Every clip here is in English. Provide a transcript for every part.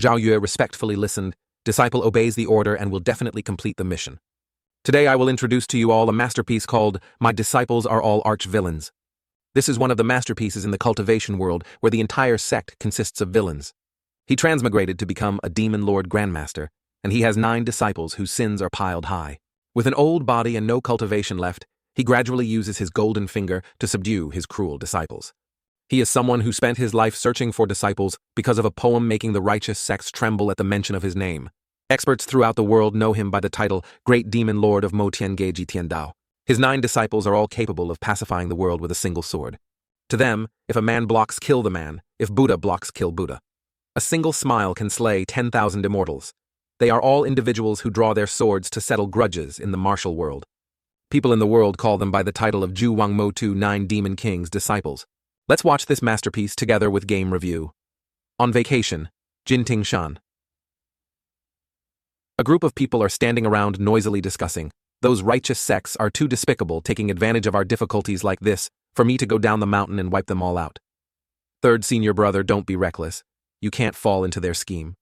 Zhao Yue respectfully listened. Disciple obeys the order and will definitely complete the mission. Today I will introduce to you all a masterpiece called My Disciples Are All Arch-Villains. This is one of the masterpieces in the cultivation world where the entire sect consists of villains. He transmigrated to become a demon lord grandmaster, and he has 9 disciples whose sins are piled high. With an old body and no cultivation left, he gradually uses his golden finger to subdue his cruel disciples. He is someone who spent his life searching for disciples because of a poem making the righteous sects tremble at the mention of his name. Experts throughout the world know him by the title Great Demon Lord of Mo Tiange Jitiandao. His 9 disciples are all capable of pacifying the world with a single sword. To them, if a man blocks, kill the man. If Buddha blocks, kill Buddha. A single smile can slay 10,000 immortals. They are all individuals who draw their swords to settle grudges in the martial world. People in the world call them by the title of Ju Wang Mo Tu 9 Demon King's disciples. Let's watch this masterpiece together with game review. On vacation, Jinting Shan. A group of people are standing around noisily discussing. Those righteous sects are too despicable, taking advantage of our difficulties like this for me to go down the mountain and wipe them all out. Third senior brother, don't be reckless. You can't fall into their scheme.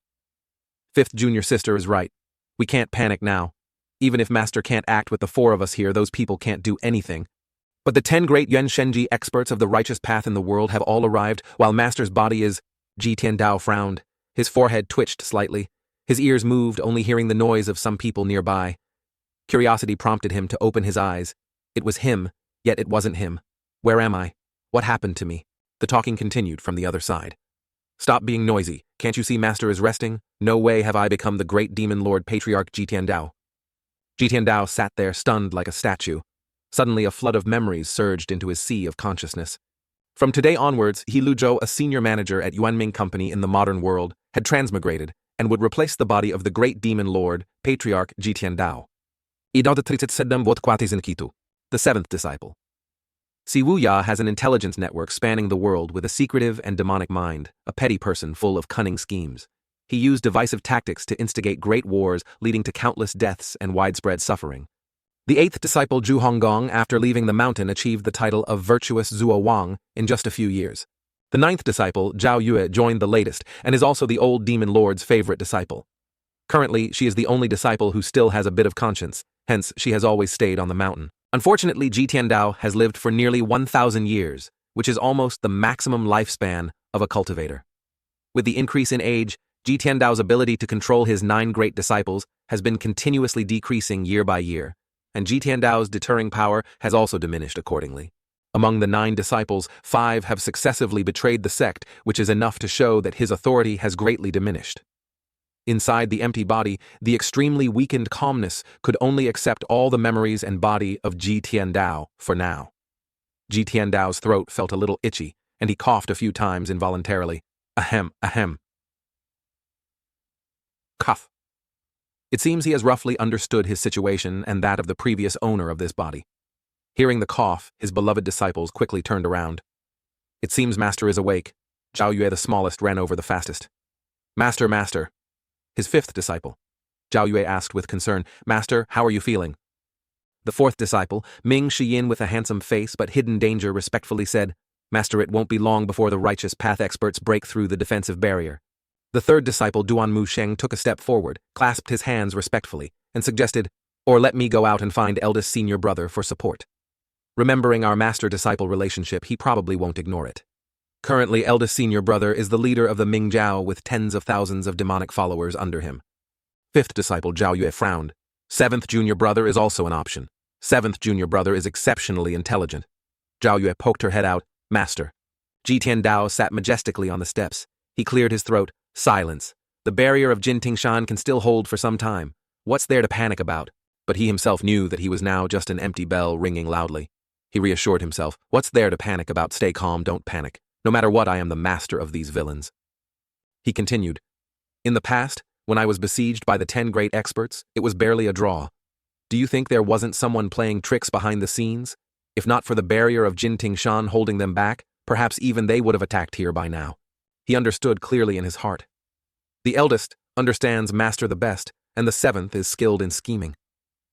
Fifth junior sister is right. We can't panic now. Even if Master can't act with the 4 of us here, those people can't do anything. But the 10 great Yuan Shenji experts of the righteous path in the world have all arrived, while Master's body is... Ji Tiandao frowned. His forehead twitched slightly. His ears moved, only hearing the noise of some people nearby. Curiosity prompted him to open his eyes. It was him, yet it wasn't him. Where am I? What happened to me? The talking continued from the other side. Stop being noisy. Can't you see Master is resting? No way have I become the great demon lord patriarch Ji Tiandao. Ji Tiandao sat there stunned like a statue. Suddenly a flood of memories surged into his sea of consciousness. From today onwards, He Luzhou, a senior manager at Yuanming Company in the modern world, had transmigrated and would replace the body of the great demon lord, patriarch Ji Tiandao. The 7th disciple. Si Wuya has an intelligence network spanning the world with a secretive and demonic mind, a petty person full of cunning schemes. He used divisive tactics to instigate great wars, leading to countless deaths and widespread suffering. The 8th disciple Zhu Honggong, after leaving the mountain, achieved the title of Virtuous Zuo Wang in just a few years. The 9th disciple, Zhao Yue, joined the latest and is also the old demon lord's favorite disciple. Currently, she is the only disciple who still has a bit of conscience, hence she has always stayed on the mountain. Unfortunately, Ji Tiandao has lived for nearly 1,000 years, which is almost the maximum lifespan of a cultivator. With the increase in age, Ji Tiandao's ability to control his 9 great disciples has been continuously decreasing year by year, and Ji Tiandao's deterring power has also diminished accordingly. Among the 9 disciples, 5 have successively betrayed the sect, which is enough to show that his authority has greatly diminished. Inside the empty body, the extremely weakened calmness could only accept all the memories and body of Ji Tiandao for now. Ji Tiandao's throat felt a little itchy, and he coughed a few times involuntarily. Ahem, ahem. Cough. It seems he has roughly understood his situation and that of the previous owner of this body. Hearing the cough, his beloved disciples quickly turned around. It seems Master is awake. Zhao Yue, the smallest, ran over the fastest. Master, Master. His 5th disciple. Zhao Yue asked with concern, Master, how are you feeling? The 4th disciple, Ming Shiyin, with a handsome face but hidden danger, respectfully said, Master, it won't be long before the righteous path experts break through the defensive barrier. The 3rd disciple, Duan Mu Sheng, took a step forward, clasped his hands respectfully, and suggested, or let me go out and find eldest senior brother for support. Remembering our master-disciple relationship, he probably won't ignore it. Currently, eldest senior brother is the leader of the Ming Jiao with tens of thousands of demonic followers under him. 5th disciple Zhao Yue frowned. 7th junior brother is also an option. 7th junior brother is exceptionally intelligent. Zhao Yue poked her head out. Master. Ji Tiandao sat majestically on the steps. He cleared his throat. Silence. The barrier of Jinting Shan can still hold for some time. What's there to panic about? But he himself knew that he was now just an empty bell ringing loudly. He reassured himself. What's there to panic about? Stay calm, don't panic. No matter what, I am the master of these villains. He continued. In the past, when I was besieged by the 10 great experts, it was barely a draw. Do you think there wasn't someone playing tricks behind the scenes? If not for the barrier of Jinting Shan holding them back, perhaps even they would have attacked here by now. He understood clearly in his heart. The eldest understands Master the best, and the 7th is skilled in scheming.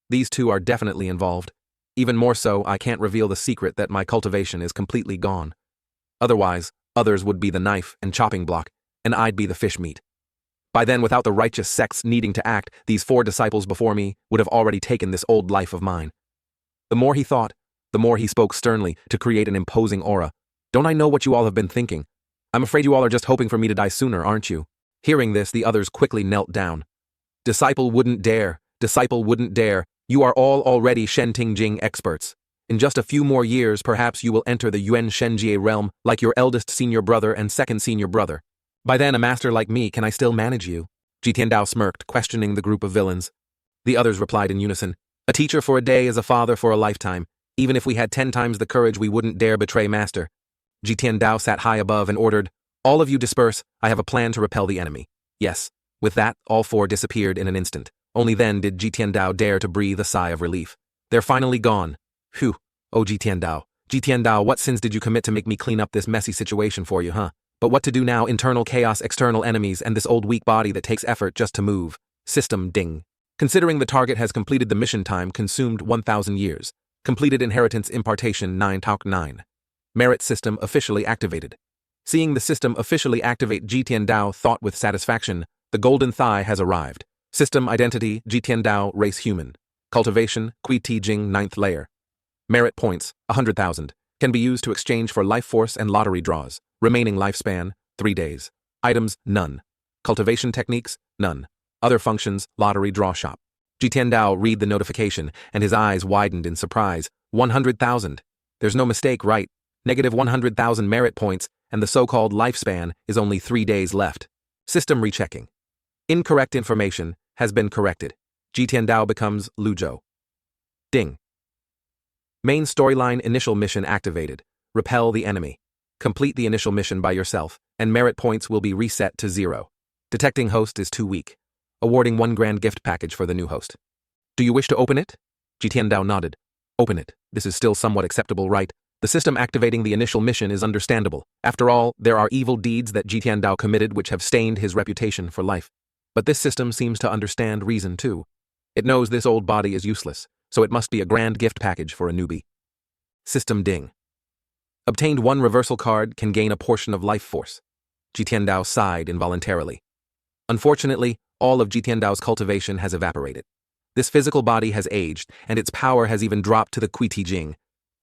These 2 are definitely involved. Even more so, I can't reveal the secret that my cultivation is completely gone. Otherwise, others would be the knife and chopping block, and I'd be the fish meat. By then, without the righteous sects needing to act, these 4 disciples before me would have already taken this old life of mine. The more he thought, the more he spoke sternly to create an imposing aura. Don't I know what you all have been thinking? I'm afraid you all are just hoping for me to die sooner, aren't you? Hearing this, the others quickly knelt down. Disciple wouldn't dare. Disciple wouldn't dare. You are all already Shenting Jing experts. In just a few more years, perhaps you will enter the Yuan Shenjie realm like your eldest senior brother and second senior brother. By then, a master like me, can I still manage you? Ji Tiandao smirked, questioning the group of villains. The others replied in unison. A teacher for a day is a father for a lifetime. Even if we had 10 times the courage, we wouldn't dare betray master. Ji Tiandao sat high above and ordered, all of you disperse, I have a plan to repel the enemy. Yes. With that, all 4 disappeared in an instant. Only then did Ji Tiandao dare to breathe a sigh of relief. They're finally gone. Phew. Oh, Ji Tiandao, what sins did you commit to make me clean up this messy situation for you, huh? But what to do now? Internal chaos, external enemies, and this old weak body that takes effort just to move. System ding. Considering the target has completed the mission time consumed 1,000 years. Completed inheritance impartation 9-9. Merit system officially activated. Seeing the system officially activate, Ji Tiandao thought with satisfaction, the golden thigh has arrived. System identity, Ji Tiandao, race human. Cultivation, Kui Ti Jing 9th layer. Merit points, 100,000. Can be used to exchange for life force and lottery draws. Remaining lifespan, 3 days. Items, none. Cultivation techniques, none. Other functions, lottery draw shop. Ji Tiandao read the notification, and his eyes widened in surprise. 100,000. There's no mistake, right? Negative 100,000 merit points, and the so-called lifespan is only 3 days left. System rechecking. Incorrect information has been corrected. Ji Tiandao becomes Luzhou. Ding. Main storyline initial mission activated. Repel the enemy. Complete the initial mission by yourself, and merit points will be reset to 0. Detecting host is too weak. Awarding 1 grand gift package for the new host. Do you wish to open it? Ji Tiandao nodded. Open it. This is still somewhat acceptable, right? The system activating the initial mission is understandable. After all, there are evil deeds that Ji Tiandao committed which have stained his reputation for life. But this system seems to understand reason too. It knows this old body is useless, so it must be a grand gift package for a newbie. System ding. Obtained 1 reversal card can gain a portion of life force. Ji Tiandao sighed involuntarily. Unfortunately, all of Ji Tiandao's cultivation has evaporated. This physical body has aged, and its power has even dropped to the Kui Ti Jing.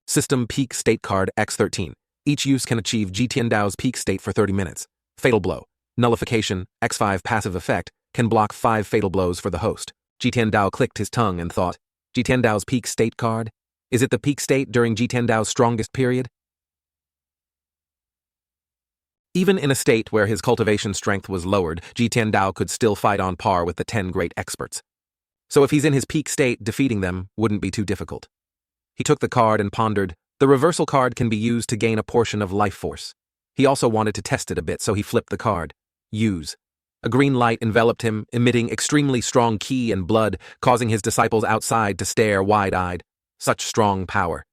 System Peak State Card X13. Each use can achieve Ji Tiandao's peak state for 30 minutes. Fatal Blow. Nullification, X5 passive effect, can block 5 fatal blows for the host. Ji Tiandao clicked his tongue and thought, Ji Tiandao's peak state card? Is it the peak state during Ji Tiandao's strongest period? Even in a state where his cultivation strength was lowered, Ji Tiandao could still fight on par with the 10 great experts. So if he's in his peak state, defeating them wouldn't be too difficult. He took the card and pondered, the reversal card can be used to gain a portion of life force. He also wanted to test it a bit, so he flipped the card. Use. A green light enveloped him, emitting extremely strong ki and blood, causing his disciples outside to stare wide-eyed. Such strong power.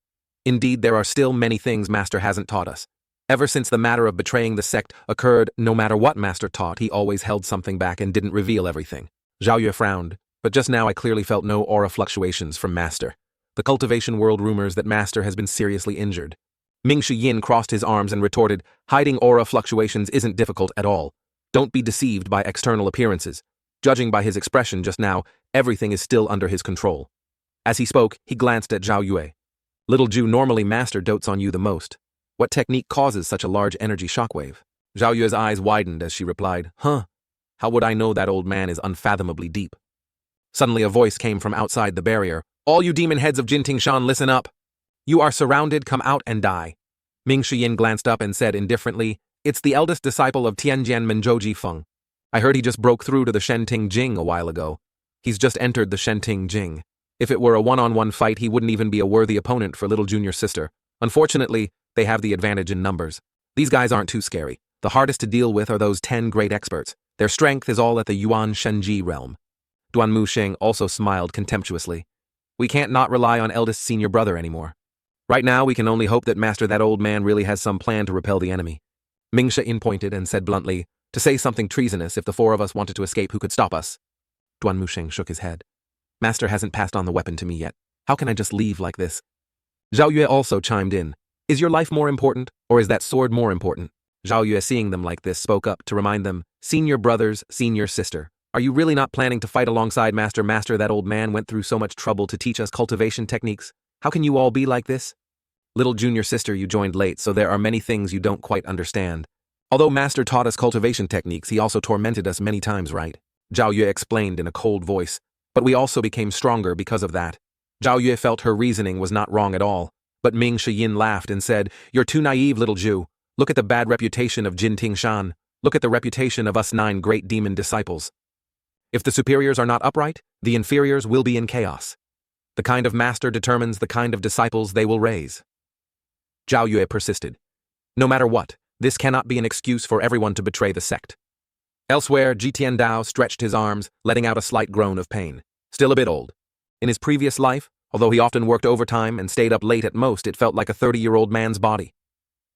Indeed, there are still many things Master hasn't taught us. Ever since the matter of betraying the sect occurred, no matter what Master taught, he always held something back and didn't reveal everything. Zhao Yue frowned, but just now I clearly felt no aura fluctuations from Master. The cultivation world rumors that Master has been seriously injured. Ming Shiyin crossed his arms and retorted, hiding aura fluctuations isn't difficult at all. Don't be deceived by external appearances. Judging by his expression just now, everything is still under his control. As he spoke, he glanced at Zhao Yue. Little Jew, normally Master dotes on you the most. What technique causes such a large energy shockwave? Zhao Yue's eyes widened as she replied, Huh? How would I know that old man is unfathomably deep? Suddenly a voice came from outside the barrier. All you demon heads of Jinting Shan, listen up. You are surrounded, come out and die. Ming Shiyin glanced up and said indifferently, It's the eldest disciple of Tianjian Menzhouji Feng. I heard he just broke through to the Shenting Jing a while ago. He's just entered the Shenting Jing. If it were a one-on-one fight, he wouldn't even be a worthy opponent for little junior sister. Unfortunately, they have the advantage in numbers. These guys aren't too scary. The hardest to deal with are those 10 great experts. Their strength is all at the Yuan Shenji realm. Duan Musheng also smiled contemptuously. We can't not rely on eldest senior brother anymore. Right now, we can only hope that Master that old man really has some plan to repel the enemy. Ming Shiyin pointed and said bluntly, to say something treasonous, if the 4 of us wanted to escape, who could stop us? Duan Musheng shook his head. Master hasn't passed on the weapon to me yet. How can I just leave like this? Zhao Yue also chimed in. Is your life more important, or is that sword more important? Zhao Yue, seeing them like this, spoke up to remind them, "Senior brothers, senior sister. Are you really not planning to fight alongside Master? That old man went through so much trouble to teach us cultivation techniques. How can you all be like this? Little junior sister, you joined late, so there are many things you don't quite understand. Although Master taught us cultivation techniques, he also tormented us many times, right?" Zhao Yue explained in a cold voice. "But we also became stronger because of that." Zhao Yue felt her reasoning was not wrong at all, but Ming Shiyin laughed and said, "You're too naive, little Jew. Look at the bad reputation of Jin Tingshan. Look at the reputation of us 9 great demon disciples. If the superiors are not upright, the inferiors will be in chaos. The kind of master determines the kind of disciples they will raise." Zhao Yue persisted. "No matter what, this cannot be an excuse for everyone to betray the sect." Elsewhere, Jitian Dao stretched his arms, letting out a slight groan of pain. Still a bit old. In his previous life, although he often worked overtime and stayed up late at most, it felt like a 30-year-old man's body.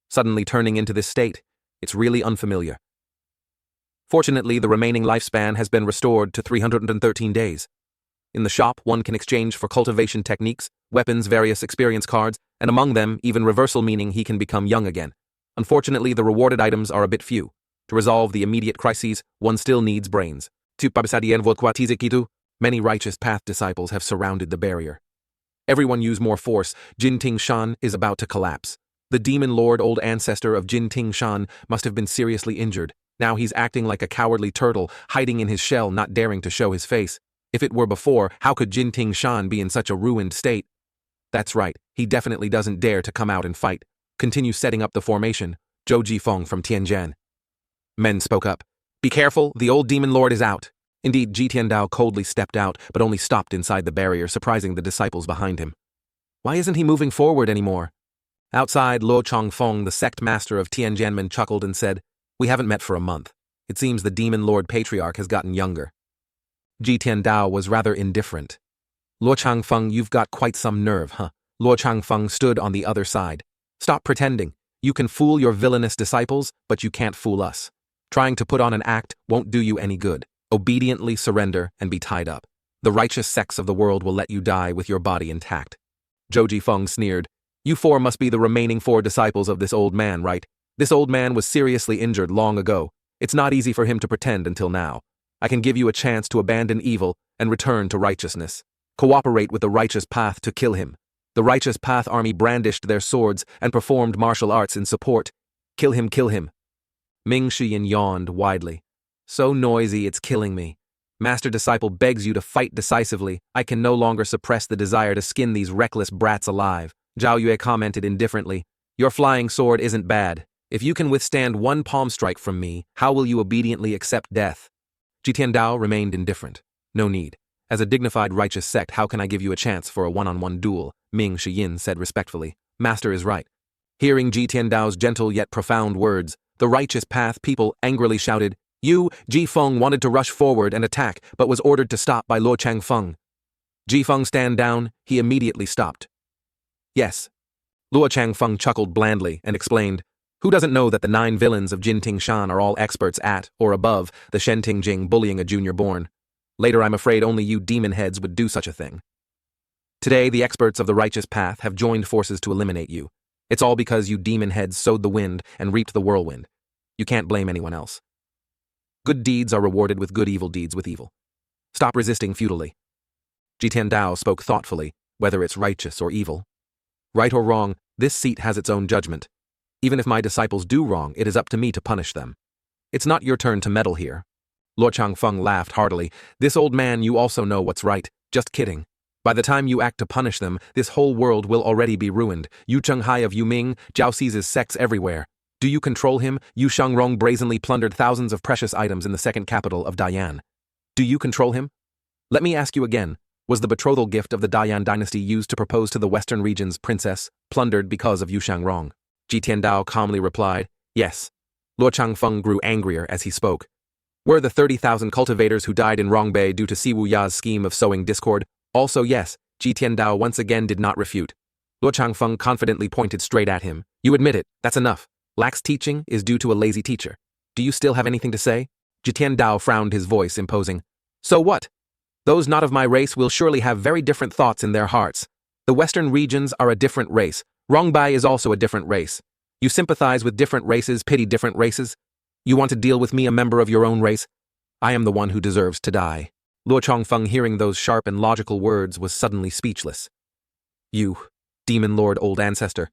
Suddenly turning into this state, it's really unfamiliar. Fortunately, the remaining lifespan has been restored to 313 days. In the shop, one can exchange for cultivation techniques, weapons, various experience cards, and among them, even reversal, meaning he can become young again. Unfortunately, the rewarded items are a bit few. To resolve the immediate crises, one still needs brains. Many righteous path disciples have surrounded the barrier. Everyone use more force. Jin Tingshan is about to collapse. The demon lord, old ancestor of Jin Tingshan, must have been seriously injured. Now he's acting like a cowardly turtle, hiding in his shell, not daring to show his face. If it were before, how could Jin Tingshan be in such a ruined state? That's right, he definitely doesn't dare to come out and fight. Continue setting up the formation. Zhou Jifeng from Tianjian. Men spoke up. "Be careful, the old demon lord is out." Indeed, Jitian Dao coldly stepped out, but only stopped inside the barrier, surprising the disciples behind him. Why isn't he moving forward anymore? Outside, Luo Chongfeng, the sect master of Tianjianmen, chuckled and said, "We haven't met for a month. It seems the demon lord patriarch has gotten younger." Jitian Dao was rather indifferent. "Luo Chongfeng, you've got quite some nerve, huh?" Luo Chongfeng stood on the other side. "Stop pretending. You can fool your villainous disciples, but you can't fool us. Trying to put on an act won't do you any good. Obediently surrender and be tied up. The righteous sects of the world will let you die with your body intact." Zhou Jifeng sneered. "You 4 must be the remaining 4 disciples of this old man, right? This old man was seriously injured long ago. It's not easy for him to pretend until now. I can give you a chance to abandon evil and return to righteousness. Cooperate with the righteous path to kill him." The righteous path army brandished their swords and performed martial arts in support. "Kill him, kill him." Ming Shiyin yawned widely. "So noisy, it's killing me. Master Disciple begs you to fight decisively. I can no longer suppress the desire to skin these reckless brats alive." Zhao Yue commented indifferently. "Your flying sword isn't bad. If you can withstand 1 palm strike from me, how will you obediently accept death?" Jitian Dao remained indifferent. "No need. As a dignified righteous sect, how can I give you a chance for a one-on-one duel?" Ming Shiyin said respectfully. "Master is right." Hearing Jitian Dao's gentle yet profound words, the righteous path people angrily shouted, "You!" Jifeng wanted to rush forward and attack, but was ordered to stop by Luo Changfeng. "Jifeng, stand down." He immediately stopped. "Yes." Luo Changfeng chuckled blandly and explained, "Who doesn't know that the 9 villains of Jin Tingshan are all experts at, or above, the Shen Tingjing bullying a junior born? Later, I'm afraid only you demon heads would do such a thing. Today, the experts of the righteous path have joined forces to eliminate you. It's all because you demon heads sowed the wind and reaped the whirlwind. You can't blame anyone else. Good deeds are rewarded with good, evil deeds with evil. Stop resisting futilely." Jitian Dao spoke thoughtfully, "Whether it's righteous or evil, right or wrong, this seat has its own judgment. Even if my disciples do wrong, it is up to me to punish them. It's not your turn to meddle here." Luo Changfeng laughed heartily. "This old man, you also know what's right. Just kidding. By the time you act to punish them, this whole world will already be ruined. Yu Chenghai of Yuming, Zhao seizes sects everywhere. Do you control him? Yu Shangrong brazenly plundered thousands of precious items in the second capital of Dayan. Do you control him? Let me ask you again. Was the betrothal gift of the Dayan dynasty used to propose to the western region's princess plundered because of Yu Shangrong?" Jitian Dao calmly replied, "Yes." Luo Changfeng grew angrier as he spoke. "Were the 30,000 cultivators who died in Rongbei due to Siwu Ya's scheme of sowing discord? Also yes." Jitian Dao once again did not refute. Luo Changfeng confidently pointed straight at him. "You admit it, that's enough. Lax teaching is due to a lazy teacher. Do you still have anything to say?" Jitian Dao frowned, his voice imposing. "So what? Those not of my race will surely have very different thoughts in their hearts. The western regions are a different race. Rongbei is also a different race. You sympathize with different races, pity different races? You want to deal with me, a member of your own race? I am the one who deserves to die. Luo Chongfeng, hearing those sharp and logical words, was suddenly speechless. You, Demon Lord Old Ancestor.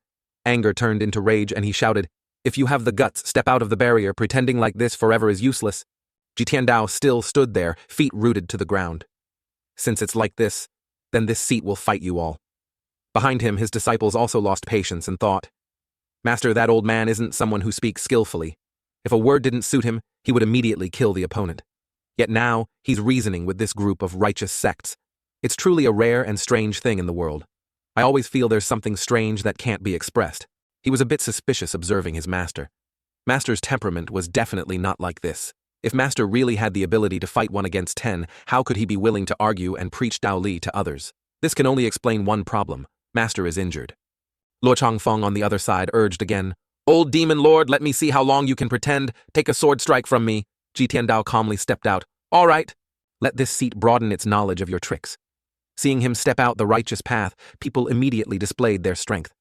Anger turned into rage and he shouted, if you have the guts, step out of the barrier. Pretending like this forever is useless. Jitiandao still stood there, feet rooted to the ground. Since it's like this, then this seat will fight you all. Behind him, his disciples also lost patience and thought, Master, that old man isn't someone who speaks skillfully. If a word didn't suit him, he would immediately kill the opponent. Yet now, he's reasoning with this group of righteous sects. It's truly a rare and strange thing in the world. I always feel there's something strange that can't be expressed. He was a bit suspicious observing his master. Master's temperament was definitely not like this. If Master really had the ability to fight 1 against 10, how could he be willing to argue and preach Dao Li to others? This can only explain one problem. Master is injured. Luo Chongfeng on the other side urged again, Old Demon Lord, let me see how long you can pretend. Take a sword strike from me. Jitiandao calmly stepped out. All right. Let this seat broaden its knowledge of your tricks. Seeing him step out the righteous path, people immediately displayed their strength.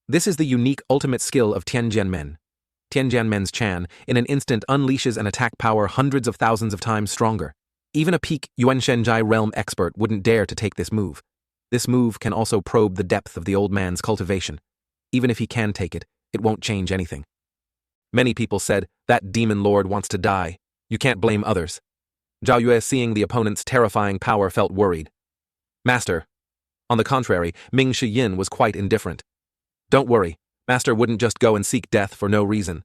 This is the unique ultimate skill of Tianjianmen. Tianjianmen's Chan, in an instant, unleashes an attack power hundreds of thousands of times stronger. Even a peak Yuanshenzhai realm expert wouldn't dare to take this move. This move can also probe the depth of the old man's cultivation. Even if he can take it, it won't change anything. Many people said, that demon lord wants to die. You can't blame others. Zhao Yue, seeing the opponent's terrifying power, felt worried. Master. On the contrary, Ming Shiyin was quite indifferent. Don't worry, Master wouldn't just go and seek death for no reason.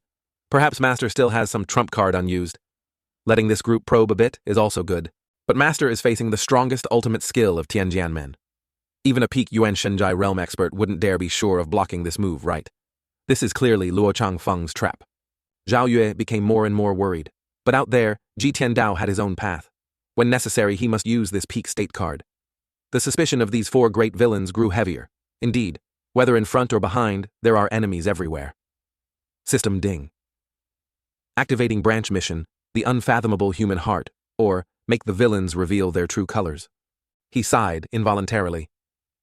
Perhaps Master still has some trump card unused. Letting this group probe a bit is also good. But Master is facing the strongest ultimate skill of Tianjianmen. Even a peak Yuanshenzhai realm expert wouldn't dare be sure of blocking this move, right? This is clearly Luo Chongfeng's trap. Zhao Yue became more and more worried. But out there, Jitiandao had his own path. When necessary, he must use this peak state card. The suspicion of these 4 great villains grew heavier. Indeed, whether in front or behind, there are enemies everywhere. System Ding. Activating branch mission, the unfathomable human heart, or make the villains reveal their true colors. He sighed involuntarily.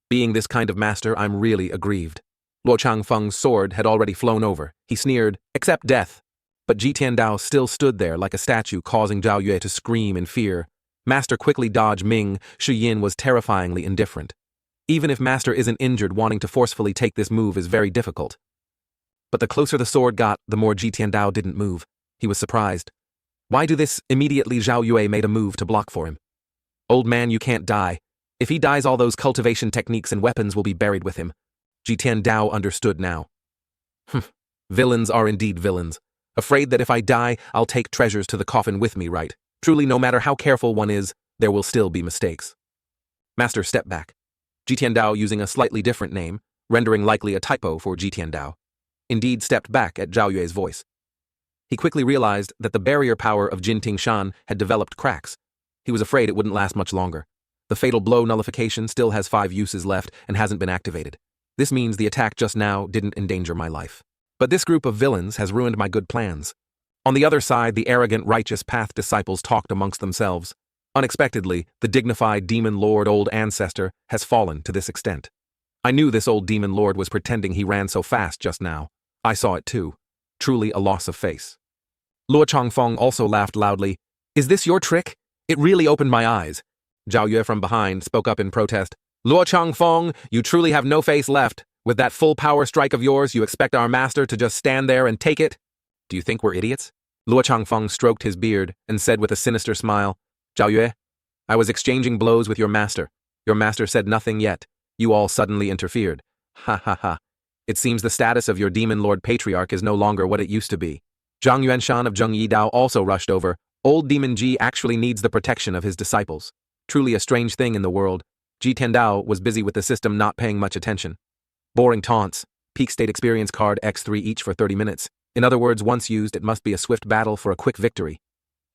Being this kind of master, I'm really aggrieved. Luo Chongfeng's sword had already flown over. He sneered, accept death. But Jitiandao still stood there like a statue, causing Zhao Yue to scream in fear. Master quickly dodged Ming Shiyin was terrifyingly indifferent. Even if Master isn't injured, wanting to forcefully take this move is very difficult. But the closer the sword got, the more Jitiandao didn't move. He was surprised. Why do this? Immediately Zhao Yue made a move to block for him. Old man, you can't die. If he dies, all those cultivation techniques and weapons will be buried with him. Jitiandao understood now. Villains are indeed villains. Afraid that if I die, I'll take treasures to the coffin with me, right? Truly, no matter how careful one is, there will still be mistakes. Master stepped back. Jitiandao, using a slightly different name, rendering likely a typo for Jitiandao, indeed stepped back at Zhao Yue's voice. He quickly realized that the barrier power of Jinting Shan had developed cracks. He was afraid it wouldn't last much longer. The fatal blow nullification still has 5 uses left and hasn't been activated. This means the attack just now didn't endanger my life. But this group of villains has ruined my good plans. On the other side, the arrogant righteous path disciples talked amongst themselves. Unexpectedly, the dignified demon lord Old Ancestor has fallen to this extent. I knew this old demon lord was pretending he ran so fast just now. I saw it too. Truly a loss of face. Luo Chongfeng also laughed loudly. Is this your trick? It really opened my eyes. Zhao Yue from behind spoke up in protest. Luo Chongfeng, you truly have no face left. With that full power strike of yours, you expect our master to just stand there and take it? Do you think we're idiots? Luo Chongfeng stroked his beard and said with a sinister smile, Zhao Yue, I was exchanging blows with your master. Your master said nothing yet. You all suddenly interfered. Ha ha ha. It seems the status of your demon lord patriarch is no longer what it used to be. Zhang Yuanshan of Zheng Yidao also rushed over. Old Demon Ji actually needs the protection of his disciples. Truly a strange thing in the world. Ji Tiandao was busy with the system, not paying much attention. Boring taunts. Peak state experience card X3 each for 30 minutes. In other words, once used, it must be a swift battle for a quick victory.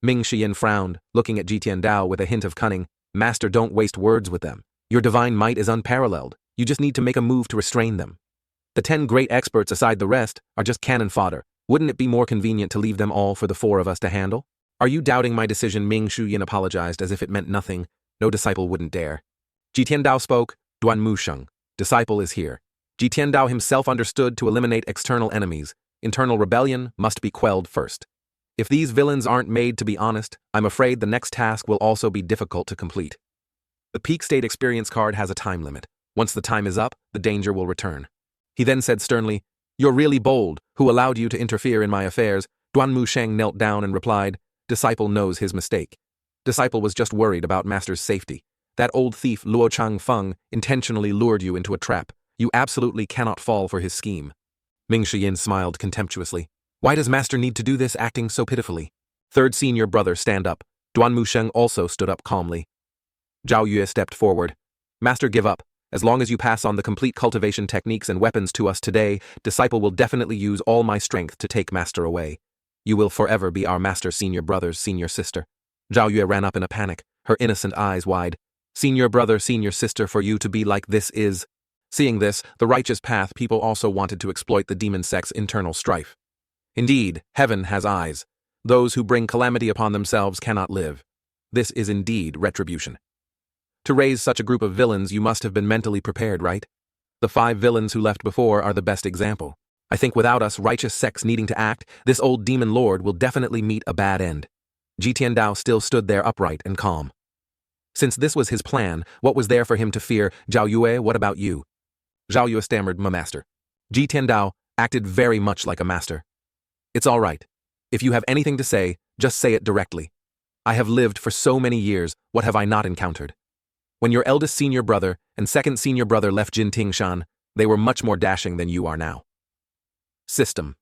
Ming Shiyin frowned, looking at Ji Tiandao with a hint of cunning. Master, don't waste words with them. Your divine might is unparalleled. You just need to make a move to restrain them. The 10 great experts aside the rest are just cannon fodder. Wouldn't it be more convenient to leave them all for the 4 of us to handle? Are you doubting my decision? Ming Shiyin apologized as if it meant nothing. No disciple wouldn't dare. Ji Tiandao spoke. Duan Musheng, disciple is here. Ji Tiandao himself understood to eliminate external enemies, internal rebellion must be quelled first. If these villains aren't made to be honest, I'm afraid the next task will also be difficult to complete. The peak state experience card has a time limit. Once the time is up, the danger will return. He then said sternly, "You're really bold. Who allowed you to interfere in my affairs?" Duan Musheng knelt down and replied, "Disciple knows his mistake." Disciple was just worried about Master's safety. That old thief Luo Chang Feng intentionally lured you into a trap. You absolutely cannot fall for his scheme. Ming Shiyin smiled contemptuously. Why does Master need to do this, acting so pitifully? Third senior brother, stand up. Duan Musheng also stood up calmly. Zhao Yue stepped forward. Master, give up. As long as you pass on the complete cultivation techniques and weapons to us today, Disciple will definitely use all my strength to take Master away. You will forever be our Master senior brother's senior sister. Zhao Yue ran up in a panic, her innocent eyes wide. Senior brother, senior sister, for you to be like this is... Seeing this, the righteous path people also wanted to exploit the demon sect's internal strife. Indeed, heaven has eyes. Those who bring calamity upon themselves cannot live. This is indeed retribution. To raise such a group of villains, you must have been mentally prepared, right? The 5 villains who left before are the best example. I think without us righteous sects needing to act, this old demon lord will definitely meet a bad end. Ji Tiandao still stood there upright and calm. Since this was his plan, what was there for him to fear? Zhao Yue, what about you? Zhao Yue stammered, "My master." Ji Tiandao acted very much like a master. It's all right. If you have anything to say, just say it directly. I have lived for so many years, what have I not encountered? When your eldest senior brother and second senior brother left Jin Tingshan, they were much more dashing than you are now. System.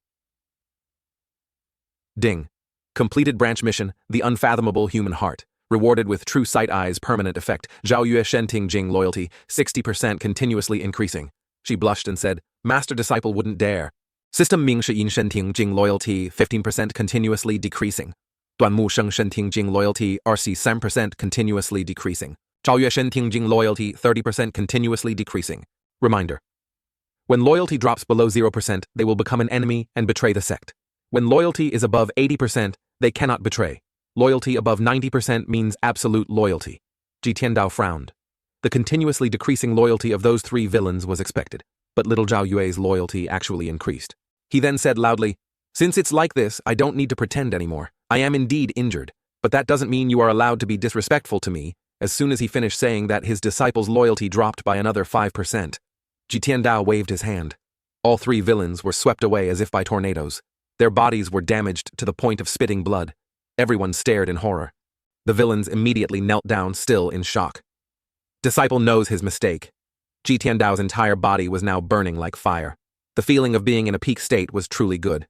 Ding. Completed branch mission, The Unfathomable Human Heart. Rewarded with True Sight Eyes permanent effect. Zhao Yue Shenting Jing loyalty, 60% continuously increasing. She blushed and said, Master Disciple wouldn't dare. System Ming Shiyin Shenting Jing loyalty, 15% continuously decreasing. Duan Mu Sheng Shenting Jing loyalty, RC 7% continuously decreasing. Zhao Yue Shenting Jing loyalty, 30% continuously decreasing. Reminder. When loyalty drops below 0%, they will become an enemy and betray the sect. When loyalty is above 80%, they cannot betray. Loyalty above 90% means absolute loyalty. Ji Tiandao frowned. The continuously decreasing loyalty of those 3 villains was expected, but little Zhao Yue's loyalty actually increased. He then said loudly, Since it's like this, I don't need to pretend anymore. I am indeed injured, but that doesn't mean you are allowed to be disrespectful to me. As soon as he finished saying that, his disciple's loyalty dropped by another 5%. Ji Tiandao waved his hand. All 3 villains were swept away as if by tornadoes. Their bodies were damaged to the point of spitting blood. Everyone stared in horror. The villains immediately knelt down, still in shock. Disciple knows his mistake. Ji Tiandao's entire body was now burning like fire. The feeling of being in a peak state was truly good.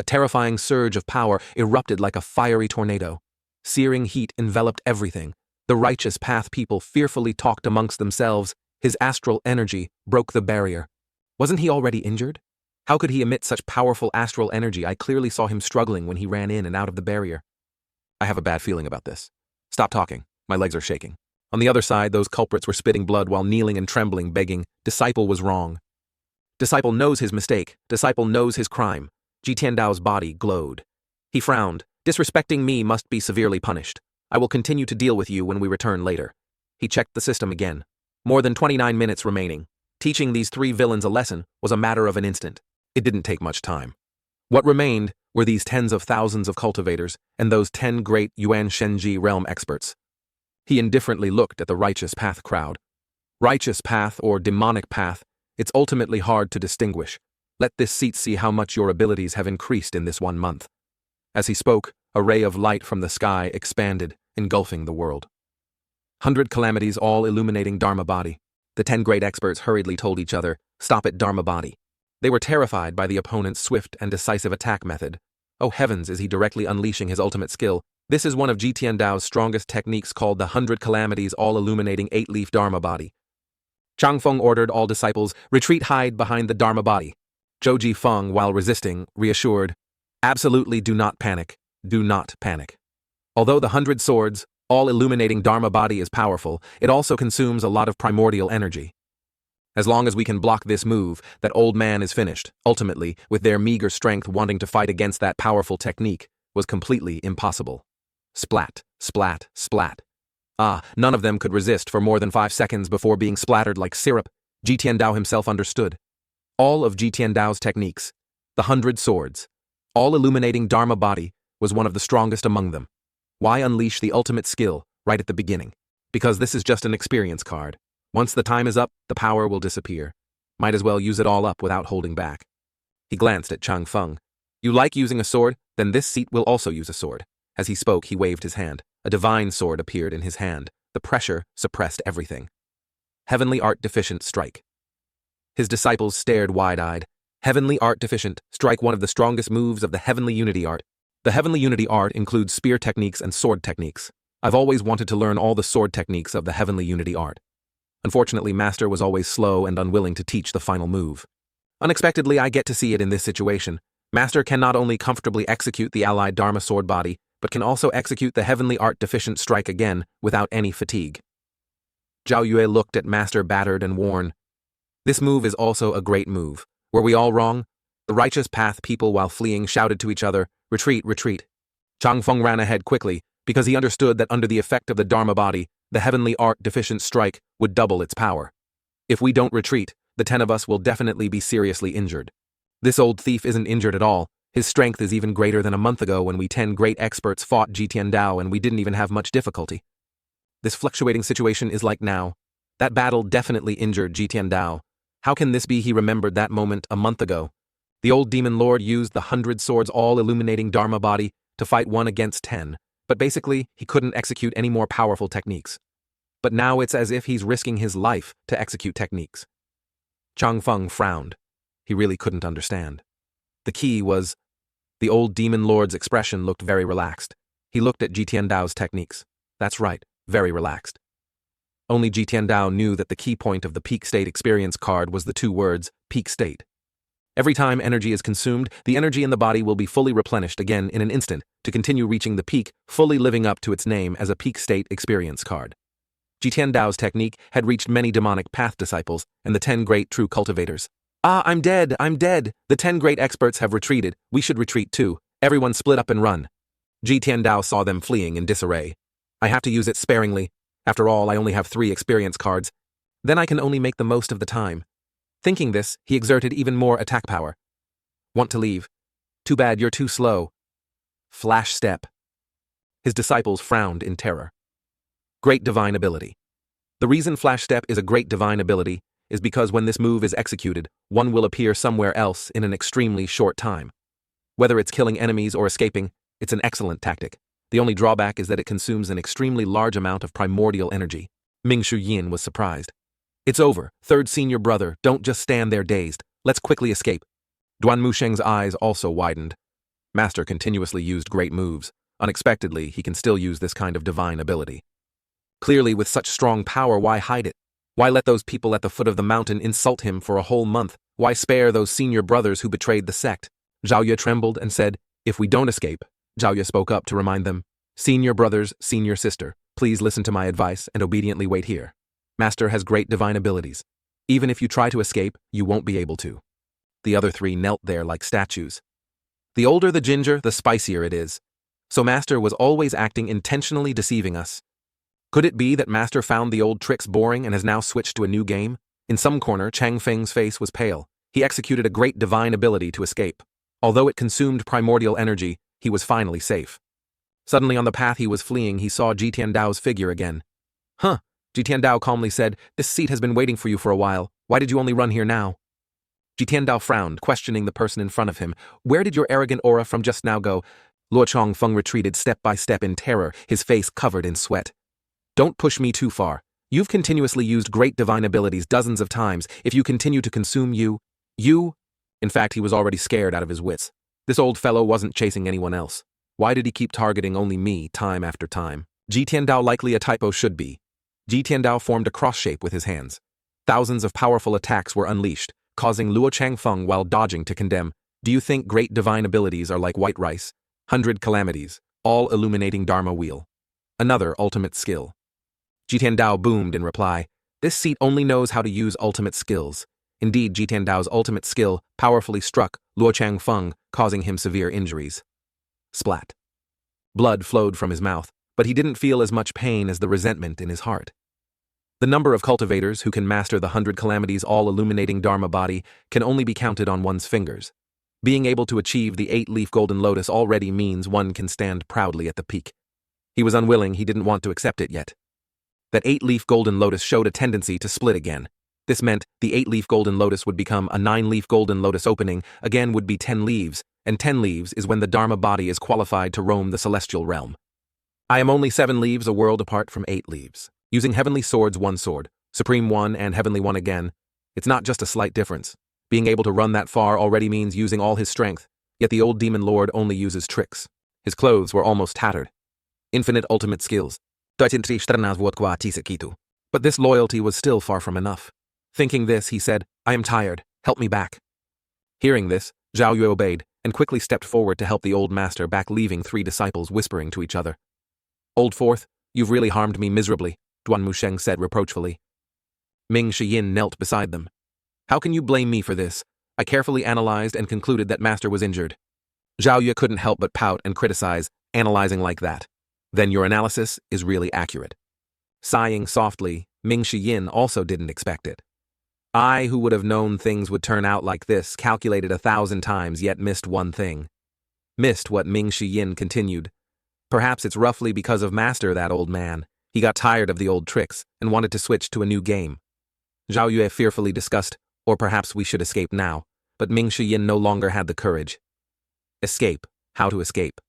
A terrifying surge of power erupted like a fiery tornado. Searing heat enveloped everything. The righteous path people fearfully talked amongst themselves. His astral energy broke the barrier. Wasn't he already injured? How could he emit such powerful astral energy? I clearly saw him struggling when he ran in and out of the barrier. I have a bad feeling about this. Stop talking. My legs are shaking. On the other side, those culprits were spitting blood while kneeling and trembling, begging, Disciple was wrong. Disciple knows his mistake. Disciple knows his crime. Ji Tiandao's body glowed. He frowned. Disrespecting me must be severely punished. I will continue to deal with you when we return later. He checked the system again. More than 29 minutes remaining. Teaching these 3 villains a lesson was a matter of an instant. It didn't take much time. What remained were these tens of thousands of cultivators and those 10 great Yuan Shenji realm experts. He indifferently looked at the Righteous Path crowd. Righteous Path or Demonic Path, it's ultimately hard to distinguish. Let this seat see how much your abilities have increased in this 1 month. As he spoke, a ray of light from the sky expanded, engulfing the world. 100 calamities all illuminating Dharma body. The 10 great experts hurriedly told each other, Stop it, Dharma body. They were terrified by the opponent's swift and decisive attack method. Oh heavens, is he directly unleashing his ultimate skill? This is one of Ji Tiandao's strongest techniques, called the 100 calamities all illuminating 8-leaf Dharma body. Chang Feng ordered all disciples, retreat, hide behind the Dharma body. Zhou Ji Feng, while resisting, reassured, Absolutely do not panic. Do not panic. Although the 100 swords, all illuminating Dharma body is powerful, it also consumes a lot of primordial energy. As long as we can block this move, that old man is finished. Ultimately, with their meager strength, wanting to fight against that powerful technique was completely impossible. Splat, splat, splat. None of them could resist for more than 5 seconds before being splattered like syrup. Ji Tiandao himself understood. All of Jitian Dao's techniques, the 100 swords, all illuminating Dharma body, was one of the strongest among them. Why unleash the ultimate skill right at the beginning? Because this is just an experience card. Once the time is up, the power will disappear. Might as well use it all up without holding back. He glanced at Chang Feng. You like using a sword? Then this seat will also use a sword. As he spoke, he waved his hand. A divine sword appeared in his hand. The pressure suppressed everything. Heavenly Art Deficient Strike. His disciples stared wide-eyed. Heavenly Art Deficient Strike, one of the strongest moves of the Heavenly Unity Art. The Heavenly Unity Art includes spear techniques and sword techniques. I've always wanted to learn all the sword techniques of the Heavenly Unity Art. Unfortunately, Master was always slow and unwilling to teach the final move. Unexpectedly, I get to see it in this situation. Master can not only comfortably execute the allied Dharma sword body, but can also execute the Heavenly Art Deficient Strike again without any fatigue. Zhao Yue looked at Master battered and worn. This move is also a great move. Were we all wrong? The righteous path people while fleeing shouted to each other, retreat, retreat. Chang Feng ran ahead quickly, because he understood that under the effect of the Dharma body, the Heavenly Art Deficient Strike would double its power. If we don't retreat, the 10 of us will definitely be seriously injured. This old thief isn't injured at all. His strength is even greater than a month ago when we 10 great experts fought Jitian Dao and we didn't even have much difficulty. This fluctuating situation is like now. That battle definitely injured Jitian Dao. How can this be? He remembered that moment a month ago. The old demon lord used the 100 swords, all illuminating Dharma body, to fight 1 against 10, but basically he couldn't execute any more powerful techniques. But now it's as if he's risking his life to execute techniques. Chang Feng frowned. He really couldn't understand. The key was... The old demon lord's expression looked very relaxed. He looked at Jitian Dao's techniques. That's right, very relaxed. Only Jitian Dao knew that the key point of the peak state experience card was the 2 words, peak state. Every time energy is consumed, the energy in the body will be fully replenished again in an instant to continue reaching the peak, fully living up to its name as a peak state experience card. Jitian Dao's technique had reached many demonic path disciples and the 10 great true cultivators. Ah, I'm dead, I'm dead. The 10 great experts have retreated. We should retreat too. Everyone split up and run. Jitian Dao saw them fleeing in disarray. I have to use it sparingly. After all, I only have 3 experience cards. Then I can only make the most of the time. Thinking this, he exerted even more attack power. Want to leave? Too bad, you're too slow. Flash step. His disciples frowned in terror. Great divine ability. The reason flash step is a great divine ability is because when this move is executed, one will appear somewhere else in an extremely short time. Whether it's killing enemies or escaping, it's an excellent tactic. The only drawback is that it consumes an extremely large amount of primordial energy. Ming Shu Yin was surprised. It's over, 3rd senior brother, don't just stand there dazed. Let's quickly escape. Duan Musheng's eyes also widened. Master continuously used great moves. Unexpectedly, he can still use this kind of divine ability. Clearly, with such strong power, why hide it? Why let those people at the foot of the mountain insult him for a whole month? Why spare those senior brothers who betrayed the sect? Zhao Yue trembled and said, if we don't escape. Zhao Yue spoke up to remind them, senior brothers, senior sister, please listen to my advice and obediently wait here. Master has great divine abilities. Even if you try to escape, you won't be able to. The other 3 knelt there like statues. The older the ginger, the spicier it is. So Master was always acting intentionally deceiving us. Could it be that Master found the old tricks boring and has now switched to a new game? In some corner, Chang Feng's face was pale. He executed a great divine ability to escape. Although it consumed primordial energy, he was finally safe. Suddenly on the path he was fleeing, he saw Jitian Dao's figure again. Huh, Jitian Dao calmly said, this seat has been waiting for you for a while. Why did you only run here now? Jitian Dao frowned, questioning the person in front of him. Where did your arrogant aura from just now go? Luo Chang Feng retreated step by step in terror, his face covered in sweat. Don't push me too far. You've continuously used great divine abilities dozens of times. If you continue to consume you... In fact, he was already scared out of his wits. This old fellow wasn't chasing anyone else. Why did he keep targeting only me time after time? Jitian Dao likely a typo should be. Jitian Dao formed a cross shape with his hands. Thousands of powerful attacks were unleashed, causing Luo Changfeng while dodging to condemn. Do you think great divine abilities are like white rice? 100 calamities, all illuminating Dharma wheel. Another ultimate skill. Jitian Dao boomed in reply. This seat only knows how to use ultimate skills. Indeed, Jitian Dao's ultimate skill powerfully struck Luo Changfeng, causing him severe injuries. Splat. Blood flowed from his mouth, but he didn't feel as much pain as the resentment in his heart. The number of cultivators who can master the 100 calamities all-illuminating Dharma body can only be counted on one's fingers. Being able to achieve the 8-leaf golden lotus already means one can stand proudly at the peak. He was unwilling, he didn't want to accept it yet. That 8-leaf golden lotus showed a tendency to split again. This meant the 8-leaf golden lotus would become a 9-leaf golden lotus opening, again would be 10 leaves, and 10 leaves is when the Dharma body is qualified to roam the celestial realm. I am only 7 leaves a world apart from 8 leaves. Using heavenly swords, 1 sword, supreme 1 and heavenly 1 again. It's not just a slight difference. Being able to run that far already means using all his strength, yet the old demon lord only uses tricks. His clothes were almost tattered. Infinite ultimate skills. But this loyalty was still far from enough. Thinking this, he said, I am tired, help me back. Hearing this, Zhao Yue obeyed, and quickly stepped forward to help the old master back, leaving 3 disciples whispering to each other. Old Fourth, you've really harmed me miserably, Duan Musheng said reproachfully. Ming Shiyin knelt beside them. How can you blame me for this? I carefully analyzed and concluded that master was injured. Zhao Yue couldn't help but pout and criticize, analyzing like that. Then your analysis is really accurate. Sighing softly, Ming Shiyin also didn't expect it. I, who would have known things would turn out like this, calculated 1,000 times yet missed one thing. Missed what Ming Shiyin continued. Perhaps it's roughly because of master, that old man. He got tired of the old tricks and wanted to switch to a new game. Zhao Yue fearfully discussed, or perhaps we should escape now, but Ming Shiyin no longer had the courage. Escape? How to escape?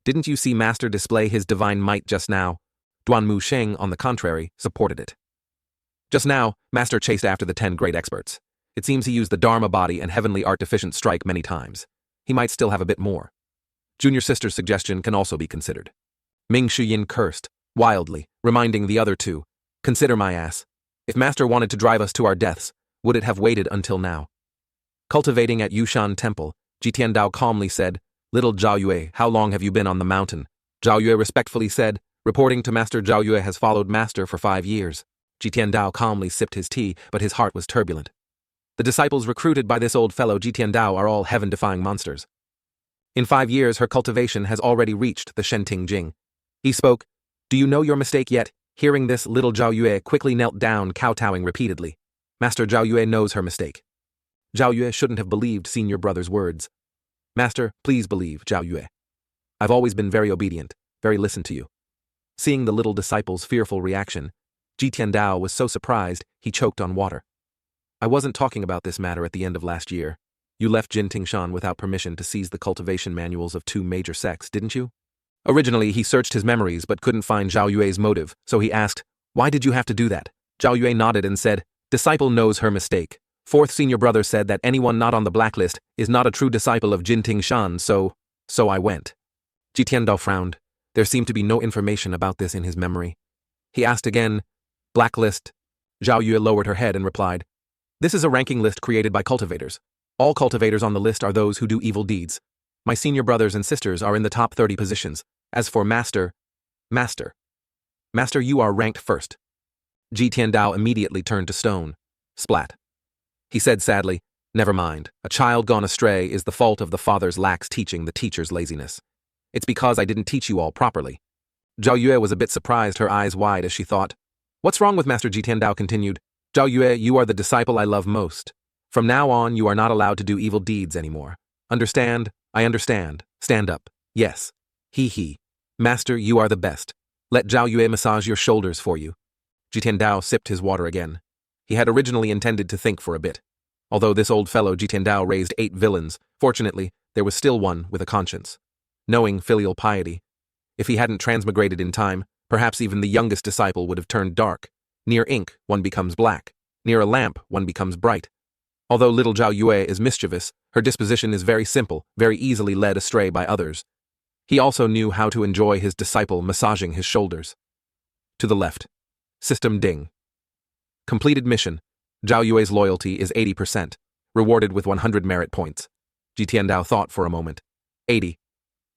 Didn't you see master display his divine might just now? Duan Musheng, on the contrary, supported it. Just now, master chased after the 10 great experts. It seems he used the Dharma body and heavenly art deficient strike many times. He might still have a bit more. Junior sister's suggestion can also be considered. Ming Shiyin cursed, wildly, reminding the other 2, consider my ass. If master wanted to drive us to our deaths, would it have waited until now? Cultivating at Yushan Temple, Jitiandao calmly said, Little Zhao Yue, how long have you been on the mountain? Zhao Yue respectfully said, reporting to Master Zhao Yue has followed master for 5 years. Jitiandao calmly sipped his tea, but his heart was turbulent. The disciples recruited by this old fellow Jitiandao are all heaven-defying monsters. In 5 years her cultivation has already reached the Shenting Jing. He spoke, Do you know your mistake yet? Hearing this, little Zhao Yue quickly knelt down, kowtowing repeatedly. Master Zhao Yue knows her mistake. Zhao Yue shouldn't have believed senior brother's words. Master, please believe, Zhao Yue. I've always been very obedient, very listened to you. Seeing the little disciple's fearful reaction, Jitiandao was so surprised he choked on water. I wasn't talking about this matter at the end of last year. You left Jin Tingshan without permission to seize the cultivation manuals of 2 major sects, didn't you? Originally, he searched his memories but couldn't find Zhao Yue's motive, so he asked, Why did you have to do that? Zhao Yue nodded and said, Disciple knows her mistake. 4th senior brother said that anyone not on the blacklist is not a true disciple of Jin Tingshan, so I went. Jitiandao frowned. There seemed to be no information about this in his memory. He asked again, Blacklist? Zhao Yue lowered her head and replied, This is a ranking list created by cultivators. All cultivators on the list are those who do evil deeds. My senior brothers and sisters are in the top 30 positions. As for Master, you are ranked first. Jitiandao immediately turned to stone. Splat. He said sadly, Never mind, a child gone astray is the fault of the father's lax teaching, the teacher's laziness. It's because I didn't teach you all properly. Zhao Yue was a bit surprised, her eyes wide as she thought. What's wrong with Master Jitiandao continued. Zhao Yue, you are the disciple I love most. From now on, you are not allowed to do evil deeds anymore. Understand? I understand. Stand up. Yes. He. Master, you are the best. Let Zhao Yue massage your shoulders for you. Jitiandao sipped his water again. He had originally intended to think for a bit. Although this old fellow Jitiandao raised 8 villains, fortunately, there was still one with a conscience. Knowing filial piety. If he hadn't transmigrated in time, perhaps even the youngest disciple would have turned dark. Near ink, one becomes black. Near a lamp, one becomes bright. Although little Zhao Yue is mischievous, her disposition is very simple, very easily led astray by others. He also knew how to enjoy his disciple massaging his shoulders. To the left. System ding. Completed mission. Zhao Yue's loyalty is 80%, rewarded with 100 merit points. Jitiandao thought for a moment. 80.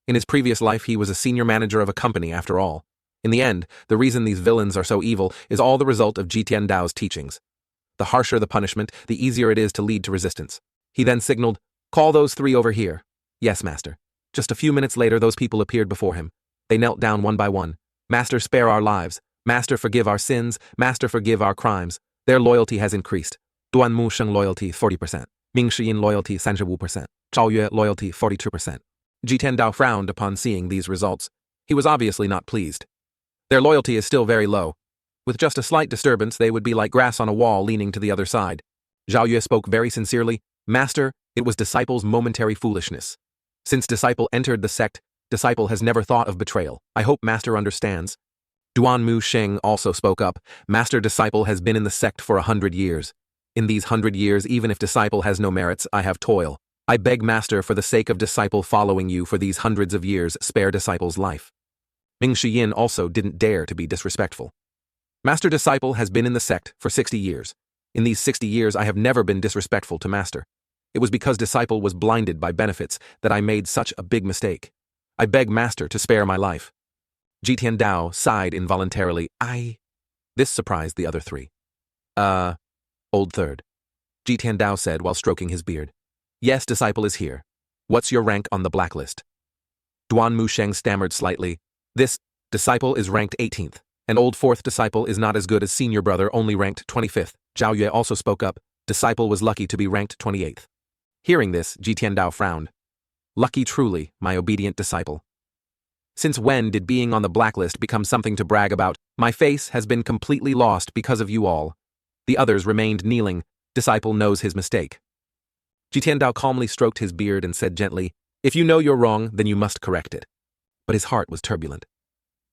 In his previous life, he was a senior manager of a company after all. In the end, the reason these villains are so evil is all the result of Jitiandao's teachings. The harsher the punishment, the easier it is to lead to resistance. He then signaled, Call those 3 over here. Yes, master. Just a few minutes later, those people appeared before him. They knelt down one by one. Master, spare our lives. Master, forgive our sins. Master, forgive our crimes. Their loyalty has increased. Duan Mu Sheng loyalty 40%. Ming Shiyin loyalty 35%. Zhao Yue loyalty 42%. Ji Tiandao frowned upon seeing these results. He was obviously not pleased. Their loyalty is still very low. With just a slight disturbance, they would be like grass on a wall leaning to the other side. Zhao Yue spoke very sincerely. Master, it was Disciple's momentary foolishness. Since Disciple entered the sect, Disciple has never thought of betrayal. I hope Master understands. Duan Mu Sheng also spoke up. Master, Disciple has been in the sect for 100 years. In these 100 years, even if Disciple has no merits, I have toil. I beg Master, for the sake of Disciple following you for these hundreds of years, spare Disciple's life. Ming Shiyin also didn't dare to be disrespectful. Master, Disciple has been in the sect for 60 years. In these 60 years, I have never been disrespectful to Master. It was because Disciple was blinded by benefits that I made such a big mistake. I beg Master to spare my life. Ji Tiandao sighed involuntarily. This surprised the other three. Old Third. Ji Tiandao said while stroking his beard. Yes, Disciple is here. What's your rank on the blacklist? Duan Mu Sheng stammered slightly. This Disciple is ranked 18th. An old fourth Disciple is not as good as senior brother, only ranked 25th. Zhao Yue also spoke up. Disciple was lucky to be ranked 28th. Hearing this, Ji Tiandao frowned. Lucky truly, my obedient disciple. Since when did being on the blacklist become something to brag about? My face has been completely lost because of you all. The others remained kneeling. Disciple knows his mistake. Ji Tiandao calmly stroked his beard and said gently, if you know you're wrong, then you must correct it. But his heart was turbulent.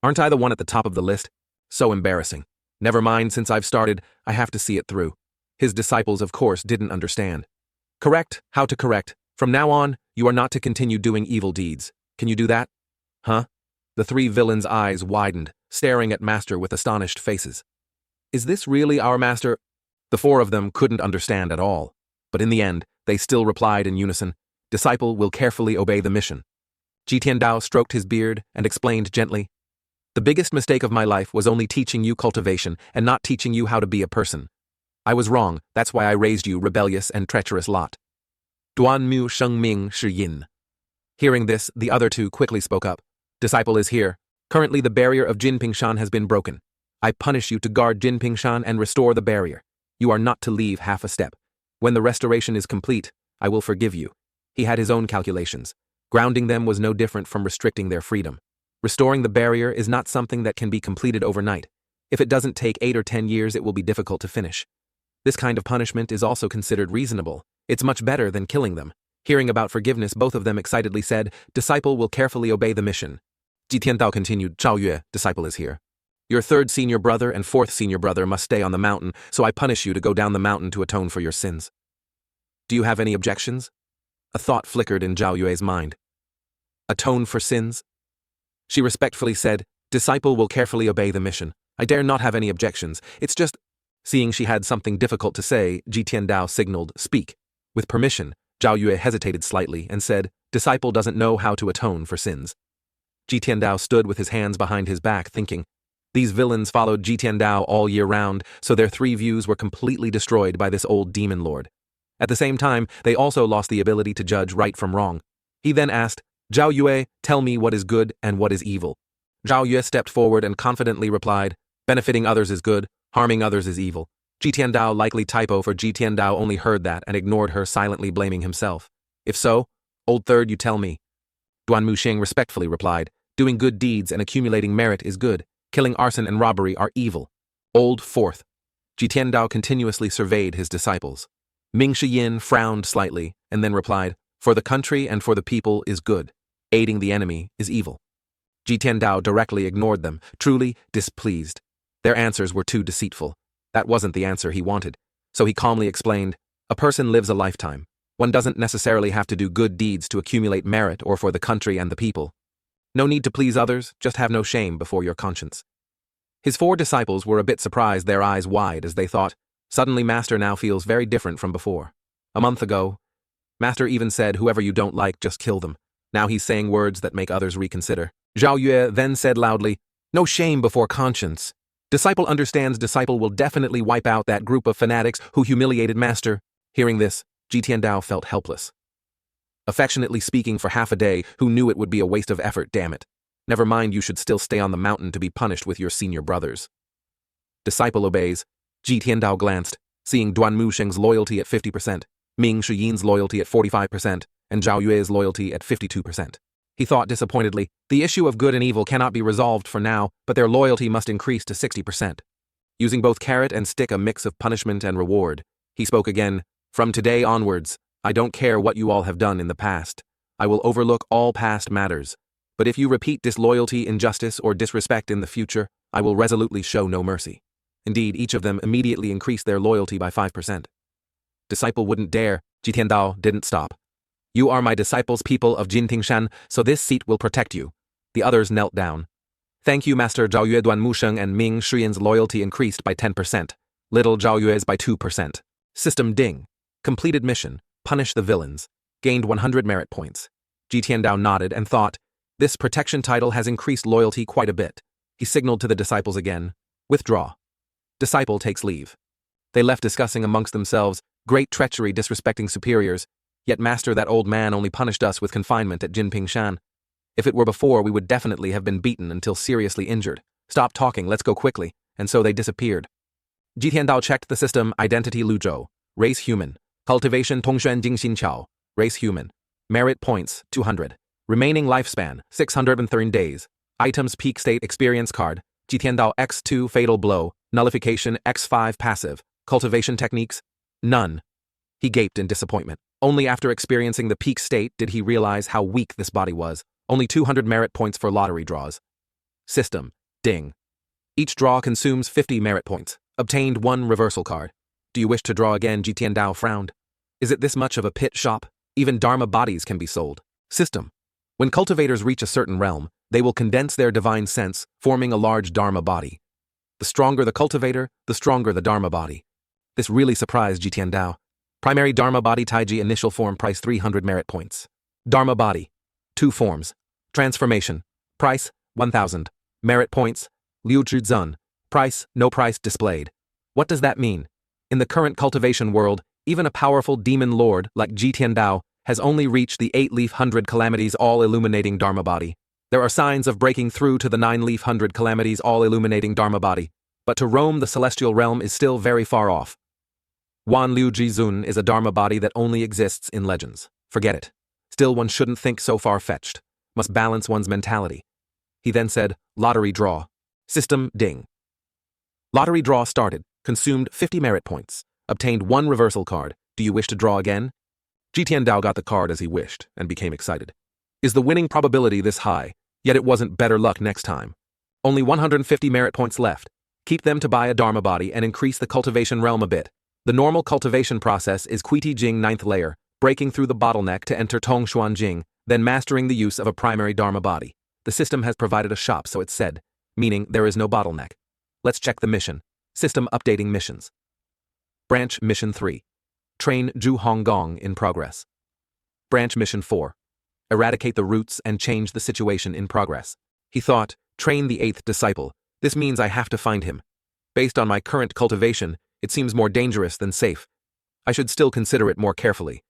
Aren't I the one at the top of the list? So embarrassing. Never mind, since I've started, I have to see it through. His disciples, of course, didn't understand. Correct? How to correct? From now on, you are not to continue doing evil deeds. Can you do that? Huh? The three villains' eyes widened, staring at Master with astonished faces. Is this really our Master? The four of them couldn't understand at all. But in the end, they still replied in unison, Disciple will carefully obey the mission. Ji Tiandao stroked his beard and explained gently, the biggest mistake of my life was only teaching you cultivation and not teaching you how to be a person. I was wrong, that's why I raised you rebellious and treacherous lot. Duan Mu Sheng Ming Shi Yin. Hearing this, the other two quickly spoke up. Disciple is here. Currently the barrier of Jinpingshan has been broken. I punish you to guard Jinpingshan and restore the barrier. You are not to leave half a step. When the restoration is complete, I will forgive you. He had his own calculations. Grounding them was no different from restricting their freedom. Restoring the barrier is not something that can be completed overnight. If it doesn't take 8 or 10 years, it will be difficult to finish. This kind of punishment is also considered reasonable. It's much better than killing them. Hearing about forgiveness, both of them excitedly said, Disciple will carefully obey the mission. Ji Tiandao continued, Zhao Yue, Disciple is here. Your third senior brother and fourth senior brother must stay on the mountain, so I punish you to go down the mountain to atone for your sins. Do you have any objections? A thought flickered in Zhao Yue's mind. Atone for sins? She respectfully said, Disciple will carefully obey the mission. I dare not have any objections. It's just... Seeing she had something difficult to say, Ji Tiandao signaled, Speak. With permission, Zhao Yue hesitated slightly and said, Disciple doesn't know how to atone for sins. Ji Tiandao stood with his hands behind his back, thinking. These villains followed Ji Tiandao all year round, so their three views were completely destroyed by this old demon lord. At the same time, they also lost the ability to judge right from wrong. He then asked, Zhao Yue, tell me what is good and what is evil. Zhao Yue stepped forward and confidently replied, benefiting others is good, harming others is evil. Ji Tiandao likely typo, for Ji Tiandao only heard that and ignored her, silently blaming himself. If so, old third, you tell me. Duan Mu Sheng respectfully replied, doing good deeds and accumulating merit is good. Killing, arson, and robbery are evil. Old fourth. Ji Tiandao continuously surveyed his disciples. Ming Shiyin frowned slightly and then replied, for the country and for the people is good. Aiding the enemy is evil. Ji Tiandao directly ignored them, truly displeased. Their answers were too deceitful. That wasn't the answer he wanted. So he calmly explained, a person lives a lifetime. One doesn't necessarily have to do good deeds to accumulate merit or for the country and the people. No need to please others, just have no shame before your conscience. His four disciples were a bit surprised, their eyes wide as they thought, suddenly Master now feels very different from before. A month ago, Master even said whoever you don't like, just kill them. Now he's saying words that make others reconsider. Zhao Yue then said loudly, no shame before conscience. Disciple understands Disciple will definitely wipe out that group of fanatics who humiliated Master. Hearing this, Ji Tiandao felt helpless. Affectionately speaking for half a day, who knew it would be a waste of effort, damn it. Never mind, you should still stay on the mountain to be punished with your senior brothers. Disciple obeys. Ji Tiandao glanced, seeing Duan Musheng's loyalty at 50%, Ming Shiyin's loyalty at 45%, and Zhao Yue's loyalty at 52%. He thought disappointedly, the issue of good and evil cannot be resolved for now, but their loyalty must increase to 60%. Using both carrot and stick, a mix of punishment and reward, he spoke again, "From today onwards, I don't care what you all have done in the past. I will overlook all past matters. But if you repeat disloyalty, injustice, or disrespect in the future, I will resolutely show no mercy." Indeed, each of them immediately increased their loyalty by 5%. Disciple wouldn't dare. Ji Tiandao didn't stop. "You are my disciples, people of Jintingshan, so this seat will protect you." The others knelt down. "Thank you, Master Zhao Yue." Duan Musheng and Ming Shiyin's loyalty increased by 10%. Little Zhao Yue's by 2%. System ding. Completed mission. Punish the villains. Gained 100 merit points. Ji Tiandao nodded and thought, this protection title has increased loyalty quite a bit. He signaled to the disciples again. Withdraw. Disciple takes leave. They left discussing amongst themselves, great treachery disrespecting superiors, yet master, that old man only punished us with confinement at Jinpingshan. If it were before, we would definitely have been beaten until seriously injured. Stop talking, let's go quickly. And so they disappeared. Ji Tiandao checked the system. Identity Luzhou. Race human. Cultivation Tongshuan Jingxin Chao. Race human. Merit points 200. Remaining lifespan 613 days. Items peak state experience card. Ji Tiandao X2 fatal blow. Nullification X5 passive. Cultivation techniques? None. He gaped in disappointment. Only after experiencing the peak state did he realize how weak this body was. Only 200 merit points for lottery draws. System. Ding. Each draw consumes 50 merit points. Obtained 1 reversal card. Do you wish to draw again? Ji Tiandao frowned. Is it this much of a pit shop? Even Dharma bodies can be sold. System. When cultivators reach a certain realm, they will condense their divine sense, forming a large Dharma body. The stronger the cultivator, the stronger the Dharma body. This really surprised Ji Tiandao. Primary Dharma body Taiji initial form price 300 merit points. Dharma body. 2 forms. Transformation. Price 1000. Merit points. Liu Zun. Price, no price displayed. What does that mean? In the current cultivation world, even a powerful demon lord like Ji Tiandao has only reached the 8-leaf 100 calamities all-illuminating Dharma body. There are signs of breaking through to the 9-leaf 100 calamities all-illuminating Dharma body, but to roam the celestial realm is still very far off. Wan Liu Zun is a Dharma body that only exists in legends. Forget it. Still, one shouldn't think so far-fetched. Must balance one's mentality. He then said, lottery draw. System ding. Lottery draw started. Consumed 50 merit points. Obtained 1 reversal card. Do you wish to draw again? Ji Tiandao got the card as he wished and became excited. Is the winning probability this high? Yet it wasn't better luck next time. Only 150 merit points left. Keep them to buy a Dharma body and increase the cultivation realm a bit. The normal cultivation process is Kuiti Jing 9th layer, breaking through the bottleneck to enter Tong Xuan Jing, then mastering the use of a primary Dharma body. The system has provided a shop, so it's said, meaning there is no bottleneck. Let's check the mission. System updating missions. Branch Mission 3. Train Zhu Honggong in progress. Branch Mission 4. Eradicate the roots and change the situation in progress. He thought, train the 8th disciple. This means I have to find him. Based on my current cultivation, it seems more dangerous than safe. I should still consider it more carefully.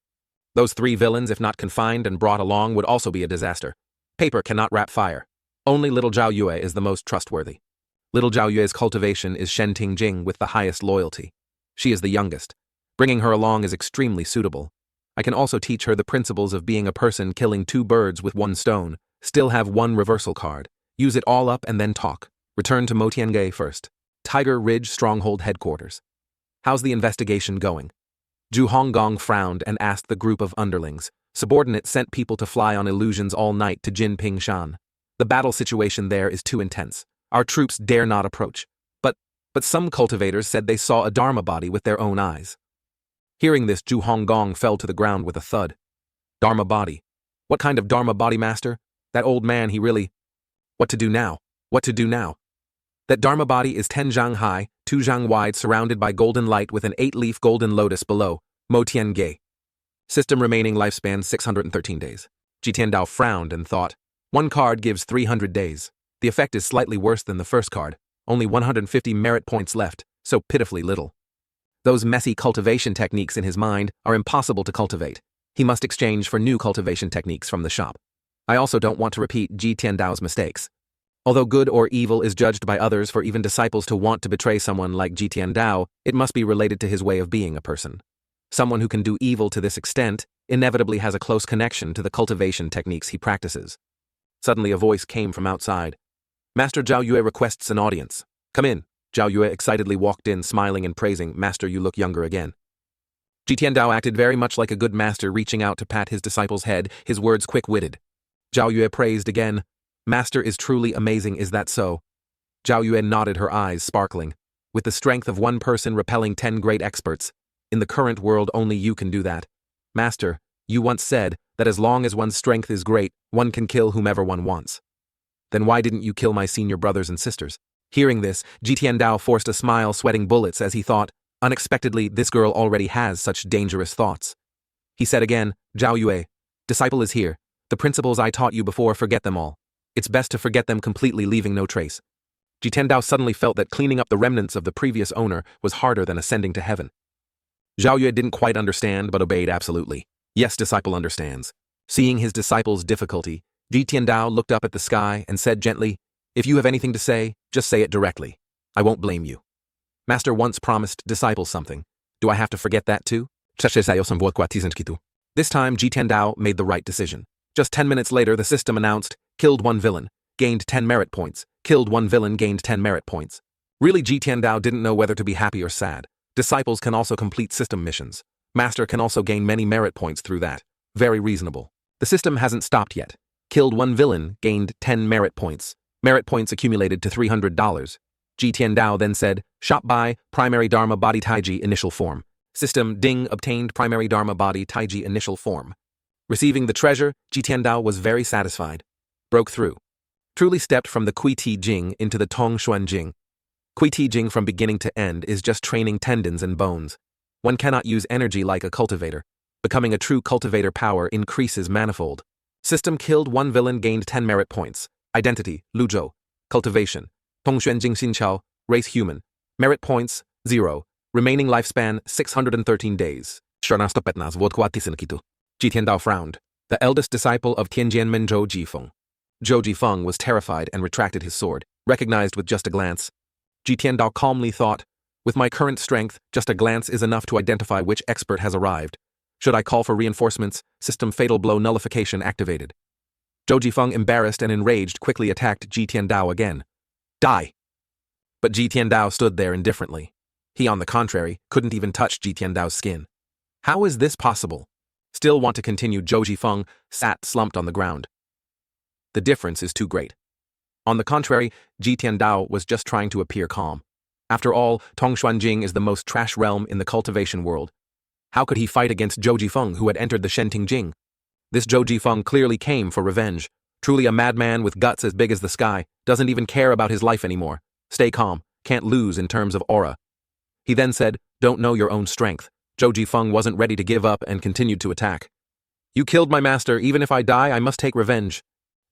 Those 3 villains, if not confined and brought along, would also be a disaster. Paper cannot wrap fire. Only little Zhao Yue is the most trustworthy. Little Zhao Yue's cultivation is Shen Ting Jing with the highest loyalty. She is the youngest. Bringing her along is extremely suitable. I can also teach her the principles of being a person, killing 2 birds with 1 stone, still have 1 reversal card, use it all up and then talk. Return to Motiangay first. Tiger Ridge Stronghold Headquarters. How's the investigation going? Zhu Honggong frowned and asked the group of underlings. Subordinate sent people to fly on illusions all night to Jinpingshan. The battle situation there is too intense. Our troops dare not approach. But some cultivators said they saw a Dharma body with their own eyes. Hearing this, Zhu Honggong fell to the ground with a thud. Dharma body? What kind of Dharma body, master? That old man, he really... What to do now? What to do now? That Dharma body is 10 zhang high, 2 zhang wide, surrounded by golden light with an 8-leaf golden lotus below. Mo Tiangay. System remaining lifespan 613 days. Ji Tiandao frowned and thought, 1 card gives 300 days. The effect is slightly worse than the first card. Only 150 merit points left, so pitifully little. Those messy cultivation techniques in his mind are impossible to cultivate. He must exchange for new cultivation techniques from the shop. I also don't want to repeat Ji Tiandao's mistakes. Although good or evil is judged by others for even disciples to want to betray someone like Jitian Dao, it must be related to his way of being a person. Someone who can do evil to this extent inevitably has a close connection to the cultivation techniques he practices. Suddenly a voice came from outside. Master Zhao Yue requests an audience. Come in. Zhao Yue excitedly walked in, smiling and praising, Master, you look younger again. Jitian Dao acted very much like a good master, reaching out to pat his disciple's head, his words quick-witted. Zhao Yue praised again. Master is truly amazing, is that so? Zhao Yue nodded, her eyes sparkling. With the strength of one person repelling 10 great experts. In the current world only you can do that. Master, you once said that as long as one's strength is great, one can kill whomever one wants. Then why didn't you kill my senior brothers and sisters? Hearing this, Jitian Dao forced a smile, sweating bullets as he thought, unexpectedly, this girl already has such dangerous thoughts. He said again, Zhao Yue, disciple is here. The principles I taught you before, forget them all. It's best to forget them completely, leaving no trace. Jitian Dao suddenly felt that cleaning up the remnants of the previous owner was harder than ascending to heaven. Zhao Yue didn't quite understand, but obeyed absolutely. Yes, disciple understands. Seeing his disciple's difficulty, Jitian Dao looked up at the sky and said gently, if you have anything to say, just say it directly. I won't blame you. Master once promised disciples something. Do I have to forget that too? This time, Jitian Dao made the right decision. Just 10 minutes later, the system announced, killed one villain, gained 10 merit points, killed one villain, gained 10 merit points. Really, Jitian Dao didn't know whether to be happy or sad. Disciples can also complete system missions. Master can also gain many merit points through that. Very reasonable. The system hasn't stopped yet. Killed one villain, gained 10 merit points. Merit points accumulated to $300. Jitian Dao then said, shop by, primary Dharma body Taiji initial form. System ding, obtained primary Dharma body Taiji initial form. Receiving the treasure, Jitian Dao was very satisfied. Broke through. Truly stepped from the Kui Ti Jing into the Tong Xuan Jing. Kui Ti Jing from beginning to end is just training tendons and bones. One cannot use energy like a cultivator. Becoming a true cultivator power increases manifold. System killed one villain, gained 10 merit points. Identity, Luzhou. Cultivation, Tongxuan Jing Xinqiao, race human. Merit points, 0. Remaining lifespan, 613 days. Jitian Dao frowned. The eldest disciple of Tianjianmen Zhou Jifeng. Zhou Jifeng was terrified and retracted his sword, recognized with just a glance. Jitian Dao calmly thought, with my current strength, just a glance is enough to identify which expert has arrived. Should I call for reinforcements? System fatal blow nullification activated. Zhou Jifeng, embarrassed and enraged, quickly attacked Jitian Dao again. Die! But Jitian Dao stood there indifferently. He, on the contrary, couldn't even touch Jitian Dao's skin. How is this possible? Still want to continue, Zhou Jifeng sat slumped on the ground. The difference is too great. On the contrary, Jitian Dao was just trying to appear calm. After all, Tongshuan Jing is the most trash realm in the cultivation world. How could he fight against Zhou Jifeng, who had entered the Shenting Jing? This Zhou Jifeng clearly came for revenge. Truly a madman with guts as big as the sky, doesn't even care about his life anymore. Stay calm, can't lose in terms of aura. He then said, don't know your own strength. Zhou Jifeng wasn't ready to give up and continued to attack. You killed my master, even if I die, I must take revenge.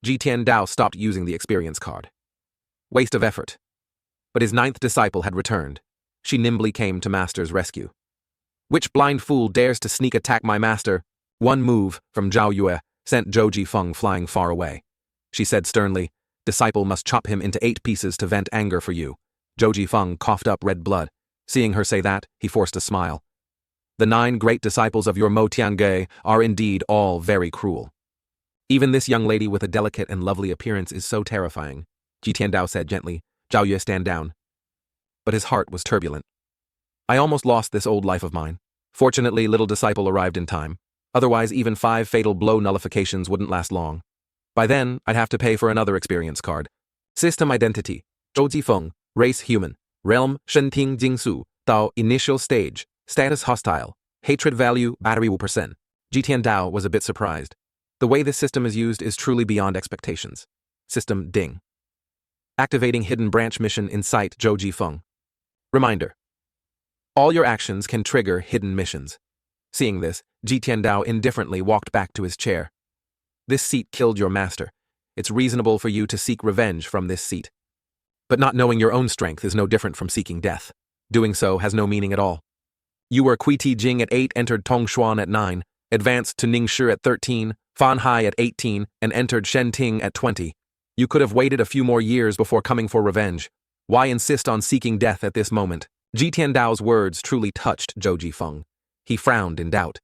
Jitian Dao stopped using the experience card. Waste of effort. But his 9th disciple had returned. She nimbly came to master's rescue. Which blind fool dares to sneak attack my master? One move from Zhao Yue sent Zhou Jifeng flying far away. She said sternly, disciple must chop him into 8 pieces to vent anger for you. Zhou Jifeng coughed up red blood. Seeing her say that, he forced a smile. The 9 great disciples of your Mo Tiange are indeed all very cruel. Even this young lady with a delicate and lovely appearance is so terrifying, Jitian Dao said gently. Zhao Yue, stand down. But his heart was turbulent. I almost lost this old life of mine. Fortunately, little disciple arrived in time. Otherwise, even 5 fatal blow nullifications wouldn't last long. By then, I'd have to pay for another experience card. System identity, Zhou Jifeng, race human, realm Shenting Jingsu, Dao initial stage, status hostile, hatred value battery 1%. Jitian Dao was a bit surprised. The way this system is used is truly beyond expectations. System ding. Activating hidden branch mission in sight, Zhou Jifeng. Reminder. All your actions can trigger hidden missions. Seeing this, Jitian Dao indifferently walked back to his chair. This seat killed your master. It's reasonable for you to seek revenge from this seat. But not knowing your own strength is no different from seeking death. Doing so has no meaning at all. You were Kui Ti Jing at 8, entered Tongshuan at 9, advanced to Ningshi at 13, Fan Hai at 18, and entered Shenting at 20. You could have waited a few more years before coming for revenge. Why insist on seeking death at this moment? Ji Tiandao's words truly touched Zhou Jifeng. He frowned in doubt.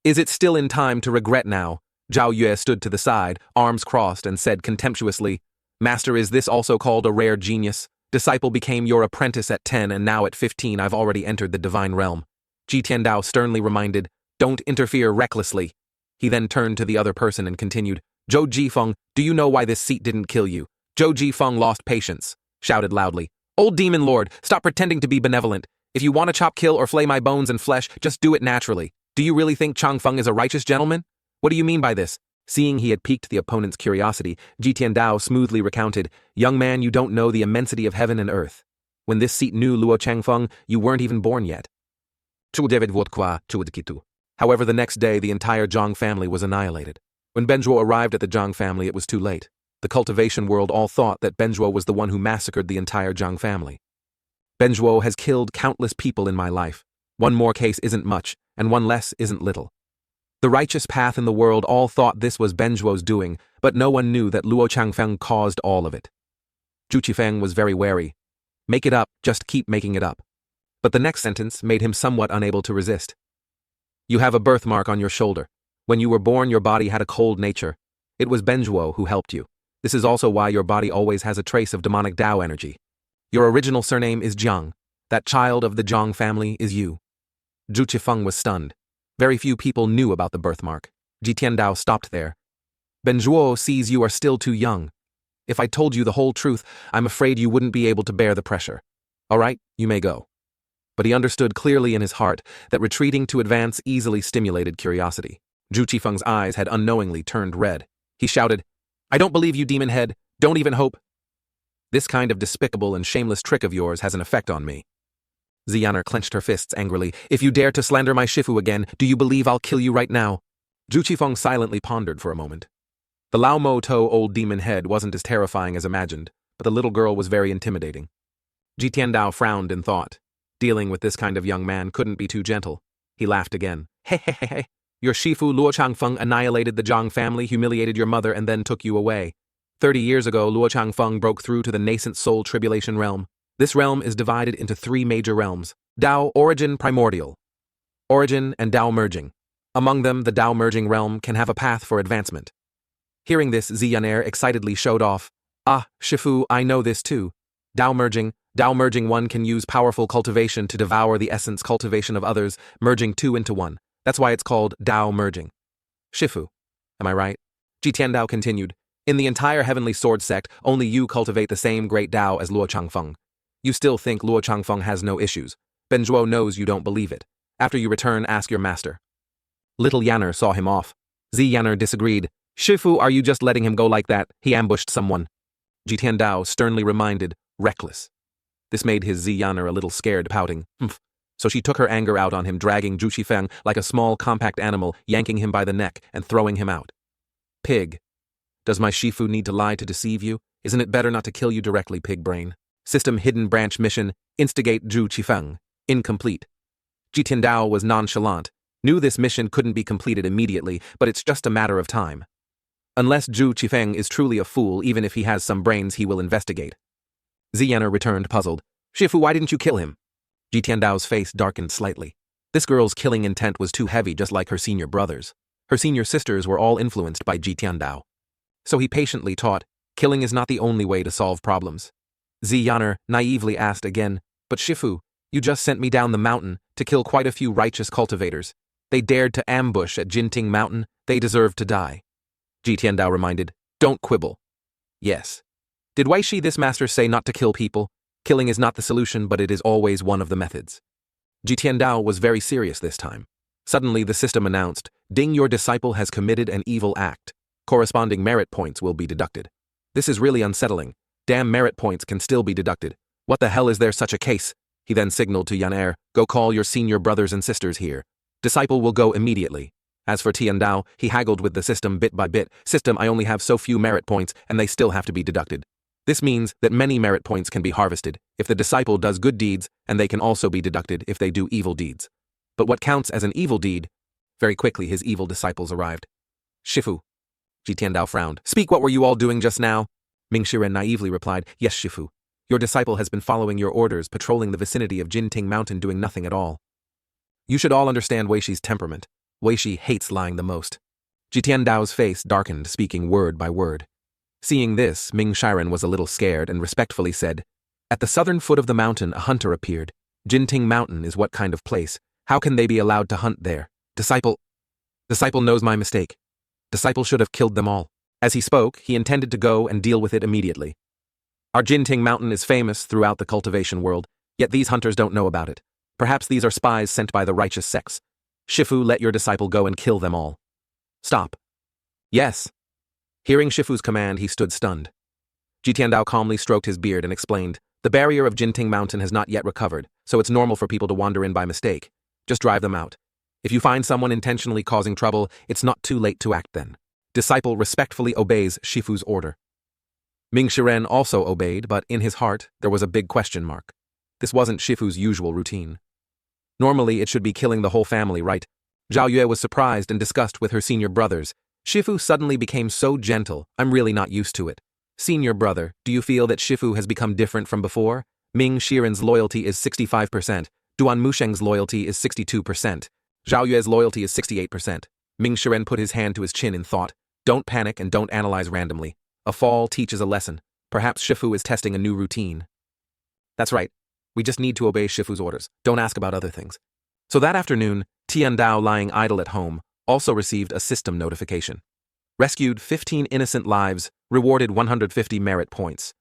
Is it still in time to regret now? Zhao Yue stood to the side, arms crossed, and said contemptuously, Master, is this also called a rare genius? Disciple became your apprentice at 10, and now at 15 I've already entered the divine realm. Ji Tiandao sternly reminded, Don't interfere recklessly. He then turned to the other person and continued, Zhou Jifeng, do you know why this seat didn't kill you? Zhou Jifeng lost patience, shouted loudly. Old demon lord, stop pretending to be benevolent. If you want to chop, kill, or flay my bones and flesh, just do it naturally. Do you really think Changfeng is a righteous gentleman? What do you mean by this? Seeing he had piqued the opponent's curiosity, Ji Tiandao smoothly recounted, Young man, you don't know the immensity of heaven and earth. When this seat knew Luo Changfeng, you weren't even born yet. However, the next day, the entire Zhang family was annihilated. When Benzuo arrived at the Zhang family, it was too late. The cultivation world all thought that Benzuo was the one who massacred the entire Zhang family. Benzuo has killed countless people in my life. One more case isn't much, and one less isn't little. The righteous path in the world all thought this was Benzuo's doing, but no one knew that Luo Changfeng caused all of it. Zhu Qifeng was very wary. Make it up, just keep making it up. But the next sentence made him somewhat unable to resist. You have a birthmark on your shoulder. When you were born, your body had a cold nature. It was Benzuo who helped you. This is also why your body always has a trace of demonic Dao energy. Your original surname is Jiang. That child of the Zhang family is you. Zhu Qifeng was stunned. Very few people knew about the birthmark. Ji Tiandao stopped there. Benzuo sees you are still too young. If I told you the whole truth, I'm afraid you wouldn't be able to bear the pressure. All right, you may go. But he understood clearly in his heart that retreating to advance easily stimulated curiosity. Zhu Qifeng's eyes had unknowingly turned red. He shouted, I don't believe you, demon head. Don't even hope. This kind of despicable and shameless trick of yours has an effect on me. Ziyaner clenched her fists angrily. If you dare to slander my Shifu again, do you believe I'll kill you right now? Zhu Qifeng silently pondered for a moment. The Lao Mo To old demon head wasn't as terrifying as imagined, but the little girl was very intimidating. Ji Tiandao frowned in thought. Dealing with this kind of young man couldn't be too gentle. He laughed again. Hey. Your Shifu Luo Changfeng annihilated the Zhang family, humiliated your mother, and then took you away. 30 years ago, Luo Changfeng broke through to the nascent soul tribulation realm. This realm is divided into 3 major realms. Dao, Origin, Primordial. Origin and Dao merging. Among them, the Dao merging realm can have a path for advancement. Hearing this, Ziyaner excitedly showed off. Ah, Shifu, I know this too. Dao merging one can use powerful cultivation to devour the essence cultivation of others, merging 2 into 1. That's why it's called Dao merging. Shifu, am I right? Ji Tiandao continued. In the entire Heavenly Sword sect, only you cultivate the same great Dao as Luo Changfeng. You still think Luo Changfeng has no issues. Benzuo knows you don't believe it. After you return, ask your master. Little Yanner saw him off. Ziyaner disagreed. Shifu, are you just letting him go like that? He ambushed someone. Ji Tiandao sternly reminded, reckless. This made his Ziyaner a little scared, pouting. So she took her anger out on him, dragging Zhu Qifeng like a small, compact animal, yanking him by the neck and throwing him out. Pig. Does my Shifu need to lie to deceive you? Isn't it better not to kill you directly, pig brain? System Hidden Branch Mission, instigate Zhu Qifeng. Incomplete. Ji Tiandao was nonchalant, knew this mission couldn't be completed immediately, but it's just a matter of time. Unless Zhu Qifeng is truly a fool, even if he has some brains, he will investigate. Ziyaner returned puzzled. Shifu, why didn't you kill him? Ji Tiandao's face darkened slightly. This girl's killing intent was too heavy, just like her senior brothers. Her senior sisters were all influenced by Ji Tiandao. So he patiently taught, killing is not the only way to solve problems. Ziyaner naively asked again, but Shifu, you just sent me down the mountain to kill quite a few righteous cultivators. They dared to ambush at Jinting Mountain. They deserve to die. Ji Tiandao reminded, don't quibble. Yes. Did Wei Shi, this master, say not to kill people? Killing is not the solution, but it is always one of the methods. Ji Tiandao was very serious this time. Suddenly the system announced, Ding, your disciple has committed an evil act. Corresponding merit points will be deducted. This is really unsettling. Damn, merit points can still be deducted. What the hell is there such a case? He then signaled to Yan'er, go call your senior brothers and sisters here. Disciple will go immediately. As for Tiandao, he haggled with the system bit by bit. System, I only have so few merit points, and they still have to be deducted. This means that many merit points can be harvested if the disciple does good deeds, and they can also be deducted if they do evil deeds. But what counts as an evil deed? Very quickly his evil disciples arrived. Shifu. Ji Tiandao frowned. Speak, what were you all doing just now? Ming Shiren naively replied, "Yes, Shifu. Your disciple has been following your orders, patrolling the vicinity of Jinting Mountain doing nothing at all. You should all understand Wei Shi's temperament. Wei Shi hates lying the most." Jitian Dao's face darkened, speaking word by word. Seeing this, Ming Shiren was a little scared and respectfully said, "At the southern foot of the mountain, a hunter appeared. Jinting Mountain is what kind of place? How can they be allowed to hunt there? Disciple knows my mistake. Disciple should have killed them all." As he spoke, he intended to go and deal with it immediately. Our Jinting Mountain is famous throughout the cultivation world, yet these hunters don't know about it. Perhaps these are spies sent by the righteous sects. Shifu, let your disciple go and kill them all. Stop. Yes. Hearing Shifu's command, he stood stunned. Jitiandao calmly stroked his beard and explained, "The barrier of Jinting Mountain has not yet recovered, so it's normal for people to wander in by mistake. Just drive them out. If you find someone intentionally causing trouble, it's not too late to act then." Disciple respectfully obeys Shifu's order. Ming Shiren also obeyed, but in his heart, there was a big question mark. This wasn't Shifu's usual routine. Normally, it should be killing the whole family, right? Zhao Yue was surprised and discussed with her senior brothers. Shifu suddenly became so gentle, I'm really not used to it. Senior brother, do you feel that Shifu has become different from before? Ming Shiren's loyalty is 65%, Duan Musheng's loyalty is 62%, Zhao Yue's loyalty is 68%. Ming Shiren put his hand to his chin in thought. Don't panic and don't analyze randomly. A fall teaches a lesson. Perhaps Shifu is testing a new routine. That's right. We just need to obey Shifu's orders. Don't ask about other things. So that afternoon, Tian Dao, lying idle at home, also received a system notification. Rescued 15 innocent lives, rewarded 150 merit points.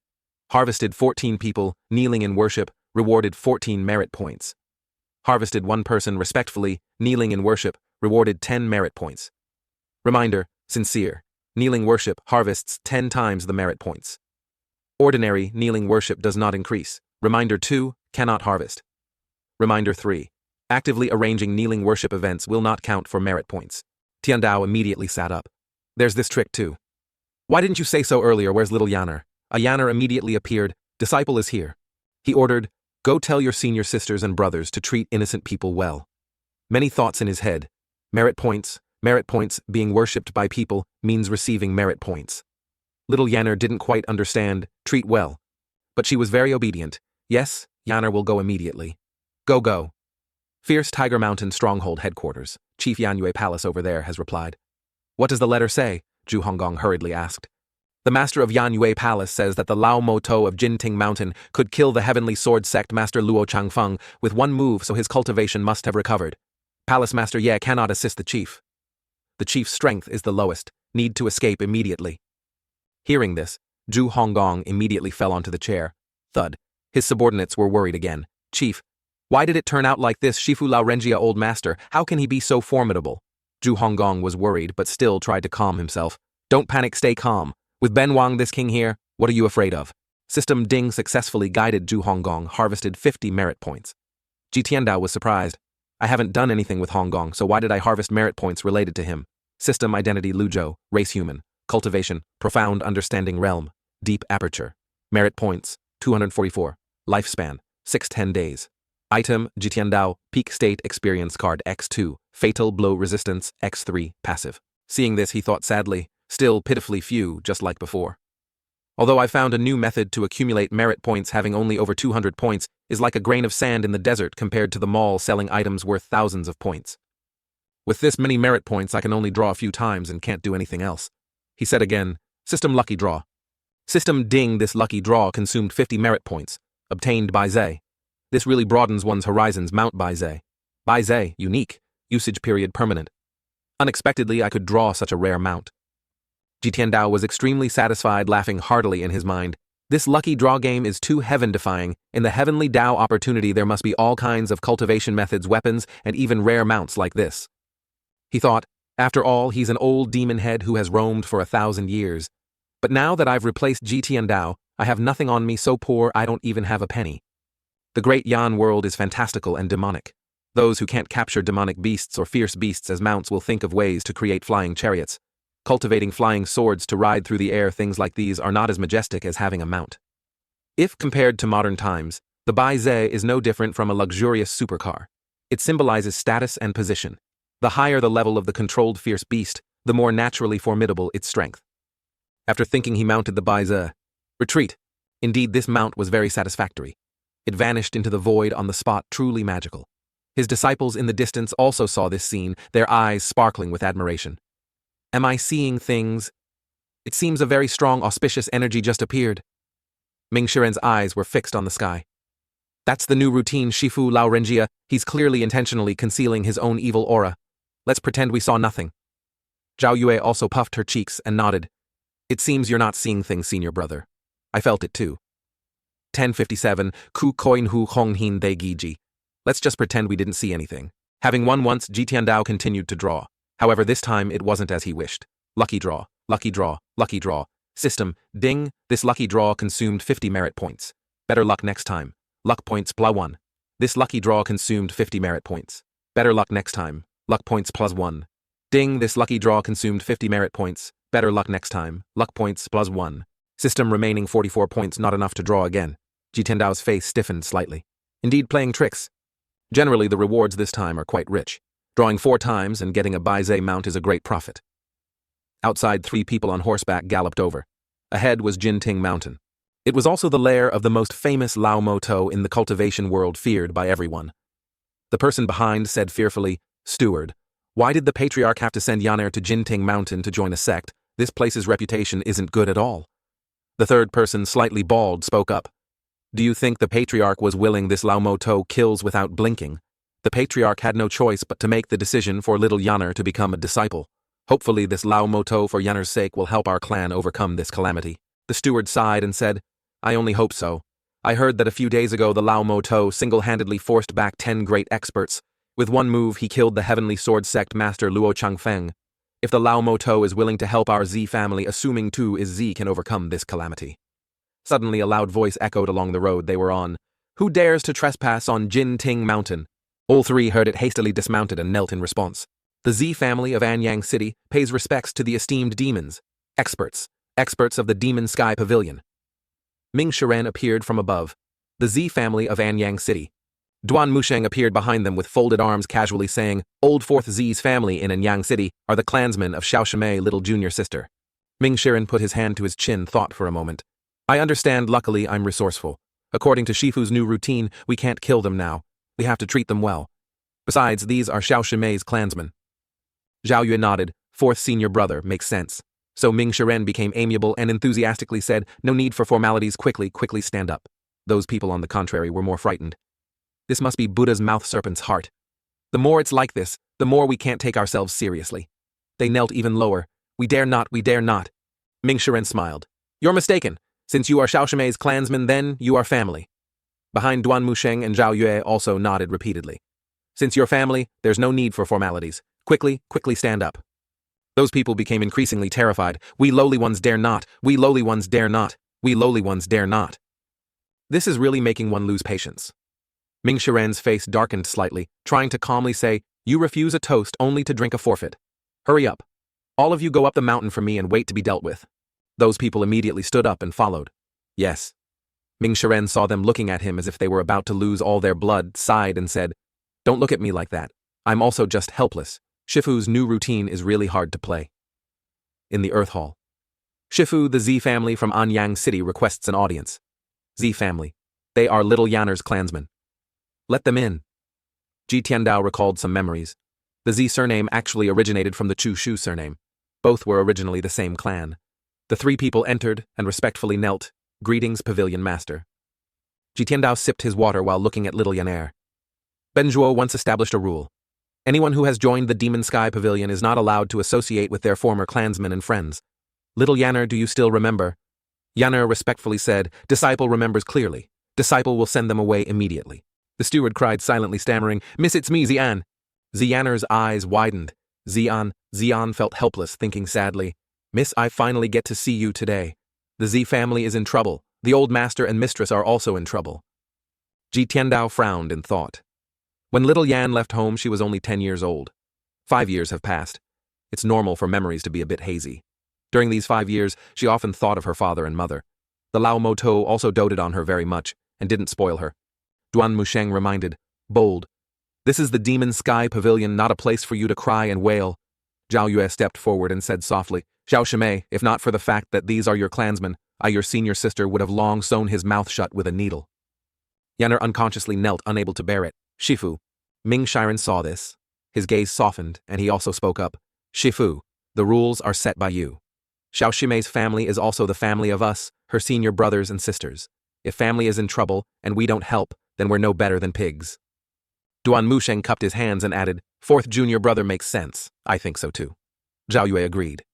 Harvested 14 people, kneeling in worship, rewarded 14 merit points. Harvested one person respectfully, kneeling in worship, rewarded 10 merit points. Reminder, sincere. Kneeling worship harvests 10 times the merit points. Ordinary kneeling worship does not increase. Reminder 2, cannot harvest. Reminder 3, actively arranging kneeling worship events will not count for merit points. Tian Dao immediately sat up. There's this trick too. Why didn't you say so earlier? Where's little Yanner? A Yanner immediately appeared. Disciple is here. He ordered, go tell your senior sisters and brothers to treat innocent people well. Many thoughts in his head. Merit points, being worshipped by people means receiving merit points. Little Yanner didn't quite understand, treat well. But she was very obedient. Yes, Yanner will go immediately. Go. Fierce Tiger Mountain Stronghold Headquarters. Chief Yanyue Palace over there has replied. What does the letter say? Zhu Honggong hurriedly asked. The master of Yanyue Palace says that the Lao Moto of Jinting Mountain could kill the heavenly sword sect master Luo Changfeng with one move, so his cultivation must have recovered. Palace Master Ye cannot assist the chief. The chief's strength is the lowest, need to escape immediately. Hearing this, Zhu Honggong immediately fell onto the chair. Thud. His subordinates were worried again. Chief, why did it turn out like this? Shifu Lao Renjia, old master, how can he be so formidable? Zhu Honggong was worried but still tried to calm himself. Don't panic, stay calm. With Ben Wang this king here, what are you afraid of? System Ding successfully guided Zhu Honggong, harvested 50 merit points. Ji Tiandao was surprised. I haven't done anything with Honggong, so why did I harvest merit points related to him? System Identity Luzhou, Race Human, Cultivation, Profound Understanding Realm, Deep Aperture. Merit points, 244. Lifespan, 610 days. Item, Jitiandao, Peak State Experience Card X2, Fatal Blow Resistance X3, Passive. Seeing this, he thought sadly, still pitifully few, just like before. Although I found a new method to accumulate merit points, having only over 200 points is like a grain of sand in the desert compared to the mall selling items worth thousands of points. With this many merit points, I can only draw a few times and can't do anything else. He said again, System Lucky Draw. System Ding, this lucky draw consumed 50 merit points, obtained by Zay. This really broadens one's horizons. Mount by Zay. By Zay, unique, usage period permanent. Unexpectedly, I could draw such a rare mount. Jitiandao was extremely satisfied, laughing heartily in his mind. This lucky draw game is too heaven-defying. In the heavenly Dao opportunity, there must be all kinds of cultivation methods, weapons, and even rare mounts like this. He thought, after all, he's an old demon head who has roamed for 1,000 years. But now that I've replaced Jitiandao, I have nothing on me, so poor I don't even have a penny. The great Yan world is fantastical and demonic. Those who can't capture demonic beasts or fierce beasts as mounts will think of ways to create flying chariots. Cultivating flying swords to ride through the air, things like these are not as majestic as having a mount. If compared to modern times, the Bai Zhe is no different from a luxurious supercar. It symbolizes status and position. The higher the level of the controlled fierce beast, the more naturally formidable its strength. After thinking, he mounted the Bai Zhe. Retreat. Indeed, this mount was very satisfactory. It vanished into the void on the spot, truly magical. His disciples in the distance also saw this scene, their eyes sparkling with admiration. Am I seeing things? It seems a very strong, auspicious energy just appeared. Ming Shiren's eyes were fixed on the sky. That's the new routine, Shifu Lao Renjia. He's clearly intentionally concealing his own evil aura. Let's pretend we saw nothing. Zhao Yue also puffed her cheeks and nodded. It seems you're not seeing things, senior brother. I felt it too. 1057, Ku Koin Hu Hong Hin De Giji. Let's just pretend we didn't see anything. Having won once, Ji Tiandao continued to draw. However, this time it wasn't as he wished. Lucky draw, lucky draw, lucky draw. System, ding, this lucky draw consumed 50 merit points. Better luck next time. Luck points +1. This lucky draw consumed 50 merit points. Better luck next time. Luck points +1. Ding, this lucky draw consumed 50 merit points. Better luck next time. Luck points +1. System remaining 44 points, not enough to draw again. Ji Tiandao's face stiffened slightly. Indeed, playing tricks. Generally, the rewards this time are quite rich. Drawing 4 times and getting a Baizé mount is a great profit. Outside, 3 people on horseback galloped over. Ahead was Jinting Mountain. It was also the lair of the most famous Lao Moto in the cultivation world, feared by everyone. The person behind said fearfully, "Steward, why did the patriarch have to send Yaner to Jinting Mountain to join a sect? This place's reputation isn't good at all." The third person, slightly bald, spoke up. "Do you think the patriarch was willing this Lao Moto kills without blinking? The patriarch had no choice but to make the decision for little Yaner to become a disciple. Hopefully this Lao Moto for Yaner's sake will help our clan overcome this calamity." The steward sighed and said, "I only hope so. I heard that a few days ago the Lao Moto single-handedly forced back 10 great experts. With one move he killed the Heavenly Sword Sect Master Luo Changfeng. If the Lao Moto is willing to help our Z family, assuming too is Z can overcome this calamity." Suddenly a loud voice echoed along the road they were on. "Who dares to trespass on Jin Ting Mountain?" All 3 heard it, hastily dismounted and knelt in response. The Z family of Anyang City pays respects to the esteemed demons. Experts of the Demon Sky Pavilion. Ming Shiren appeared from above. The Z family of Anyang City. Duan Musheng appeared behind them with folded arms, casually saying, "Old 4th Z's family in Anyang City are the clansmen of Xiao Shimei, little junior sister." Ming Shiren put his hand to his chin, thought for a moment. "I understand, luckily I'm resourceful. According to Shifu's new routine, we can't kill them now. We have to treat them well. Besides, these are Xiao Shimei's clansmen." Zhao Yue nodded. 4th senior brother, makes sense. So Ming Shiren became amiable and enthusiastically said, "No need for formalities, quickly stand up." Those people, on the contrary, were more frightened. This must be Buddha's mouth serpent's heart. The more it's like this, the more we can't take ourselves seriously. They knelt even lower. We dare not. Ming Shiren smiled. "You're mistaken. Since you are Xiao Shimei's clansmen, then you are family." Behind, Duan Musheng and Zhao Yue also nodded repeatedly. "Since you're family, there's no need for formalities. Quickly stand up." Those people became increasingly terrified. "We lowly ones dare not. We lowly ones dare not. We lowly ones dare not." This is really making one lose patience. Ming Shiren's face darkened slightly, trying to calmly say, "You refuse a toast only to drink a forfeit. Hurry up. All of you go up the mountain for me and wait to be dealt with." Those people immediately stood up and followed. "Yes." Ming Shiren saw them looking at him as if they were about to lose all their blood, sighed and said, "Don't look at me like that. I'm also just helpless. Shifu's new routine is really hard to play." In the Earth Hall. Shifu, the Z family from Anyang City, requests an audience. Z family. They are little Yaner's clansmen. Let them in. Ji Tiandao recalled some memories. The Z surname actually originated from the Chu Shu surname. Both were originally the same clan. The 3 people entered and respectfully knelt. "Greetings, pavilion master." Ji Tiandao sipped his water while looking at little Yaner. Benjuo once established a rule. Anyone who has joined the Demon Sky Pavilion is not allowed to associate with their former clansmen and friends. "Little Yaner, do you still remember?" Yaner respectfully said, "Disciple remembers clearly. Disciple will send them away immediately." The steward cried silently, stammering, "Miss, it's me, Zian." Zianer's eyes widened. Zian felt helpless, thinking sadly, "Miss, I finally get to see you today. The Z family is in trouble. The old master and mistress are also in trouble." Ji Tiandao frowned in thought. When little Yan left home, she was only 10 years old. 5 years have passed. It's normal for memories to be a bit hazy. During these 5 years, she often thought of her father and mother. The Lao Moto also doted on her very much, and didn't spoil her. Duan Musheng reminded, "Bold. This is the Demon Sky Pavilion, not a place for you to cry and wail." Zhao Yue stepped forward and said softly, "Xiao Shimei, if not for the fact that these are your clansmen, your senior sister would have long sewn his mouth shut with a needle. Yaner unconsciously knelt, unable to bear it. Shifu. Ming Shiren saw this. His gaze softened, and he also spoke up. Shifu, the rules are set by you. Xiao Shimei's family is also the family of us, her senior brothers and sisters. If family is in trouble, and we don't help, then we're no better than pigs. Duan Musheng cupped his hands and added, fourth junior brother makes sense. I think so too. Zhao Yue agreed.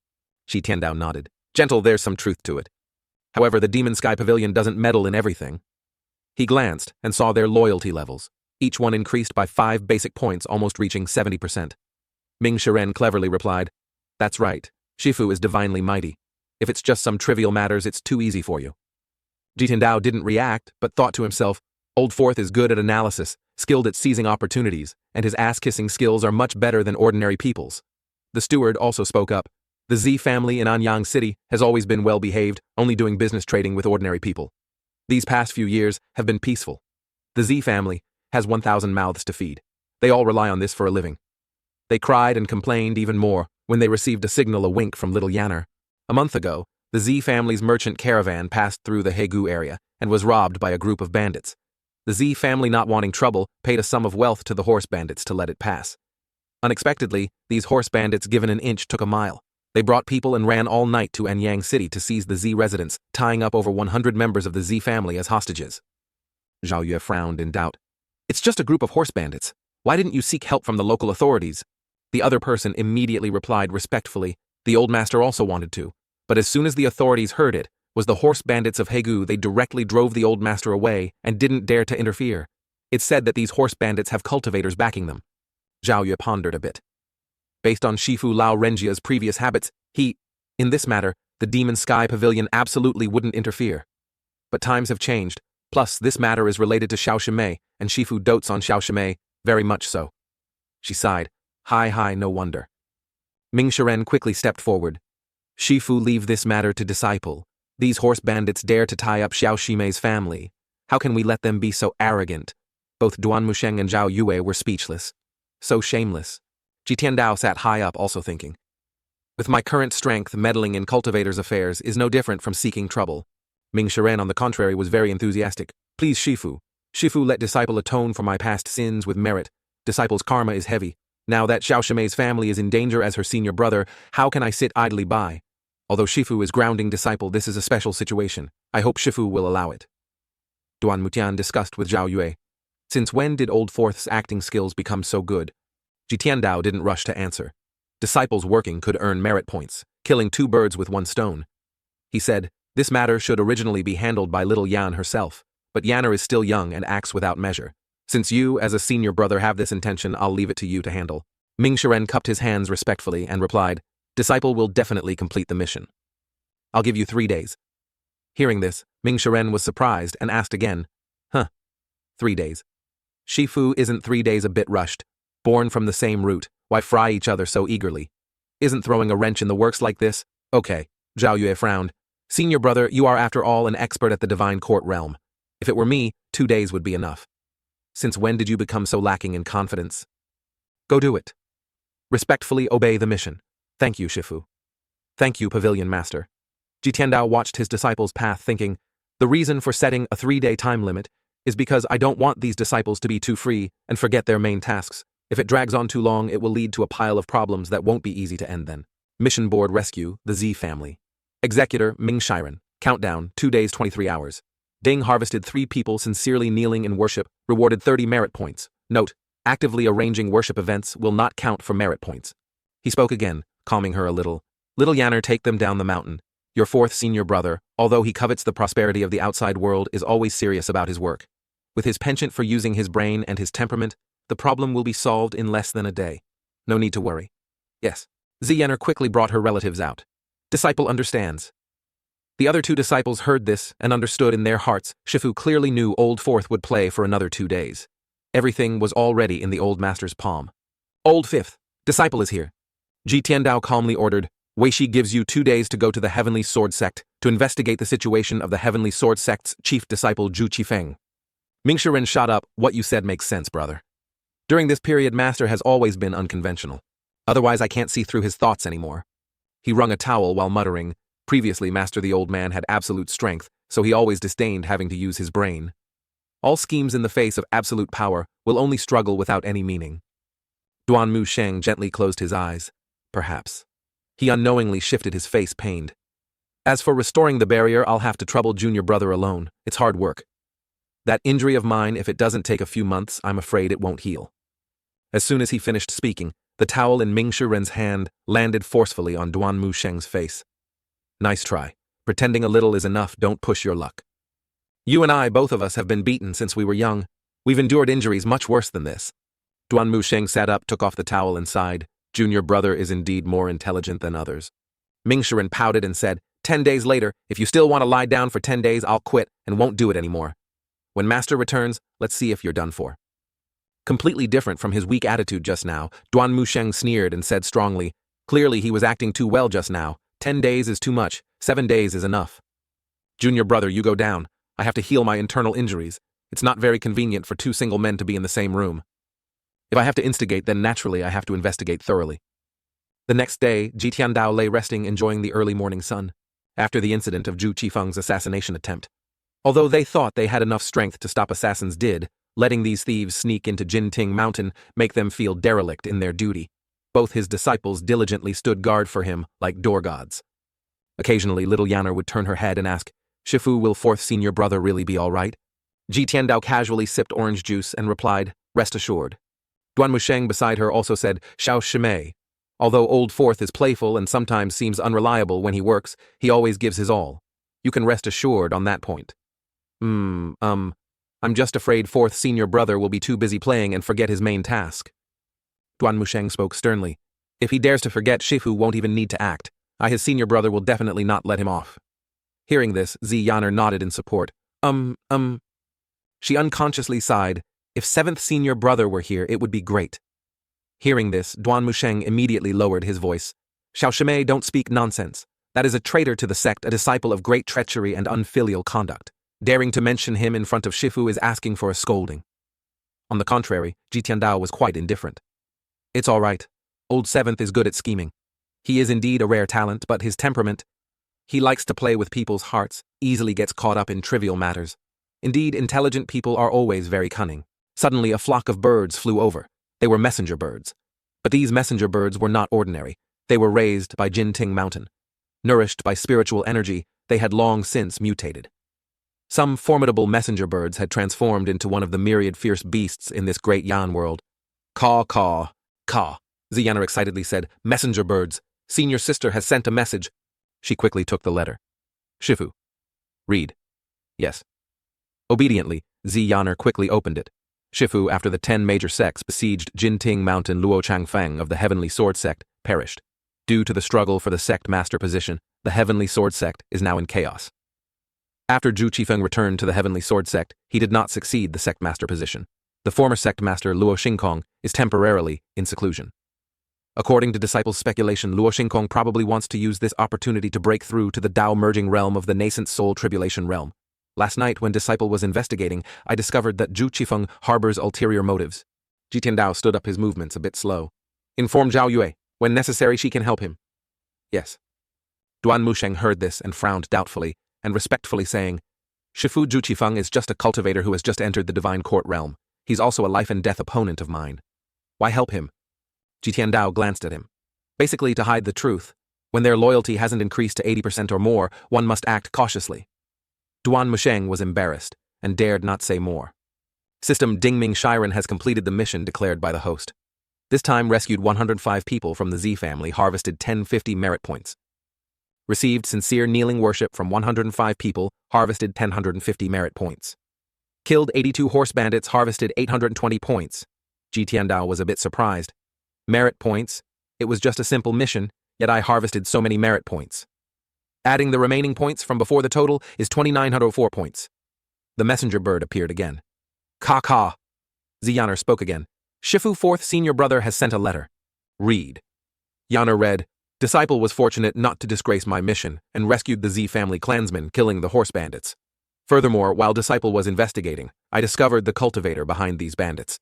Shi Tiandao nodded. Gentle, there's some truth to it. However, the Demon Sky Pavilion doesn't meddle in everything. He glanced and saw their loyalty levels. Each one increased by 5 basic points, almost reaching 70%. Ming Shiren cleverly replied, that's right. Shifu is divinely mighty. If it's just some trivial matters, it's too easy for you. Jitindao didn't react, but thought to himself, Old Fourth is good at analysis, skilled at seizing opportunities, and his ass-kissing skills are much better than ordinary people's. The steward also spoke up. The Z family in Anyang City has always been well-behaved, only doing business trading with ordinary people. These past few years have been peaceful. The Z family has 1,000 mouths to feed. They all rely on this for a living. They cried and complained even more when they received a signal, a wink from little Yaner. A month ago, the Z family's merchant caravan passed through the Hegu area and was robbed by a group of bandits. The Z family, not wanting trouble, paid a sum of wealth to the horse bandits to let it pass. Unexpectedly, these horse bandits, given an inch, took a mile. They brought people and ran all night to Anyang City to seize the Z residents, tying up over 100 members of the Z family as hostages. Zhao Yue frowned in doubt. It's just a group of horse bandits. Why didn't you seek help from the local authorities? The other person immediately replied respectfully. The old master also wanted to, but as soon as the authorities heard it was the horse bandits of Hegu, they directly drove the old master away and didn't dare to interfere. It's said that these horse bandits have cultivators backing them. Zhao Yue pondered a bit. Based on Shifu Lao Renjia's previous habits, in this matter, the Demon Sky Pavilion absolutely wouldn't interfere. But times have changed, plus this matter is related to Xiao Shimei, and Shifu dotes on Xiao Shimei, very much so. She sighed. Hi, no wonder. Ming Shiren quickly stepped forward. Shifu, leave this matter to disciple. These horse bandits dare to tie up Xiao Shimei's family. How can we let them be so arrogant? Both Duan Musheng and Zhao Yue were speechless. So shameless. Jitiandao sat high up, also thinking. With my current strength, meddling in cultivators' affairs is no different from seeking trouble. Ming Shiren, on the contrary, was very enthusiastic. Please, Shifu. Shifu, let disciple atone for my past sins with merit. Disciple's karma is heavy. Now that Xiao Shimei's family is in danger as her senior brother, how can I sit idly by? Although Shifu is grounding disciple, this is a special situation. I hope Shifu will allow it. Duan Mutian discussed with Zhao Yue. Since when did Old Fourth's acting skills become so good? Jitiandao didn't rush to answer. Disciples working could earn merit points, killing 2 birds with 1 stone. He said, this matter should originally be handled by little Yan herself, but Yaner is still young and acts without measure. Since you, as a senior brother, have this intention, I'll leave it to you to handle. Ming Shiren cupped his hands respectfully and replied, Disciple will definitely complete the mission. I'll give you 3 days. Hearing this, Ming Shiren was surprised and asked again, 3 days. Shifu, isn't 3 days a bit rushed? Born from the same root, why fry each other so eagerly? Isn't throwing a wrench in the works like this? Okay, Zhao Yue frowned. Senior brother, you are after all an expert at the divine court realm. If it were me, 2 days would be enough. Since when did you become so lacking in confidence? Go do it. Respectfully obey the mission. Thank you, Shifu. Thank you, Pavilion Master. Jitiandao watched his disciples' path, thinking, the reason for setting a 3-day time limit is because I don't want these disciples to be too free and forget their main tasks. If it drags on too long, it will lead to a pile of problems that won't be easy to end then. Mission Board Rescue, the Z Family. Executor, Ming Shiren. Countdown, 2 days, 23 hours. Ding harvested 3 people sincerely kneeling in worship, rewarded 30 merit points. Note, actively arranging worship events will not count for merit points. He spoke again, calming her a little. Little Yaner, take them down the mountain. Your 4th senior brother, although he covets the prosperity of the outside world, is always serious about his work. With his penchant for using his brain and his temperament, the problem will be solved in less than a day. No need to worry. Yes. Ziener quickly brought her relatives out. Disciple understands. The other 2 disciples heard this and understood in their hearts. Shifu clearly knew Old Fourth would play for another 2 days. Everything was already in the old master's palm. Old 5th, disciple is here. Ji Tiandao calmly ordered, Wei Shi gives you 2 days to go to the Heavenly Sword Sect to investigate the situation of the Heavenly Sword Sect's chief disciple Zhu Qifeng. Ming Shiren shot up, what you said makes sense, brother. During this period, Master has always been unconventional. Otherwise, I can't see through his thoughts anymore. He wrung a towel while muttering, Previously, Master the old man had absolute strength, so he always disdained having to use his brain. All schemes in the face of absolute power will only struggle without any meaning. Duan Mu Sheng gently closed his eyes. Perhaps. He unknowingly shifted his face pained. As for restoring the barrier, I'll have to trouble junior brother alone. It's hard work. That injury of mine, if it doesn't take a few months, I'm afraid it won't heal. As soon as he finished speaking, the towel in Ming Shiren's hand landed forcefully on Duan Mu Sheng's face. Nice try. Pretending a little is enough, don't push your luck. You and I, both of us, have been beaten since we were young. We've endured injuries much worse than this. Duan Mu Sheng sat up, took off the towel and sighed. Junior brother is indeed more intelligent than others. Ming Shiren pouted and said, 10 days later, if you still want to lie down for 10 days, I'll quit and won't do it anymore. When Master returns, let's see if you're done for. Completely different from his weak attitude just now, Duan Mu Sheng sneered and said strongly, clearly he was acting too well just now. 10 days is too much, 7 days is enough. Junior brother, you go down. I have to heal my internal injuries. It's not very convenient for two single men to be in the same room. If I have to instigate, then naturally I have to investigate thoroughly. The next day, Ji Tiandao lay resting, enjoying the early morning sun, after the incident of Zhu Qifeng's assassination attempt. Although they thought they had enough strength to stop assassins did, letting these thieves sneak into Jinting Mountain make them feel derelict in their duty. Both his disciples diligently stood guard for him like door gods. Occasionally, little Yaner would turn her head and ask, Shifu, will fourth senior brother really be all right? Ji Tiandao casually sipped orange juice and replied, rest assured. Duan Mu Sheng beside her also said, Xiao Shimei. Although old fourth is playful and sometimes seems unreliable when he works, he always gives his all. You can rest assured on that point. I'm just afraid fourth senior brother will be too busy playing and forget his main task. Duan Mu Sheng spoke sternly. If he dares to forget, Shifu won't even need to act. His senior brother will definitely not let him off. Hearing this, Zi Yaner nodded in support. She unconsciously sighed. If seventh senior brother were here, it would be great. Hearing this, Duan Mu Sheng immediately lowered his voice. Xiao Shimei, don't speak nonsense. That is a traitor to the sect, a disciple of great treachery and unfilial conduct. Daring to mention him in front of Shifu is asking for a scolding. On the contrary, Ji Tiandao was quite indifferent. It's all right. Old seventh is good at scheming. He is indeed a rare talent, but his temperament... He likes to play with people's hearts, easily gets caught up in trivial matters. Indeed, intelligent people are always very cunning. Suddenly, a flock of birds flew over. They were messenger birds. But these messenger birds were not ordinary. They were raised by Jinting Mountain. Nourished by spiritual energy, they had long since mutated. Some formidable messenger birds had transformed into one of the myriad fierce beasts in this great Yan world. Caw, caw, caw, Zi Yaner excitedly said, messenger birds. Senior sister has sent a message. She quickly took the letter. Shifu. Read. Yes. Obediently, Zi Yaner quickly opened it. Shifu, after the 10 major sects besieged Jinting Mountain, Luo Changfeng of the Heavenly Sword Sect perished. Due to the struggle for the sect master position, the Heavenly Sword Sect is now in chaos. After Zhu Qifeng returned to the Heavenly Sword Sect, he did not succeed the sect master position. The former sect master Luo Xingkong is temporarily in seclusion. According to disciples' speculation, Luo Xingkong probably wants to use this opportunity to break through to the Tao merging realm of the nascent soul tribulation realm. Last night, when Disciple was investigating, I discovered that Zhu Qifeng harbors ulterior motives. Ji Tiandao stood up, his movements a bit slow. Inform Zhao Yue. When necessary, she can help him. Yes. Duan Mu Sheng heard this and frowned doubtfully, and respectfully saying, Shifu Zhu Qifeng is just a cultivator who has just entered the divine court realm. He's also a life and death opponent of mine. Why help him? Ji Tiandao glanced at him. Basically, to hide the truth. When their loyalty hasn't increased to 80% or more, one must act cautiously. Duan Mu Sheng was embarrassed, and dared not say more. System Dingming Shiren has completed the mission declared by the host. This time rescued 105 people from the Z family, harvested 1050 merit points. Received sincere kneeling worship from 105 people, harvested 1050 merit points. Killed 82 horse bandits, harvested 820 points. Ji Tiandao was a bit surprised. Merit points? It was just a simple mission, yet I harvested so many merit points. Adding the remaining points from before the total is 2,904 points. The messenger bird appeared again. Ka. Zi Yaner spoke again. Shifu fourth senior brother has sent a letter. Read. Yaner read, Disciple was fortunate not to disgrace my mission and rescued the Z family clansmen, killing the horse bandits. Furthermore, while Disciple was investigating, I discovered the cultivator behind these bandits.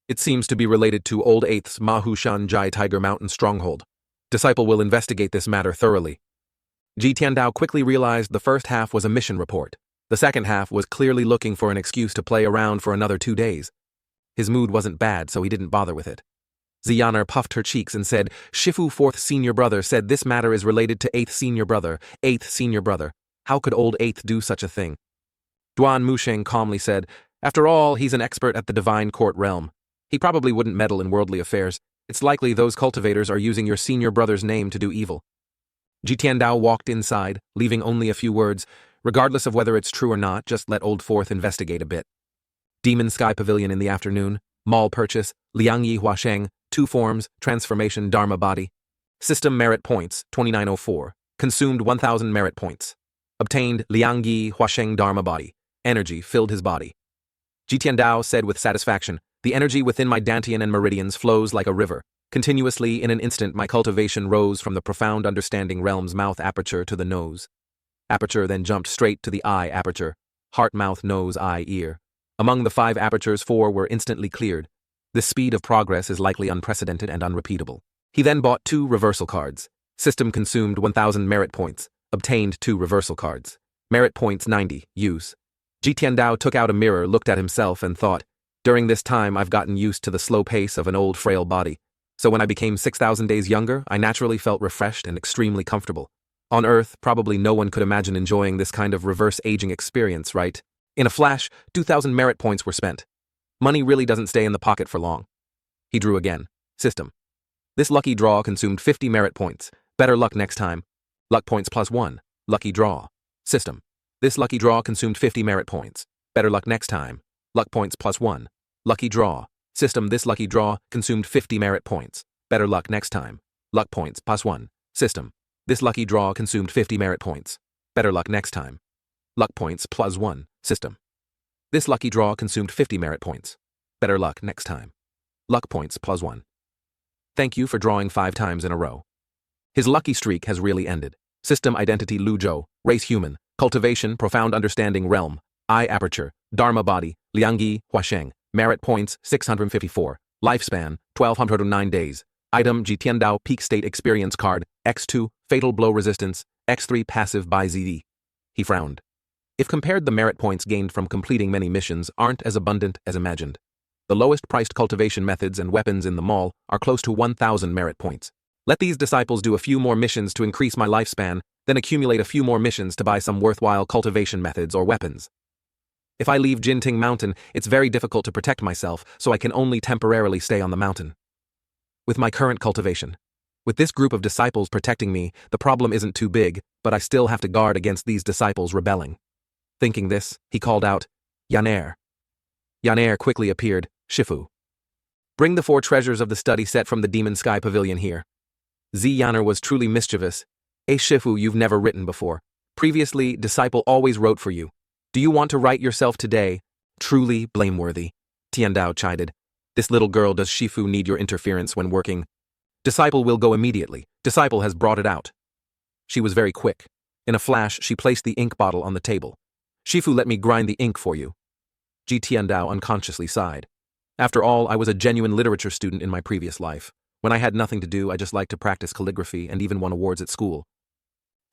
It seems to be related to Old Eighth's Mahushan Jai Tiger Mountain stronghold. Disciple will investigate this matter thoroughly. Ji Tiandao quickly realized the first half was a mission report. The second half was clearly looking for an excuse to play around for another 2 days. His mood wasn't bad, so he didn't bother with it. Ziyaner puffed her cheeks and said, Shifu 4th senior brother said this matter is related to 8th senior brother. 8th senior brother. How could old 8th do such a thing? Duan Musheng calmly said, after all, he's an expert at the divine court realm. He probably wouldn't meddle in worldly affairs. It's likely those cultivators are using your senior brother's name to do evil. Ji Tiandao walked inside, leaving only a few words. Regardless of whether it's true or not, just let Old Fourth investigate a bit. Demon Sky Pavilion in the afternoon. Mall purchase. Liangyi Huasheng. 2 forms. Transformation Dharma body. System merit points. 2904. Consumed 1000 merit points. Obtained Liangyi Huasheng Dharma body. Energy filled his body. Ji Tiandao said with satisfaction, the energy within my dantian and meridians flows like a river. Continuously, in an instant, my cultivation rose from the profound understanding realm's mouth aperture to the nose. Aperture then jumped straight to the eye aperture. Heart, mouth, nose, eye, ear. Among the 5 apertures, 4 were instantly cleared. This speed of progress is likely unprecedented and unrepeatable. He then bought 2 reversal cards. System consumed 1000 merit points. Obtained 2 reversal cards. Merit points 90. Use. Ji Tiandao took out a mirror, looked at himself, and thought, during this time I've gotten used to the slow pace of an old frail body. So when I became 6,000 days younger, I naturally felt refreshed and extremely comfortable. On Earth, probably no one could imagine enjoying this kind of reverse aging experience, right? In a flash, 2,000 merit points were spent. Money really doesn't stay in the pocket for long. He drew again. System. This lucky draw consumed 50 merit points. Better luck next time. Luck points +1. Lucky draw. System. This lucky draw consumed 50 merit points. Better luck next time. Luck points +1. Lucky draw. System. This lucky draw consumed 50 merit points. Better luck next time. Luck points +1. System. This lucky draw consumed 50 merit points. Better luck next time. Luck points +1. System. This lucky draw consumed 50 merit points. Better luck next time. Luck points +1. Thank you for drawing 5 times in a row. His lucky streak has really ended. System identity Luzhou, race human, cultivation profound understanding realm, eye aperture, dharma body, Liangyi Huasheng, merit points 654, lifespan 1209 days, item Ji Tiandao peak state experience card, X2, fatal blow resistance, X3 passive by ZD. He frowned. If compared, the merit points gained from completing many missions aren't as abundant as imagined. The lowest priced cultivation methods and weapons in the mall are close to 1,000 merit points. Let these disciples do a few more missions to increase my lifespan, then accumulate a few more missions to buy some worthwhile cultivation methods or weapons. If I leave Jinting Mountain, it's very difficult to protect myself, so I can only temporarily stay on the mountain. With my current cultivation. With this group of disciples protecting me, the problem isn't too big, but I still have to guard against these disciples rebelling. Thinking this, he called out, Yaner. Yaner quickly appeared. Shifu. Bring the 4 treasures of the study set from the Demon Sky Pavilion here. Yaner was truly mischievous. Shifu, you've never written before. Previously, disciple always wrote for you. Do you want to write yourself today? Truly blameworthy. Tiandao chided. This little girl, does Shifu need your interference when working? Disciple will go immediately. Disciple has brought it out. She was very quick. In a flash, she placed the ink bottle on the table. Shifu, let me grind the ink for you. Ji Tiandao unconsciously sighed. After all, I was a genuine literature student in my previous life. When I had nothing to do, I just liked to practice calligraphy and even won awards at school.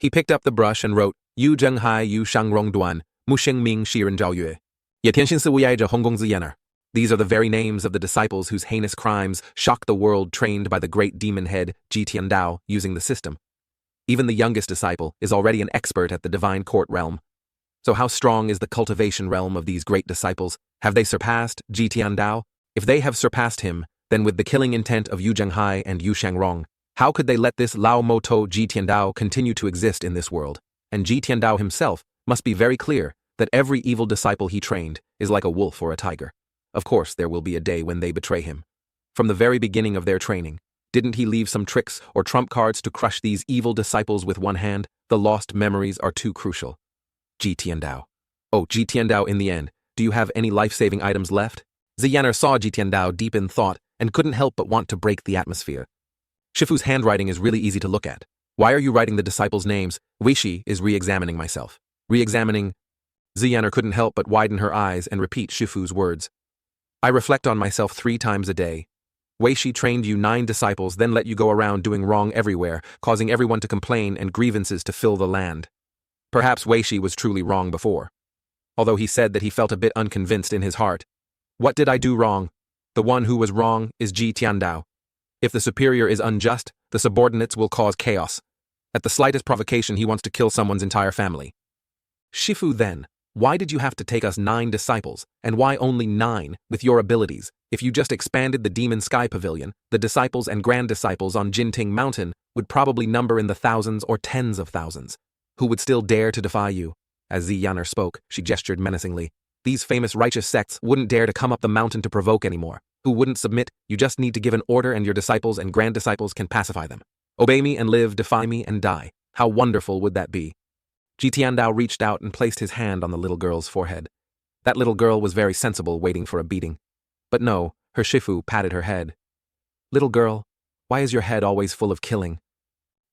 He picked up the brush and wrote, Yu Zhenghai Yu Shangrong Duan, Mu Shengming Shiren Zhao Yue. Ye Tianxin Si Wuyai Zhe Honggong Zi Yener. These are the very names of the disciples whose heinous crimes shocked the world, trained by the great demon head, Ji Tiandao, using the system. Even the youngest disciple is already an expert at the divine court realm. So how strong is the cultivation realm of these great disciples? Have they surpassed Ji Tiandao? If they have surpassed him, then with the killing intent of Yu Zhenghai and Yu Shangrong, how could they let this Lao Moto Ji Tiandao continue to exist in this world? And Ji Tiandao himself must be very clear that every evil disciple he trained is like a wolf or a tiger. Of course, there will be a day when they betray him. From the very beginning of their training, didn't he leave some tricks or trump cards to crush these evil disciples with one hand? The lost memories are too crucial. Ji Tiandao. Oh, Ji Tiandao, in the end, do you have any life-saving items left? Ziyaner saw Ji Tiandao deep in thought and couldn't help but want to break the atmosphere. Shifu's handwriting is really easy to look at. Why are you writing the disciples' names? Weishi is re-examining myself. Re-examining? Ziyaner couldn't help but widen her eyes and repeat Shifu's words. I reflect on myself 3 times a day. Wei Shi trained you 9 disciples, then let you go around doing wrong everywhere, causing everyone to complain and grievances to fill the land. Perhaps Wei Shi was truly wrong before. Although he said that he felt a bit unconvinced in his heart. What did I do wrong? The one who was wrong is Ji Tiandao. If the superior is unjust, the subordinates will cause chaos. At the slightest provocation, he wants to kill someone's entire family. Shifu then, why did you have to take us 9 disciples, and why only 9 with your abilities? If you just expanded the Demon Sky Pavilion, the disciples and grand disciples on Jinting Mountain would probably number in the thousands or tens of thousands. Who would still dare to defy you? As Ziyaner spoke, she gestured menacingly. These famous righteous sects wouldn't dare to come up the mountain to provoke anymore. Who wouldn't submit? You just need to give an order and your disciples and grand disciples can pacify them. Obey me and live, defy me and die. How wonderful would that be? Ji Tiandao reached out and placed his hand on the little girl's forehead. That little girl was very sensible, waiting for a beating. But no, her Shifu patted her head. Little girl, why is your head always full of killing?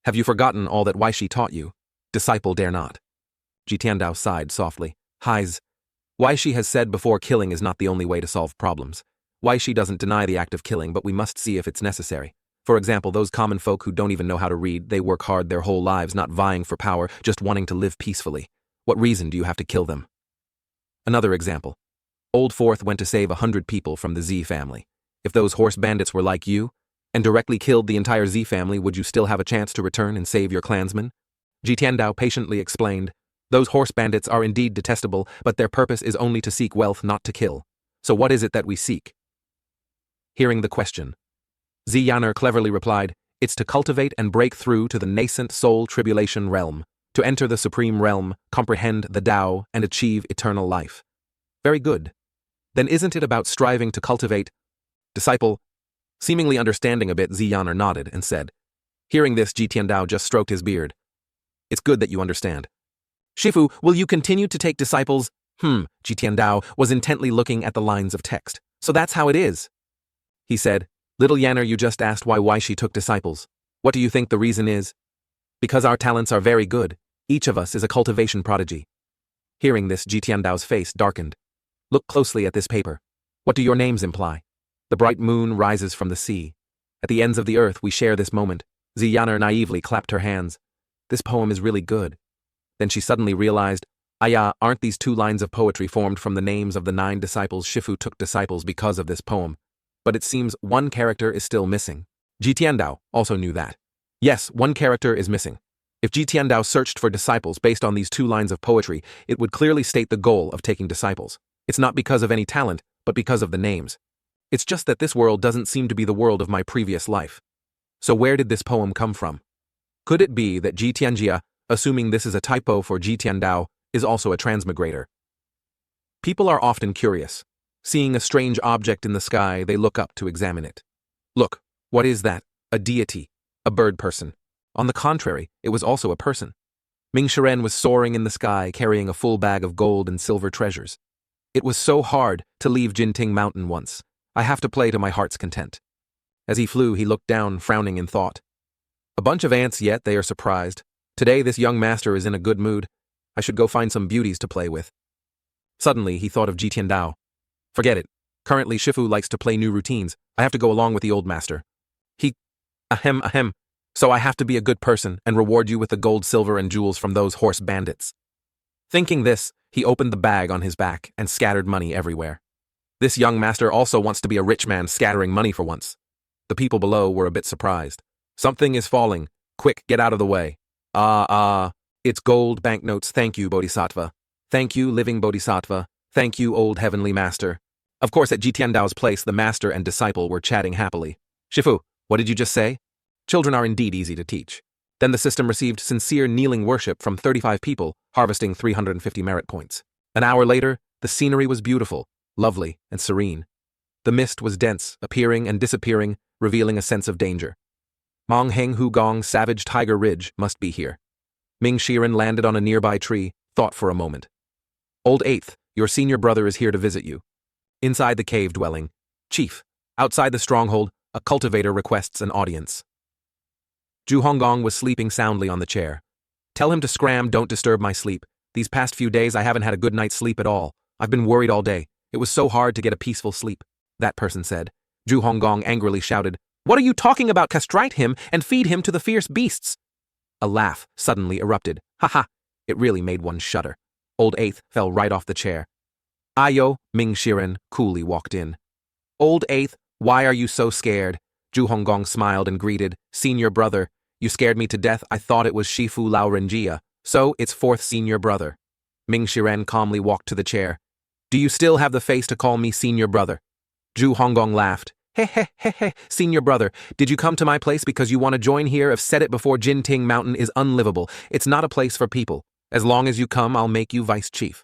Have you forgotten all that Wei Shi taught you? Disciple dare not. Ji Tiandao sighed softly. Wei Shi has said before, killing is not the only way to solve problems. Wei Shi doesn't deny the act of killing, but we must see if it's necessary. For example, those common folk who don't even know how to read, they work hard their whole lives not vying for power, just wanting to live peacefully. What reason do you have to kill them? Another example. Old Fourth went to save 100 people from the Z family. If those horse bandits were like you, and directly killed the entire Z family, would you still have a chance to return and save your clansmen? Ji Tiandao patiently explained, those horse bandits are indeed detestable, but their purpose is only to seek wealth, not to kill. So what is it that we seek? Hearing the question, Ziyaner cleverly replied, it's to cultivate and break through to the nascent soul tribulation realm, to enter the supreme realm, comprehend the Tao, and achieve eternal life. Very good. Then isn't it about striving to cultivate? Disciple, seemingly understanding a bit, Ziyaner nodded and said. Hearing this, Ji Tiandao just stroked his beard. It's good that you understand. Shifu, will you continue to take disciples? Ji Tiandao was intently looking at the lines of text. So that's how it is. He said, Little Yanner, you just asked why Wei Shi took disciples. What do you think the reason is? Because our talents are very good. Each of us is a cultivation prodigy. Hearing this, Ji Tiandao's face darkened. Look closely at this paper. What do your names imply? The bright moon rises from the sea. At the ends of the earth we share this moment. Ziyaner naively clapped her hands. This poem is really good. Then she suddenly realized, aren't these 2 lines of poetry formed from the names of the 9 disciples? Shifu took disciples because of this poem. But it seems one character is still missing. Ji Tiandao also knew that. Yes, one character is missing. If Ji Tiandao searched for disciples based on these 2 lines of poetry, it would clearly state the goal of taking disciples. It's not because of any talent, but because of the names. It's just that this world doesn't seem to be the world of my previous life. So where did this poem come from? Could it be that Ji Tianjia, assuming this is a typo for Ji Tiandao, is also a transmigrator? People are often curious. Seeing a strange object in the sky, they look up to examine it. Look, what is that? A deity, a bird person. On the contrary, it was also a person. Ming Shiren was soaring in the sky, carrying a full bag of gold and silver treasures. It was so hard to leave Jinting Mountain once. I have to play to my heart's content. As he flew, he looked down, frowning in thought. A bunch of ants, yet they are surprised. Today this young master is in a good mood. I should go find some beauties to play with. Suddenly, he thought of Ji Tiandao. Forget it. Currently, Shifu likes to play new routines. I have to go along with the old master. Ahem. So I have to be a good person and reward you with the gold, silver, and jewels from those horse bandits. Thinking this, he opened the bag on his back and scattered money everywhere. This young master also wants to be a rich man, scattering money for once. The people below were a bit surprised. Something is falling. Quick, get out of the way. It's gold banknotes. Thank you, Bodhisattva. Thank you, living Bodhisattva. Thank you, old heavenly master. Of course, at Ji Tiandao's place, the master and disciple were chatting happily. Shifu, what did you just say? Children are indeed easy to teach. Then the system received sincere kneeling worship from 35 people, harvesting 350 merit points. An hour later, the scenery was beautiful, lovely, and serene. The mist was dense, appearing and disappearing, revealing a sense of danger. Mong Heng Hu Gong Savage Tiger Ridge must be here. Ming Shiren landed on a nearby tree, thought for a moment. Old Eighth, your senior brother is here to visit you. Inside the cave dwelling. Chief, outside the stronghold, a cultivator requests an audience. Zhu Honggong was sleeping soundly on the chair. Tell him to scram, don't disturb my sleep. These past few days I haven't had a good night's sleep at all. I've been worried all day. It was so hard to get a peaceful sleep, that person said. Zhu Honggong angrily shouted, "What are you talking about? Castrate him and feed him to the fierce beasts." A laugh suddenly erupted. Ha ha! It really made one shudder. Old Eighth fell right off the chair. Ayo, Ming Shiren coolly walked in. "Old Eighth, why are you so scared?" Zhu Honggong smiled and greeted, "Senior brother, you scared me to death. I thought it was Shifu Lao Renjia, so it's fourth senior brother." Ming Shiren calmly walked to the chair. "Do you still have the face to call me senior brother?" Zhu Honggong laughed. He, senior brother, did you come to my place because you want to join here? I've said it before, Jinting Mountain is unlivable. It's not a place for people. As long as you come, I'll make you vice chief.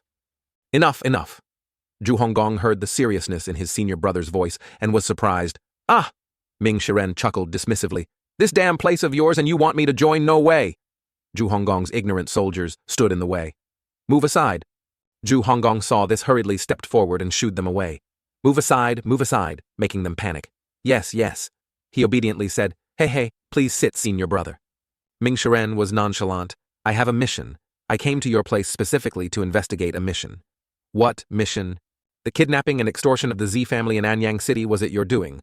Enough. Zhu Honggong heard the seriousness in his senior brother's voice and was surprised. "Ah!" Ming Shiren chuckled dismissively. "This damn place of yours and you want me to join? No way!" Zhu Honggong's ignorant soldiers stood in the way. "Move aside." Zhu Honggong saw this, hurriedly stepped forward and shooed them away. Move aside, making them panic. Yes. He obediently said, Hey, please sit, senior brother. Ming Shiren was nonchalant. "I have a mission. I came to your place specifically to investigate a mission." "What mission?" "The kidnapping and extortion of the Z family in Anyang City was it your doing?"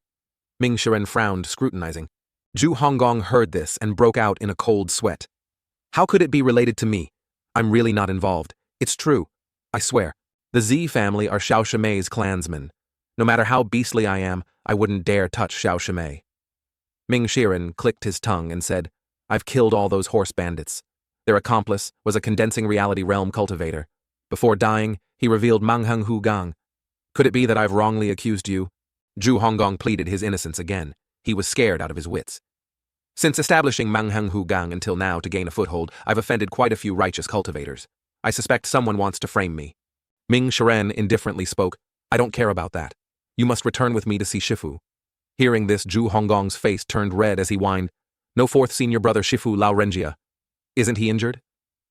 Ming Shiren frowned, scrutinizing. Zhu Honggong heard this and broke out in a cold sweat. "How could it be related to me? I'm really not involved. It's true. I swear. The Z family are Xiao Shimei's clansmen. No matter how beastly I am, I wouldn't dare touch Xiao Shimei." Ming Shiren clicked his tongue and said, "I've killed all those horse bandits." Their accomplice was a condensing reality realm cultivator. Before dying, he revealed Mangheng Gang. "Could it be that I've wrongly accused you?" Zhu Honggong pleaded his innocence again. He was scared out of his wits. "Since establishing Mangheng Gang until now to gain a foothold, I've offended quite a few righteous cultivators. I suspect someone wants to frame me." Ming Shiren indifferently spoke, "I don't care about that. You must return with me to see Shifu." Hearing this, Zhu Honggong's face turned red as he whined, "No fourth senior brother Shifu Lao Renjia. Isn't he injured?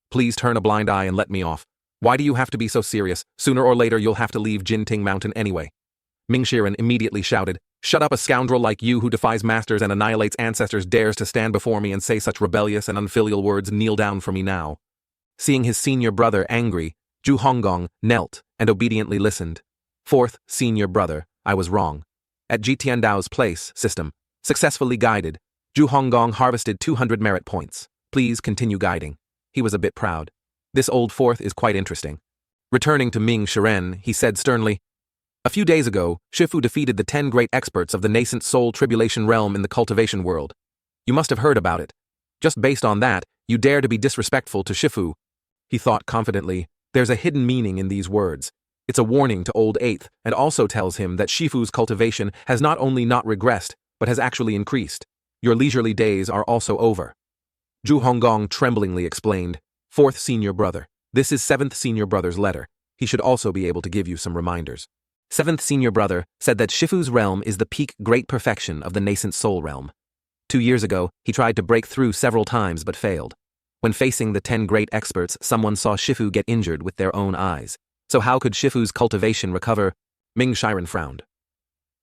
Please turn a blind eye and let me off. Why do you have to be so serious? Sooner or later you'll have to leave Jinting Mountain anyway." Ming Shiren immediately shouted, "Shut up! A scoundrel like you who defies masters and annihilates ancestors dares to stand before me and say such rebellious and unfilial words. Kneel down for me now." Seeing his senior brother angry, Zhu Honggong knelt and obediently listened. "Fourth senior brother, I was wrong. At Jitiandao's place system, successfully guided, Zhu Honggong harvested 200 merit points. Please continue guiding." He was a bit proud. This old fourth is quite interesting. Returning to Ming Shiren, he said sternly, "A few days ago, Shifu defeated the 10 great experts of the nascent soul tribulation realm in the cultivation world. You must have heard about it. Just based on that, you dare to be disrespectful to Shifu." He thought confidently, "There's a hidden meaning in these words. It's a warning to Old Eighth and also tells him that Shifu's cultivation has not only not regressed, but has actually increased. Your leisurely days are also over." Zhu Honggong tremblingly explained, "Fourth senior brother, this is seventh senior brother's letter. He should also be able to give you some reminders." Seventh senior brother said that Shifu's realm is the peak great perfection of the nascent soul realm. 2 years ago, he tried to break through several times but failed. When facing the 10 great experts, someone saw Shifu get injured with their own eyes. So how could Shifu's cultivation recover? Ming Shiren frowned.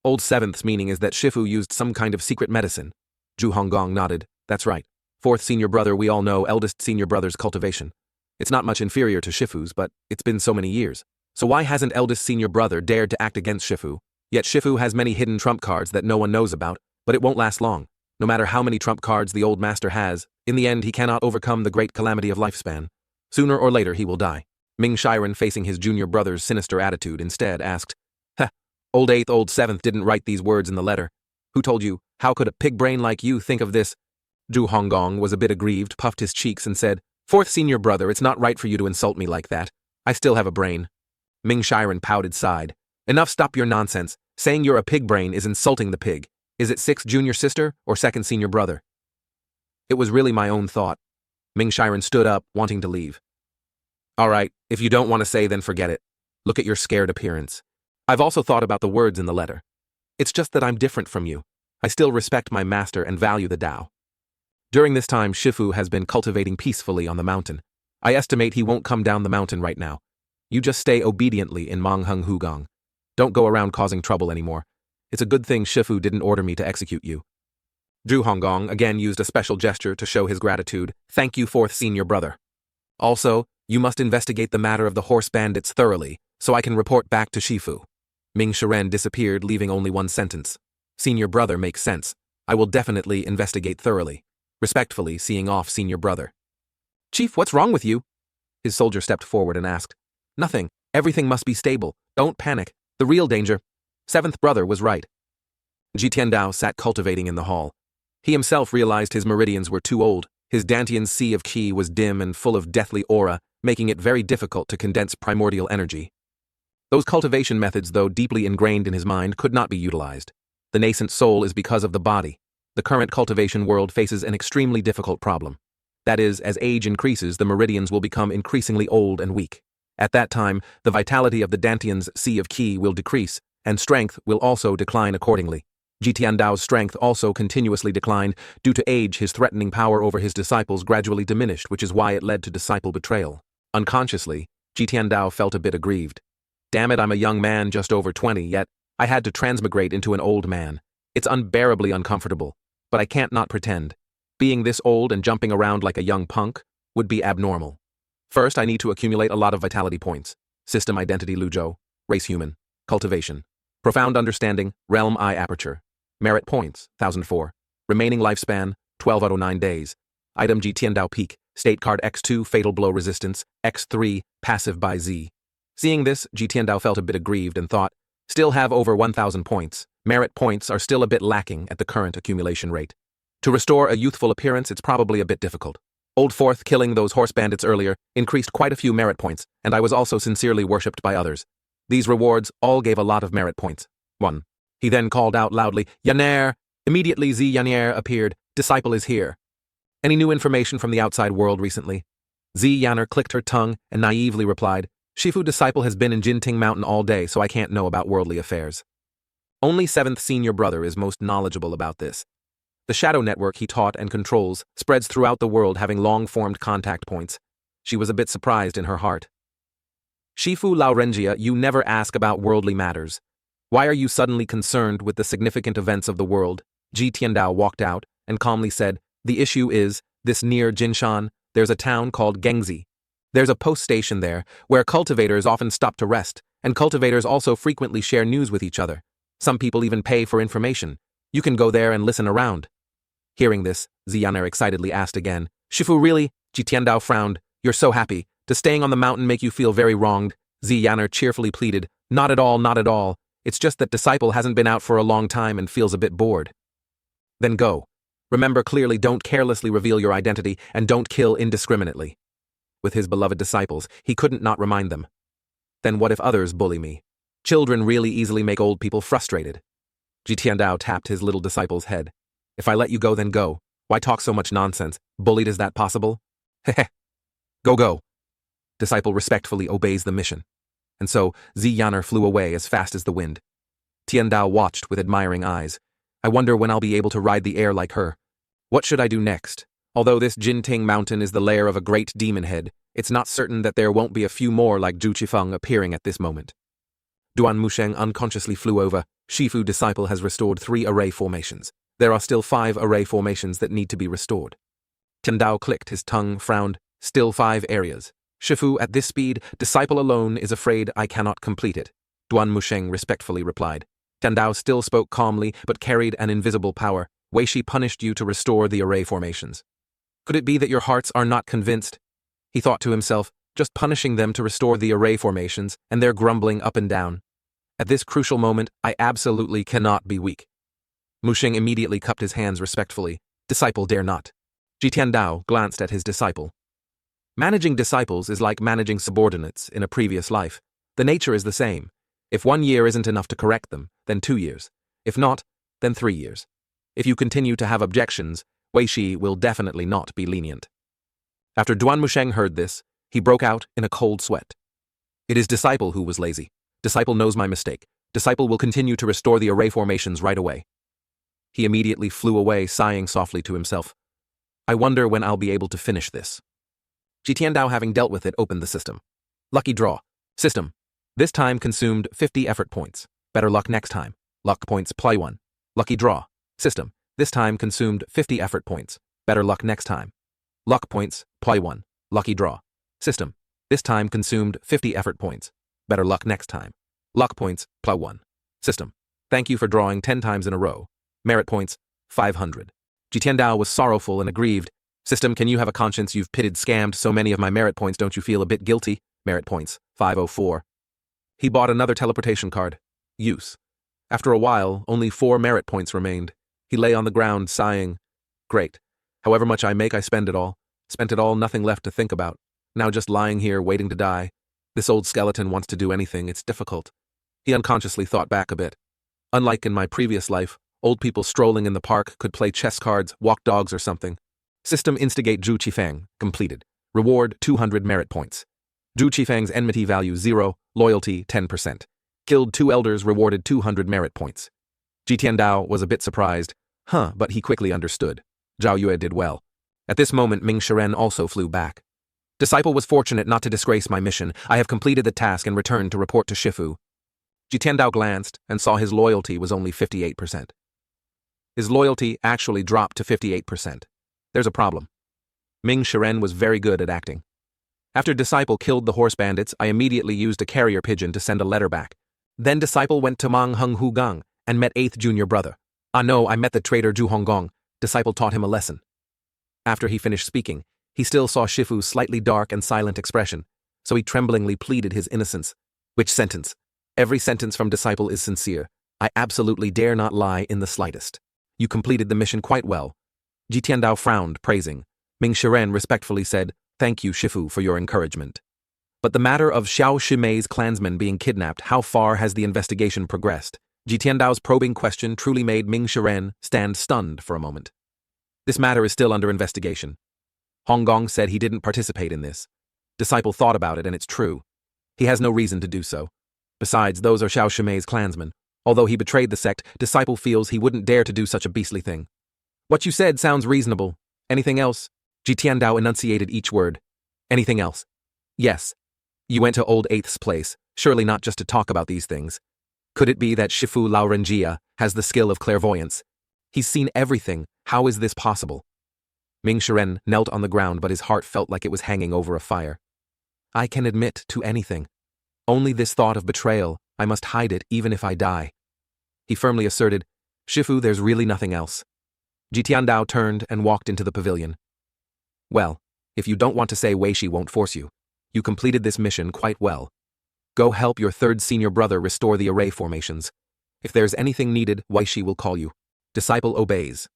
Old Seventh's meaning is that Shifu used some kind of secret medicine. Zhu Honggong nodded. "That's right. Fourth senior brother, we all know eldest senior brother's cultivation. It's not much inferior to Shifu's, but it's been so many years. So why hasn't eldest senior brother dared to act against Shifu? Yet Shifu has many hidden trump cards that no one knows about, but it won't last long. No matter how many trump cards the old master has, in the end he cannot overcome the great calamity of lifespan. Sooner or later he will die." Ming Shiren, facing his junior brother's sinister attitude, instead asked, Old Eighth, Old Seventh didn't write these words in the letter. Who told you? How could a pig brain like you think of this?" Zhu Honggong was a bit aggrieved, puffed his cheeks and said, "Fourth senior brother, it's not right for you to insult me like that. I still have a brain." Ming Shiren pouted, sighed. "Enough, stop your nonsense. Saying you're a pig brain is insulting the pig. Is it sixth junior sister or second senior brother?" "It was really my own thought." Ming Shiren stood up, wanting to leave. "All right, if you don't want to say, then forget it. Look at your scared appearance. I've also thought about the words in the letter. It's just that I'm different from you. I still respect my master and value the Tao. During this time, Shifu has been cultivating peacefully on the mountain. I estimate he won't come down the mountain right now. You just stay obediently in Mangheng Gang. Don't go around causing trouble anymore. It's a good thing Shifu didn't order me to execute you." Zhu Honggong again used a special gesture to show his gratitude. "Thank you, fourth senior brother. Also, you must investigate the matter of the horse bandits thoroughly, so I can report back to Shifu." Ming Shiren disappeared, leaving only one sentence. Senior brother makes sense. I will definitely investigate thoroughly. Respectfully seeing off senior brother. Chief, what's wrong with you? His soldier stepped forward and asked. Nothing. Everything must be stable. Don't panic. The real danger. Seventh brother was right. Jitiandao sat cultivating in the hall. He himself realized his meridians were too old. His Dantian sea of qi was dim and full of deathly aura, making it very difficult to condense primordial energy. Those cultivation methods, though deeply ingrained in his mind, could not be utilized. The nascent soul is because of the body. The current cultivation world faces an extremely difficult problem. That is, as age increases, the meridians will become increasingly old and weak. At that time, the vitality of the Dantian's sea of qi will decrease, and strength will also decline accordingly. Jitiandao's strength also continuously declined. Due to age, his threatening power over his disciples gradually diminished, which is why it led to disciple betrayal. Unconsciously, Jitiandao felt a bit aggrieved. Damn it, I'm a young man just over 20, yet I had to transmigrate into an old man. It's unbearably uncomfortable, but I can't not pretend. Being this old and jumping around like a young punk would be abnormal. First, I need to accumulate a lot of vitality points. System identity Luzhou, race human, cultivation. Profound understanding, realm eye aperture. Merit points, 1004. Remaining lifespan, 12 out of 9 days. Item G Tiandao Peak, state card X2, fatal blow resistance, X3, passive by Z. Seeing this, G Tiandao felt a bit aggrieved and thought, still have over 1,000 points. Merit points are still a bit lacking at the current accumulation rate. To restore a youthful appearance, it's probably a bit difficult. Old Fourth killing those horse bandits earlier increased quite a few merit points, and I was also sincerely worshipped by others. These rewards all gave a lot of merit points. 1. He then called out loudly, Yaner! Immediately Z Yaner appeared. Disciple is here. Any new information from the outside world recently? Z Yaner clicked her tongue and naively replied, Shifu disciple has been in Jinting Mountain all day, so I can't know about worldly affairs. Only 7th senior brother is most knowledgeable about this. The shadow network he taught and controls spreads throughout the world, having long-formed contact points. She was a bit surprised in her heart. Shifu Laurengia, you never ask about worldly matters. Why are you suddenly concerned with the significant events of the world? Ji Tiandao walked out and calmly said, the issue is, this near Jinshan, there's a town called Gengzi. There's a post station there, where cultivators often stop to rest, and cultivators also frequently share news with each other. Some people even pay for information. You can go there and listen around. Hearing this, Ziyaner excitedly asked again, Shifu really? Ji Tiandao frowned. You're so happy. Does staying on the mountain make you feel very wronged? Ziyaner cheerfully pleaded, not at all, not at all. It's just that disciple hasn't been out for a long time and feels a bit bored. Then go. Remember clearly, don't carelessly reveal your identity and don't kill indiscriminately. With his beloved disciples, he couldn't not remind them. Then what if others bully me? Children really easily make old people frustrated. Ji Tiandao tapped his little disciple's head. If I let you go, then go. Why talk so much nonsense? Bullied, is that possible? Heh. Go. Disciple respectfully obeys the mission. And so, Ziyaner flew away as fast as the wind. Tiandao watched with admiring eyes. I wonder when I'll be able to ride the air like her. What should I do next? Although this Jinting Mountain is the lair of a great demon head, it's not certain that there won't be a few more like Zhu Qifeng appearing at this moment. Duan Musheng unconsciously flew over. Shifu disciple has restored 3 array formations. There are still 5 array formations that need to be restored. Tiandao clicked his tongue, frowned. Still 5 areas. Shifu, at this speed, disciple alone is afraid I cannot complete it. Duan Musheng respectfully replied. Tiandao still spoke calmly, but carried an invisible power. Wei Shi punished you to restore the array formations. Could it be that your hearts are not convinced? He thought to himself, just punishing them to restore the array formations, and they're grumbling up and down. At this crucial moment, I absolutely cannot be weak. Musheng immediately cupped his hands respectfully. Disciple dare not. Ji Tiandao glanced at his disciple. Managing disciples is like managing subordinates in a previous life. The nature is the same. If 1 year isn't enough to correct them, then 2 years. If not, then 3 years. If you continue to have objections, Wei Shi will definitely not be lenient. After Duan Musheng heard this, he broke out in a cold sweat. It is disciple who was lazy. Disciple knows my mistake. Disciple will continue to restore the array formations right away. He immediately flew away, sighing softly to himself. I wonder when I'll be able to finish this. Ji Tiandao, having dealt with it, opened the system. Lucky draw. System. This time consumed 50 effort points. Better luck next time. Luck points play 1. Lucky draw. System. This time consumed 50 effort points. Better luck next time. Luck points play 1. Lucky draw. System. This time consumed 50 effort points. Better luck next time. Luck points play 1. System. Thank you for drawing 10 times in a row. Merit points, 500. Jitiandao was sorrowful and aggrieved. System, can you have a conscience? You've pitted scammed so many of my merit points. Don't you feel a bit guilty? Merit points, 504. He bought another teleportation card. Use. After a while, only 4 merit points remained. He lay on the ground, sighing. Great. However much I make, I spend it all. Spent it all, nothing left to think about. Now just lying here, waiting to die. This old skeleton wants to do anything, it's difficult. He unconsciously thought back a bit. Unlike in my previous life, old people strolling in the park could play chess cards, walk dogs or something. System instigate Zhu Qifang, completed. Reward 200 merit points. Zhu Qifang's enmity value 0, loyalty 10%. Killed 2 elders, rewarded 200 merit points. Jitiandao was a bit surprised, but he quickly understood. Zhao Yue did well. At this moment, Ming Shiren also flew back. Disciple was fortunate not to disgrace my mission. I have completed the task and returned to report to Shifu. Jitiandao glanced and saw his loyalty was only 58%. His loyalty actually dropped to 58%. There's a problem. Ming Shiren was very good at acting. After Disciple killed the horse bandits, I immediately used a carrier pigeon to send a letter back. Then Disciple went to Mang Hung Hu Gang and met 8th junior brother. Ah no, I met the traitor Zhu Honggong. Disciple taught him a lesson. After he finished speaking, he still saw Shifu's slightly dark and silent expression, so he tremblingly pleaded his innocence. Which sentence? Every sentence from Disciple is sincere. I absolutely dare not lie in the slightest. You completed the mission quite well. Jitiandao frowned, praising. Ming Shiren respectfully said, Thank you, Shifu, for your encouragement. But the matter of Xiao Shimei's clansmen being kidnapped, how far has the investigation progressed? Jitiandao's probing question truly made Ming Shiren stand stunned for a moment. This matter is still under investigation. Honggong said he didn't participate in this. Disciple thought about it and it's true. He has no reason to do so. Besides, those are Xiao Shimei's clansmen. Although he betrayed the sect, Disciple feels he wouldn't dare to do such a beastly thing. What you said sounds reasonable. Anything else? Jitiandao enunciated each word. Anything else? Yes. You went to old 8th's place, surely not just to talk about these things. Could it be that Shifu Laorenjia has the skill of clairvoyance? He's seen everything. How is this possible? Ming Shiren knelt on the ground, but his heart felt like it was hanging over a fire. I can admit to anything. Only this thought of betrayal. I must hide it even if I die. He firmly asserted, Shifu, there's really nothing else. Jitiandao turned and walked into the pavilion. Well, if you don't want to say, Wei Shi won't force you. You completed this mission quite well. Go help your 3rd senior brother restore the array formations. If there's anything needed, Wei Shi will call you. Disciple obeys.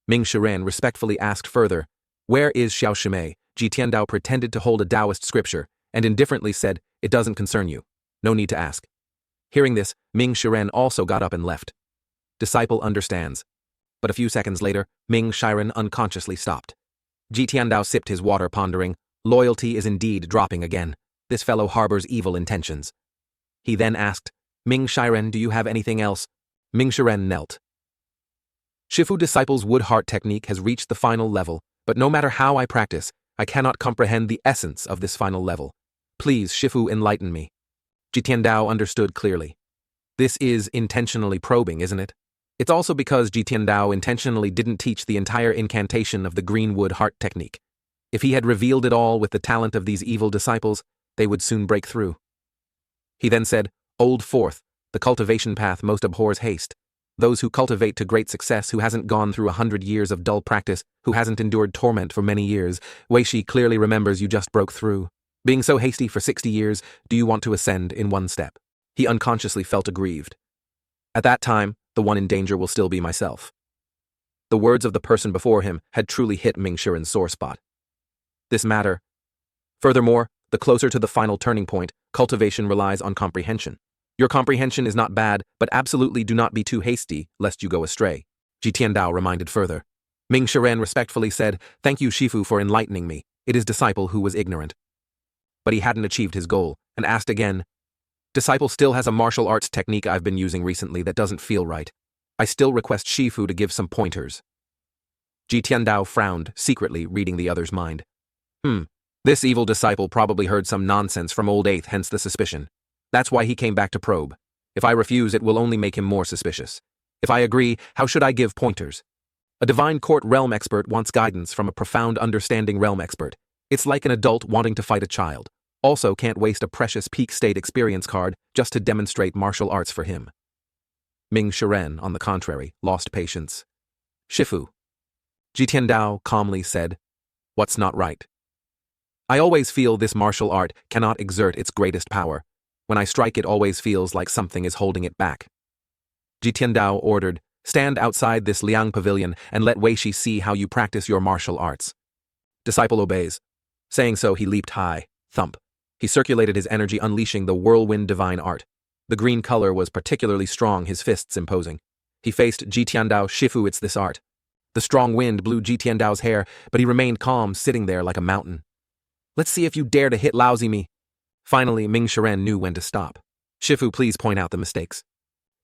Ming Shiren respectfully asked further, Where is Xiao Shimei? Jitiandao pretended to hold a Taoist scripture and indifferently said, It doesn't concern you. No need to ask. Hearing this, Ming Shiren also got up and left. Disciple understands. But a few seconds later, Ming Shiren unconsciously stopped. Jitiandao sipped his water, pondering, Loyalty is indeed dropping again. This fellow harbors evil intentions. He then asked, Ming Shiren, do you have anything else? Ming Shiren knelt. Shifu Disciple's wood heart technique has reached the final level, but no matter how I practice, I cannot comprehend the essence of this final level. Please, Shifu, enlighten me. Jitiandao understood clearly. This is intentionally probing, isn't it? It's also because Jitiandao intentionally didn't teach the entire incantation of the Greenwood heart technique. If he had revealed it all with the talent of these evil disciples, they would soon break through. He then said, Old Fourth, the cultivation path most abhors haste. Those who cultivate to great success, who hasn't gone through 100 years of dull practice, who hasn't endured torment for many years. Wei Shi clearly remembers you just broke through. Being so hasty for 60 years, do you want to ascend in one step? He unconsciously felt aggrieved. At that time, the one in danger will still be myself. The words of the person before him had truly hit Ming Shiren's sore spot. This matter. Furthermore, the closer to the final turning point, cultivation relies on comprehension. Your comprehension is not bad, but absolutely do not be too hasty, lest you go astray. Jitiandao reminded further. Ming Shiren respectfully said, Thank you, Shifu, for enlightening me. It is Disciple who was ignorant. But he hadn't achieved his goal, and asked again, Disciple still has a martial arts technique I've been using recently that doesn't feel right. I still request Shifu to give some pointers. Jitiandao frowned, secretly reading the other's mind. This evil disciple probably heard some nonsense from old 8th, hence the suspicion. That's why he came back to probe. If I refuse, it will only make him more suspicious. If I agree, how should I give pointers? A divine court realm expert wants guidance from a profound understanding realm expert. It's like an adult wanting to fight a child. Also can't waste a precious peak state experience card just to demonstrate martial arts for him. Ming Shiren, on the contrary, lost patience. Shifu. Jitiandao calmly said, "What's not right?" "I always feel this martial art cannot exert its greatest power. When I strike it always feels like something is holding it back." Jitiandao ordered, "Stand outside this Liang pavilion and let Weishi see how you practice your martial arts." Disciple obeys. Saying so, he leaped high. Thump. He circulated his energy, unleashing the whirlwind divine art. The green color was particularly strong, his fists imposing. He faced Jitiandao. "Shifu, it's this art." The strong wind blew Jitiandao's hair, but he remained calm, sitting there like a mountain. "Let's see if you dare to hit lousy me." Finally, Ming Shiren knew when to stop. "Shifu, please point out the mistakes."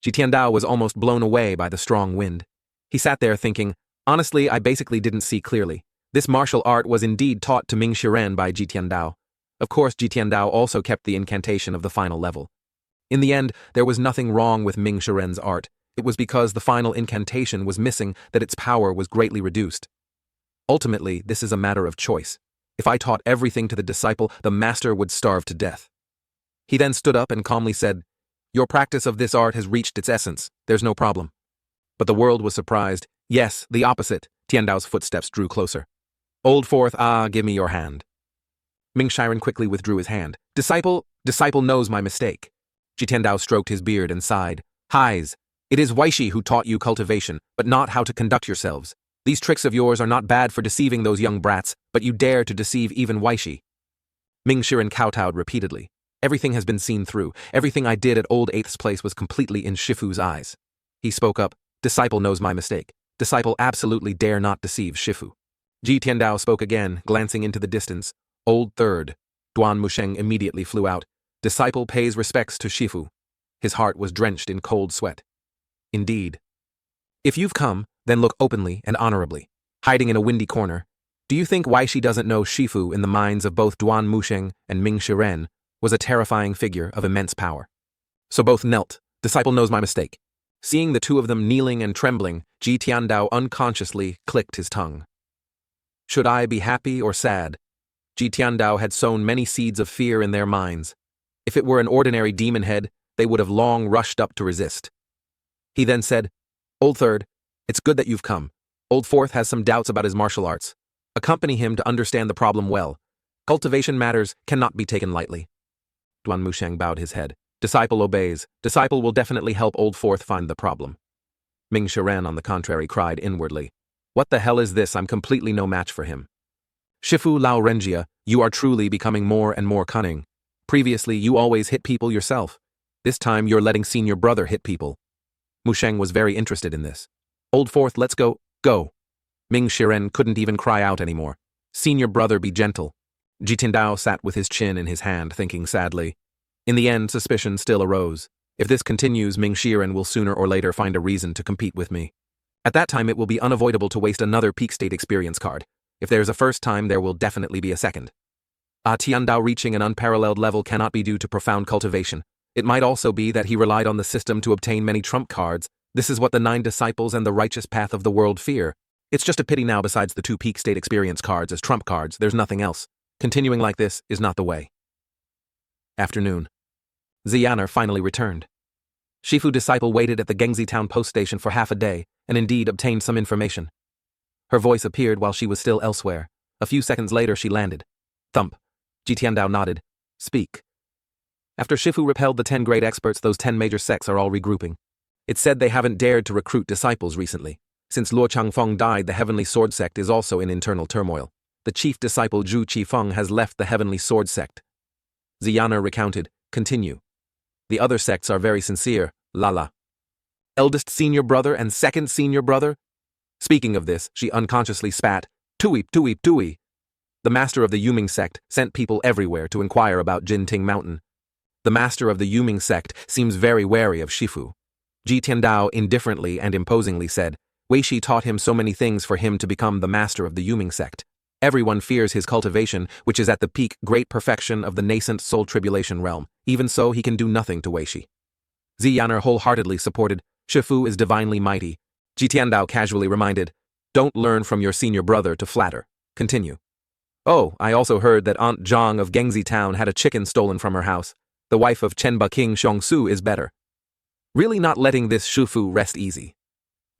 Jitiandao was almost blown away by the strong wind. He sat there thinking, "Honestly, I basically didn't see clearly. This martial art was indeed taught to Ming Shiren by Jitiandao. Of course, Jitiandao also kept the incantation of the final level. In the end, there was nothing wrong with Ming Shiren's art. It was because the final incantation was missing that its power was greatly reduced. Ultimately, this is a matter of choice. If I taught everything to the disciple, the master would starve to death." He then stood up and calmly said, "Your practice of this art has reached its essence. There's no problem." But the world was surprised. Yes, the opposite. Tiandao's footsteps drew closer. "Old Fourth, give me your hand." Ming Shiren quickly withdrew his hand. Disciple knows my mistake." Jitiandao stroked his beard and sighed. "Highs. It is Weishi who taught you cultivation, but not how to conduct yourselves. These tricks of yours are not bad for deceiving those young brats, but you dare to deceive even Weishi." Ming Shiren kowtowed repeatedly. "Everything has been seen through. Everything I did at Old Eighth's place was completely in Shifu's eyes." He spoke up. "Disciple knows my mistake. Disciple absolutely dare not deceive Shifu." Jitiandao spoke again, glancing into the distance. "Old Third." Duan Musheng immediately flew out. "Disciple pays respects to Shifu." His heart was drenched in cold sweat. "Indeed. If you've come, then look openly and honorably." Hiding in a windy corner, "Do you think Weishi doesn't know Shifu in the minds of both Duan Musheng and Ming Shiren was a terrifying figure of immense power?" So both knelt. "Disciple knows my mistake." Seeing the two of them kneeling and trembling, Jitiandao unconsciously clicked his tongue. Should I be happy or sad? Jitiandao had sown many seeds of fear in their minds. If it were an ordinary demon head, they would have long rushed up to resist. He then said, "Old Third, it's good that you've come. Old Fourth has some doubts about his martial arts. Accompany him to understand the problem well. Cultivation matters cannot be taken lightly." Duan Musheng bowed his head. Disciple obeys. Disciple will definitely help Old Fourth find the problem. Ming Shiren, on the contrary, cried inwardly, "What the hell is this? I'm completely no match for him." Shifu Lao Renjia, you are truly becoming more and more cunning. Previously, you always hit people yourself. This time, you're letting senior brother hit people. Musheng was very interested in this. "Old Fourth, let's go." "Go." Ming Shiren couldn't even cry out anymore. "Senior brother, be gentle." Jitiandao sat with his chin in his hand, thinking sadly. In the end, suspicion still arose. If this continues, Ming Shiren will sooner or later find a reason to compete with me. At that time, it will be unavoidable to waste another peak state experience card. If there's a first time, there will definitely be a second. Tiandao reaching an unparalleled level cannot be due to profound cultivation. It might also be that he relied on the system to obtain many trump cards. This is what the 9 disciples and the righteous path of the world fear. It's just a pity now, besides the 2 peak state experience cards as trump cards, there's nothing else. Continuing like this is not the way. Afternoon. Ziyaner finally returned. Shifu disciple waited at the Gengzi town post station for half a day, and indeed obtained some information. Her voice appeared while she was still elsewhere. A few seconds later she landed. Thump. Jitiandao nodded. "Speak." After Shifu repelled the 10 great experts, those 10 major sects are all regrouping. It's said they haven't dared to recruit disciples recently. Since Luo Changfeng died, the Heavenly Sword sect is also in internal turmoil. The chief disciple Zhu Qifeng has left the Heavenly Sword sect. Ziyaner recounted. Continue. "The other sects are very sincere, Lala. Eldest senior brother and second senior brother?" Speaking of this, she unconsciously spat. "Tui, tui, tui." The master of the Yuming sect sent people everywhere to inquire about Jinting Mountain. The master of the Yuming sect seems very wary of Shifu. Jitiandao indifferently and imposingly said, Weishi taught him so many things for him to become the master of the Yuming sect. Everyone fears his cultivation, which is at the peak great perfection of the nascent soul tribulation realm. Even so, he can do nothing to Weishi. Ziyaner wholeheartedly supported, Shifu is divinely mighty. Jitiandao casually reminded, "Don't learn from your senior brother to flatter. Continue." "Oh, I also heard that Aunt Zhang of Gengzi town had a chicken stolen from her house. The wife of Chenba King Xiongsu is better." Really not letting this Shufu rest easy.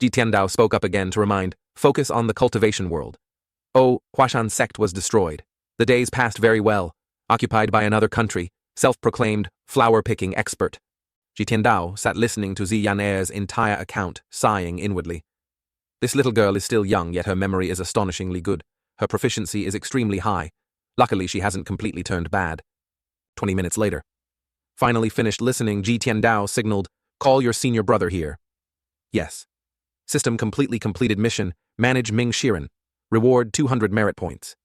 Ji Tiandao spoke up again to remind, focus on the cultivation world. Oh, Huashan sect was destroyed. The days passed very well, occupied by another country, self-proclaimed flower-picking expert. Ji Tiandao sat listening to Zi Yaner's entire account, sighing inwardly. This little girl is still young, yet her memory is astonishingly good. Her proficiency is extremely high. Luckily, she hasn't completely turned bad. 20 minutes later. Finally finished listening, Ji Tiandao signaled, call your senior brother here. Yes. System completely completed mission, manage Ming Shiren. Reward 200 merit points.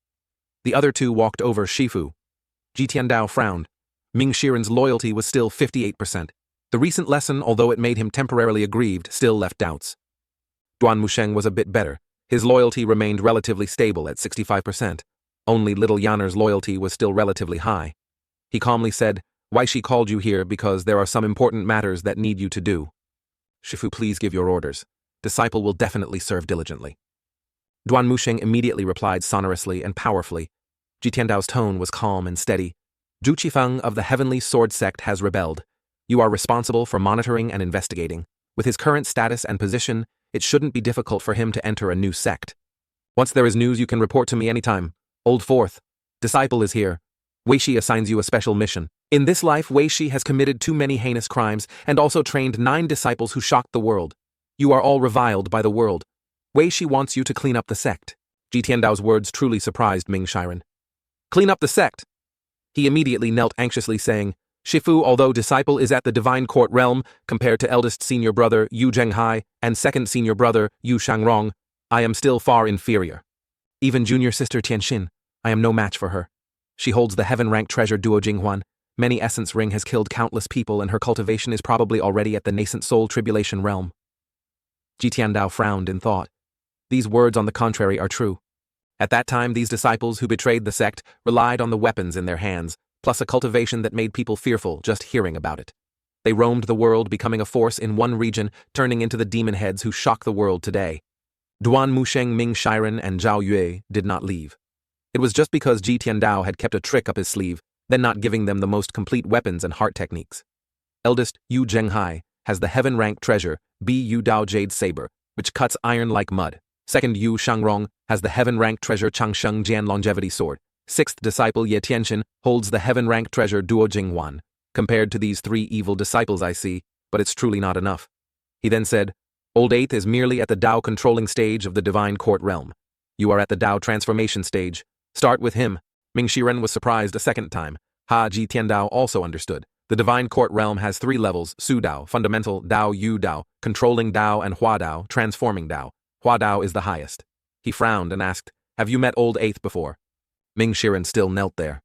The other two walked over Shifu. Ji Tiandao frowned. Ming Shiren's loyalty was still 58%. The recent lesson, although it made him temporarily aggrieved, still left doubts. Duan Musheng was a bit better. His loyalty remained relatively stable at 65%. Only little Yanner's loyalty was still relatively high. He calmly said, why she called you here because there are some important matters that need you to do. Shifu, please give your orders. Disciple will definitely serve diligently. Duan Musheng immediately replied sonorously and powerfully. Ji Tiandao's tone was calm and steady. Zhu Qifeng of the Heavenly Sword Sect has rebelled. You are responsible for monitoring and investigating. With his current status and position, it shouldn't be difficult for him to enter a new sect. Once there is news, you can report to me anytime. Old Fourth. Disciple is here. Wei Shi assigns you a special mission. In this life, Wei Shi has committed too many heinous crimes and also trained 9 disciples who shocked the world. You are all reviled by the world. Wei Shi wants you to clean up the sect. Ji Tiandao's words truly surprised Ming Shiren. Clean up the sect? He immediately knelt anxiously saying, Shifu, although disciple is at the divine court realm, compared to eldest senior brother Yu Zhenghai and second senior brother Yu Shangrong, I am still far inferior. Even junior sister Tianxin, I am no match for her. She holds the heaven-ranked treasure Duo Jinghuan. Many essence ring has killed countless people and her cultivation is probably already at the nascent soul tribulation realm. Ji Tiandao frowned in thought. These words on the contrary are true. At that time, these disciples who betrayed the sect relied on the weapons in their hands, plus a cultivation that made people fearful just hearing about it. They roamed the world, becoming a force in one region, turning into the demon heads who shock the world today. Duan Musheng, Ming Shiren, and Zhao Yue did not leave. It was just because Ji Tiandao had kept a trick up his sleeve, then not giving them the most complete weapons and heart techniques. Eldest Yu Zhenghai has the heaven-ranked treasure Bu Dao Jade Saber, which cuts iron like mud. Second Yu Shangrong has the heaven-ranked treasure Changsheng Jian Longevity Sword. Sixth disciple Ye Tianxin holds the heaven-ranked treasure Duo Jinghuan. Compared to these 3 evil disciples I see, but it's truly not enough. He then said, Old Eighth is merely at the Dao controlling stage of the divine court realm. You are at the Dao transformation stage. Start with him. Ming Shiren was surprised a second time. Ji Tiandao also understood. The divine court realm has 3 levels: Su Dao, fundamental, Dao Yu Dao, controlling Dao, and Hua Dao, transforming Dao. Hua Dao is the highest. He frowned and asked, have you met Old Eighth before? Ming Shiren still knelt there.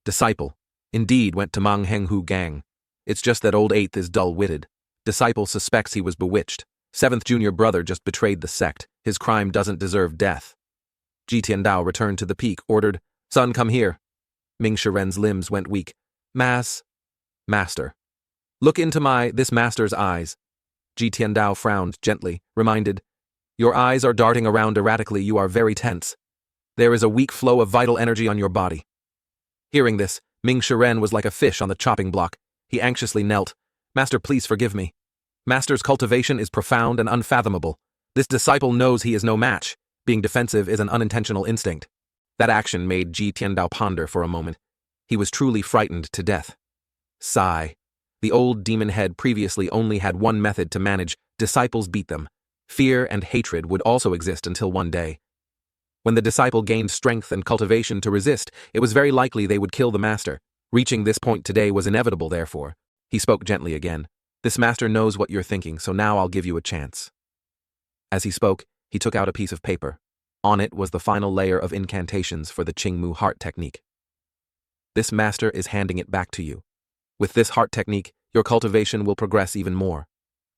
Disciple. Indeed went to Mang Henghu Gang. It's just that Old Eighth is dull-witted. Disciple suspects he was bewitched. 7th junior brother just betrayed the sect. His crime doesn't deserve death. Ji Tiandao returned to the peak, ordered, Son, come here. Ming Shiren's limbs went weak. Master. Look into this master's eyes. Ji Tiandao frowned gently, reminded, your eyes are darting around erratically, you are very tense. There is a weak flow of vital energy on your body. Hearing this, Ming Shiren was like a fish on the chopping block. He anxiously knelt. Master, please forgive me. Master's cultivation is profound and unfathomable. This disciple knows he is no match. Being defensive is an unintentional instinct. That action made Ji Tiandao ponder for a moment. He was truly frightened to death. Sigh. The old demon head previously only had one method to manage: disciples beat them. Fear and hatred would also exist until one day. When the disciple gained strength and cultivation to resist, it was very likely they would kill the master. Reaching this point today was inevitable, therefore. He spoke gently again. This master knows what you're thinking, so now I'll give you a chance. As he spoke, he took out a piece of paper. On it was the final layer of incantations for the Qingmu heart technique. This master is handing it back to you. With this heart technique, your cultivation will progress even more.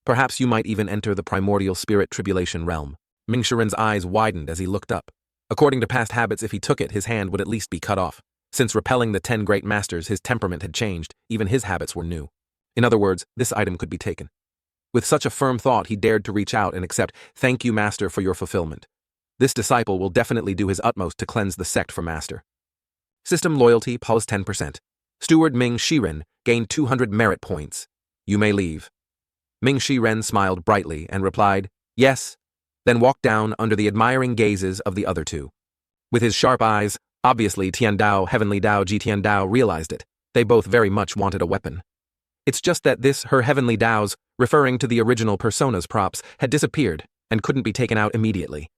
Perhaps you might even enter the primordial spirit tribulation realm. Ming Shiren's eyes widened as he looked up. According to past habits, if he took it, his hand would at least be cut off. Since repelling the 10 great masters, his temperament had changed. Even his habits were new. In other words, this item could be taken. With such a firm thought, he dared to reach out and accept, thank you, master, for your fulfillment. This disciple will definitely do his utmost to cleanse the sect for master. System loyalty, plus 10%. Steward Ming Shiren gained 200 merit points. You may leave. Ming Shiren smiled brightly and replied, "Yes," then walked down under the admiring gazes of the other two. With his sharp eyes, obviously Tiandao, Heavenly Dao Ji Tiandao realized it. They both very much wanted a weapon. It's just that this, her Heavenly Daos, referring to the original Persona's props, had disappeared and couldn't be taken out immediately.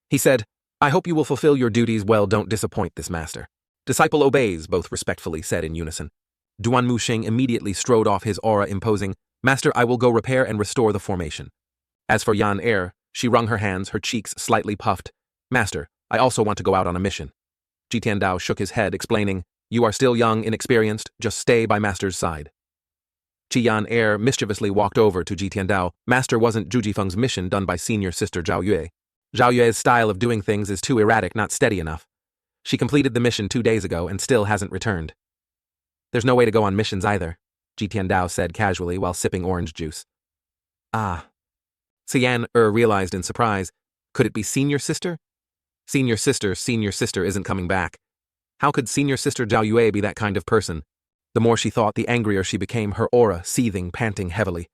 He said, "I hope you will fulfill your duties well, don't disappoint this master." Disciple obeys, both respectfully said in unison. Duan Musheng immediately strode off his aura imposing, "Master, I will go repair and restore the formation." As for Yan Er, she wrung her hands, her cheeks slightly puffed. "Master, I also want to go out on a mission." Ji Tiandao shook his head, explaining, "You are still young, inexperienced, just stay by Master's side." Qi Yan Er mischievously walked over to Ji Tiandao. Master wasn't Zhu Jifeng's mission done by senior sister Zhao Yue. Zhao Yue's style of doing things is too erratic, not steady enough. She completed the mission 2 days ago and still hasn't returned. "There's no way to go on missions either," Ji Tiandao said casually while sipping orange juice. "Ah." Yan Er realized in surprise. Could it be senior sister? Senior sister isn't coming back. How could senior sister Zhao Yue be that kind of person? The more she thought, the angrier she became, her aura seething, panting heavily.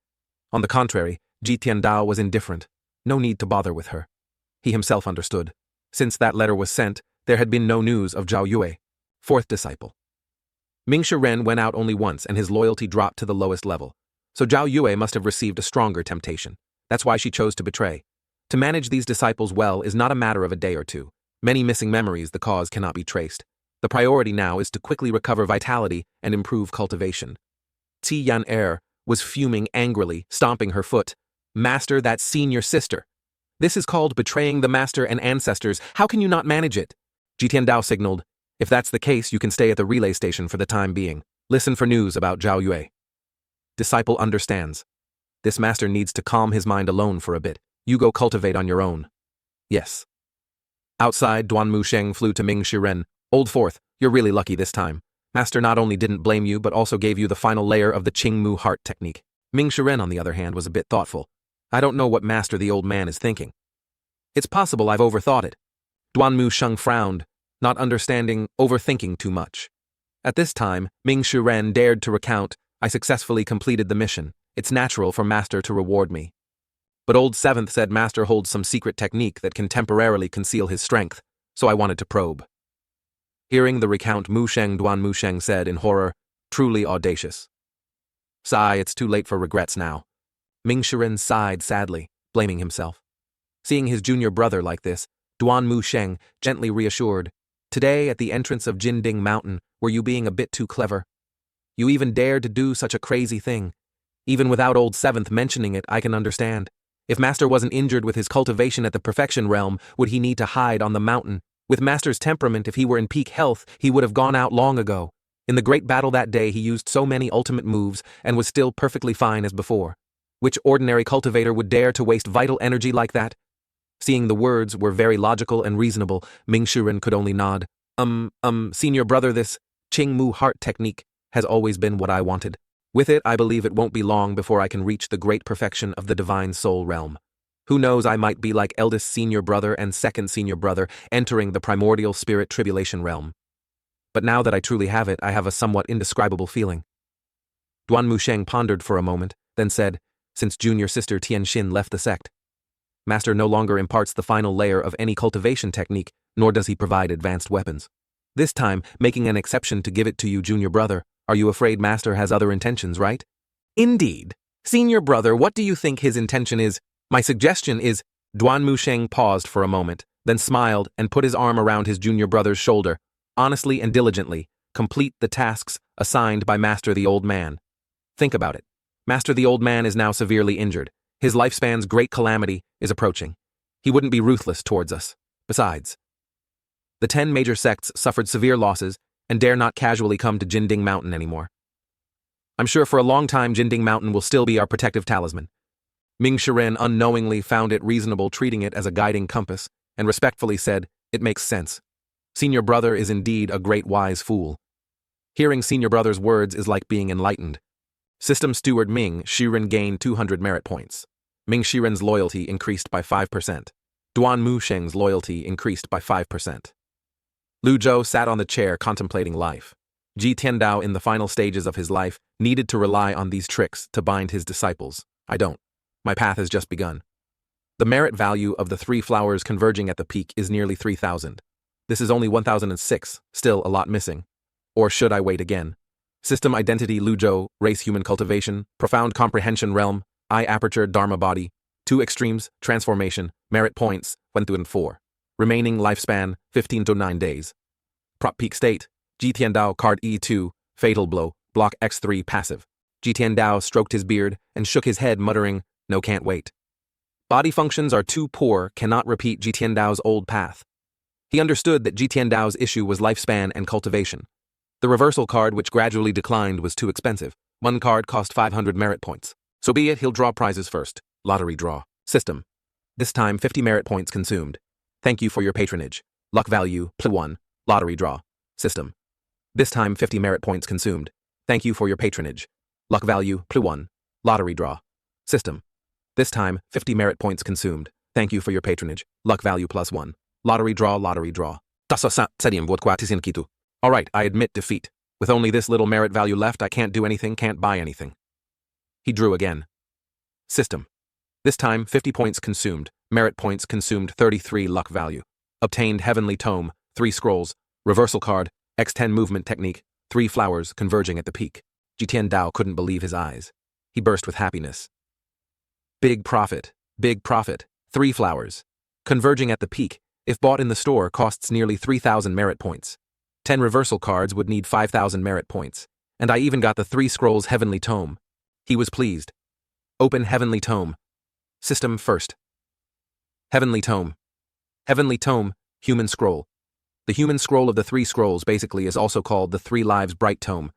On the contrary, Ji Tiandao was indifferent. No need to bother with her. He himself understood. Since that letter was sent, there had been no news of Zhao Yue, fourth disciple. Ming Shiren went out only once and his loyalty dropped to the lowest level. So Zhao Yue must have received a stronger temptation. That's why she chose to betray. To manage these disciples well is not a matter of a day or two. Many missing memories, the cause cannot be traced. The priority now is to quickly recover vitality and improve cultivation. Qi Yan Er was fuming angrily, stomping her foot. "Master, that's senior sister. This is called betraying the master and ancestors. How can you not manage it?" Ji Tiandao signaled, "If that's the case, you can stay at the relay station for the time being. Listen for news about Zhao Yue." Disciple understands. This master needs to calm his mind alone for a bit. You go cultivate on your own. Yes. Outside, Duan Musheng flew to Ming Shiren. "Old Fourth, you're really lucky this time. Master not only didn't blame you but also gave you the final layer of the Qing Mu heart technique." Ming Shiren, on the other hand, was a bit thoughtful. "I don't know what master the old man is thinking. It's possible I've overthought it." Duan Musheng frowned, not understanding, overthinking too much. At this time, Ming Shiren dared to recount, "I successfully completed the mission. It's natural for master to reward me. But Old Seventh said master holds some secret technique that can temporarily conceal his strength, so I wanted to probe." Hearing the recount, Duan Musheng said in horror, "Truly audacious." "Sigh, it's too late for regrets now." Ming Shiren sighed sadly, blaming himself. Seeing his junior brother like this, Duan Musheng gently reassured, "Today at the entrance of Jinding Mountain, were you being a bit too clever? You even dared to do such a crazy thing. Even without Old Seventh mentioning it, I can understand. If Master wasn't injured with his cultivation at the Perfection Realm, would he need to hide on the mountain? With Master's temperament, if he were in peak health, he would have gone out long ago. In the great battle that day, he used so many ultimate moves and was still perfectly fine as before. Which ordinary cultivator would dare to waste vital energy like that?" Seeing the words were very logical and reasonable, Ming Shiren could only nod. Senior brother, this Qing Mu heart technique has always been what I wanted. With it, I believe it won't be long before I can reach the great perfection of the divine soul realm. Who knows, I might be like eldest senior brother and second senior brother, entering the primordial spirit tribulation realm. But now that I truly have it, I have a somewhat indescribable feeling." Duan Musheng pondered for a moment, then said, "Since junior sister Tianxin left the sect, Master no longer imparts the final layer of any cultivation technique, nor does he provide advanced weapons. This time, making an exception to give it to you, junior brother. Are you afraid Master has other intentions, right?" "Indeed. Senior brother, what do you think his intention is?" "My suggestion is..." Duan Musheng paused for a moment, then smiled and put his arm around his junior brother's shoulder. "Honestly and diligently, complete the tasks assigned by Master the Old Man. Think about it. Master the Old Man is now severely injured. His lifespan's great calamity is approaching. He wouldn't be ruthless towards us. Besides, the 10 major sects suffered severe losses and dare not casually come to Jinding Mountain anymore. I'm sure for a long time Jinding Mountain will still be our protective talisman." Ming Shiren unknowingly found it reasonable treating it as a guiding compass, and respectfully said, "It makes sense. Senior brother is indeed a great wise fool." Hearing senior brother's words is like being enlightened. System Steward Ming Shiren gained 200 merit points. Ming Shiren's loyalty increased by 5%. Duan Musheng's loyalty increased by 5%. Lu Zhou sat on the chair contemplating life. Ji Tiandao, in the final stages of his life, needed to rely on these tricks to bind his disciples. I don't. My path has just begun. The merit value of the 3 flowers converging at the peak is nearly 3,000. This is only 1,006, still a lot missing. Or should I wait again? System identity Luzhou, race human cultivation, profound comprehension realm, eye aperture dharma body, 2 extremes, transformation, merit points, 1 to 4. Remaining lifespan, 15 to 9 days. Prop peak state, Jitiandao card E2, fatal blow, block X3 passive. Jitiandao stroked his beard and shook his head muttering, no can't wait. Body functions are too poor, cannot repeat Jitiandao's old path. He understood that Jitiandao's issue was lifespan and cultivation. The reversal card which gradually declined was too expensive. 1 card cost 500 merit points. So be it, he'll draw prizes first. Lottery draw. System. This time 50 merit points consumed. Thank you for your patronage. Luck value, +1. Lottery draw. System. This time 50 merit points consumed. Thank you for your patronage. Luck value, +1. Lottery draw. System. This time 50 merit points consumed. Thank you for your patronage. Luck value +1. Lottery draw, lottery draw. Alright, I admit defeat. With only this little merit value left, I can't do anything, can't buy anything. He drew again. System. This time 50 points consumed. Merit points consumed 33 luck value. Obtained heavenly tome, 3 scrolls, reversal card, X10 movement technique, 3 flowers converging at the peak. Jitiandao couldn't believe his eyes. He burst with happiness. Big profit, 3 flowers. Converging at the peak, if bought in the store, costs nearly 3,000 merit points. 10 reversal cards would need 5,000 merit points. And I even got the 3 scrolls heavenly tome. He was pleased. Open heavenly tome. System first. Heavenly tome. Heavenly tome, human scroll. The human scroll of the 3 scrolls basically is also called the 3 lives bright tome.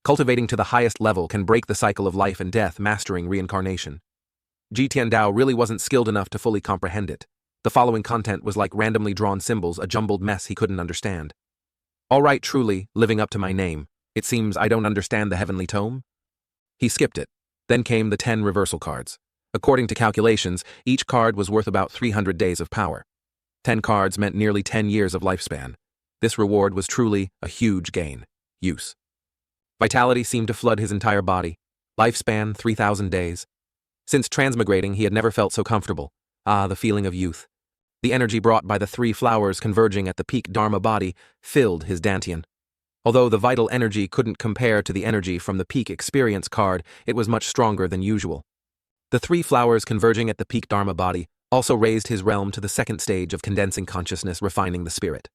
Cultivating to the highest level can break the cycle of life and death, mastering reincarnation. Jitiandao really wasn't skilled enough to fully comprehend it. The following content was like randomly drawn symbols, a jumbled mess he couldn't understand. Alright, truly, living up to my name. It seems I don't understand the heavenly tome? He skipped it. Then came the 10 reversal cards. According to calculations, each card was worth about 300 days of power. 10 cards meant nearly 10 years of lifespan. This reward was truly a huge gain. Use. Vitality seemed to flood his entire body. Lifespan, 3,000 days. Since transmigrating, he had never felt so comfortable. Ah, the feeling of youth. The energy brought by the 3 flowers converging at the peak Dharma body filled his dantian. Although the vital energy couldn't compare to the energy from the peak experience card, it was much stronger than usual. The 3 flowers converging at the peak Dharma body also raised his realm to the 2nd stage of condensing consciousness, refining the spirit.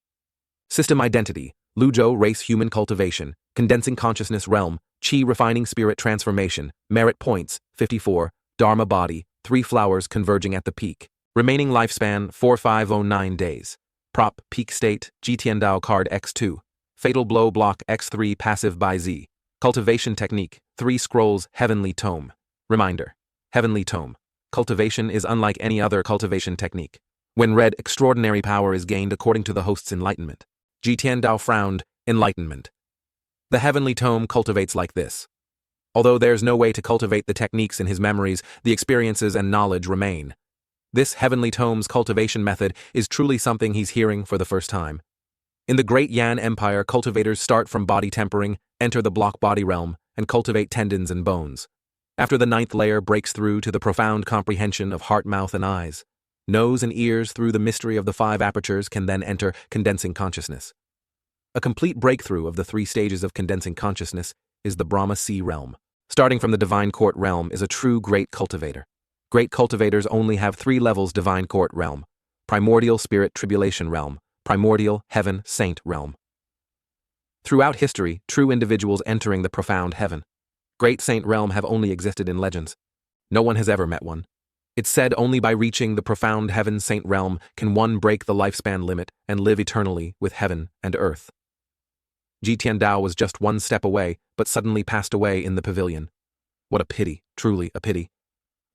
System identity, Luzhou race human cultivation, condensing consciousness realm, chi refining spirit transformation, merit points, 54, Dharma body, 3 flowers converging at the peak. Remaining lifespan, 4509 days. Prop, peak state, Jitiandao card X2. Fatal blow block X3 passive by Z. Cultivation technique, 3 scrolls, heavenly tome. Reminder. Heavenly tome. Cultivation is unlike any other cultivation technique. When read, extraordinary power is gained according to the host's enlightenment. Jitiandao frowned, enlightenment. The heavenly tome cultivates like this. Although there's no way to cultivate the techniques in his memories, the experiences and knowledge remain. This heavenly tome's cultivation method is truly something he's hearing for the first time. In the Great Yan Empire, cultivators start from body tempering, enter the block body realm, and cultivate tendons and bones. After the 9th layer breaks through to the profound comprehension of heart, mouth, and eyes, nose and ears through the mystery of the 5 apertures can then enter condensing consciousness. A complete breakthrough of the 3 stages of condensing consciousness is the Brahma Sea realm. Starting from the Divine Court realm is a true great cultivator. Great cultivators only have 3 levels: Divine Court realm, Primordial Spirit Tribulation realm, Primordial Heaven Saint realm. Throughout history, true individuals entering the profound heaven, Great Saint realm have only existed in legends. No one has ever met one. It's said only by reaching the profound heaven saint realm can one break the lifespan limit and live eternally with heaven and earth. Jitiandao was just 1 step away, but suddenly passed away in the pavilion. What a pity, truly a pity.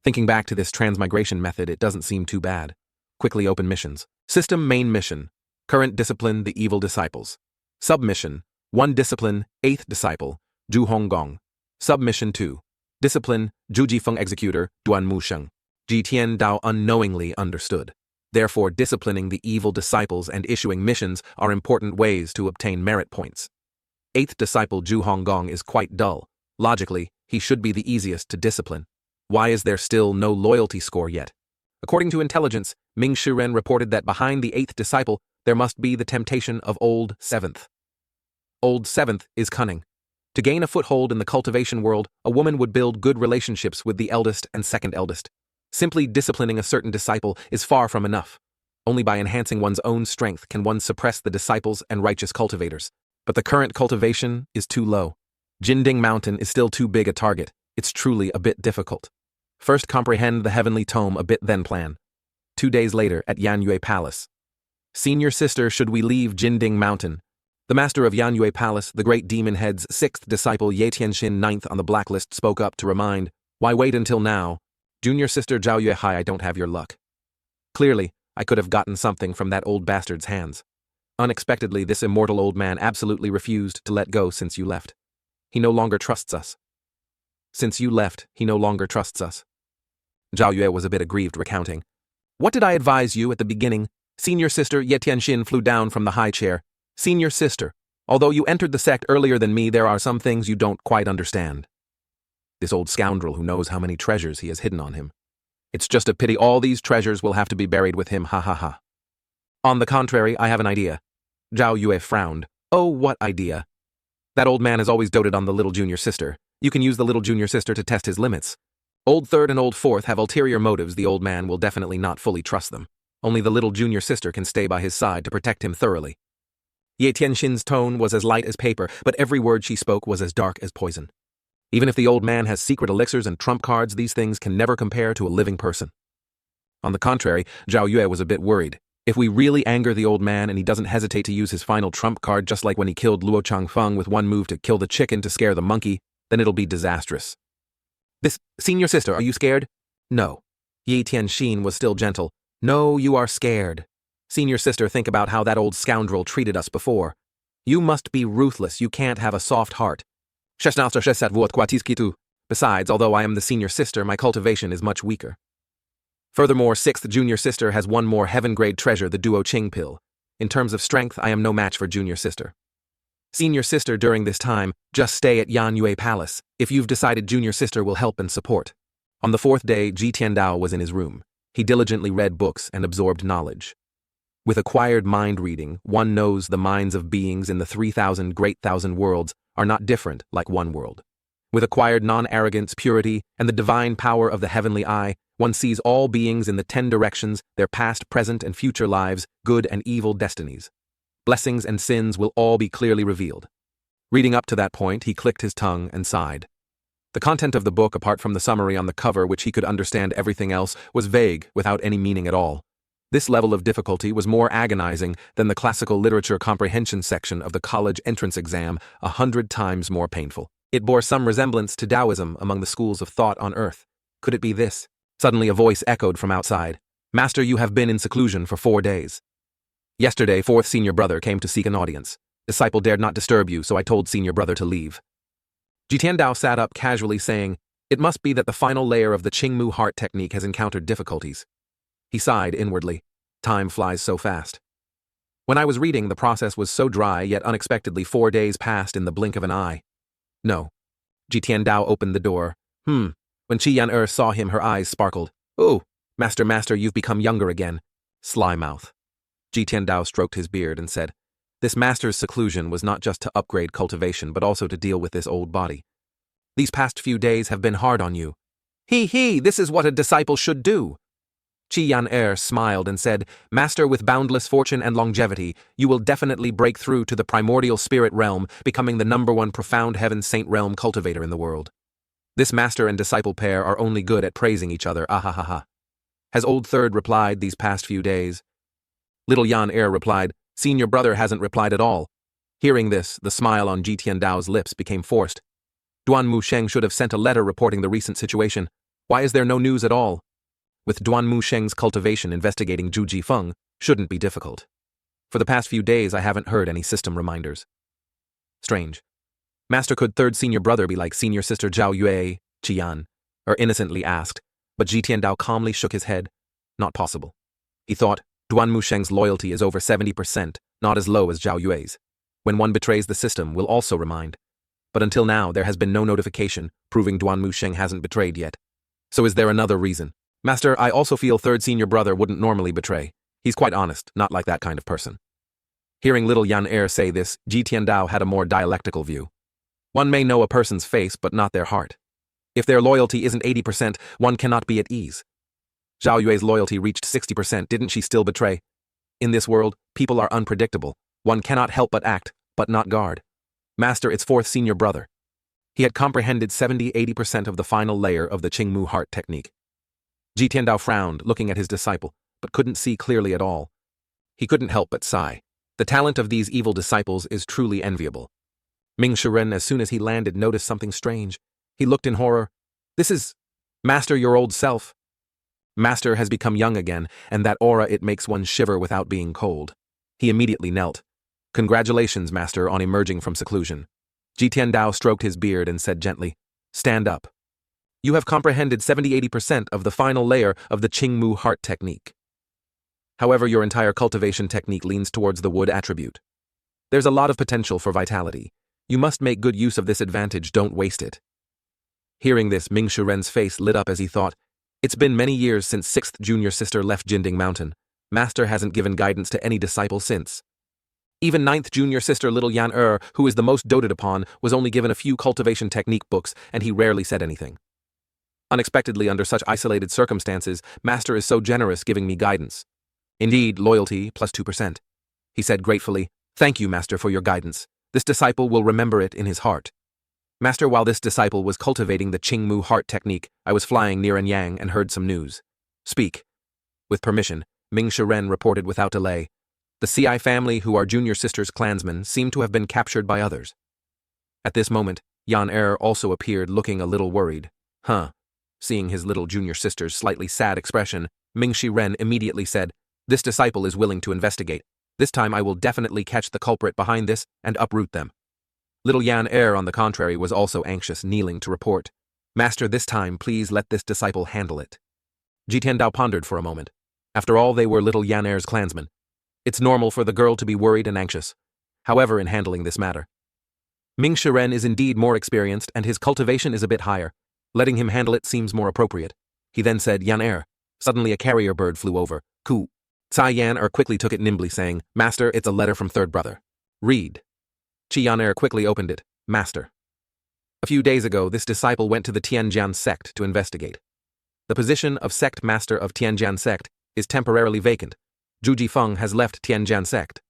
Thinking back to this transmigration method, it doesn't seem too bad. Quickly open missions. System main mission. Current discipline, the evil disciples. Submission, 1 discipline, 8th disciple, Zhu Honggong. Submission 2. Discipline, Zhujifeng executor, Duan Musheng. Jitiandao unknowingly understood. Therefore, disciplining the evil disciples and issuing missions are important ways to obtain merit points. 8th disciple Zhu Honggong is quite dull. Logically, he should be the easiest to discipline. Why is there still no loyalty score yet? According to intelligence, Ming Shiren reported that behind the 8th disciple, there must be the temptation of Old 7th. Old 7th is cunning. To gain a foothold in the cultivation world, a woman would build good relationships with the eldest and second eldest. Simply disciplining a certain disciple is far from enough. Only by enhancing one's own strength can one suppress the disciples and righteous cultivators. But the current cultivation is too low. Jinding Mountain is still too big a target. It's truly a bit difficult. First comprehend the heavenly tome a bit, then plan. 2 days later at Yanyue Palace. Senior sister, should we leave Jinding Mountain? The master of Yanyue Palace, the great demon head's 6th disciple Ye Tianxin, 9th on the blacklist, spoke up to remind, why wait until now? Junior sister Zhao Yuehai, I don't have your luck. Clearly, I could have gotten something from that old bastard's hands. Unexpectedly, this immortal old man absolutely refused to let go since you left. He no longer trusts us. Since you left, he no longer trusts us. Zhao Yue was a bit aggrieved, recounting. What did I advise you at the beginning? Senior sister Ye Tianxin flew down from the high chair. Senior sister, although you entered the sect earlier than me, there are some things you don't quite understand. This old scoundrel who knows how many treasures he has hidden on him. It's just a pity all these treasures will have to be buried with him, ha ha ha. On the contrary, I have an idea. Zhao Yue frowned. Oh, what idea? That old man has always doted on the little junior sister. You can use the little junior sister to test his limits. Old 3rd and Old 4th have ulterior motives. The old man will definitely not fully trust them. Only the little junior sister can stay by his side to protect him thoroughly. Ye Tianxin's tone was as light as paper, but every word she spoke was as dark as poison. Even if the old man has secret elixirs and trump cards, these things can never compare to a living person. On the contrary, Zhao Yue was a bit worried. If we really anger the old man and he doesn't hesitate to use his final trump card, just like when he killed Luo Changfeng with one move to kill the chicken to scare the monkey, then it'll be disastrous. This, senior sister, are you scared? No. Ye Tianxin was still gentle. No, you are scared. Senior sister, think about how that old scoundrel treated us before. You must be ruthless. You can't have a soft heart. Besides, although I am the senior sister, my cultivation is much weaker. Furthermore, 6th junior sister has one more heaven-grade treasure, the Duo Qing pill. In terms of strength, I am no match for junior sister. Senior sister, during this time, just stay at Yanyue Palace. If you've decided, junior sister will help and support. On the 4th day, Ji Tiandao was in his room. He diligently read books and absorbed knowledge. With acquired mind reading, one knows the minds of beings in the 3,000 great thousand worlds are not different like one world. With acquired non-arrogance, purity, and the divine power of the heavenly eye, one sees all beings in the 10 directions, their past, present, and future lives, good and evil destinies. Blessings and sins will all be clearly revealed. Reading up to that point, he clicked his tongue and sighed. The content of the book, apart from the summary on the cover, which he could understand, everything else was vague, without any meaning at all. This level of difficulty was more agonizing than the classical literature comprehension section of the college entrance exam, 100 times more painful. It bore some resemblance to Taoism among the schools of thought on earth. Could it be this? Suddenly a voice echoed from outside. Master, you have been in seclusion for 4 days. Yesterday, 4th senior brother came to seek an audience. Disciple dared not disturb you, so I told senior brother to leave. Ji Tiandao sat up casually, saying, it must be that the final layer of the Qingmu heart technique has encountered difficulties. He sighed inwardly. Time flies so fast. When I was reading, the process was so dry, yet unexpectedly 4 days passed in the blink of an eye. No. Ji Tiandao opened the door. When Qi Yan saw him, her eyes sparkled. Oh, master, you've become younger again. Sly mouth. Ji Tiandao stroked his beard and said, this master's seclusion was not just to upgrade cultivation, but also to deal with this old body. These past few days have been hard on you. This is what a disciple should do. Qi Yan smiled and said, Master, with boundless fortune and longevity, you will definitely break through to the primordial spirit realm, becoming the #1 profound heaven saint realm cultivator in the world. This master and disciple pair are only good at praising each other, ahahaha. Has old 3rd replied these past few days? Little Yan replied, senior brother hasn't replied at all. Hearing this, the smile on Ji Tiandao's lips became forced. Duan Musheng should have sent a letter reporting the recent situation. Why is there no news at all? With Duan Musheng's cultivation investigating Zhu Jifeng shouldn't be difficult. For the past few days, I haven't heard any system reminders. Strange. Master, could 3rd senior brother be like senior sister Zhao Yue, Qian? Innocently asked, but Ji Tiandao calmly shook his head. Not possible. He thought, Duan Musheng's loyalty is over 70%, not as low as Zhao Yue's. When one betrays the system, will also remind. But until now, there has been no notification, proving Duan Musheng hasn't betrayed yet. So is there another reason? Master, I also feel third senior brother wouldn't normally betray. He's quite honest, not like that kind of person. Hearing little Yan Er say this, Ji Tiandao had a more dialectical view. One may know a person's face but not their heart. If their loyalty isn't 80%, one cannot be at ease. Zhao Yue's loyalty reached 60%, didn't she still betray? In this world, people are unpredictable. One cannot help but act, but not guard. Master, it's fourth senior brother. He had comprehended 70–80% of the final layer of the Qingmu heart technique. Ji Tiandao frowned, looking at his disciple, but couldn't see clearly at all. He couldn't help but sigh. The talent of these evil disciples is truly enviable. Ming Shiren, as soon as he landed, noticed something strange. He looked in horror. This is... Master, your old self. Master has become young again, and that aura, it makes one shiver without being cold. He immediately knelt. Congratulations, Master, on emerging from seclusion. Ji Tiandao stroked his beard and said gently, stand up. You have comprehended 70–80% of the final layer of the Qingmu heart technique. However, your entire cultivation technique leans towards the wood attribute. There's a lot of potential for vitality. You must make good use of this advantage, don't waste it. Hearing this, Ming Shiren's face lit up as he thought, it's been many years since 6th junior sister left Jinding Mountain. Master hasn't given guidance to any disciple since. Even 9th junior sister little Yan Er, who is the most doted upon, was only given a few cultivation technique books, and he rarely said anything. Unexpectedly, under such isolated circumstances, Master is so generous giving me guidance. Indeed, loyalty plus 2%. He said gratefully, thank you, Master, for your guidance. This disciple will remember it in his heart. Master, while this disciple was cultivating the Qingmu heart technique, I was flying near Anyang and heard some news. Speak. With permission, Ming Shiren reported without delay. The CI family, who are junior sister's clansmen, seem to have been captured by others. At this moment, Yan Er also appeared, looking a little worried. Seeing his little junior sister's slightly sad expression, Ming Shiren immediately said, this disciple is willing to investigate. This time I will definitely catch the culprit behind this and uproot them. Little Yan Er, on the contrary, was also anxious, kneeling to report. Master, this time please let this disciple handle it. Ji Tiandao pondered for a moment. After all, they were little Yan Er's clansmen. It's normal for the girl to be worried and anxious. However, in handling this matter, Ming Shiren is indeed more experienced and his cultivation is a bit higher. Letting him handle it seems more appropriate. He then said, Yan Er. Suddenly a carrier bird flew over. Ku. Tsai Yan Er quickly took it nimbly, saying, Master, it's a letter from third brother. Read. Chi Yan Er quickly opened it. Master. A few days ago, this disciple went to the Tianjian sect to investigate. The position of sect master of Tianjian sect is temporarily vacant. Zhu Jifeng has left Tianjian sect.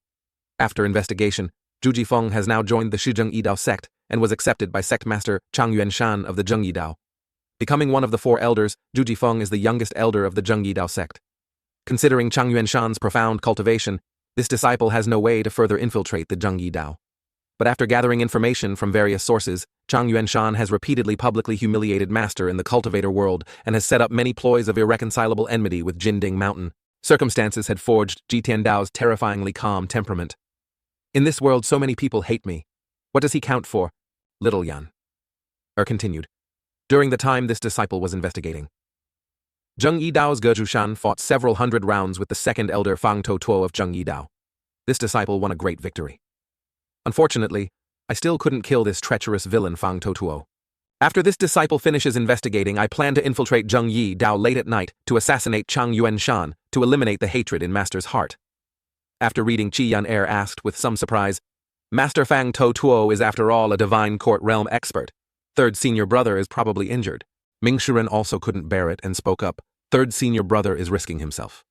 After investigation, Zhu Jifeng has now joined the Shizheng Yidao sect and was accepted by sect master Chang Yuanshan of the Zheng Yidao. Becoming one of the 4 elders, Zhu Jifeng is the youngest elder of the Zheng Yidao sect. Considering Chang Yuanshan's profound cultivation, this disciple has no way to further infiltrate the Zheng Yidao. But after gathering information from various sources, Chang Yuanshan has repeatedly publicly humiliated Master in the cultivator world and has set up many ploys of irreconcilable enmity with Jinding Mountain. Circumstances had forged Ji Tiandao's terrifyingly calm temperament. In this world, so many people hate me. What does he count for? Little Yan Er continued. During the time this disciple was investigating, Zheng Yidao's Ge Zhushan fought several hundred rounds with the second elder Fang Tuo of Zheng Yidao. This disciple won a great victory. Unfortunately, I still couldn't kill this treacherous villain Fang Tuo. After this disciple finishes investigating, I plan to infiltrate Zheng Yidao late at night to assassinate Chang Yuanshan to eliminate the hatred in Master's heart. After reading, Chi Yan Er asked with some surprise, Master Fang Tuo is after all a divine court realm expert. Third senior brother is probably injured. Ming Shiren also couldn't bear it and spoke up. Third senior brother is risking himself.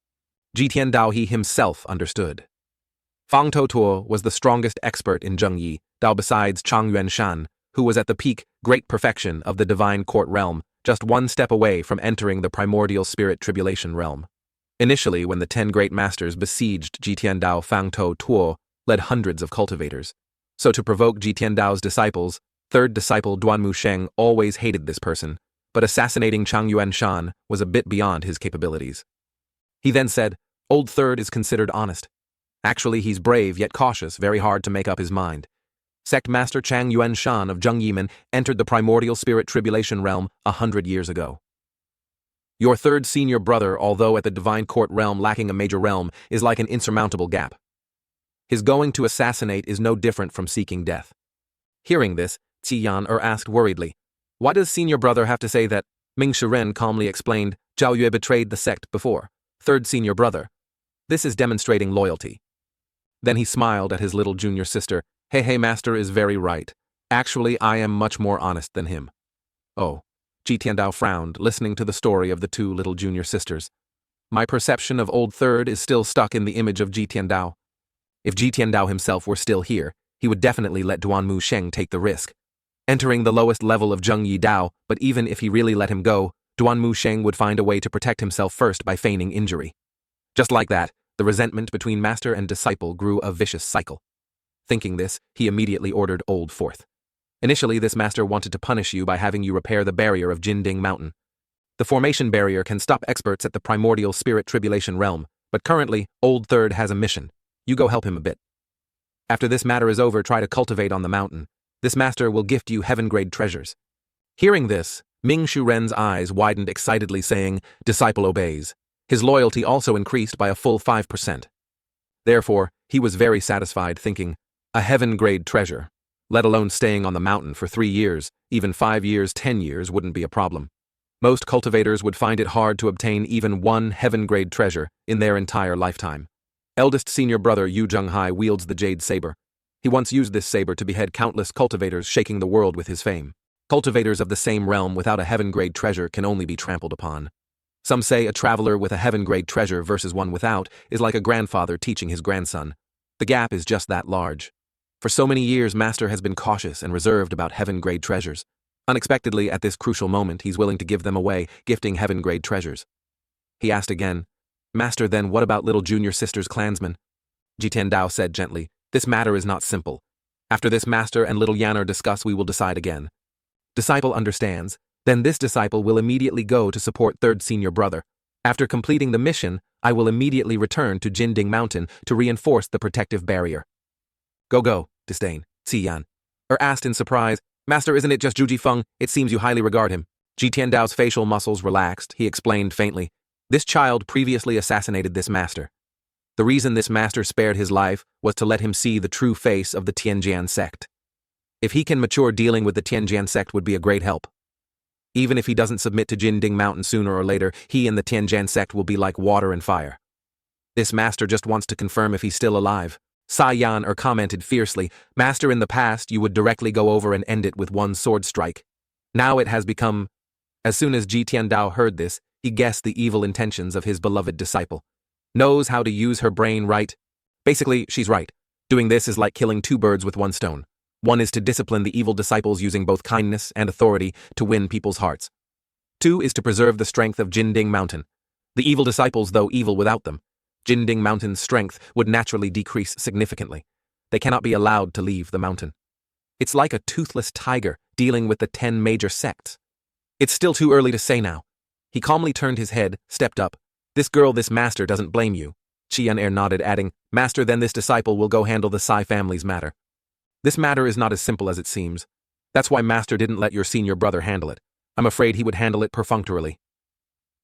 Ji Tiandao he himself understood. Fang Tuo was the strongest expert in Zheng Yidao besides Chang Yuanshan, who was at the peak, great perfection of the divine court realm, just one step away from entering the primordial spirit tribulation realm. Initially, when the 10 great masters besieged Ji Tiandao, Fang Tuo led hundreds of cultivators. So to provoke Ji Tiandao's disciples, third disciple Duanmu Sheng always hated this person, but assassinating Chang Yuanshan was a bit beyond his capabilities. He then said, Old Third is considered honest. Actually, he's brave yet cautious, very hard to make up his mind. Sect Master Chang Yuanshan of Zheng Yimen entered the primordial spirit tribulation realm 100 years ago. Your third senior brother, although at the divine court realm lacking a major realm, is like an insurmountable gap. His going to assassinate is no different from seeking death. Hearing this, Qi Yan Er asked worriedly, Why does senior brother have to say that? Ming Shiren calmly explained, Zhao Yue betrayed the sect before. Third senior brother. This is demonstrating loyalty. Then he smiled at his little junior sister. Hey, master is very right. Actually, I am much more honest than him. Oh. Ji Tiandao frowned, listening to the story of the two little junior sisters. My perception of old third is still stuck in the image of Ji Tiandao. If Ji Tiandao himself were still here, he would definitely let Duanmu Sheng take the risk, entering the lowest level of Zheng Yi Dao, but even if he really let him go, Duanmu Sheng would find a way to protect himself first by feigning injury. Just like that, the resentment between master and disciple grew a vicious cycle. Thinking this, he immediately ordered Old Fourth. Initially, this master wanted to punish you by having you repair the barrier of Jinding Mountain. The formation barrier can stop experts at the primordial spirit tribulation realm, but currently, Old Third has a mission. You go help him a bit. After this matter is over, try to cultivate on the mountain. This master will gift you heaven-grade treasures. Hearing this, Ming Shiren's eyes widened excitedly, saying, Disciple obeys. His loyalty also increased by a full 5%. Therefore, he was very satisfied, thinking, a heaven-grade treasure. Let alone staying on the mountain for 3 years, even 5 years, 10 years wouldn't be a problem. Most cultivators would find it hard to obtain even one heaven-grade treasure in their entire lifetime. Eldest senior brother Yu Zhenghai wields the jade saber. He once used this saber to behead countless cultivators, shaking the world with his fame. Cultivators of the same realm without a heaven-grade treasure can only be trampled upon. Some say a traveler with a heaven-grade treasure versus one without is like a grandfather teaching his grandson. The gap is just that large. For so many years, Master has been cautious and reserved about heaven-grade treasures. Unexpectedly, at this crucial moment, he's willing to give them away, gifting heaven-grade treasures. He asked again, Master, then what about little junior sister's clansmen? Ji Tiandao said gently, this matter is not simple. After this Master and little Yaner discuss, we will decide again. Disciple understands. Then this disciple will immediately go to support third senior brother. After completing the mission, I will immediately return to Jinding Mountain to reinforce the protective barrier. Go, disdain, Xiyan. Asked in surprise, Master, isn't it just Zhu Jifeng? It seems you highly regard him. Ji Tiandao's facial muscles relaxed. He explained faintly, this child previously assassinated this master. The reason this master spared his life was to let him see the true face of the Tianjian sect. If he can mature, dealing with the Tianjian sect would be a great help. Even if he doesn't submit to Jinding Mountain sooner or later, he and the Tianjian sect will be like water and fire. This master just wants to confirm if he's still alive. Xiyan commented fiercely, Master, in the past you would directly go over and end it with one sword strike. Now it has become... As soon as Ji Tiandao heard this, he guessed the evil intentions of his beloved disciple. Knows how to use her brain right. Basically, she's right. Doing this is like killing 2 birds with 1 stone. One is to discipline the evil disciples using both kindness and authority to win people's hearts. 2 is to preserve the strength of Jinding Mountain. The evil disciples, though evil without them, Jinding Mountain's strength would naturally decrease significantly. They cannot be allowed to leave the mountain. It's like a toothless tiger dealing with the 10 major sects. It's still too early to say now. He calmly turned his head, stepped up. This master doesn't blame you. Qian nodded, adding, Master, then this disciple will go handle the Sai family's matter. This matter is not as simple as it seems. That's why Master didn't let your senior brother handle it. I'm afraid he would handle it perfunctorily.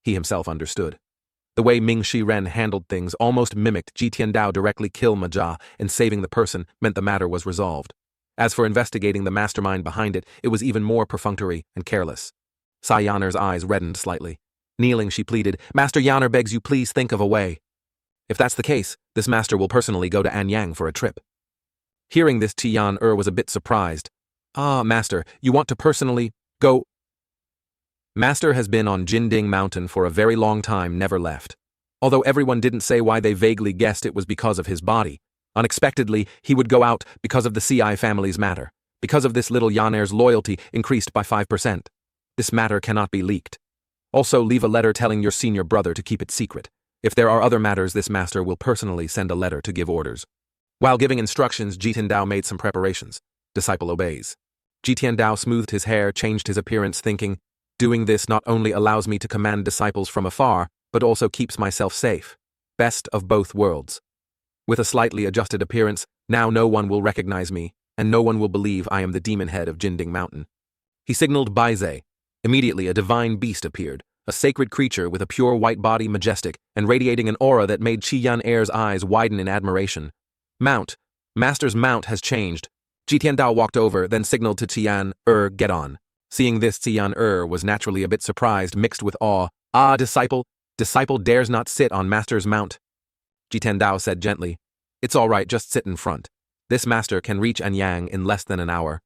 He himself understood. The way Ming Shiren handled things almost mimicked Ji Tiandao directly kill Ma Jia, and saving the person meant the matter was resolved. As for investigating the mastermind behind it, it was even more perfunctory and careless. Xianer's eyes reddened slightly. Kneeling, she pleaded, Master Yaner begs you please think of a way. If that's the case, this master will personally go to Anyang for a trip. Hearing this, Tian was a bit surprised. Master, you want to personally go? Master has been on Jinding Mountain for a very long time, never left. Although everyone didn't say why, they vaguely guessed it was because of his body. Unexpectedly, he would go out because of the CI family's matter. Because of this, little Yaner's loyalty increased by 5%. This matter cannot be leaked. Also, leave a letter telling your senior brother to keep it secret. If there are other matters, this master will personally send a letter to give orders. While giving instructions, Ji Tiandao made some preparations. Disciple obeys. Ji Tiandao smoothed his hair, changed his appearance, thinking, doing this not only allows me to command disciples from afar, but also keeps myself safe. Best of both worlds. With a slightly adjusted appearance, now no one will recognize me, and no one will believe I am the demon head of Jinding Mountain. He signaled Baize. Immediately a divine beast appeared, a sacred creature with a pure white body, majestic, and radiating an aura that made Qian eyes widen in admiration. Mount. Master's mount has changed. Ji Tiandao walked over, then signaled to Tian, get on. Seeing this, Tian was naturally a bit surprised, mixed with awe. Ah, disciple dares not sit on master's mount. Jitian said gently. It's all right, just sit in front. This master can reach Anyang in less than an hour.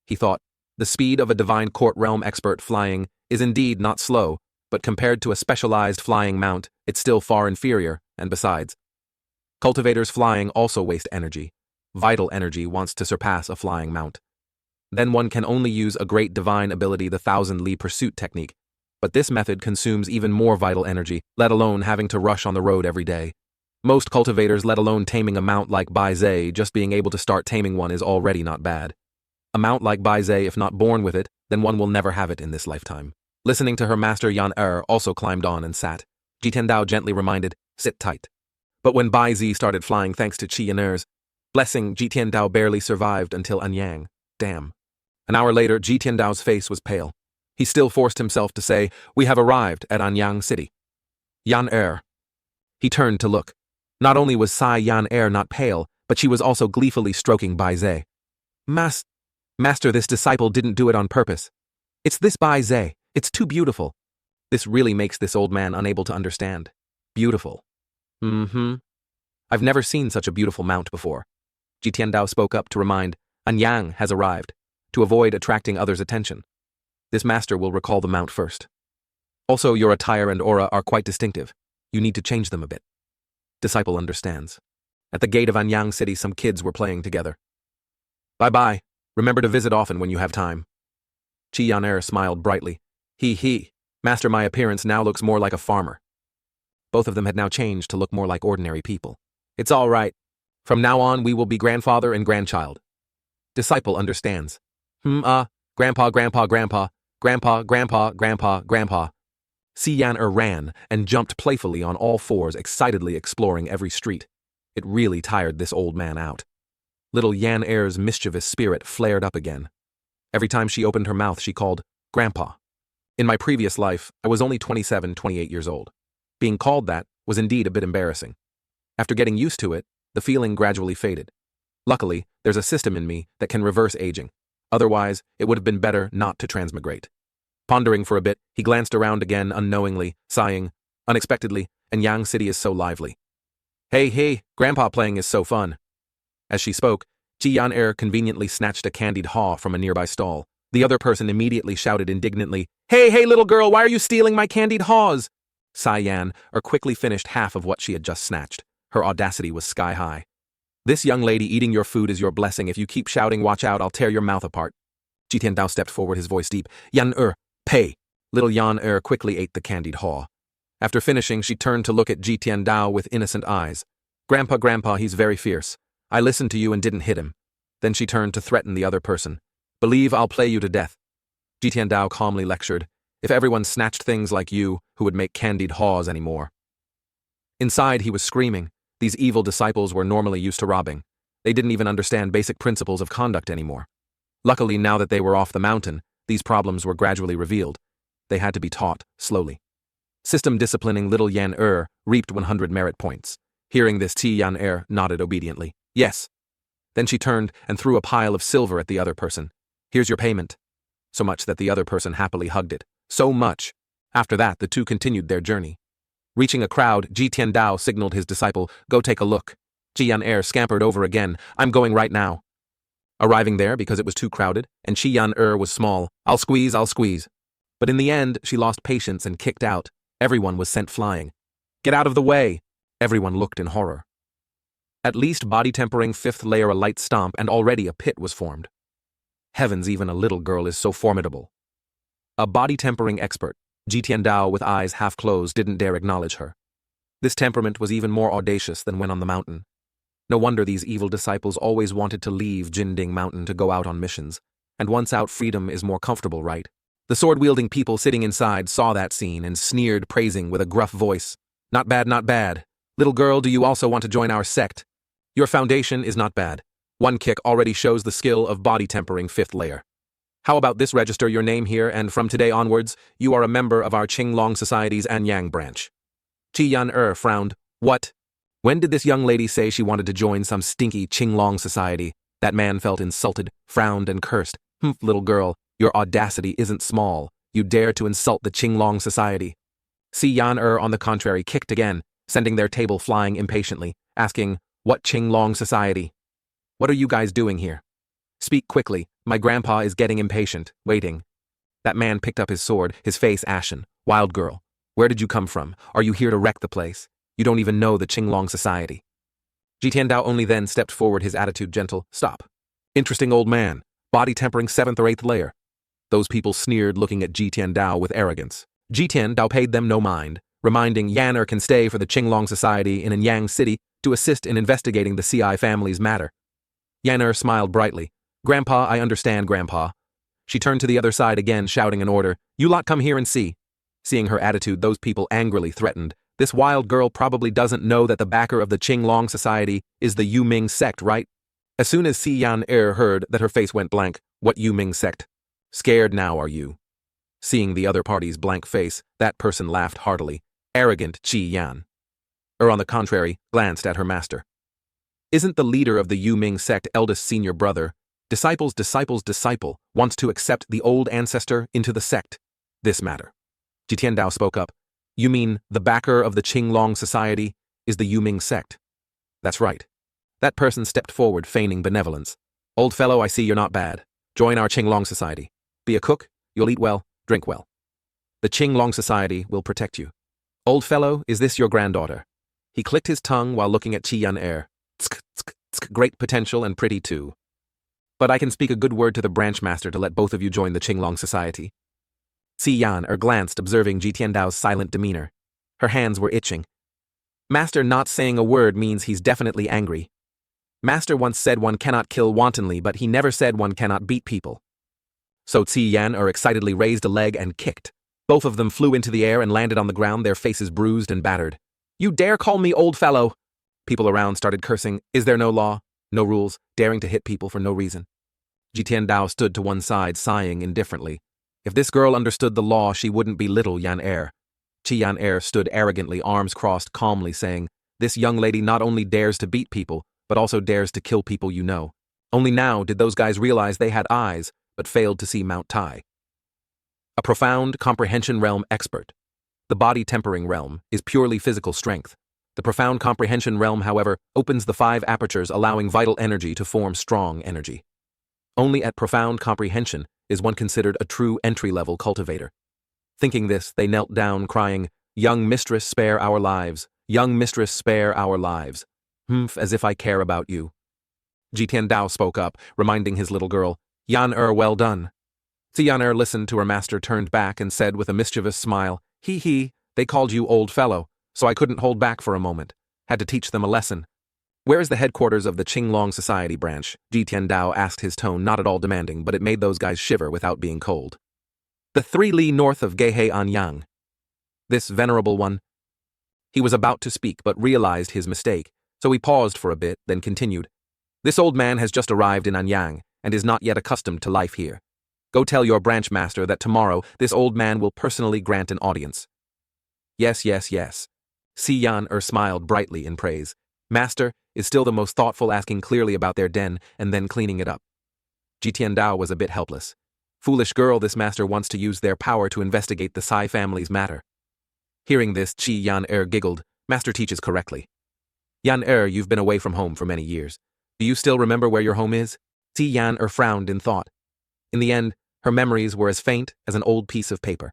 He thought, the speed of a divine court realm expert flying is indeed not slow, but compared to a specialized flying mount, it's still far inferior, and besides, cultivators flying also waste energy. Vital energy wants to surpass a flying mount. Then one can only use a great divine ability, the 1,000 Li pursuit technique. But this method consumes even more vital energy, let alone having to rush on the road every day. Most cultivators, let alone taming a mount like Bai Zhe, just being able to start taming one is already not bad. A mount like Bai Zhe, if not born with it, then one will never have it in this lifetime. Listening to her master, Yan also climbed on and sat. Jitian gently reminded, sit tight. But when Bai Zhe started flying thanks to Yan's blessing, Jitian barely survived until Anyang. Damn. An hour later, Jitian's face was pale. He still forced himself to say, we have arrived at Anyang City. Yan. He turned to look. Not only was Yan not pale, but she was also gleefully stroking Bai Zhe. Master, this disciple didn't do it on purpose. It's this Bai Zhe. It's too beautiful. This really makes this old man unable to understand. Beautiful. I've never seen such a beautiful mount before. Jitian spoke up to remind, Anyang has arrived, to avoid attracting others' attention. This master will recall the mount first. Also, your attire and aura are quite distinctive. You need to change them a bit. Disciple understands. At the gate of Anyang City, some kids were playing together. Bye-bye. Remember to visit often when you have time. Yan smiled brightly. Master, my appearance now looks more like a farmer. Both of them had now changed to look more like ordinary people. It's all right. From now on, we will be grandfather and grandchild. Disciple understands. Grandpa. Yan ran and jumped playfully on all fours, excitedly exploring every street. It really tired this old man out. Little Yan's mischievous spirit flared up again. Every time she opened her mouth, she called, Grandpa. In my previous life, I was only 27, 28 years old. Being called that was indeed a bit embarrassing. After getting used to it, the feeling gradually faded. Luckily, there's a system in me that can reverse aging. Otherwise, it would have been better not to transmigrate. Pondering for a bit, he glanced around again unknowingly, sighing, unexpectedly, Anyang City is so lively. Hey, Grandpa playing is so fun. As she spoke, Yan conveniently snatched a candied haw from a nearby stall. The other person immediately shouted indignantly, Hey, little girl, why are you stealing my candied haws? Yan quickly finished half of what she had just snatched. Her audacity was sky high. This young lady eating your food is your blessing. If you keep shouting, watch out, I'll tear your mouth apart. Jitian stepped forward, his voice deep. Yan pay. Little Yan quickly ate the candied haw. After finishing, she turned to look at Jitian with innocent eyes. Grandpa, he's very fierce. I listened to you and didn't hit him. Then she turned to threaten the other person. Believe I'll play you to death. Jitian calmly lectured. If everyone snatched things like you, who would make candied haws anymore? Inside, he was screaming. These evil disciples were normally used to robbing. They didn't even understand basic principles of conduct anymore. Luckily, now that they were off the mountain, these problems were gradually revealed. They had to be taught, slowly. System disciplining little Yan reaped 100 merit points. Hearing this, Yan nodded obediently. Yes. Then she turned and threw a pile of silver at the other person. Here's your payment. So much that the other person happily hugged it. So much. After that, the two continued their journey. Reaching a crowd, Jitian signaled his disciple, go take a look. Yan scampered over again. I'm going right now. Arriving there because it was too crowded, and Yan was small. I'll squeeze. But in the end, she lost patience and kicked out. Everyone was sent flying. Get out of the way. Everyone looked in horror. At least body tempering 5th layer a light stomp, and already a pit was formed. Heavens, even a little girl is so formidable. A body tempering expert, Jitian with eyes half closed didn't dare acknowledge her. This temperament was even more audacious than when on the mountain. No wonder these evil disciples always wanted to leave Jinding Mountain to go out on missions. And once out, freedom is more comfortable, right? The sword-wielding people sitting inside saw that scene and sneered, praising with a gruff voice. Not bad. Little girl, do you also want to join our sect? Your foundation is not bad. One kick already shows the skill of body tempering 5th layer. How about this, register your name here, and from today onwards, you are a member of our Qinglong Society's Anyang branch. Yan frowned. What? When did this young lady say she wanted to join some stinky Qinglong Society? That man felt insulted, frowned, and cursed. Little girl, Your audacity isn't small. You dare to insult the Qinglong Society. Si Yan on the contrary, kicked again, sending their table flying impatiently, asking, "What Qinglong Society? What are you guys doing here? Speak quickly, my grandpa is getting impatient, waiting." That man picked up his sword, his face ashen. "Wild girl, where did you come from? Are you here to wreck the place? You don't even know the Qinglong Society." Ji Tiandao only then stepped forward, his attitude gentle. "Stop. Interesting old man, body tempering 7th or 8th layer." Those people sneered, looking at Ji Tiandao with arrogance. Ji Tiandao paid them no mind, reminding Yan can stay for the Qinglong Society in Anyang City to assist in investigating the CI family's matter. Yan smiled brightly. "Grandpa, I understand, Grandpa." She turned to the other side again, shouting an order. "You lot come here and see." Seeing her attitude, those people angrily threatened. "This wild girl probably doesn't know that the backer of the Qinglong Society is the Yu Ming sect, right?" As soon as Si Yan heard that, her face went blank. "What Yu Ming sect? Scared now, are you?" Seeing the other party's blank face, that person laughed heartily. Arrogant Qi Yan. On the contrary, glanced at her master. "Isn't the leader of the Yu Ming sect eldest senior brother, disciple, wants to accept the old ancestor into the sect? This matter." Ji Tiandao spoke up. "You mean the backer of the Qinglong Society is the Yu Ming sect?" "That's right." That person stepped forward, feigning benevolence. "Old fellow, I see you're not bad. Join our Qinglong Society. Be a cook, you'll eat well, drink well. The Qinglong Society will protect you. Old fellow, is this your granddaughter?" He clicked his tongue while looking at Qi Yan. Great potential and pretty too. But I can speak a good word to the branch master to let both of you join the Qinglong Society." Si Yan glanced, observing Ji Tiandao's silent demeanor. Her hands were itching. Master not saying a word means he's definitely angry. Master once said one cannot kill wantonly, but he never said one cannot beat people. So Qi Yan excitedly raised a leg and kicked. Both of them flew into the air and landed on the ground, their faces bruised and battered. "You dare call me old fellow?" People around started cursing. Is there no law, no rules, daring to hit people for no reason? Ji Tiandao stood to one side, sighing indifferently. If this girl understood the law, she wouldn't belittle Yan. Qi Yan stood arrogantly, arms crossed, calmly saying, "This young lady not only dares to beat people, but also dares to kill people you know." Only now did those guys realize they had eyes, but failed to see Mount Tai. A profound comprehension realm expert. The body tempering realm is purely physical strength. The profound comprehension realm, however, opens the 5 apertures, allowing vital energy to form strong energy. Only at profound comprehension is one considered a true entry-level cultivator. Thinking this, they knelt down, crying, "Young mistress, spare our lives. Young mistress, spare our lives. As if I care about you." Ji Tiandao spoke up, reminding his little girl, "Yan well done." Si Yan listened to her master, turned back, and said with a mischievous smile, He, they called you old fellow, so I couldn't hold back for a moment. Had to teach them a lesson." "Where is the headquarters of the Qinglong Society branch?" Ji Tiandao asked, his tone not at all demanding, but it made those guys shiver without being cold. "The 3 li north of Gehe Anyang." This venerable one. He was about to speak, but realized his mistake, so he paused for a bit, then continued. "This old man has just arrived in Anyang, and is not yet accustomed to life here. Go tell your branch master that tomorrow this old man will personally grant an audience." Yes. Si Yan smiled brightly in praise. Master is still the most thoughtful, asking clearly about their den and then cleaning it up. Ji Tiandao was a bit helpless. Foolish girl, this master wants to use their power to investigate the Sai family's matter. Hearing this, Qi Yan giggled. Master teaches correctly. Yan you've been away from home for many years. Do you still remember where your home is? Si Yan frowned in thought. In the end, her memories were as faint as an old piece of paper.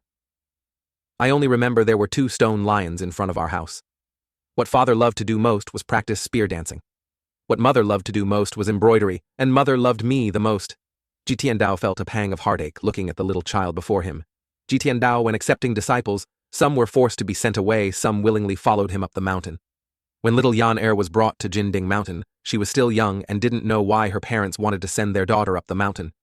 "I only remember there were 2 stone lions in front of our house. What father loved to do most was practice spear dancing. What mother loved to do most was embroidery, and mother loved me the most." Ji Tiandao felt a pang of heartache looking at the little child before him. Ji Tiandao, when accepting disciples, some were forced to be sent away, some willingly followed him up the mountain. When little Yan was brought to Jinding Mountain, she was still young and didn't know why her parents wanted to send their daughter up the mountain.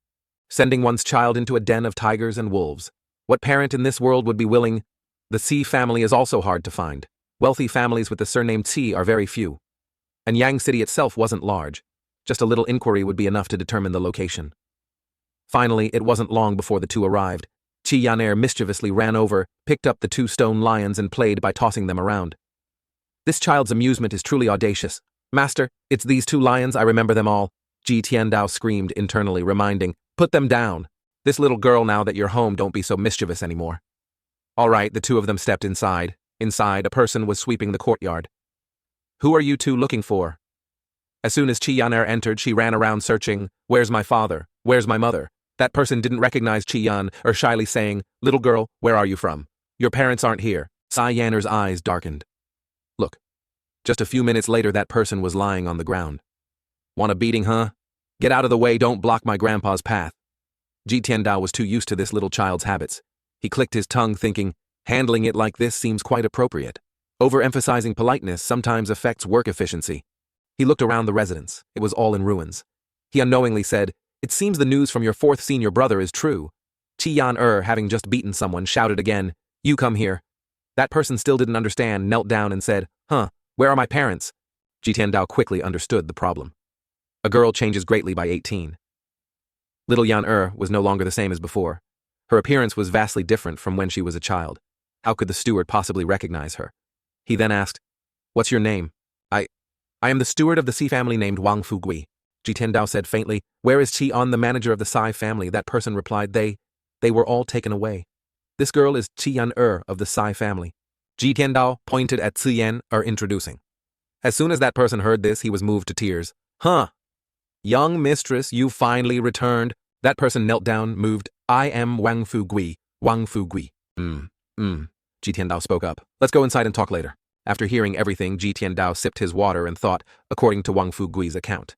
Sending one's child into a den of tigers and wolves. What parent in this world would be willing? The Ci family is also hard to find. Wealthy families with the surname Ci are very few. And Yang City itself wasn't large. Just a little inquiry would be enough to determine the location. Finally, it wasn't long before the 2 arrived. Qi Yan mischievously ran over, picked up the 2 stone lions and played by tossing them around. "This child's amusement is truly audacious. Master, it's these 2 lions, I remember them all," Ji Tiandao screamed internally, reminding, "Put them down." This little girl, now that you're home, don't be so mischievous anymore. All right, the two of them stepped inside. Inside, a person was sweeping the courtyard. Who are you two looking for? As soon as Chi Yan-er entered, she ran around searching, where's my father? Where's my mother? That person didn't recognize Chi Yan-er, shyly saying, little girl, where are you from? Your parents aren't here. Chi Yan-er's eyes darkened. Look. Just a few minutes later, that person was lying on the ground. Want a beating, huh? Get out of the way, don't block my grandpa's path. Ji Tiandao was too used to this little child's habits. He clicked his tongue, thinking, handling it like this seems quite appropriate. Overemphasizing politeness sometimes affects work efficiency. He looked around the residence. It was all in ruins. He unknowingly said, it seems the news from your fourth senior brother is true. Chi Yan-er, having just beaten someone, shouted again, you come here. That person still didn't understand, knelt down and said, where are my parents? Ji Tiandao quickly understood the problem. A girl changes greatly by 18. Little Yan-er was no longer the same as before. Her appearance was vastly different from when she was a child. How could the steward possibly recognize her? He then asked, what's your name? I am the steward of the Xi family named Wang Fugui. Ji Tiandao said faintly, where is Chi An, the manager of the Xi family? That person replied, they were all taken away. This girl is Chi Yan-er of the Xi family. Ji Tiandao pointed at Ci Yan-er, introducing. As soon as that person heard this, he was moved to tears. Young mistress, you finally returned. That person knelt down, moved. I am Wang Fugui. Wang Fugui. Ji Tiandao spoke up. Let's go inside and talk later. After hearing everything, Ji Tiandao sipped his water and thought, according to Wang Fugui's account.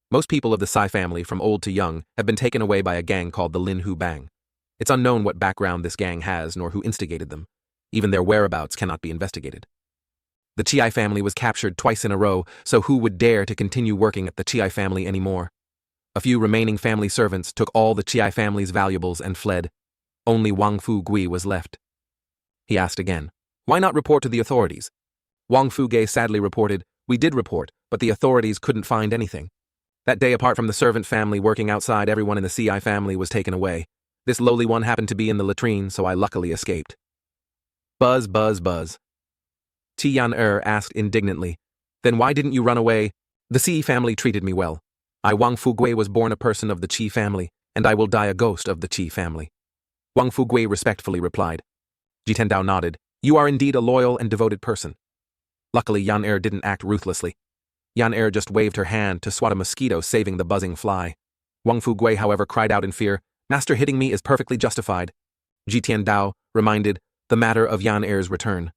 Most people of the Xi family, from old to young, have been taken away by a gang called the Lin Hu Bang. It's unknown what background this gang has nor who instigated them. Even their whereabouts cannot be investigated. The Chi family was captured twice in a row, so who would dare to continue working at the Chi family anymore? A few remaining family servants took all the Chi family's valuables and fled. Only Wang Fugui was left. He asked again, why not report to the authorities? Wang Fugui sadly reported, we did report, but the authorities couldn't find anything. That day, apart from the servant family working outside, everyone in the Ci family was taken away. This lowly one happened to be in the latrine, so I luckily escaped. Buzz, buzz, buzz. Chi Yan-er asked indignantly, then why didn't you run away? The Ci family treated me well. I, Wang Fugui, was born a person of the Chi family, and I will die a ghost of the Chi family. Wang Fugui respectfully replied. Ji Tiandao nodded. You are indeed a loyal and devoted person. Luckily, Yan-er didn't act ruthlessly. Yan-er just waved her hand to swat a mosquito, saving the buzzing fly. Wang Fugui, however, cried out in fear, Master, hitting me is perfectly justified. Ji Tiandao reminded the matter of Yan-er's return.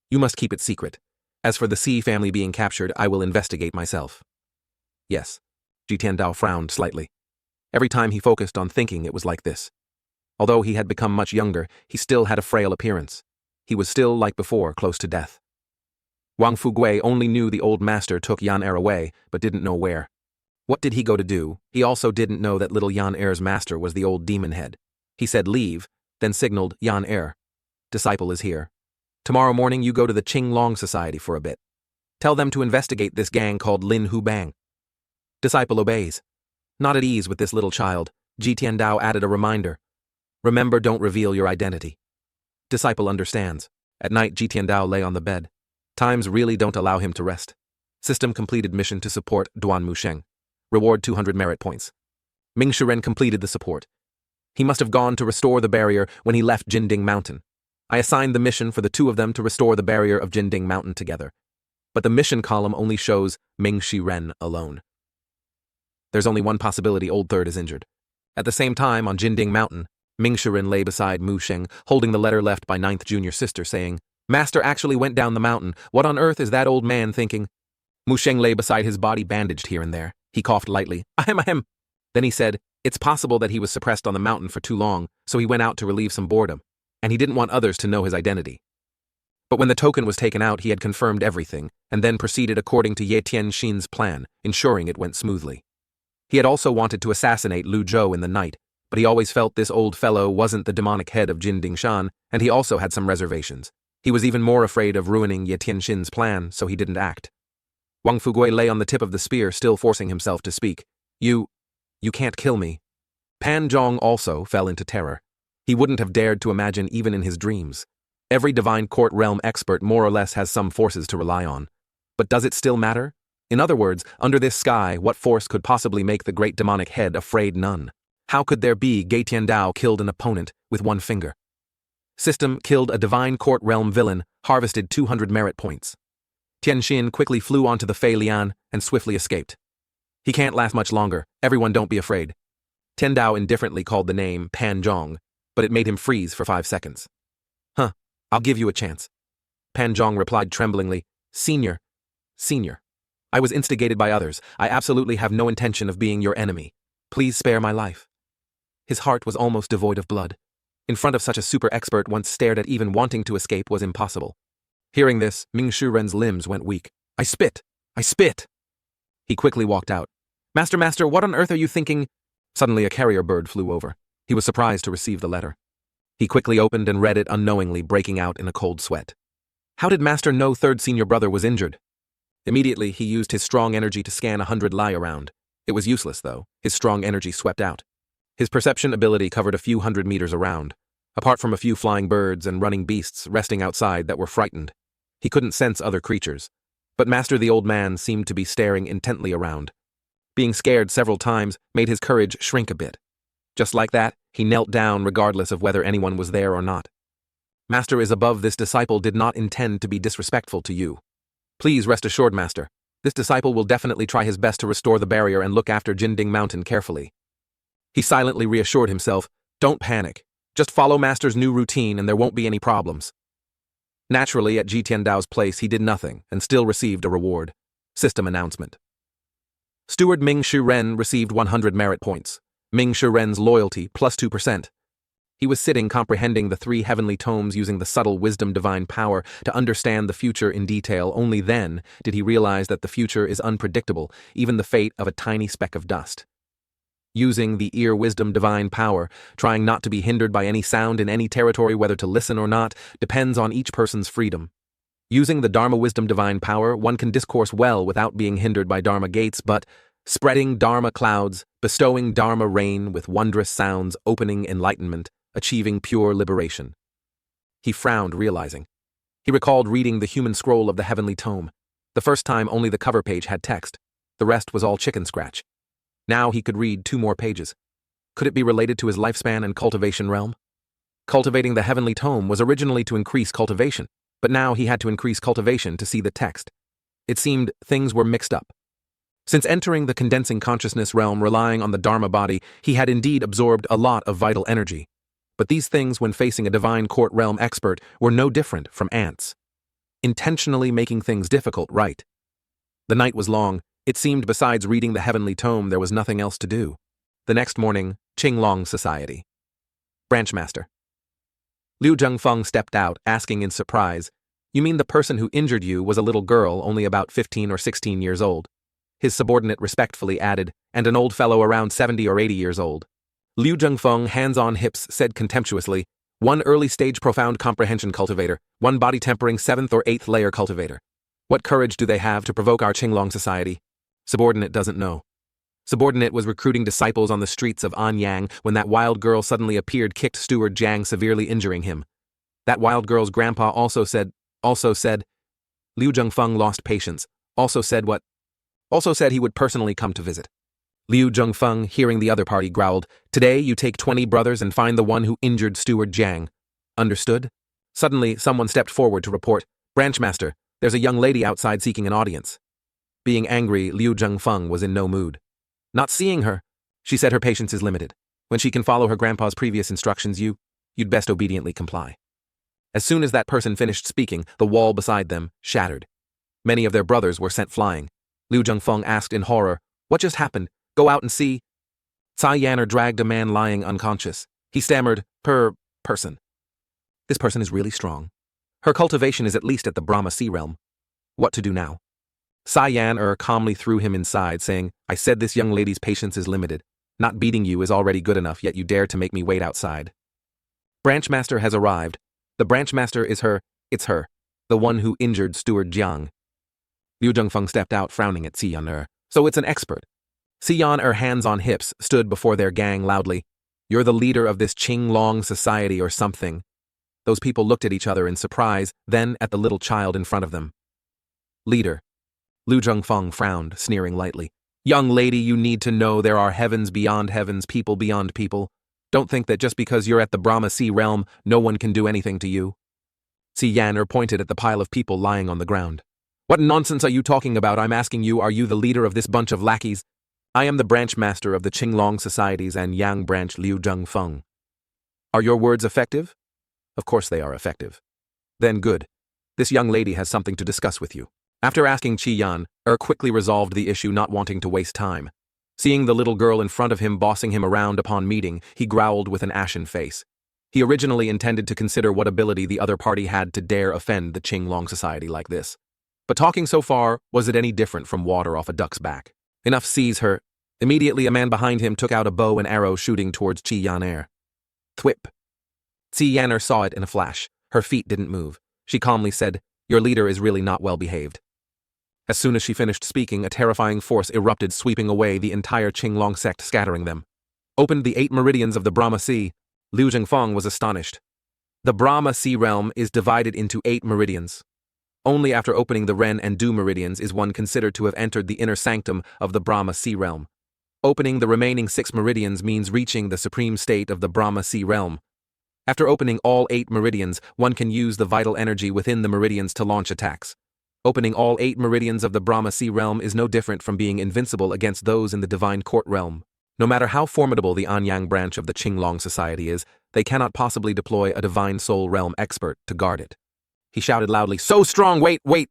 You must keep it secret. As for the Ci family being captured, I will investigate myself. Yes. Ji Tiandao frowned slightly. Every time he focused on thinking, it was like this. Although he had become much younger, he still had a frail appearance. He was still, like before, close to death. Wang Fugui only knew the old master took Yan-er away, but didn't know where. What did he go to do? He also didn't know that little Yan-er's master was the old demon head. He said leave, then signaled Yan-er. Disciple is here. Tomorrow morning you go to the Qing Long Society for a bit. Tell them to investigate this gang called Lin Hu Bang. Disciple obeys. Not at ease with this little child, Ji Tiandao added a reminder. Remember, don't reveal your identity. Disciple understands. At night, Ji Tiandao lay on the bed. Times really don't allow him to rest. System completed mission to support Duan Musheng. Reward 200 merit points. Ming Shiren completed the support. He must have gone to restore the barrier when he left Jinding Mountain. I assigned the mission for the two of them to restore the barrier of Jinding Mountain together. But the mission column only shows Ming Shiren alone. There's only one possibility: Old Third is injured. At the same time, on Jinding Mountain, Ming Shiren lay beside Mu Sheng, holding the letter left by 9th junior sister, saying, Master actually went down the mountain. What on earth is that old man thinking? Mu Sheng lay beside his body, bandaged here and there. He coughed lightly. Ahem. Then he said, it's possible that he was suppressed on the mountain for too long, so he went out to relieve some boredom, and he didn't want others to know his identity. But when the token was taken out, he had confirmed everything, and then proceeded according to Ye Tianxin's plan, ensuring it went smoothly. He had also wanted to assassinate Lu Zhou in the night, but he always felt this old fellow wasn't the demonic head of Jinding Shan, and he also had some reservations. He was even more afraid of ruining Ye Tianxin's plan, so he didn't act. Wang Fugui lay on the tip of the spear, still forcing himself to speak. You can't kill me. Pan Zhong also fell into terror. He wouldn't have dared to imagine even in his dreams. Every divine court realm expert more or less has some forces to rely on. But does it still matter? In other words, under this sky, what force could possibly make the great demonic head afraid? None. How could there be Gei Tiandao killed an opponent with one finger? System killed a divine court realm villain, harvested 200 merit points. Tianxin quickly flew onto the Fei Lian and swiftly escaped. He can't last much longer, everyone don't be afraid. Tiandao indifferently called the name Pan Zhong, but it made him freeze for 5 seconds. Huh, I'll give you a chance. Pan Zhong replied tremblingly, Senior. I was instigated by others. I absolutely have no intention of being your enemy. Please spare my life. His heart was almost devoid of blood. In front of such a super expert, once stared at, even wanting to escape was impossible. Hearing this, Ming Shuren's limbs went weak. I spit! He quickly walked out. Master, what on earth are you thinking? Suddenly a carrier bird flew over. He was surprised to receive the letter. He quickly opened and read it unknowingly, breaking out in a cold sweat. How did Master know third senior brother was injured? Immediately, he used his strong energy to scan 100 lie around. It was useless, though. His strong energy swept out. His perception ability covered a few hundred meters around, apart from a few flying birds and running beasts resting outside that were frightened. He couldn't sense other creatures. But Master the old man seemed to be staring intently around. Being scared several times made his courage shrink a bit. Just like that, he knelt down regardless of whether anyone was there or not. Master is above. This disciple did not intend to be disrespectful to you. Please rest assured, Master. This disciple will definitely try his best to restore the barrier and look after Jinding Mountain carefully. He silently reassured himself, don't panic. Just follow Master's new routine and there won't be any problems. Naturally, at Ji Tiandao's place, he did nothing and still received a reward. System announcement. Steward Ming Shuren received 100 merit points. Ming Shuren's loyalty plus 2%. He was sitting comprehending the 3 heavenly tomes using the subtle wisdom divine power to understand the future in detail. Only then did he realize that the future is unpredictable, even the fate of a tiny speck of dust. Using the ear wisdom divine power, trying not to be hindered by any sound in any territory, whether to listen or not, depends on each person's freedom. Using the Dharma wisdom divine power, one can discourse well without being hindered by Dharma gates, but spreading Dharma clouds, bestowing Dharma rain with wondrous sounds, opening enlightenment, achieving pure liberation. He frowned, realizing. He recalled reading the human scroll of the heavenly tome. The first time only the cover page had text. The rest was all chicken scratch. Now he could read 2 more pages. Could it be related to his lifespan and cultivation realm? Cultivating the heavenly tome was originally to increase cultivation, but now he had to increase cultivation to see the text. It seemed things were mixed up. Since entering the condensing consciousness realm relying on the Dharma body, he had indeed absorbed a lot of vital energy. But these things, when facing a divine court realm expert, were no different from ants. Intentionally making things difficult, right? The night was long. It seemed besides reading the heavenly tome there was nothing else to do. The next morning, Qinglong Society. Branchmaster. Liu Zhengfeng stepped out, asking in surprise, You mean the person who injured you was a little girl, only about 15 or 16 years old? His subordinate respectfully added, and an old fellow around 70 or 80 years old. Liu Zhengfeng, hands on hips, said contemptuously, 1 early-stage profound comprehension cultivator, 1 body-tempering 7th or 8th layer cultivator. What courage do they have to provoke our Qinglong Society? Subordinate doesn't know. Subordinate was recruiting disciples on the streets of Anyang when that wild girl suddenly appeared, kicked Steward Jiang, severely injuring him. That wild girl's grandpa also said, Liu Zhengfeng lost patience, also said he would personally come to visit. Liu Zhengfeng, hearing the other party, growled, Today you take 20 brothers and find the one who injured Steward Jiang. Understood? Suddenly, someone stepped forward to report, Branchmaster, there's a young lady outside seeking an audience. Being angry, Liu Zhengfeng was in no mood. Not seeing her. She said her patience is limited. When she can follow her grandpa's previous instructions, you'd best obediently comply. As soon as that person finished speaking, the wall beside them shattered. Many of their brothers were sent flying. Liu Zhengfeng asked in horror, What just happened? Go out and see. Cai Yanner dragged a man lying unconscious. He stammered, person. This person is really strong. Her cultivation is at least at the Brahma Sea realm. What to do now? Cai Yanner calmly threw him inside, saying, I said this young lady's patience is limited. Not beating you is already good enough, yet you dare to make me wait outside. Branchmaster has arrived. The Branchmaster is her, it's her. The one who injured Steward Jiang. Liu Zhengfeng stepped out, frowning at Cai Yanner. So it's an expert. Cai Yanner, hands on hips, stood before their gang loudly. You're the leader of this Qinglong Society or something. Those people looked at each other in surprise, then at the little child in front of them. Leader. Liu Zhengfeng frowned, sneering lightly. Young lady, you need to know there are heavens beyond heavens, people beyond people. Don't think that just because you're at the Brahma Sea realm, no one can do anything to you. Si Yan'er pointed at the pile of people lying on the ground. What nonsense are you talking about? I'm asking you, are you the leader of this bunch of lackeys? I am the branch master of the Qinglong Societies and Yang branch Liu Zhengfeng. Are your words effective? Of course they are effective. Then good. This young lady has something to discuss with you. After asking Qi Yan, quickly resolved the issue, not wanting to waste time. Seeing the little girl in front of him bossing him around upon meeting, he growled with an ashen face. He originally intended to consider what ability the other party had to dare offend the Qinglong Society like this. But talking so far, was it any different from water off a duck's back? Enough, seize her. Immediately a man behind him took out a bow and arrow, shooting towards Qi Yan'er. Thwip. Qi Yan'er saw it in a flash. Her feet didn't move. She calmly said, "Your leader is really not well behaved." As soon as she finished speaking, a terrifying force erupted, sweeping away the entire Qinglong sect, scattering them. Opened the 8 meridians of the Brahma Sea. Liu Zhengfeng was astonished. The Brahma Sea realm is divided into 8 meridians. Only after opening the Ren and Du meridians is one considered to have entered the inner sanctum of the Brahma Sea realm. Opening the remaining 6 meridians means reaching the supreme state of the Brahma Sea realm. After opening all 8 meridians, one can use the vital energy within the meridians to launch attacks. Opening all 8 meridians of the Brahma Sea realm is no different from being invincible against those in the Divine Court realm. No matter how formidable the Anyang branch of the Qinglong Society is, they cannot possibly deploy a Divine Soul realm expert to guard it. He shouted loudly, "So strong, wait!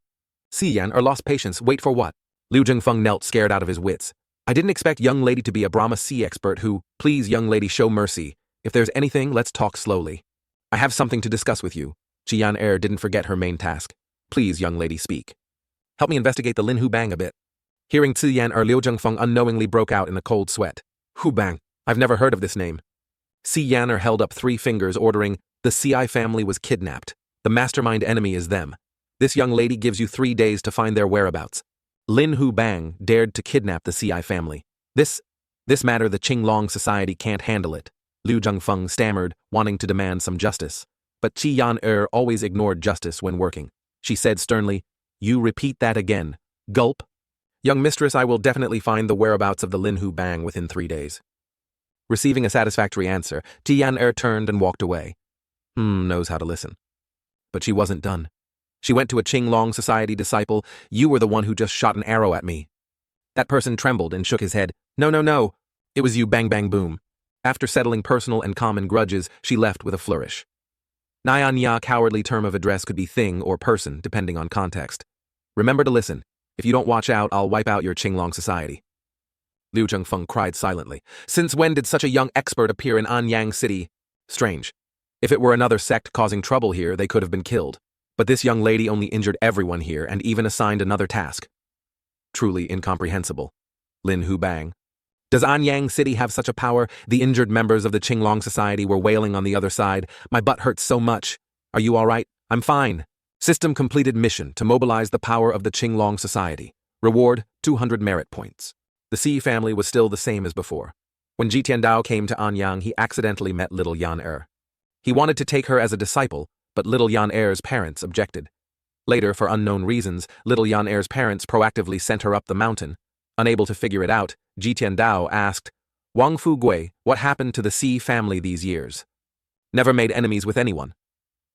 Si Yan'er lost patience. Wait for what? Liu Zhengfeng knelt, scared out of his wits. I didn't expect young lady to be a Brahma Sea expert who, please young lady, show mercy. If there's anything, let's talk slowly. I have something to discuss with you. Qi Yan'er didn't forget her main task. Please, young lady, speak. Help me investigate the Lin Hu Bang a bit. Hearing Qi Yan'er, Liu Zhengfeng unknowingly broke out in a cold sweat. Hu Bang, I've never heard of this name. Qi Yan'er held up 3 fingers, ordering, the CI family was kidnapped. The mastermind enemy is them. This young lady gives you 3 days to find their whereabouts. Lin Hu Bang dared to kidnap the CI family. This matter the Qinglong Society can't handle it. Liu Zhengfeng stammered, wanting to demand some justice. But Qi Yan'er always ignored justice when working. She said sternly, "You repeat that again. Gulp. Young mistress, I will definitely find the whereabouts of the Lin Hu Bang within 3 days." Receiving a satisfactory answer, Qi Yan'er turned and walked away. Knows how to listen. But she wasn't done. She went to a Qinglong Society disciple. "You were the one who just shot an arrow at me." That person trembled and shook his head. No. It was you, bang bang boom." After settling personal and common grudges, she left with a flourish. Nyan cowardly term of address could be thing or person, depending on context. Remember to listen. If you don't watch out, I'll wipe out your Qinglong Society. Liu Zhengfeng cried silently. Since when did such a young expert appear in Anyang City? Strange. If it were another sect causing trouble here, they could have been killed. But this young lady only injured everyone here and even assigned another task. Truly incomprehensible. Lin Hu Bang. Does Anyang City have such a power? The injured members of the Qinglong Society were wailing on the other side. My butt hurts so much. Are you all right? I'm fine. System completed mission to mobilize the power of the Qinglong Society. Reward, 200 merit points. The Xi family was still the same as before. When Ji Tiandao came to Anyang, he accidentally met little Yan'er. He wanted to take her as a disciple, but little Yan'er's parents objected. Later, for unknown reasons, little Yan'er's parents proactively sent her up the mountain. Unable to figure it out, Ji Tiandao asked, "Wang Fugui, what happened to the Xi family these years?" "Never made enemies with anyone,"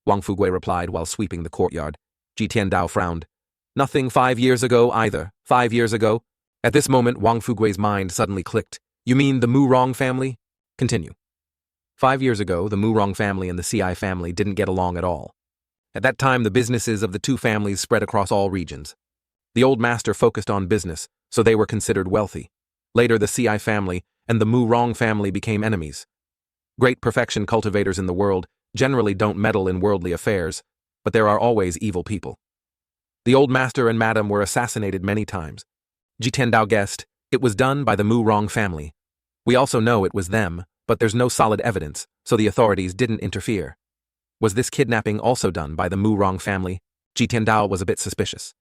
Wang Fugui replied while sweeping the courtyard. Ji Tiandao frowned. "Nothing 5 years ago either. 5 years ago?" At this moment, Wang Fugui's mind suddenly clicked. "You mean the Murong family?" Continue. 5 years ago, the Murong family and the CI family didn't get along at all. At that time, the businesses of the two families spread across all regions. The old master focused on business, so they were considered wealthy. Later, the CI family and the Murong family became enemies. Great perfection cultivators in the world generally don't meddle in worldly affairs, but there are always evil people. The old master and madam were assassinated many times. Ji Tiandao guessed, it was done by the Murong family. We also know it was them, but there's no solid evidence, so the authorities didn't interfere. Was this kidnapping also done by the Murong family? Ji Tiandao was a bit suspicious.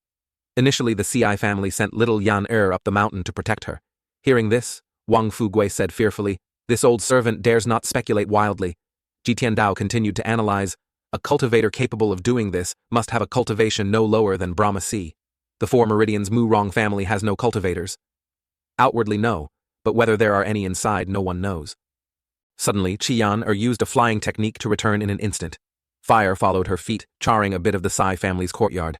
Initially, the CI family sent little Yan'er up the mountain to protect her. Hearing this, Wang Fugui said fearfully, "This old servant dares not speculate wildly." Ji Tiandao continued to analyze. A cultivator capable of doing this must have a cultivation no lower than Brahma Sea. The 4 meridians Murong family has no cultivators. Outwardly no, but whether there are any inside no one knows. Suddenly, Qian used a flying technique to return in an instant. Fire followed her feet, charring a bit of the Sai family's courtyard.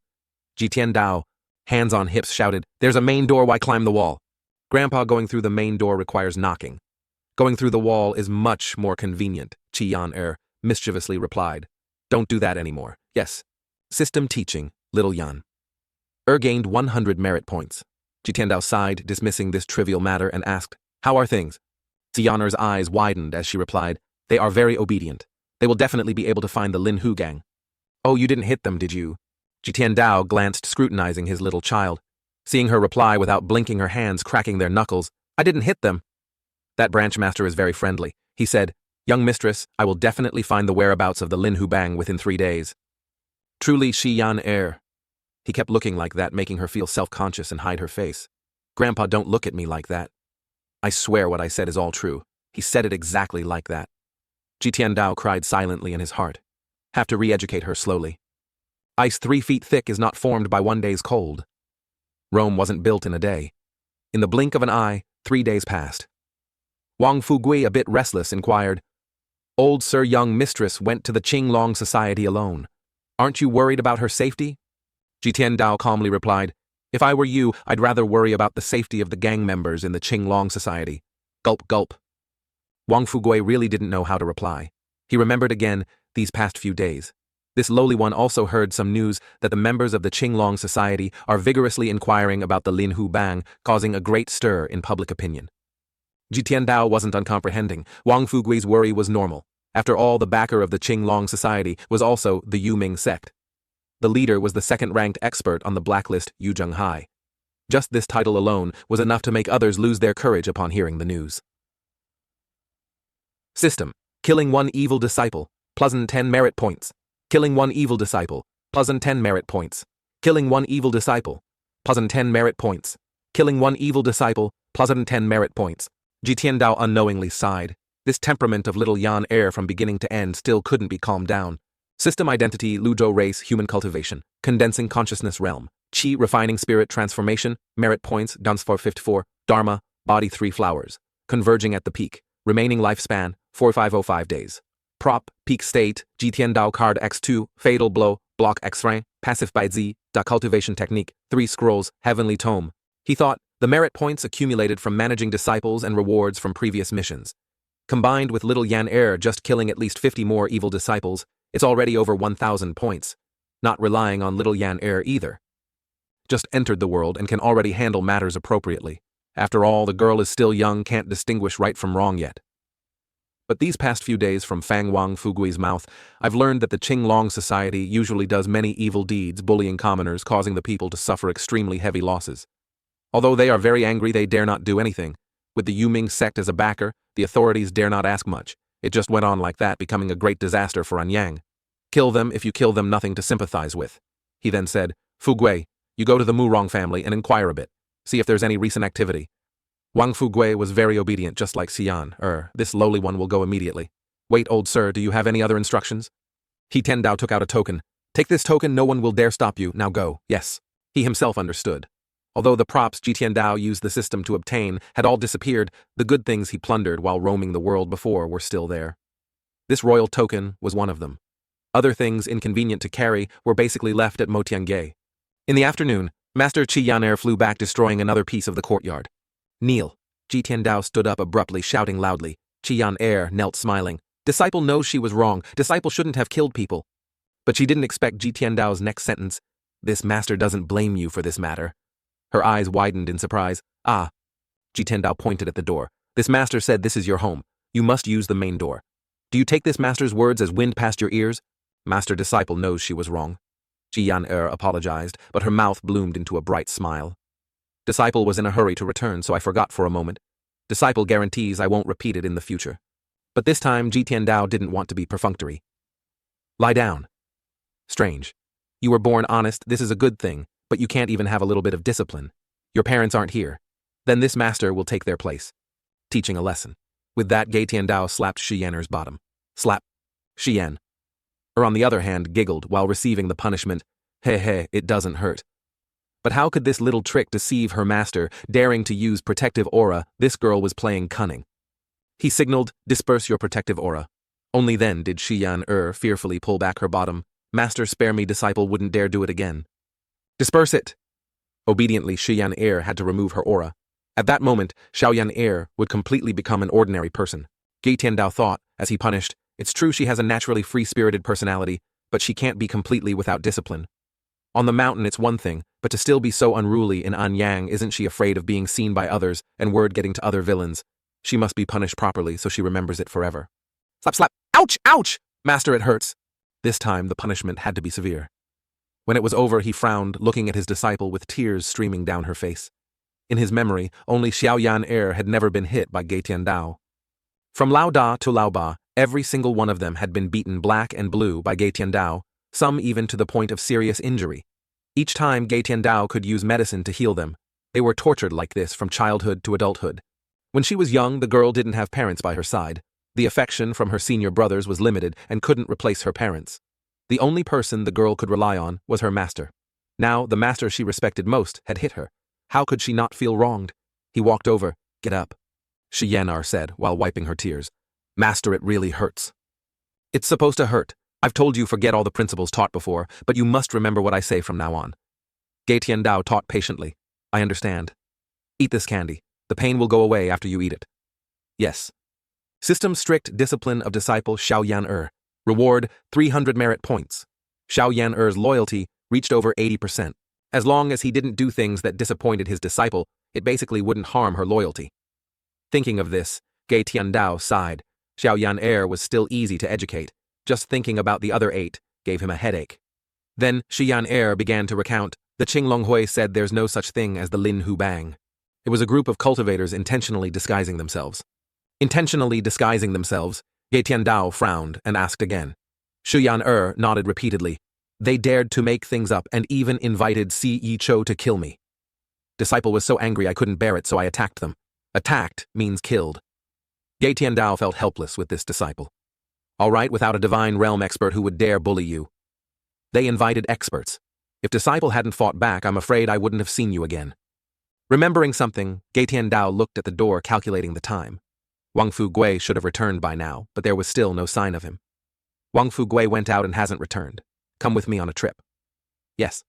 Jitian Dao, hands on hips, shouted, "There's a main door, why climb the wall?" "Grandpa, going through the main door requires knocking. Going through the wall is much more convenient," Qian mischievously replied. "Don't do that anymore." "Yes." System teaching, little Yan. Gained 100 merit points. Jitian Dao sighed, dismissing this trivial matter, and asked, "How are things?" Xianer's eyes widened as she replied, "They are very obedient. They will definitely be able to find the Lin Hu gang." "Oh, you didn't hit them, did you?" Jitian Dao glanced, scrutinizing his little child. Seeing her reply without blinking, her hands cracking their knuckles, "I didn't hit them." "That branch master is very friendly," he said. "Young mistress, I will definitely find the whereabouts of the Lin Hu bang within 3 days. Truly Xian. He kept looking like that, making her feel self-conscious and hide her face. "Grandpa, don't look at me like that. I swear what I said is all true." He said it exactly like that. Jitian Dao cried silently in his heart. Have to re-educate her slowly. Ice 3 feet thick is not formed by 1 day's cold. Rome wasn't built in a day. In the blink of an eye, 3 days passed. Wang Fugui, a bit restless, inquired, "Old Sir, young mistress went to the Qinglong Society alone. Aren't you worried about her safety?" Jitian Dao calmly replied, "If I were you, I'd rather worry about the safety of the gang members in the Qinglong Society." Gulp, gulp. Wang Fugui really didn't know how to reply. He remembered again these past few days. This lowly one also heard some news that the members of the Qinglong Society are vigorously inquiring about the Lin Hu bang, causing a great stir in public opinion. Jitian Dao wasn't uncomprehending. Wang Fugui's worry was normal. After all, the backer of the Qinglong Society was also the Yuming sect. The leader was the second-ranked expert on the blacklist, Yu Zhenghai. Just this title alone was enough to make others lose their courage upon hearing the news. System: killing 1 evil disciple, plus 10 merit points. Killing 1 evil disciple, plus 10 merit points. Killing 1 evil disciple, plus 10 merit points. Killing 1 evil disciple, plus 10 merit points. Jitian Dao unknowingly sighed. This temperament of little Yan from beginning to end still couldn't be calmed down. System identity: Luzhou race, human cultivation, condensing consciousness realm, Qi refining spirit transformation, merit points, Duns 454, Dharma, body 3 flowers, converging at the peak, remaining lifespan, 4505 days. Prop, peak state, Jitian Dao card X2, fatal blow, block X-ray, passive by Z, da cultivation technique, 3 scrolls, heavenly tome. He thought, the merit points accumulated from managing disciples and rewards from previous missions. Combined with little Yan just killing at least 50 more evil disciples, it's already over 1,000 points. Not relying on little Yan either. Just entered the world and can already handle matters appropriately. After all, the girl is still young, can't distinguish right from wrong yet. But these past few days from Fang Wang Fugui's mouth, I've learned that the Qinglong Society usually does many evil deeds, bullying commoners, causing the people to suffer extremely heavy losses. Although they are very angry, they dare not do anything. With the Yuming sect as a backer, the authorities dare not ask much. It just went on like that, becoming a great disaster for Anyang. Kill them if you kill them, nothing to sympathize with. He then said, Fugui, you go to the Murong family and inquire a bit. See if there's any recent activity. Wang Fugui was very obedient, just like Xian. This lowly one will go immediately. Wait, old sir, do you have any other instructions? He Tendao took out a token. Take this token, no one will dare stop you, now go. Yes. He himself understood. Although the props Jitian Dao used the system to obtain had all disappeared, the good things he plundered while roaming the world before were still there. This royal token was one of them. Other things inconvenient to carry were basically left at Motiangay. In the afternoon, Master Qian flew back, destroying another piece of the courtyard. Kneel. Jitian Dao stood up abruptly, shouting loudly. Qian knelt smiling. Disciple knows she was wrong. Disciple shouldn't have killed people. But she didn't expect Jitian Dao's next sentence. This master doesn't blame you for this matter. Her eyes widened in surprise. Ah. Jitian Dao pointed at the door. This master said this is your home. You must use the main door. Do you take this master's words as wind past your ears? Master disciple knows she was wrong. Qian apologized, but her mouth bloomed into a bright smile. Disciple was in a hurry to return, so I forgot for a moment. Disciple guarantees I won't repeat it in the future. But this time, Jitian Dao didn't want to be perfunctory. Lie down. Strange. You were born honest, this is a good thing, but you can't even have a little bit of discipline. Your parents aren't here. Then this master will take their place. Teaching a lesson. With that, Jitian Dao slapped Xianer's bottom. Slap. Xian. On the other hand, giggled while receiving the punishment. Hey, it doesn't hurt. But how could this little trick deceive her master, daring to use protective aura? This girl was playing cunning. He signaled, "Disperse your protective aura." Only then did Xian fearfully pull back her bottom. "Master, spare me, disciple wouldn't dare do it again." "Disperse it!" Obediently, Xian had to remove her aura. At that moment, Xiaoyan would completely become an ordinary person. Ge Tiandao thought, as he punished, "It's true she has a naturally free-spirited personality, but she can't be completely without discipline. On the mountain it's one thing, but to still be so unruly in Anyang, isn't she afraid of being seen by others and word getting to other villains? She must be punished properly so she remembers it forever." Slap, slap! Ouch! Ouch! Master, it hurts! This time the punishment had to be severe. When it was over, he frowned, looking at his disciple with tears streaming down her face. In his memory, only Xiaoyan had never been hit by Ge Tiandao. From Lao Da to Lao Ba, every single one of them had been beaten black and blue by Ge Tiandao, some even to the point of serious injury. Each time Ge Tiandao could use medicine to heal them. They were tortured like this from childhood to adulthood. When she was young, the girl didn't have parents by her side. The affection from her senior brothers was limited and couldn't replace her parents. The only person the girl could rely on was her master. Now, the master she respected most had hit her. How could she not feel wronged? He walked over. "Get up," Xianar said while wiping her tears. "Master, it really hurts." "It's supposed to hurt. I've told you forget all the principles taught before, but you must remember what I say from now on." Ge Tiandao taught patiently. "I understand. Eat this candy. The pain will go away after you eat it." "Yes." System strict discipline of disciple Xiaoyan Reward 300 merit points. Xiaoyan loyalty reached over 80%. As long as he didn't do things that disappointed his disciple, it basically wouldn't harm her loyalty. Thinking of this, Ge Tiandao sighed. Xiaoyan was still easy to educate. Just thinking about the other 8 gave him a headache. Then Xian began to recount. The Qinglonghui said there's no such thing as the Lin Hu Bang. It was a group of cultivators intentionally disguising themselves. Intentionally disguising themselves, Ge Tiandao frowned and asked again. Xian nodded repeatedly. They dared to make things up and even invited Si Yi Cho to kill me. Disciple was so angry I couldn't bear it, so I attacked them. Attacked means killed. Ge Tiandao felt helpless with this disciple. All right, without a divine realm expert who would dare bully you. They invited experts. If disciple hadn't fought back, I'm afraid I wouldn't have seen you again. Remembering something, Ge Tiandao looked at the door, calculating the time. Wang Fu Gui should have returned by now, but there was still no sign of him. Wang Fu Gui went out and hasn't returned. Come with me on a trip. Yes.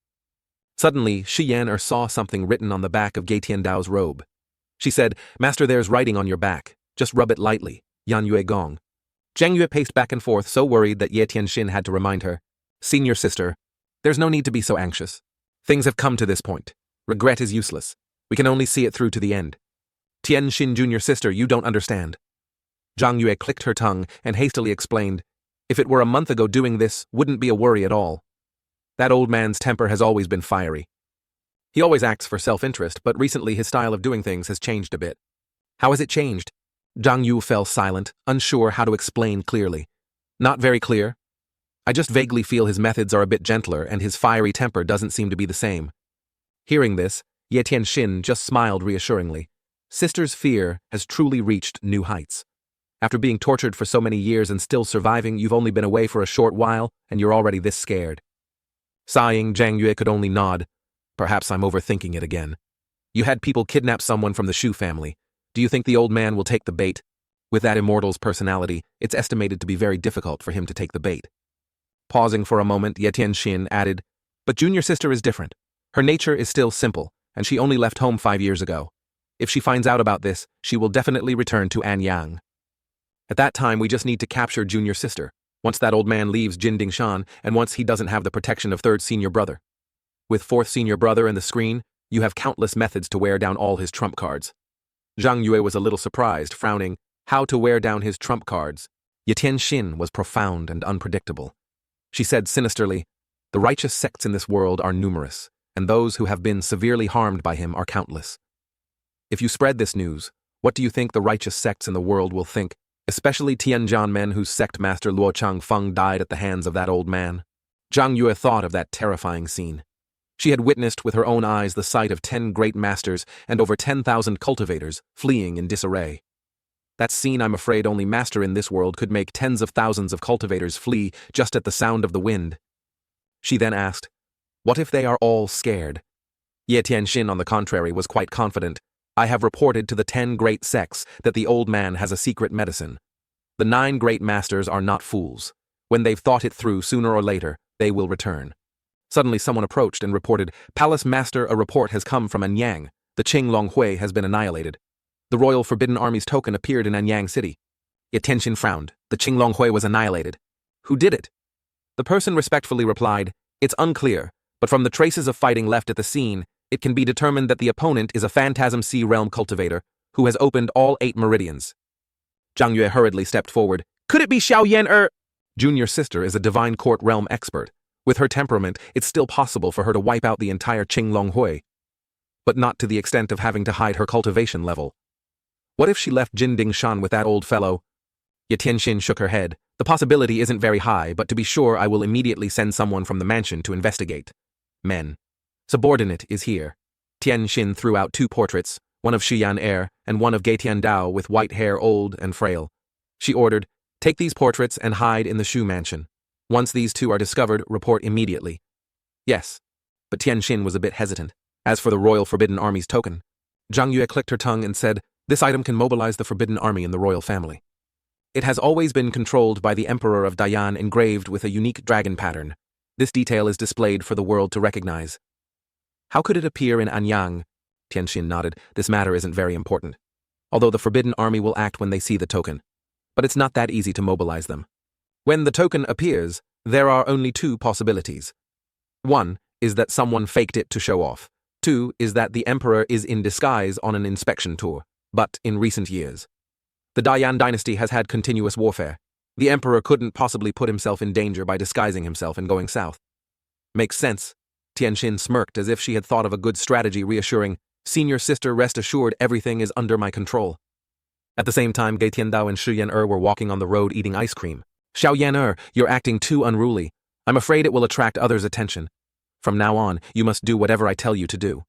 Suddenly, Xian saw something written on the back of Ge Tiandao's robe. She said, "Master, there's writing on your back. Just rub it lightly. Yan Yue Gong." Zheng Yue paced back and forth, so worried that Ye Tianxin had to remind her, "Senior sister, there's no need to be so anxious. Things have come to this point. Regret is useless. We can only see it through to the end. Tianxin, junior sister, you don't understand." Zhang Yue clicked her tongue and hastily explained, "If it were a month ago, doing this wouldn't be a worry at all. That old man's temper has always been fiery. He always acts for self-interest, but recently his style of doing things has changed a bit." "How has it changed?" Zhang Yu fell silent, unsure how to explain clearly. "Not very clear. I just vaguely feel his methods are a bit gentler and his fiery temper doesn't seem to be the same." Hearing this, Ye Tianxin just smiled reassuringly. Sister's fear has truly reached new heights. After being tortured for so many years and still surviving, you've only been away for a short while and you're already this scared. Sighing, Zhang Yue could only nod. "Perhaps I'm overthinking it again. You had people kidnap someone from the Shu family. Do you think the old man will take the bait? With that immortal's personality, it's estimated to be very difficult for him to take the bait." Pausing for a moment, Ye Tianxin added, "But junior sister is different. Her nature is still simple, and she only left home 5 years ago. If she finds out about this, she will definitely return to Anyang. At that time, we just need to capture junior sister, once that old man leaves Jindingshan and once he doesn't have the protection of third senior brother. With fourth senior brother in the screen, you have countless methods to wear down all his trump cards." Zhang Yue was a little surprised, frowning. How to wear down his trump cards? Ye Tianxin was profound and unpredictable. She said sinisterly, "The righteous sects in this world are numerous, and those who have been severely harmed by him are countless. If you spread this news, what do you think the righteous sects in the world will think, especially Tianjian men whose sect master Luo Changfeng died at the hands of that old man?" Zhang Yue thought of that terrifying scene. She had witnessed with her own eyes the sight of 10 great masters and over 10,000 cultivators fleeing in disarray. That scene, I'm afraid only master in this world could make tens of thousands of cultivators flee just at the sound of the wind. She then asked, "What if they are all scared?" Ye Tianxin, on the contrary, was quite confident. I have reported to the 10 great sects that the old man has a secret medicine. The 9 great masters are not fools. When they've thought it through, sooner or later, they will return. Suddenly someone approached and reported, Palace Master, a report has come from Anyang. The Qinglong Hui has been annihilated. The Royal Forbidden Army's token appeared in Anyang City. Ye Tianxin frowned. The Qinglong Hui was annihilated. Who did it? The person respectfully replied, it's unclear, but from the traces of fighting left at the scene, it can be determined that the opponent is a Phantasm Sea Realm cultivator who has opened all 8 meridians. Zhang Yue hurriedly stepped forward. Could it be Xiao Yan? Junior sister is a Divine Court Realm expert. With her temperament, it's still possible for her to wipe out the entire Qinglong Hui. But not to the extent of having to hide her cultivation level. What if she left Jinding Shan with that old fellow? Ye Tianxin shook her head. The possibility isn't very high, but to be sure I will immediately send someone from the mansion to investigate. Men. Subordinate is here. Tianxin threw out 2 portraits, one of Shi Yan and one of Ge Tiandao with white hair, old and frail. She ordered, take these portraits and hide in the Shu mansion. Once these 2 are discovered, report immediately. Yes. But Tianxin was a bit hesitant. As for the Royal Forbidden Army's token, Zhang Yue clicked her tongue and said, this item can mobilize the Forbidden Army in the royal family. It has always been controlled by the Emperor of Dayan, engraved with a unique dragon pattern. This detail is displayed for the world to recognize. How could it appear in Anyang? Tianxin nodded. This matter isn't very important. Although the Forbidden Army will act when they see the token. But it's not that easy to mobilize them. When the token appears, there are only 2 possibilities. 1 is that someone faked it to show off. 2 is that the Emperor is in disguise on an inspection tour. But in recent years, the Dayan dynasty has had continuous warfare. The Emperor couldn't possibly put himself in danger by disguising himself and going south. Makes sense. Tianxin smirked as if she had thought of a good strategy, reassuring, Senior sister, rest assured everything is under my control. At the same time, Ge Tiandao and Shi Yan were walking on the road eating ice cream. Xiao Yan, you're acting too unruly. I'm afraid it will attract others' attention. From now on, you must do whatever I tell you to do.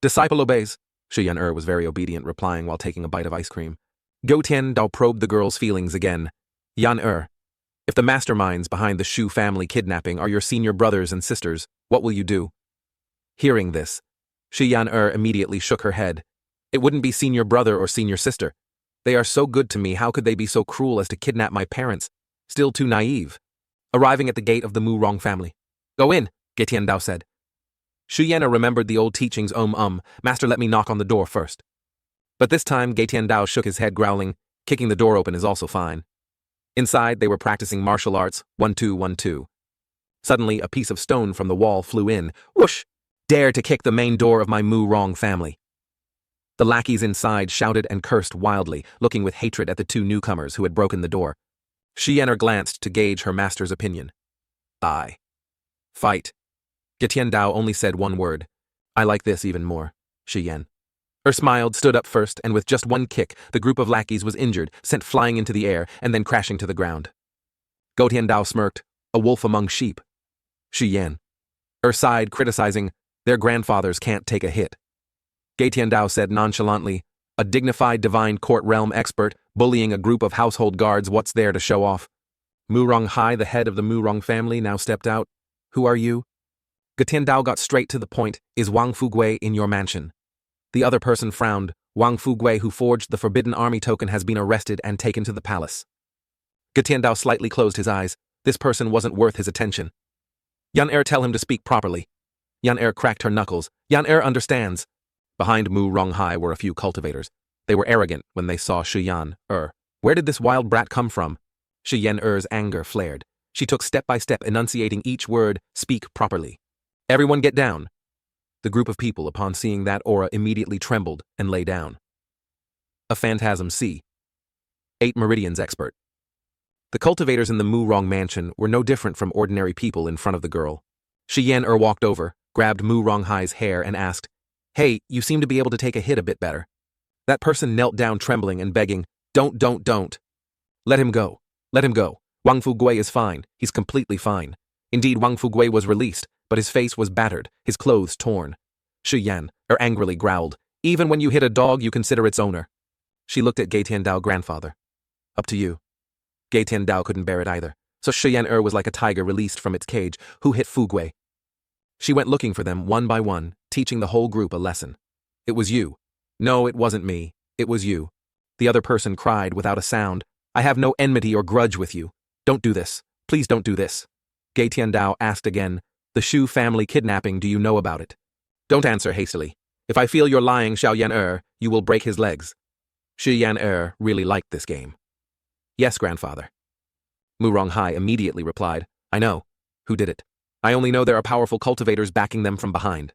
Disciple obeys. Shi Yan was very obedient, replying while taking a bite of ice cream. Ge Tiandao probed the girl's feelings again. Yan if the masterminds behind the Shu family kidnapping are your senior brothers and sisters, what will you do? Hearing this, Shi Yan immediately shook her head. It wouldn't be senior brother or senior sister. They are so good to me, how could they be so cruel as to kidnap my parents? Still too naive. Arriving at the gate of the Murong family. Go in, Ge Tiandao said. Shi Yan remembered the old teachings. Master, let me knock on the door first. But this time Ge Tiandao shook his head, growling, kicking the door open is also fine. Inside, they were practicing martial arts, 1-2, 1-2. Suddenly, a piece of stone from the wall flew in. Whoosh! Dare to kick the main door of my Murong family. The lackeys inside shouted and cursed wildly, looking with hatred at the 2 newcomers who had broken the door. Shi Yan glanced to gauge her master's opinion. I. Fight. Ge Tiandao only said one word. I like this even more, Shi Yan. Smiled, stood up first, and with just one kick, the group of lackeys was injured, sent flying into the air, and then crashing to the ground. Ge Tiandao smirked, a wolf among sheep. Shi Yan sighed, criticizing, their grandfathers can't take a hit. Ge Tiandao said nonchalantly, a dignified Divine Court Realm expert, bullying a group of household guards, what's there to show off? Murong Hai, the head of the Murong family, now stepped out. Who are you? Ge Tiandao got straight to the point, is Wang Fugui in your mansion? The other person frowned. Wang Fugui, who forged the Forbidden Army token, has been arrested and taken to the palace. Ge Tiandao slightly closed his eyes. This person wasn't worth his attention. Yan tell him to speak properly. Yan cracked her knuckles. Yan understands. Behind Murong Hai were a few cultivators. They were arrogant when they saw Shi Yan Where did this wild brat come from? Shi Yan anger flared. She took step by step, enunciating each word, speak properly. Everyone get down. The group of people, upon seeing that aura, immediately trembled and lay down. A Phantasm Sea. 8 Meridians expert. The cultivators in the Murong mansion were no different from ordinary people in front of the girl. Shi Yan walked over, grabbed Murong Hai's hair and asked, Hey, you seem to be able to take a hit a bit better. That person knelt down, trembling and begging, Don't. Let him go. Let him go. Wang Fugui is fine. He's completely fine. Indeed, Wang Fugui was released, but his face was battered, his clothes torn. Shi Yan angrily growled, Even when you hit a dog, you consider its owner. She looked at Ge Tiandao, grandfather. Up to you. Ge Tiandao couldn't bear it either, so Shi Yan was like a tiger released from its cage. Who hit Fugui? She went looking for them one by one, teaching the whole group a lesson. It was you. No, it wasn't me. It was you. The other person cried without a sound. I have no enmity or grudge with you. Don't do this. Please don't do this. Gei Tiandao asked again, the Shu family kidnapping, do you know about it? Don't answer hastily. If I feel you're lying, Xiao Yan you will break his legs. Shi Yan really liked this game. Yes, grandfather. Mu Ronghai immediately replied, I know. Who did it? I only know there are powerful cultivators backing them from behind.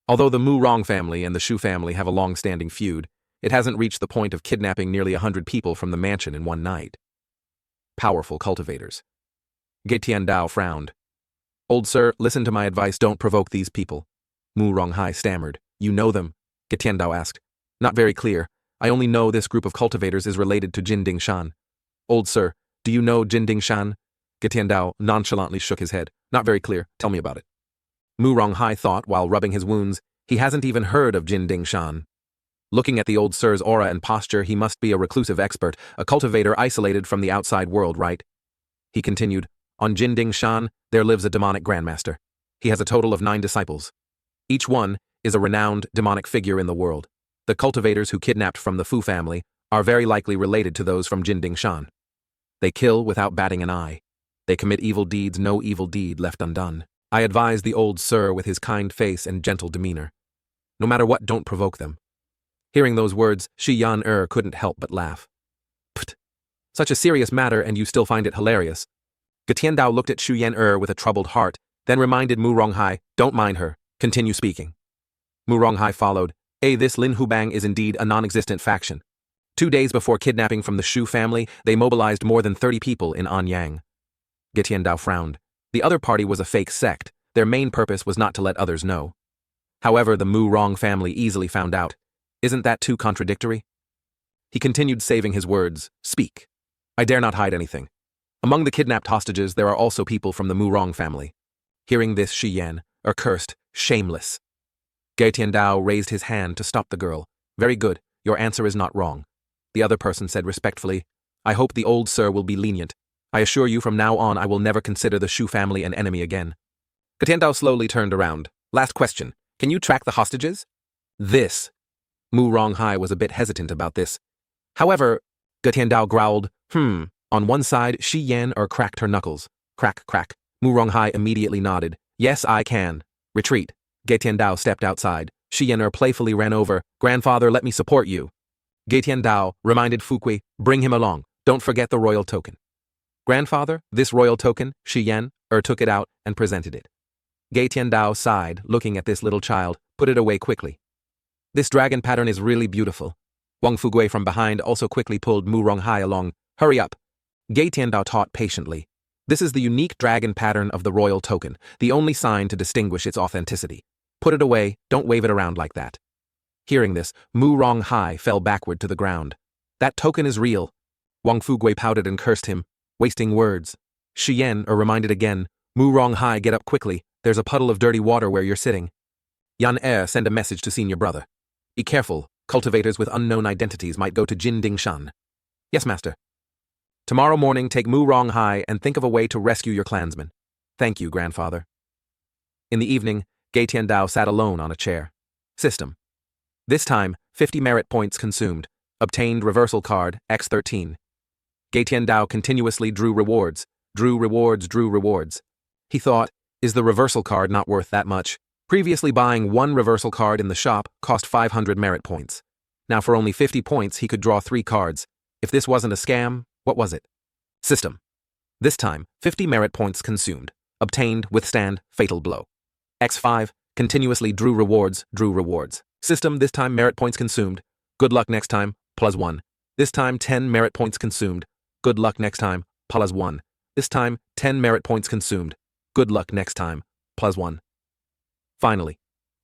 Although the Mu Rong family and the Shu family have a long-standing feud, it hasn't reached the point of kidnapping nearly 100 people from the mansion in one night. Powerful cultivators. Gei Tiandao frowned. Old sir, listen to my advice, don't provoke these people. Mu Ronghai stammered. You know them? Gei Tiandao asked. Not very clear. I only know this group of cultivators is related to Jinding Shan. Old sir, do you know Jinding Shan? Gei Tiandao nonchalantly shook his head. Not very clear. Tell me about it. Mu Ronghai thought while rubbing his wounds, he hasn't even heard of Jinding Shan. Looking at the old sir's aura and posture, he must be a reclusive expert, a cultivator isolated from the outside world, right? He continued, on Jinding Shan, there lives a demonic grandmaster. He has a total of 9 disciples. Each one is a renowned demonic figure in the world. The cultivators who kidnapped from the Fu family are very likely related to those from Jinding Shan. They kill without batting an eye. They commit evil deeds, no evil deed left undone. I advise the old sir with his kind face and gentle demeanor. No matter what, don't provoke them. Hearing those words, Shi Yan couldn't help but laugh. Pfft! Such a serious matter and you still find it hilarious. Gei Tiandao looked at Shu Yan with a troubled heart, then reminded Mu Ronghai, don't mind her, continue speaking. Mu Ronghai followed, this Lin Hubang is indeed a non-existent faction. 2 days before kidnapping from the Shu family, they mobilized more than 30 people in Anyang. Gei Tiandao frowned. The other party was a fake sect. Their main purpose was not to let others know. However, the Mu Rong family easily found out. Isn't that too contradictory? He continued, saving his words, speak. I dare not hide anything. Among the kidnapped hostages, there are also people from the Mu Rong family. Hearing this, Shi Yan cursed, shameless. Gei Tiandao raised his hand to stop the girl. Very good, your answer is not wrong. The other person said respectfully, I hope the old sir will be lenient. I assure you from now on I will never consider the Shu family an enemy again. Gei Tiandao slowly turned around. Last question, can you track the hostages? This. Mu Ronghai was a bit hesitant about this. However, Gei Tiandao growled, On one side, Shi Yan cracked her knuckles. Crack, crack. Mu Ronghai immediately nodded. Yes, I can. Retreat. Gei Tiandao stepped outside. Shi Yan playfully ran over. Grandfather, let me support you. Gei Tiandao reminded Fukui, bring him along. Don't forget the royal token. Grandfather, this royal token, Shi Yan took it out and presented it. Gei Tiandao sighed, looking at this little child, put it away quickly. This dragon pattern is really beautiful. Wang Fugui from behind also quickly pulled Mu Ronghai along. Hurry up. Gei Tiandao taught patiently. This is the unique dragon pattern of the royal token, the only sign to distinguish its authenticity. Put it away, don't wave it around like that. Hearing this, Mu Ronghai fell backward to the ground. That token is real. Wang Fugui pouted and cursed him, wasting words. Shi Yan reminded again, Mu Ronghai, get up quickly, there's a puddle of dirty water where you're sitting. Yan send a message to senior brother. Be careful, cultivators with unknown identities might go to Jinding Shan. Yes, master. Tomorrow morning take Mu Ronghai and think of a way to rescue your clansmen. Thank you, grandfather. In the evening, Gei Tiandao sat alone on a chair. System. This time, 50 merit points consumed. Obtained reversal card, X13. Gei Tiandao continuously drew rewards. Drew rewards. He thought, is the reversal card not worth that much? Previously buying one reversal card in the shop cost 500 merit points. Now for only 50 points he could draw 3 cards. If this wasn't a scam, what was it? System. This time, 50 merit points consumed. Obtained, withstand, fatal blow. X5, continuously drew rewards. System, this time merit points consumed. Good luck next time, +1. This time 10 merit points consumed. Good luck next time, +1. This time 10 merit points consumed. Good luck next time, +1. Finally,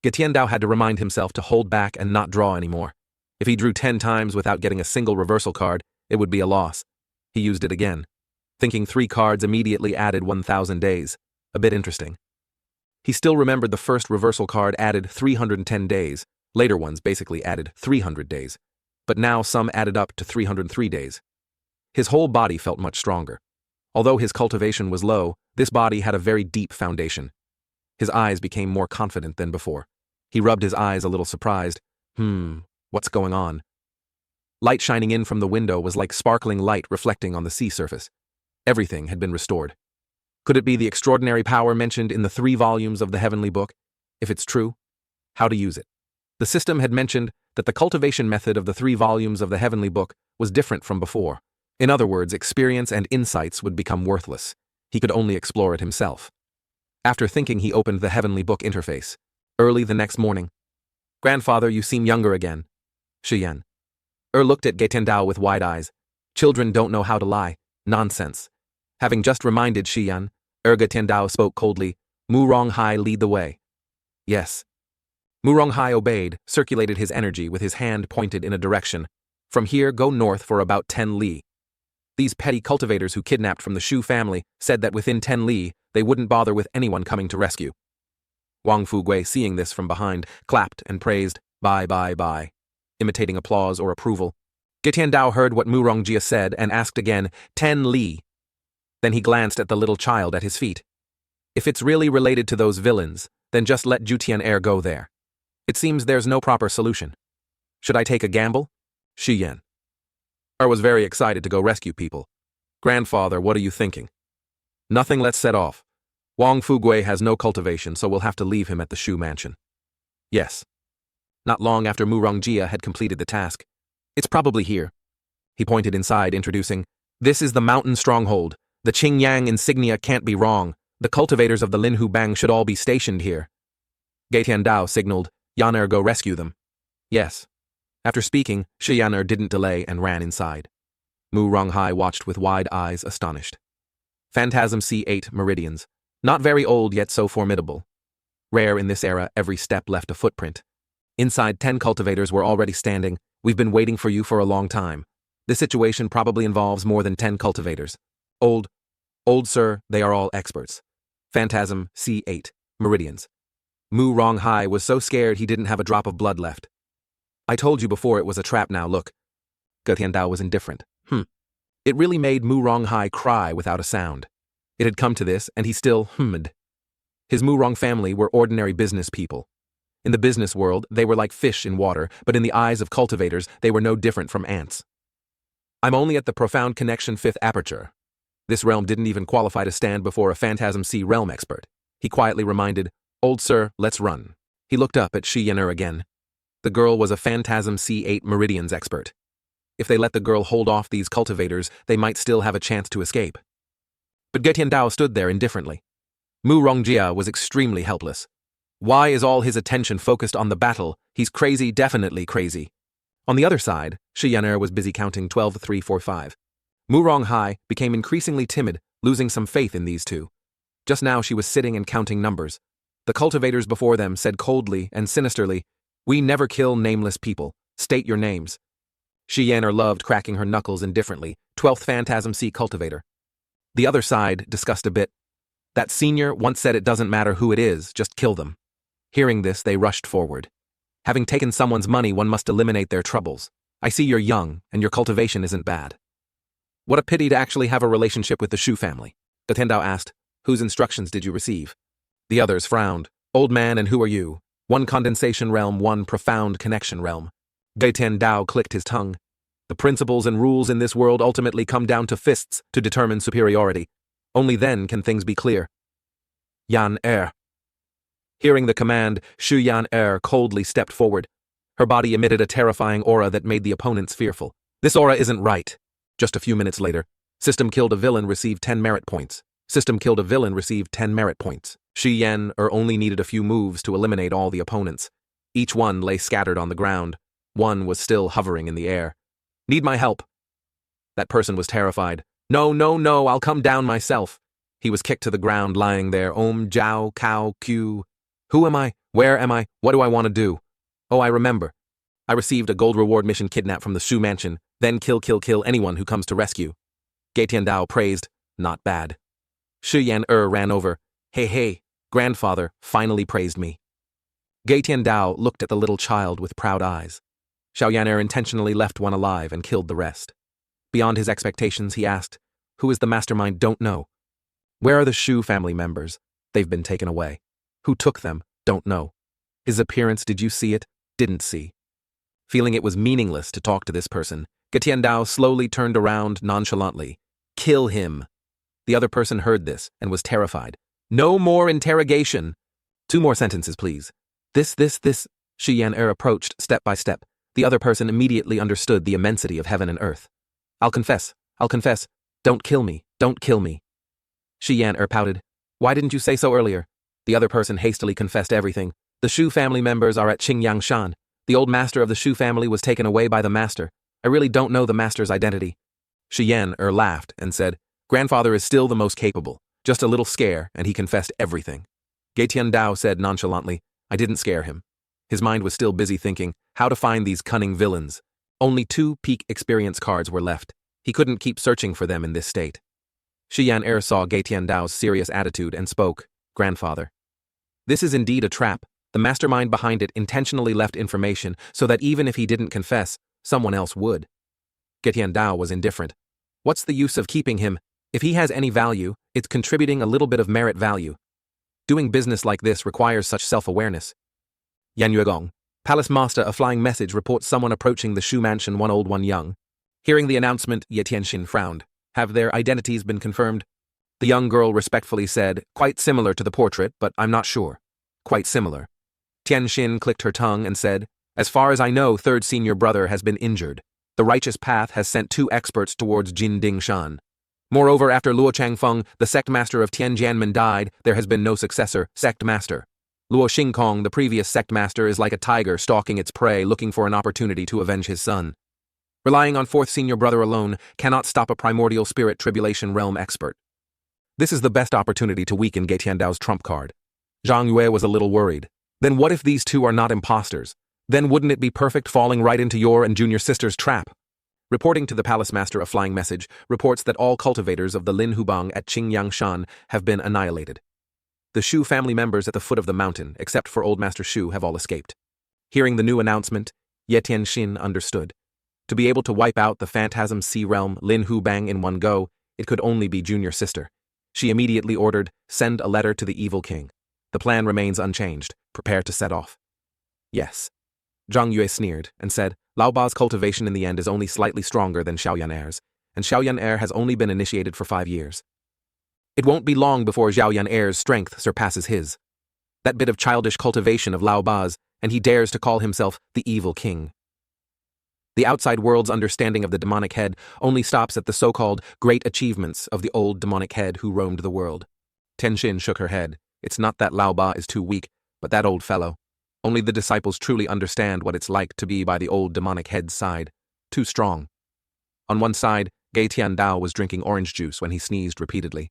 Gei Tiandao had to remind himself to hold back and not draw anymore. If he drew 10 times without getting a single reversal card, it would be a loss. He used it again. Thinking 3 cards immediately added 1,000 days. A bit interesting. He still remembered the first reversal card added 310 days. Later ones basically added 300 days. But now some added up to 303 days. His whole body felt much stronger. Although his cultivation was low, this body had a very deep foundation. His eyes became more confident than before. He rubbed his eyes a little surprised. What's going on? Light shining in from the window was like sparkling light reflecting on the sea surface. Everything had been restored. Could it be the extraordinary power mentioned in the 3 volumes of the Heavenly Book? If it's true, how to use it? The system had mentioned that the cultivation method of the 3 volumes of the Heavenly Book was different from before. In other words, experience and insights would become worthless. He could only explore it himself. After thinking, he opened the Heavenly Book interface. Early the next morning. "Grandfather, you seem younger again." Shiyan. Looked at Gaetiandao with wide eyes. Children don't know how to lie. Nonsense. Having just reminded Shiyan, Gaetiandao spoke coldly. "Mu Ronghai, lead the way." "Yes." Mu Ronghai obeyed, circulated his energy with his hand pointed in a direction. "From here, go north for about 10 li. These petty cultivators who kidnapped from the Shu family said that within 10 li, they wouldn't bother with anyone coming to rescue." Wang Fugui, seeing this from behind, clapped and praised, "Bye, bye, bye," imitating applause or approval. Gaetiandao heard what Mu Rongjia said and asked again, 10 li. Then he glanced at the little child at his feet. "If it's really related to those villains, then just let Jutian go there. It seems there's no proper solution. Should I take a gamble?" Shiyan was very excited to go rescue people. "Grandfather, what are you thinking?" "Nothing, let's set off. Wang Fugui has no cultivation, so we'll have to leave him at the Shu mansion." "Yes." Not long after Mu Rongjia had completed the task. "It's probably here." He pointed inside, introducing, "This is the mountain stronghold. The Qingyang insignia can't be wrong. The cultivators of the Linhu Bang should all be stationed here." Gaetiandao signaled, "Yaner, go rescue them." "Yes." After speaking, Shiyaner didn't delay and ran inside. Mu Ronghai watched with wide eyes, astonished. Phantasm C8 Meridians. Not very old, yet so formidable. Rare in this era, every step left a footprint. Inside, 10 cultivators were already standing. "We've been waiting for you for a long time. This situation probably involves more than 10 cultivators. Old, sir, they are all experts." Phantasm C8 Meridians. Mu Ronghai was so scared he didn't have a drop of blood left. "I told you before it was a trap, now look." Gaetiandao was indifferent. It really made Mu Ronghai cry without a sound. It had come to this, and he still hummed. His Mu Rong family were ordinary business people. In the business world, they were like fish in water, but in the eyes of cultivators, they were no different from ants. "I'm only at the Profound Connection 5th aperture." This realm didn't even qualify to stand before a Phantasm C realm expert. He quietly reminded, "Old sir, let's run." He looked up at Shiyaner again. The girl was a Phantasm C8 Meridians expert. If they let the girl hold off these cultivators, they might still have a chance to escape. But Gaetiandao stood there indifferently. Mu Rongjia was extremely helpless. Why is all his attention focused on the battle? He's crazy, definitely crazy. On the other side, Shiyaner was busy counting 12, 3, 4, 5. Mu Ronghai became increasingly timid, losing some faith in these two. Just now she was sitting and counting numbers. The cultivators before them said coldly and sinisterly, "We never kill nameless people. State your names." Shiyaner loved cracking her knuckles indifferently, 12th Phantasm C cultivator. The other side discussed a bit. That senior once said it doesn't matter who it is, just kill them. Hearing this, they rushed forward. Having taken someone's money, one must eliminate their troubles. "I see you're young, and your cultivation isn't bad." "What a pity to actually have a relationship with the Shu family." Gaetiandao asked, "Whose instructions did you receive?" The others frowned. "Old man, and who are you?" "One condensation realm, one profound connection realm." Gaetiandao clicked his tongue. "The principles and rules in this world ultimately come down to fists to determine superiority. Only then can things be clear." "Yan Er." Hearing the command, Shu Yan Er coldly stepped forward. Her body emitted a terrifying aura that made the opponents fearful. "This aura isn't right." Just a few minutes later, "System killed a villain, received 10 merit points." "System killed a villain, received 10 merit points." Shi Yan only needed a few moves to eliminate all the opponents. Each one lay scattered on the ground. One was still hovering in the air. "Need my help?" That person was terrified. "No, no, no, I'll come down myself." He was kicked to the ground, lying there. "Om, Jiao, Kao, Q. Who am I? Where am I? What do I want to do? Oh, I remember. I received a gold reward mission kidnap from the Shu mansion, then kill anyone who comes to rescue." Gaetiandao praised, "Not bad." Shi Yan ran over. Hey, grandfather finally praised me." Gaetiandao looked at the little child with proud eyes. Xiao Yan intentionally left one alive and killed the rest. Beyond his expectations, he asked, "Who is the mastermind? Don't know." "Where are the Shu family members?" "They've been taken away." "Who took them?" "Don't know." His appearance, did you see it? Didn't see. Feeling it was meaningless to talk to this person, Getian slowly turned around nonchalantly. Kill him. The other person heard this and was terrified. No more interrogation. 2 more sentences, please. This. Shi Yan approached step by step. The other person immediately understood the immensity of heaven and earth. I'll confess. Don't kill me. Shi Yan pouted. Why didn't you say so earlier? The other person hastily confessed everything. The Shu family members are at Qingyangshan. The old master of the Shu family was taken away by the master. I really don't know the master's identity. Shi Yan laughed and said, Grandfather is still the most capable. Just a little scare, and he confessed everything. Getian Dao said nonchalantly, I didn't scare him. His mind was still busy thinking how to find these cunning villains. Only 2 peak experience cards were left. He couldn't keep searching for them in this state. Shi Yan saw Getian Dao's serious attitude and spoke, Grandfather. This is indeed a trap. The mastermind behind it intentionally left information so that even if he didn't confess, someone else would. Getian Dao was indifferent. What's the use of keeping him? If he has any value, it's contributing a little bit of merit value. Doing business like this requires such self-awareness. Yan Yuegong, Palace Master, a flying message reports someone approaching the Shu mansion, one old, one young. Hearing the announcement, Ye Tianxin frowned. Have their identities been confirmed? The young girl respectfully said, quite similar to the portrait, but I'm not sure. Quite similar. Tianxin clicked her tongue and said, as far as I know, 3rd senior brother has been injured. The righteous path has sent 2 experts towards Jindingshan. Moreover, after Luo Changfeng, the sect master of Tianjianmen, died, there has been no successor, sect master. Luo Xingkong, the previous sect master, is like a tiger stalking its prey, looking for an opportunity to avenge his son. Relying on 4th senior brother alone cannot stop a primordial spirit tribulation realm expert. This is the best opportunity to weaken Getian Dao's trump card. Zhang Yue was a little worried. Then what if these 2 are not imposters? Then wouldn't it be perfect falling right into your and junior sister's trap? Reporting to the Palace Master, a flying message reports that all cultivators of the Lin Hubang at Qingyangshan have been annihilated. The Shu family members at the foot of the mountain, except for Old Master Shu, have all escaped. Hearing the new announcement, Ye Tianxin understood. To be able to wipe out the Phantasm Sea Realm Lin Hubang in one go, it could only be junior sister. She immediately ordered, send a letter to the evil king. The plan remains unchanged. Prepare to set off. Yes. Zhang Yue sneered and said, Lao Ba's cultivation in the end is only slightly stronger than Xiaoyan Er's, and Xiaoyan Er has only been initiated for 5 years. It won't be long before Xiaoyan Er's strength surpasses his. That bit of childish cultivation of Lao Ba's, and he dares to call himself the evil king. The outside world's understanding of the demonic head only stops at the so-called great achievements of the old demonic head who roamed the world. Tianxin shook her head. It's not that Lao Ba is too weak, but that old fellow. Only the disciples truly understand what it's like to be by the old demonic head's side. Too strong. On one side, Getian Dao was drinking orange juice when he sneezed repeatedly.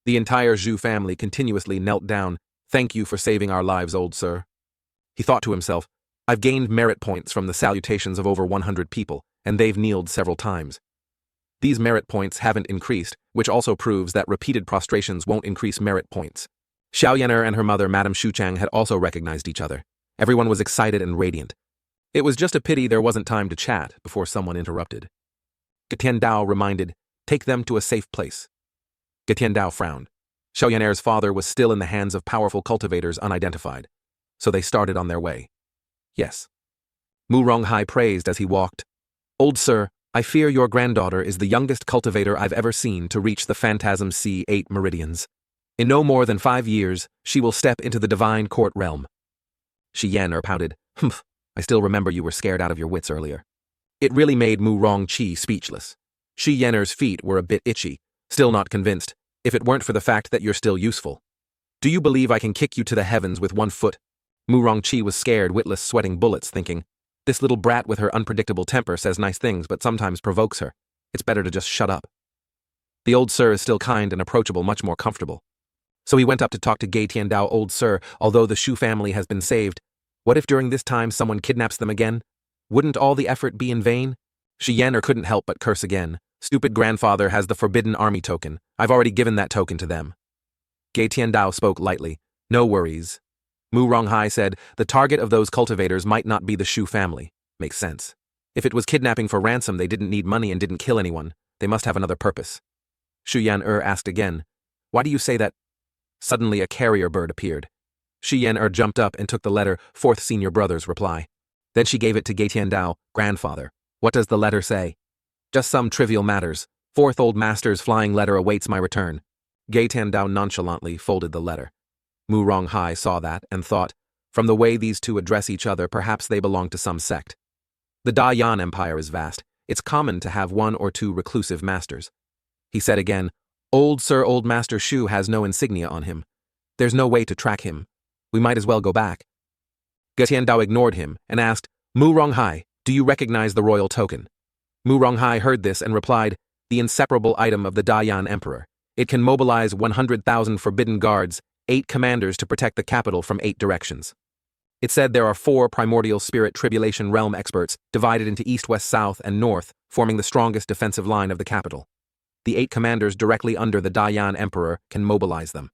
The entire Zhu family continuously knelt down. Thank you for saving our lives, old sir. He thought to himself, I've gained merit points from the salutations of over 100 people, and they've kneeled several times. These merit points haven't increased, which also proves that repeated prostrations won't increase merit points. Xiaoyan and her mother, Madame Shuchang, had also recognized each other. Everyone was excited and radiant. It was just a pity there wasn't time to chat before someone interrupted. Getian Dao reminded, take them to a safe place. Getian Dao frowned. Xiaoyan Er's father was still in the hands of powerful cultivators unidentified, so they started on their way. Yes. Mu Ronghai praised as he walked. Old sir, I fear your granddaughter is the youngest cultivator I've ever seen to reach the Phantasm Sea 8 meridians. In no more than 5 years, she will step into the divine court realm. Shi Yan pouted. Humph, I still remember you were scared out of your wits earlier. It really made Mu Rongqi speechless. Shi Yan's feet were a bit itchy, still not convinced, if it weren't for the fact that you're still useful. Do you believe I can kick you to the heavens with 1 foot? Mu Rongqi was scared witless, sweating bullets, thinking, this little brat with her unpredictable temper says nice things but sometimes provokes her. It's better to just shut up. The old sir is still kind and approachable, much more comfortable. So he went up to talk to Getian Dao. Old sir, although the Shu family has been saved, what if during this time someone kidnaps them again? Wouldn't all the effort be in vain? Shi Yan couldn't help but curse again. Stupid grandfather has the forbidden army token. I've already given that token to them. Getian Dao spoke lightly. No worries. Mu Ronghai said, the target of those cultivators might not be the Shu family. Makes sense. If it was kidnapping for ransom, they didn't need money and didn't kill anyone. They must have another purpose. Shu Yan asked again, why do you say that? Suddenly a carrier bird appeared. Shi Yan jumped up and took the letter, fourth senior brother's reply. Then she gave it to Gei Tiandao, grandfather. What does the letter say? Just some trivial matters. Fourth old master's flying letter awaits my return. Gei Tiandao nonchalantly folded the letter. Mu Ronghai saw that and thought, from the way these two address each other, perhaps they belong to some sect. The Da Yan Empire is vast. It's common to have one or two reclusive masters. He said again, Old Master Shu has no insignia on him. There's no way to track him. We might as well go back. Ge Tiandao ignored him and asked, Mu Ronghai, do you recognize the royal token? Mu Ronghai heard this and replied, the inseparable item of the Da Yan Emperor. It can mobilize 100,000 forbidden guards, 8 commanders to protect the capital from 8 directions. It said there are 4 primordial spirit tribulation realm experts divided into east, west, south, and north, forming the strongest defensive line of the capital. The 8 commanders directly under the Da Yan Emperor can mobilize them.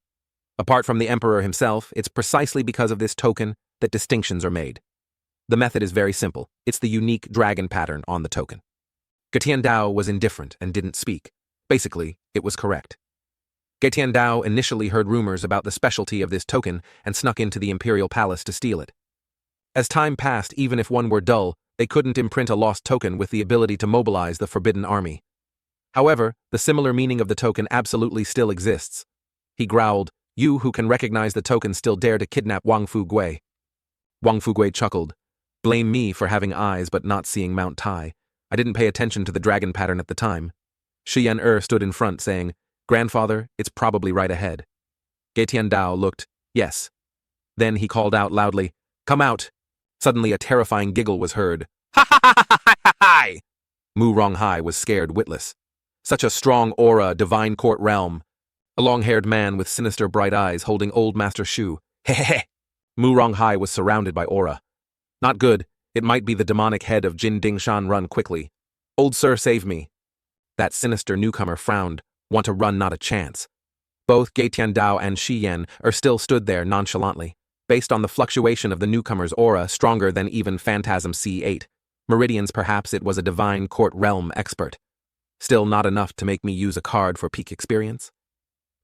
Apart from the Emperor himself, it's precisely because of this token that distinctions are made. The method is very simple. It's the unique dragon pattern on the token. Ge Tiandao was indifferent and didn't speak. Basically, it was correct. Ge Tiandao initially heard rumors about the specialty of this token and snuck into the imperial palace to steal it. As time passed, even if one were dull, they couldn't imprint a lost token with the ability to mobilize the forbidden army. However, the similar meaning of the token absolutely still exists. He growled, You who can recognize the token still dare to kidnap Wang Fugui. Wang Fugui chuckled. Blame me for having eyes but not seeing Mount Tai. I didn't pay attention to the dragon pattern at the time. Shi Yan stood in front saying, Grandfather, it's probably right ahead. Ge Tiandao looked, yes. Then he called out loudly, Come out. Suddenly a terrifying giggle was heard. Ha ha ha ha ha ha ha! Mu Ronghai was scared witless. Such a strong aura, divine court realm. A long-haired man with sinister bright eyes holding old Master Shu. Hehehe. Mu Ronghai was surrounded by aura. Not good. It might be the demonic head of Jin Dingshan. Run quickly. Old sir, save me. That sinister newcomer frowned. Want to run, not a chance. Both Ge Tiandao and Shi Yan still stood there nonchalantly. Based on the fluctuation of the newcomer's aura, stronger than even Phantasm C8. Meridians, perhaps it was a divine court realm expert. Still not enough to make me use a card for peak experience?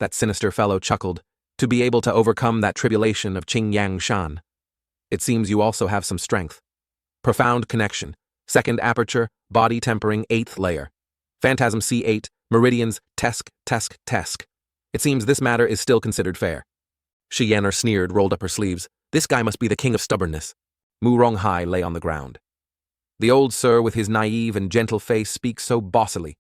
That sinister fellow chuckled. To be able to overcome that tribulation of Qing Yang Shan. It seems you also have some strength. Profound connection. Second aperture, body tempering, 8th layer. Phantasm C8, meridians, tesk. It seems this matter is still considered fair. Shi Yan sneered, rolled up her sleeves. This guy must be the king of stubbornness. Mu Ronghai lay on the ground. The old sir with his naive and gentle face speaks so bossily.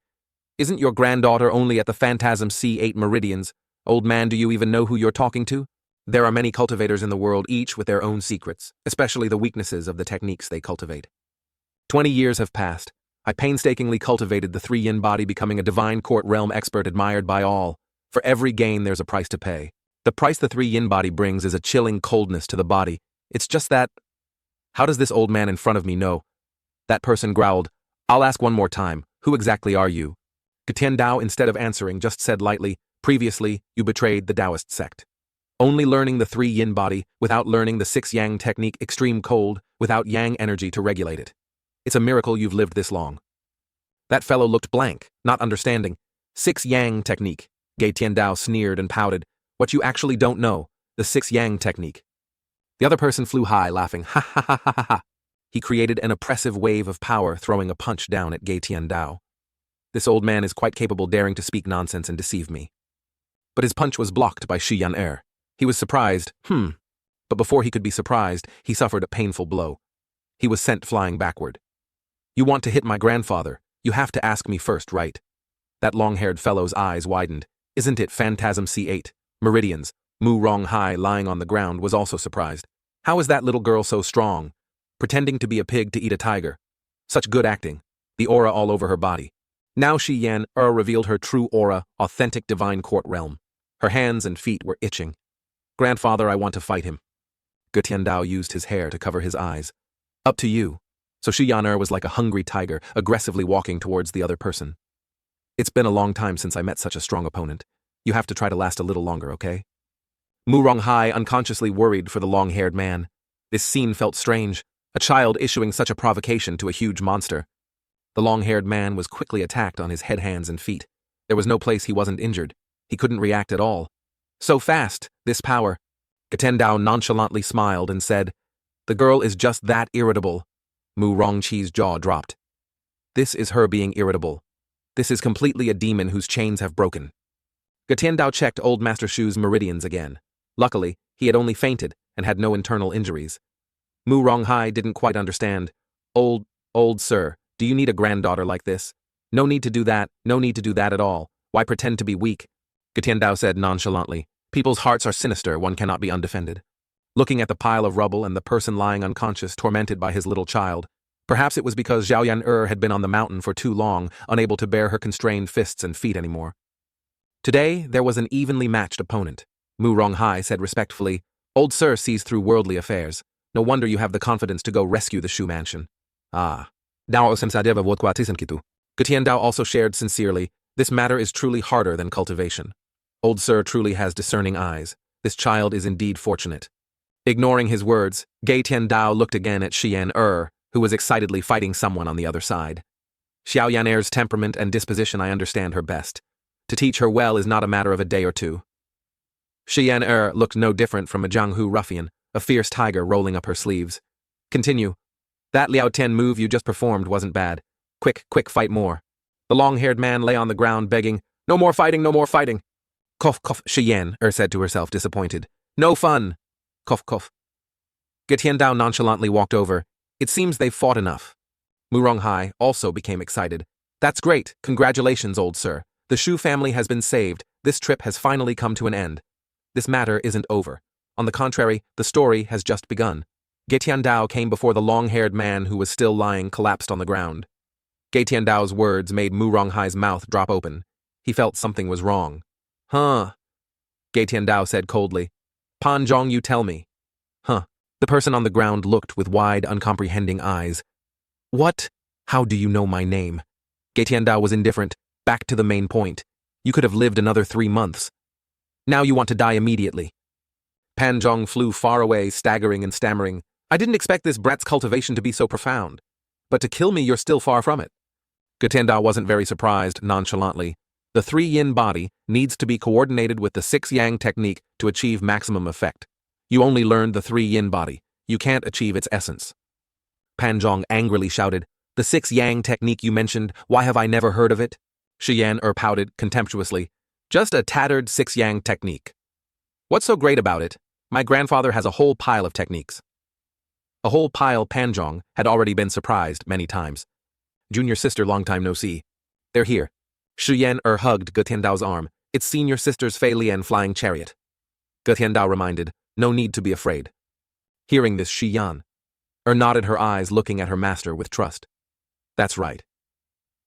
Isn't your granddaughter only at the Phantasm C8 meridians? Old man, do you even know who you're talking to? There are many cultivators in the world, each with their own secrets, especially the weaknesses of the techniques they cultivate. 20 years have passed. I painstakingly cultivated the 3-yin body, becoming a divine court realm expert admired by all. For every gain, there's a price to pay. The price the 3-yin body brings is a chilling coldness to the body. It's just that... How does this old man in front of me know? That person growled, I'll ask one more time. Who exactly are you? Ge Tiandao, instead of answering, just said lightly, Previously, you betrayed the Taoist sect. Only learning the 3-yin body, without learning the 6-yang technique, extreme cold, without yang energy to regulate it. It's a miracle you've lived this long. That fellow looked blank, not understanding. 6-yang technique. Ge Tiandao sneered and pouted. What you actually don't know, the 6-yang technique. The other person flew high, laughing, ha ha ha ha ha. He created an oppressive wave of power, throwing a punch down at Ge Tiandao. This old man is quite capable, daring to speak nonsense and deceive me. But his punch was blocked by Shi Yan. He was surprised, But before he could be surprised, he suffered a painful blow. He was sent flying backward. You want to hit my grandfather, you have to ask me first, right? That long-haired fellow's eyes widened. Isn't it Phantasm C8? Meridians. Mu Ronghai, lying on the ground, was also surprised. How is that little girl so strong? Pretending to be a pig to eat a tiger. Such good acting. The aura all over her body. Now Shi Yan revealed her true aura, authentic divine court realm. Her hands and feet were itching. Grandfather, I want to fight him. Ge Tiandao used his hair to cover his eyes. Up to you. So Shi Yan was like a hungry tiger, aggressively walking towards the other person. It's been a long time since I met such a strong opponent. You have to try to last a little longer, okay? Mu Ronghai unconsciously worried for the long-haired man. This scene felt strange, a child issuing such a provocation to a huge monster. The long-haired man was quickly attacked on his head, hands, and feet. There was no place he wasn't injured. He couldn't react at all. So fast, this power. Gatendao nonchalantly smiled and said, "The girl is just that irritable." Mu Rongqi's jaw dropped. This is her being irritable. This is completely a demon whose chains have broken. Gatendao checked old Master Shu's meridians again. Luckily, he had only fainted and had no internal injuries. Mu Ronghai didn't quite understand. Old sir, do you need a granddaughter like this? No need to do that, no need to do that at all. Why pretend to be weak? Gatendao said nonchalantly. People's hearts are sinister, one cannot be undefended. Looking at the pile of rubble and the person lying unconscious, tormented by his little child. Perhaps it was because Zhao Yan had been on the mountain for too long, unable to bear her constrained fists and feet anymore. Today, there was an evenly matched opponent. Mu Ronghai said respectfully, "Old sir sees through worldly affairs. No wonder you have the confidence to go rescue the Shu mansion." Ah. Gatiendao also shared sincerely, "This matter is truly harder than cultivation. Old sir truly has discerning eyes. This child is indeed fortunate." Ignoring his words, Gatiendao looked again at Xian who was excitedly fighting someone on the other side. Xiao Yaner's temperament and disposition I understand her best. To teach her well is not a matter of a day or two. Xian looked no different from a Jianghu ruffian, a fierce tiger rolling up her sleeves. "Continue. That Liao Tian move you just performed wasn't bad. Quick, fight more." The long-haired man lay on the ground begging, "No more fighting, no more fighting." Cough, cough, Xian said to herself, disappointed. "No fun." Cough, cough. Gatiendao nonchalantly walked over. "It seems they've fought enough." Mu Ronghai also became excited. "That's great. Congratulations, old sir. The Shu family has been saved. This trip has finally come to an end. This matter isn't over. On the contrary, the story has just begun." Gatiendao came before the long-haired man who was still lying collapsed on the ground. Gatiendao's words made Mu Ronghai's mouth drop open. He felt something was wrong. "Huh," Gatiendao said coldly. "Pan Zhong, you tell me." "Huh." The person on the ground looked with wide, uncomprehending eyes. "What? How do you know my name?" Gatiendao was indifferent, back to the main point. "You could have lived another 3 months. Now you want to die immediately." Pan Zhong flew far away, staggering and stammering. "I didn't expect this brat's cultivation to be so profound. But to kill me, you're still far from it." Gatendao wasn't very surprised, nonchalantly. The 3-yin body needs to be coordinated with the 6-yang technique to achieve maximum effect. You only learned the 3-yin body. You can't achieve its essence. Pan Zhong angrily shouted, "The 6-yang technique you mentioned, why have I never heard of it?" Xian pouted contemptuously. "Just a tattered 6-yang technique. What's so great about it? My grandfather has a whole pile of techniques." A whole pile. Pan Zhong had already been surprised many times. "Junior sister, long time no see." "They're here." Xian hugged Gatiendao's arm. "It's senior sister's Fei Lian flying chariot." Gatiendao reminded, "No need to be afraid." Hearing this, Xian nodded her eyes, looking at her master with trust. "That's right.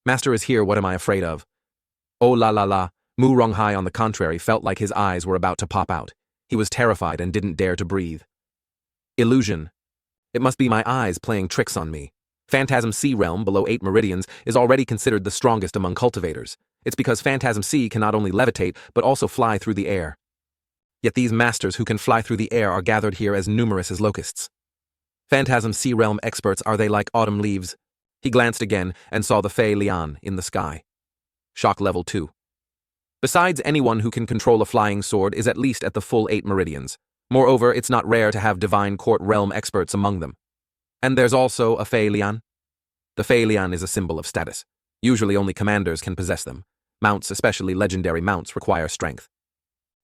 Master is here, what am I afraid of?" Oh la la la. Mu Ronghai, on the contrary, felt like his eyes were about to pop out. He was terrified and didn't dare to breathe. Illusion. It must be my eyes playing tricks on me. Phantasm C realm below 8 meridians is already considered the strongest among cultivators. It's because Phantasm C can not only levitate, but also fly through the air. Yet these masters who can fly through the air are gathered here as numerous as locusts. Phantasm C realm experts, are they like autumn leaves? He glanced again and saw the Fei Lian in the sky. Shock level 2. Besides, anyone who can control a flying sword is at least at the full 8 meridians. Moreover, it's not rare to have divine court realm experts among them. And there's also a Fei Lian. The Fei Lian is a symbol of status. Usually only commanders can possess them. Mounts, especially legendary mounts, require strength.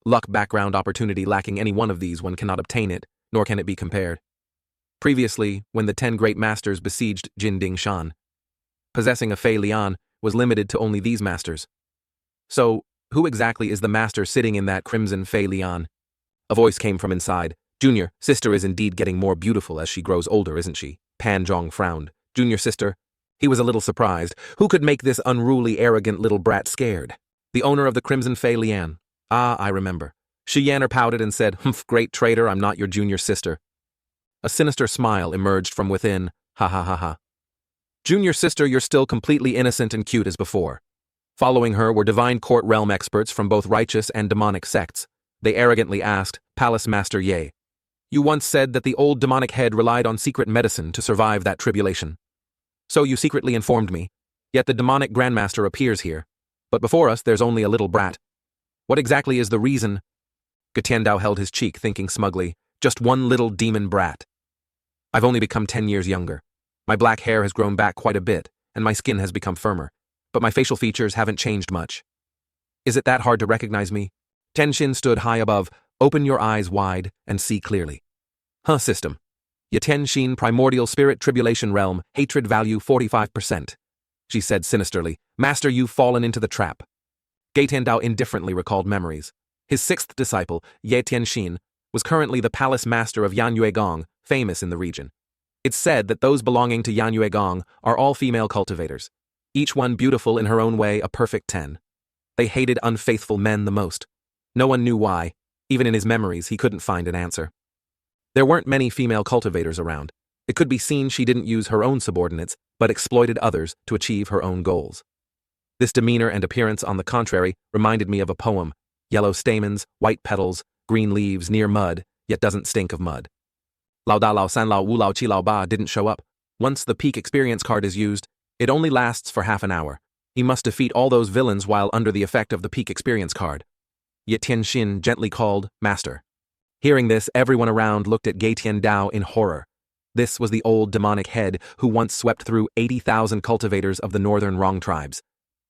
Luck, background, opportunity, lacking any one of these, one cannot obtain it, nor can it be compared. Previously, when the 10 great masters besieged Jinding Shan, possessing a Fei Lian was limited to only these masters. So, who exactly is the master sitting in that crimson Fei Lian? A voice came from inside. "Junior, sister is indeed getting more beautiful as she grows older, isn't she?" Pan Zhong frowned. "Junior sister?" He was a little surprised. Who could make this unruly, arrogant little brat scared? The owner of the crimson Fei Lian. "Ah, I remember." Xian pouted and said, "Humph, great traitor, I'm not your junior sister." A sinister smile emerged from within. "Ha ha ha ha. Junior sister, you're still completely innocent and cute as before." Following her were divine court realm experts from both righteous and demonic sects. They arrogantly asked, "Palace Master Ye, you once said that the old demonic head relied on secret medicine to survive that tribulation. So you secretly informed me. Yet the demonic grandmaster appears here. But before us there's only a little brat. What exactly is the reason?" Gatiandao held his cheek, thinking smugly, just one little demon brat. I've only become 10 years younger. My black hair has grown back quite a bit, and my skin has become firmer, but my facial features haven't changed much. Is it that hard to recognize me? Tenshin stood high above. Open your eyes wide and see clearly. System. Tenshin primordial spirit tribulation realm, hatred value 45%. She said sinisterly, Master, you've fallen into the trap. Gatiandao indifferently recalled memories. His sixth disciple, Ye Tianxin, was currently the palace master of Yanyue Gong, famous in the region. It's said that those belonging to Yanyue Gong are all female cultivators, each one beautiful in her own way, a perfect 10. They hated unfaithful men the most. No one knew why. Even in his memories, he couldn't find an answer. There weren't many female cultivators around. It could be seen she didn't use her own subordinates, but exploited others to achieve her own goals. This demeanor and appearance, on the contrary, reminded me of a poem: yellow stamens, white petals, green leaves, near mud, yet doesn't stink of mud. Lao Da Lao San Lao Wu Lao Chi Lao Ba didn't show up. Once the peak experience card is used, it only lasts for half an hour. He must defeat all those villains while under the effect of the peak experience card. Ye Tianxin gently called, Master. Hearing this, everyone around looked at Gatiandao in horror. This was the old demonic head who once swept through 80,000 cultivators of the northern Rong tribes.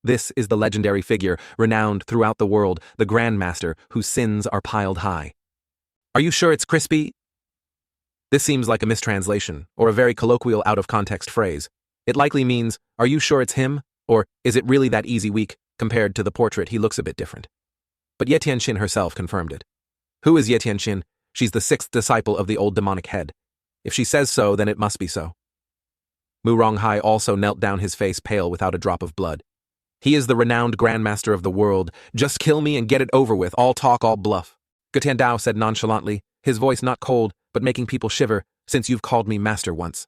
This is the legendary figure, renowned throughout the world, the Grand Master whose sins are piled high. Are you sure it's crispy? This seems like a mistranslation, or a very colloquial out-of-context phrase. It likely means, are you sure it's him? Or, is it really that easy weak? Compared to the portrait, he looks a bit different. But Ye Tianxin herself confirmed it. Who is Ye Tianxin? She's the sixth disciple of the old demonic head. If she says so, then it must be so. Mu Ronghai also knelt down, his face pale without a drop of blood. He is the renowned Grandmaster of the world. Just kill me and get it over with, all talk, all bluff. Gatiandao said nonchalantly, his voice not cold, but making people shiver, since you've called me master once.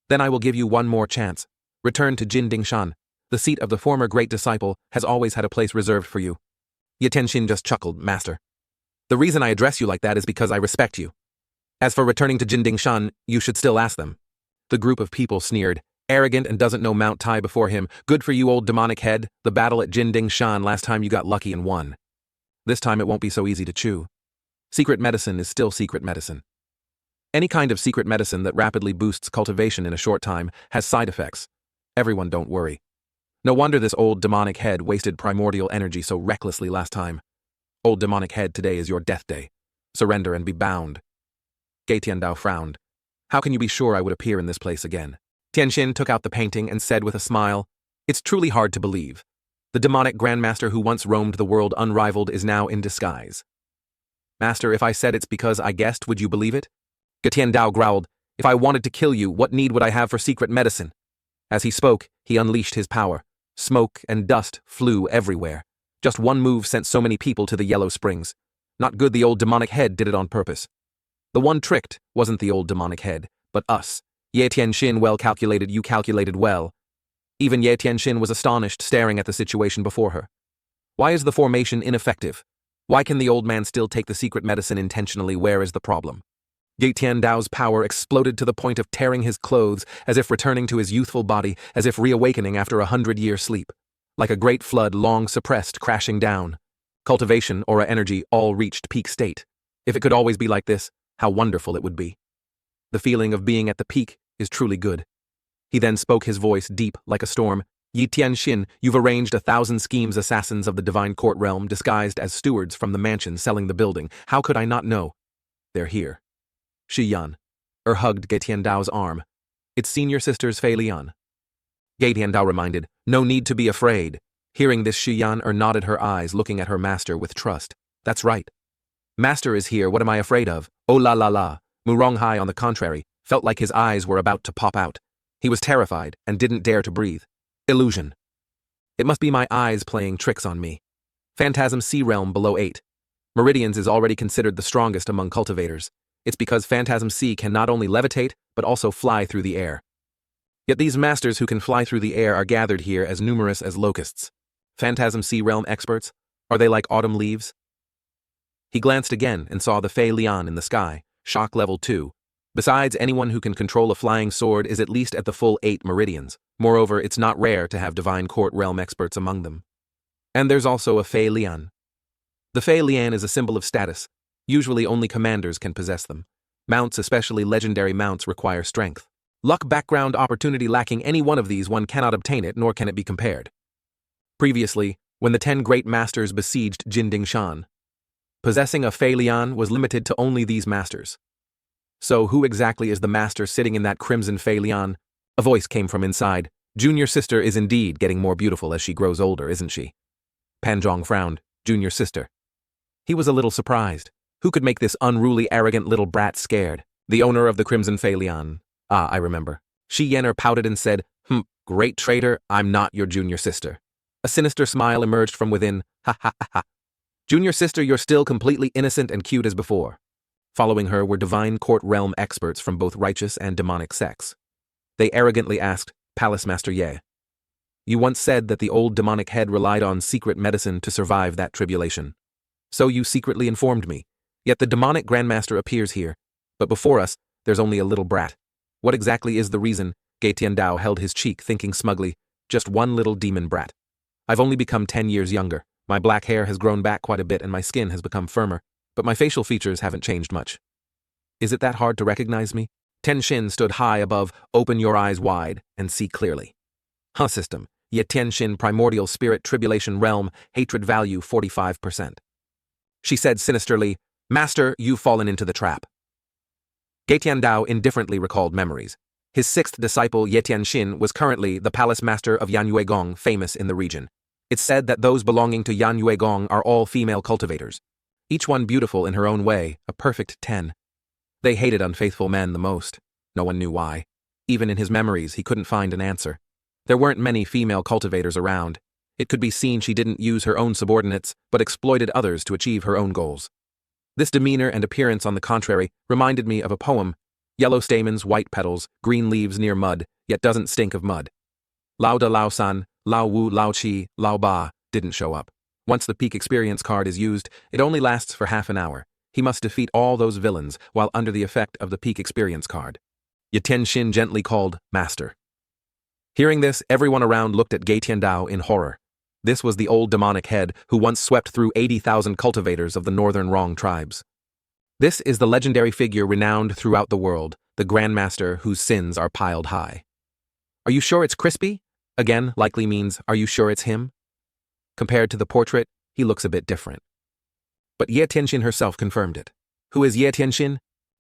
Then I will give you one more chance. Return to Jindingshan. The seat of the former great disciple has always had a place reserved for you. Ye Tianxin just chuckled, Master. The reason I address you like that is because I respect you. As for returning to Jindingshan, you should still ask them. The group of people sneered. Arrogant and doesn't know Mount Tai before him. Good for you, old demonic head. The battle at Jindingshan last time you got lucky and won. This time it won't be so easy to chew. Secret medicine is still secret medicine. Any kind of secret medicine that rapidly boosts cultivation in a short time has side effects. Everyone don't worry. No wonder this old demonic head wasted primordial energy so recklessly last time. Old demonic head, today is your death day. Surrender and be bound. Gatiandao frowned. How can you be sure I would appear in this place again? Tianxin took out the painting and said with a smile, It's truly hard to believe. The demonic grandmaster who once roamed the world unrivaled is now in disguise. Master, if I said it's because I guessed, would you believe it? Gatiandao growled, If I wanted to kill you, what need would I have for secret medicine? As he spoke, he unleashed his power. Smoke and dust flew everywhere. Just one move sent so many people to the Yellow Springs. Not good the old demonic head did it on purpose. The one tricked wasn't the old demonic head, but us. Ye Tianxin, well calculated, you calculated well. Even Ye Tianxin was astonished, staring at the situation before her. Why is the formation ineffective? Why can the old man still take the secret medicine intentionally? Where is the problem? Ye Tiandao's power exploded to the point of tearing his clothes, as if returning to his youthful body, as if reawakening after 100-year sleep. Like a great flood long suppressed, crashing down. Cultivation, aura, energy, all reached peak state. If it could always be like this, how wonderful it would be. The feeling of being at the peak is truly good. He then spoke, his voice deep like a storm. Ye Tianxin, you've arranged 1,000 schemes, assassins of the divine court realm disguised as stewards from the mansion selling the building. How could I not know? They're here. Shi Yan. Hugged Gatiandao's arm. It's senior sisters Fei Lian. Gatiandao reminded, no need to be afraid. Hearing this, Shi Yan nodded her eyes, looking at her master with trust. That's right. Master is here, what am I afraid of? Oh la la la. Mu Ronghai, on the contrary, felt like his eyes were about to pop out. He was terrified and didn't dare to breathe. Illusion. It must be my eyes playing tricks on me. Phantasm Sea Realm below 8. Meridians is already considered the strongest among cultivators. It's because Phantasm Sea can not only levitate, but also fly through the air. Yet these masters who can fly through the air are gathered here as numerous as locusts. Phantasm Sea Realm experts? Are they like autumn leaves? He glanced again and saw the Fei Lian in the sky, shock level 2. Besides, anyone who can control a flying sword is at least at the full 8 meridians. Moreover, it's not rare to have divine court realm experts among them. And there's also a Fei Lian. The Fei Lian is a symbol of status. Usually only commanders can possess them. Mounts, especially legendary mounts, require strength. Luck, background, opportunity lacking any one of these, one cannot obtain it, nor can it be compared. Previously, when the 10 great masters besieged Jindingshan, possessing a Fei Lian was limited to only these masters. So who exactly is the master sitting in that crimson Fei Lian? A voice came from inside. Junior sister is indeed getting more beautiful as she grows older, isn't she? Panjong frowned. Junior sister. He was a little surprised. Who could make this unruly, arrogant little brat scared? The owner of the crimson Fei Lian. Ah, I remember. Shi Yenner pouted and said, great traitor, I'm not your junior sister. A sinister smile emerged from within. Ha ha ha ha. Junior sister, you're still completely innocent and cute as before. Following her were divine court realm experts from both righteous and demonic sects. They arrogantly asked, Palace Master Ye, you once said that the old demonic head relied on secret medicine to survive that tribulation. So you secretly informed me. Yet the demonic grandmaster appears here. But before us, there's only a little brat. What exactly is the reason? Gei Tiandao held his cheek, thinking smugly, just one little demon brat. I've only become 10 years younger. My black hair has grown back quite a bit and my skin has become firmer, but my facial features haven't changed much. Is it that hard to recognize me? Tenshin stood high above, open your eyes wide, and see clearly. System, Ye Tenshin primordial spirit tribulation realm, hatred value 45%. She said sinisterly, Master, you've fallen into the trap. Gei Tiandao indifferently recalled memories. His sixth disciple Ye Tianxin was currently the palace master of Yanyue, famous in the region. It's said that those belonging to Yanyue are all female cultivators. Each one beautiful in her own way, a perfect 10. They hated unfaithful men the most. No one knew why. Even in his memories, he couldn't find an answer. There weren't many female cultivators around. It could be seen she didn't use her own subordinates, but exploited others to achieve her own goals. This demeanor and appearance, on the contrary, reminded me of a poem. Yellow stamens, white petals, green leaves near mud, yet doesn't stink of mud. Lao Da Lao San, Lao Wu, Lao Chi, Lao Ba didn't show up. Once the peak experience card is used, it only lasts for half an hour. He must defeat all those villains while under the effect of the peak experience card. Ye Tianxin gently called, Master. Hearing this, everyone around looked at Gei Tiandao in horror. This was the old demonic head who once swept through 80,000 cultivators of the northern Rong tribes. This is the legendary figure renowned throughout the world, the Grandmaster whose sins are piled high. Are you sure it's crispy? Again, likely means, are you sure it's him? Compared to the portrait, he looks a bit different. But Ye Tianxin herself confirmed it. Who is Ye Tianxin?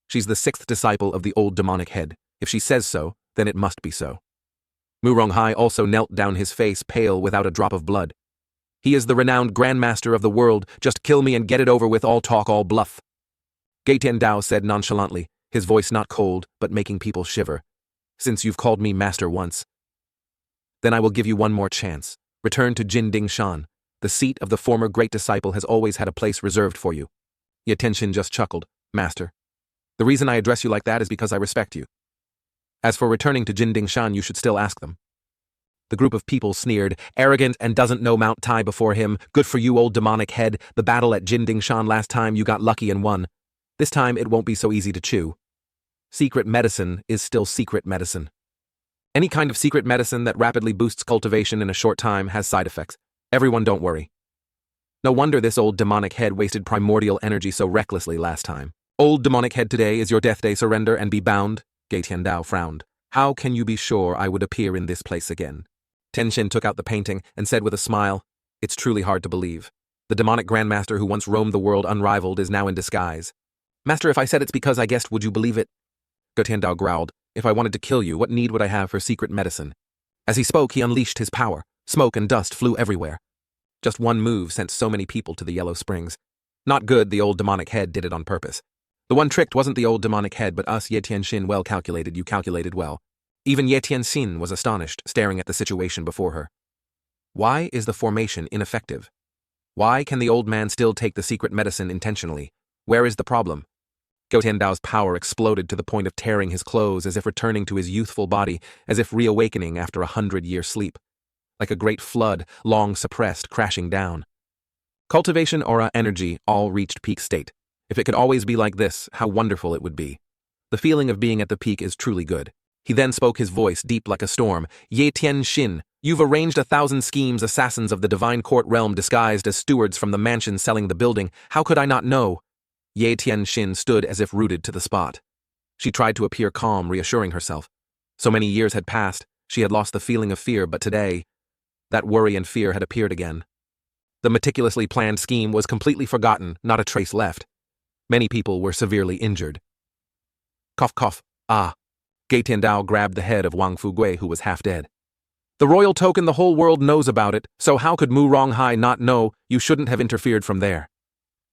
She's the sixth disciple of the old demonic head. If she says so, then it must be so. Mu Ronghai also knelt down, his face pale without a drop of blood. He is the renowned Grandmaster of the world. Just kill me and get it over with, all talk, all bluff. Gei Tiandao said nonchalantly, his voice not cold, but making people shiver. Since you've called me master once, then I will give you one more chance. Return to Jindingshan. The seat of the former great disciple has always had a place reserved for you. Ye Tianxin just chuckled. Master. The reason I address you like that is because I respect you. As for returning to Jindingshan, you should still ask them. The group of people sneered, arrogant and doesn't know Mount Tai before him. Good for you, old demonic head. The battle at Jindingshan last time you got lucky and won. This time it won't be so easy to chew. Secret medicine is still secret medicine. Any kind of secret medicine that rapidly boosts cultivation in a short time has side effects. Everyone don't worry. No wonder this old demonic head wasted primordial energy so recklessly last time. Old demonic head, today is your death day. Surrender and be bound. Gei Tiandao frowned. How can you be sure I would appear in this place again? Tenshin took out the painting and said with a smile, it's truly hard to believe. The demonic grandmaster who once roamed the world unrivaled is now in disguise. Master, if I said it's because I guessed, would you believe it? Gei Tiandao growled. If I wanted to kill you, what need would I have for secret medicine? As he spoke, he unleashed his power. Smoke and dust flew everywhere. Just one move sent so many people to the Yellow Springs. Not good, the old demonic head did it on purpose. The one tricked wasn't the old demonic head, but us. Ye Tianxin. Well calculated, you calculated well. Even Ye Tianxin was astonished, staring at the situation before her. Why is the formation ineffective? Why can the old man still take the secret medicine intentionally? Where is the problem? Gei Tiandao's power exploded to the point of tearing his clothes, as if returning to his youthful body, as if reawakening after 100-year sleep. Like a great flood, long suppressed, crashing down. Cultivation, aura, energy, all reached peak state. If it could always be like this, how wonderful it would be. The feeling of being at the peak is truly good. He then spoke, his voice deep like a storm. Ye Tianxin, you've arranged 1,000 schemes, assassins of the divine court realm disguised as stewards from the mansion selling the building. How could I not know? Ye Tianxin stood as if rooted to the spot. She tried to appear calm, reassuring herself. So many years had passed, she had lost the feeling of fear, but today, that worry and fear had appeared again. The meticulously planned scheme was completely forgotten, not a trace left. Many people were severely injured. Cough, cough, ah. Gei Tiandao grabbed the head of Wang Fugui, who was half dead. The royal token, the whole world knows about it, so how could Mu Ronghai not know? You shouldn't have interfered from there.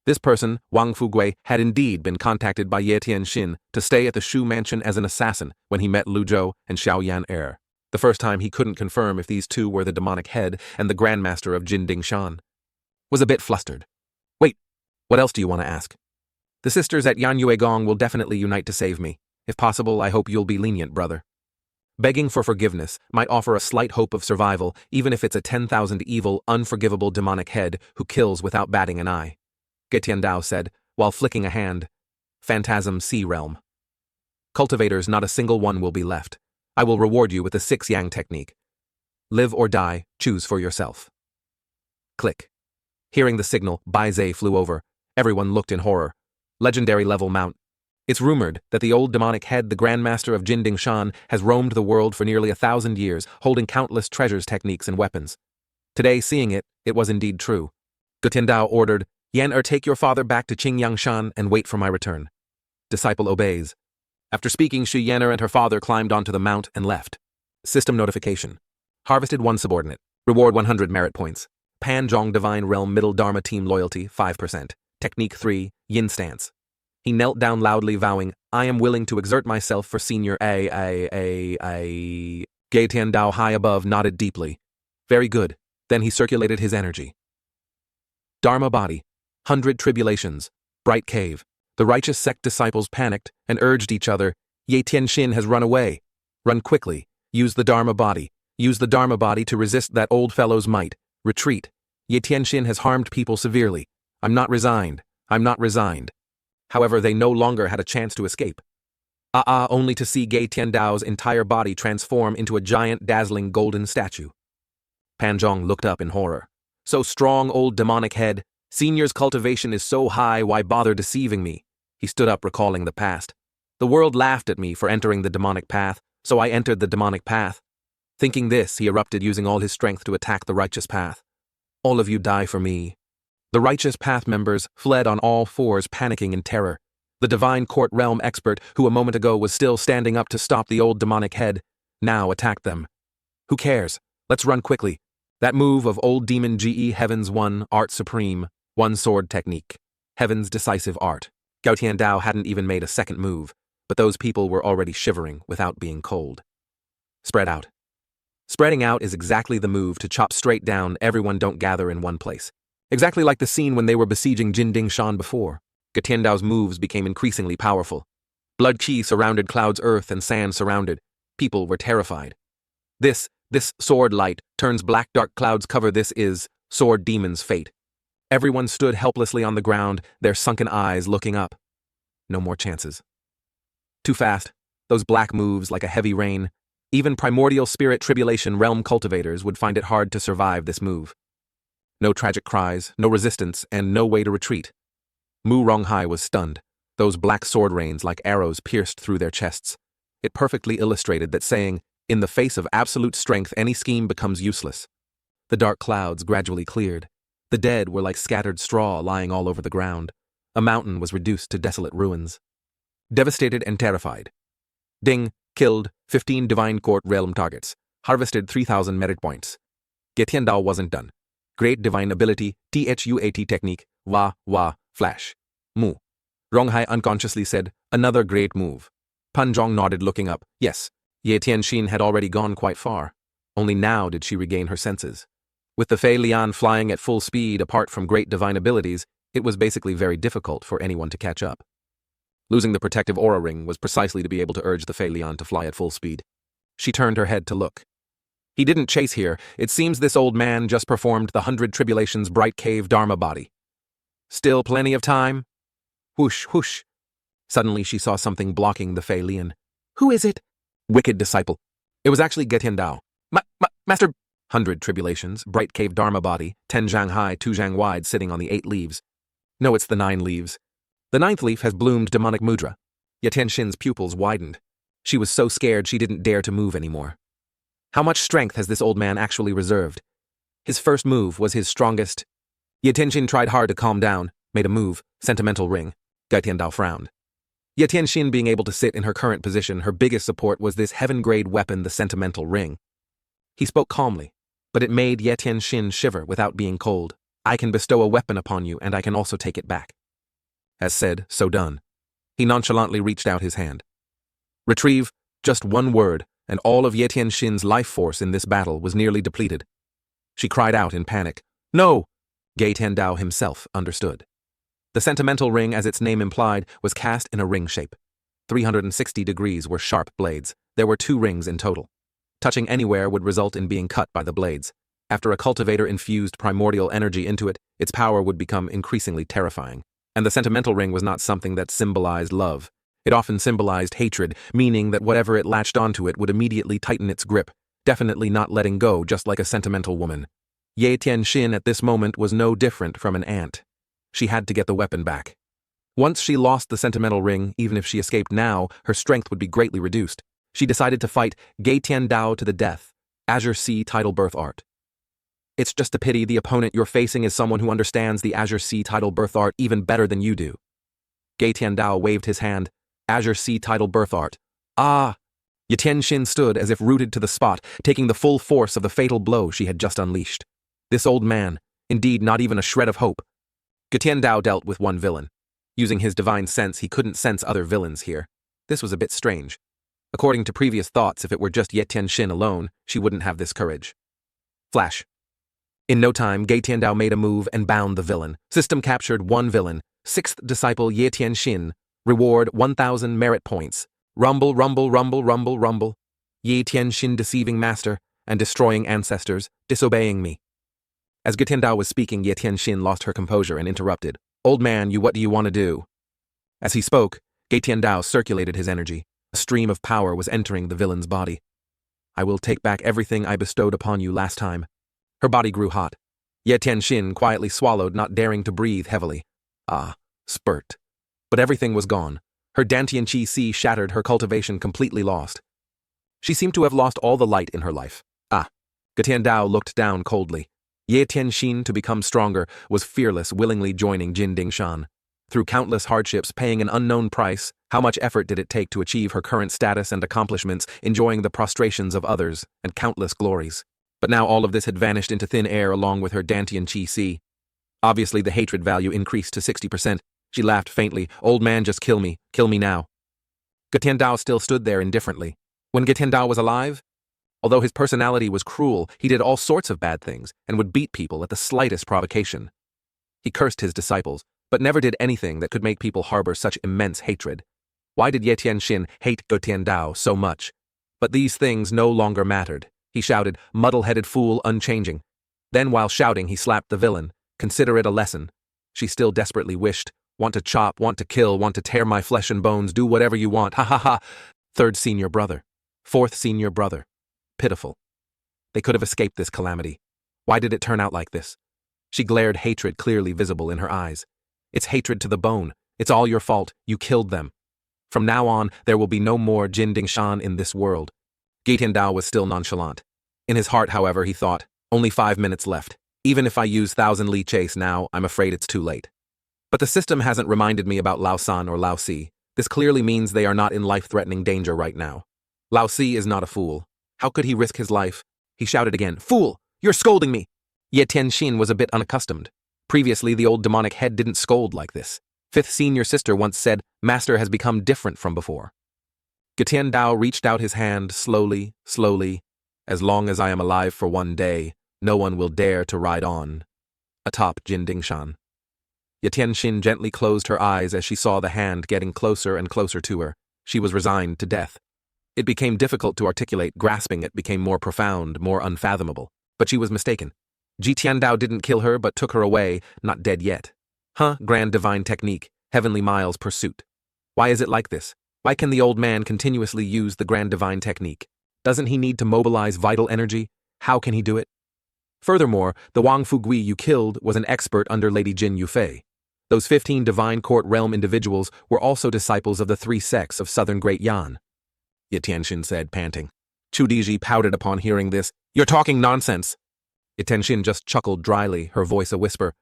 This person, Wang Fugui, had indeed been contacted by Ye Tianxin to stay at the Shu mansion as an assassin when he met Lu Zhou and Xiao Yan Er. The first time he couldn't confirm if these two were the demonic head and the grandmaster of Jin Dingshan. Was a bit flustered. Wait, what else do you want to ask? The sisters at Yanyue Gong will definitely unite to save me. If possible, I hope you'll be lenient, brother. Begging for forgiveness might offer a slight hope of survival, even if it's a 10,000 evil, unforgivable demonic head who kills without batting an eye. Ge Tiandao said, while flicking a hand. Phantasm Sea Realm. Cultivators, not a single one will be left. I will reward you with the 6 Yang technique. Live or die, choose for yourself. Click. Hearing the signal, Bai Zhe flew over. Everyone looked in horror. Legendary level mount. It's rumored that the old demonic head, the Grandmaster of Jin Dingshan, has roamed the world for nearly 1,000 years, holding countless treasures, techniques, and weapons. Today, seeing it, it was indeed true. Ge Tiandao ordered, Yan Er, take your father back to Qingyangshan and wait for my return. Disciple obeys. After speaking, Shi Yan'er and her father climbed onto the mount and left. System notification. Harvested 1 subordinate. Reward 100 merit points. Panzhong Divine Realm Middle Dharma Team Loyalty 5%. Technique 3, Yin Stance. He knelt down loudly, vowing, I am willing to exert myself for Senior Gei Tiandao high above nodded deeply. Very good. Then he circulated his energy. Dharma Body. 100 Tribulations. Bright Cave. The righteous sect disciples panicked and urged each other, Ye Tianxin has run away. Run quickly. Use the Dharma Body. Use the Dharma Body to resist that old fellow's might. Retreat. Ye Tianxin has harmed people severely. I'm not resigned. I'm not resigned. However, they no longer had a chance to escape. Only to see Gei Tiandao's entire body transform into a giant, dazzling golden statue. Panzhong looked up in horror. So strong, old demonic head. Senior's cultivation is so high, why bother deceiving me? He stood up, recalling the past. The world laughed at me for entering the demonic path, so I entered the demonic path. Thinking this, he erupted, using all his strength to attack the righteous path. All of you die for me. The righteous path members fled on all fours, panicking in terror. The divine court realm expert, who a moment ago was still standing up to stop the old demonic head, now attacked them. Who cares? Let's run quickly. That move of old demon GE Heaven's 1 Art Supreme, 1 Sword Technique. Heaven's decisive art. Gao Tiandao hadn't even made a second move, but those people were already shivering without being cold. Spread out. Spreading out is exactly the move to chop straight down. Everyone don't gather in one place. Exactly like the scene when they were besieging Jin Dingshan before. Ge Tiandao's moves became increasingly powerful. Blood qi surrounded clouds, earth and sand surrounded. People were terrified. This sword light turns black, dark clouds cover. This is sword demon's fate. Everyone stood helplessly on the ground, their sunken eyes looking up. No more chances. Too fast. Those black moves like a heavy rain. Even primordial spirit tribulation realm cultivators would find it hard to survive this move. No tragic cries, no resistance, and no way to retreat. Mu Ronghai was stunned. Those black sword rains like arrows pierced through their chests. It perfectly illustrated that saying, in the face of absolute strength, any scheme becomes useless. The dark clouds gradually cleared. The dead were like scattered straw lying all over the ground. A mountain was reduced to desolate ruins. Devastated and terrified. Ding, killed 15 Divine Court realm targets. Harvested 3,000 merit points. Ge Tiandao wasn't done. Great Divine Ability, THUAT Technique, Wah, Flash. Mu. Ronghai unconsciously said, another great move. Panzhong nodded, looking up. Yes, Ye Tianxin had already gone quite far. Only now did she regain her senses. With the Fei Lian flying at full speed apart from great divine abilities, it was basically very difficult for anyone to catch up. Losing the protective aura ring was precisely to be able to urge the Fei Lian to fly at full speed. She turned her head to look. He didn't chase here. It seems this old man just performed the 100 Tribulations Bright Cave Dharma Body. Still plenty of time? Whoosh, whoosh. Suddenly she saw something blocking the Fei Lian. Who is it? Wicked disciple. It was actually Ge Tiandao. Master... 100 Tribulations, Bright Cave Dharma Body, 10 zhang high, 2 zhang wide, sitting on the 8 leaves. No, it's the 9 leaves. The ninth leaf has bloomed demonic mudra. Ye Tianxin's pupils widened. She was so scared she didn't dare to move anymore. How much strength has this old man actually reserved? His first move was his strongest. Ye Tianxin tried hard to calm down, made a move, sentimental ring. Gai Tiandao frowned. Ye Tianxin being able to sit in her current position, her biggest support was this heaven-grade weapon, the sentimental ring. He spoke calmly, but it made Ye Tianxin shiver without being cold. I can bestow a weapon upon you, and I can also take it back. As said, so done. He nonchalantly reached out his hand. Retrieve, just one word, and all of Ye Tianxin's life force in this battle was nearly depleted. She cried out in panic. No! Gai Tiandao himself understood. The sentimental ring, as its name implied, was cast in a ring shape. 360 degrees were sharp blades. There were 2 rings in total. Touching anywhere would result in being cut by the blades. After a cultivator infused primordial energy into it, its power would become increasingly terrifying. And the sentimental ring was not something that symbolized love. It often symbolized hatred, meaning that whatever it latched onto it would immediately tighten its grip, definitely not letting go, just like a sentimental woman. Ye Tianxin at this moment was no different from an ant. She had to get the weapon back. Once she lost the sentimental ring, even if she escaped now, her strength would be greatly reduced. She decided to fight Gai Tiandao to the death. Azure Sea Tidal Birth Art. It's just a pity the opponent you're facing is someone who understands the Azure Sea Tidal Birth Art even better than you do. Gai Tiandao waved his hand. Azure Sea Tidal Birth Art. Ah! Ye Tianxin stood as if rooted to the spot, taking the full force of the fatal blow she had just unleashed. This old man, indeed not even a shred of hope. Gai Tiandao dealt with one villain. Using his divine sense, he couldn't sense other villains here. This was a bit strange. According to previous thoughts, if it were just Ye Tianxin alone, she wouldn't have this courage. Flash. In no time, Gai Tiandao made a move and bound the villain. System captured 1 villain. 6th disciple Ye Tianxin. Reward 1,000 merit points. Rumble, rumble, rumble, rumble, rumble. Ye Tianxin deceiving master and destroying ancestors, disobeying me. As Gai Tiandao was speaking, Ye Tianxin lost her composure and interrupted. Old man, what do you want to do? As he spoke, Gai Tiandao circulated his energy. A stream of power was entering the villain's body. I will take back everything I bestowed upon you last time. Her body grew hot. Ye Tianxin quietly swallowed, not daring to breathe heavily. Ah, spurt. But everything was gone. Her Dantian Qi Si shattered, her cultivation completely lost. She seemed to have lost all the light in her life. Gai Tiandao looked down coldly. Ye Tianxin, to become stronger, was fearless, willingly joining Jin Dingshan. Through countless hardships, paying an unknown price, how much effort did it take to achieve her current status and accomplishments, enjoying the prostrations of others, and countless glories? But now all of this had vanished into thin air along with her Dantian Qi Si. Obviously the hatred value increased to 60%. She laughed faintly. Old man, just kill me now. Gai Tiandao still stood there indifferently. When Gai Tiandao was alive, although his personality was cruel, he did all sorts of bad things and would beat people at the slightest provocation. He cursed his disciples, but never did anything that could make people harbor such immense hatred. Why did Ye Tianxin hate Gai Tiandao so much? But these things no longer mattered. He shouted, muddle-headed fool, unchanging. Then while shouting, he slapped the villain. Consider it a lesson. She still desperately wished. Want to chop, want to kill, want to tear my flesh and bones, do whatever you want, ha ha ha. 3rd senior brother. 4th senior brother. Pitiful. They could have escaped this calamity. Why did it turn out like this? She glared, hatred clearly visible in her eyes. It's hatred to the bone. It's all your fault. You killed them. From now on, there will be no more Jin Dingshan in this world. Gai Tiandao was still nonchalant. In his heart, however, he thought, only 5 minutes left. Even if I use 1,000 Li Chase now, I'm afraid it's too late. But the system hasn't reminded me about Lao San or Lao Si. This clearly means they are not in life-threatening danger right now. Lao Si is not a fool. How could he risk his life? He shouted again, Fool! You're scolding me! Ye Tianxin was a bit unaccustomed. Previously, the old demonic head didn't scold like this. 5th senior sister once said, Master has become different from before. Gai Tiandao reached out his hand slowly, slowly. As long as I am alive for 1 day, no one will dare to ride on. Atop Jin Dingshan. Ye Tianxin gently closed her eyes as she saw the hand getting closer and closer to her. She was resigned to death. It became difficult to articulate. Grasping it became more profound, more unfathomable. But she was mistaken. Gai Tiandao didn't kill her but took her away, not dead yet. Grand divine technique, heavenly miles pursuit. Why is it like this? Why can the old man continuously use the grand divine technique? Doesn't he need to mobilize vital energy? How can he do it? Furthermore, the Wang Fugui you killed was an expert under Lady Jin Yufei. Those 15 divine court realm individuals were also disciples of the 3 sects of southern Great Yan. Ye Tianxin said, panting. Chu Diji pouted upon hearing this. You're talking nonsense. Ye Tianxin just chuckled dryly, her voice a whisper.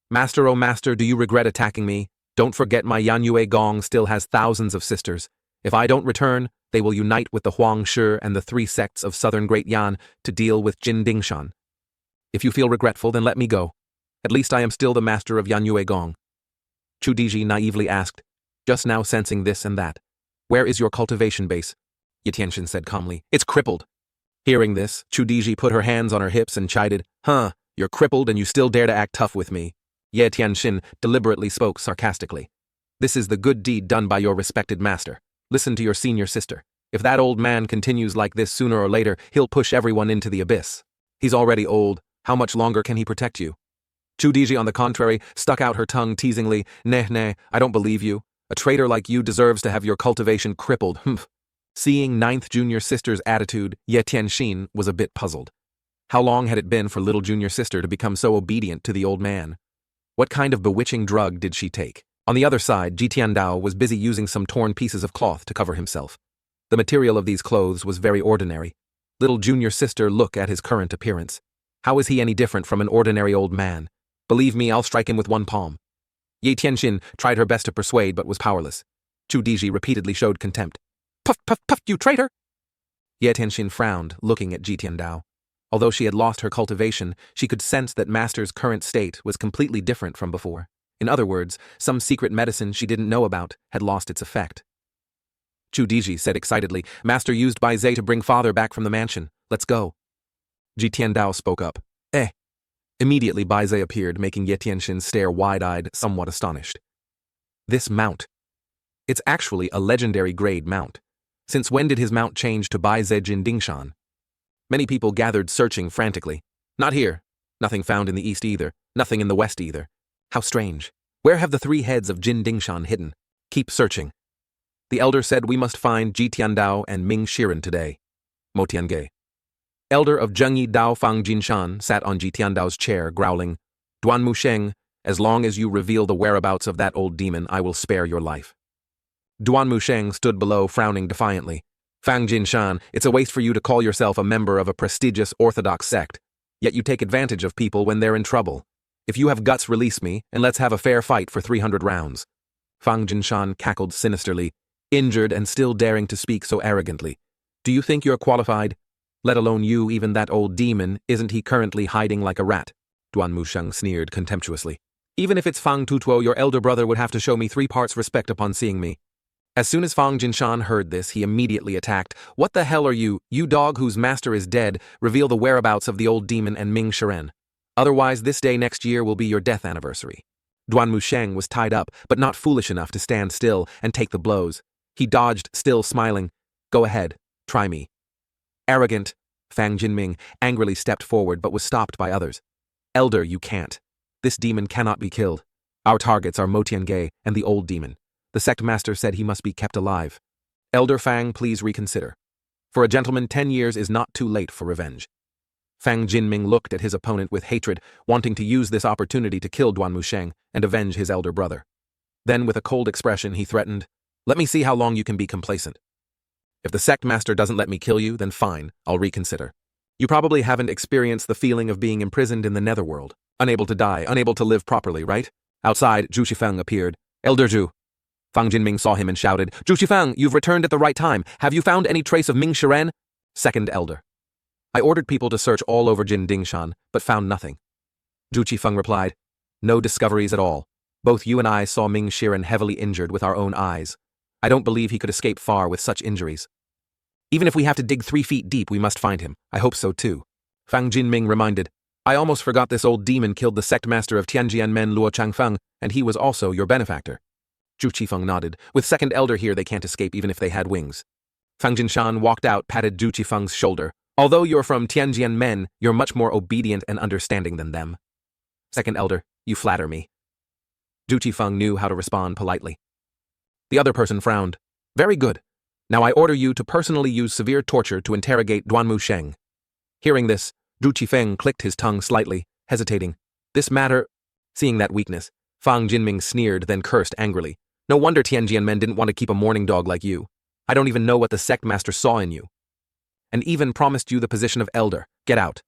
Master, oh master, do you regret attacking me? Don't forget my Yanyue Gong still has thousands of sisters. If I don't return, they will unite with the Huang Shi and the 3 sects of southern Great Yan to deal with Jin Dingshan. If you feel regretful, then let me go. At least I am still the master of Yanyue Gong. Chu Diji naively asked, just now sensing this and that. Where is your cultivation base? Ye Tianxin said calmly. It's crippled. Hearing this, Chu Diji put her hands on her hips and chided, you're crippled and you still dare to act tough with me. Ye Tianxin deliberately spoke sarcastically. This is the good deed done by your respected master. Listen to your senior sister. If that old man continues like this sooner or later, he'll push everyone into the abyss. He's already old. How much longer can he protect you? Chu Diji, on the contrary, stuck out her tongue teasingly. Nah, I don't believe you. A traitor like you deserves to have your cultivation crippled. Seeing 9th junior sister's attitude, Ye Tianxin was a bit puzzled. How long had it been for little junior sister to become so obedient to the old man? What kind of bewitching drug did she take? On the other side, Ji Tiandao was busy using some torn pieces of cloth to cover himself. The material of these clothes was very ordinary. Little junior sister, look at his current appearance. How is he any different from an ordinary old man? Believe me, I'll strike him with one palm. Ye Tianxin tried her best to persuade but was powerless. Chu Diji repeatedly showed contempt. Puff, puff, puff, you traitor! Ye Tianxin frowned, looking at Ji Tiandao. Although she had lost her cultivation, she could sense that Master's current state was completely different from before. In other words, some secret medicine she didn't know about had lost its effect. Chu Diji said excitedly, Master used Bai Zhe to bring father back from the mansion. Let's go. Ji Tiandao spoke up. Immediately Bai Zhe appeared, making Ye Tianxin stare wide-eyed, somewhat astonished. This mount. It's actually a legendary grade mount. Since when did his mount change to Bai Zhe Jin Dingshan? Many people gathered, searching frantically. Not here. Nothing found in the east either. Nothing in the west either. How strange. Where have the 3 heads of Jin Dingshan hidden? Keep searching. The elder said we must find Ji Tiandao and Ming Shiren today. Mo Tiange. Elder of Zhengyi Dao Fang Jinshan sat on Ji Tiandao's chair, growling, Duan Musheng, as long as you reveal the whereabouts of that old demon, I will spare your life. Duan Musheng stood below, frowning defiantly. Fang Jinshan, it's a waste for you to call yourself a member of a prestigious orthodox sect, yet you take advantage of people when they're in trouble. If you have guts, release me, and let's have a fair fight for 300 rounds. Fang Jinshan cackled sinisterly, injured and still daring to speak so arrogantly. Do you think you're qualified? Let alone you, even that old demon, isn't he currently hiding like a rat? Duan Musheng sneered contemptuously. Even if it's Fang Tutuo, your elder brother would have to show me 3 parts respect upon seeing me. As soon as Fang Jinshan heard this, he immediately attacked. What the hell are you dog whose master is dead, reveal the whereabouts of the old demon and Ming Shiren. Otherwise, this day next year will be your death anniversary. Duan Musheng was tied up, but not foolish enough to stand still and take the blows. He dodged, still smiling. Go ahead, try me. Arrogant, Fang Jinming angrily stepped forward but was stopped by others. Elder, you can't. This demon cannot be killed. Our targets are Mo Tiange and the old demon. The sect master said he must be kept alive. Elder Fang, please reconsider. For a gentleman, 10 years is not too late for revenge. Fang Jinming looked at his opponent with hatred, wanting to use this opportunity to kill Duan Musheng and avenge his elder brother. Then, with a cold expression, he threatened, let me see how long you can be complacent. If the sect master doesn't let me kill you, then fine, I'll reconsider. You probably haven't experienced the feeling of being imprisoned in the netherworld, unable to die, unable to live properly, right? Outside, Zhu Shifeng appeared. Elder Zhu. Fang Jinming saw him and shouted, Zhu Shifeng, you've returned at the right time. Have you found any trace of Ming Shiren? Second elder. I ordered people to search all over Jin Dingshan, but found nothing. Zhu Shifeng replied, no discoveries at all. Both you and I saw Ming Shiren heavily injured with our own eyes. I don't believe he could escape far with such injuries. Even if we have to dig 3 feet deep, we must find him. I hope so too. Fang Jinming reminded, I almost forgot this old demon killed the sect master of Tianjian Men Luo Changfeng, and he was also your benefactor. Zhu Qifeng nodded. With second elder here, they can't escape even if they had wings. Fang Jinshan walked out, patted Zhu Qifeng's shoulder. Although you're from Tianjian Men, you're much more obedient and understanding than them. Second elder, you flatter me. Zhu Qifeng knew how to respond politely. The other person frowned. Very good. Now I order you to personally use severe torture to interrogate Duan Musheng. Hearing this, Zhu Qifeng clicked his tongue slightly, hesitating. This matter... Seeing that weakness, Fang Jinming sneered, then cursed angrily. No wonder Tianjian men didn't want to keep a mourning dog like you. I don't even know what the sect master saw in you. And even promised you the position of elder. Get out.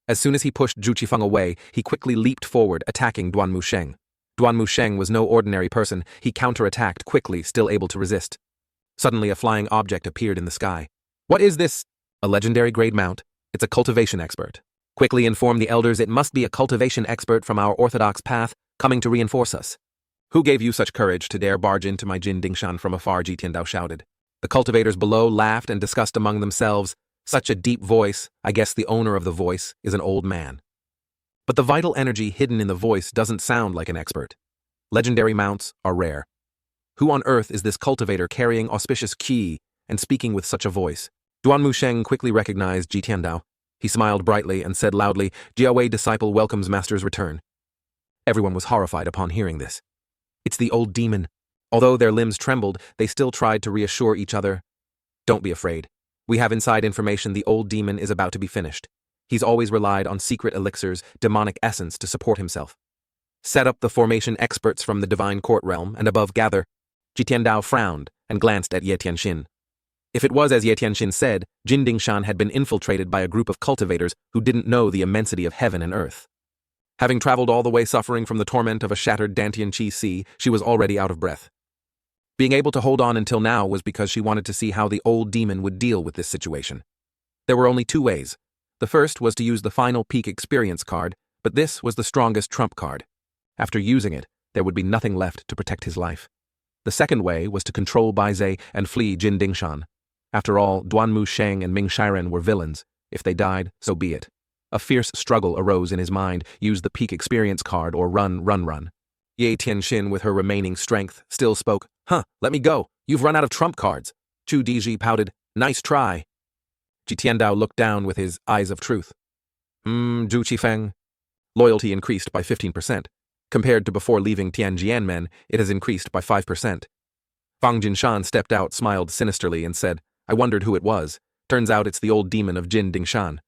As soon as he pushed Zhu Qifeng away, he quickly leaped forward, attacking Duan Musheng. Duan Musheng was no ordinary person. He counterattacked quickly, still able to resist. Suddenly, a flying object appeared in the sky. What is this? A legendary grade mount. It's a cultivation expert. Quickly inform the elders it must be a cultivation expert from our orthodox path, coming to reinforce us. Who gave you such courage to dare barge into my Jin Dingshan from afar? Ji Tiandao shouted. The cultivators below laughed and discussed among themselves. Such a deep voice, I guess the owner of the voice is an old man. But the vital energy hidden in the voice doesn't sound like an expert. Legendary mounts are rare. Who on earth is this cultivator carrying auspicious qi and speaking with such a voice? Duan Musheng quickly recognized Ji Tiandao. He smiled brightly and said loudly, Jiawei disciple welcomes master's return. Everyone was horrified upon hearing this. It's the old demon. Although their limbs trembled, they still tried to reassure each other. Don't be afraid. We have inside information the old demon is about to be finished. He's always relied on secret elixirs, demonic essence to support himself. Set up the formation experts from the divine court realm and above gather. Ji Tiandao frowned and glanced at Ye Tianxin. If it was as Ye Tianxin said, Jin Dingshan had been infiltrated by a group of cultivators who didn't know the immensity of heaven and earth. Having traveled all the way suffering from the torment of a shattered Dantian Qi Sea, she was already out of breath. Being able to hold on until now was because she wanted to see how the old demon would deal with this situation. There were only two ways. The first was to use the final peak experience card, but this was the strongest trump card. After using it, there would be nothing left to protect his life. The second way was to control Baizhe and flee Jin Dingshan. After all, Duan Musheng and Ming Shiren were villains. If they died, so be it. A fierce struggle arose in his mind. Use the peak experience card or run. Ye Tianxin, with her remaining strength, still spoke. Let me go. You've run out of trump cards. Chu Diji pouted. Nice try. Ji Tiandao looked down with his eyes of truth. Zhu Qifeng. Loyalty increased by 15%. Compared to before leaving Tianjian men, it has increased by 5%. Fang Jinshan stepped out, smiled sinisterly, and said, I wondered who it was. Turns out it's the old demon of Jin Dingshan.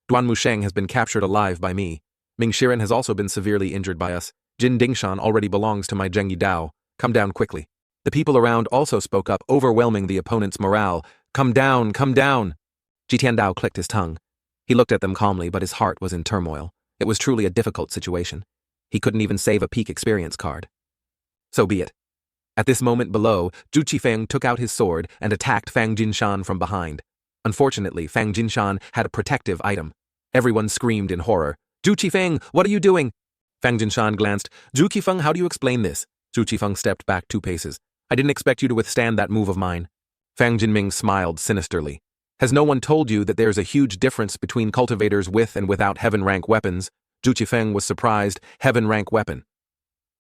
Duan Musheng has been captured alive by me. Ming Shiren has also been severely injured by us. Jin Dingshan already belongs to my Zhengyi Dao. Come down quickly. The people around also spoke up, overwhelming the opponent's morale. Come down, come down. Ji Tiandao clicked his tongue. He looked at them calmly, but his heart was in turmoil. It was truly a difficult situation. He couldn't even save a peak experience card. So be it. At this moment below, Zhu Qifeng took out his sword and attacked Fang Jinshan from behind. Unfortunately, Fang Jinshan had a protective item. Everyone screamed in horror. Zhu Qifeng, what are you doing? Fang Jinshan glanced. Zhu Qifeng, how do you explain this? Zhu Qifeng stepped back 2 paces. I didn't expect you to withstand that move of mine. Fang Jinming smiled sinisterly. Has no one told you that there's a huge difference between cultivators with and without heaven rank weapons? Zhu Qifeng was surprised. Heaven rank weapon.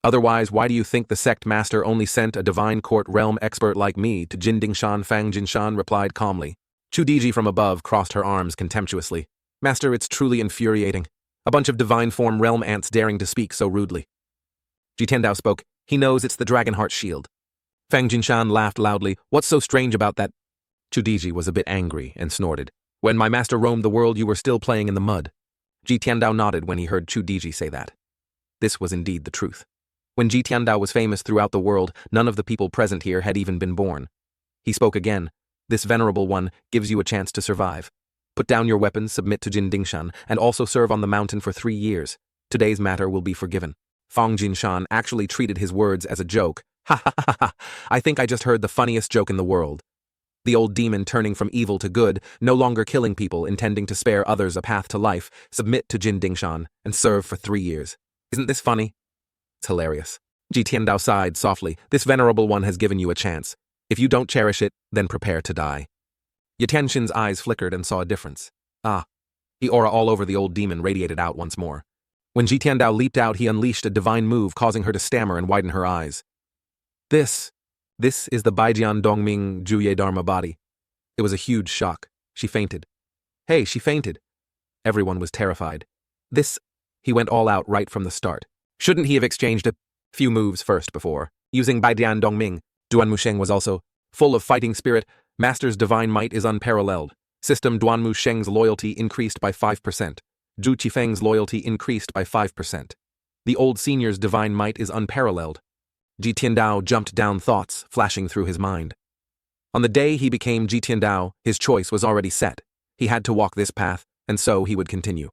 Otherwise, why do you think the sect master only sent a divine court realm expert like me to Jin Dingshan? Fang Jinshan replied calmly. Chu Diji from above crossed her arms contemptuously. Master, it's truly infuriating. A bunch of divine form realm ants daring to speak so rudely. Ji Tiandao spoke. He knows it's the Dragonheart shield. Fang Jinshan laughed loudly. What's so strange about that? Chu Diji was a bit angry and snorted. When my master roamed the world, you were still playing in the mud. Ji Tiandao nodded when he heard Chu Diji say that. This was indeed the truth. When Ji Tiandao was famous throughout the world, none of the people present here had even been born. He spoke again. This venerable one gives you a chance to survive. Put down your weapons, submit to Jin Dingshan, and also serve on the mountain for 3 years. Today's matter will be forgiven. Fang Jinshan actually treated his words as a joke. Ha ha ha ha! I think I just heard the funniest joke in the world. The old demon turning from evil to good, no longer killing people, intending to spare others a path to life, submit to Jin Dingshan, and serve for 3 years. Isn't this funny? It's hilarious. Ji Tiandao sighed softly. This venerable one has given you a chance. If you don't cherish it, then prepare to die. Ye Tianxin's eyes flickered and saw a difference. The aura all over the old demon radiated out once more. When Ji Tiandao leaped out, he unleashed a divine move, causing her to stammer and widen her eyes. This is the Baijian Dongming Juye Dharma body. It was a huge shock. She fainted. Hey, she fainted. Everyone was terrified. He went all out right from the start. Shouldn't he have exchanged a few moves first before? Using Baijian Dongming, Duan Musheng was also full of fighting spirit. Master's divine might is unparalleled. System Duan Musheng's loyalty increased by 5%. Zhu Qifeng's loyalty increased by 5%. The old senior's divine might is unparalleled. Ji Tiandao jumped down, thoughts flashing through his mind. On the day he became Ji Tiandao, his choice was already set. He had to walk this path, and so he would continue.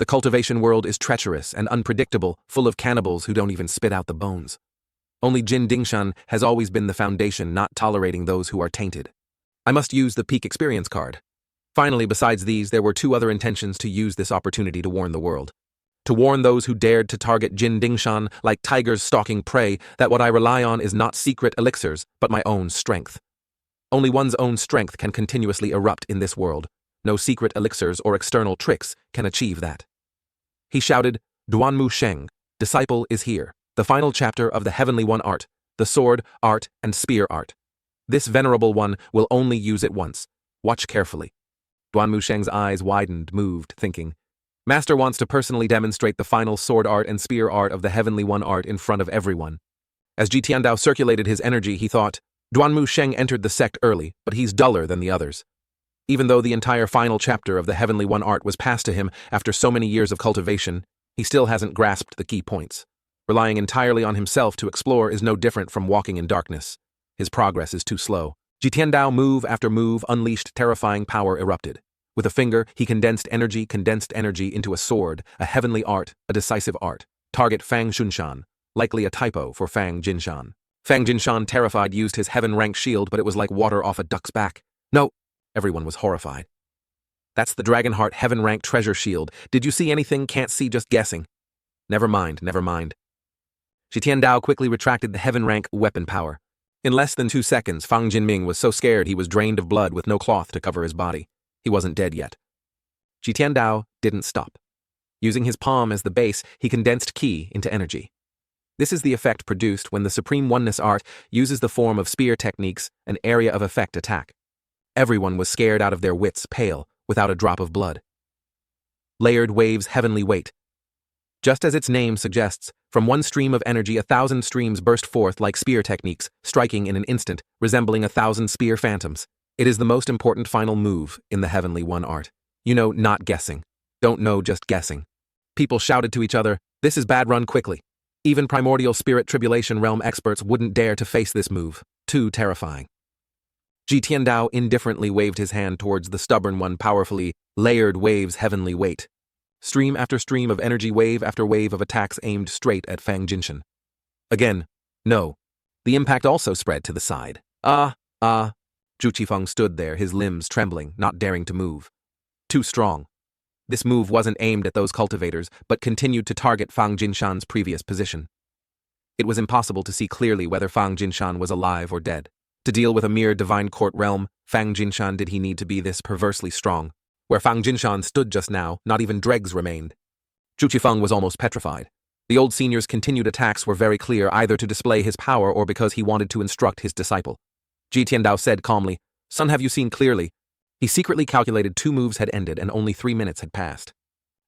The cultivation world is treacherous and unpredictable, full of cannibals who don't even spit out the bones. Only Jin Dingshan has always been the foundation, not tolerating those who are tainted. I must use the peak experience card. Finally, besides these, there were two other intentions to use this opportunity to warn the world. To warn those who dared to target Jin Dingshan like tigers stalking prey that what I rely on is not secret elixirs, but my own strength. Only one's own strength can continuously erupt in this world. No secret elixirs or external tricks can achieve that. He shouted, Duanmu Sheng, disciple is here, the final chapter of the Heavenly One art, the sword, art, and spear art. This venerable one will only use it once. Watch carefully. Duanmu Sheng's eyes widened, moved, thinking. Master wants to personally demonstrate the final sword art and spear art of the Heavenly One art in front of everyone. As Ji Tiandao circulated his energy, he thought, Duanmu Sheng entered the sect early, but he's duller than the others. Even though the entire final chapter of the Heavenly One art was passed to him after so many years of cultivation, he still hasn't grasped the key points. Relying entirely on himself to explore is no different from walking in darkness. His progress is too slow. Ji Tiandao, move after move, unleashed terrifying power erupted. With a finger, he condensed energy into a sword, a heavenly art, a decisive art. Target Fang Xunshan, likely a typo for Fang Jinshan. Fang Jinshan, terrified, used his heaven-rank shield, but it was like water off a duck's back. No! Everyone was horrified. That's the Dragonheart heaven-rank treasure shield. Did you see anything? Can't see, just guessing. Never mind, never mind. Ji Tiandao quickly retracted the heaven-rank weapon power. In less than 2 seconds, Fang Jinming was so scared he was drained of blood with no cloth to cover his body. He wasn't dead yet. Ji Tiandao didn't stop. Using his palm as the base, he condensed ki into energy. This is the effect produced when the Supreme Oneness art uses the form of spear techniques, an area of effect attack. Everyone was scared out of their wits, pale, without a drop of blood. Layered waves, heavenly weight. Just as its name suggests, from one stream of energy 1,000 streams burst forth like spear techniques, striking in an instant, resembling 1,000 spear phantoms. It is the most important final move in the Heavenly One art. You know, not guessing. Don't know, just guessing. People shouted to each other, this is bad, run quickly. Even primordial spirit tribulation realm experts wouldn't dare to face this move. Too terrifying. Ji Tiandao indifferently waved his hand towards the stubborn one, powerfully. Layered waves, heavenly weight. Stream after stream of energy, wave after wave of attacks aimed straight at Fang Jinshan. Again, no. The impact also spread to the side. Zhu Qifeng stood there, his limbs trembling, not daring to move. Too strong. This move wasn't aimed at those cultivators, but continued to target Fang Jinshan's previous position. It was impossible to see clearly whether Fang Jinshan was alive or dead. To deal with a mere divine court realm, Fang Jinshan did he need to be this perversely strong? Where Fang Jinshan stood just now, not even dregs remained. Zhu Qifeng was almost petrified. The old senior's continued attacks were very clear, either to display his power or because he wanted to instruct his disciple. Ji Tiandao said calmly, Son, have you seen clearly? He secretly calculated 2 moves had ended and only 3 minutes had passed.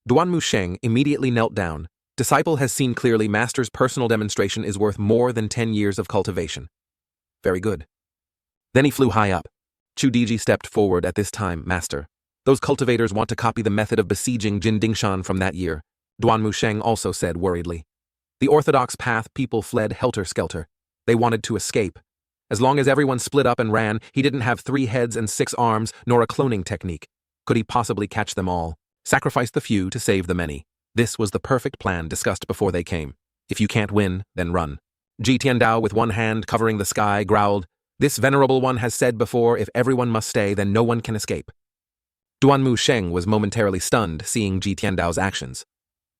Duanmu Sheng immediately knelt down. Disciple has seen clearly, Master's personal demonstration is worth more than 10 years of cultivation. Very good. Then he flew high up. Chu Diji stepped forward at this time, Master. Those cultivators want to copy the method of besieging Jin Dingshan from that year, Duanmu Sheng also said worriedly. The orthodox path, people fled helter-skelter. They wanted to escape. As long as everyone split up and ran, he didn't have 3 heads and 6 arms, nor a cloning technique. Could he possibly catch them all? Sacrifice the few to save the many. This was the perfect plan discussed before they came. If you can't win, then run. Ji Tiandao, with one hand covering the sky, growled, This venerable one has said before, if everyone must stay, then no one can escape. Duanmu Sheng was momentarily stunned, seeing Ji Tiandao's actions.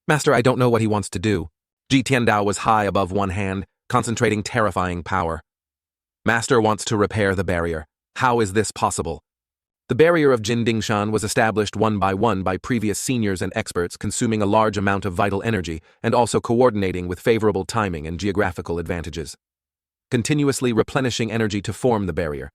Master, I don't know what he wants to do. Ji Tiandao was high above one hand, concentrating terrifying power. Master wants to repair the barrier. How is this possible? The barrier of Jin Dingshan was established one by previous seniors and experts, consuming a large amount of vital energy and also coordinating with favorable timing and geographical advantages. Continuously replenishing energy to form the barrier.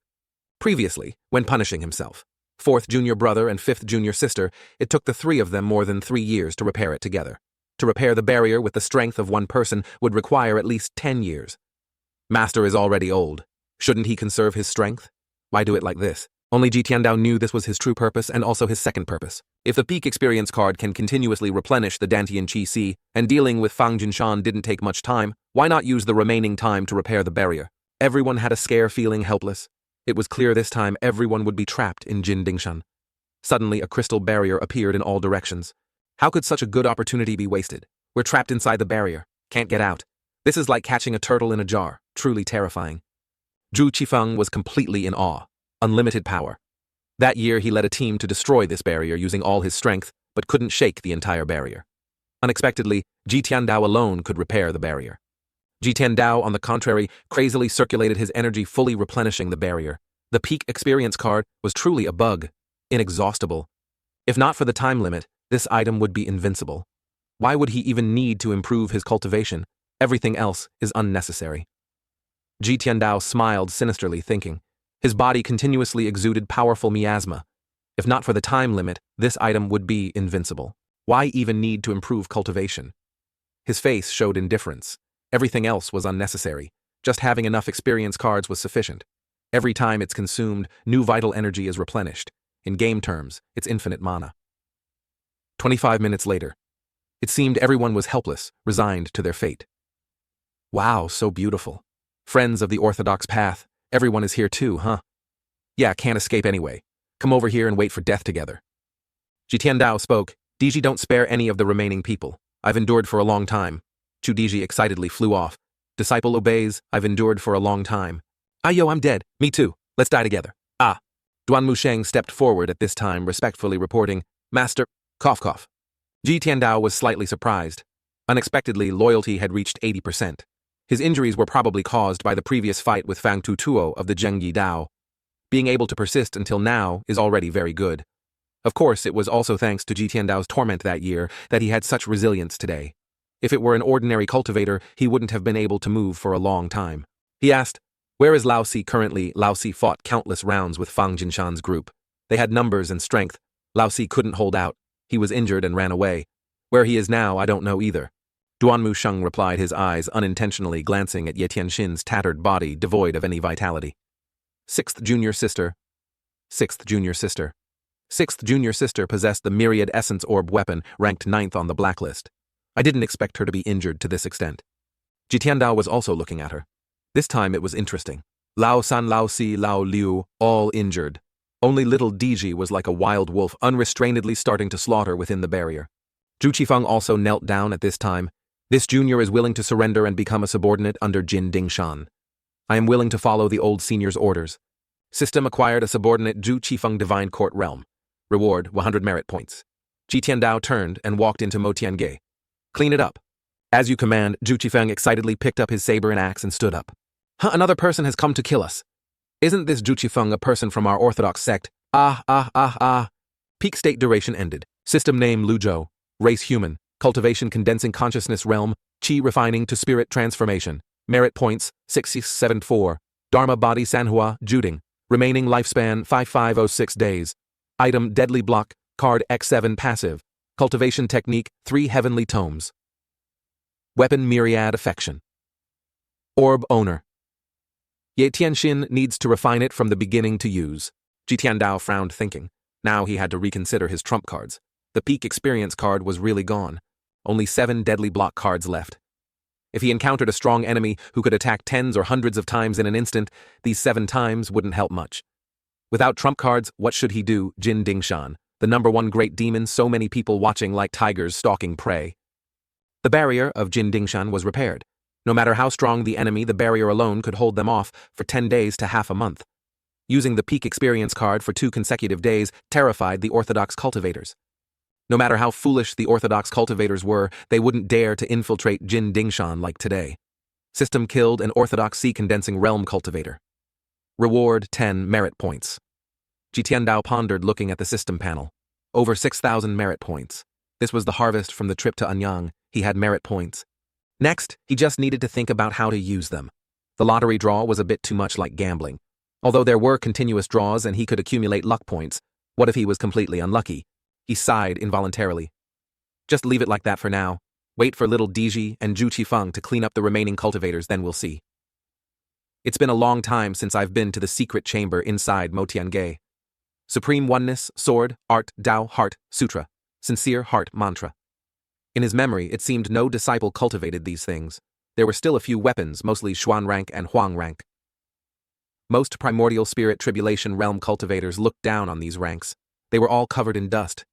Previously, when punishing himself, 4th junior brother and 5th junior sister, it took the 3 of them more than 3 years to repair it together. To repair the barrier with the strength of one person would require at least 10 years. Master is already old. Shouldn't he conserve his strength? Why do it like this? Only Ji Tiandao knew this was his true purpose and also his second purpose. If the peak experience card can continuously replenish the Dantian Qi Si, and dealing with Fang Jinshan didn't take much time, why not use the remaining time to repair the barrier? Everyone had a scare feeling helpless. It was clear this time everyone would be trapped in Jin Dingshan. Suddenly a crystal barrier appeared in all directions. How could such a good opportunity be wasted? We're trapped inside the barrier. Can't get out. This is like catching a turtle in a jar. Truly terrifying. Zhu Qifeng was completely in awe. Unlimited power. That year he led a team to destroy this barrier using all his strength, but couldn't shake the entire barrier. Unexpectedly, Ji Tiandao alone could repair the barrier. Ji Tiandao, on the contrary, crazily circulated his energy, fully replenishing the barrier. The peak experience card was truly a bug. Inexhaustible. If not for the time limit, this item would be invincible. Why would he even need to improve his cultivation? Everything else is unnecessary. Ji Tiandao smiled sinisterly, thinking. His body continuously exuded powerful miasma. If not for the time limit, this item would be invincible. Why even need to improve cultivation? His face showed indifference. Everything else was unnecessary. Just having enough experience cards was sufficient. Every time it's consumed, new vital energy is replenished. In game terms, it's infinite mana. 25 minutes later. It seemed everyone was helpless, resigned to their fate. Wow, so beautiful. Friends of the orthodox path, everyone is here too, huh? Yeah, can't escape anyway. Come over here and wait for death together. Ji Tiandao spoke. Diji, don't spare any of the remaining people. I've endured for a long time. Chu Diji excitedly flew off. Disciple obeys. I've endured for a long time. Yo, I'm dead. Me too. Let's die together. Ah. Duan Musheng stepped forward at this time, respectfully reporting, Master, cough cough. Ji Tiandao was slightly surprised. Unexpectedly, loyalty had reached 80%. His injuries were probably caused by the previous fight with Fang Tutuo of the Zhengyi Dao. Being able to persist until now is already very good. Of course, it was also thanks to Ji Tiandao's torment that year that he had such resilience today. If it were an ordinary cultivator, he wouldn't have been able to move for a long time. He asked, where is Lao Si currently? Lao Si fought countless rounds with Fang Jinshan's group. They had numbers and strength. Lao Si couldn't hold out. He was injured and ran away. Where he is now, I don't know either. Duan Musheng replied, his eyes unintentionally glancing at Ye Tianxin's tattered body devoid of any vitality. Sixth junior sister. Sixth junior sister. Sixth junior sister possessed the myriad essence orb weapon, ranked 9th on the blacklist. I didn't expect her to be injured to this extent. Ji Tiandao was also looking at her. This time it was interesting. Lao San, Lao Si, Lao Liu, all injured. Only little Diji was like a wild wolf, unrestrainedly starting to slaughter within the barrier. Zhu Qifeng also knelt down at this time. This junior is willing to surrender and become a subordinate under Jin Dingshan. I am willing to follow the old senior's orders. System acquired a subordinate Zhu Qifeng Divine Court Realm. Reward 100 merit points. Ji Tiandao turned and walked into Mo Tiange. Clean it up. As you command, Zhu Qifeng excitedly picked up his saber and axe and stood up. Another person has come to kill us. Isn't this Zhu Qifeng a person from our orthodox sect? Peak state duration ended. System name Luzhou. Race human. Cultivation condensing consciousness realm. Qi refining to spirit transformation. Merit points 6674. Dharma body Sanhua Juding. Remaining lifespan 5506 days. Item Deadly Block. Card X7 passive. Cultivation technique 3 heavenly tomes. Weapon Myriad Affection. Orb owner. Ye Tianxin needs to refine it from the beginning to use. Ji Tiandao frowned, thinking. Now he had to reconsider his trump cards. The peak experience card was really gone. Only 7 deadly block cards left. If he encountered a strong enemy who could attack tens or hundreds of times in an instant, these 7 times wouldn't help much. Without trump cards, what should he do? Jin Dingshan, the #1 great demon, so many people watching like tigers stalking prey. The barrier of Jin Dingshan was repaired. No matter how strong the enemy, the barrier alone could hold them off for 10 days to half a month. Using the peak experience card for 2 consecutive days terrified the orthodox cultivators. No matter how foolish the orthodox cultivators were, they wouldn't dare to infiltrate Jin Dingshan like today. System killed an orthodox sea-condensing realm cultivator. Reward 10 merit points. Ji Tiandao pondered, looking at the system panel. Over 6,000 merit points. This was the harvest from the trip to Anyang. He had merit points. Next, he just needed to think about how to use them. The lottery draw was a bit too much like gambling. Although there were continuous draws and he could accumulate luck points, what if he was completely unlucky? He sighed involuntarily. Just leave it like that for now. Wait for little Diji and Zhu Qifeng to clean up the remaining cultivators, then we'll see. It's been a long time since I've been to the secret chamber inside Mo Tiange. Supreme Oneness, Sword, Art, Tao, Heart, Sutra, Sincere Heart Mantra. In his memory, it seemed no disciple cultivated these things. There were still a few weapons, mostly Xuan rank and Huang rank. Most primordial spirit tribulation realm cultivators looked down on these ranks. They were all covered in dust.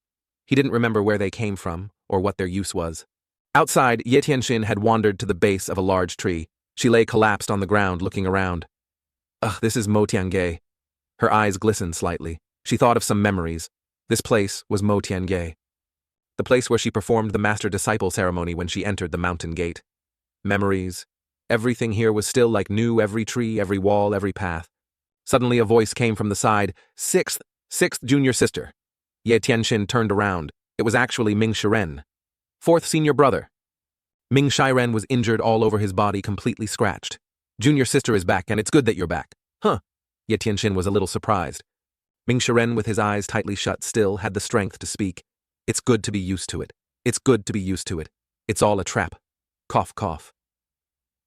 He didn't remember where they came from, or what their use was. Outside, Ye Tianxin had wandered to the base of a large tree. She lay collapsed on the ground, looking around. Ugh, this is Mo Tiange. Her eyes glistened slightly. She thought of some memories. This place was Mo Tiange, the place where she performed the master-disciple ceremony when she entered the mountain gate. Memories. Everything here was still like new, every tree, every wall, every path. Suddenly a voice came from the side, Sixth junior sister. Ye Tianxin turned around. It was actually Ming Shiren, fourth senior brother. Ming Shiren was injured all over his body, completely scratched. Junior sister is back, and it's good that you're back. Huh. Ye Tianxin was a little surprised. Ming Shiren, with his eyes tightly shut, still had the strength to speak. It's good to be used to it. It's good to be used to it. It's all a trap. Cough, cough.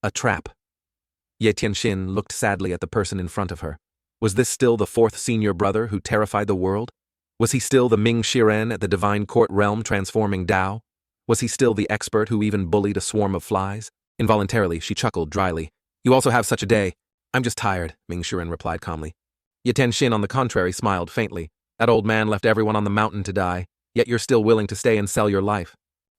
A trap. Ye Tianxin looked sadly at the person in front of her. Was this still the fourth senior brother who terrified the world? Was he still the Ming Shiren at the divine court realm transforming Tao? Was he still the expert who even bullied a swarm of flies? Involuntarily, she chuckled dryly. You also have such a day. I'm just tired, Ming Shiren replied calmly. Ye Tianxin, on the contrary, smiled faintly. That old man left everyone on the mountain to die, yet you're still willing to stay and sell your life.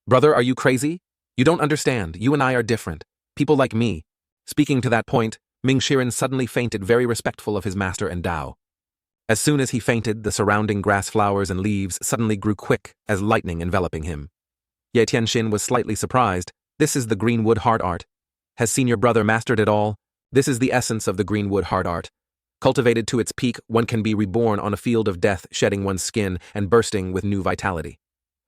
Brother, are you crazy? You don't understand. You and I are different. People like me. Speaking to that point, Ming Shiren suddenly fainted, very respectful of his master and Tao. As soon as he fainted, the surrounding grass flowers and leaves suddenly grew quick as lightning enveloping him. Ye Tianxin was slightly surprised. This is the Greenwood Heart Art. Has senior brother mastered it all? This is the essence of the Greenwood Heart Art. Cultivated to its peak, one can be reborn on a field of death, shedding one's skin and bursting with new vitality.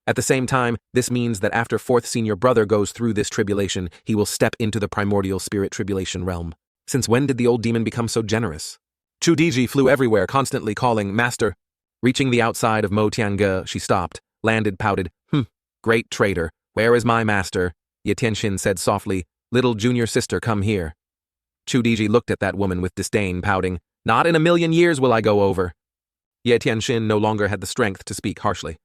At the same time, this means that after fourth senior brother goes through this tribulation, he will step into the primordial spirit tribulation realm. Since when did the old demon become so generous? Chu Diji flew everywhere, constantly calling, Master. Reaching the outside of Mo Tiange, she stopped, landed, pouted. Great traitor. Where is my master? Ye Tianxin said softly, Little junior sister, come here. Chu Diji looked at that woman with disdain, pouting, Not in a million years will I go over. Ye Tianxin no longer had the strength to speak harshly.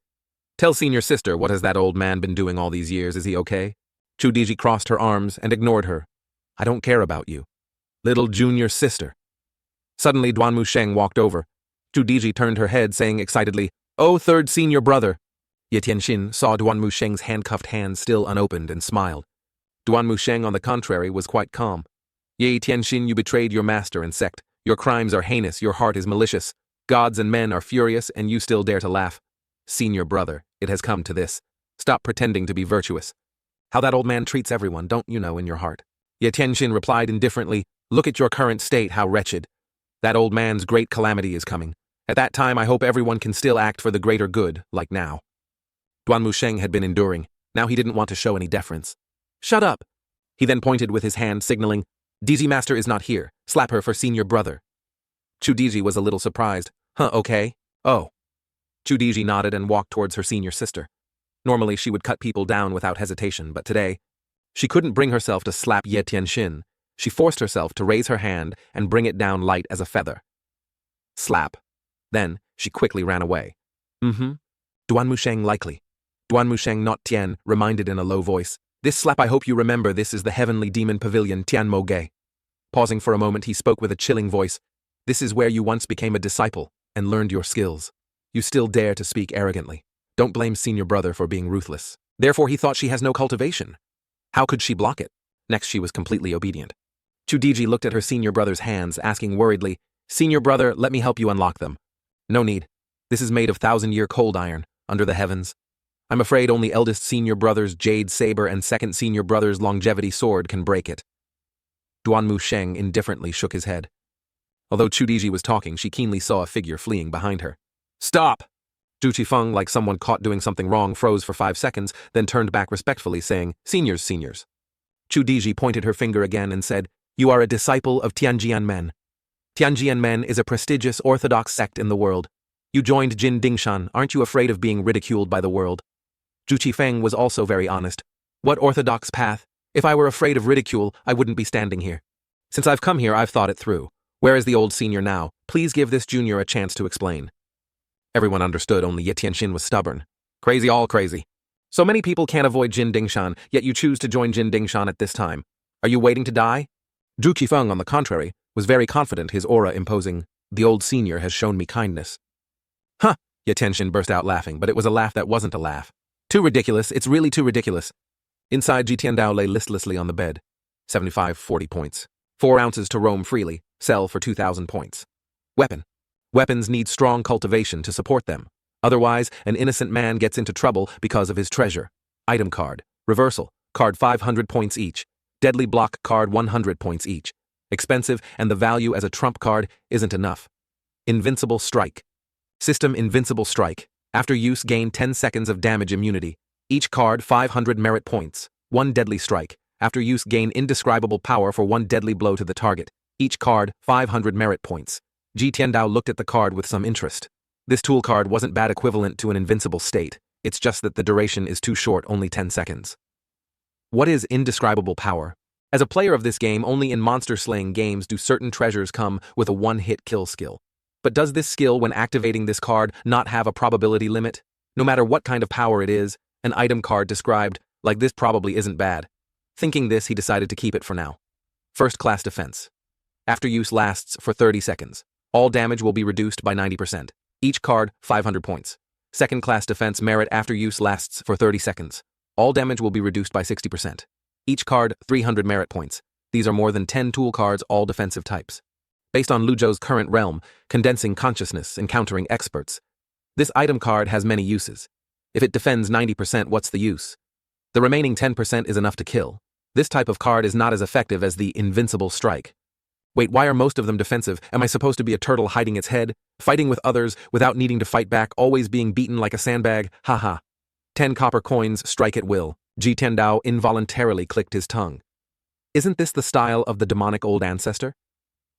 Tell senior sister, what has that old man been doing all these years? Is he okay? Chu Diji crossed her arms and ignored her. I don't care about you. Little junior sister. Suddenly Duan Musheng walked over. Chu Diji turned her head, saying excitedly, Oh, third senior brother. Ye Tianxin saw Duan Musheng's handcuffed hands still unopened and smiled. Duan Musheng, on the contrary, was quite calm. Ye Tianxin, you betrayed your master and sect. Your crimes are heinous, your heart is malicious. Gods and men are furious, and you still dare to laugh. Senior brother, it has come to this. Stop pretending to be virtuous. How that old man treats everyone, don't you know in your heart? Ye Tianxin replied indifferently, Look at your current state, how wretched. That old man's great calamity is coming. At that time, I hope everyone can still act for the greater good, like now. Duan Musheng had been enduring. Now he didn't want to show any deference. Shut up! He then pointed with his hand, signaling, Diji master is not here. Slap her for senior brother. Chu Diji was a little surprised. Huh, okay. Oh. Chu Diji nodded and walked towards her senior sister. Normally she would cut people down without hesitation, but today, she couldn't bring herself to slap Ye Tianxin. She forced herself to raise her hand and bring it down light as a feather. Slap. Then, she quickly ran away. Duan Musheng likely. Duan Musheng, not Tian, reminded in a low voice. This slap, I hope you remember, this is the heavenly demon pavilion, Tian Mo Ge. Pausing for a moment, he spoke with a chilling voice. This is where you once became a disciple and learned your skills. You still dare to speak arrogantly. Don't blame senior brother for being ruthless. Therefore he thought she has no cultivation. How could she block it? Next she was completely obedient. Chu Diji looked at her senior brother's hands, asking worriedly, Senior brother, let me help you unlock them. No need. This is made of 1,000-year cold iron, under the heavens. I'm afraid only eldest senior brother's jade saber and second senior brother's longevity sword can break it. Duan Musheng indifferently shook his head. Although Chu Diji was talking, she keenly saw a figure fleeing behind her. Stop! Zhu Qifeng, like someone caught doing something wrong, froze for 5 seconds, then turned back respectfully, saying, Seniors, seniors. Chu Diji pointed her finger again and said, You are a disciple of Tianjianmen. Tianjianmen is a prestigious orthodox sect in the world. You joined Jin Dingshan, aren't you afraid of being ridiculed by the world? Zhu Qifeng was also very honest. What orthodox path? If I were afraid of ridicule, I wouldn't be standing here. Since I've come here, I've thought it through. Where is the old senior now? Please give this junior a chance to explain. Everyone understood, only Ye Tianxin was stubborn. Crazy, all crazy. So many people can't avoid Jin Dingshan, yet you choose to join Jin Dingshan at this time. Are you waiting to die? Zhu Qifeng, on the contrary, was very confident, his aura imposing. The old senior has shown me kindness. Huh, Ye Tianxin burst out laughing, but it was a laugh that wasn't a laugh. Too ridiculous, it's really too ridiculous. Inside, Ji Tiandao lay listlessly on the bed. 75-40 points. 4 ounces to roam freely, sell for 2,000 points. Weapon. Weapons need strong cultivation to support them. Otherwise, an innocent man gets into trouble because of his treasure. Item card. Reversal. Card 500 points each. Deadly block card 100 points each. Expensive, and the value as a trump card isn't enough. Invincible Strike. System Invincible Strike. After use, gain 10 seconds of damage immunity. Each card 500 merit points. 1 deadly strike. After use, gain indescribable power for 1 deadly blow to the target. Each card 500 merit points. Ji Tiandao looked at the card with some interest. This tool card wasn't bad, equivalent to an invincible state. It's just that the duration is too short, only 10 seconds. What is indescribable power? As a player of this game, only in monster-slaying games do certain treasures come with a one-hit kill skill. But does this skill, when activating this card, not have a probability limit? No matter what kind of power it is, an item card described like this probably isn't bad. Thinking this, he decided to keep it for now. First class defense. After use lasts for 30 seconds. All damage will be reduced by 90%. Each card, 500 points. Second class defense merit after use lasts for 30 seconds. All damage will be reduced by 60%. Each card, 300 merit points. These are more than 10 tool cards, all defensive types. Based on Luzhou's current realm, condensing consciousness, encountering experts. This item card has many uses. If it defends 90%, what's the use? The remaining 10% is enough to kill. This type of card is not as effective as the Invincible Strike. Wait, why are most of them defensive? Am I supposed to be a turtle hiding its head, fighting with others without needing to fight back, always being beaten like a sandbag? Haha. 10 copper coins, strike at will. Ji Tiandao involuntarily clicked his tongue. Isn't this the style of the demonic old ancestor?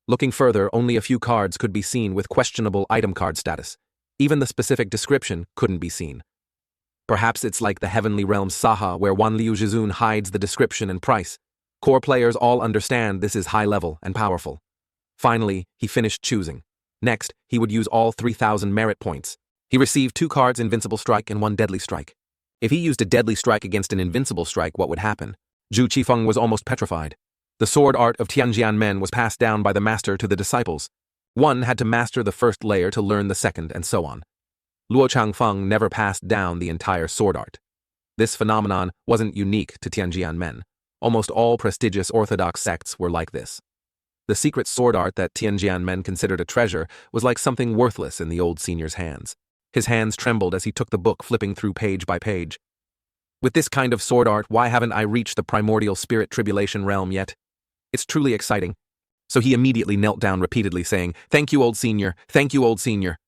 Looking further, only a few cards could be seen with questionable item card status. Even the specific description couldn't be seen. Perhaps it's like the Heavenly Realm's Saha, where Wanliu Zhizun hides the description and price. Core players all understand this is high level and powerful. Finally, he finished choosing. Next, he would use all 3,000 merit points. He received 2 cards, Invincible Strike and 1 Deadly Strike. If he used a Deadly Strike against an Invincible Strike, what would happen? Zhu Qifeng was almost petrified. The sword art of Tianjian men was passed down by the master to the disciples. One had to master the first layer to learn the second, and so on. Luo Changfeng never passed down the entire sword art. This phenomenon wasn't unique to Tianjian men. Almost all prestigious orthodox sects were like this. The secret sword art that Tianjian men considered a treasure was like something worthless in the old senior's hands. His hands trembled as he took the book, flipping through page by page. With this kind of sword art, why haven't I reached the primordial spirit tribulation realm yet? It's truly exciting. So he immediately knelt down, repeatedly saying, "Thank you, old senior. Thank you, old senior."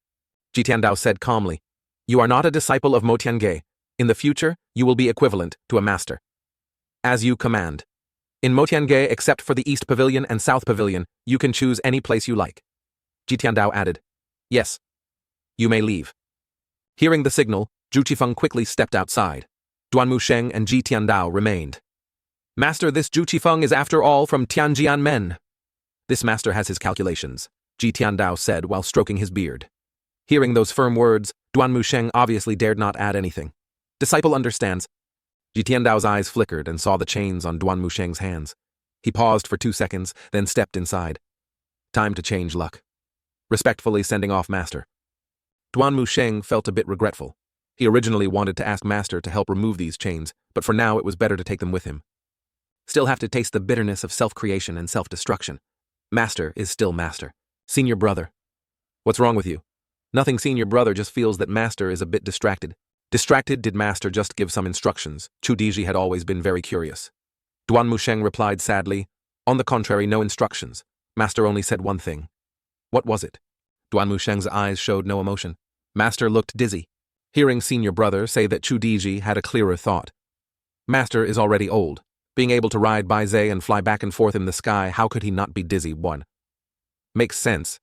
Ji Tiandao said calmly, "You are not a disciple of Mo Tiange. In the future, you will be equivalent to a master. As you command. In Mo Tiange, except for the East Pavilion and South Pavilion, you can choose any place you like." Ji Tiandao added, "Yes. You may leave." Hearing the signal, Zhu Qifeng quickly stepped outside. Duan Musheng and Ji Tiandao remained. "Master, this Zhu Qifeng is after all from Tianjian men." "This master has his calculations," Ji Tiandao said while stroking his beard. Hearing those firm words, Duan Musheng obviously dared not add anything. "Disciple understands." Ji Tiandao's eyes flickered and saw the chains on Duan Musheng's hands. He paused for 2 seconds, then stepped inside. Time to change luck. Respectfully sending off Master. Duan Musheng felt a bit regretful. He originally wanted to ask Master to help remove these chains, but for now it was better to take them with him. Still have to taste the bitterness of self-creation and self-destruction. Master is still Master. Senior brother. What's wrong with you? Nothing, senior brother just feels that Master is a bit distracted. Distracted? Did Master just give some instructions? Chu Diji had always been very curious. Duan Musheng replied sadly, "On the contrary, no instructions. Master only said one thing." "What was it?" Duan Musheng's eyes showed no emotion. Master looked dizzy. Hearing senior brother say that Chu Diji had a clearer thought. Master is already old. Being able to ride Baizhe and fly back and forth in the sky, how could he not be dizzy? One. Makes sense.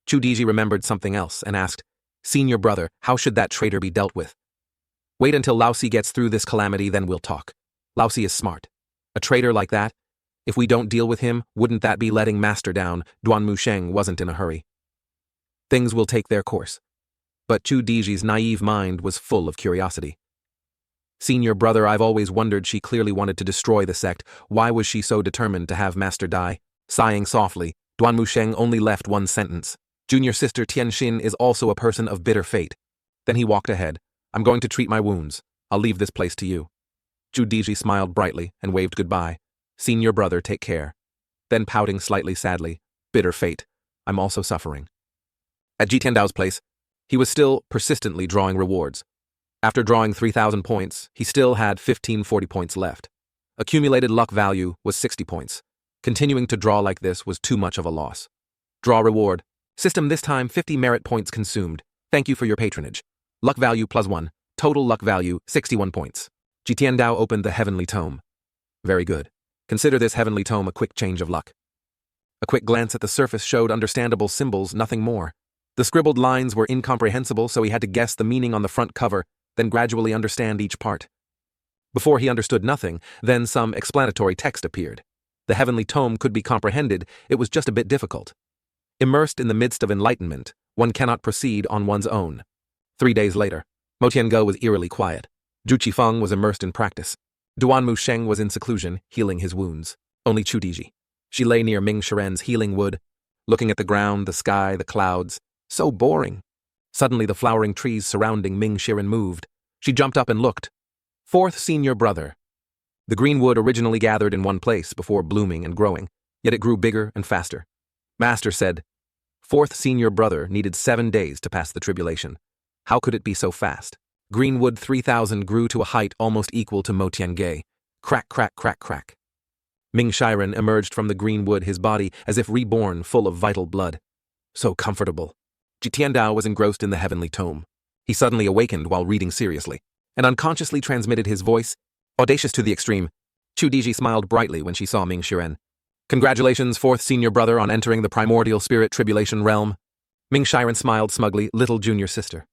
Chu Diji remembered something else and asked, "Senior brother, how should that traitor be dealt with?" "Wait until Laosi gets through this calamity, then we'll talk. Laosi is smart. A traitor like that? If we don't deal with him, wouldn't that be letting Master down?" Duan Musheng wasn't in a hurry. "Things will take their course." but Chu Diji's naive mind was full of curiosity. Senior brother, I've always wondered. She clearly wanted to destroy the sect. Why was she so determined to have Master die? Sighing softly, Duan Musheng only left one sentence. Junior sister Tianxin is also a person of bitter fate. Then he walked ahead. I'm going to treat my wounds. I'll leave this place to you. Chu Diji smiled brightly and waved goodbye. Senior brother, take care. Then pouting slightly sadly, bitter fate. I'm also suffering. At Ji Tiandao's place, he was still persistently drawing rewards. After drawing 3,000 points, he still had 1540 points left. Accumulated luck value was 60 points. Continuing to draw like this was too much of a loss. Draw reward. System this time 50 merit points consumed. Thank you for your patronage. Luck value +1. Total luck value 61 points. Ji Tiandao opened the heavenly tome. Very good. Consider this heavenly tome a quick change of luck. A quick glance at the surface showed understandable symbols, nothing more. The scribbled lines were incomprehensible, so he had to guess the meaning on the front cover, then gradually understand each part. Before he understood nothing, then some explanatory text appeared. The heavenly tome could be comprehended, it was just a bit difficult. Immersed in the midst of enlightenment, one cannot proceed on one's own. 3 days later, Mo Tiange was eerily quiet. Zhu Qifeng was immersed in practice. Duan Musheng was in seclusion, healing his wounds. Only Chu Diji. She lay near Ming Shiren's healing wood, looking at the ground, the sky, the clouds. So boring. Suddenly the flowering trees surrounding Ming Shiren moved. She jumped up and looked. Fourth senior brother. The green wood originally gathered in one place before blooming and growing, yet it grew bigger and faster. Master said, fourth senior brother needed 7 days to pass the tribulation. How could it be so fast? Greenwood 3000 grew to a height almost equal to Mo Tiange. Crack, crack, crack, crack. Ming Shiren emerged from the green wood, his body as if reborn, full of vital blood. So comfortable. Ji Tiandao was engrossed in the heavenly tome. He suddenly awakened while reading seriously, and unconsciously transmitted his voice, audacious to the extreme. Chu Diji smiled brightly when she saw Ming Shiren. Congratulations, fourth senior brother, on entering the primordial spirit tribulation realm. Ming Shiren smiled smugly, little junior sister.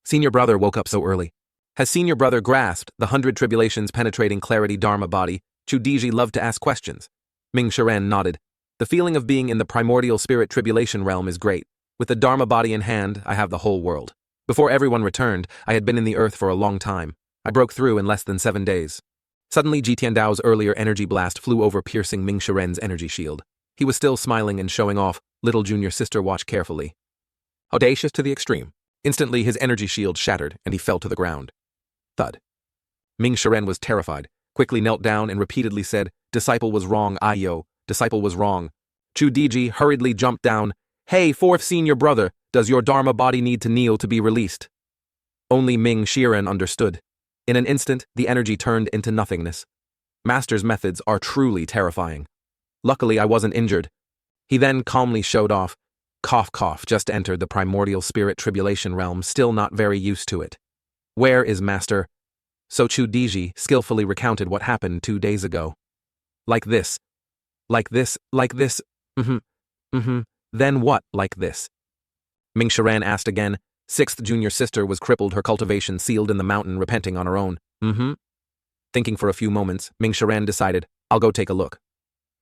Senior brother woke up so early. Has senior brother grasped the 100 tribulations penetrating clarity Dharma body? Chu Diji loved to ask questions. Ming Shiren nodded. The feeling of being in the primordial spirit tribulation realm is great. With the Dharma body in hand, I have the whole world. Before everyone returned, I had been in the earth for a long time. I broke through in less than 7 days. Suddenly, Ji Tiandao's earlier energy blast flew over, piercing Ming Shiren's energy shield. He was still smiling and showing off. Little junior sister watched carefully. Audacious to the extreme. Instantly, his energy shield shattered, and he fell to the ground. Thud. Ming Shiren was terrified, quickly knelt down and repeatedly said, Disciple was wrong, Aiyo. Disciple was wrong. Chu Diji hurriedly jumped down. Hey, fourth senior brother, does your Dharma body need to kneel to be released? Only Ming Shiren understood. In an instant, the energy turned into nothingness. Master's methods are truly terrifying. Luckily, I wasn't injured. He then calmly showed off. Cough, cough, just entered the primordial spirit tribulation realm, still not very used to it. Where is Master? So Chu Diji skillfully recounted what happened 2 days ago. Like this. Like this, like this. Then what, like this? Ming Shiren asked again. Sixth junior sister was crippled, her cultivation sealed in the mountain, repenting on her own. Thinking for a few moments, Ming Shiren decided, I'll go take a look.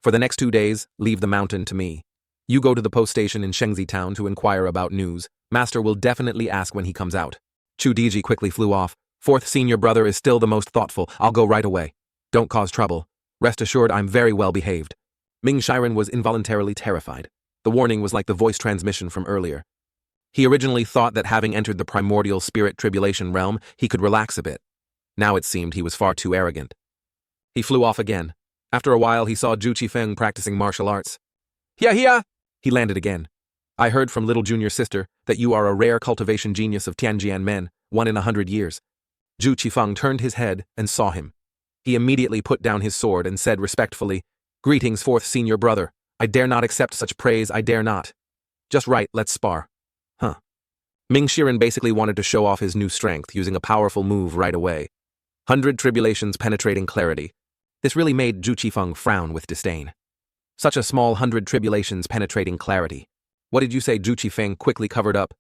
For the next 2 days, leave the mountain to me. You go to the post station in Shengzi town to inquire about news. Master will definitely ask when he comes out. Chu Diji quickly flew off. Fourth senior brother is still the most thoughtful. I'll go right away. Don't cause trouble. Rest assured I'm very well behaved. Ming Shiren was involuntarily terrified. The warning was like the voice transmission from earlier. He originally thought that having entered the primordial spirit tribulation realm, he could relax a bit. Now it seemed he was far too arrogant. He flew off again. After a while, he saw Zhu Qifeng practicing martial arts. Here! He landed again. I heard from little junior sister that you are a rare cultivation genius of Tianjian men, 1 in 100 years. Zhu Qifeng turned his head and saw him. He immediately put down his sword and said respectfully, Greetings, fourth senior brother. I dare not accept such praise, I dare not. Just right, let's spar. Ming Shiren basically wanted to show off his new strength using a powerful move right away. 100 tribulations penetrating clarity. This really made Zhu Qifeng frown with disdain. Such a small 100 tribulations penetrating clarity. What did you say? Zhu Qifeng quickly covered up.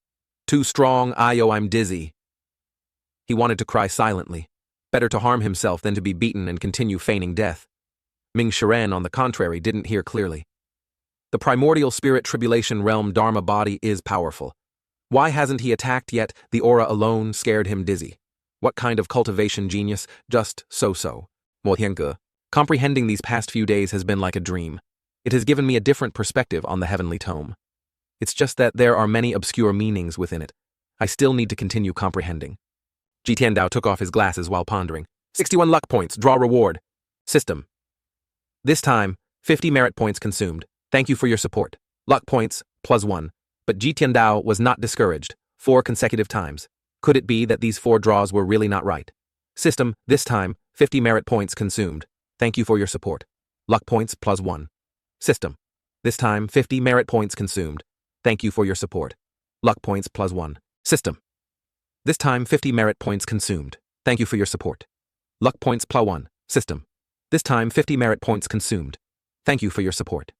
Too strong, Aiyo, I'm dizzy. He wanted to cry silently. Better to harm himself than to be beaten and continue feigning death. Ming Shiren, on the contrary, didn't hear clearly. The primordial spirit tribulation realm Dharma body is powerful. Why hasn't he attacked yet? The aura alone scared him dizzy. What kind of cultivation genius? Just so-so. Mo Comprehending these past few days has been like a dream. It has given me a different perspective on the heavenly tome. It's just that there are many obscure meanings within it. I still need to continue comprehending. Ji Tiandao took off his glasses while pondering. 61 luck points, draw reward. System. This time, 50 merit points consumed. Thank you for your support. Luck points, +1. But Ji Tiandao was not discouraged. 4 consecutive times. Could it be that these 4 draws were really not right? System, this time, 50 merit points consumed. Thank you for your support. Luck points, +1. System. This time, 50 merit points consumed. Thank you for your support. Luck points, +1. System. This time, 50 merit points consumed. Thank you for your support. Luck points, +1. System. This time, 50 merit points consumed. Thank you for your support.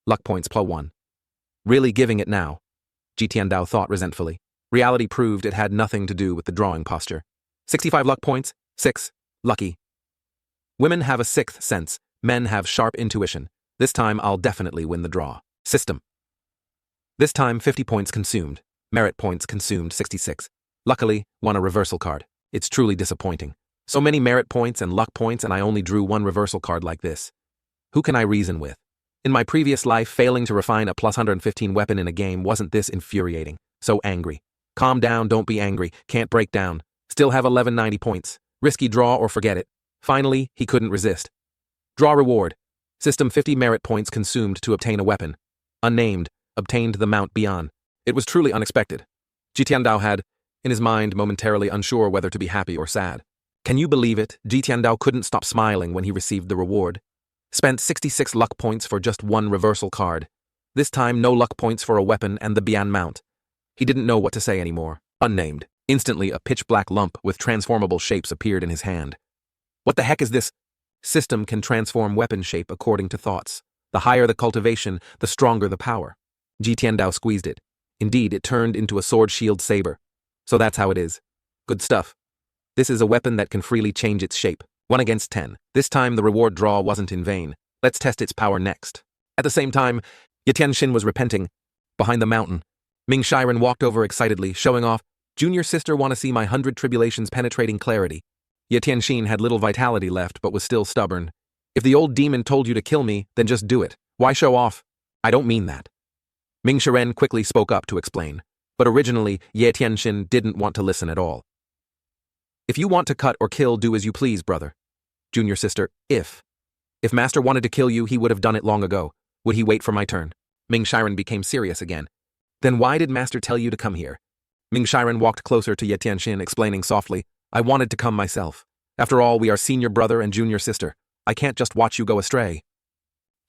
Luck points, +1. Really giving it now? Ji Tiandao thought resentfully. Reality proved it had nothing to do with the drawing posture. 65 luck points, 6. Lucky. Women have a 6th sense, men have sharp intuition. This time I'll definitely win the draw. System. This time 50 points consumed. Merit points consumed 66. Luckily, won a reversal card. It's truly disappointing. So many merit points and luck points and I only drew 1 reversal card like this. Who can I reason with? In my previous life, failing to refine a +115 weapon in a game wasn't this infuriating. So angry. Calm down, don't be angry, can't break down. Still have 1190 points. Risky draw or forget it. Finally, he couldn't resist. Draw reward. System 50 merit points consumed to obtain a weapon. Unnamed, obtained the mount beyond. It was truly unexpected. Ji Tiandao had, in his mind, momentarily unsure whether to be happy or sad. Can you believe it? Ji Tiandao couldn't stop smiling when he received the reward. Spent 66 luck points for just 1 reversal card. This time, no luck points for a weapon and the Bian mount. He didn't know what to say anymore. Unnamed. Instantly, a pitch-black lump with transformable shapes appeared in his hand. What the heck is this? System can transform weapon shape according to thoughts. The higher the cultivation, the stronger the power. Ji Tiandao squeezed it. Indeed, it turned into a sword shield saber. So that's how it is. Good stuff. This is a weapon that can freely change its shape. 1 against 10. This time the reward draw wasn't in vain. Let's test its power next. At the same time, Yetianxin was repenting. Behind the mountain, Ming Shiren walked over excitedly, showing off, "Junior sister wanna see my 100 tribulations penetrating clarity." Yetianxin had little vitality left but was still stubborn. "If the old demon told you to kill me, then just do it. Why show off? I don't mean that." Ming Shiren quickly spoke up to explain. But originally, Yetianxin didn't want to listen at all. "If you want to cut or kill, do as you please, brother." Junior sister, if Master wanted to kill you, he would have done it long ago. Would he wait for my turn? Ming Shiren became serious again. "Then why did Master tell you to come here?" Ming Shiren walked closer to Yetianxin, explaining softly, "I wanted to come myself. After all, we are senior brother and junior sister. I can't just watch you go astray."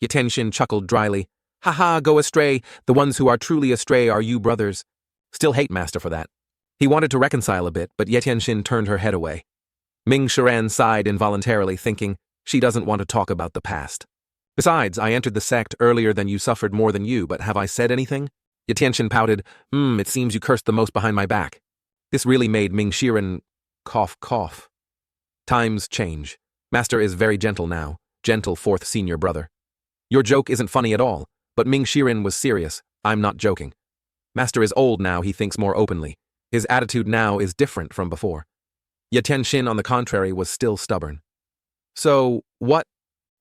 Yetianxin chuckled dryly. "Haha, go astray. The ones who are truly astray are you brothers. Still hate Master for that." He wanted to reconcile a bit, but Yetianxin turned her head away. Ming Shiren sighed involuntarily, thinking, she doesn't want to talk about the past. "Besides, I entered the sect earlier than you, suffered more than you, but have I said anything?" Yetianxin pouted, It seems you cursed the most behind my back." This really made Ming Shiren cough. Times change. Master is very gentle now, gentle 4th senior brother. "Your joke isn't funny at all," but Ming Shiren was serious. "I'm not joking. Master is old now, he thinks more openly. His attitude now is different from before." Yetianxin, on the contrary, was still stubborn. "So, what?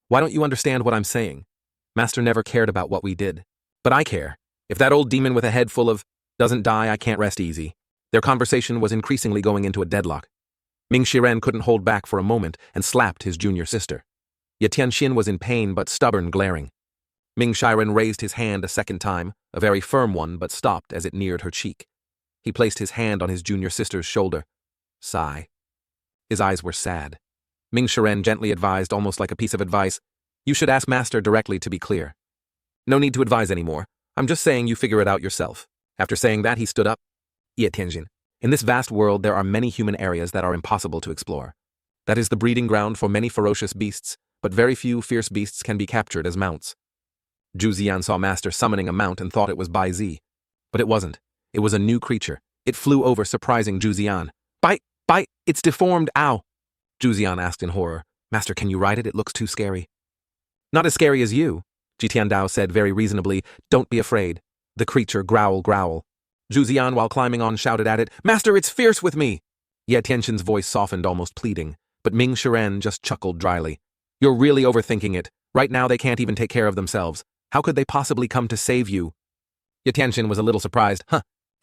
Why don't you understand what I'm saying? Master never cared about what we did. But I care. If that old demon with a head full of doesn't die, I can't rest easy." Their conversation was increasingly going into a deadlock. Ming Shiren couldn't hold back for a moment and slapped his junior sister. Yetianxin was in pain but stubborn, glaring. Ming Shiren raised his hand a second time, a very firm one, but stopped as it neared her cheek. He placed his hand on his junior sister's shoulder. Sigh. His eyes were sad. Ming Shiren gently advised, almost like a piece of advice, "You should ask Master directly to be clear." "No need to advise anymore. I'm just saying you figure it out yourself." After saying that, he stood up. "Yetianxin, in this vast world there are many human areas that are impossible to explore. That is the breeding ground for many ferocious beasts, but very few fierce beasts can be captured as mounts." Zhu Ziyan saw Master summoning a mount and thought it was Bai Zi. But it wasn't. It was a new creature. It flew over, surprising Zhu Ziyan. Bite, it's deformed, ow." Zhu Ziyan asked in horror, "Master, can you ride it? It looks too scary." "Not as scary as you," Ji Tiandao said very reasonably. "Don't be afraid." The creature growl. Zhu Zian, while climbing on, shouted at it, "Master, it's fierce with me!" Ye Tianxin's voice softened, almost pleading, but Ming Shiren just chuckled dryly. "You're really overthinking it. Right now they can't even take care of themselves. How could they possibly come to save you?" Ye Tianxin was a little surprised.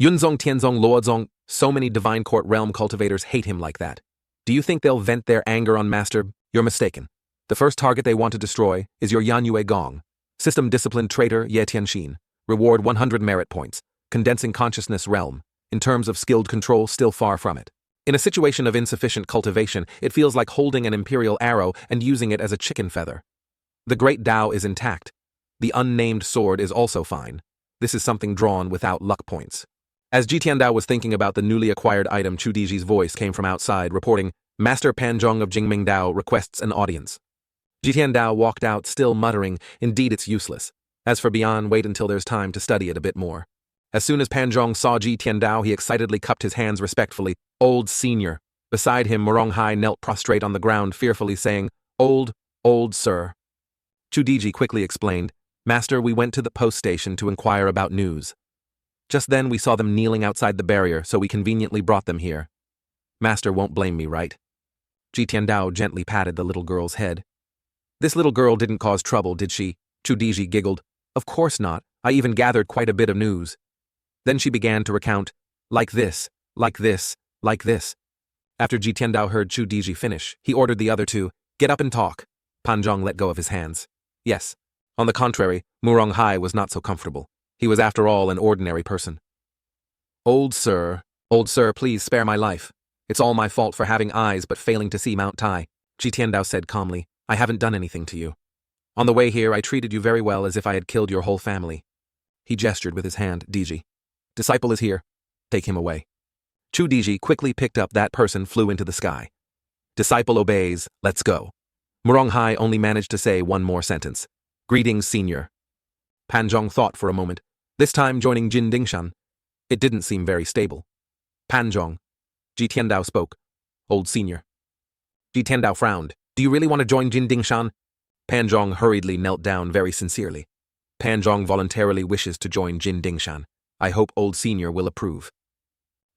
Yunzong, Tianzong, Luozong, so many Divine Court realm cultivators hate him like that. Do you think they'll vent their anger on Master? You're mistaken. The first target they want to destroy is your Yanyue Gong. System discipline traitor Ye Tianxin. Reward 100 merit points. Condensing consciousness realm. In terms of skilled control, still far from it. In a situation of insufficient cultivation, it feels like holding an imperial arrow and using it as a chicken feather. The great Tao is intact. The unnamed sword is also fine. This is something drawn without luck points. As Ji Tiandao was thinking about the newly acquired item, Chu Diji's voice came from outside, reporting, "Master Panzhong of Jingming Dao requests an audience." Ji Tiandao walked out, still muttering, "Indeed, it's useless. As for Bian, wait until there's time to study it a bit more." As soon as Panzhong saw Ji Tiandao, he excitedly cupped his hands respectfully. "Old senior." Beside him, Moronghai knelt prostrate on the ground, fearfully saying, old sir." Chu Diji quickly explained, "Master, we went to the post station to inquire about news. Just then we saw them kneeling outside the barrier, so we conveniently brought them here. Master won't blame me, right?" Ji Tiandao gently patted the little girl's head. "This little girl didn't cause trouble, did she?" Chu Diji giggled. "Of course not. I even gathered quite a bit of news." Then she began to recount, like this, like this, like this. After Ji Tiandao heard Chu Diji finish, he ordered the other two, "Get up and talk." Panzhong let go of his hands. Yes. On the contrary, Moronghai was not so comfortable. He was, after all, an ordinary person. Old sir, please spare my life. It's all my fault for having eyes but failing to see Mount Tai," Ji Tiandao said calmly. "I haven't done anything to you. On the way here, I treated you very well, as if I had killed your whole family." He gestured with his hand. "Diji. Disciple is here. Take him away." Chu Diji quickly picked up that person, flew into the sky. Disciple obeys. Let's go. Moronghai only managed to say one more sentence. "Greetings, senior." Panzhong thought for a moment, this time joining Jin Dingshan. It didn't seem very stable. "Panzhong." Ji Tiandao spoke. "Old senior." Ji Tiandao frowned. "Do you really want to join Jin Dingshan?" Panzhong hurriedly knelt down very sincerely. "Panzhong voluntarily wishes to join Jin Dingshan. I hope old senior will approve."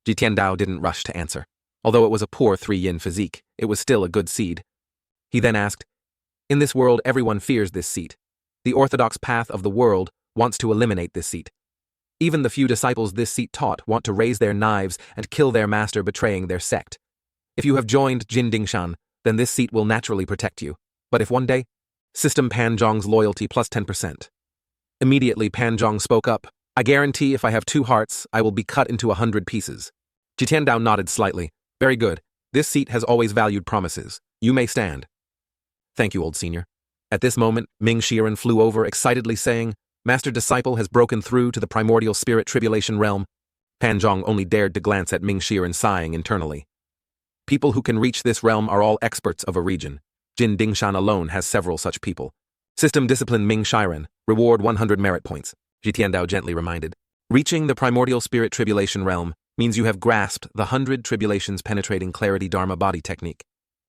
Ji Tiandao didn't rush to answer. Although it was a poor 3-yin physique, it was still a good seed. He then asked, "In this world, everyone fears this seat. The orthodox path of the world wants to eliminate this seat. Even the few disciples this seat taught want to raise their knives and kill their master, betraying their sect. If you have joined Jin Dingshan, then this seat will naturally protect you. But if one day, system Panzhong's loyalty plus 10%. Immediately Panzhong spoke up. "I guarantee if I have 2 hearts, I will be cut into 100 pieces." Ji Tiandao nodded slightly. "Very good. This seat has always valued promises. You may stand." "Thank you, old senior." At this moment, Ming Shiren flew over, excitedly saying, "Master Disciple has broken through to the primordial spirit tribulation realm." Panzhong only dared to glance at Ming Shiren, sighing internally. People who can reach this realm are all experts of a region. Jin Dingshan alone has several such people. System discipline Ming Shiren. Reward 100 merit points. Ji Tiandao gently reminded. Reaching the primordial spirit tribulation realm means you have grasped the 100 tribulations penetrating clarity Dharma body technique.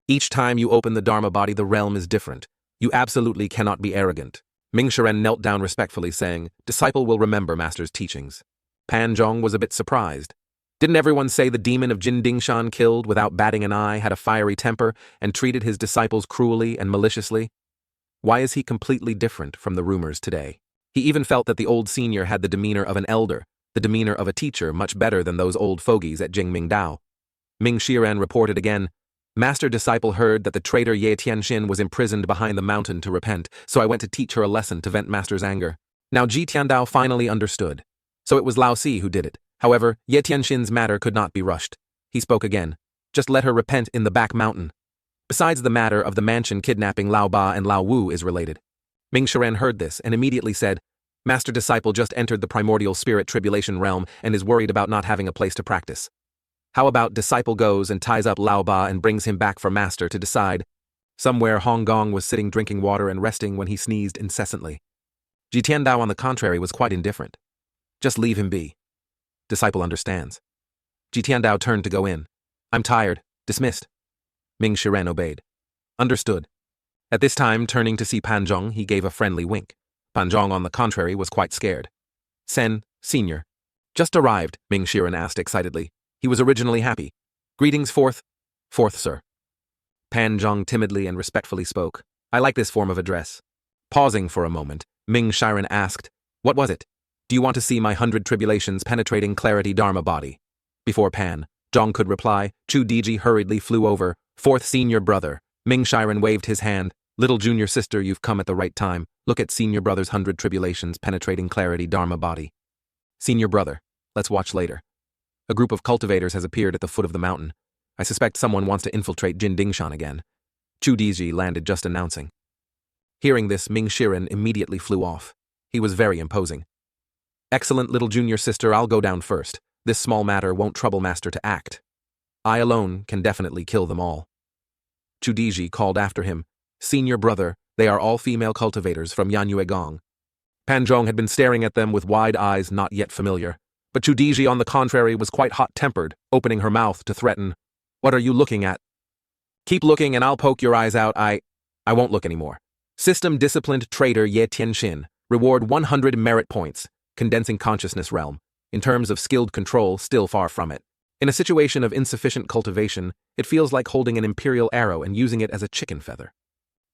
Each time you open the Dharma body, the realm is different. You absolutely cannot be arrogant. Ming Shiren knelt down respectfully, saying, "Disciple will remember Master's teachings." Panzhong was a bit surprised. Didn't everyone say the demon of Jin Dingshan, killed without batting an eye, had a fiery temper and treated his disciples cruelly and maliciously? Why is he completely different from the rumors today? He even felt that the old senior had the demeanor of an elder, the demeanor of a teacher, much better than those old fogies at Jingming Dao. Ming Shiren reported again, "Master Disciple heard that the traitor Ye Tianxin was imprisoned behind the mountain to repent, so I went to teach her a lesson to vent Master's anger." Now Ji Tiandao finally understood. So it was Lao Si who did it. However, Ye Tianxin's matter could not be rushed. He spoke again. "Just let her repent in the back mountain." Besides, the matter of the mansion kidnapping Lao Ba and Lao Wu is related. Ming Shiren heard this and immediately said, "Master Disciple just entered the primordial spirit tribulation realm and is worried about not having a place to practice. How about Disciple goes and ties up Lao Ba and brings him back for Master to decide?" Somewhere Hong Gong was sitting drinking water and resting when he sneezed incessantly. Ji Tiandao, on the contrary, was quite indifferent. "Just leave him be. Disciple understands." Ji Tiandao turned to go in. "I'm tired. Dismissed." Ming Shiren obeyed. "Understood." At this time, turning to see Panzhong, he gave a friendly wink. Panzhong, on the contrary, was quite scared. "Sen, senior." Just arrived, Ming Shiren asked excitedly. He was originally happy. Greetings, fourth. Fourth, sir. Pan Zhong timidly and respectfully spoke. I like this form of address. Pausing for a moment, Ming Shiren asked, What was it? Do you want to see my 100 tribulations penetrating clarity Dharma body? Before Pan Zhong could reply, Chu Diji hurriedly flew over. Fourth senior brother. Ming Shiren waved his hand. Little junior sister, you've come at the right time. Look at senior brother's 100 tribulations penetrating clarity Dharma body. Senior brother. Let's watch later. A group of cultivators has appeared at the foot of the mountain. I suspect someone wants to infiltrate Jin Dingshan again. Chu Diji landed just announcing. Hearing this, Ming Shiren immediately flew off. He was very imposing. Excellent little junior sister, I'll go down first. This small matter won't trouble master to act. I alone can definitely kill them all. Chu Diji called after him. Senior brother, they are all female cultivators from Yanyuegong. Pan Zhong had been staring at them with wide eyes not yet familiar. But Chu Diji, on the contrary, was quite hot-tempered, opening her mouth to threaten. What are you looking at? Keep looking and I'll poke your eyes out. I won't look anymore. System disciplined trader Ye Tianxin. Reward 100 merit points. Condensing consciousness realm. In terms of skilled control, still far from it. In a situation of insufficient cultivation, it feels like holding an imperial arrow and using it as a chicken feather.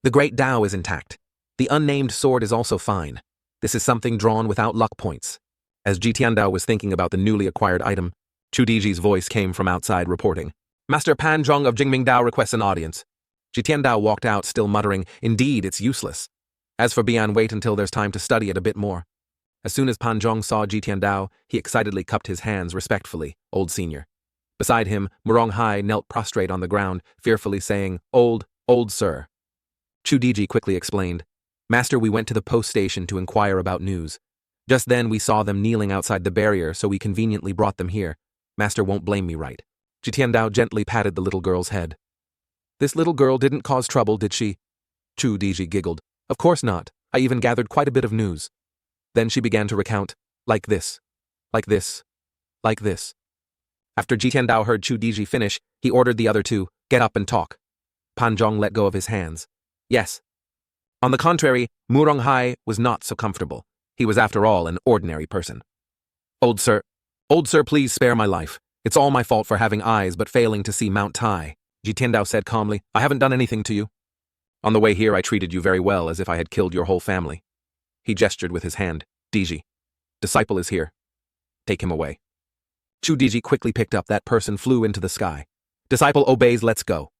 The great Dao is intact. The unnamed sword is also fine. This is something drawn without luck points. As Ji Tiandao was thinking about the newly acquired item, Chu Diji's voice came from outside reporting. Master Pan Zhong of Jingming Dao requests an audience. Ji Tiandao walked out still muttering, indeed, it's useless. As for Bian, wait until there's time to study it a bit more. As soon as Pan Zhong saw Ji Tiandao, he excitedly cupped his hands respectfully, old senior. Beside him, Murong Hai knelt prostrate on the ground, fearfully saying, old sir. Chu Diji quickly explained, Master, we went to the post station to inquire about news. Just then we saw them kneeling outside the barrier, so we conveniently brought them here. Master won't blame me, right? Ji Tiandao gently patted the little girl's head. This little girl didn't cause trouble, did she? Chu Diji giggled. Of course not. I even gathered quite a bit of news. Then she began to recount, like this, like this, like this. After Ji Tiandao heard Chu Diji finish, he ordered the other two, get up and talk. Pan Zhong let go of his hands. Yes. On the contrary, Murong Hai was not so comfortable. He was, after all, an ordinary person. Old sir, please spare my life. It's all my fault for having eyes but failing to see Mount Tai, Ji Tiandao said calmly. I haven't done anything to you. On the way here I treated you very well, as if I had killed your whole family. He gestured with his hand. Diji. Disciple is here. Take him away. Chu Diji quickly picked up that person, flew into the sky. Disciple obeys, let's go.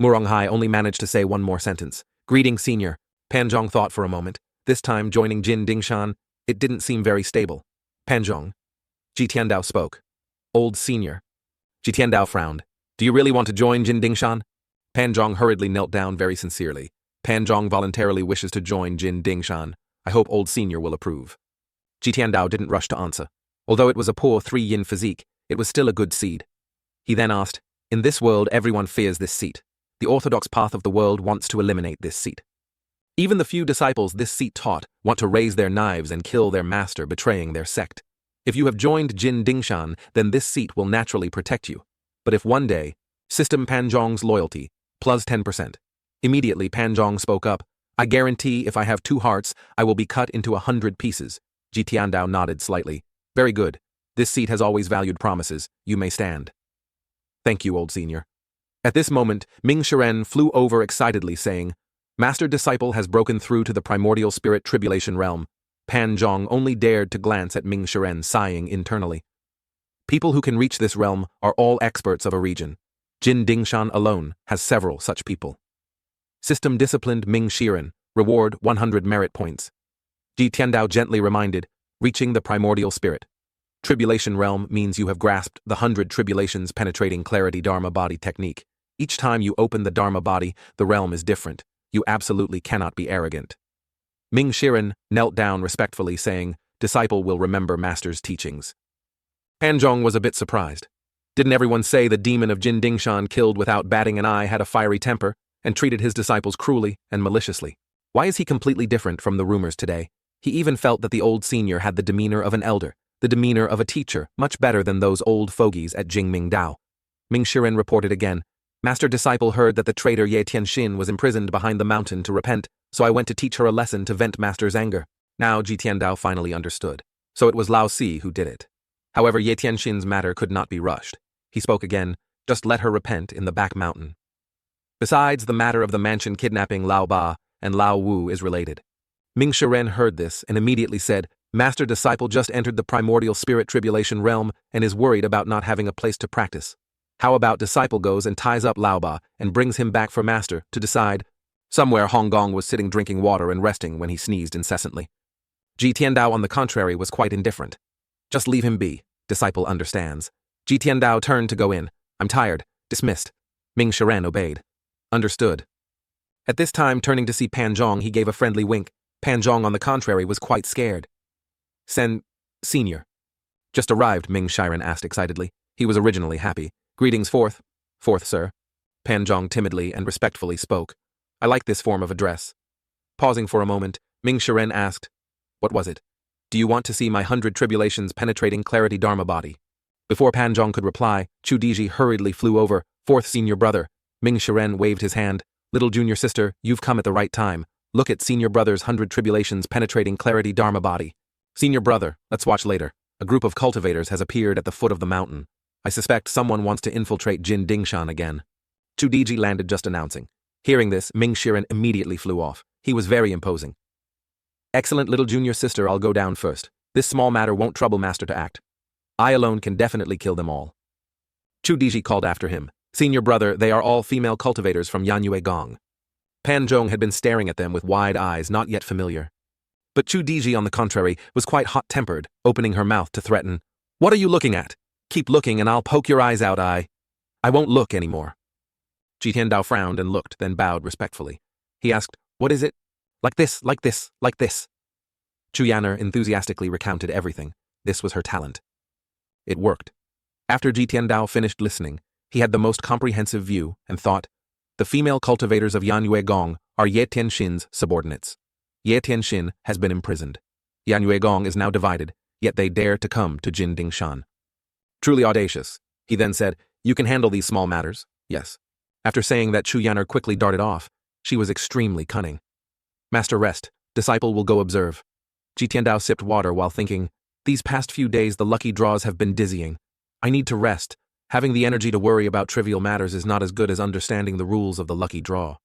Murong Hai only managed to say one more sentence. Greeting, senior. Pan Zhong thought for a moment. This time, joining Jin Dingshan, it didn't seem very stable. Pan Zhong. Ji Tiandao spoke. Old senior. Ji Tiandao frowned. Do you really want to join Jin Dingshan? Pan Zhong hurriedly knelt down very sincerely. Pan Zhong voluntarily wishes to join Jin Dingshan. I hope old senior will approve. Ji Tiandao didn't rush to answer. Although it was a poor 3-yin physique, it was still a good seed. He then asked, in this world everyone fears this seat. The orthodox path of the world wants to eliminate this seat. Even the few disciples this seat taught want to raise their knives and kill their master, betraying their sect. If you have joined Jin Dingshan, then this seat will naturally protect you. But if one day, system Pan Zhong's loyalty, plus 10%. Immediately Pan Zhong spoke up. I guarantee if I have 2 hearts, I will be cut into 100 pieces. Ji Tiandao nodded slightly. Very good. This seat has always valued promises. You may stand. Thank you, old senior. At this moment, Ming Shiren flew over excitedly, saying, Master Disciple has broken through to the primordial spirit tribulation realm. Pan Zhong only dared to glance at Ming Shiren, sighing internally. People who can reach this realm are all experts of a region. Jin Dingshan alone has several such people. System disciplined Ming Shiren, reward 100 merit points. Ji Tiandao gently reminded, reaching the primordial spirit. Tribulation realm means you have grasped the 100 tribulations penetrating clarity Dharma body technique. Each time you open the Dharma body, the realm is different. You absolutely cannot be arrogant. Ming Shiren knelt down respectfully, saying, Disciple will remember Master's teachings. Pan Zhong was a bit surprised. Didn't everyone say the demon of Jin Dingshan killed without batting an eye had a fiery temper and treated his disciples cruelly and maliciously? Why is he completely different from the rumors today? He even felt that the old senior had the demeanor of an elder, the demeanor of a teacher, much better than those old fogies at Jingming Dao. Ming Shiren reported again, Master Disciple heard that the traitor Ye Tianxin was imprisoned behind the mountain to repent, so I went to teach her a lesson to vent Master's anger. Now Ji Tiandao finally understood. So it was Lao Si who did it. However, Ye Tianxin's matter could not be rushed. He spoke again, just let her repent in the back mountain. Besides, the matter of the mansion kidnapping Lao Ba and Lao Wu is related. Ming Shiren heard this and immediately said, Master Disciple just entered the primordial spirit tribulation realm and is worried about not having a place to practice. How about Disciple goes and ties up Lao Ba and brings him back for Master to decide? Somewhere Hong Gong was sitting drinking water and resting when he sneezed incessantly. Ji Tiandao, on the contrary, was quite indifferent. Just leave him be, Disciple understands. Ji Tiandao turned to go in. I'm tired. Dismissed. Ming Shiren obeyed. Understood. At this time, turning to see Pan Zhong, he gave a friendly wink. Pan Zhong, on the contrary, was quite scared. Senior. Just arrived, Ming Shiren asked excitedly. He was originally happy. Greetings, Fourth. Fourth, sir. Pan Zhong timidly and respectfully spoke. I like this form of address. Pausing for a moment, Ming Shiren asked, What was it? Do you want to see my 100 tribulations penetrating clarity Dharma body? Before Pan Zhong could reply, Chu Diji hurriedly flew over. Fourth senior brother. Ming Shiren waved his hand. Little junior sister, you've come at the right time. Look at senior brother's 100 tribulations penetrating clarity Dharma body. Senior brother, let's watch later. A group of cultivators has appeared at the foot of the mountain. I suspect someone wants to infiltrate Jin Dingshan again. Chu Diji landed just announcing. Hearing this, Ming Shiren immediately flew off. He was very imposing. Excellent little junior sister, I'll go down first. This small matter won't trouble Master to act. I alone can definitely kill them all. Chu Diji called after him. Senior brother, they are all female cultivators from Yanyue Gong. Pan Zhong had been staring at them with wide eyes, not yet familiar. But Chu Diji, on the contrary, was quite hot-tempered, opening her mouth to threaten. What are you looking at? Keep looking and I'll poke your eyes out, I won't look anymore. Ji Tiandao frowned and looked, then bowed respectfully. He asked, What is it? Like this, like this, like this. Chu Yanner enthusiastically recounted everything. This was her talent. It worked. After Ji Tiandao finished listening, he had the most comprehensive view and thought, the female cultivators of Yanyue Gong are Ye Tianxin's subordinates. Ye Tianxin has been imprisoned. Yanyue Gong is now divided, yet they dare to come to Jin Dingshan. Truly audacious. He then said, You can handle these small matters, yes. After saying that, Chu Yanner quickly darted off. She was extremely cunning. Master rest, disciple will go observe. Ji Tiandao sipped water while thinking, These past few days the lucky draws have been dizzying. I need to rest. Having the energy to worry about trivial matters is not as good as understanding the rules of the lucky draw.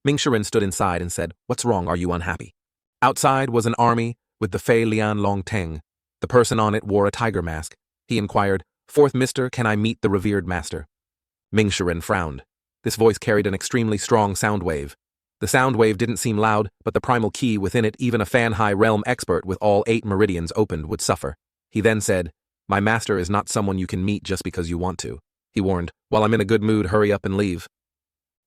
Ming Shiren stood inside and said, What's wrong, are you unhappy? Outside was an army with the Fei Lian Long Teng. The person on it wore a tiger mask. He inquired, Fourth mister, can I meet the revered master? Ming Shiren frowned. This voice carried an extremely strong sound wave. The sound wave didn't seem loud, but the primal key within it, even a Fan-High realm expert with all 8 meridians opened would suffer. He then said, My master is not someone you can meet just because you want to. He warned, While I'm in a good mood, hurry up and leave.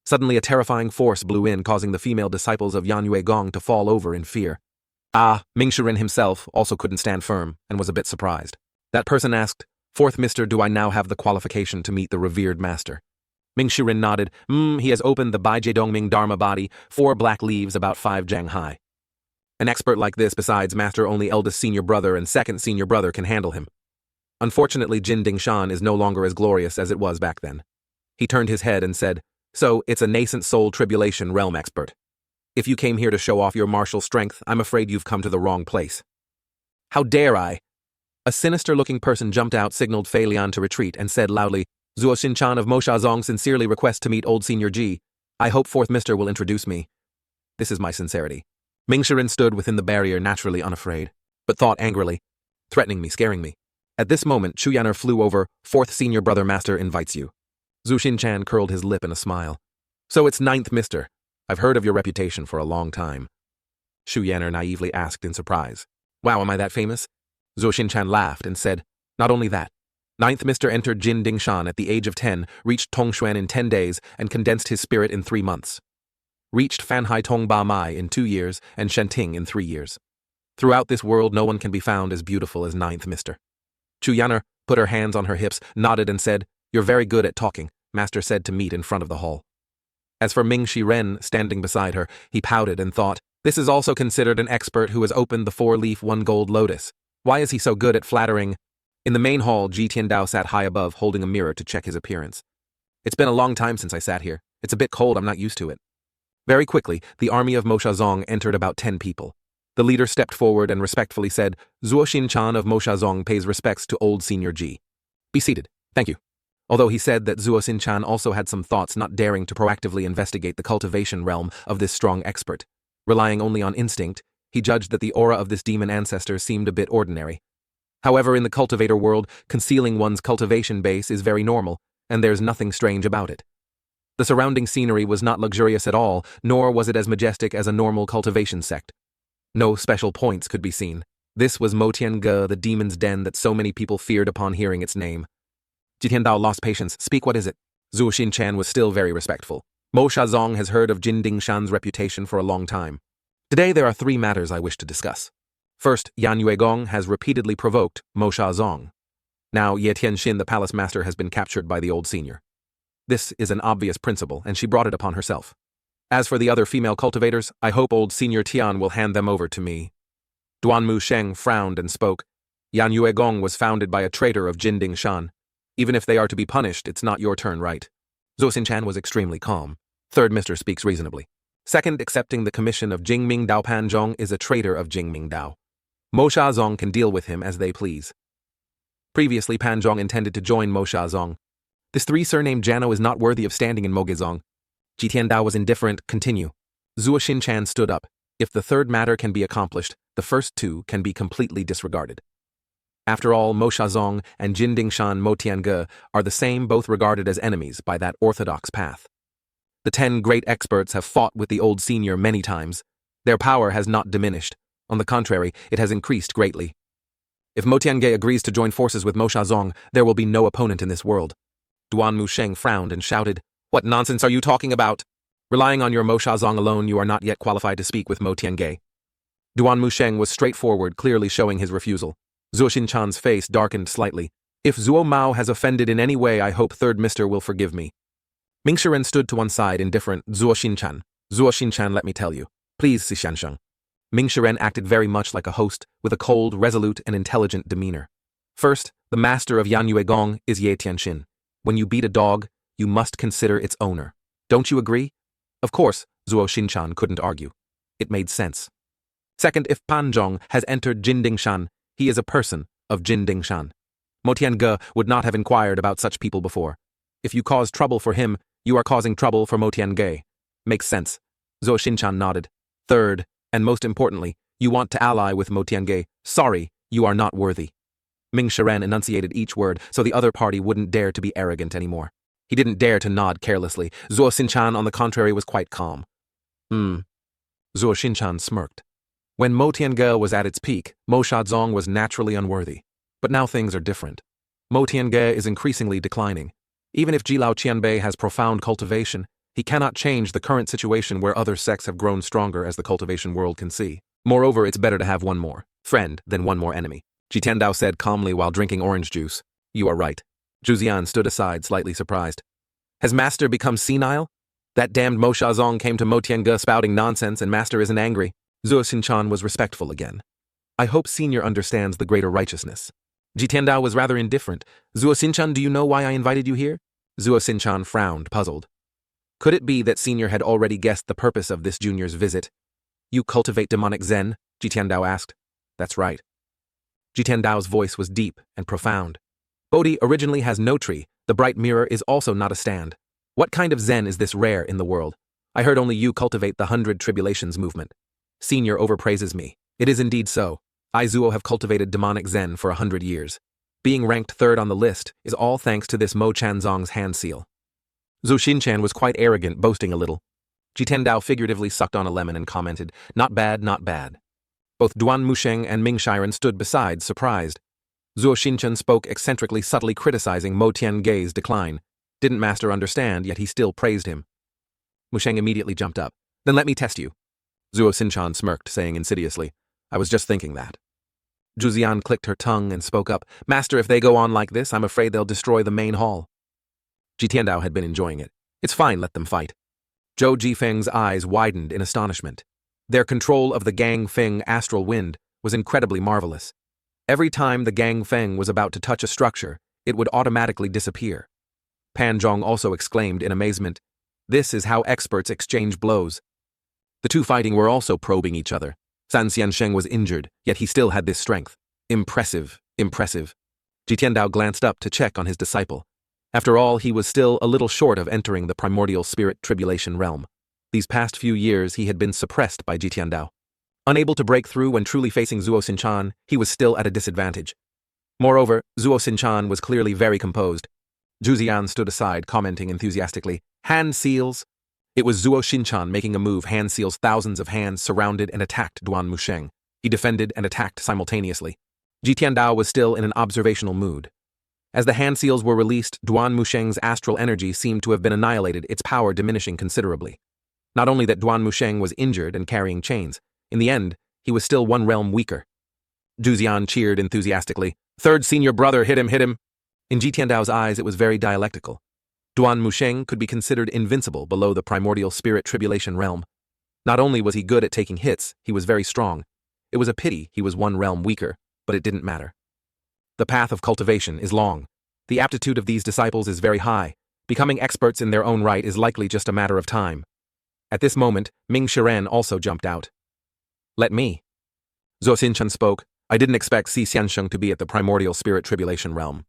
Suddenly a terrifying force blew in, causing the female disciples of Yanyue Gong to fall over in fear. Ming Shiren himself also couldn't stand firm and was a bit surprised. That person asked, Fourth mister, do I now have the qualification to meet the revered master? Ming Shiren nodded. He has opened the Baijiedongming Dharma body, 4 black leaves about 5 jang high. An expert like this, besides master, only eldest senior brother and second senior brother can handle him. Unfortunately, Jin Dingshan is no longer as glorious as it was back then. He turned his head and said, So, it's a nascent soul tribulation realm expert. If you came here to show off your martial strength, I'm afraid you've come to the wrong place. How dare I? A sinister-looking person jumped out, signaled Fei Lian to retreat, and said loudly, Zuo Xinchan of Moshazong sincerely requests to meet old Senior Ji. I hope Fourth Mister will introduce me. This is my sincerity. Ming Shiren stood within the barrier, naturally unafraid, but thought angrily, threatening me, scaring me. At this moment, Chu Yanner flew over. Fourth Senior Brother Master invites you. Zhu Xinchan curled his lip in a smile. So it's 9th Mister. I've heard of your reputation for a long time. Chu Yanner naively asked in surprise. Wow, am I that famous? Zhu Xinchan laughed and said, Not only that. 9th Mister entered Jin Dingshan at the age of 10, reached Tongshuan in 10 days, and condensed his spirit in 3 months. Reached Fanhai Tong Ba Mai in 2 years, and Shenting in 3 years. Throughout this world, no one can be found as beautiful as 9th Mister. Chu Yanner put her hands on her hips, nodded and said, You're very good at talking, Master said to meet in front of the hall. As for Ming Shiren, standing beside her, he pouted and thought, This is also considered an expert who has opened the 4-leaf 1-gold lotus. Why is he so good at flattering? In the main hall, Ji Tiandao sat high above, holding a mirror to check his appearance. It's been a long time since I sat here. It's a bit cold, I'm not used to it. Very quickly, the army of Moshazong entered about 10 people. The leader stepped forward and respectfully said, Zuo Xin-chan of Moshazong pays respects to old Senior Ji. Be seated. Thank you. Although he said that Zuo Xin-chan also had some thoughts, not daring to proactively investigate the cultivation realm of this strong expert. Relying only on instinct, he judged that the aura of this demon ancestor seemed a bit ordinary. However, in the cultivator world, concealing one's cultivation base is very normal, and there's nothing strange about it. The surrounding scenery was not luxurious at all, nor was it as majestic as a normal cultivation sect. No special points could be seen. This was Mo Tian-ge, the demon's den that so many people feared upon hearing its name. Jitian-dao lost patience. Speak, what is it? Zuo Xin-chan was still very respectful. Mo Shazong has heard of Jin Dingshan's reputation for a long time. Today there are 3 matters I wish to discuss. First, Yan Yuegong has repeatedly provoked Mo Shazong. Now, Ye Tianxin, the palace master, has been captured by the old senior. This is an obvious principle, and she brought it upon herself. As for the other female cultivators, I hope old Senior Tian will hand them over to me. Duan Mu Sheng frowned and spoke. Yan Yuegong was founded by a traitor of Jin Dingshan. Even if they are to be punished, it's not your turn, right? Zuo Xin-chan was extremely calm. Third, Mr. speaks reasonably. Second, accepting the commission of Jingming Dao Panzhong is a traitor of Jingming Dao. Mo Shazong can deal with him as they please. Previously, Panzhong intended to join Mo Shazong. This 3 surnamed Jano is not worthy of standing in Mogezong. Jitian Dao was indifferent. Continue. Zuo Xin-chan stood up. If the third matter can be accomplished, the first 2 can be completely disregarded. After all, Mo Shazong and Jin Dingshan Mo Tian-ge are the same, both regarded as enemies by that orthodox path. The 10 great experts have fought with the old senior many times. Their power has not diminished. On the contrary, it has increased greatly. If Mo Tian-ge agrees to join forces with Mo Shazong, there will be no opponent in this world. Duan Mu Sheng frowned and shouted, What nonsense are you talking about? Relying on your Mo Shazong alone, you are not yet qualified to speak with Mo Tian-ge. Duan Mu Sheng was straightforward, clearly showing his refusal. Zuo Xin-chan's face darkened slightly. If Zuo Mao has offended in any way, I hope third mister will forgive me. Ming Shiren stood to one side, indifferent. Zuo Xin-chan, let me tell you. Please, Si Shansheng. Ming Shiren acted very much like a host, with a cold, resolute, and intelligent demeanor. First, the master of Yan Yuegong is Ye Tianxin. When you beat a dog, you must consider its owner. Don't you agree? Of course, Zuo Xin-chan couldn't argue. It made sense. Second, if Panzhong has entered Jin Dingshan, he is a person of Jin Dingshan. Mo Tian-ge would not have inquired about such people before. If you cause trouble for him, you are causing trouble for Mo Tian-ge. Makes sense. Zuo Xin-chan nodded. Third, and most importantly, you want to ally with Mo Tian-ge. Sorry, you are not worthy. Ming Shiren enunciated each word so the other party wouldn't dare to be arrogant anymore. He didn't dare to nod carelessly. Zuo Xin-chan, on the contrary, was quite calm. Zuo Xin-chan smirked. When Mo Tian-ge was at its peak, Mo Shazong was naturally unworthy. But now things are different. Mo Tian-ge is increasingly declining. Even if Jilao Qianbei has profound cultivation, he cannot change the current situation where other sects have grown stronger, as the cultivation world can see. Moreover, it's better to have one more friend than one more enemy. Jitian Dao said calmly while drinking orange juice. You are right. Zhu Zian stood aside, slightly surprised. Has Master become senile? That damned Mo Shazong came to Mo Tian-ge spouting nonsense and Master isn't angry. Zuo Xin-chan was respectful again. I hope Senior understands the greater righteousness. Jitian Dao was rather indifferent. Zuo Xin-chan, do you know why I invited you here? Zuo Xin-chan frowned, puzzled. Could it be that Senior had already guessed the purpose of this junior's visit? You cultivate demonic Zen? Jitian Dao asked. That's right. Jitian Dao's voice was deep and profound. Bodhi originally has no tree. The bright mirror is also not a stand. What kind of Zen is this rare in the world? I heard only you cultivate the 100 Tribulations movement. Senior overpraises me. It is indeed so. I, Zuo, have cultivated demonic Zen for 100 years. Being ranked third on the list is all thanks to this Mo Chanzong's hand seal. Zuo Xin-chan was quite arrogant, boasting a little. Jitian Dao figuratively sucked on a lemon and commented, Not bad, not bad. Both Duan Musheng and Ming Shiren stood beside, surprised. Zuo Xin-chan spoke eccentrically, subtly criticizing Mo Tian-ge's decline. Didn't Master understand, yet he still praised him. Musheng immediately jumped up. Then let me test you. Zuo Xin-chan smirked, saying insidiously, I was just thinking that. Zhu Zian clicked her tongue and spoke up, Master, if they go on like this, I'm afraid they'll destroy the main hall. Jitian Dao had been enjoying it. It's fine, let them fight. Zhou Jifeng's eyes widened in astonishment. Their control of the Gang Feng astral wind was incredibly marvelous. Every time the Gang Feng was about to touch a structure, it would automatically disappear. Panzhong also exclaimed in amazement, This is how experts exchange blows. The two fighting were also probing each other. San Xiansheng was injured, yet he still had this strength. Impressive, impressive. Jitiandao glanced up to check on his disciple. After all, he was still a little short of entering the primordial spirit tribulation realm. These past few years he had been suppressed by Jitiandao. Unable to break through when truly facing Zuo Xinchan, he was still at a disadvantage. Moreover, Zuo Xinchan was clearly very composed. Zhu Ziyan stood aside, commenting enthusiastically, "Hand seals!" It was Zuo Xinchan making a move. Hand seals. Thousands of hands surrounded and attacked Duan Musheng. He defended and attacked simultaneously. Jitiandao was still in an observational mood. As the hand seals were released, Duan Musheng's astral energy seemed to have been annihilated, its power diminishing considerably. Not only that Duan Musheng was injured and carrying chains, in the end, he was still one realm weaker. Zhu Ziyan cheered enthusiastically. "Third senior brother, hit him, hit him!" In Jitiandao's eyes, it was very dialectical. Duan Musheng could be considered invincible below the primordial spirit tribulation realm. Not only was he good at taking hits, he was very strong. It was a pity he was one realm weaker, but it didn't matter. The path of cultivation is long. The aptitude of these disciples is very high. Becoming experts in their own right is likely just a matter of time. At this moment, Ming Shiren also jumped out. "Let me." Zuo Xinchan spoke. "I didn't expect Si Xiansheng to be at the primordial spirit tribulation realm.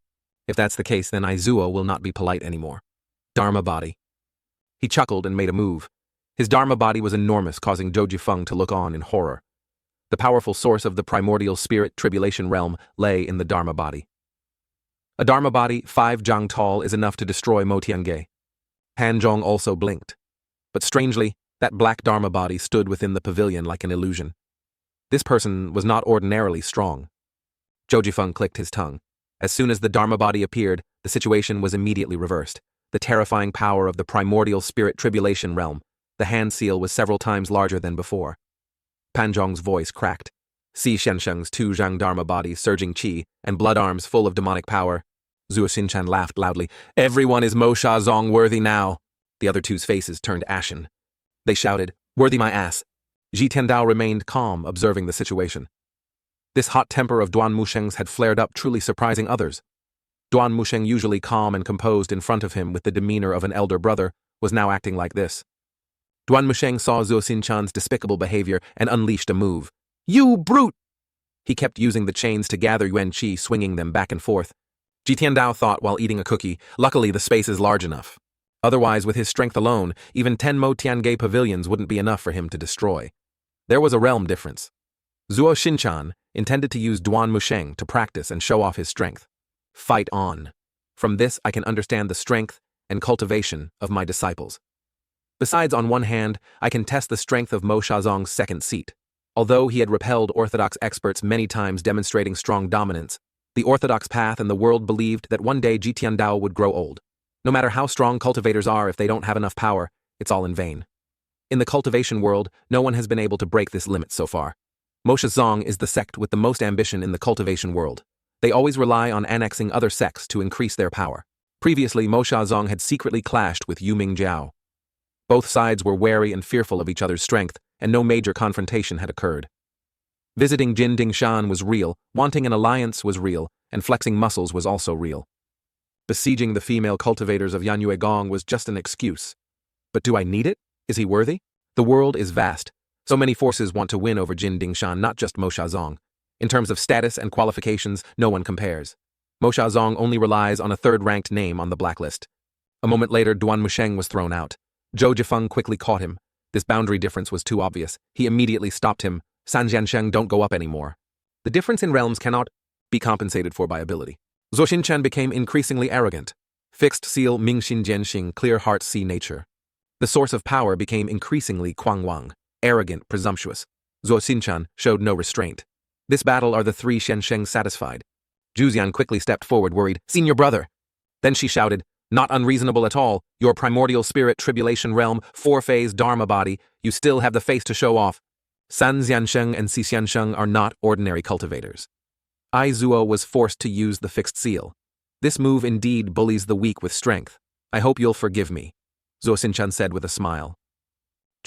If that's the case, then Zuo will not be polite anymore. Dharma body." He chuckled and made a move. His Dharma body was enormous, causing Zhou Jifeng to look on in horror. The powerful source of the primordial spirit tribulation realm lay in the Dharma body. A Dharma body 5 zhang tall is enough to destroy Mo Tiange. Han Zhong also blinked. But strangely, that black Dharma body stood within the pavilion like an illusion. This person was not ordinarily strong. Zhou Jifeng clicked his tongue. As soon as the Dharma body appeared, the situation was immediately reversed. The terrifying power of the primordial spirit tribulation realm, the hand seal was several times larger than before. Pan Zhong's voice cracked. Si Xiansheng's 2 zhang Dharma bodies surging qi and blood arms full of demonic power. Zuo Xinchan laughed loudly. "Everyone is Mo Shazong worthy now." The other two's faces turned ashen. They shouted, "Worthy my ass." Jitiandao remained calm, observing the situation. This hot temper of Duan Musheng's had flared up, truly surprising others. Duan Musheng, usually calm and composed in front of him with the demeanor of an elder brother, was now acting like this. Duan Musheng saw Zuo Xinchan's despicable behavior and unleashed a move. "You brute!" He kept using the chains to gather Yuan Qi, swinging them back and forth. Jitiandao thought while eating a cookie, luckily the space is large enough. Otherwise, with his strength alone, even 10 Mo Tiange pavilions wouldn't be enough for him to destroy. There was a realm difference. Zuo Xinchan intended to use Duan Musheng to practice and show off his strength. Fight on. From this, I can understand the strength and cultivation of my disciples. Besides, on one hand, I can test the strength of Mo Shazong's second seat. Although he had repelled orthodox experts many times demonstrating strong dominance, the orthodox path and the world believed that one day Jitiandao would grow old. No matter how strong cultivators are, if they don't have enough power, it's all in vain. In the cultivation world, no one has been able to break this limit so far. Mo Shazong is the sect with the most ambition in the cultivation world. They always rely on annexing other sects to increase their power. Previously, Mo Shazong had secretly clashed with Yu Mingjiao. Both sides were wary and fearful of each other's strength, and no major confrontation had occurred. Visiting Jin Dingshan was real, wanting an alliance was real, and flexing muscles was also real. Besieging the female cultivators of Yanyue Gong was just an excuse. But do I need it? Is he worthy? The world is vast. So many forces want to win over Jin Dingshan, not just Mo Shazong. In terms of status and qualifications, no one compares. Mo Shazong only relies on a third-ranked name on the blacklist. A moment later, Duan Musheng was thrown out. Zhou Jifeng quickly caught him. This boundary difference was too obvious. He immediately stopped him. San Jiansheng, don't go up anymore. The difference in realms cannot be compensated for by ability. Zuo Xinchan became increasingly arrogant. Fixed seal Ming Xin Jianxing, clear heart see nature. The source of power became increasingly Kuang Wang, arrogant, presumptuous. Zuo Xinchan showed no restraint. This battle are the 3 Xiansheng satisfied. Zhu Ziyan quickly stepped forward, worried, "Senior brother!" Then she shouted, "Not unreasonable at all. Your primordial spirit tribulation realm, 4-phase Dharma body, you still have the face to show off. San Xiansheng and Si Xiansheng are not ordinary cultivators." Zuo was forced to use the fixed seal. This move indeed bullies the weak with strength. "I hope you'll forgive me," Zuo Xinchan said with a smile.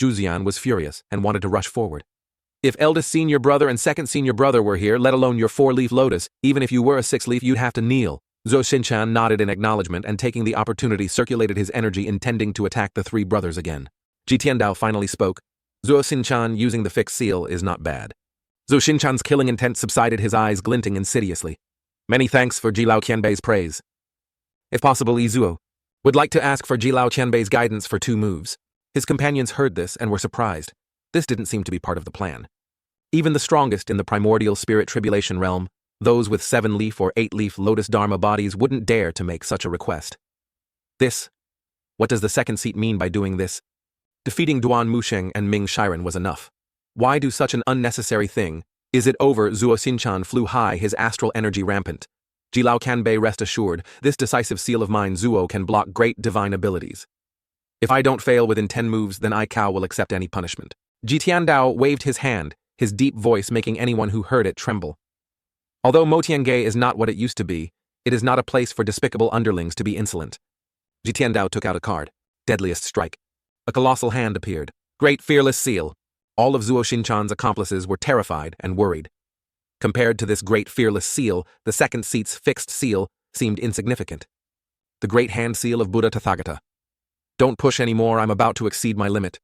Zhu Ziyan was furious and wanted to rush forward. "If eldest senior brother and second senior brother were here, let alone your 4-leaf lotus, even if you were a 6-leaf, you'd have to kneel." Zuo Xinchan nodded in acknowledgement and, taking the opportunity, circulated his energy, intending to attack the 3 brothers again. Jitiandao finally spoke. "Zuo Xinchan using the fixed seal is not bad. Zhou Xinchan's killing intent subsided, his eyes glinting insidiously. Many thanks for Jilao Qianbei's praise. If possible, Izuo would like to ask for Jilao Qianbei's guidance for 2 moves. His companions heard this and were surprised. This didn't seem to be part of the plan. Even the strongest in the primordial spirit tribulation realm, those with 7-leaf or 8-leaf lotus dharma bodies, wouldn't dare to make such a request. What does the second seat mean by doing this? Defeating Duan Musheng and Ming Shiren was enough. Why do such an unnecessary thing? Is it over? Zhuo Xinchan flew high, his astral energy rampant. Jilao Qianbei, rest assured, this decisive seal of mine, Zhuo, can block great divine abilities. If I don't fail within 10 moves, then I Cao will accept any punishment. Ji Tiandao waved his hand, his deep voice making anyone who heard it tremble. Although Mo Tiange is not what it used to be, it is not a place for despicable underlings to be insolent. Ji Tiandao took out a card. Deadliest strike. A colossal hand appeared. Great fearless seal. All of Zhuo Xinchan's accomplices were terrified and worried. Compared to this great fearless seal, the second seat's fixed seal seemed insignificant. The great hand seal of Buddha Tathagata. Don't push anymore, I'm about to exceed my limit.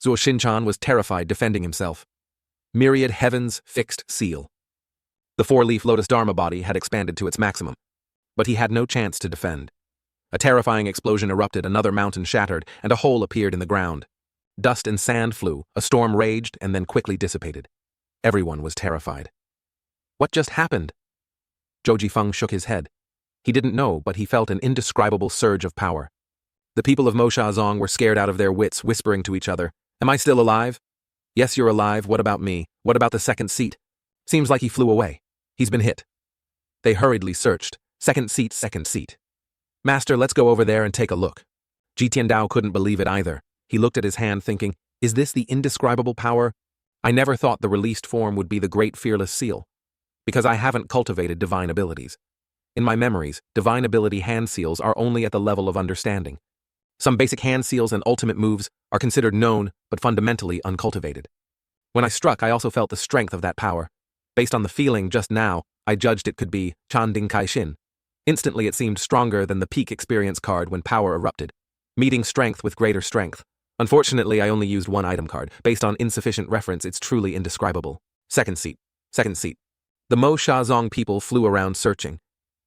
Zhuo Xinchan was terrified, defending himself. Myriad Heavens fixed seal. The 4-leaf lotus dharma body had expanded to its maximum. But he had no chance to defend. A terrifying explosion erupted, another mountain shattered, and a hole appeared in the ground. Dust and sand flew, a storm raged, and then quickly dissipated. Everyone was terrified. What just happened? Zhou Jifeng shook his head. He didn't know, but he felt an indescribable surge of power. The people of Moshazong were scared out of their wits, whispering to each other, "Am I still alive? Yes, you're alive. What about me? What about the second seat? Seems like he flew away. He's been hit." They hurriedly searched. Second seat, second seat. Master, let's go over there and take a look. Ji Tiandao couldn't believe it either. He looked at his hand thinking, is this the indescribable power? I never thought the released form would be the great fearless seal. Because I haven't cultivated divine abilities. In my memories, divine ability hand seals are only at the level of understanding. Some basic hand seals and ultimate moves are considered known, but fundamentally uncultivated. When I struck, I also felt the strength of that power. Based on the feeling just now, I judged it could be Chanding Kaixin. Instantly it seemed stronger than the peak experience card when power erupted. Meeting strength with greater strength. Unfortunately, I only used one item card. Based on insufficient reference, it's truly indescribable. Second seat. Second seat. The Mo Shazong people flew around searching.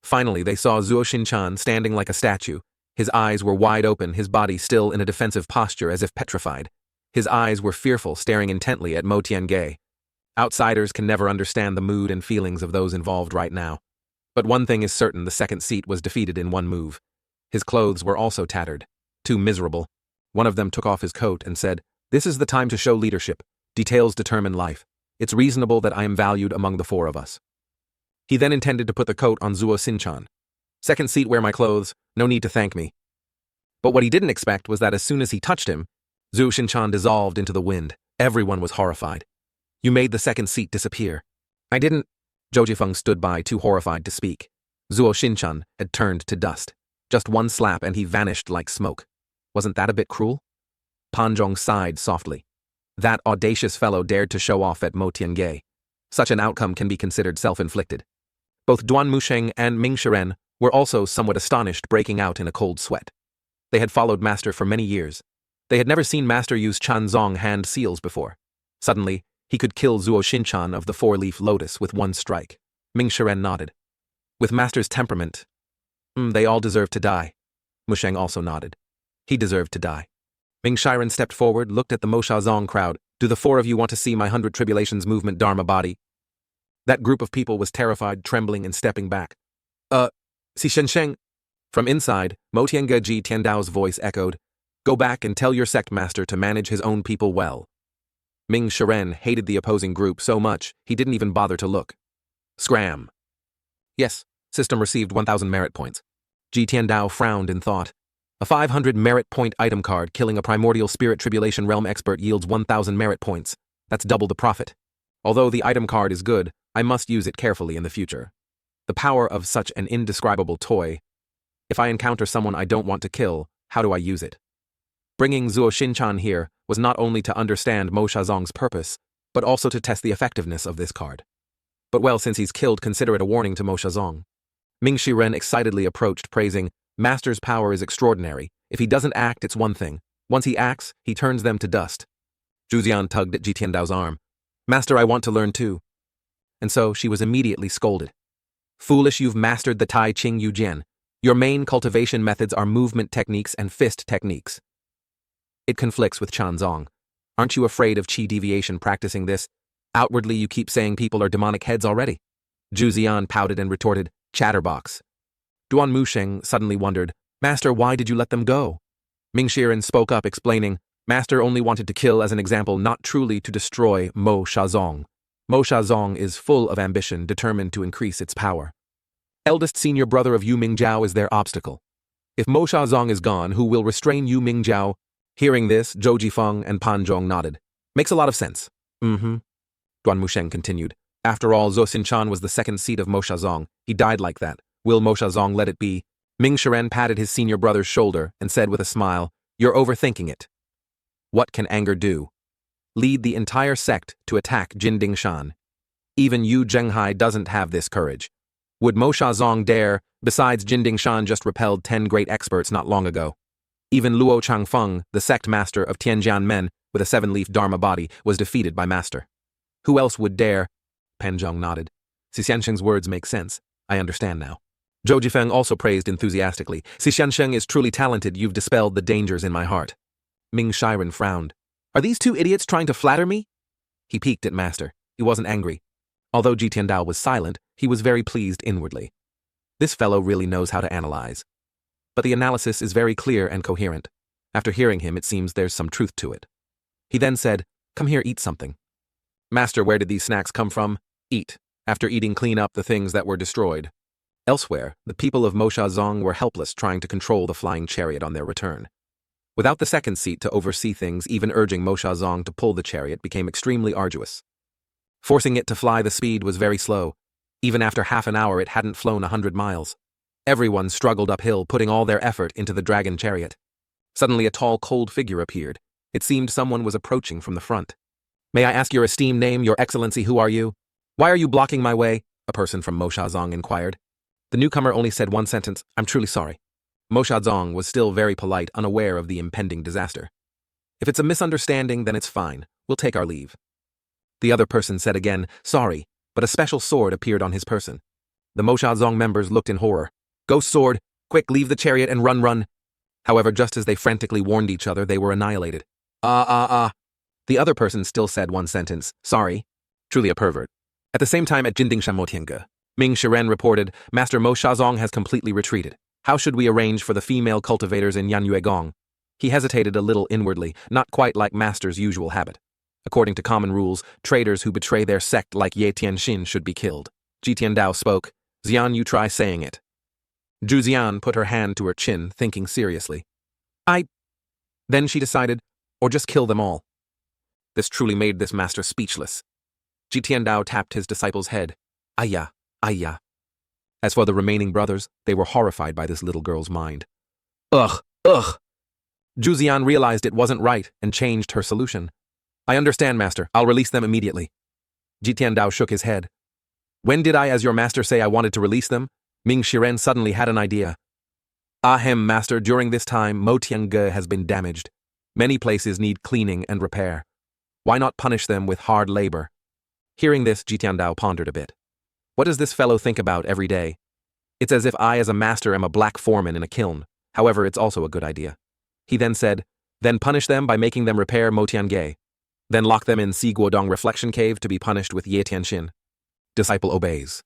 Finally, they saw Zhuo Xinchan standing like a statue. His eyes were wide open, his body still in a defensive posture as if petrified. His eyes were fearful, staring intently at Mo Tiange. Outsiders can never understand the mood and feelings of those involved right now. But one thing is certain, the second seat was defeated in one move. His clothes were also tattered. Too miserable. One of them took off his coat and said, "This is the time to show leadership. Details determine life. It's reasonable that I am valued among the 4 of us." He then intended to put the coat on Zhuo Xinchan. "Second seat, wear my clothes. No need to thank me." But what he didn't expect was that as soon as he touched him, Zhuo Xinchan dissolved into the wind. Everyone was horrified. "You made the second seat disappear." "I didn't." Zhou Jifeng stood by, too horrified to speak. Zhuo Xinchan had turned to dust. Just one slap and he vanished like smoke. Wasn't that a bit cruel? Pan Zhong sighed softly. That audacious fellow dared to show off at Mo Tiange. Such an outcome can be considered self-inflicted. Both Duan Musheng and Ming Shiren were also somewhat astonished, breaking out in a cold sweat. They had followed Master for many years. They had never seen Master use Chanzong hand seals before. Suddenly, he could kill Zhuo Xinchan of the 4-leaf lotus with one strike. Ming Shiren nodded. With Master's temperament, they all deserve to die. Musheng also nodded. He deserved to die. Ming Shiren stepped forward, looked at the Moshazong crowd. "Do the 4 of you want to see my 100 Tribulations movement Dharma body?" That group of people was terrified, trembling, and stepping back. Si Shensheng." From inside, Mo Tiange Ji Tiandao's voice echoed, "Go back and tell your sect master to manage his own people well." Ming Shiren hated the opposing group so much, he didn't even bother to look. Scram. "Yes, system received 1,000 merit points." Ji Tiandao frowned in thought. A 500 merit point item card killing a primordial spirit tribulation realm expert yields 1,000 merit points. That's double the profit. Although the item card is good, I must use it carefully in the future. The power of such an indescribable toy. If I encounter someone I don't want to kill, how do I use it? Bringing Zhuo Xinchan here was not only to understand Mo Shazong's purpose, but also to test the effectiveness of this card. But well, since he's killed, consider it a warning to Mo Shazong. Ming Shiren excitedly approached, praising, "Master's power is extraordinary. If he doesn't act, it's one thing. Once he acts, he turns them to dust." Zhu Zian tugged at Ji Tiandao's arm. Master, I want to learn too. And so she was immediately scolded. Foolish, you've mastered the Tai Ching Yu Jian. Your main cultivation methods are movement techniques and fist techniques. It conflicts with Chanzong. Aren't you afraid of qi deviation practicing this? Outwardly you keep saying people are demonic heads already. Zhu Zian pouted and retorted, chatterbox. Duan Musheng suddenly wondered, Master, why did you let them go? Ming Shiren spoke up explaining, Master only wanted to kill as an example, not truly to destroy Mo Shazong. Mo Shazong is full of ambition, determined to increase its power. Eldest senior brother of Yu Mingjiao is their obstacle. If Mo Shazong is gone, who will restrain Yu Mingjiao? Hearing this, Zhou Jifeng and Pan Zhong nodded. Makes a lot of sense. Duan Musheng continued. After all, Zhou Xinchan was the second seat of Mo Shazong. He died like that. Will Mo Shazong let it be? Ming Shiren patted his senior brother's shoulder and said with a smile, You're overthinking it. What can anger do? Lead the entire sect to attack Jin Dingshan. Even Yu Zhenghai doesn't have this courage. Would Mo Shazong dare? Besides, Jin Dingshan just repelled 10 great experts not long ago. Even Luo Changfeng, the sect master of Tianjian Men with a 7-leaf Dharma body, was defeated by Master. Who else would dare? Pan Zhong nodded. Xixiansheng's words make sense. I understand now. Zhou Jifeng also praised enthusiastically. Xixiansheng is truly talented. You've dispelled the dangers in my heart. Ming Shiren frowned. Are these two idiots trying to flatter me? He peeked at Master. He wasn't angry. Although Ji Tiandao was silent, he was very pleased inwardly. This fellow really knows how to analyze. But the analysis is very clear and coherent. After hearing him, it seems there's some truth to it. He then said, Come here, eat something. Master, where did these snacks come from? Eat. After eating, clean up the things that were destroyed. Elsewhere, the people of Mo Shazong were helpless trying to control the flying chariot on their return. Without the second seat to oversee things, even urging Mo Shazong to pull the chariot became extremely arduous. Forcing it to fly the speed was very slow. Even after half an hour, it hadn't flown 100 miles. Everyone struggled uphill, putting all their effort into the dragon chariot. Suddenly, a tall, cold figure appeared. It seemed someone was approaching from the front. May I ask your esteemed name, Your Excellency, who are you? Why are you blocking my way? A person from Mo Shazong inquired. The newcomer only said one sentence, I'm truly sorry. Mo Shazong was still very polite, unaware of the impending disaster. If it's a misunderstanding, then it's fine. We'll take our leave. The other person said again, sorry, but a special sword appeared on his person. The Mo Shazong members looked in horror. Ghost sword, quick, leave the chariot and run. However, just as they frantically warned each other, they were annihilated. The other person still said one sentence, sorry. Truly a pervert. At the same time at Jindingshan Motianga, Ming Shiren reported, Master Mo Shazong has completely retreated. How should we arrange for the female cultivators in Yanyuegong? He hesitated a little inwardly, not quite like Master's usual habit. According to common rules, traitors who betray their sect like Ye Tianxin should be killed. Ji Tiandao spoke. Xian, you try saying it. Zhu Xian put her hand to her chin, thinking seriously. Then she decided, or just kill them all. This truly made this master speechless. Ji Tiandao tapped his disciple's head. Ayya. As for the remaining brothers, they were horrified by this little girl's mind. Ugh. Zhu Xian realized it wasn't right and changed her solution. I understand, Master. I'll release them immediately. Ji Tiandao shook his head. When did I, as your master, say I wanted to release them? Ming Shiren suddenly had an idea. Ahem, Master, during this time, Mo Tiange has been damaged. Many places need cleaning and repair. Why not punish them with hard labor? Hearing this, Ji Tiandao pondered a bit. What does this fellow think about every day? It's as if I, as a master, am a black foreman in a kiln. However, it's also a good idea. He then said, then punish them by making them repair Mo Tiange. Then lock them in Si Guodong Reflection Cave to be punished with Ye Tianxin. Disciple obeys.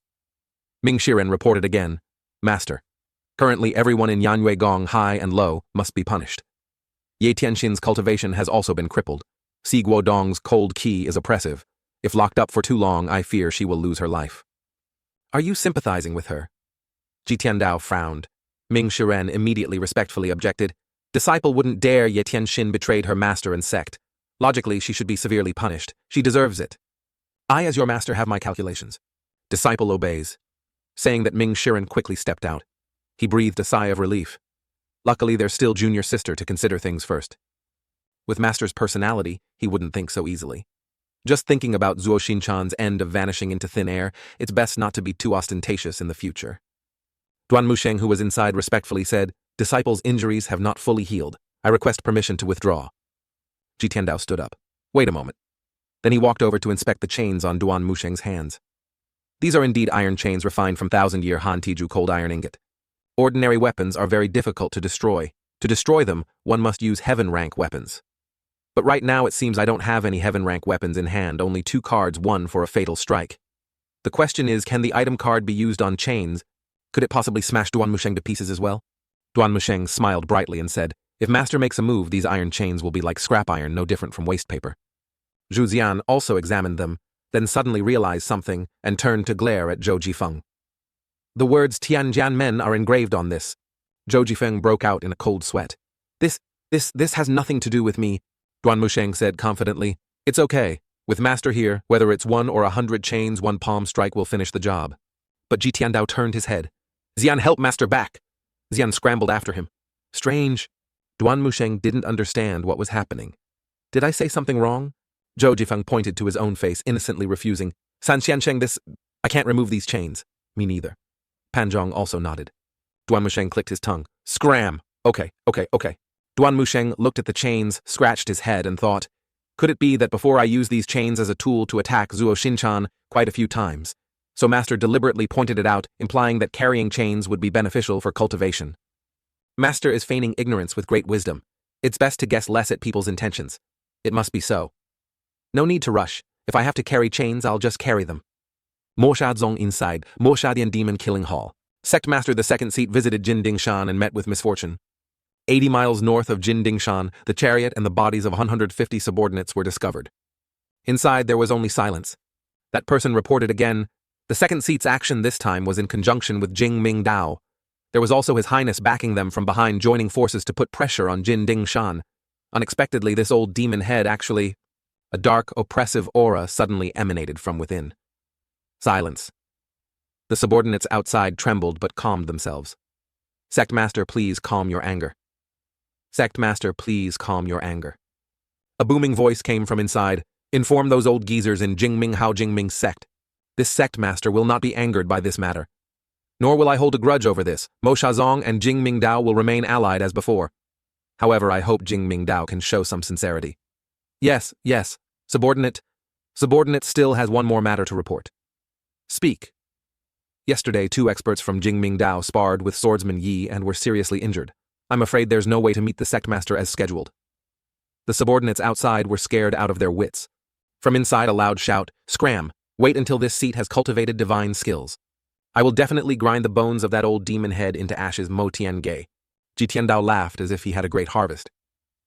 Ming Shiren reported again, Master, currently everyone in Yanyuegong, high and low, must be punished. Ye Tianxin's cultivation has also been crippled. Si Guodong's cold key is oppressive. If locked up for too long, I fear she will lose her life. Are you sympathizing with her? Ji Tiandao frowned. Ming Shiren immediately respectfully objected. Disciple wouldn't dare. Ye Tianxin betrayed her master and sect. Logically, she should be severely punished. She deserves it. I, as your master, have my calculations. Disciple obeys. Saying that, Ming Shiren quickly stepped out. He breathed a sigh of relief. Luckily, there's still junior sister to consider things first. With Master's personality, he wouldn't think so easily. Just thinking about Zuo Xinchan's end of vanishing into thin air, it's best not to be too ostentatious in the future. Duan Musheng, who was inside, respectfully said, Disciple's injuries have not fully healed. I request permission to withdraw. Ji Tiandao stood up. Wait a moment. Then he walked over to inspect the chains on Duan Musheng's hands. These are indeed iron chains refined from 1,000-year Han Tiju cold iron ingot. Ordinary weapons are very difficult to destroy. To destroy them, one must use heaven-rank weapons. But right now it seems I don't have any heaven-rank weapons in hand, only 2 cards, one for a fatal strike. The question is, can the item card be used on chains? Could it possibly smash Duan Musheng to pieces as well? Duan Musheng smiled brightly and said, if Master makes a move, these iron chains will be like scrap iron, no different from waste paper. Zhu Xian also examined them, then suddenly realized something and turned to glare at Zhou Jifeng. The words Tianjian Men are engraved on this. Zhou Jifeng broke out in a cold sweat. This has nothing to do with me, Duan Musheng said confidently. It's okay. With Master here, whether it's 1 or 100 chains, 1 palm strike will finish the job. But Ji Tiandao turned his head. Xian, help Master back! Xian scrambled after him. Strange. Duan Musheng didn't understand what was happening. Did I say something wrong? Zhou Jifeng pointed to his own face, innocently refusing. San Xiansheng, I can't remove these chains. Me neither. Panzhong also nodded. Duan Musheng clicked his tongue. Scram! Okay. Duan Musheng looked at the chains, scratched his head, and thought, could it be that before I use these chains as a tool to attack Zuo Shinchan quite a few times? So Master deliberately pointed it out, implying that carrying chains would be beneficial for cultivation. Master is feigning ignorance with great wisdom. It's best to guess less at people's intentions. It must be so. No need to rush. If I have to carry chains, I'll just carry them. Mo Shazong inside, Mo Shadian Demon Killing Hall. Sect Master the second seat visited Jin Dingshan and met with misfortune. 80 miles north of Jin Dingshan, the chariot and the bodies of 150 subordinates were discovered. Inside there was only silence. That person reported again. The second seat's action this time was in conjunction with Jing Ming Dao. There was also His Highness backing them from behind, joining forces to put pressure on Jin Dingshan. Unexpectedly, this old demon head actually... A dark, oppressive aura suddenly emanated from within. Silence. The subordinates outside trembled but calmed themselves. Sect Master, please calm your anger. Sect Master, please calm your anger. A booming voice came from inside. Inform those old geezers in Jingming Hao Jingming's sect. This sect master will not be angered by this matter. Nor will I hold a grudge over this. Mo Shazong and Jing Ming Dao will remain allied as before. However, I hope Jing Ming Dao can show some sincerity. Yes. Subordinate still has one more matter to report. Speak. Yesterday, 2 experts from Jingming Dao sparred with swordsman Yi and were seriously injured. I'm afraid there's no way to meet the sect master as scheduled. The subordinates outside were scared out of their wits. From inside a loud shout, Scram! Wait until this seat has cultivated divine skills. I will definitely grind the bones of that old demon head into ashes, Mo Tian-Gei. Ji Tiandao laughed as if he had a great harvest.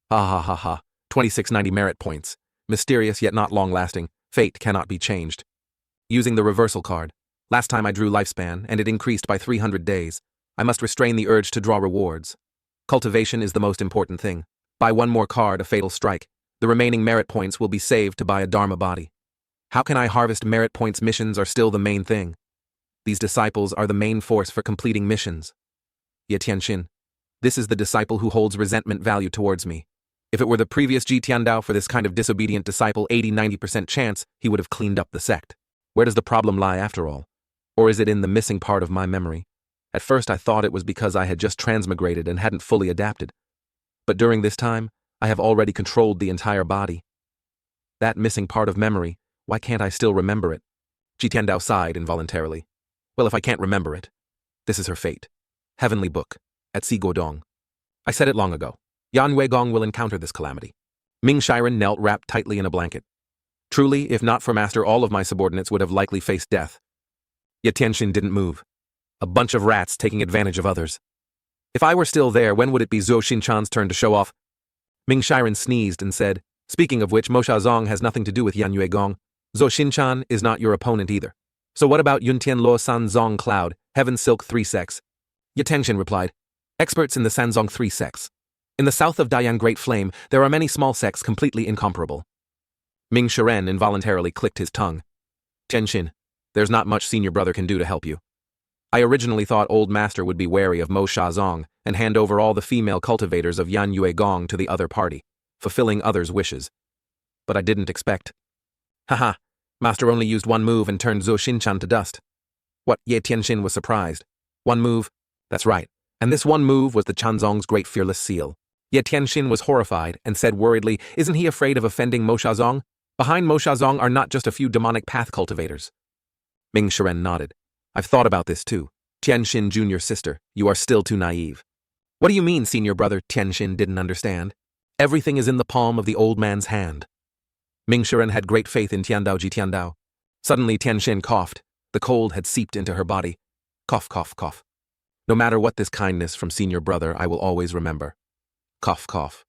Ha. 2690 merit points. Mysterious yet not long-lasting. Fate cannot be changed. Using the reversal card. Last time I drew lifespan, and it increased by 300 days. I must restrain the urge to draw rewards. Cultivation is the most important thing. Buy 1 more card, a fatal strike. The remaining merit points will be saved to buy a Dharma body. How can I harvest merit points? Missions are still the main thing. These disciples are the main force for completing missions. Ye Tianxin. This is the disciple who holds resentment value towards me. If it were the previous Ji Tiandao for this kind of disobedient disciple, 80-90% chance he would have cleaned up the sect. Where does the problem lie after all? Or is it in the missing part of my memory? At first I thought it was because I had just transmigrated and hadn't fully adapted. But during this time, I have already controlled the entire body. That missing part of memory, why can't I still remember it? Ji Tiandao sighed involuntarily. Well, if I can't remember it, this is her fate. Heavenly Book, at Si Godong. I said it long ago. Yan Weigong will encounter this calamity. Ming Shiren knelt wrapped tightly in a blanket. Truly, if not for Master, all of my subordinates would have likely faced death. Yet Tianxin didn't move. A bunch of rats taking advantage of others. If I were still there, when would it be Zuo Shinchan's turn to show off? Ming Shiren sneezed and said, speaking of which, Mo Shazong has nothing to do with Yan Yuegong. Zuo Shinchan is not your opponent either. So what about Yuntian Luo Sanzong Cloud, Heaven Silk 3 sects? Ye Tianxin replied, experts in the Sanzong 3 sects. In the south of Dayang Great Flame, there are many small sects completely incomparable. Ming Shiren involuntarily clicked his tongue. Tianxin, there's not much senior brother can do to help you. I originally thought Old Master would be wary of Mo Shazong and hand over all the female cultivators of Yan Yuegong to the other party, fulfilling others' wishes. But I didn't expect. Haha, Master only used 1 move and turned Zuo Shinchan to dust. What? Ye Tianxin was surprised. 1 move? That's right. And this 1 move was the Chanzong's great fearless seal. Ye Tianxin was horrified and said worriedly, isn't he afraid of offending Mo Shazong? Behind Mo Shazong are not just a few demonic path cultivators. Ming Shiren nodded. I've thought about this too. Tianxin, junior sister, you are still too naive. What do you mean, senior brother? Tianxin didn't understand. Everything is in the palm of the old man's hand. Ming Shiren had great faith in Tiandao Ji Tiandao. Suddenly Tianxin coughed. The cold had seeped into her body. Cough, cough, cough. No matter what this kindness from senior brother, I will always remember. Cough, cough.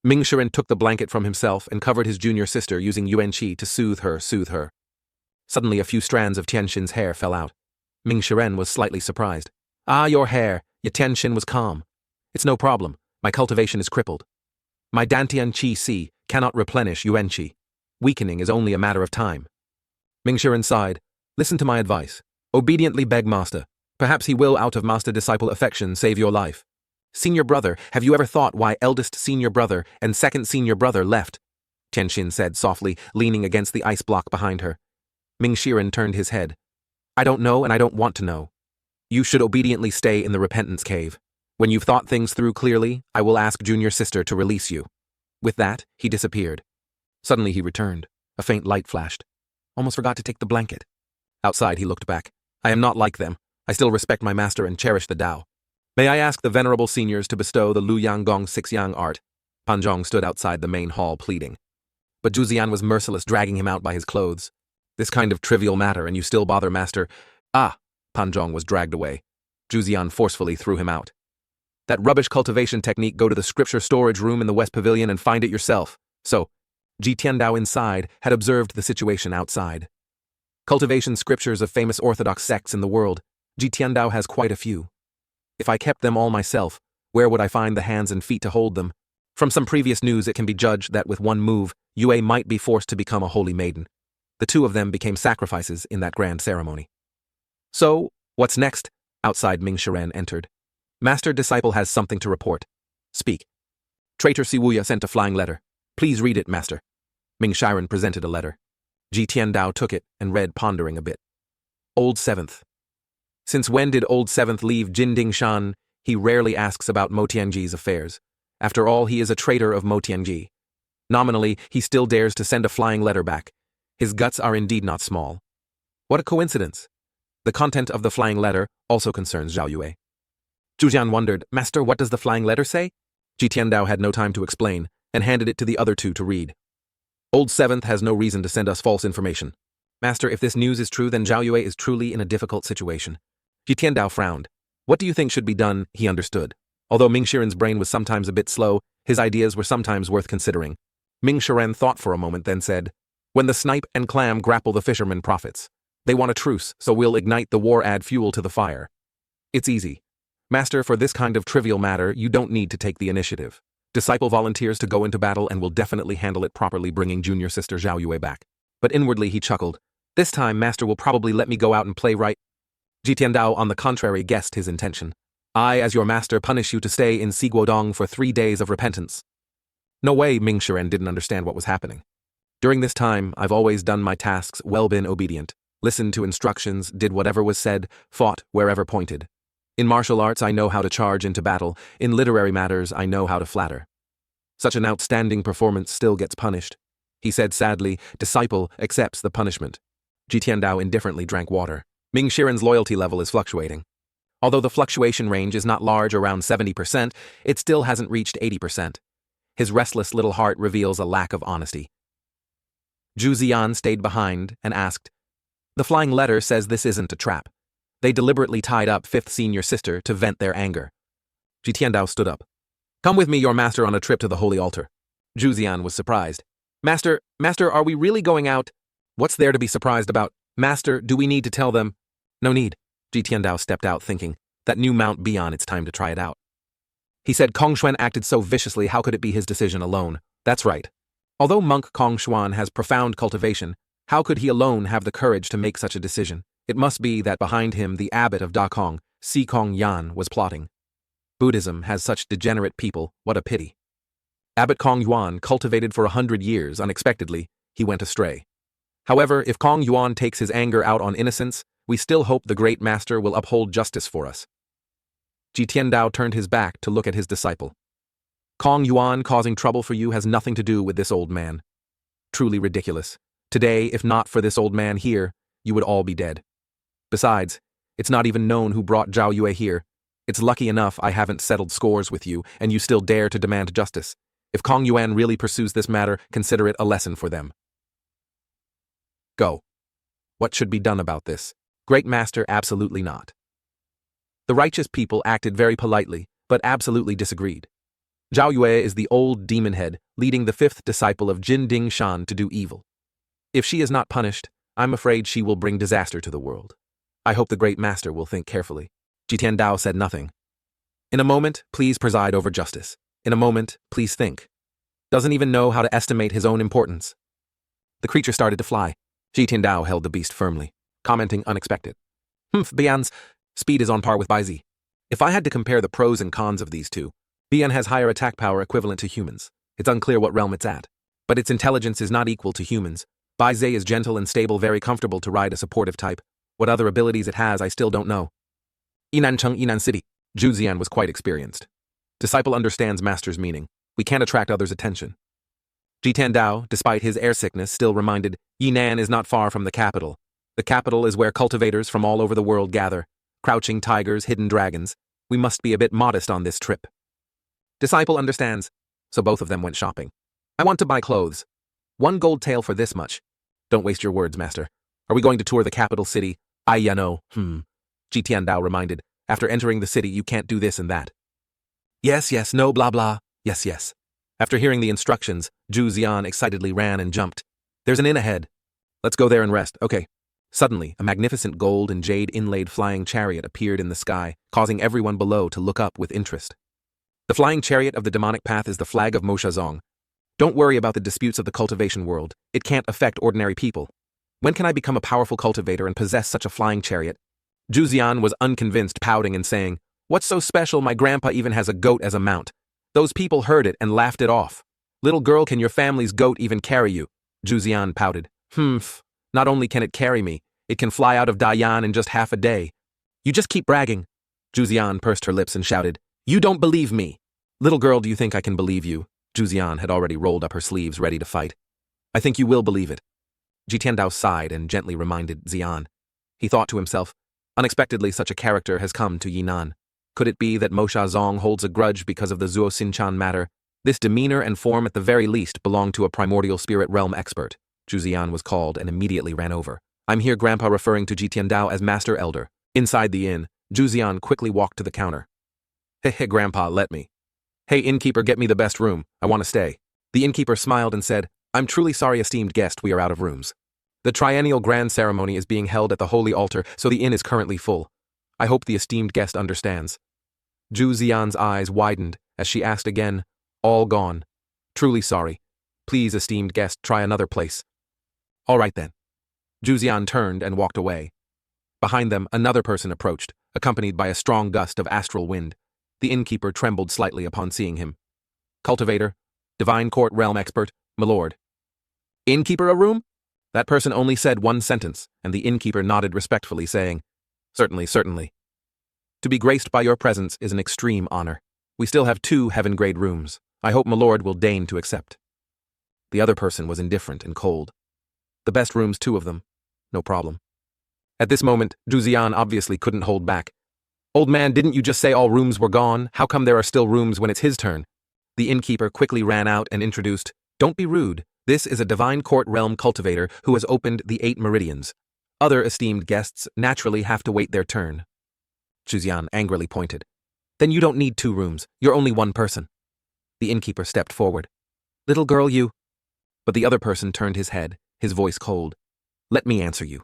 Ming Shiren took the blanket from himself and covered his junior sister using Yuan Qi to soothe her. Suddenly a few strands of Tianxin's hair fell out. Ming Shiren was slightly surprised. Ah, your hair. Tianxin was calm. It's no problem. My cultivation is crippled. My Dantian Qi Si cannot replenish Yuan Qi. Weakening is only a matter of time. Ming Shiren sighed. Listen to my advice. Obediently beg master. Perhaps he will, out of master-disciple affection, save your life. Senior brother, have you ever thought why eldest senior brother and second senior brother left? Tianxin said softly, leaning against the ice block behind her. Ming Shiren turned his head. I don't know and I don't want to know. You should obediently stay in the repentance cave. When you've thought things through clearly, I will ask junior sister to release you. With that, he disappeared. Suddenly he returned. A faint light flashed. Almost forgot to take the blanket. Outside he looked back. I am not like them. I still respect my master and cherish the Tao. May I ask the venerable seniors to bestow the Lu Yang Gong Six Yang art? Panzhong stood outside the main hall pleading. But Zhuzian was merciless, dragging him out by his clothes. This kind of trivial matter and you still bother, master? Ah! Panzhong was dragged away. Zhuzian forcefully threw him out. That rubbish cultivation technique, go to the scripture storage room in the West Pavilion and find it yourself. So, Ji Tiandao inside had observed the situation outside. Cultivation scriptures of famous orthodox sects in the world. Ji Tiandao has quite a few. If I kept them all myself, where would I find the hands and feet to hold them? From some previous news it can be judged that with one move, Yue might be forced to become a holy maiden. The two of them became sacrifices in that grand ceremony. So, what's next? Outside Ming Shiren entered. Master disciple has something to report. Speak. Traitor Siwuya sent a flying letter. Please read it, master. Ming Shiren presented a letter. Ji Tiandao took it and read, pondering a bit. Old Seventh. Since when did Old Seventh leave Jinding Shan? He rarely asks about Mo Tianji's affairs. After all, he is a traitor of Mo Tianji. Nominally, he still dares to send a flying letter back. His guts are indeed not small. What a coincidence. The content of the flying letter also concerns Zhao Yue. Zhujian wondered, Master, what does the flying letter say? Ji Tiandao had no time to explain, and handed it to the other two to read. Old Seventh has no reason to send us false information. Master, if this news is true, then Zhao Yue is truly in a difficult situation. Ji Tiandao frowned. What do you think should be done? He understood. Although Ming Shiren's brain was sometimes a bit slow, his ideas were sometimes worth considering. Ming Shiren thought for a moment, then said, When the snipe and clam grapple, the fisherman profits. They want a truce, so we'll ignite the war, add fuel to the fire. It's easy. Master, for this kind of trivial matter, you don't need to take the initiative. Disciple volunteers to go into battle and will definitely handle it properly, bringing junior sister Zhao Yue back. But inwardly he chuckled. This time, Master will probably let me go out and play right. Ji Tiandao, on the contrary, guessed his intention. I, as your master, punish you to stay in Siguodong for 3 days of repentance. No way, Ming Shiren didn't understand what was happening. During this time, I've always done my tasks, well, been obedient, listened to instructions, did whatever was said, fought wherever pointed. In martial arts, I know how to charge into battle. In literary matters, I know how to flatter. Such an outstanding performance still gets punished. He said sadly, disciple accepts the punishment. Ji Tiandao indifferently drank water. Ming Shiren's loyalty level is fluctuating. Although the fluctuation range is not large, around 70%, it still hasn't reached 80%. His restless little heart reveals a lack of honesty. Zhu Ziyan stayed behind and asked, The flying letter says this isn't a trap. They deliberately tied up fifth senior sister to vent their anger. Ji Tiandao stood up. Come with me, your master, on a trip to the holy altar. Zhu Ziyan was surprised. Master, are we really going out? What's there to be surprised about? Master, do we need to tell them? No need. Ji Tiandao stepped out thinking, that new Mount Bian, it's time to try it out. He said Kong Xuan acted so viciously, how could it be his decision alone? That's right. Although monk Kong Xuan has profound cultivation, how could he alone have the courage to make such a decision? It must be that behind him the abbot of Da Kong, Si Kong Yan, was plotting. Buddhism has such degenerate people, what a pity. Abbot Kong Yuan, cultivated for 100 years, unexpectedly, he went astray. However, if Kong Yuan takes his anger out on innocence, we still hope the great master will uphold justice for us. Ji Tiandao turned his back to look at his disciple. Kong Yuan causing trouble for you has nothing to do with this old man. Truly ridiculous. Today, if not for this old man here, you would all be dead. Besides, it's not even known who brought Zhao Yue here. It's lucky enough I haven't settled scores with you, and you still dare to demand justice. If Kong Yuan really pursues this matter, consider it a lesson for them. Go. What should be done about this? Great Master, absolutely not. The righteous people acted very politely, but absolutely disagreed. Zhao Yue is the old demon head, leading the fifth disciple of Jin Ding Shan to do evil. If she is not punished, I'm afraid she will bring disaster to the world. I hope the Great Master will think carefully. Jitian Dao said nothing. In a moment, please preside over justice. In a moment, please think. Doesn't even know how to estimate his own importance. The creature started to fly. Jitian Dao held the beast firmly, commenting unexpected. Bian's speed is on par with Baizi. If I had to compare the pros and cons of these two, Bian has higher attack power equivalent to humans. It's unclear what realm it's at. But its intelligence is not equal to humans. Baizi is gentle and stable, very comfortable to ride a supportive type. What other abilities it has, I still don't know. Yinancheng, Yinan City. Zhu Zian was quite experienced. Disciple understands master's meaning. We can't attract others' attention. Jitian Dao, despite his air sickness, still reminded, Yinan is not far from the capital. The capital is where cultivators from all over the world gather. Crouching tigers, hidden dragons. We must be a bit modest on this trip. Disciple understands. So both of them went shopping. I want to buy clothes. 1 gold tael for this much. Don't waste your words, master. Are we going to tour the capital city? No. Jitian Dao reminded. After entering the city, you can't do this and that. Yes, no, blah, blah. Yes. After hearing the instructions, Zhu Zian excitedly ran and jumped. There's an inn ahead. Let's go there and rest. Okay. Suddenly, a magnificent gold and jade inlaid flying chariot appeared in the sky, causing everyone below to look up with interest. The flying chariot of the demonic path is the flag of Mosha Zong. Don't worry about the disputes of the cultivation world. It can't affect ordinary people. When can I become a powerful cultivator and possess such a flying chariot? Zhu Zian was unconvinced, pouting and saying, What's so special? My grandpa even has a goat as a mount. Those people heard it and laughed it off. Little girl, can your family's goat even carry you? Zhu Zian pouted. Not only can it carry me, it can fly out of Dayan in just half a day. You just keep bragging. Zhu Zian pursed her lips and shouted, You don't believe me. Little girl, do you think I can believe you? Zhu Zian had already rolled up her sleeves, ready to fight. I think you will believe it. Jitian Dao sighed and gently reminded Xian. He thought to himself, unexpectedly such a character has come to Yinan. Could it be that Mosha Zong holds a grudge because of the Zuo Xinchan matter? This demeanor and form at the very least belong to a primordial spirit realm expert. Zhu Zian was called and immediately ran over. I'm here, Grandpa, referring to Jitian Dao as Master Elder. Inside the inn, Zhu Zian quickly walked to the counter. Hey, Grandpa, let me. Hey, innkeeper, get me the best room. I want to stay. The innkeeper smiled and said, I'm truly sorry, esteemed guest, we are out of rooms. The triennial grand ceremony is being held at the holy altar, so the inn is currently full. I hope the esteemed guest understands. Zhu Zian's eyes widened as she asked again, All gone. Truly sorry. Please, esteemed guest, try another place. All right then. Zhu Zian turned and walked away. Behind them, another person approached, accompanied by a strong gust of astral wind. The innkeeper trembled slightly upon seeing him. Cultivator, divine court realm expert, my lord. Innkeeper, a room? That person only said one sentence, and the innkeeper nodded respectfully, saying, Certainly. To be graced by your presence is an extreme honor. We still have 2 heaven-grade rooms. I hope my lord will deign to accept. The other person was indifferent and cold. The best rooms, 2 of them. No problem. At this moment, Zhu Zian obviously couldn't hold back. Old man, didn't you just say all rooms were gone? How come there are still rooms when it's his turn? The innkeeper quickly ran out and introduced, Don't be rude. This is a divine court realm cultivator who has opened the 8 meridians. Other esteemed guests naturally have to wait their turn. Zhu Zian angrily pointed. Then you don't need 2 rooms. You're only 1 person. The innkeeper stepped forward. Little girl, you. But the other person turned his head, his voice cold. Let me answer you.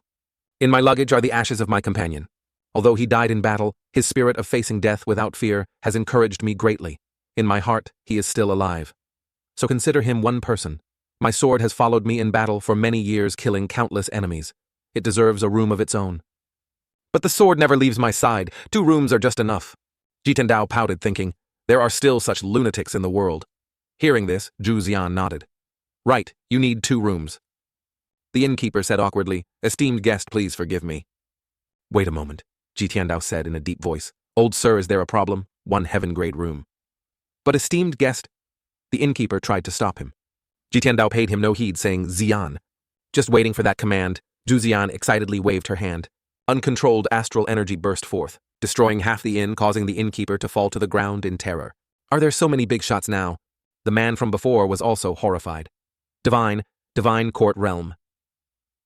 In my luggage are the ashes of my companion. Although he died in battle, his spirit of facing death without fear has encouraged me greatly. In my heart, he is still alive. So consider him 1 person. My sword has followed me in battle for many years, killing countless enemies. It deserves a room of its own. But the sword never leaves my side. 2 rooms are just enough. Jitian Dao pouted, thinking, there are still such lunatics in the world. Hearing this, Zhu Zian nodded. Right, you need 2 rooms. The innkeeper said awkwardly, Esteemed guest, please forgive me. Wait a moment, Jitian Dao said in a deep voice. Old sir, is there a problem? 1 heaven-grade room. But esteemed guest, the innkeeper tried to stop him. Ji Tiandao paid him no heed, saying, Xian. Just waiting for that command, Zhu Xian excitedly waved her hand. Uncontrolled astral energy burst forth, destroying half the inn, causing the innkeeper to fall to the ground in terror. Are there so many big shots now? The man from before was also horrified. Divine court realm.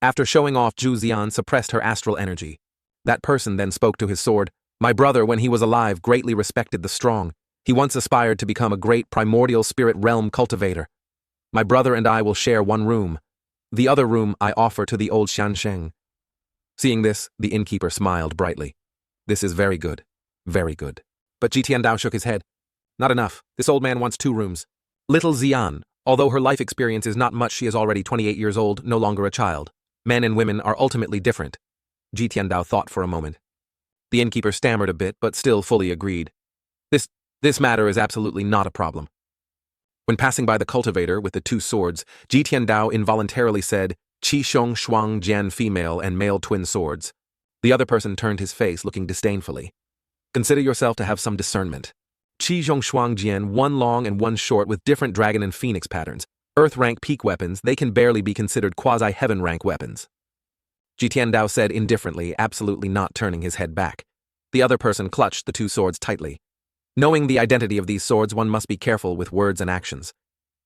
After showing off, Zhu Xian suppressed her astral energy. That person then spoke to his sword. My brother, when he was alive, greatly respected the strong. He once aspired to become a great primordial spirit realm cultivator. My brother and I will share one room. The other room I offer to the old Xiansheng. Seeing this, the innkeeper smiled brightly. This is very good. Very good. But Ji Tiandao shook his head. Not enough. This old man wants 2 rooms. Little Xian, although her life experience is not much, she is already 28 years old, no longer a child. Men and women are ultimately different. Ji Tiandao thought for a moment. The innkeeper stammered a bit, but still fully agreed. This matter is absolutely not a problem. When passing by the cultivator with the 2 swords, Ji Tiandao involuntarily said, Qi Xiong Shuang Jian female and male twin swords. The other person turned his face, looking disdainfully. Consider yourself to have some discernment. Qi Xiong Shuang Jian, 1 long and 1 short with different dragon and phoenix patterns. Earth rank peak weapons, they can barely be considered quasi-heaven rank weapons. Ji Tiandao said indifferently, absolutely not turning his head back. The other person clutched the 2 swords tightly. Knowing the identity of these swords, one must be careful with words and actions.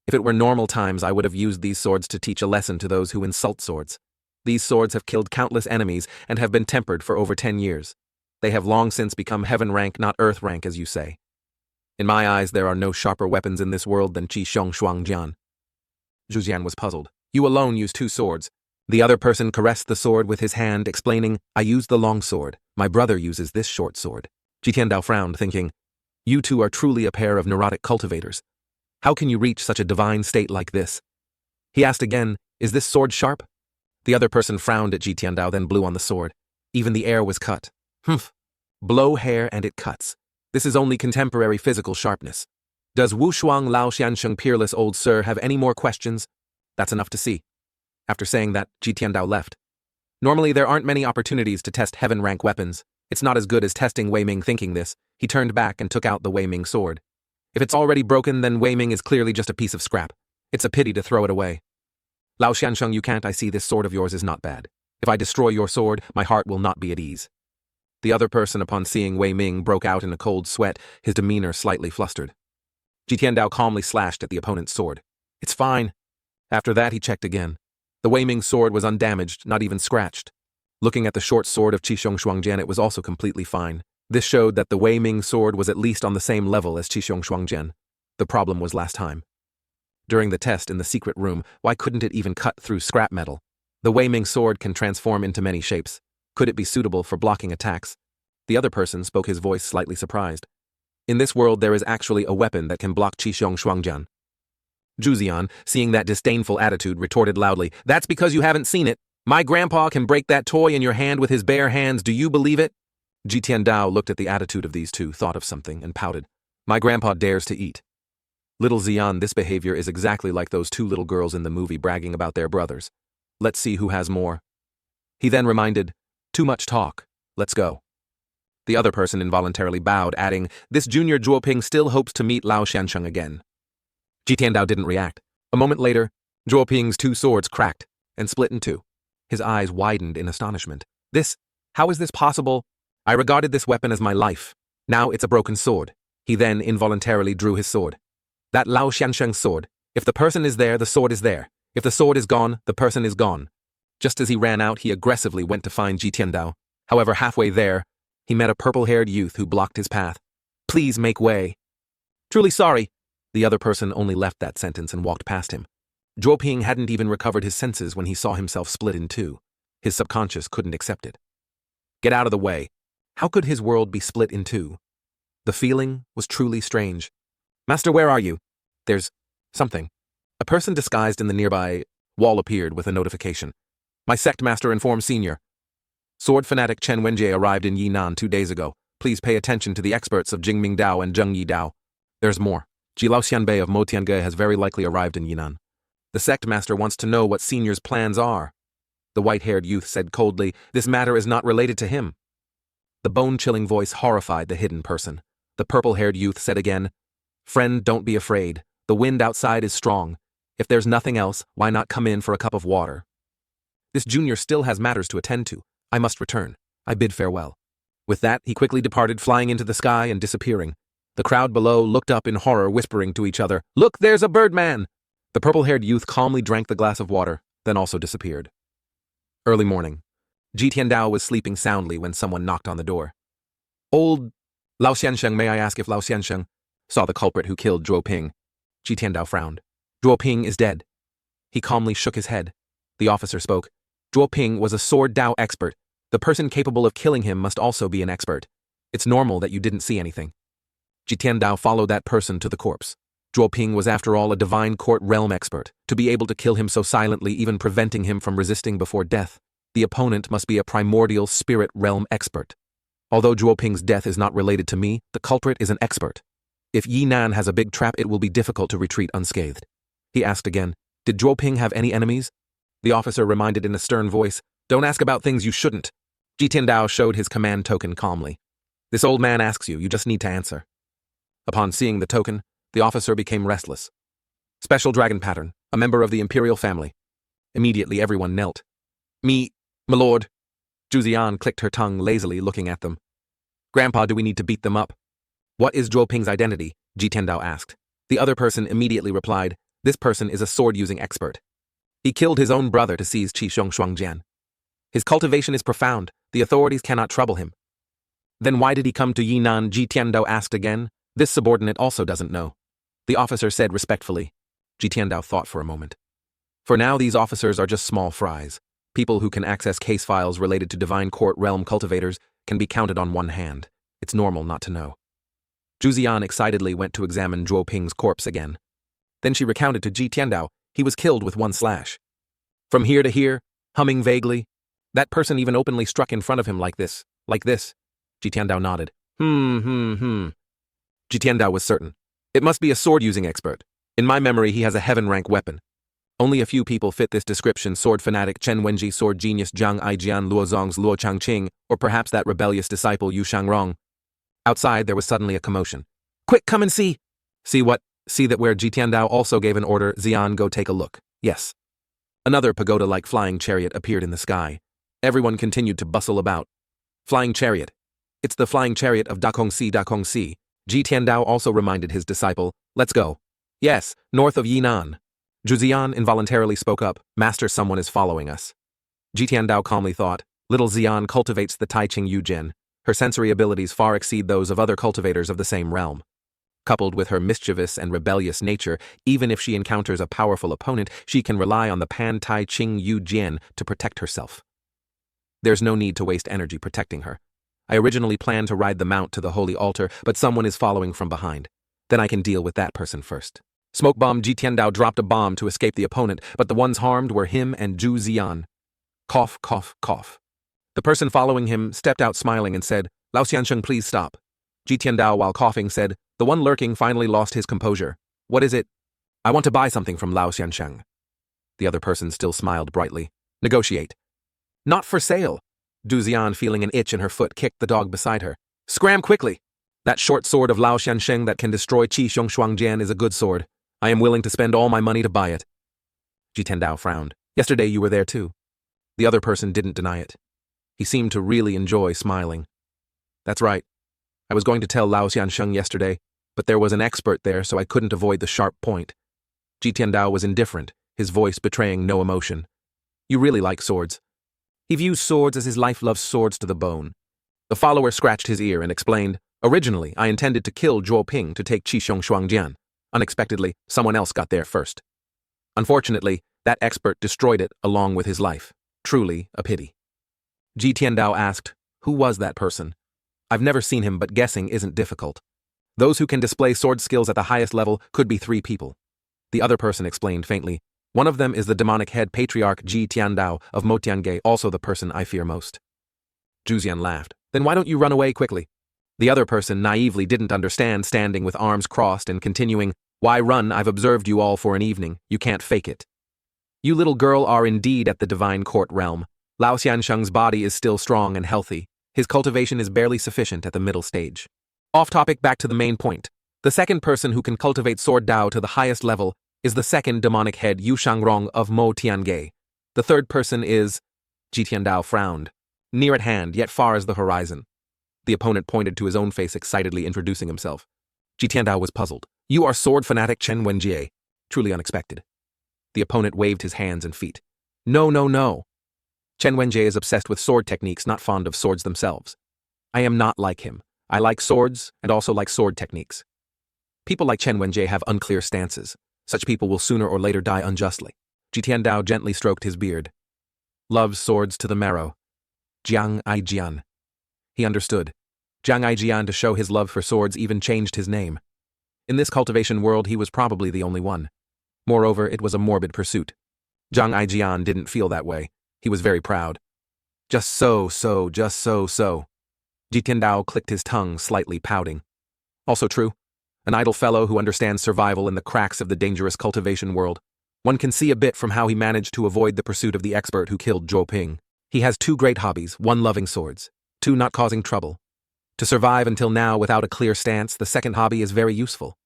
If it were normal times, I would have used these swords to teach a lesson to those who insult swords. These swords have killed countless enemies and have been tempered for over 10 years. They have long since become heaven rank, not earth rank, as you say. In my eyes, there are no sharper weapons in this world than Qi Xiong Shuang Jian. Zhu Xian was puzzled. You alone use 2 swords. The other person caressed the sword with his hand, explaining, I use the long sword. My brother uses this short sword. Ji Tiandao frowned, thinking, you 2 are truly a pair of neurotic cultivators. How can you reach such a divine state like this? He asked again, is this sword sharp? The other person frowned at Ji Tiandao, then blew on the sword. Even the air was cut. Humph. Blow hair and it cuts. This is only contemporary physical sharpness. Does Wu Shuang Lao Xiansheng peerless old sir have any more questions? That's enough to see. After saying that, Ji Tiandao left. Normally there aren't many opportunities to test heaven rank weapons. It's not as good as testing Wei Ming. Thinking this, he turned back and took out the Wei Ming sword. If it's already broken, then Wei Ming is clearly just a piece of scrap. It's a pity to throw it away. Lao Xiansheng, you can't. I see this sword of yours is not bad. If I destroy your sword, my heart will not be at ease. The other person, upon seeing Wei Ming, broke out in a cold sweat, his demeanor slightly flustered. Ji Tiandao calmly slashed at the opponent's sword. It's fine. After that, he checked again. The Wei Ming sword was undamaged, not even scratched. Looking at the short sword of Qi Xiong Shuang Jian, it was also completely fine. This showed that the Wei Ming sword was at least on the same level as Qi Xiong Shuang Jian. The problem was last time. During the test in the secret room, why couldn't it even cut through scrap metal? The Wei Ming sword can transform into many shapes. Could it be suitable for blocking attacks? The other person spoke, his voice slightly surprised. In this world, there is actually a weapon that can block Qi Xiong Shuang Jian. Zhu Xian, seeing that disdainful attitude, retorted loudly, That's because you haven't seen it. My grandpa can break that toy in your hand with his bare hands. Do you believe it? Ji Tiandao looked at the attitude of these 2, thought of something, and pouted. My grandpa dares to eat. Little Xian, this behavior is exactly like those 2 little girls in the movie bragging about their brothers. Let's see who has more. He then reminded, Too much talk. Let's go. The other person involuntarily bowed, adding, This junior Zhuoping still hopes to meet Lao Xiansheng again. Ji Tiandao didn't react. A moment later, Zhuoping's 2 swords cracked and split in 2. His eyes widened in astonishment. How is this possible? I regarded this weapon as my life. Now it's a broken sword. He then involuntarily drew his sword. That Lao Xiansheng's sword. If the person is there, the sword is there. If the sword is gone, the person is gone. Just as he ran out, he aggressively went to find Ji Tiandao. However, halfway there, he met a purple-haired youth who blocked his path. Please make way. Truly sorry. The other person only left that sentence and walked past him. Zhuoping hadn't even recovered his senses when he saw himself split in 2. His subconscious couldn't accept it. Get out of the way. How could his world be split in 2? The feeling was truly strange. Master, where are you? There's something. A person disguised in the nearby wall appeared with a notification. My sect master informed Senior. Sword fanatic Chen Wenjie arrived in Yinan 2 days ago. Please pay attention to the experts of Jingming Dao and Zheng Yi Dao. There's more. Jilao Xianbei of Motiange has very likely arrived in Yinan. The sect master wants to know what Senior's plans are. The white-haired youth said coldly, This matter is not related to him. The bone-chilling voice horrified the hidden person. The purple-haired youth said again, Friend, don't be afraid. The wind outside is strong. If there's nothing else, why not come in for a cup of water? This junior still has matters to attend to. I must return. I bid farewell. With that, he quickly departed, flying into the sky and disappearing. The crowd below looked up in horror, whispering to each other, "Look, there's a birdman!" The purple-haired youth calmly drank the glass of water, then also disappeared. Early morning. Ji Tiandao was sleeping soundly when someone knocked on the door. Old Lao Xiansheng, may I ask if Lao Xiansheng saw the culprit who killed Zhuo Ping? Ji Tiandao frowned. Zhuo Ping is dead. He calmly shook his head. The officer spoke. Zhuo Ping was a sword Dao expert. The person capable of killing him must also be an expert. It's normal that you didn't see anything. Ji Tiandao followed that person to the corpse. Zhuo Ping was after all a divine court realm expert. To be able to kill him so silently, even preventing him from resisting before death, the opponent must be a primordial spirit realm expert. Although Zhuo Ping's death is not related to me, the culprit is an expert. If Yi Nan has a big trap, it will be difficult to retreat unscathed. He asked again, did Zhuo Ping have any enemies? The officer reminded in a stern voice, don't ask about things you shouldn't. Ji Tiandao showed his command token calmly. This old man asks you, you just need to answer. Upon seeing the token, the officer became restless. Special dragon pattern, a member of the imperial family. Immediately everyone knelt. Me, my lord. Zhu Ziyan clicked her tongue lazily, looking at them. Grandpa, do we need to beat them up? What is Zhuo Ping's identity? Ji Tiandao asked. The other person immediately replied, this person is a sword-using expert. He killed his own brother to seize Qi Shuangjian. His cultivation is profound. The authorities cannot trouble him. Then why did he come to Yinan? Ji Tiandao asked again. This subordinate also doesn't know. The officer said respectfully. Ji Tiandao thought for a moment. For now, these officers are just small fries. People who can access case files related to divine court realm cultivators can be counted on one hand. It's normal not to know. Zhu Ziyan excitedly went to examine Zhuo Ping's corpse again. Then she recounted to Ji Tiandao, he was killed with one slash. From here to here, humming vaguely. That person even openly struck in front of him like this. Ji Tiandao nodded. Ji Tiandao was certain. It must be a sword-using expert. In my memory, he has a heaven-rank weapon. Only a few people fit this description: sword fanatic Chen Wenji, sword genius Zhang Aijian, Luozong's Luo Changqing, or perhaps that rebellious disciple Yu Shangrong. Outside, there was suddenly a commotion. Quick, come and see! See what? See that where Ji Tiandao also gave an order, Xian, go take a look. Yes. Another pagoda-like flying chariot appeared in the sky. Everyone continued to bustle about. Flying chariot. It's the flying chariot of Dakongsi. Ji Tiandao also reminded his disciple, let's go. Yes, north of Yinan. Zhu Ziyan involuntarily spoke up, Master, someone is following us. Ji Tiandao calmly thought, little Xian cultivates the Taiqing Yujin. Her sensory abilities far exceed those of other cultivators of the same realm. Coupled with her mischievous and rebellious nature, even if she encounters a powerful opponent, she can rely on the Pan Taiqing Yujin to protect herself. There's no need to waste energy protecting her. I originally planned to ride the mount to the holy altar, but someone is following from behind. Then I can deal with that person first. Smoke bomb. Ji Tiandao dropped a bomb to escape the opponent, but the ones harmed were him and Zhu Ziyan. Cough, cough, cough. The person following him stepped out smiling and said, Lao Xiansheng, please stop. Ji Tiandao, while coughing, said, the one lurking finally lost his composure. What is it? I want to buy something from Lao Xiansheng. The other person still smiled brightly. Negotiate. Not for sale. Zhu Ziyan, feeling an itch in her foot, kicked the dog beside her. Scram quickly! That short sword of Lao Xiansheng that can destroy Qi Shuangjian is a good sword. I am willing to spend all my money to buy it. Ji Tiandao frowned. Yesterday you were there too. The other person didn't deny it. He seemed to really enjoy smiling. That's right. I was going to tell Lao Xiansheng yesterday, but there was an expert there, so I couldn't avoid the sharp point. Ji Tiandao was indifferent, his voice betraying no emotion. You really like swords. He views swords as his life loves swords to the bone. The follower scratched his ear and explained, originally, I intended to kill Zhuo Ping to take Qi Shuangjian. Unexpectedly, someone else got there first. Unfortunately, that expert destroyed it along with his life. Truly a pity. Ji Tiandao asked, who was that person? I've never seen him, but guessing isn't difficult. Those who can display sword skills at the highest level could be 3 people. The other person explained faintly, one of them is the demonic head patriarch Ji Tiandao of Motianghe, also the person I fear most. Zhu Ziyan laughed. Then why don't you run away quickly? The other person naively didn't understand, standing with arms crossed and continuing, why run? I've observed you all for an evening. You can't fake it. You little girl are indeed at the divine court realm. Lao Xiansheng's body is still strong and healthy. His cultivation is barely sufficient at the middle stage. Off topic, back to the main point. The second person who can cultivate sword Dao to the highest level is the second demonic head Yu Shangrong of Mo Tiange. The third person is... Ji Tiandao frowned. Near at hand, yet far as the horizon. The opponent pointed to his own face, excitedly introducing himself. Ji Tiandao was puzzled. You are sword fanatic Chen Wenjie. Truly unexpected. The opponent waved his hands and feet. No, no, no. Chen Wenjie is obsessed with sword techniques, not fond of swords themselves. I am not like him. I like swords and also like sword techniques. People like Chen Wenjie have unclear stances. Such people will sooner or later die unjustly. Ji Tiandao gently stroked his beard. Loves swords to the marrow. Jiang Aijian. He understood. Jiang Aijian, to show his love for swords, even changed his name. In this cultivation world, he was probably the only one. Moreover, it was a morbid pursuit. Jiang Aijian didn't feel that way. He was very proud. Just so. Ji Tiandao clicked his tongue, slightly pouting. Also true. An idle fellow who understands survival in the cracks of the dangerous cultivation world. One can see a bit from how he managed to avoid the pursuit of the expert who killed Zhou Ping. He has two great hobbies, one loving swords, two not causing trouble. To survive until now without a clear stance, the second hobby is very useful.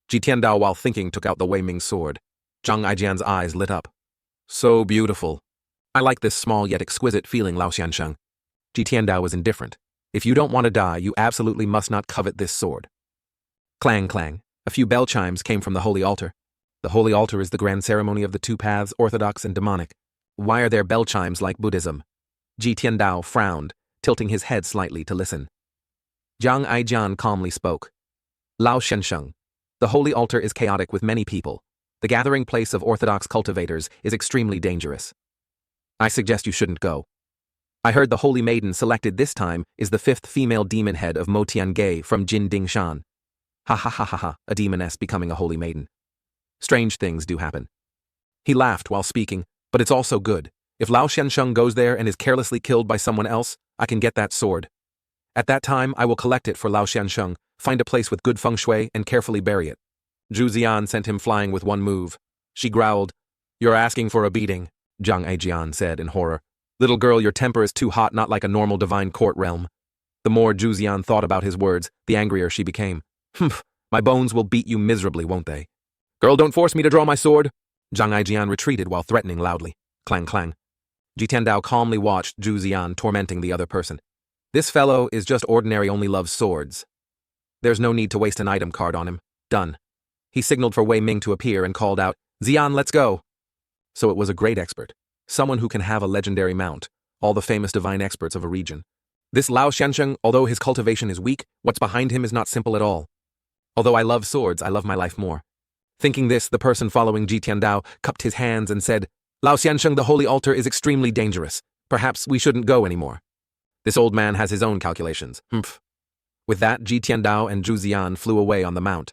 Ji Tiandao, while thinking, took out the Wei Ming sword. Jiang Aijian's eyes lit up. So beautiful. I like this small yet exquisite feeling, Lao Xiansheng. Ji Tiandao was indifferent. If you don't want to die, you absolutely must not covet this sword. Clang, clang. A few bell chimes came from the holy altar. The holy altar is the grand ceremony of the two paths, orthodox and demonic. Why are there bell chimes like Buddhism? Ji Tiandao frowned, tilting his head slightly to listen. Jiang Aijian calmly spoke. Lao Shensheng. The holy altar is chaotic with many people. The gathering place of orthodox cultivators is extremely dangerous. I suggest you shouldn't go. I heard the holy maiden selected this time is the fifth female demon head of Mo Tiange from Jin Dingshan. Ha ha ha ha ha, a demoness becoming a holy maiden. Strange things do happen. He laughed while speaking, but it's also good. If Lao Shensheng goes there and is carelessly killed by someone else, I can get that sword. At that time, I will collect it for Lao Shensheng, find a place with good feng shui, and carefully bury it. Zhu Zian sent him flying with one move. She growled. You're asking for a beating, Jiang Aijian said in horror. Little girl, your temper is too hot, not like a normal divine court realm. The more Zhu Zian thought about his words, the angrier she became. Humph, my bones will beat you miserably, won't they? Girl, don't force me to draw my sword. Jiang Aijian retreated while threatening loudly. Clang, clang. Ji Tiandao calmly watched Zhu Zian tormenting the other person. This fellow is just ordinary, only loves swords. There's no need to waste an item card on him. Done. He signaled for Wei Ming to appear and called out, Zian, let's go. So it was a great expert. Someone who can have a legendary mount. All the famous divine experts of a region. This Lao Shensheng, although his cultivation is weak, what's behind him is not simple at all. Although I love swords, I love my life more. Thinking this, the person following Ji Tiandao cupped his hands and said, Lao Xiansheng, the holy altar is extremely dangerous. Perhaps we shouldn't go anymore. This old man has his own calculations. Humph. With that, Ji Tiandao and Zhu Zian flew away on the mount.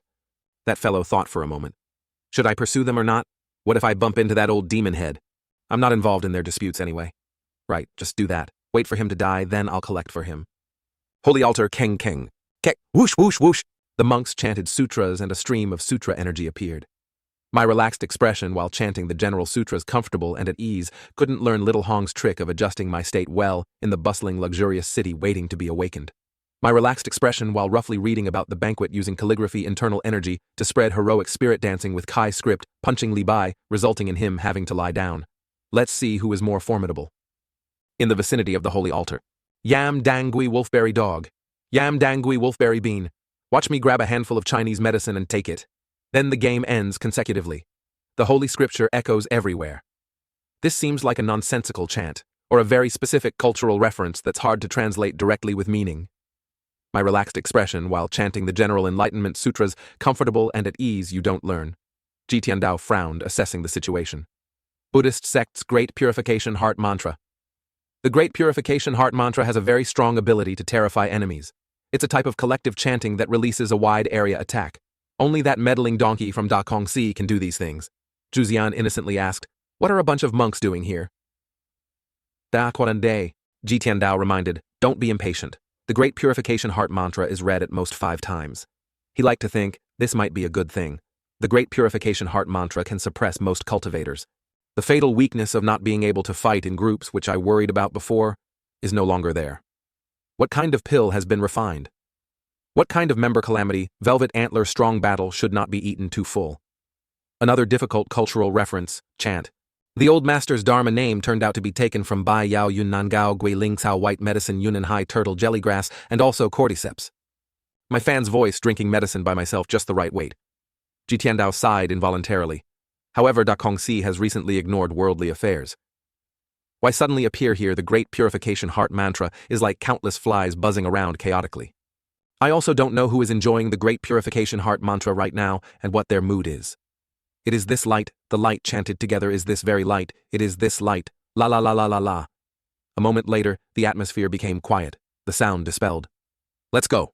That fellow thought for a moment. Should I pursue them or not? What if I bump into that old demon head? I'm not involved in their disputes anyway. Right, just do that. Wait for him to die, then I'll collect for him. Holy altar, keng keng. Kek, whoosh whoosh whoosh. The monks chanted sutras and a stream of sutra energy appeared. My relaxed expression while chanting the general sutras, comfortable and at ease, couldn't learn Little Hong's trick of adjusting my state well in the bustling, luxurious city waiting to be awakened. My relaxed expression while roughly reading about the banquet using calligraphy internal energy to spread heroic spirit dancing with Kai script, punching Li Bai, resulting in him having to lie down. Let's see who is more formidable. In the vicinity of the holy altar. Yam dangui wolfberry dog. Yam dangui wolfberry bean. Watch me grab a handful of Chinese medicine and take it. Then the game ends consecutively. The holy scripture echoes everywhere. This seems like a nonsensical chant, or a very specific cultural reference that's hard to translate directly with meaning. My relaxed expression while chanting the general enlightenment sutras, comfortable and at ease, you don't learn. Ji Tiandao frowned, assessing the situation. Buddhist sect's Great Purification Heart Mantra. The Great Purification Heart Mantra has a very strong ability to terrify enemies. It's a type of collective chanting that releases a wide area attack. Only that meddling donkey from Da Kong Si can do these things. Zhu Zian innocently asked, what are a bunch of monks doing here? Da Quarande, Ji Tiandao reminded, don't be impatient. The Great Purification Heart Mantra is read at most 5 times. He liked to think, this might be a good thing. The Great Purification Heart Mantra can suppress most cultivators. The fatal weakness of not being able to fight in groups, which I worried about before, is no longer there. What kind of pill has been refined? What kind of member calamity, velvet antler strong battle should not be eaten too full? Another difficult cultural reference, chant. The old master's Dharma name turned out to be taken from Bai Yao Yun Nan Gao Gui Ling Cao White Medicine Yunan Hai Turtle Jellygrass and also cordyceps. My fan's voice drinking medicine by myself just the right weight. Ji Tiandao sighed involuntarily. However, Da Kongsi has recently ignored worldly affairs. Why suddenly appear here the great purification heart mantra is like countless flies buzzing around chaotically. I also don't know who is enjoying the great purification heart mantra right now and what their mood is. It is this light, the light chanted together is this very light, it is this light, la la la la la la. A moment later, the atmosphere became quiet, the sound dispelled. Let's go.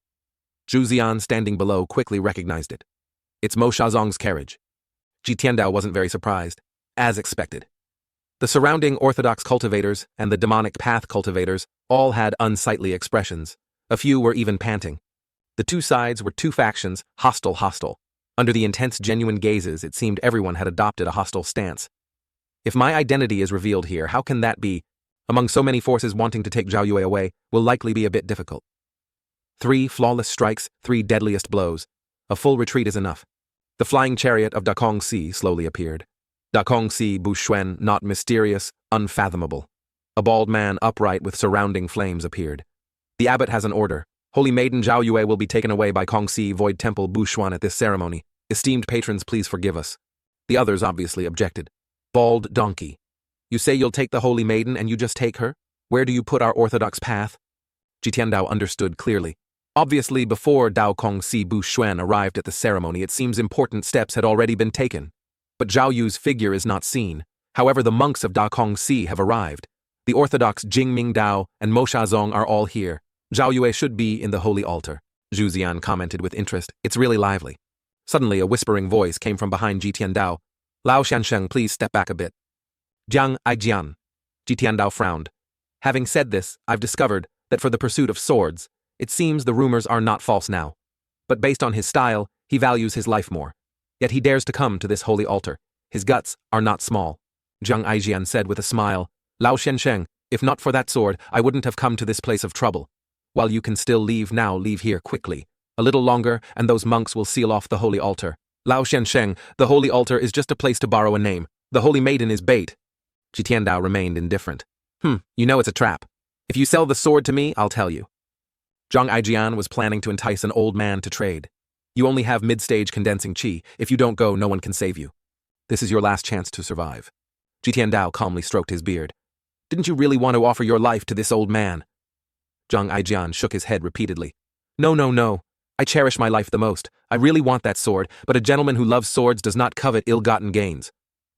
Zhu Zian, standing below, quickly recognized it. It's Mo Shazong's carriage. Ji Tiandao wasn't very surprised, as expected. The surrounding orthodox cultivators and the demonic path cultivators all had unsightly expressions. A few were even panting. The two sides were two factions, hostile. Under the intense genuine gazes, it seemed everyone had adopted a hostile stance. If my identity is revealed here, how can that be? Among so many forces wanting to take Zhao Yue away will likely be a bit difficult. 3 flawless strikes, 3 deadliest blows. A full retreat is enough. The flying chariot of Da Kongsi slowly appeared. Da Kongsi Bushuen, not mysterious, unfathomable. A bald man upright with surrounding flames appeared. The abbot has an order. Holy Maiden Zhao Yue will be taken away by Kongsi Void Temple Bushuan at this ceremony. Esteemed patrons, please forgive us. The others obviously objected. Bald donkey. You say you'll take the Holy Maiden and you just take her? Where do you put our orthodox path? Ji Tiandao understood clearly. Obviously, before Dao Kongsi Bushuan arrived at the ceremony, it seems important steps had already been taken. But Zhao Yu's figure is not seen. However, the monks of Da Kongsi have arrived. The orthodox Jingming Dao and Mo Shazong are all here. Zhao Yue should be in the holy altar. Zhu Zian commented with interest. It's really lively. Suddenly, a whispering voice came from behind Ji Tiandao. Lao Xiansheng, please step back a bit. Jiang Aijian. Ji Tiandao frowned. Having said this, I've discovered that for the pursuit of swords, it seems the rumors are not false now. But based on his style, he values his life more. Yet he dares to come to this holy altar. His guts are not small. Jiang Aijian said with a smile. Lao Xiansheng, if not for that sword, I wouldn't have come to this place of trouble. While you can still leave now, leave here quickly. A little longer, and those monks will seal off the holy altar. Lao Xiansheng, the holy altar is just a place to borrow a name. The holy maiden is bait. Ji Tiandao remained indifferent. You know it's a trap. If you sell the sword to me, I'll tell you. Zhang Aijian was planning to entice an old man to trade. You only have mid-stage condensing qi. If you don't go, no one can save you. This is your last chance to survive. Ji Tiandao calmly stroked his beard. Didn't you really want to offer your life to this old man? Zhang Aijian shook his head repeatedly. No. I cherish my life the most. I really want that sword, but a gentleman who loves swords does not covet ill-gotten gains.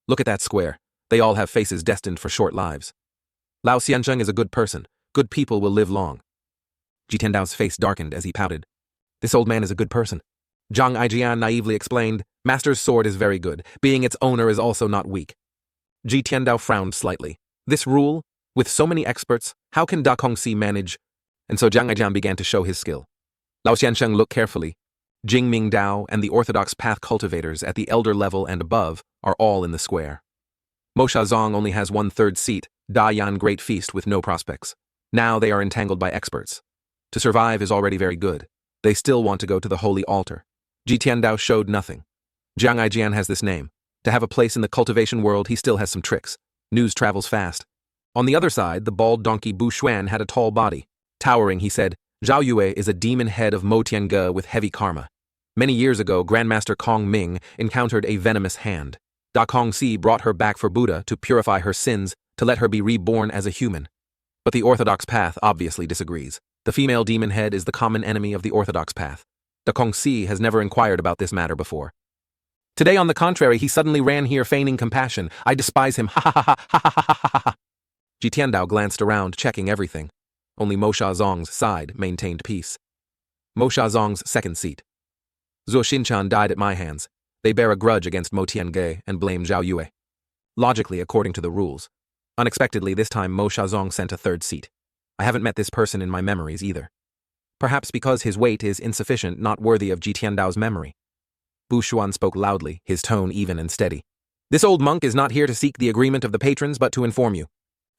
Look at that square. They all have faces destined for short lives. Lao Xiansheng is a good person. Good people will live long. Ji Tiandao's face darkened as he pouted. This old man is a good person. Zhang Aijian naively explained, Master's sword is very good. Being its owner is also not weak. Ji Tiandao frowned slightly. This rule? With so many experts, how can Da Kongsi manage? And so Zhang Aijian began to show his skill. Lao Xiansheng looked carefully. Jingming Dao and the orthodox path cultivators at the elder level and above are all in the square. Mo Shazong only has 1/3 seat, Da Yan Great Feast with no prospects. Now they are entangled by experts. To survive is already very good. They still want to go to the holy altar. Ji Tiandao showed nothing. Jiang Aijian has this name. To have a place in the cultivation world, he still has some tricks. News travels fast. On the other side, the bald donkey Bushuan had a tall body. Towering, he said, Zhao Yue is a demon head of Mo Tiange with heavy karma. Many years ago, Grandmaster Kong Ming encountered a venomous hand. Da Kongsi brought her back for Buddha to purify her sins, to let her be reborn as a human. But the orthodox path obviously disagrees. The female demon head is the common enemy of the orthodox path. Da Kongsi has never inquired about this matter before. Today, on the contrary, he suddenly ran here feigning compassion. I despise him, ha ha ha ha ha ha ha ha. Ji Tiandao glanced around, checking everything. Only Mo Shazong's side maintained peace. Mo Shazong's second seat. Zuo Xinchan died at my hands. They bear a grudge against Mo Tiange and blame Zhao Yue. Logically, according to the rules. Unexpectedly, this time Mo Shazong sent a third seat. I haven't met this person in my memories either. Perhaps because his weight is insufficient, not worthy of Ji Tiandao's memory. Bushuan spoke loudly, his tone even and steady. This old monk is not here to seek the agreement of the patrons, but to inform you.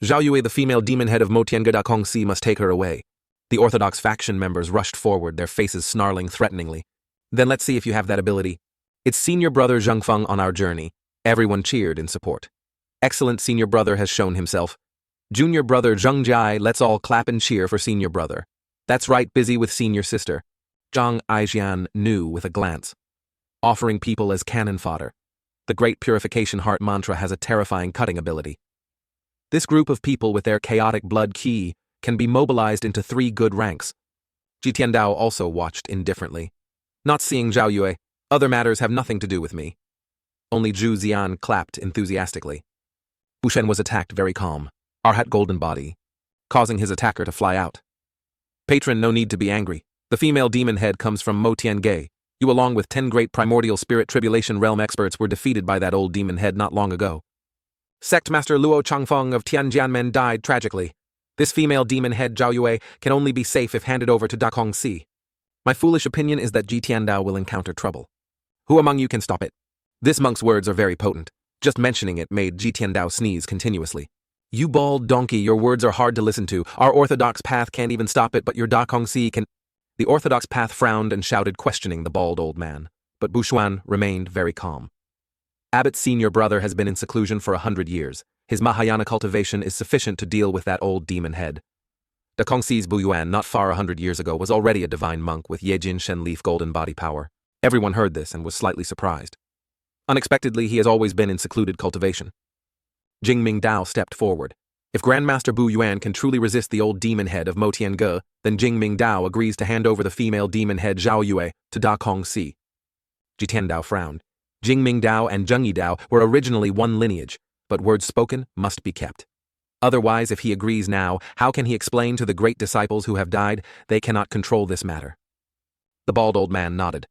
Zhao Yue, the female demon head of Mo Tiange Da Kongsi, must take her away. The orthodox faction members rushed forward, their faces snarling threateningly. Then let's see if you have that ability. It's senior brother Zheng Feng on our journey. Everyone cheered in support. Excellent senior brother has shown himself. Junior brother Zheng Jiai, let's all clap and cheer for senior brother. That's right, busy with senior sister. Zhang Aijian knew with a glance. Offering people as cannon fodder. The great purification heart mantra has a terrifying cutting ability. This group of people with their chaotic blood qi can be mobilized into 3 good ranks. Ji Tiandao also watched indifferently. Not seeing Zhao Yue, other matters have nothing to do with me. Only Zhu Zian clapped enthusiastically. Bu Shen was attacked very calm, Arhat golden body, causing his attacker to fly out. Patron, no need to be angry. The female demon head comes from Mo Tiange. You along with 10 great primordial spirit tribulation realm experts were defeated by that old demon head not long ago. Sect Master Luo Changfeng of Tianjianmen died tragically. This female demon head Zhao Yue can only be safe if handed over to Da Kongxi. My foolish opinion is that Ji Tiandao will encounter trouble. Who among you can stop it? This monk's words are very potent. Just mentioning it made Ji Tiandao sneeze continuously. You bald donkey, your words are hard to listen to. Our orthodox path can't even stop it, but your Da Kongxi can. The orthodox path frowned and shouted, questioning the bald old man. But Bu Xuan remained very calm. Abbott's senior brother has been in seclusion for 100 years. His Mahayana cultivation is sufficient to deal with that old demon head. Da Kongxi's Bu Yuan, not far 100 years ago, was already a divine monk with Yejin Shen Leaf golden body power. Everyone heard this and was slightly surprised. Unexpectedly, he has always been in secluded cultivation. Jingming Dao stepped forward. If Grandmaster Bu Yuan can truly resist the old demon head of Mo Tiange, then Jingming Dao agrees to hand over the female demon head Zhao Yue to Da Kongxi. Ji Tiandao frowned. Jingming Dao and Zheng Yidao were originally one lineage, but words spoken must be kept. Otherwise, if he agrees now, how can he explain to the great disciples who have died they cannot control this matter? The bald old man nodded.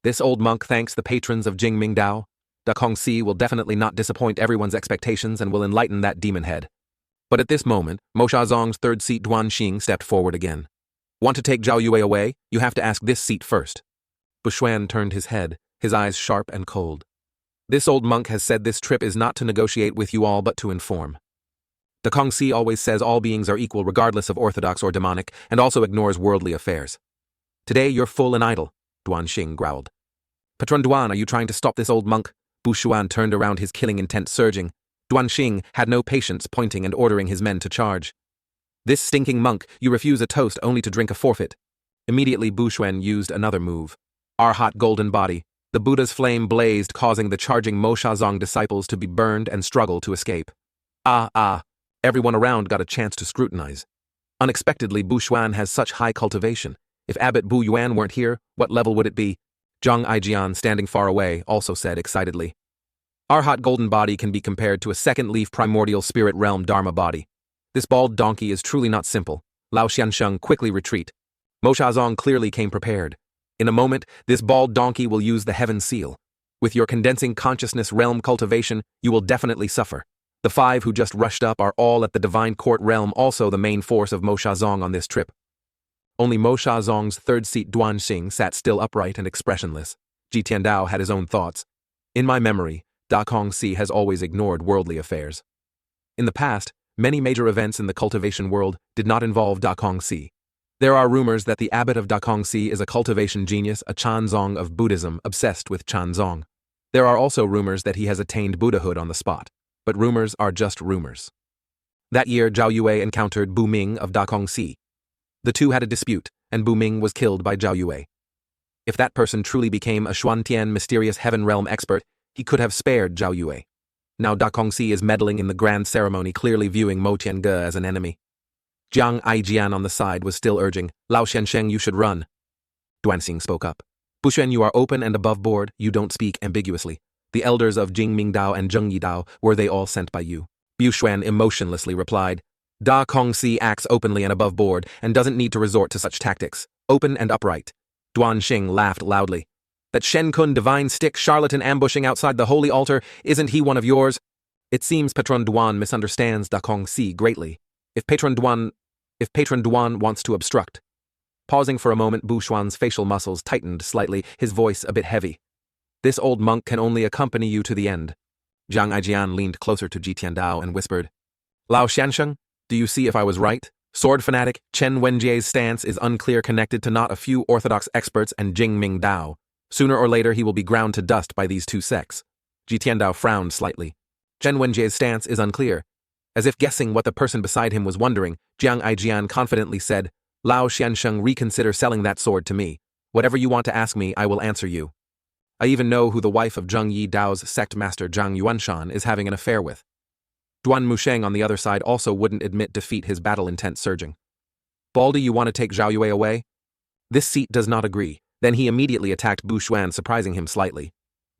This old monk thanks the patrons of Jingming Dao. Da Kongxi will definitely not disappoint everyone's expectations and will enlighten that demon head. But at this moment, Mo Shazong's third seat Duan Xing stepped forward again. Want to take Zhao Yue away? You have to ask this seat first. Bu Xuan turned his head, his eyes sharp and cold. This old monk has said this trip is not to negotiate with you all but to inform. Da Kongxi always says all beings are equal regardless of orthodox or demonic, and also ignores worldly affairs. Today you're full and idle, Duan Xing growled. Patron Duan, are you trying to stop this old monk? Bu Xuan turned around, his killing intent surging. Duan Xing had no patience, pointing and ordering his men to charge. This stinking monk, you refuse a toast only to drink a forfeit. Immediately Bu Xuan used another move. Arhat golden body. The Buddha's flame blazed, causing the charging Mo Shazong disciples to be burned and struggle to escape. Everyone around got a chance to scrutinize. Unexpectedly, Bu Xuan has such high cultivation. If Abbot Bu Yuan weren't here, what level would it be? Zhang Aijian, standing far away, also said excitedly. Arhat golden body can be compared to a second leaf primordial spirit realm Dharma body. This bald donkey is truly not simple. Lao Xiansheng, quickly retreat. Mo Shazong clearly came prepared. In a moment, this bald donkey will use the heaven seal. With your condensing consciousness realm cultivation, you will definitely suffer. The 5 who just rushed up are all at the divine court realm, also the main force of Mo Shazong on this trip. Only Mo Shazong's third seat Duan Xing sat still upright and expressionless. Ji Tiandao had his own thoughts. In my memory, Da Kongxi has always ignored worldly affairs. In the past, many major events in the cultivation world did not involve Da Kongxi. There are rumors that the abbot of Da Kongxi is a cultivation genius, a Chanzong of Buddhism obsessed with Chanzong. There are also rumors that he has attained Buddhahood on the spot. But rumors are just rumors. That year, Zhao Yue encountered Bu Ming of Da Kongxi. The two had a dispute, and Bu Ming was killed by Zhao Yue. If that person truly became a Xuantian mysterious heaven realm expert, he could have spared Zhao Yue. Now Da Kongxi is meddling in the grand ceremony, clearly viewing Mo Tiange as an enemy. Jiang Aijian on the side was still urging, Lao Xiansheng, you should run. Duan Xing spoke up. Bu Xuan, you are open and above board, you don't speak ambiguously. The elders of Jingming Dao and Zheng Yidao, were they all sent by you? Bu Xuan emotionlessly replied. Da Kongxi acts openly and above board and doesn't need to resort to such tactics. Open and upright. Duan Xing laughed loudly. That Shen Kun divine stick charlatan ambushing outside the holy altar, isn't he one of yours? It seems Patron Duan misunderstands Da Kongxi greatly. If Patron Duan wants to obstruct. Pausing for a moment, Bu Xuan's facial muscles tightened slightly, his voice a bit heavy. This old monk can only accompany you to the end. Zhang Aijian leaned closer to Ji Tiandao and whispered, Lao Xiansheng, do you see if I was right? Sword fanatic Chen Wenjie's stance is unclear, connected to not a few orthodox experts and Jingming Dao. Sooner or later he will be ground to dust by these two sects. Ji Tiandao frowned slightly. Zhen Wenjie's stance is unclear. As if guessing what the person beside him was wondering, Jiang Aijian confidently said, Lao Xiansheng, reconsider selling that sword to me. Whatever you want to ask me, I will answer you. I even know who the wife of Zheng Yi Dao's sect master Zhang Yuanshan is having an affair with. Duan Musheng on the other side also wouldn't admit defeat, his battle intent surging. Baldy, you want to take Zhao Yue away? This seat does not agree. Then he immediately attacked Bu Xuan, surprising him slightly.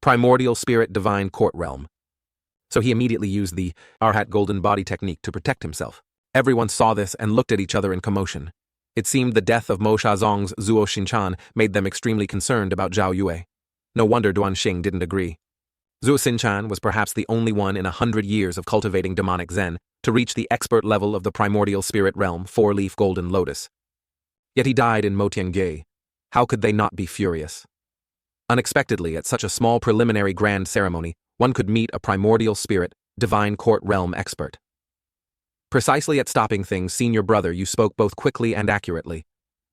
Primordial Spirit Divine Court Realm. So he immediately used the Arhat Golden Body technique to protect himself. Everyone saw this and looked at each other in commotion. It seemed the death of Mo Shazong's Zuo Xinchan made them extremely concerned about Zhao Yue. No wonder Duan Xing didn't agree. Zuo Xinchan was perhaps the only one in 100 years of cultivating demonic Zen to reach the expert level of the primordial spirit realm, four-leaf golden lotus. Yet he died in Motiangye. How could they not be furious? Unexpectedly, at such a small preliminary grand ceremony, one could meet a primordial spirit, divine court realm expert. Precisely at stopping things, senior brother, you spoke both quickly and accurately.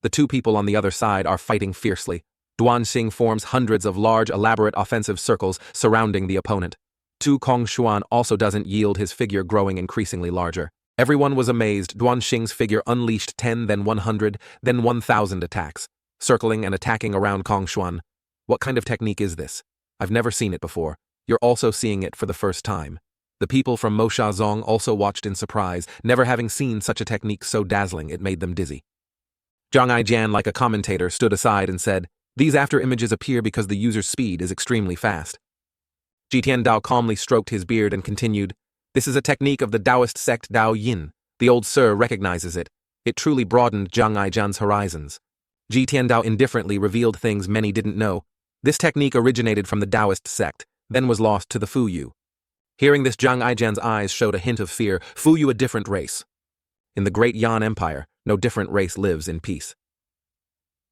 The two people on the other side are fighting fiercely. Duan Xing forms hundreds of large, elaborate offensive circles surrounding the opponent. Tu Kong Xuan also doesn't yield, his figure growing increasingly larger. Everyone was amazed. Duan Xing's figure unleashed 10, then 100, then 1,000 attacks, circling and attacking around Kong Xuan. What kind of technique is this? I've never seen it before. You're also seeing it for the first time. The people from Mo Shazong also watched in surprise, never having seen such a technique so dazzling it made them dizzy. Zhang Aijian, like a commentator, stood aside and said, These after images appear because the user's speed is extremely fast. Ji Tiandao calmly stroked his beard and continued, This is a technique of the Taoist sect Dao Yin. The old sir recognizes it. It truly broadened Zhang Aijian's horizons. Ji Tiandao indifferently revealed things many didn't know. This technique originated from the Taoist sect, then was lost to the Fuyu. Hearing this, Zhang Aijian's eyes showed a hint of fear. Fuyu, a different race. In the great Yan Empire, no different race lives in peace.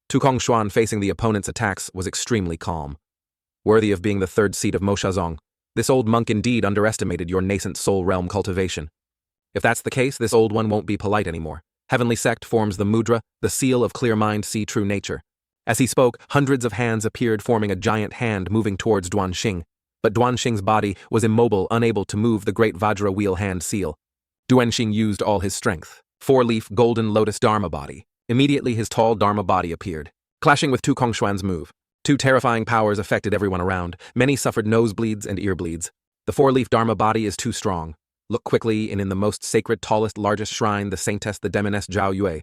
Tu Kong Xuan, facing the opponent's attacks, was extremely calm. Worthy of being the third seat of Mo Shazong, this old monk indeed underestimated your nascent soul realm cultivation. If that's the case, this old one won't be polite anymore. Heavenly sect forms the mudra, the seal of clear mind, see true nature. As he spoke, hundreds of hands appeared, forming a giant hand moving towards Duan Xing. But Duan Xing's body was immobile, unable to move the great Vajra wheel hand seal. Duan Xing used all his strength. Four-leaf golden lotus Dharma body. Immediately his tall Dharma body appeared, clashing with Tu Kong Xuan's move. Two terrifying powers affected everyone around. Many suffered nosebleeds and ear bleeds. The four-leaf Dharma body is too strong. Look quickly in the most sacred, tallest, largest shrine, the saintess, the demoness Zhao Yue.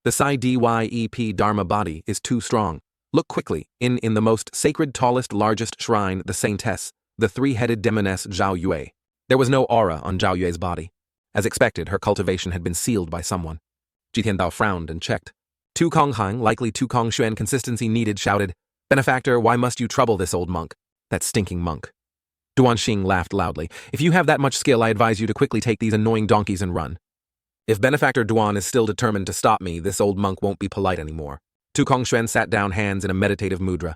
The Psi Dyep Dharma body is too strong. Look quickly in the most sacred, tallest, largest shrine, the saintess, the three-headed demoness Zhao Yue. There was no aura on Zhao Yue's body. As expected, her cultivation had been sealed by someone. Ji Tiandao frowned and checked. Tu Kong Hang, likely Tu Kong Xuan, consistency needed, shouted, Benefactor, why must you trouble this old monk? That stinking monk. Duan Xing laughed loudly. If you have that much skill, I advise you to quickly take these annoying donkeys and run. If Benefactor Duan is still determined to stop me, this old monk won't be polite anymore. Tu Kong Xuan sat down, hands in a meditative mudra.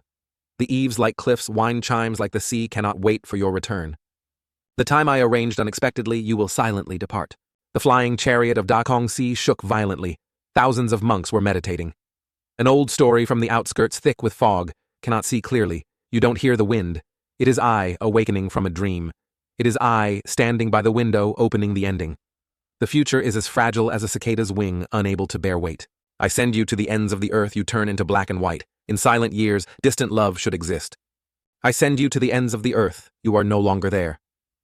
The eaves like cliffs, wine chimes like the sea, cannot wait for your return. The time I arranged unexpectedly, you will silently depart. The flying chariot of Da Kong Si shook violently. Thousands of monks were meditating. An old story from the outskirts, thick with fog. Cannot see clearly. You don't hear the wind. It is I, awakening from a dream. It is I, standing by the window, opening the ending. The future is as fragile as a cicada's wing, unable to bear weight. I send you to the ends of the earth, you turn into black and white. In silent years, distant love should exist. I send you to the ends of the earth, you are no longer there.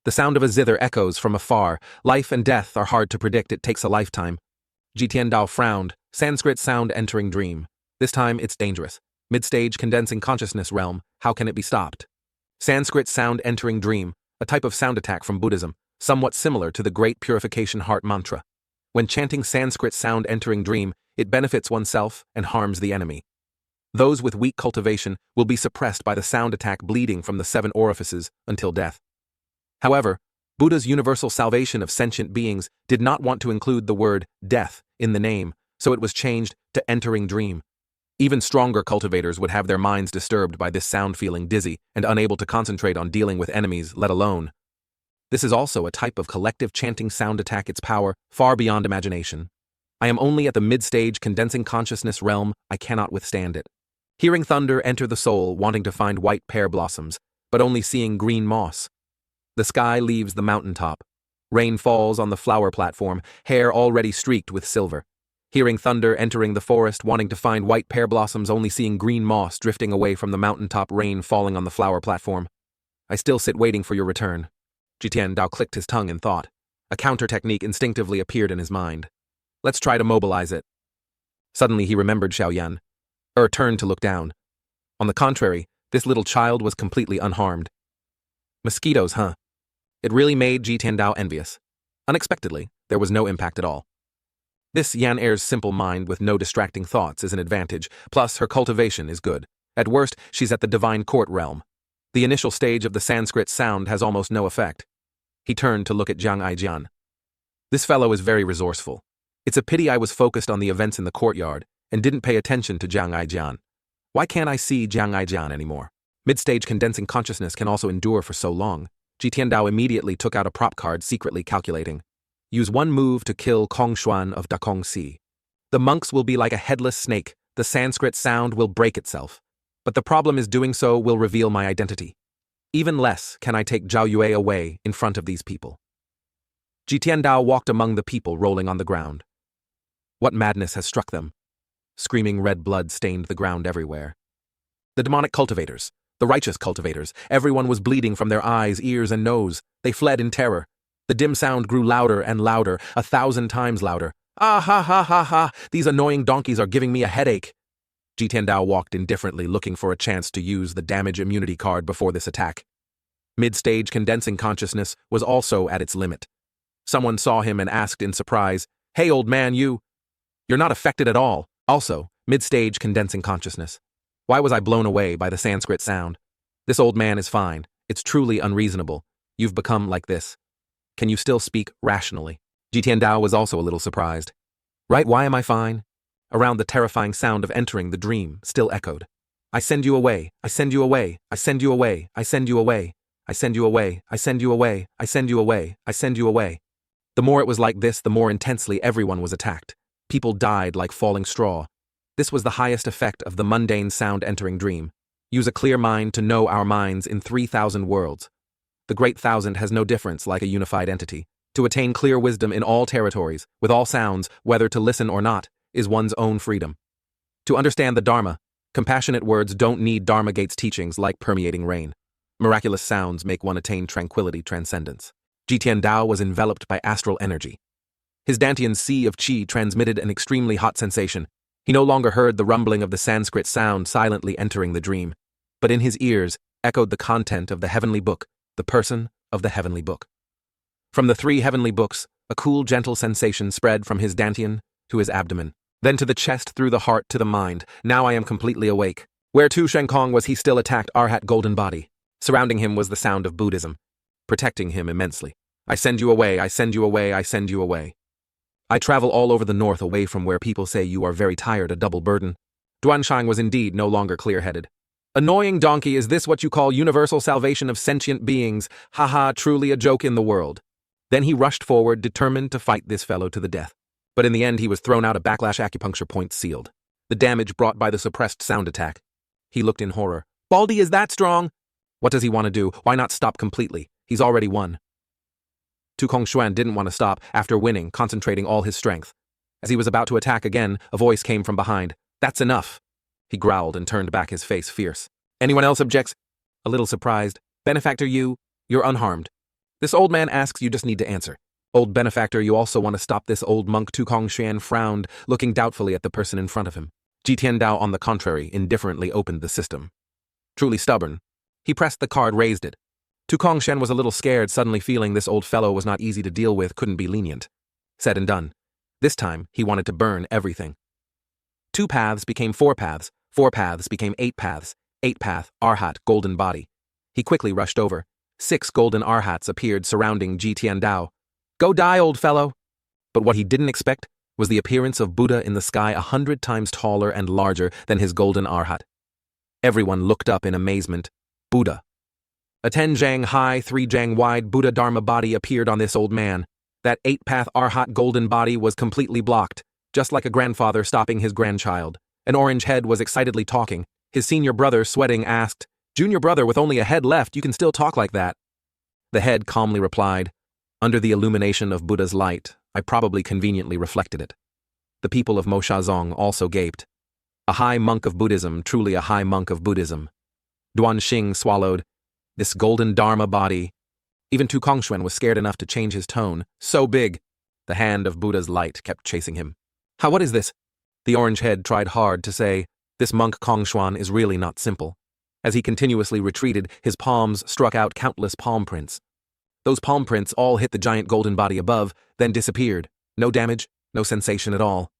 The sound of a zither echoes from afar. Life and death are hard to predict, it takes a lifetime. Ji Tiandao frowned, Sanskrit sound entering dream. This time it's dangerous. Mid-stage condensing consciousness realm, how can it be stopped? Sanskrit sound entering dream, a type of sound attack from Buddhism, somewhat similar to the Great Purification Heart Mantra. When chanting Sanskrit sound entering dream, it benefits oneself and harms the enemy. Those with weak cultivation will be suppressed by the sound attack bleeding from the 7 orifices until death. However, Buddha's universal salvation of sentient beings did not want to include the word death in the name, so it was changed to entering dream. Even stronger cultivators would have their minds disturbed by this sound, feeling dizzy and unable to concentrate on dealing with enemies, let alone. This is also a type of collective chanting sound attack, its power far beyond imagination. I am only at the mid-stage condensing consciousness realm, I cannot withstand it. Hearing thunder enter the soul, wanting to find white pear blossoms, but only seeing green moss. The sky leaves the mountaintop. Rain falls on the flower platform, hair already streaked with silver. Hearing thunder entering the forest, wanting to find white pear blossoms, only seeing green moss drifting away from the mountaintop, rain falling on the flower platform. I still sit waiting for your return. Jitian Dao clicked his tongue in thought. A counter technique instinctively appeared in his mind. Let's try to mobilize it. Suddenly he remembered Xiaoyan. Turned to look down. On the contrary, this little child was completely unharmed. Mosquitoes, huh? It really made Ji Tiandao envious. Unexpectedly, there was no impact at all. This Yan Er's simple mind with no distracting thoughts is an advantage, plus her cultivation is good. At worst, she's at the divine court realm. The initial stage of the Sanskrit sound has almost no effect. He turned to look at Jiang Aijian. This fellow is very resourceful. It's a pity I was focused on the events in the courtyard and didn't pay attention to Jiang Aijian. Why can't I see Jiang Aijian anymore? Mid-stage condensing consciousness can also endure for so long. Ji Tiandao immediately took out a prop card, secretly calculating. Use one move to kill Kong Xuan of Dakong Si. The monks will be like a headless snake. The Sanskrit sound will break itself. But the problem is doing so will reveal my identity. Even less can I take Zhao Yue away in front of these people. Ji Tiandao walked among the people rolling on the ground. What madness has struck them? Screaming red blood stained the ground everywhere. The demonic cultivators, the righteous cultivators, everyone was bleeding from their eyes, ears, and nose. They fled in terror. The dim sound grew louder and louder, 1,000 times louder. Ah ha ha ha ha, these annoying donkeys are giving me a headache. Ji Tiandao walked indifferently, looking for a chance to use the damage immunity card before this attack. Mid-stage condensing consciousness was also at its limit. Someone saw him and asked in surprise, "Hey old man, you're not affected at all." Also, mid-stage condensing consciousness. Why was I blown away by the Sanskrit sound? This old man is fine. It's truly unreasonable. You've become like this. Can you still speak rationally? Ji Tiandao was also a little surprised. Right, why am I fine? Around the terrifying sound of entering the dream still echoed. I send you away, I send you away, I send you away, I send you away, I send you away, I send you away, I send you away, I send you away. The more it was like this, the more intensely everyone was attacked. People died like falling straw. This was the highest effect of the mundane sound entering dream. Use a clear mind to know our minds in 3,000 worlds. The Great Thousand has no difference like a unified entity. To attain clear wisdom in all territories, with all sounds, whether to listen or not, is one's own freedom. To understand the Dharma, compassionate words don't need Dharma Gate's teachings like permeating rain. Miraculous sounds make one attain tranquility, transcendence. Ji Tiandao was enveloped by astral energy. His Dantian sea of qi transmitted an extremely hot sensation. He no longer heard the rumbling of the Sanskrit sound silently entering the dream, but in his ears echoed the content of the heavenly book, the person of the heavenly book. From the 3 heavenly books, a cool, gentle sensation spread from his Dantian to his abdomen, then to the chest, through the heart to the mind. Now I am completely awake. Where Tu Shenkong was, he still attacked Arhat golden body. Surrounding him was the sound of Buddhism, protecting him immensely. I send you away, I send you away, I send you away. I travel all over the north, away from where people say you are very tired, a double burden. Duanshang was indeed no longer clear-headed. Annoying donkey, is this what you call universal salvation of sentient beings? Haha, truly a joke in the world. Then he rushed forward, determined to fight this fellow to the death. But in the end he was thrown out, a backlash acupuncture point sealed. The damage brought by the suppressed sound attack. He looked in horror. Baldy is that strong? What does he want to do? Why not stop completely? He's already won. Tu Kongshuan didn't want to stop after winning, concentrating all his strength. As he was about to attack again, a voice came from behind. That's enough. He growled and turned back, his face fierce. Anyone else objects? A little surprised. Benefactor, you're unharmed. This old man asks, you just need to answer. Old benefactor, you also want to stop this old monk? Tu Kongshuan frowned, looking doubtfully at the person in front of him. Ji Tiandao, on the contrary, indifferently opened the system. Truly stubborn. He pressed the card, raised it. Tu Kongshen was a little scared, suddenly feeling this old fellow was not easy to deal with, couldn't be lenient. Said and done. This time, he wanted to burn everything. 2 paths became 4 paths, 4 paths became 8 paths, 8 path, Arhat, golden body. He quickly rushed over. 6 golden Arhats appeared surrounding Ji Tiandao. Go die, old fellow! But what he didn't expect was the appearance of Buddha in the sky, 100 times taller and larger than his golden Arhat. Everyone looked up in amazement. Buddha. A 10 jang high, 3 jang wide Buddha Dharma body appeared on this old man. That 8-path Arhat golden body was completely blocked, just like a grandfather stopping his grandchild. An orange head was excitedly talking. His senior brother, sweating, asked, "Junior brother, with only a head left, you can still talk like that." The head calmly replied, "Under the illumination of Buddha's light, I probably conveniently reflected it." The people of Moshazong also gaped. A high monk of Buddhism, truly a high monk of Buddhism. Duanxing swallowed. This golden Dharma body. Even Tu Kongxuan was scared enough to change his tone. So big. The hand of Buddha's light kept chasing him. What is this?" The orange head tried hard to say, "This monk Kongxuan is really not simple." As he continuously retreated, his palms struck out countless palm prints. Those palm prints all hit the giant golden body above, then disappeared. No damage, no sensation at all.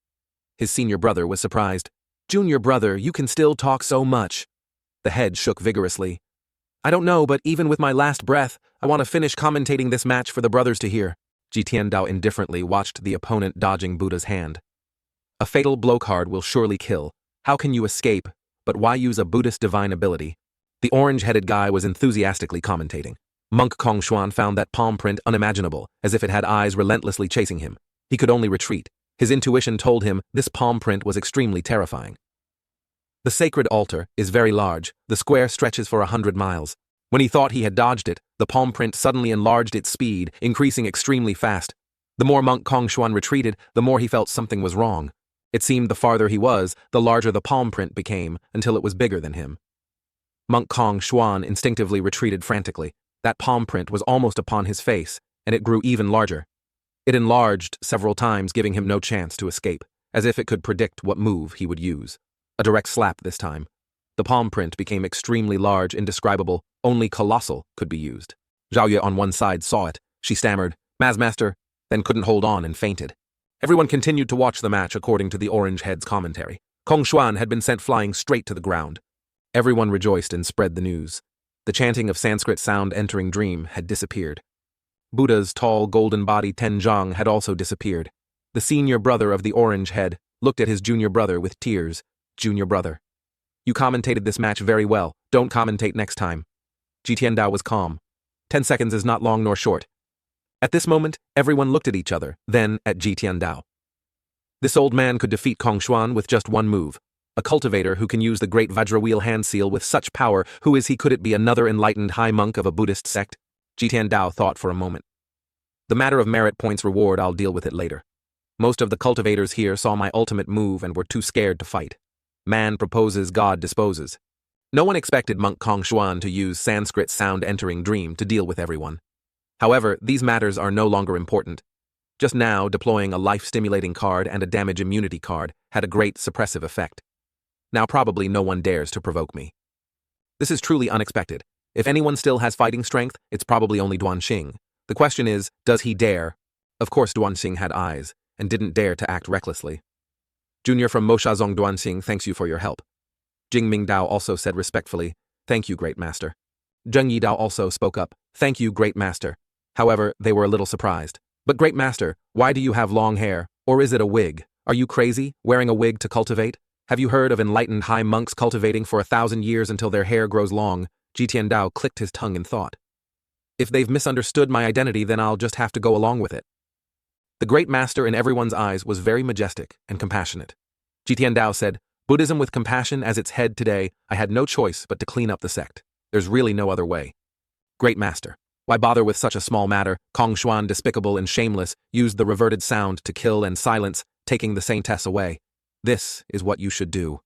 His senior brother was surprised. "Junior brother, you can still talk so much." The head shook vigorously. "I don't know, but even with my last breath, I want to finish commentating this match for the brothers to hear." Ji Tiandao indifferently watched the opponent dodging Buddha's hand. "A fatal blow card will surely kill. How can you escape? But why use a Buddhist divine ability?" The orange-headed guy was enthusiastically commentating. Monk Kongxuan found that palm print unimaginable, as if it had eyes relentlessly chasing him. He could only retreat. His intuition told him this palm print was extremely terrifying. The sacred altar is very large. The square stretches for 100 miles. When he thought he had dodged it, the palm print suddenly enlarged its speed, increasing extremely fast. The more Monk Kongxuan retreated, the more he felt something was wrong. It seemed the farther he was, the larger the palm print became, until it was bigger than him. Monk Kongxuan instinctively retreated frantically. That palm print was almost upon his face, and it grew even larger. It enlarged several times, giving him no chance to escape, as if it could predict what move he would use. A direct slap this time. The palm print became extremely large, indescribable, only colossal could be used. Zhao Yue on one side saw it. She stammered, "Master," then couldn't hold on and fainted. Everyone continued to watch the match according to the orange head's commentary. Kongxuan had been sent flying straight to the ground. Everyone rejoiced and spread the news. The chanting of Sanskrit sound entering dream had disappeared. Buddha's tall golden body Tenjong had also disappeared. The senior brother of the orange head looked at his junior brother with tears. "Junior brother, you commentated this match very well. Don't commentate next time." Ji Tiandao was calm. 10 seconds is not long nor short. At this moment, everyone looked at each other, then at Ji Tiandao. This old man could defeat Kongxuan with just one move. A cultivator who can use the great Vajrawheel hand seal with such power, who is he? Could it be another enlightened high monk of a Buddhist sect? Ji Tiandao thought for a moment. The matter of merit points reward, I'll deal with it later. Most of the cultivators here saw my ultimate move and were too scared to fight. Man proposes, God disposes. No one expected Monk Kongxuan to use Sanskrit sound entering dream to deal with everyone. However, these matters are no longer important. Just now, deploying a life-stimulating card and a damage immunity card had a great suppressive effect. Now probably no one dares to provoke me. This is truly unexpected. If anyone still has fighting strength, it's probably only Duanxing. The question is, does he dare? Of course Duanxing had eyes, and didn't dare to act recklessly. "Junior from Moshazong Duanxing thanks you for your help." Jing Mingdao also said respectfully, "Thank you, Great Master." Zheng Yidao also spoke up, "Thank you, Great Master." However, they were a little surprised. "But Great Master, why do you have long hair? Or is it a wig? Are you crazy, wearing a wig to cultivate? Have you heard of enlightened high monks cultivating for 1,000 years until their hair grows long?" Ji Tiandao clicked his tongue in thought. "If they've misunderstood my identity, then I'll just have to go along with it." The Great Master in everyone's eyes was very majestic and compassionate. Ji Tiandao said, "Buddhism with compassion as its head today, I had no choice but to clean up the sect. There's really no other way." Great Master, why bother with such a small matter? Kongxuan, despicable and shameless, used the reverted sound to kill and silence, taking the saintess away. This is what you should do.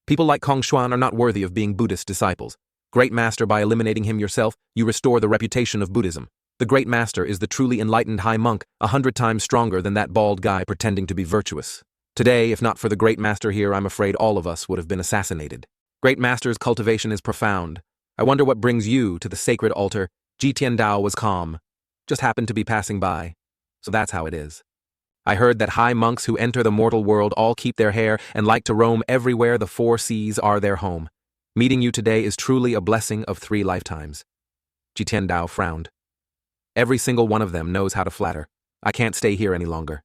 People like Kongxuan are not worthy of being Buddhist disciples. Great Master, by eliminating him yourself, you restore the reputation of Buddhism. The Great Master is the truly enlightened high monk, 100 times stronger than that bald guy pretending to be virtuous. Today, if not for the Great Master here, I'm afraid all of us would have been assassinated. Great Master's cultivation is profound. I wonder what brings you to the sacred altar. Ji Tiandao was calm. Just happened to be passing by. So that's how it is. I heard that high monks who enter the mortal world all keep their hair and like to roam everywhere the 4 seas are their home. Meeting you today is truly a blessing of 3 lifetimes. Ji Tiandao frowned. Every single one of them knows how to flatter. I can't stay here any longer.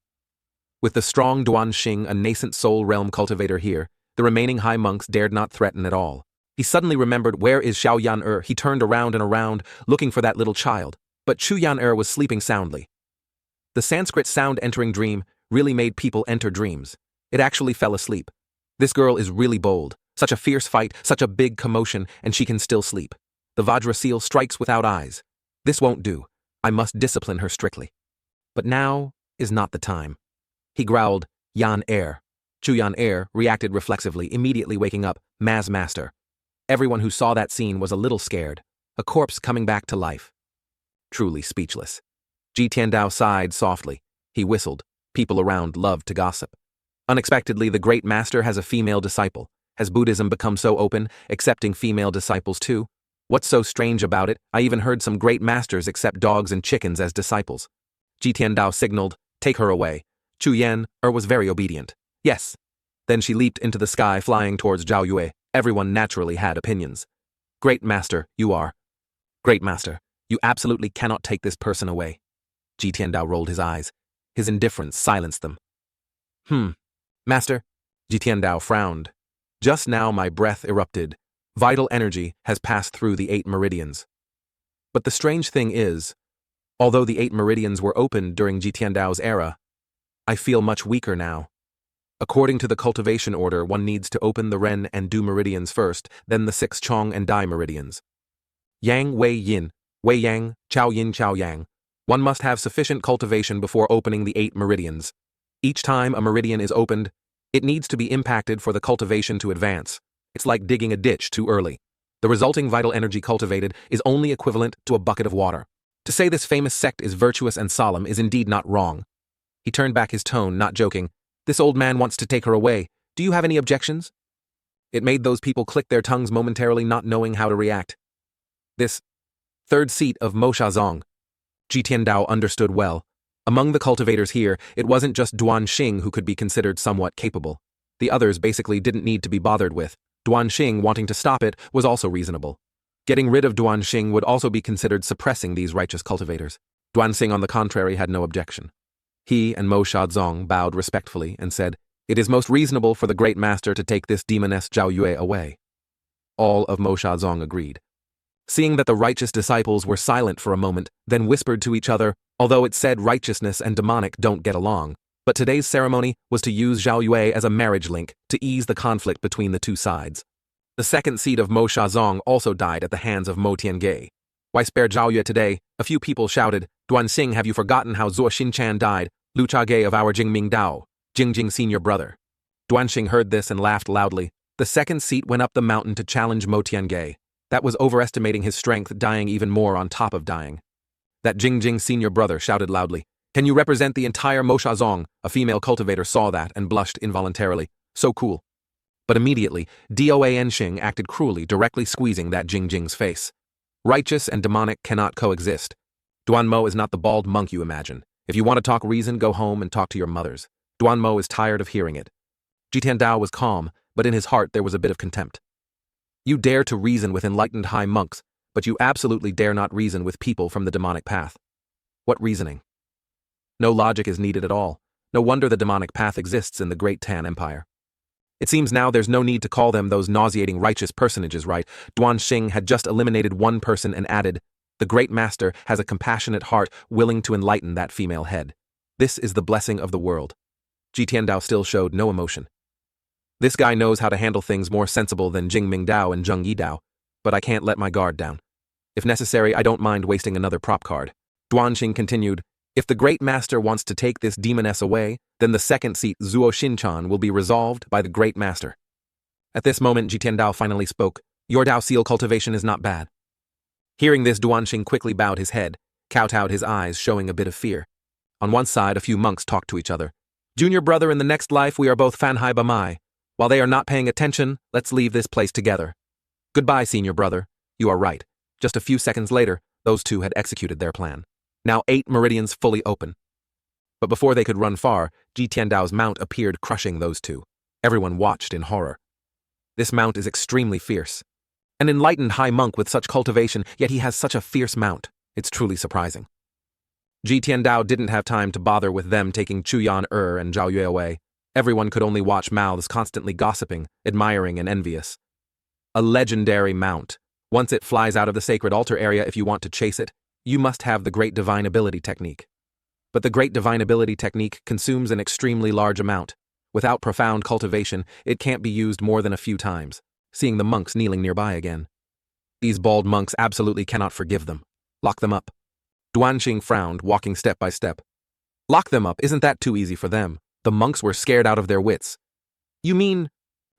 With the strong Duanxing, a nascent soul realm cultivator here, the remaining high monks dared not threaten at all. He suddenly remembered, where is Xiao Yan-er? He turned around and around, looking for that little child. But Chu Yan-er was sleeping soundly. The Sanskrit sound entering dream really made people enter dreams. It actually fell asleep. This girl is really bold. Such a fierce fight, such a big commotion, and she can still sleep. The Vajra seal strikes without eyes. This won't do. I must discipline her strictly. But now is not the time. He growled, Yan Air. Chu-Yan Air reacted reflexively, immediately waking up, Master. Everyone who saw that scene was a little scared. A corpse coming back to life. Truly speechless. Ji Tiandao sighed softly. He whistled. People around loved to gossip. Unexpectedly, the great master has a female disciple. Has Buddhism become so open, accepting female disciples too? What's so strange about it? I even heard some great masters accept dogs and chickens as disciples. Ji Tiandao signaled, take her away. Chu Yan was very obedient. Yes. Then she leaped into the sky, flying towards Zhao Yue. Everyone naturally had opinions. Great master, you are. Great master, you absolutely cannot take this person away. Ji Tiandao rolled his eyes. His indifference silenced them. Master? Ji Tiandao frowned. Just now my breath erupted. Vital energy has passed through the 8 meridians. But the strange thing is, although the 8 meridians were opened during Ji Tiandao's era, I feel much weaker now. According to the cultivation order, one needs to open the Ren and Du meridians first, then the 6 Chong and Dai meridians. Yang Wei Yin, Wei Yang, Chao Yin Chao Yang. One must have sufficient cultivation before opening the 8 meridians. Each time a meridian is opened, it needs to be impacted for the cultivation to advance. It's like digging a ditch too early. The resulting vital energy cultivated is only equivalent to a bucket of water. To say this famous sect is virtuous and solemn is indeed not wrong. He turned back his tone, not joking. This old man wants to take her away. Do you have any objections? It made those people click their tongues momentarily, not knowing how to react. This third seat of Mo Shazong. Ji Tiandao understood well. Among the cultivators here, it wasn't just Duan Xing who could be considered somewhat capable. The others basically didn't need to be bothered with. Duan Xing wanting to stop it was also reasonable. Getting rid of Duan Xing would also be considered suppressing these righteous cultivators. Duan Xing, on the contrary, had no objection. He and Mo Shazong bowed respectfully and said, "It is most reasonable for the great master to take this demoness Zhao Yue away." All of Mo Shazong agreed. Seeing that the righteous disciples were silent for a moment, then whispered to each other, although it said righteousness and demonic don't get along, but today's ceremony was to use Zhao Yue as a marriage link to ease the conflict between the two sides. The second seed of Mo Shazong also died at the hands of Mo Tiange. Why spare Zhao Yue today? A few people shouted, "Duan Xing, have you forgotten how Zuo Xinchan died? Lu Chage of our Jingming Dao, Jingjing senior brother." Duan Xing heard this and laughed loudly. The second seat went up the mountain to challenge Mo Tiange. That was overestimating his strength, dying even more on top of dying. That Jingjing senior brother shouted loudly, "Can you represent the entire Mo Shazong?" A female cultivator saw that and blushed involuntarily. So cool. But immediately, Duan Xing acted cruelly, directly squeezing that Jingjing's face. Righteous and demonic cannot coexist. Duan Mo is not the bald monk you imagine. If you want to talk reason, go home and talk to your mothers. Duan Mo is tired of hearing it. Ji Tiandao was calm, but in his heart there was a bit of contempt. You dare to reason with enlightened high monks, but you absolutely dare not reason with people from the demonic path. What reasoning? No logic is needed at all. No wonder the demonic path exists in the Great Tan Empire. It seems now there's no need to call them those nauseating righteous personages, right? Duan Xing had just eliminated one person and added, "The great master has a compassionate heart willing to enlighten that female head. This is the blessing of the world." Ji Tiandao still showed no emotion. This guy knows how to handle things more sensible than Jingming Dao and Zheng Yi Dao, but I can't let my guard down. If necessary, I don't mind wasting another prop card. Duan Xing continued, "If the great master wants to take this demoness away, then the second seat Zuo Xinchan will be resolved by the great master." At this moment, Ji Tiandao finally spoke. "Your Dao seal cultivation is not bad." Hearing this, Duan Xing quickly bowed his head, kowtowed his eyes, showing a bit of fear. On one side, a few monks talked to each other. "Junior brother, in the next life we are both Fanhai Bamai. While they are not paying attention, let's leave this place together." "Goodbye, senior brother. You are right." Just a few seconds later, those two had executed their plan. Now 8 meridians fully open. But before they could run far, Ji Tiandao's mount appeared, crushing those two. Everyone watched in horror. This mount is extremely fierce. An enlightened high monk with such cultivation, yet he has such a fierce mount. It's truly surprising. Ji Tiandao didn't have time to bother with them taking Chu-Yan and Zhao Yue away. Everyone could only watch mouths constantly gossiping, admiring, and envious. A legendary mount. Once it flies out of the sacred altar area, if you want to chase it, you must have the Great Divine Ability technique. But the Great Divine Ability technique consumes an extremely large amount. Without profound cultivation, it can't be used more than a few times, seeing the monks kneeling nearby again. These bald monks absolutely cannot forgive them. Lock them up. Duanqing frowned, walking step by step. Lock them up, isn't that too easy for them? The monks were scared out of their wits. You mean?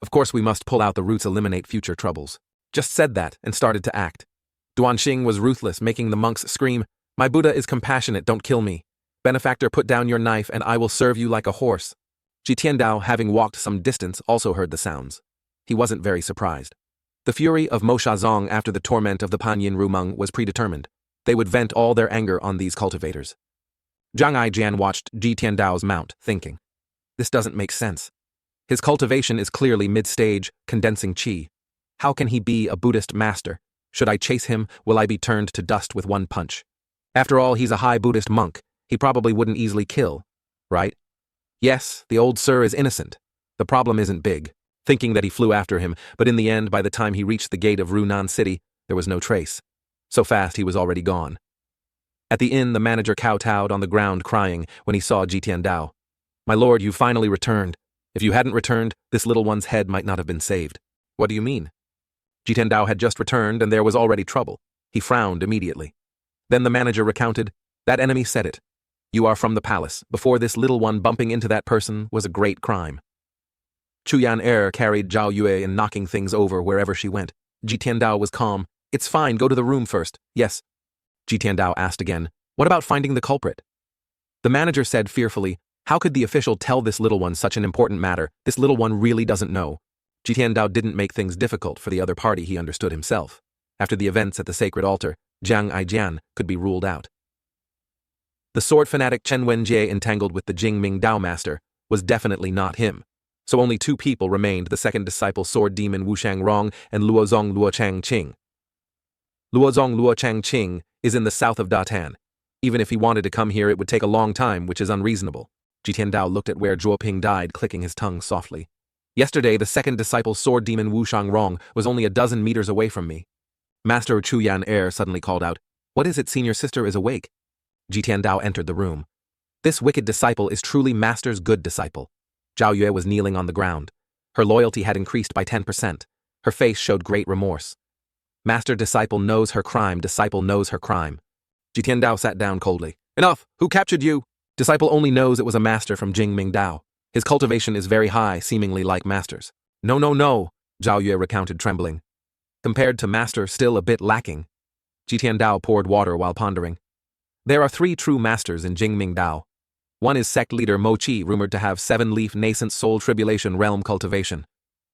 Of course we must pull out the roots, eliminate future troubles. Just said that and started to act. Duanqing was ruthless, making the monks scream, "My Buddha is compassionate, don't kill me. Benefactor, put down your knife and I will serve you like a horse." Ji Tiandao, having walked some distance, also heard the sounds. He wasn't very surprised. The fury of Mo Shazong after the torment of the Panyin Rumeng was predetermined. They would vent all their anger on these cultivators. Zhang Aijian watched Ji Tiandao's mount, thinking, this doesn't make sense. His cultivation is clearly mid-stage, condensing qi. How can he be a Buddhist master? Should I chase him, will I be turned to dust with one punch? After all, he's a high Buddhist monk. He probably wouldn't easily kill, right? Yes, the old sir is innocent. The problem isn't big. Thinking that he flew after him, but in the end, by the time he reached the gate of Runan City, there was no trace. So fast he was already gone. At the inn, the manager kowtowed on the ground crying when he saw Ji Tiandao. "My lord, you finally returned. If you hadn't returned, this little one's head might not have been saved." "What do you mean?" Ji Tiandao had just returned and there was already trouble. He frowned immediately. Then the manager recounted, "That enemy said it. You are from the palace. Before this little one bumping into that person was a great crime." Chu Yan carried Zhao Yue in knocking things over wherever she went. Ji Tiandao was calm. "It's fine, go to the room first." "Yes." Ji Tiandao asked again, "What about finding the culprit?" The manager said fearfully, "How could the official tell this little one such an important matter? This little one really doesn't know." Ji Tiandao didn't make things difficult for the other party, he understood himself. After the events at the sacred altar, Zhang Aijian could be ruled out. The sword fanatic Chen Wenjie entangled with the Jingming Dao master was definitely not him. So only two people remained, the second disciple sword demon Wushang Rong and Luozong Luochang Qing. Luozong Luochang Qing is in the south of Datan. Even if he wanted to come here, it would take a long time, which is unreasonable. Ji Tiandao looked at where Zhuo Ping died, clicking his tongue softly. Yesterday, the second disciple sword demon Wushang Rong was only a dozen meters away from me. Master Chu Yan suddenly called out, "What is it, senior sister is awake?" Ji Tiandao entered the room. This wicked disciple is truly Master's good disciple. Zhao Yue was kneeling on the ground. Her loyalty had increased by 10%. Her face showed great remorse. Master disciple knows her crime, disciple knows her crime. Ji Tiandao sat down coldly. "Enough! Who captured you?" Disciple only knows it was a master from Jingming Dao. His cultivation is very high, seemingly like master's. No, Zhao Yue recounted, trembling. Compared to master, still a bit lacking. Ji Tiandao poured water while pondering. There are 3 true masters in Jingming Dao. One is sect leader Mo Qi, rumored to have 7-leaf nascent soul tribulation realm cultivation.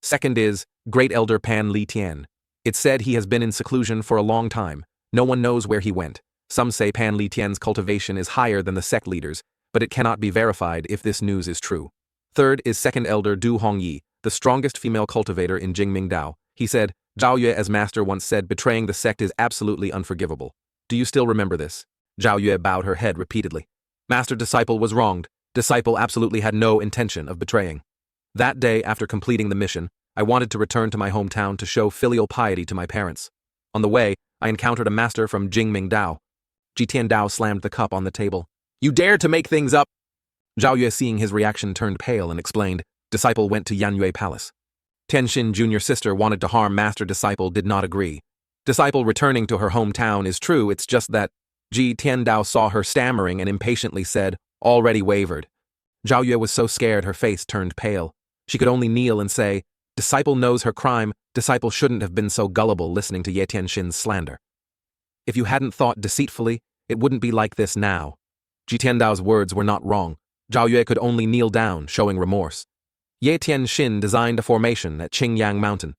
Second is Great Elder Pan Li Tian. It's said he has been in seclusion for a long time. No one knows where he went. Some say Pan Li Tian's cultivation is higher than the sect leaders, but it cannot be verified if this news is true. Third is Second Elder Du Hongyi, the strongest female cultivator in Jingming Dao. He said, Zhao Yue as master once said, betraying the sect is absolutely unforgivable. Do you still remember this? Zhao Yue bowed her head repeatedly. Master disciple was wronged. Disciple absolutely had no intention of betraying. That day, after completing the mission, I wanted to return to my hometown to show filial piety to my parents. On the way, I encountered a master from Jingming Dao. Ji Tiandao slammed the cup on the table. You dare to make things up! Zhao Yue, seeing his reaction, turned pale and explained, disciple went to Yanyue Palace. Tianxin junior sister wanted to harm master disciple, did not agree. Disciple returning to her hometown is true, it's just that Ji Tiandao saw her stammering and impatiently said, already wavered. Zhao Yue was so scared her face turned pale. She could only kneel and say, disciple knows her crime, disciple shouldn't have been so gullible listening to Ye Tianxin's slander. If you hadn't thought deceitfully, it wouldn't be like this now. Ji Tiandao's words were not wrong. Zhao Yue could only kneel down, showing remorse. Ye Tianxin designed a formation at Qingyang Mountain.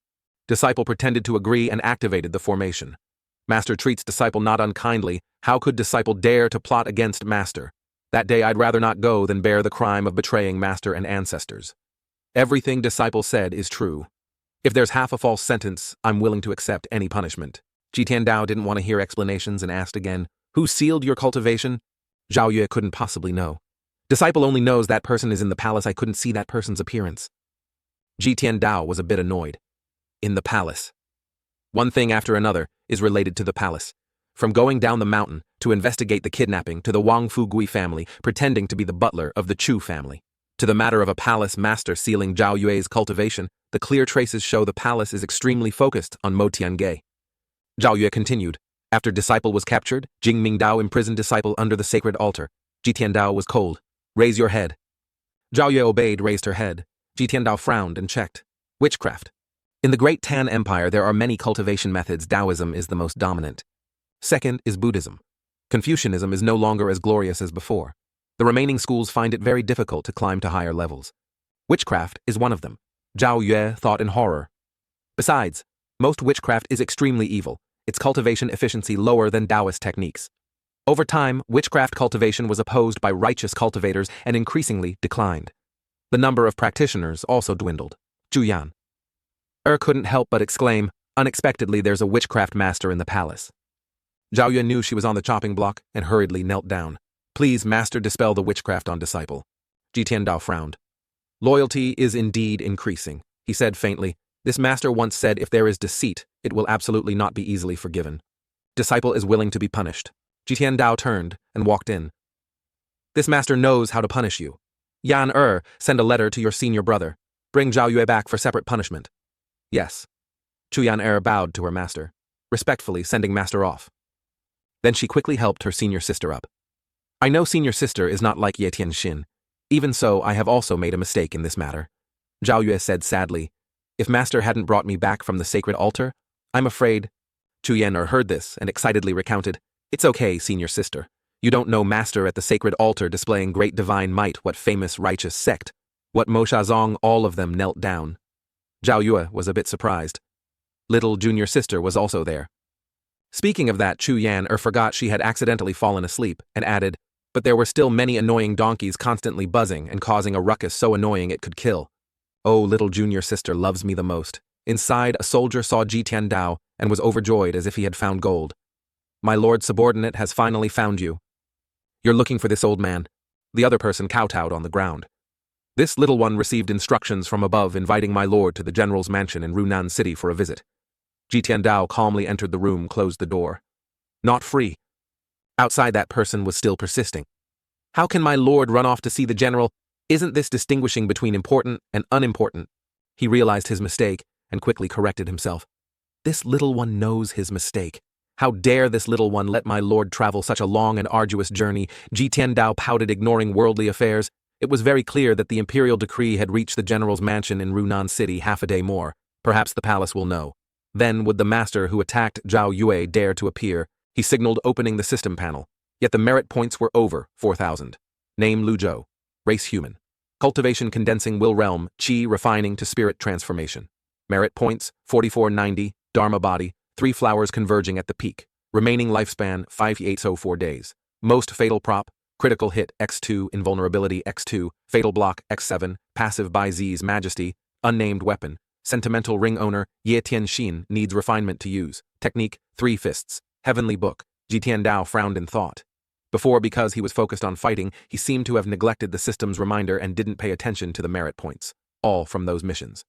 Disciple pretended to agree and activated the formation. Master treats disciple not unkindly. How could disciple dare to plot against master? That day I'd rather not go than bear the crime of betraying master and ancestors. Everything disciple said is true. If there's half a false sentence, I'm willing to accept any punishment. Ji Tiandao didn't want to hear explanations and asked again, who sealed your cultivation? Zhao Yue couldn't possibly know. Disciple only knows that person is in the palace. I couldn't see that person's appearance. Ji Tiandao was a bit annoyed. In the palace. One thing after another is related to the palace. From going down the mountain to investigate the kidnapping to the Wang Fugui family pretending to be the butler of the Chu family. To the matter of a palace master sealing Zhao Yue's cultivation, the clear traces show the palace is extremely focused on Mo Tiange. Zhao Yue continued. After disciple was captured, Jing Mingdao imprisoned disciple under the sacred altar. Ji Tiandao was cold. Raise your head. Zhao Yue obeyed, raised her head. Ji Tiandao frowned and checked. Witchcraft. In the Great Tan Empire, there are many cultivation methods. Taoism is the most dominant. Second is Buddhism. Confucianism is no longer as glorious as before. The remaining schools find it very difficult to climb to higher levels. Witchcraft is one of them. Zhao Yue thought in horror. Besides, most witchcraft is extremely evil, its cultivation efficiency lower than Taoist techniques. Over time, witchcraft cultivation was opposed by righteous cultivators and increasingly declined. The number of practitioners also dwindled. Juyan couldn't help but exclaim, unexpectedly there's a witchcraft master in the palace. Zhao Yue knew she was on the chopping block and hurriedly knelt down. Please, master, dispel the witchcraft on disciple. Ji Tiandao frowned. Loyalty is indeed increasing, he said faintly. This master once said if there is deceit, it will absolutely not be easily forgiven. Disciple is willing to be punished. Ji Tiandao turned and walked in. This master knows how to punish you. Yan send a letter to your senior brother. Bring Zhao Yue back for separate punishment. Yes. Chu Yan bowed to her master, respectfully sending master off. Then she quickly helped her senior sister up. I know senior sister is not like Ye Tianxin. Even so, I have also made a mistake in this matter. Zhao Yue said sadly. If master hadn't brought me back from the sacred altar, I'm afraid. Chu Yan heard this and excitedly recounted. It's okay, senior sister. You don't know master at the sacred altar displaying great divine might, what famous righteous sect. What Mo Shazong, all of them knelt down. Zhao Yue was a bit surprised. Little junior sister was also there. Speaking of that, Chu Yan forgot she had accidentally fallen asleep and added, but there were still many annoying donkeys constantly buzzing and causing a ruckus so annoying it could kill. Oh, little junior sister loves me the most. Inside, a soldier saw Ji Tiandao and was overjoyed as if he had found gold. My lord subordinate has finally found you. You're looking for this old man. The other person kowtowed on the ground. This little one received instructions from above inviting my lord to the general's mansion in Runan City for a visit. Ji Tiandao calmly entered the room, closed the door. Not free. Outside, that person was still persisting. How can my lord run off to see the general? Isn't this distinguishing between important and unimportant? He realized his mistake and quickly corrected himself. This little one knows his mistake. How dare this little one let my lord travel such a long and arduous journey? Ji Tiandao pouted, ignoring worldly affairs. It was very clear that the imperial decree had reached the general's mansion in Runan City half a day more. Perhaps the palace will know. Then would the master who attacked Zhao Yue dare to appear? He signaled, opening the system panel. Yet the merit points were over 4,000. Name Luzhou. Race human. Cultivation condensing will realm, qi refining to spirit transformation. Merit points 4490, Dharma body, 3 flowers converging at the peak. Remaining lifespan 5804 days. Most fatal prop, critical hit x2, invulnerability x2, fatal block x7, passive by Z's majesty, unnamed weapon. Sentimental ring owner, Ye Tianxin, needs refinement to use. Technique, 3 fists. Heavenly book. Ji Tiandao frowned in thought. Before, because he was focused on fighting, he seemed to have neglected the system's reminder and didn't pay attention to the merit points. All from those missions.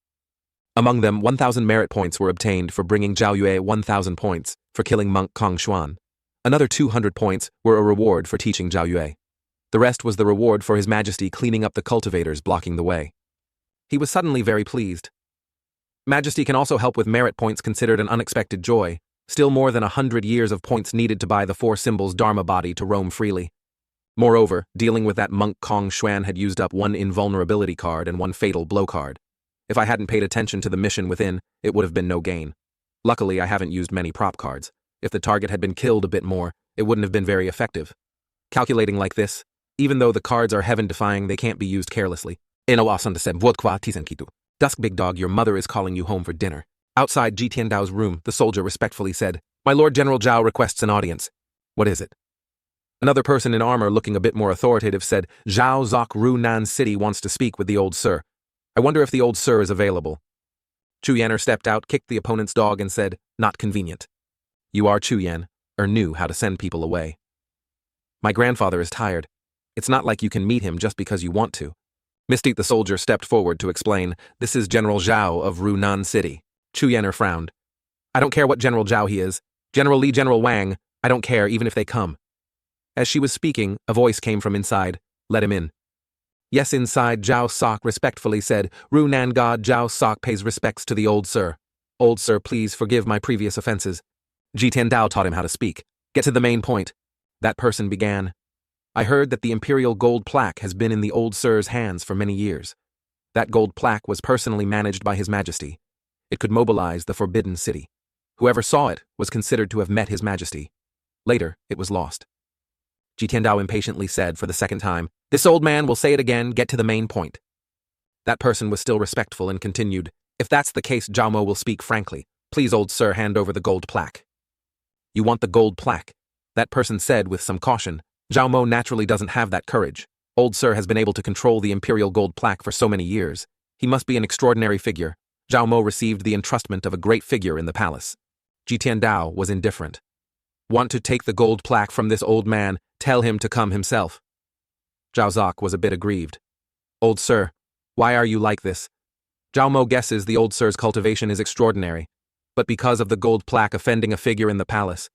Among them, 1,000 merit points were obtained for bringing Zhao Yue, 1,000 points for killing monk Kong Xuan. Another 200 points were a reward for teaching Zhao Yue. The rest was the reward for His Majesty cleaning up the cultivators blocking the way. He was suddenly very pleased. Majesty can also help with merit points considered an unexpected joy. Still more than 100 years of points needed to buy the 4 symbols Dharma body to roam freely. Moreover, dealing with that monk Kong Xuan had used up 1 invulnerability card and 1 fatal blow card. If I hadn't paid attention to the mission within, it would have been no gain. Luckily, I haven't used many prop cards. If the target had been killed a bit more, it wouldn't have been very effective. Calculating like this, even though the cards are heaven-defying, they can't be used carelessly. Dusk, big dog, your mother is calling you home for dinner. Outside Ji Tiandao's room, the soldier respectfully said, My Lord General Zhao requests an audience. What is it? Another person in armor, looking a bit more authoritative, said, Zhao Zok Runan City wants to speak with the old sir. I wonder if the old sir is available. Chu Yan stepped out, kicked the opponent's dog, and said, Not convenient. You are Chu Yan, knew how to send people away. My grandfather is tired. It's not like you can meet him just because you want to. Mystique the soldier stepped forward to explain, This is General Zhao of Runan City. Chu Yan frowned. I don't care what General Zhao he is. General Li, General Wang, I don't care even if they come. As she was speaking, a voice came from inside, Let him in. Yes, inside, Zhao Sok respectfully said, Ru Nan God Zhao Sok pays respects to the old sir. Old sir, please forgive my previous offenses. Ji Tiandao taught him how to speak. Get to the main point. That person began. I heard that the imperial gold plaque has been in the old sir's hands for many years. That gold plaque was personally managed by His Majesty. It could mobilize the Forbidden City. Whoever saw it was considered to have met His Majesty. Later, it was lost. Ji Tiandao impatiently said for the second time, This old man will say it again, get to the main point. That person was still respectful and continued, If that's the case, Zhao Mo will speak frankly. Please, old sir, hand over the gold plaque. You want the gold plaque? That person said with some caution. Zhao Mo naturally doesn't have that courage. Old sir has been able to control the imperial gold plaque for so many years. He must be an extraordinary figure. Zhao Mo received the entrustment of a great figure in the palace. Ji Tiandao was indifferent. Want to take the gold plaque from this old man, tell him to come himself. Zhao Zok was a bit aggrieved. Old sir, why are you like this? Zhao Mo guesses the old sir's cultivation is extraordinary, but because of the gold plaque offending a figure in the palace.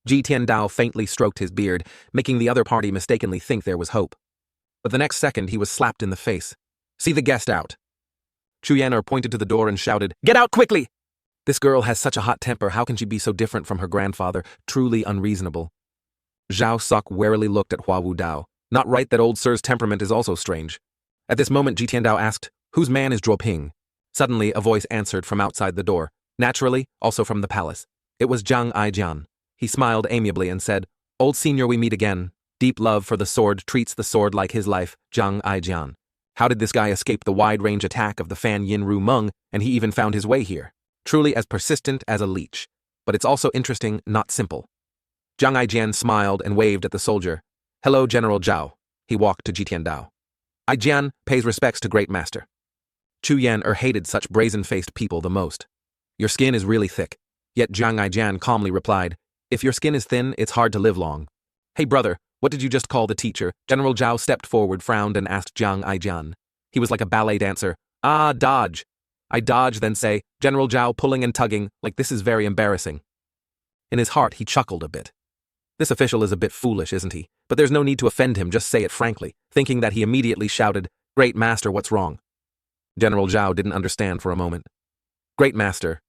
Ji Tiandao faintly stroked his beard, making the other party mistakenly think there was hope. But the next second he was slapped in the face. See the guest out. Chu Yan'er pointed to the door and shouted, Get out quickly! This girl has such a hot temper, how can she be so different from her grandfather? Truly unreasonable. Zhao Sok warily looked at Hua Wu Dao. Not right that old sir's temperament is also strange. At this moment Ji Tiandao asked, Whose man is Zhuo Ping? Suddenly a voice answered from outside the door. Naturally, also from the palace. It was Jiang Aijian. He smiled amiably and said, Old senior, we meet again. Deep love for the sword treats the sword like his life, Jiang Aijian. How did this guy escape the wide-range attack of the Fan Yin Ru Meng, and he even found his way here? Truly as persistent as a leech. But it's also interesting, not simple. Jiang Aijian smiled and waved at the soldier. Hello, General Zhao. He walked to Ji Tiandao. Aijian pays respects to Great Master. Chu Yan'er hated such brazen-faced people the most. Your skin is really thick. Yet Jiang Aijian calmly replied, If your skin is thin, it's hard to live long. Hey brother, what did you just call the teacher? General Zhao stepped forward, frowned, and asked Jiang Aijian. He was like a ballet dancer. Ah, dodge. I dodge, then say, General Zhao pulling and tugging, like this is very embarrassing. In his heart, he chuckled a bit. This official is a bit foolish, isn't he? But there's no need to offend him, just say it frankly, thinking that he immediately shouted, Great Master, what's wrong? General Zhao didn't understand for a moment. Great Master,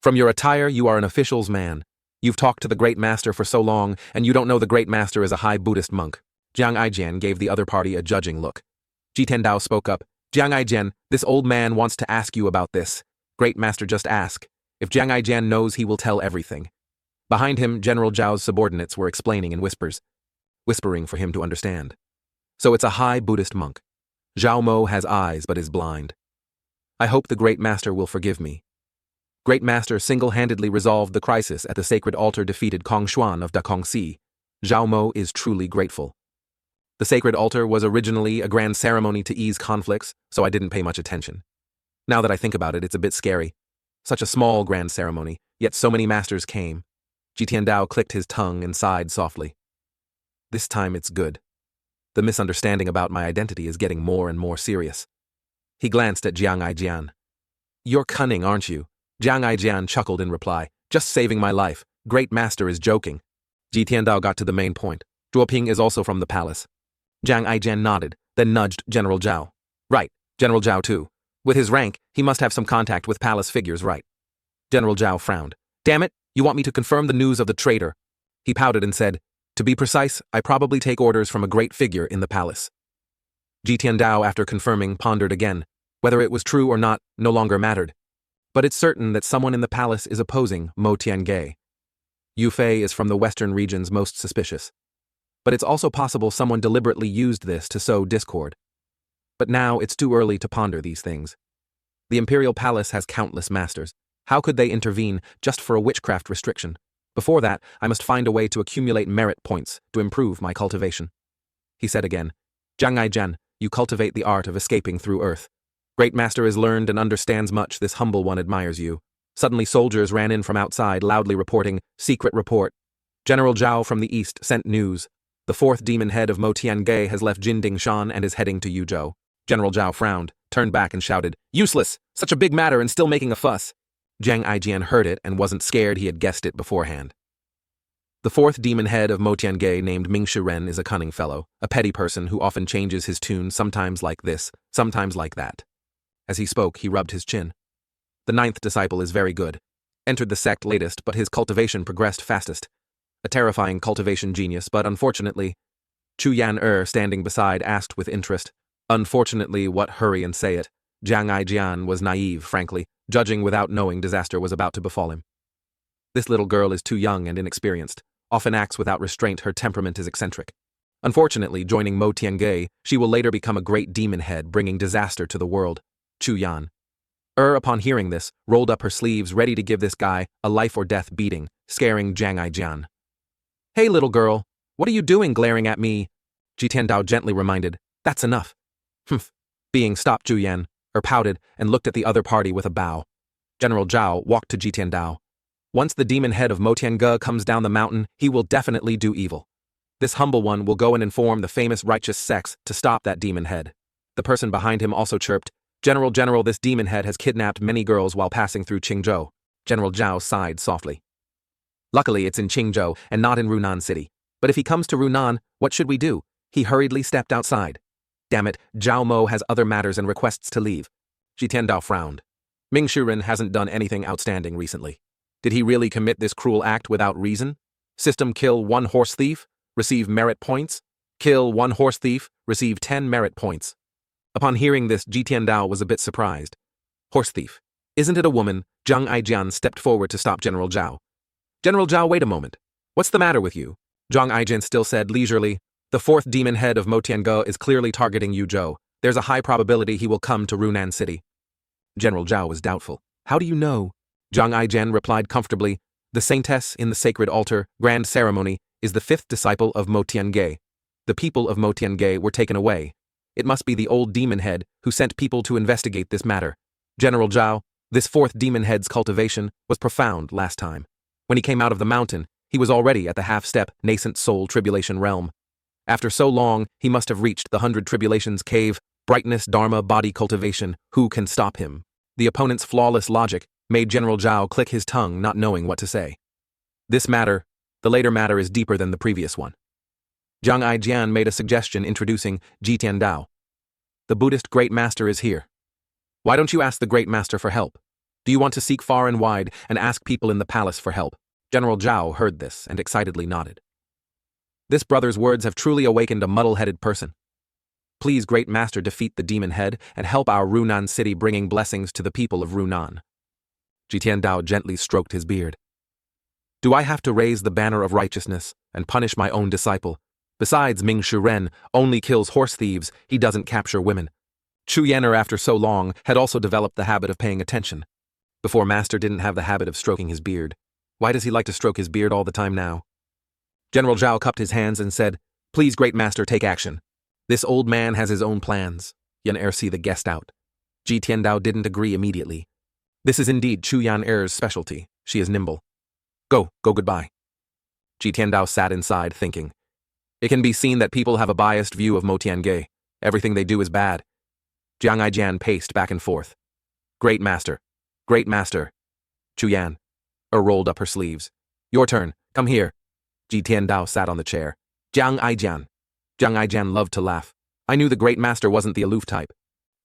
from your attire, you are an official's man. You've talked to the Great Master for so long, and you don't know the Great Master is a high Buddhist monk. Jiang Aijian gave the other party a judging look. Ji Tiandao spoke up. Jiang Aijian, this old man wants to ask you about this. Great Master, just ask. If Jiang Aijian knows, he will tell everything. Behind him, General Zhao's subordinates were explaining in whispers, whispering for him to understand. So it's a high Buddhist monk. Zhao Mo has eyes but is blind. I hope the Great Master will forgive me. Great Master single-handedly resolved the crisis at the sacred altar, defeated Kong Xuan of Da Kongxi. Zhao Mo is truly grateful. The sacred altar was originally a grand ceremony to ease conflicts, so I didn't pay much attention. Now that I think about it, it's a bit scary. Such a small grand ceremony, yet so many masters came. Ji Tiandao clicked his tongue and sighed softly. This time it's good. The misunderstanding about my identity is getting more and more serious. He glanced at Jiang Aijian. You're cunning, aren't you? Jiang Aijian chuckled in reply. Just saving my life. Great Master is joking. Ji Tiandao got to the main point. Zhuo Ping is also from the palace. Jiang Aijian nodded, then nudged General Zhao. Right, General Zhao too. With his rank, he must have some contact with palace figures, right? General Zhao frowned. Damn it, you want me to confirm the news of the traitor? He pouted and said, To be precise, I probably take orders from a great figure in the palace. Ji Tiandao, after confirming, pondered again. Whether it was true or not, no longer mattered. But it's certain that someone in the palace is opposing Mo Tiange. Yu Fei is from the western regions most suspicious. But it's also possible someone deliberately used this to sow discord. But now it's too early to ponder these things. The imperial palace has countless masters. How could they intervene just for a witchcraft restriction? Before that, I must find a way to accumulate merit points to improve my cultivation. He said again, Jiang Aijian, you cultivate the art of escaping through earth. Great Master is learned and understands much, this humble one admires you. Suddenly soldiers ran in from outside, loudly reporting, Secret report. General Zhao from the east sent news. The fourth demon head of Mo Tiange has left Jindingshan and is heading to Yuzhou. General Zhao frowned, turned back and shouted, Useless! Such a big matter and still making a fuss. Jiang Aijian heard it and wasn't scared, he had guessed it beforehand. The fourth demon head of Mo Tiange named Ming Shiren is a cunning fellow, a petty person who often changes his tune sometimes like this, sometimes like that. As he spoke, he rubbed his chin. The ninth disciple is very good. Entered the sect latest, but his cultivation progressed fastest. A terrifying cultivation genius, but unfortunately, Chu Yan standing beside, asked with interest. Unfortunately, what, hurry and say it. Jiang Aijian was naive, frankly, judging without knowing disaster was about to befall him. This little girl is too young and inexperienced, often acts without restraint, her temperament is eccentric. Unfortunately, joining Mo Tiange, she will later become a great demon head, bringing disaster to the world. Chu Yan. Upon hearing this, rolled up her sleeves, ready to give this guy a life-or-death beating, scaring Jiang Aijian. Hey, little girl, what are you doing glaring at me? Ji Tiandao gently reminded. That's enough. Humph. Being stopped, Zhu Yan pouted and looked at the other party with a bow. General Zhao walked to Ji Tiandao. Once the demon head of Mo Tiange comes down the mountain, he will definitely do evil. This humble one will go and inform the famous righteous sects to stop that demon head. The person behind him also chirped, General, this demon head has kidnapped many girls while passing through Qingzhou. General Zhao sighed softly. Luckily, it's in Qingzhou and not in Runan City. But if he comes to Runan, what should we do? He hurriedly stepped outside. Damn it, Zhao Mo has other matters and requests to leave. Ji Tiandao frowned. Ming Shiren hasn't done anything outstanding recently. Did he really commit this cruel act without reason? System kill 1 horse thief, receive merit points. Kill 1 horse thief, receive 10 merit points. Upon hearing this, Ji Tiandao was a bit surprised. Horse thief. Isn't it a woman? Jiang Aijian stepped forward to stop General Zhao. General Zhao, wait a moment. What's the matter with you? Jiang Aijian still said leisurely, the fourth demon head of Mo Tiange is clearly targeting Yu Zhou. There's a high probability he will come to Runan City. General Zhao was doubtful. How do you know? Jiang Aijian replied comfortably, the saintess in the sacred altar, grand ceremony, is the 5th disciple of Mo Tiange. The people of Mo Tiange were taken away. It must be the old demon head who sent people to investigate this matter. General Zhao, this 4th demon head's cultivation was profound last time. When he came out of the mountain, he was already at the half-step, nascent soul tribulation realm. After so long, he must have reached the 100 tribulations cave, brightness dharma body cultivation. Who can stop him? The opponent's flawless logic made General Zhao click his tongue, not knowing what to say. This matter, the later matter, is deeper than the previous one. Jiang Aijian made a suggestion introducing Ji Tiandao. The Buddhist Great Master is here. Why don't you ask the Great Master for help? Do you want to seek far and wide and ask people in the palace for help? General Zhao heard this and excitedly nodded. This brother's words have truly awakened a muddle-headed person. Please, Great Master, defeat the demon head and help our Runan city, bringing blessings to the people of Runan. Ji Tiandao gently stroked his beard. Do I have to raise the banner of righteousness and punish my own disciple? Besides, Ming Shiren only kills horse thieves, he doesn't capture women. Chu Yan'er, after so long, had also developed the habit of paying attention. Before, Master didn't have the habit of stroking his beard. Why does he like to stroke his beard all the time now? General Zhao cupped his hands and said, Please, Great Master, take action. This old man has his own plans. Yan'er see the guest out. Ji Tiandao didn't agree immediately. This is indeed Chu Yan'er's specialty. She is nimble. Go goodbye. Ji Tiandao sat inside, thinking. It can be seen that people have a biased view of Mo Tiange. Everything they do is bad. Jiang Aijian paced back and forth. Great Master. Great Master. Chu Yan rolled up her sleeves. Your turn. Come here. Ji Tiandao sat on the chair. Jiang Aijian. Jiang Aijian loved to laugh. I knew the Great Master wasn't the aloof type.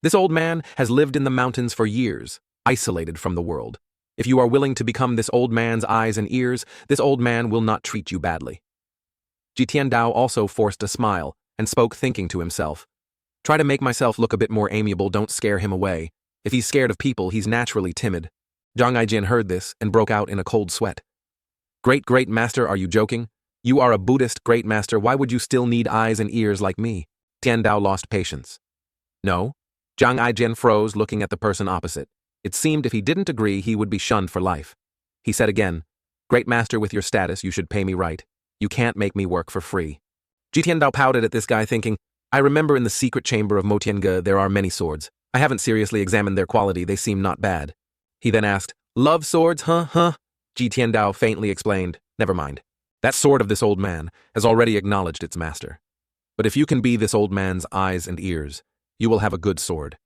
This old man has lived in the mountains for years, isolated from the world. If you are willing to become this old man's eyes and ears, this old man will not treat you badly. Ji Tiandao also forced a smile and spoke, thinking to himself. Try to make myself look a bit more amiable, don't scare him away. If he's scared of people, he's naturally timid. Jiang Aijian heard this and broke out in a cold sweat. Great Master, are you joking? You are a Buddhist Great Master, why would you still need eyes and ears like me? Tiandao lost patience. No? Jiang Aijian froze, looking at the person opposite. It seemed if he didn't agree, he would be shunned for life. He said again, Great Master, with your status, you should pay me right. You can't make me work for free. Ji Tiandao pouted at this guy, thinking, I remember in the secret chamber of Mo Tiange there are many swords. I haven't seriously examined their quality, they seem not bad. He then asked, Love swords, huh? Ji Tiandao faintly explained, never mind. That sword of this old man has already acknowledged its master. But if you can be this old man's eyes and ears, you will have a good sword.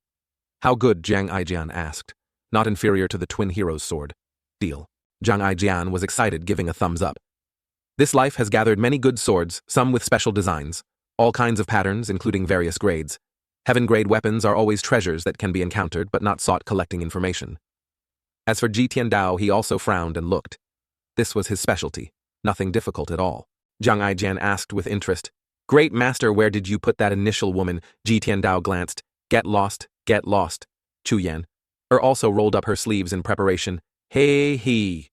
How good? Jiang Aijian asked. Not inferior to the twin heroes' sword. Deal. Jiang Aijian was excited, giving a thumbs up. This life has gathered many good swords, some with special designs, all kinds of patterns including various grades. Heaven-grade weapons are always treasures that can be encountered but not sought collecting information. As for Ji Tiandao, he also frowned and looked. This was his specialty, nothing difficult at all. Zhang Aijian asked with interest, "Great Master, where did you put that initial woman?" Ji Tiandao glanced. Get lost, get lost. Chu Yan also rolled up her sleeves in preparation. Hey he.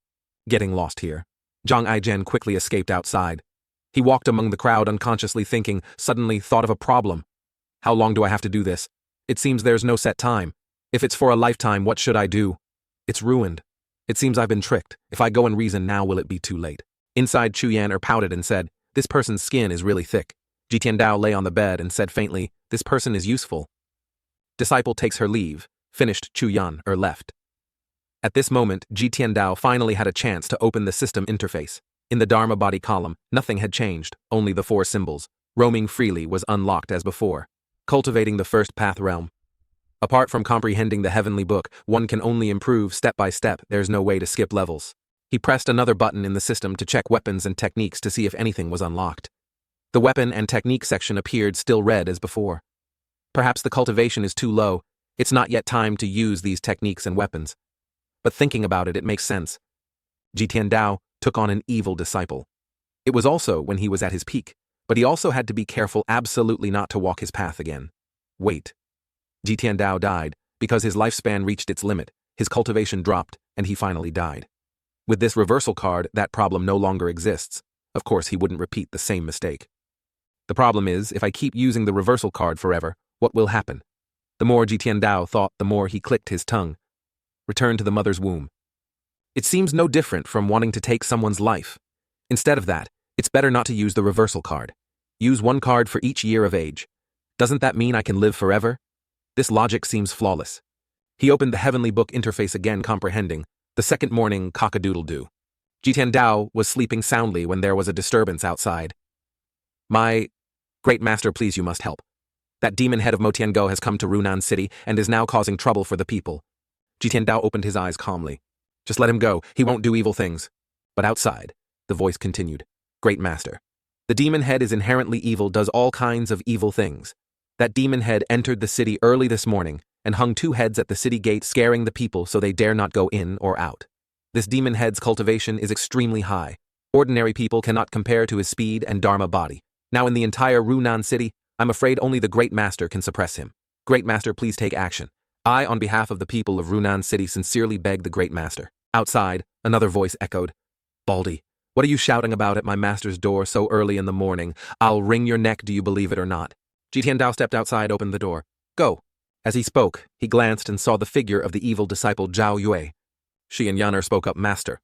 Getting lost here. Zhang Aijian quickly escaped outside. He walked among the crowd unconsciously thinking, suddenly thought of a problem. How long do I have to do this? It seems there's no set time. If it's for a lifetime, what should I do? It's ruined. It seems I've been tricked. If I go and reason now, will it be too late? Inside, Chu Yan pouted and said, "This person's skin is really thick." Ji Tiandao lay on the bed and said faintly, "This person is useful." Disciple takes her leave, finished. Chu Yan left. At this moment, Ji Tiandao finally had a chance to open the system interface. In the Dharma body column, nothing had changed, only the 4 symbols. Roaming freely was unlocked as before. Cultivating the first path realm. Apart from comprehending the heavenly book, one can only improve step by step. There's no way to skip levels. He pressed another button in the system to check weapons and techniques to see if anything was unlocked. The weapon and technique section appeared still red as before. Perhaps the cultivation is too low. It's not yet time to use these techniques and weapons. But thinking about it, it makes sense. Ji Tiandao took on an evil disciple. It was also when he was at his peak, but he also had to be careful absolutely not to walk his path again. Wait. Ji Tiandao died because his lifespan reached its limit, his cultivation dropped, and he finally died. With this reversal card, that problem no longer exists. Of course, he wouldn't repeat the same mistake. The problem is, if I keep using the reversal card forever, what will happen? The more Ji Tiandao thought, the more he clicked his tongue. Return to the mother's womb. It seems no different from wanting to take someone's life. Instead of that, it's better not to use the reversal card. Use 1 card for each year of age. Doesn't that mean I can live forever? This logic seems flawless. He opened the heavenly book interface again, comprehending. The second morning, cock-a-doodle-doo. Ji Tiandao was sleeping soundly when there was a disturbance outside. "My great master, please, you must help. That demon head of Mo Tiango has come to Runan City and is now causing trouble for the people." Ji Tiandao opened his eyes calmly. "Just let him go, he won't do evil things." But outside, the voice continued. "Great master. The demon head is inherently evil, does all kinds of evil things. That demon head entered the city early this morning and hung 2 heads at the city gate, scaring the people so they dare not go in or out. This demon head's cultivation is extremely high. Ordinary people cannot compare to his speed and Dharma body. Now in the entire Runan City, I'm afraid only the Great Master can suppress him. Great Master, please take action. I, on behalf of the people of Runan City, sincerely beg the Great Master." Outside, another voice echoed. "Baldy, what are you shouting about at my master's door so early in the morning? I'll wring your neck, do you believe it or not?" Ji Tiandao stepped outside, opened the door. "Go." As he spoke, he glanced and saw the figure of the evil disciple Zhao Yue. She and Yaner spoke up, "Master."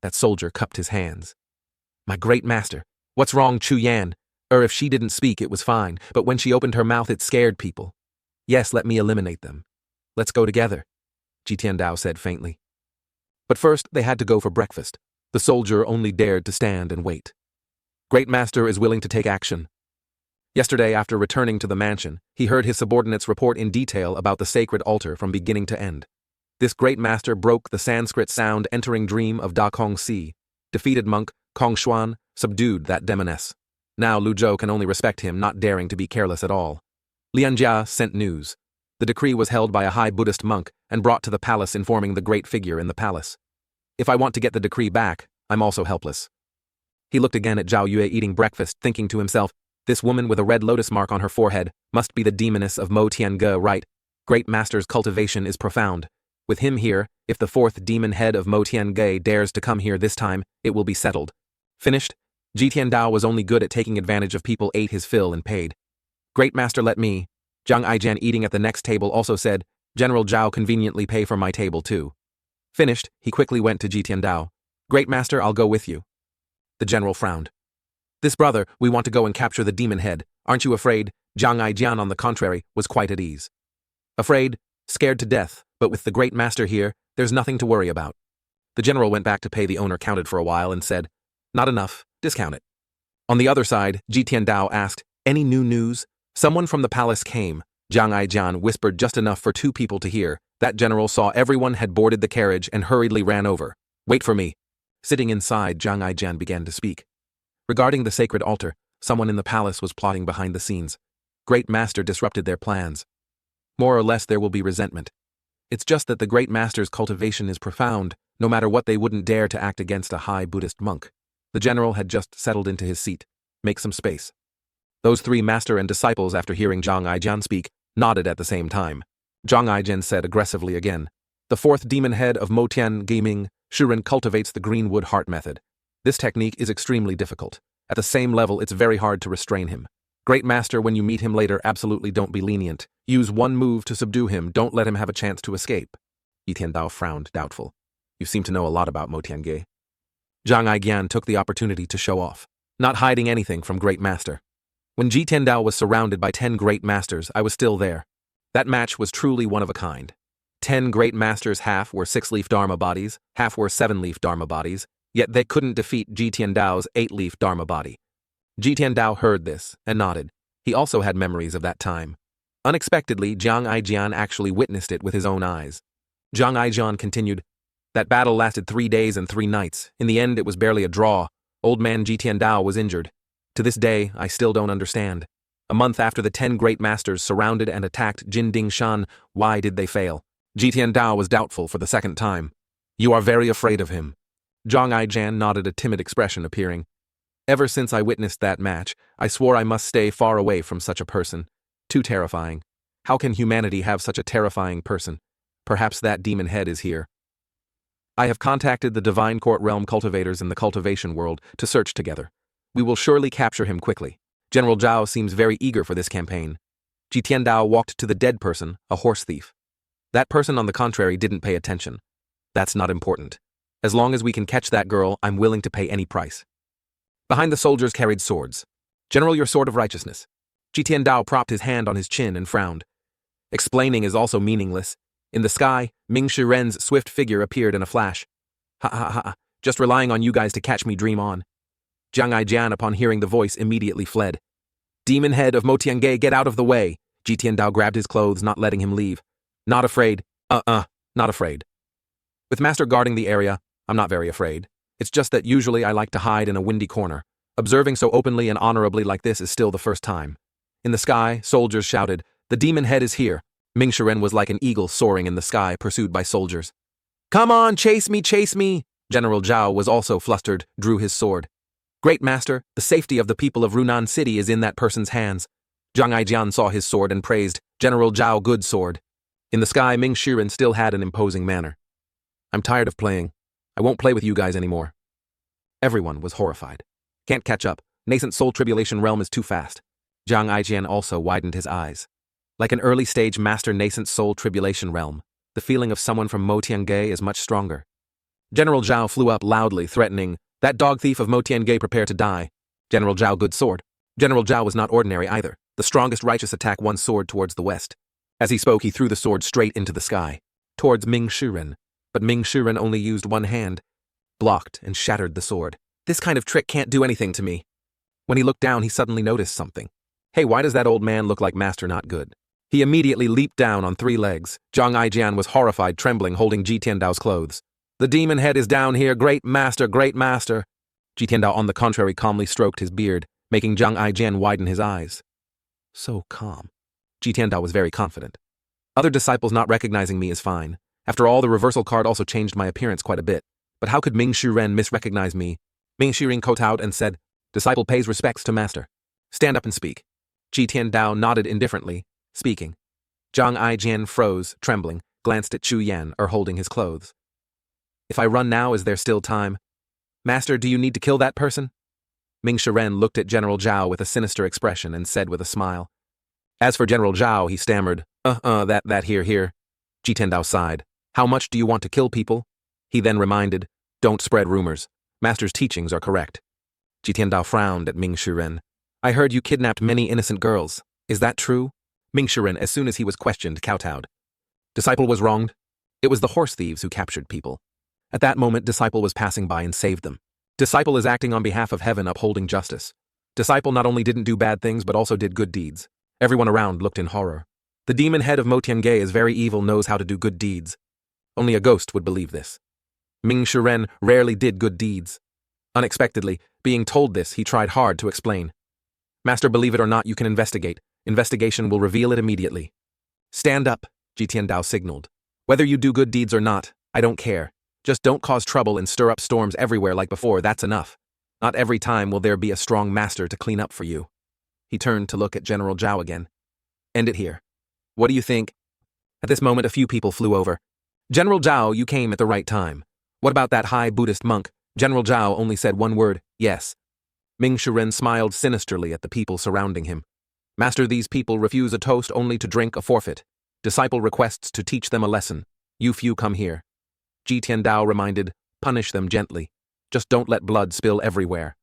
That soldier cupped his hands. "My great master, what's wrong, Chu Yan?" If she didn't speak, it was fine, but when she opened her mouth, it scared people. "Yes, let me eliminate them. Let's go together," Ji Tiandao said faintly. But first, they had to go for breakfast. The soldier only dared to stand and wait. "Great Master is willing to take action." Yesterday, after returning to the mansion, he heard his subordinates report in detail about the sacred altar from beginning to end. This Great Master broke the Sanskrit sound entering dream of Da Kong Si, defeated monk Kong Xuan, subdued that demoness. Now Lu Zhou can only respect him, not daring to be careless at all. Lian Jia sent news. The decree was held by a high Buddhist monk and brought to the palace, informing the great figure in the palace. If I want to get the decree back, I'm also helpless. He looked again at Zhao Yue eating breakfast, thinking to himself, this woman with a red lotus mark on her forehead must be the demoness of Mo Tiange, right? Great Master's cultivation is profound. With him here, if the 4th demon head of Mo Tiange dares to come here this time, it will be settled. Finished? Ji Tiandao was only good at taking advantage of people, ate his fill and paid. Great Master, let me. Zhang Aijian, eating at the next table, also said, General Zhao, conveniently pay for my table too. Finished, he quickly went to Ji Tiandao. Great Master, I'll go with you. The general frowned. This brother, we want to go and capture the demon head. Aren't you afraid? Zhang Aijian, on the contrary, was quite at ease. Afraid, scared to death, but with the Great Master here, there's nothing to worry about. The general went back to pay. The owner counted for a while and said, not enough, discount it. On the other side, Ji Tiandao asked, any new news? Someone from the palace came. Zhang Aijian whispered just enough for 2 people to hear. That general saw everyone had boarded the carriage and hurriedly ran over. Wait for me. Sitting inside, Zhang Aijian began to speak. Regarding the sacred altar, someone in the palace was plotting behind the scenes. Great Master disrupted their plans. More or less there will be resentment. It's just that the Great Master's cultivation is profound, no matter what they wouldn't dare to act against a high Buddhist monk. The general had just settled into his seat. Make some space. Those three master and disciples, after hearing Zhang Aijian speak, nodded at the same time. Zhang Aijian said aggressively again, "The fourth demon head of Motian Gaming, Shuren cultivates the Greenwood Heart method. This technique is extremely difficult. At the same level, it's very hard to restrain him. Great Master, when you meet him later, absolutely don't be lenient. Use one move to subdue him, don't let him have a chance to escape." Yi Tiandao frowned, doubtful. "You seem to know a lot about Motiange." Zhang Aijian took the opportunity to show off, not hiding anything from Great Master. When Ji Tiandao was surrounded by 10 Great Masters, I was still there. That match was truly one of a kind. 10 Great Masters, half were 6-leaf Dharma bodies, half were 7-leaf Dharma bodies, yet they couldn't defeat Ji Tiandao's 8-leaf Dharma body. Ji Tiandao heard this and nodded. He also had memories of that time. Unexpectedly, Zhang Aijian actually witnessed it with his own eyes. Zhang Aijian continued, "That battle lasted 3 days and 3 nights. In the end, it was barely a draw. Old man Ji Tiandao was injured. To this day, I still don't understand. A month after the 10 Great Masters surrounded and attacked Jin Dingshan, why did they fail?" Ji Tiandao was doubtful for the second time. "You are very afraid of him." Zhang Aijian nodded, a timid expression appearing. "Ever since I witnessed that match, I swore I must stay far away from such a person. Too terrifying. How can humanity have such a terrifying person? Perhaps that demon head is here. I have contacted the Divine Court Realm cultivators in the cultivation world to search together. We will surely capture him quickly. General Zhao seems very eager for this campaign." Ji Tiandao walked to the dead person, a horse thief. That person, on the contrary, didn't pay attention. "That's not important. As long as we can catch that girl, I'm willing to pay any price." Behind the soldiers carried swords. "General, your sword of righteousness." Ji Tiandao propped his hand on his chin and frowned. Explaining is also meaningless. In the sky, Ming Shiren's swift figure appeared in a flash. "Ha ha ha, just relying on you guys to catch me, dream on." Zhang Aijian, upon hearing the voice, immediately fled. "Demon head of Motiange, get out of the way." Ji Tiandao grabbed his clothes, not letting him leave. "Not afraid. Not afraid. With Master guarding the area, I'm not very afraid. It's just that usually I like to hide in a windy corner. Observing so openly and honorably like this is still the first time." In the sky, soldiers shouted, "The demon head is here." Ming Shiren was like an eagle soaring in the sky, pursued by soldiers. "Come on, chase me, chase me!" General Zhao was also flustered, drew his sword. "Great Master, the safety of the people of Runan City is in that person's hands." Zhang Aijian saw his sword and praised, "General Zhao, good sword." In the sky, Ming Shiren still had an imposing manner. "I'm tired of playing. I won't play with you guys anymore." Everyone was horrified. "Can't catch up. Nascent Soul Tribulation Realm is too fast." Zhang Aijian also widened his eyes. Like an early-stage master Nascent Soul Tribulation Realm, the feeling of someone from Motiange is much stronger. General Zhao flew up loudly, threatening, "That dog thief of Motiange, prepare to die." General Zhao, good sword. General Zhao was not ordinary either. The strongest righteous attack, one sword towards the west. As he spoke, he threw the sword straight into the sky, towards Ming Shiren. But Ming Shiren only used one hand, blocked and shattered the sword. "This kind of trick can't do anything to me." When he looked down, he suddenly noticed something. "Hey, why does that old man look like Master not good?" He immediately leaped down on 3 legs. Zhang Aijian was horrified, trembling, holding Ji Tiandao's clothes. "The demon head is down here, Great Master, Great Master." Ji Tiandao, on the contrary, calmly stroked his beard, making Zhang Aijian widen his eyes. So calm. Ji Tiandao was very confident. "Other disciples not recognizing me is fine. After all, the reversal card also changed my appearance quite a bit. But how could Ming Shiren misrecognize me?" Ming Shiren kowtowed and said, "Disciple pays respects to Master. Stand up and speak." Ji Tiandao nodded indifferently, speaking. Zhang Aijian froze, trembling, glanced at Chu Yan, holding his clothes. "If I run now, is there still time? Master, do you need to kill that person?" Ming Shiren looked at General Zhao with a sinister expression and said with a smile. As for General Zhao, he stammered, that here. Ji Tiandao sighed. "How much do you want to kill people?" He then reminded, "Don't spread rumors. Master's teachings are correct." Ji Tiandao frowned at Ming Shiren. "I heard you kidnapped many innocent girls. Is that true?" Ming Shiren, as soon as he was questioned, kowtowed. Disciple was wronged. It was the horse thieves who captured people. At that moment, Disciple was passing by and saved them. Disciple is acting on behalf of heaven, upholding justice. Disciple not only didn't do bad things, but also did good deeds. Everyone around looked in horror. The demon head of Motiange is very evil, knows how to do good deeds. Only a ghost would believe this. Ming Shiren rarely did good deeds. Unexpectedly, Being told this, he tried hard to explain. Master, believe it or not, you can investigate. Investigation will reveal it immediately. Stand up, Ji Tiandao signaled. Whether you do good deeds or not, I don't care. Just don't cause trouble and stir up storms everywhere like before, that's enough. Not every time will there be a strong master to clean up for you. He turned to look at General Zhao again. End it here. What do you think? At this moment, a few people flew over. General Zhao, you came at the right time. What about that high Buddhist monk? General Zhao only said one word, yes. Ming Shiren smiled sinisterly at the people surrounding him. Master, these people refuse a toast only to drink a forfeit. Disciple requests to teach them a lesson. You few come here. Ji Tiandao reminded, punish them gently. Just don't let blood spill everywhere.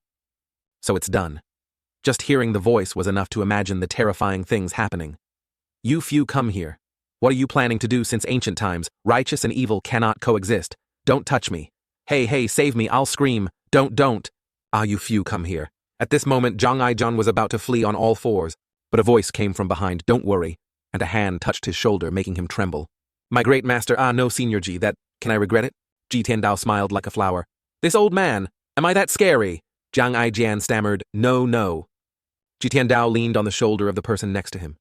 So it's done. Just hearing the voice was enough to imagine the terrifying things happening. You few come here. What are you planning to do since ancient times? Righteous and evil cannot coexist. Don't touch me. Hey, save me, I'll scream. Don't. Ah, you few come here. At this moment, Zhang Aijian was about to flee on all fours, but a voice came from behind, don't worry, and a hand touched his shoulder, making him tremble. My great master, no, Senior Ji, can I regret it? Ji Tiandao smiled like a flower. This old man, am I that scary? Zhang Aijian stammered, no. Ji Tiandao leaned on the shoulder of the person next to him.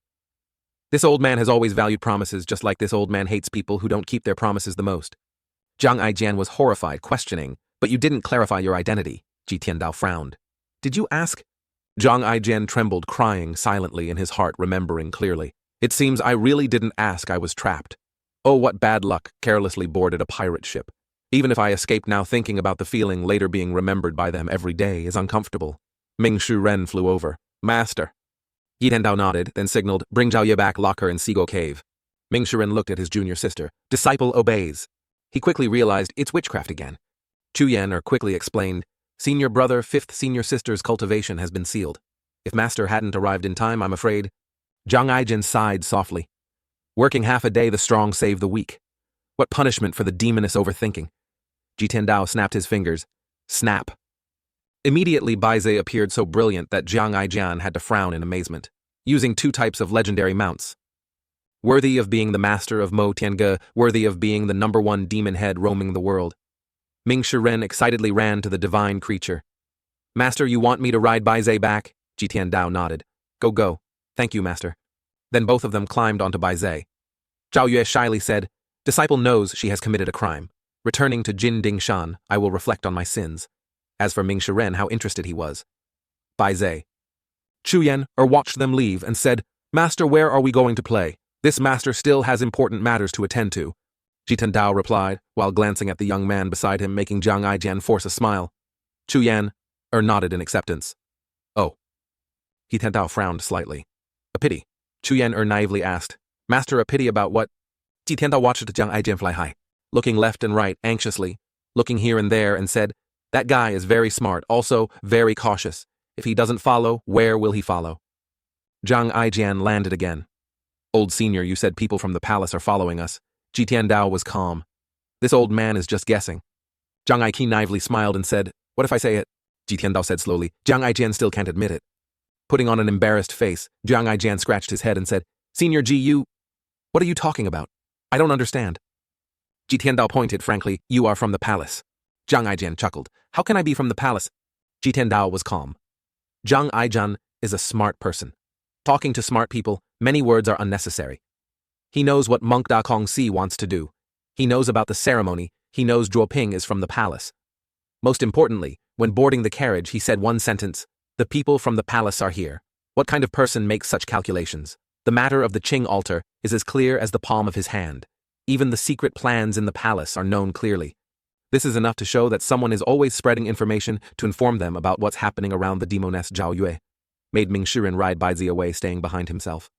This old man has always valued promises, just like this old man hates people who don't keep their promises the most. Zhang Aijian was horrified, questioning, but you didn't clarify your identity. Ji Tiandao frowned. Did you ask? Zhang Aijian trembled, crying silently in his heart, remembering clearly. It seems I really didn't ask, I was trapped. Oh, what bad luck, carelessly boarded a pirate ship. Even if I escaped now, thinking about the feeling later being remembered by them every day is uncomfortable. Ming Shiren flew over. Master. Ji Tiandao nodded, then signaled, bring Zhao Ye back, lock her in Sigo Cave. Ming Shiren looked at his junior sister. Disciple obeys. He quickly realized it's witchcraft again. Chu Yan quickly explained, Senior brother, fifth senior sister's cultivation has been sealed. If master hadn't arrived in time, I'm afraid. Zhang Aijian sighed softly. Working half a day, the strong save the weak. What punishment for the demoness overthinking. Ji Tiandao snapped his fingers. Snap. Immediately, Baize appeared so brilliant that Zhang Aijian had to frown in amazement, using 2 types of legendary mounts. Worthy of being the master of Mo Tiange, worthy of being the #1 demon head roaming the world. Ming Shiren excitedly ran to the divine creature. Master, you want me to ride Baize back? Ji Tiandao nodded. Go. Thank you, master. Then both of them climbed onto Baize. Zhao Yue shyly said, Disciple knows she has committed a crime. Returning to Jin Dingshan, I will reflect on my sins. As for Ming Shiren, how interested he was. Baize. Chu Yan watched them leave and said, Master, where are we going to play? This master still has important matters to attend to. Ji Tiandao replied, while glancing at the young man beside him, making Zhang Aijian force a smile. Chu Yan nodded in acceptance. Oh. Ji Tiandao frowned slightly. A pity. Chu Yan naively asked, Master, a pity about what? Ji Tiandao watched Zhang Aijian fly high, looking left and right anxiously, looking here and there, and said, That guy is very smart, also very cautious. If he doesn't follow, where will he follow? Zhang Aijian landed again. Old senior, you said people from the palace are following us. Ji Tiandao was calm. This old man is just guessing. Zhang Aiqi naively smiled and said, What if I say it? Ji Tiandao said slowly. Zhang Aijian still can't admit it. Putting on an embarrassed face, Zhang Aijian scratched his head and said, Senior Ji, what are you talking about? I don't understand. Ji Tiandao pointed frankly, You are from the palace. Zhang Aijian chuckled. How can I be from the palace? Ji Tiandao was calm. Zhang Aijian is a smart person. Talking to smart people, many words are unnecessary. He knows what Monk Da Kong Si wants to do. He knows about the ceremony. He knows Zhuo Ping is from the palace. Most importantly, when boarding the carriage, he said one sentence, The people from the palace are here. What kind of person makes such calculations? The matter of the Qing altar is as clear as the palm of his hand. Even the secret plans in the palace are known clearly. This is enough to show that someone is always spreading information to inform them about what's happening around the demoness Zhao Yue. Made Ming Shiren ride Baizi away, staying behind himself.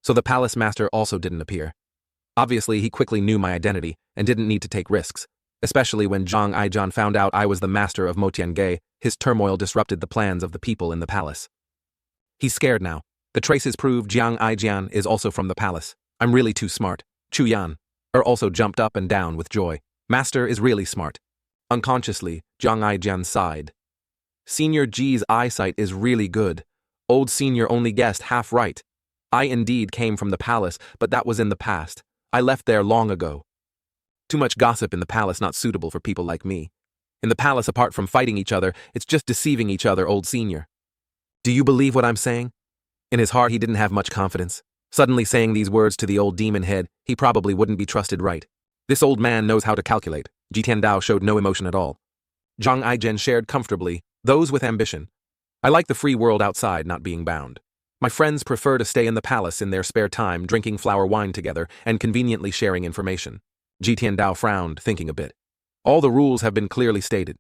So the palace master also didn't appear. Obviously, he quickly knew my identity and didn't need to take risks, especially when Zhang Aijian found out I was the master of Mo Tiange. His turmoil disrupted the plans of the people in the palace. He's scared now. The traces prove Zhang Aijian is also from the palace. I'm really too smart. Chu Yan also jumped up and down with joy. Master is really smart. Unconsciously, Zhang Aijian sighed. Senior Ji's eyesight is really good. Old senior only guessed half right. I indeed came from the palace, but that was in the past. I left there long ago. Too much gossip in the palace, not suitable for people like me. In the palace, apart from fighting each other, it's just deceiving each other, old senior. Do you believe what I'm saying? In his heart, he didn't have much confidence. Suddenly saying these words to the old demon head, he probably wouldn't be trusted, right? This old man knows how to calculate. Ji Tiandao showed no emotion at all. Zhang Aijian shared comfortably, those with ambition. I like the free world outside, not being bound. My friends prefer to stay in the palace in their spare time, drinking flower wine together and conveniently sharing information. Ji Tiandao frowned, thinking a bit. All the rules have been clearly stated.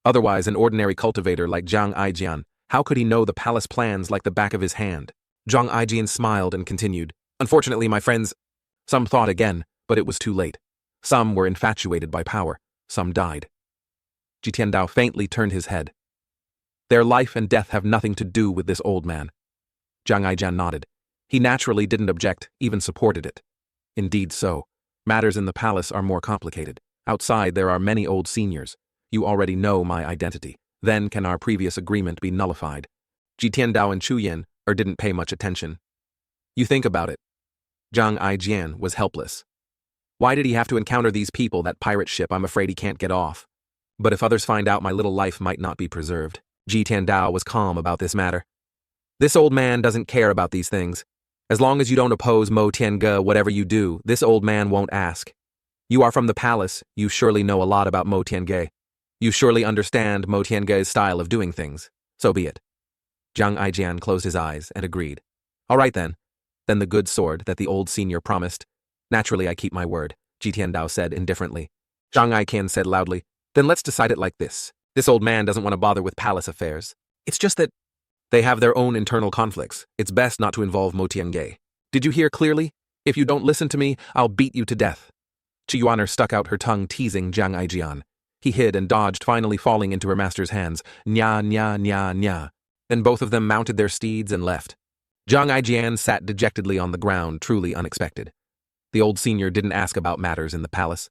Otherwise, an ordinary cultivator like Zhang Aijian, how could he know the palace plans like the back of his hand? Zhang Aijian smiled and continued. Unfortunately, my friends, some thought again, but it was too late. Some were infatuated by power. Some died. Ji Tiandao faintly turned his head. Their life and death have nothing to do with this old man. Zhang Aijian nodded. He naturally didn't object, even supported it. Indeed so. Matters in the palace are more complicated. Outside there are many old seniors. You already know my identity. Then can our previous agreement be nullified? Ji Tiandao and Chu Yin didn't pay much attention. You think about it. Zhang Aijian was helpless. Why did he have to encounter these people, that pirate ship? I'm afraid he can't get off. But if others find out, my little life might not be preserved. Ji Tiandao was calm about this matter. This old man doesn't care about these things. As long as you don't oppose Mo Tiange, whatever you do, this old man won't ask. You are from the palace, you surely know a lot about Mo Tiange. You surely understand Mo Tiange's style of doing things. So be it. Zhang Aijian closed his eyes and agreed. All right then. Then the good sword that the old senior promised. Naturally I keep my word, Ji Tiandao said indifferently. Zhang Aijian said loudly. Then let's decide it like this. This old man doesn't want to bother with palace affairs. It's just that they have their own internal conflicts. It's best not to involve Mo Tiange. Did you hear clearly? If you don't listen to me, I'll beat you to death. Chi Yuaner stuck out her tongue, teasing Zhang Aijian. He hid and dodged, finally falling into her master's hands. Nya, nya, nya, nya. Then both of them mounted their steeds and left. Zhang Aijian sat dejectedly on the ground, truly unexpected. The old senior didn't ask about matters in the palace.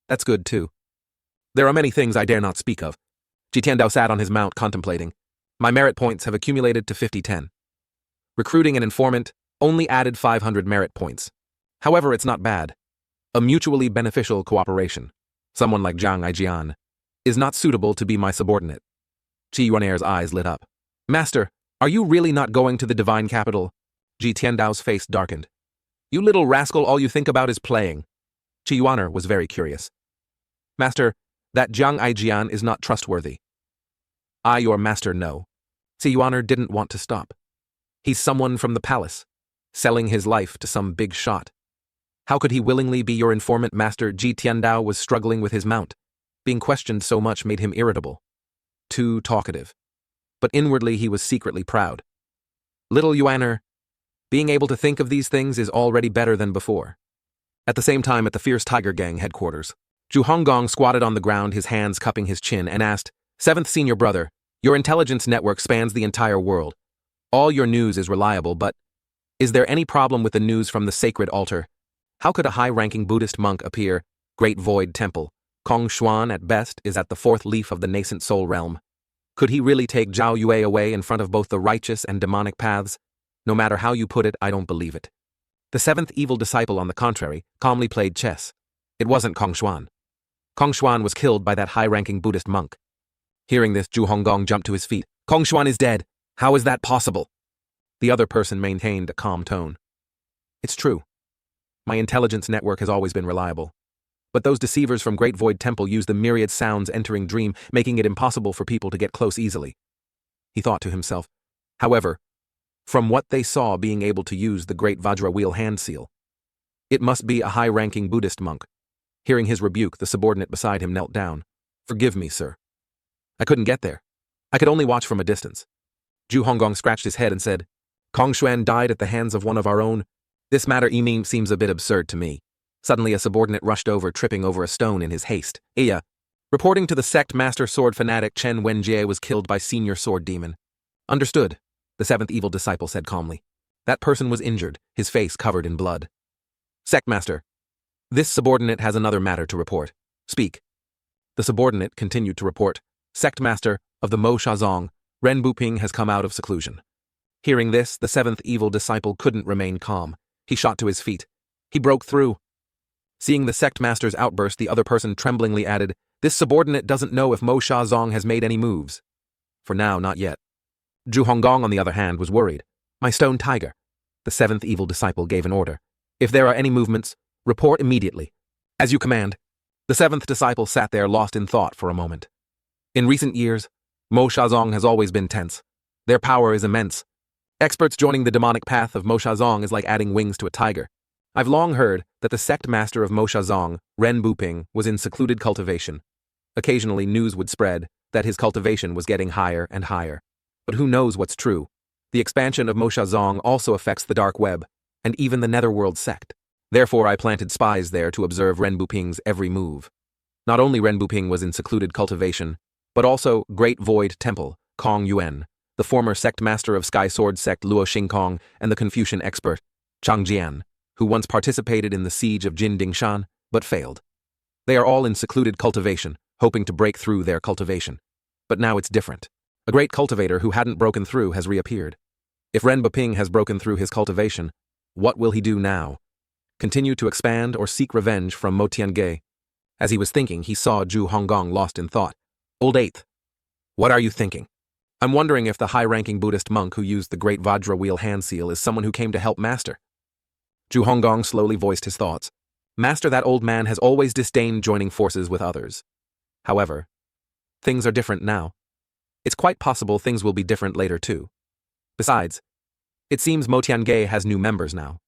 That's good, too. There are many things I dare not speak of. Ji Tiandao sat on his mount, contemplating. My merit points have accumulated to 50-10. Recruiting an informant only added 500 merit points. However, it's not bad. A mutually beneficial cooperation. Someone like Zhang Aijian is not suitable to be my subordinate. Chi Yuaner's eyes lit up. Master, are you really not going to the divine capital? Ji Tiandao's face darkened. You little rascal, all you think about is playing. Chi Yuaner was very curious. Master, that Zhang Aijian is not trustworthy. I, your master, know. Chi Yuaner didn't want to stop. He's someone from the palace, selling his life to some big shot. How could he willingly be your informant, master? Ji Tiandao was struggling with his mount. Being questioned so much made him irritable. Too talkative. But inwardly he was secretly proud. Little Yuaner, being able to think of these things is already better than before. At the same time, at the Fierce Tiger Gang headquarters, Zhu Honggong squatted on the ground, his hands cupping his chin, and asked, Seventh senior brother, your intelligence network spans the entire world. All your news is reliable, but is there any problem with the news from the sacred altar? How could a high-ranking Buddhist monk appear? Great Void Temple. Kong Xuan, at best, is at the fourth leaf of the nascent soul realm. Could he really take Zhao Yue away in front of both the righteous and demonic paths? No matter how you put it, I don't believe it. The seventh evil disciple, on the contrary, calmly played chess. It wasn't Kong Xuan. Kong Xuan was killed by that high-ranking Buddhist monk. Hearing this, Zhu Honggong jumped to his feet. Kong Xuan is dead. How is that possible? The other person maintained a calm tone. It's true. My intelligence network has always been reliable. But those deceivers from Great Void Temple use the myriad sounds entering dream, making it impossible for people to get close easily. He thought to himself. However, from what they saw being able to use the Great Vajra Wheel hand seal, it must be a high-ranking Buddhist monk. Hearing his rebuke, the subordinate beside him knelt down. Forgive me, sir. I couldn't get there. I could only watch from a distance. Zhu Honggong scratched his head and said, Kong Xuan died at the hands of one of our own. This matter seems a bit absurd to me. Suddenly a subordinate rushed over, tripping over a stone in his haste. Iya. Reporting to the sect, Master Sword Fanatic Chen Wenjie was killed by Senior Sword Demon. Understood, the seventh evil disciple said calmly. That person was injured, his face covered in blood. Sect Master. This subordinate has another matter to report. Speak. The subordinate continued to report. Sect Master of the Mo Shazong, Ren Buping has come out of seclusion. Hearing this, the seventh evil disciple couldn't remain calm. He shot to his feet. He broke through. Seeing the sect master's outburst, the other person tremblingly added, This subordinate doesn't know if Mo Shazong has made any moves. For now, not yet. Zhu Honggong, on the other hand, was worried. My stone tiger. The seventh evil disciple gave an order. If there are any movements, report immediately. As you command. The seventh disciple sat there lost in thought for a moment. In recent years, Mo Shazong has always been tense. Their power is immense. Experts joining the demonic path of Mo Shazong is like adding wings to a tiger. I've long heard that the sect master of Mo Shazong, Ren Buping, was in secluded cultivation. Occasionally news would spread that his cultivation was getting higher and higher. But who knows what's true? The expansion of Mo Shazong also affects the dark web, and even the netherworld sect. Therefore I planted spies there to observe Ren Buping's every move. Not only Ren Buping was in secluded cultivation, but also Great Void Temple, Kong Yuan, the former sect master of Sky Sword sect Luo Xingkong, and the Confucian expert, Chang Jian, who once participated in the siege of Jin Dingshan, but failed. They are all in secluded cultivation, hoping to break through their cultivation. But now it's different. A great cultivator who hadn't broken through has reappeared. If Ren Buping has broken through his cultivation, what will he do now? Continue to expand or seek revenge from Mo Tiange? As he was thinking, he saw Zhu Honggong lost in thought. Old Eighth, what are you thinking? I'm wondering if the high-ranking Buddhist monk who used the great Vajra wheel hand seal is someone who came to help Master. Zhu Honggong slowly voiced his thoughts. Master, that old man has always disdained joining forces with others. However, things are different now. It's quite possible things will be different later too. Besides, it seems Mo Tiange has new members now.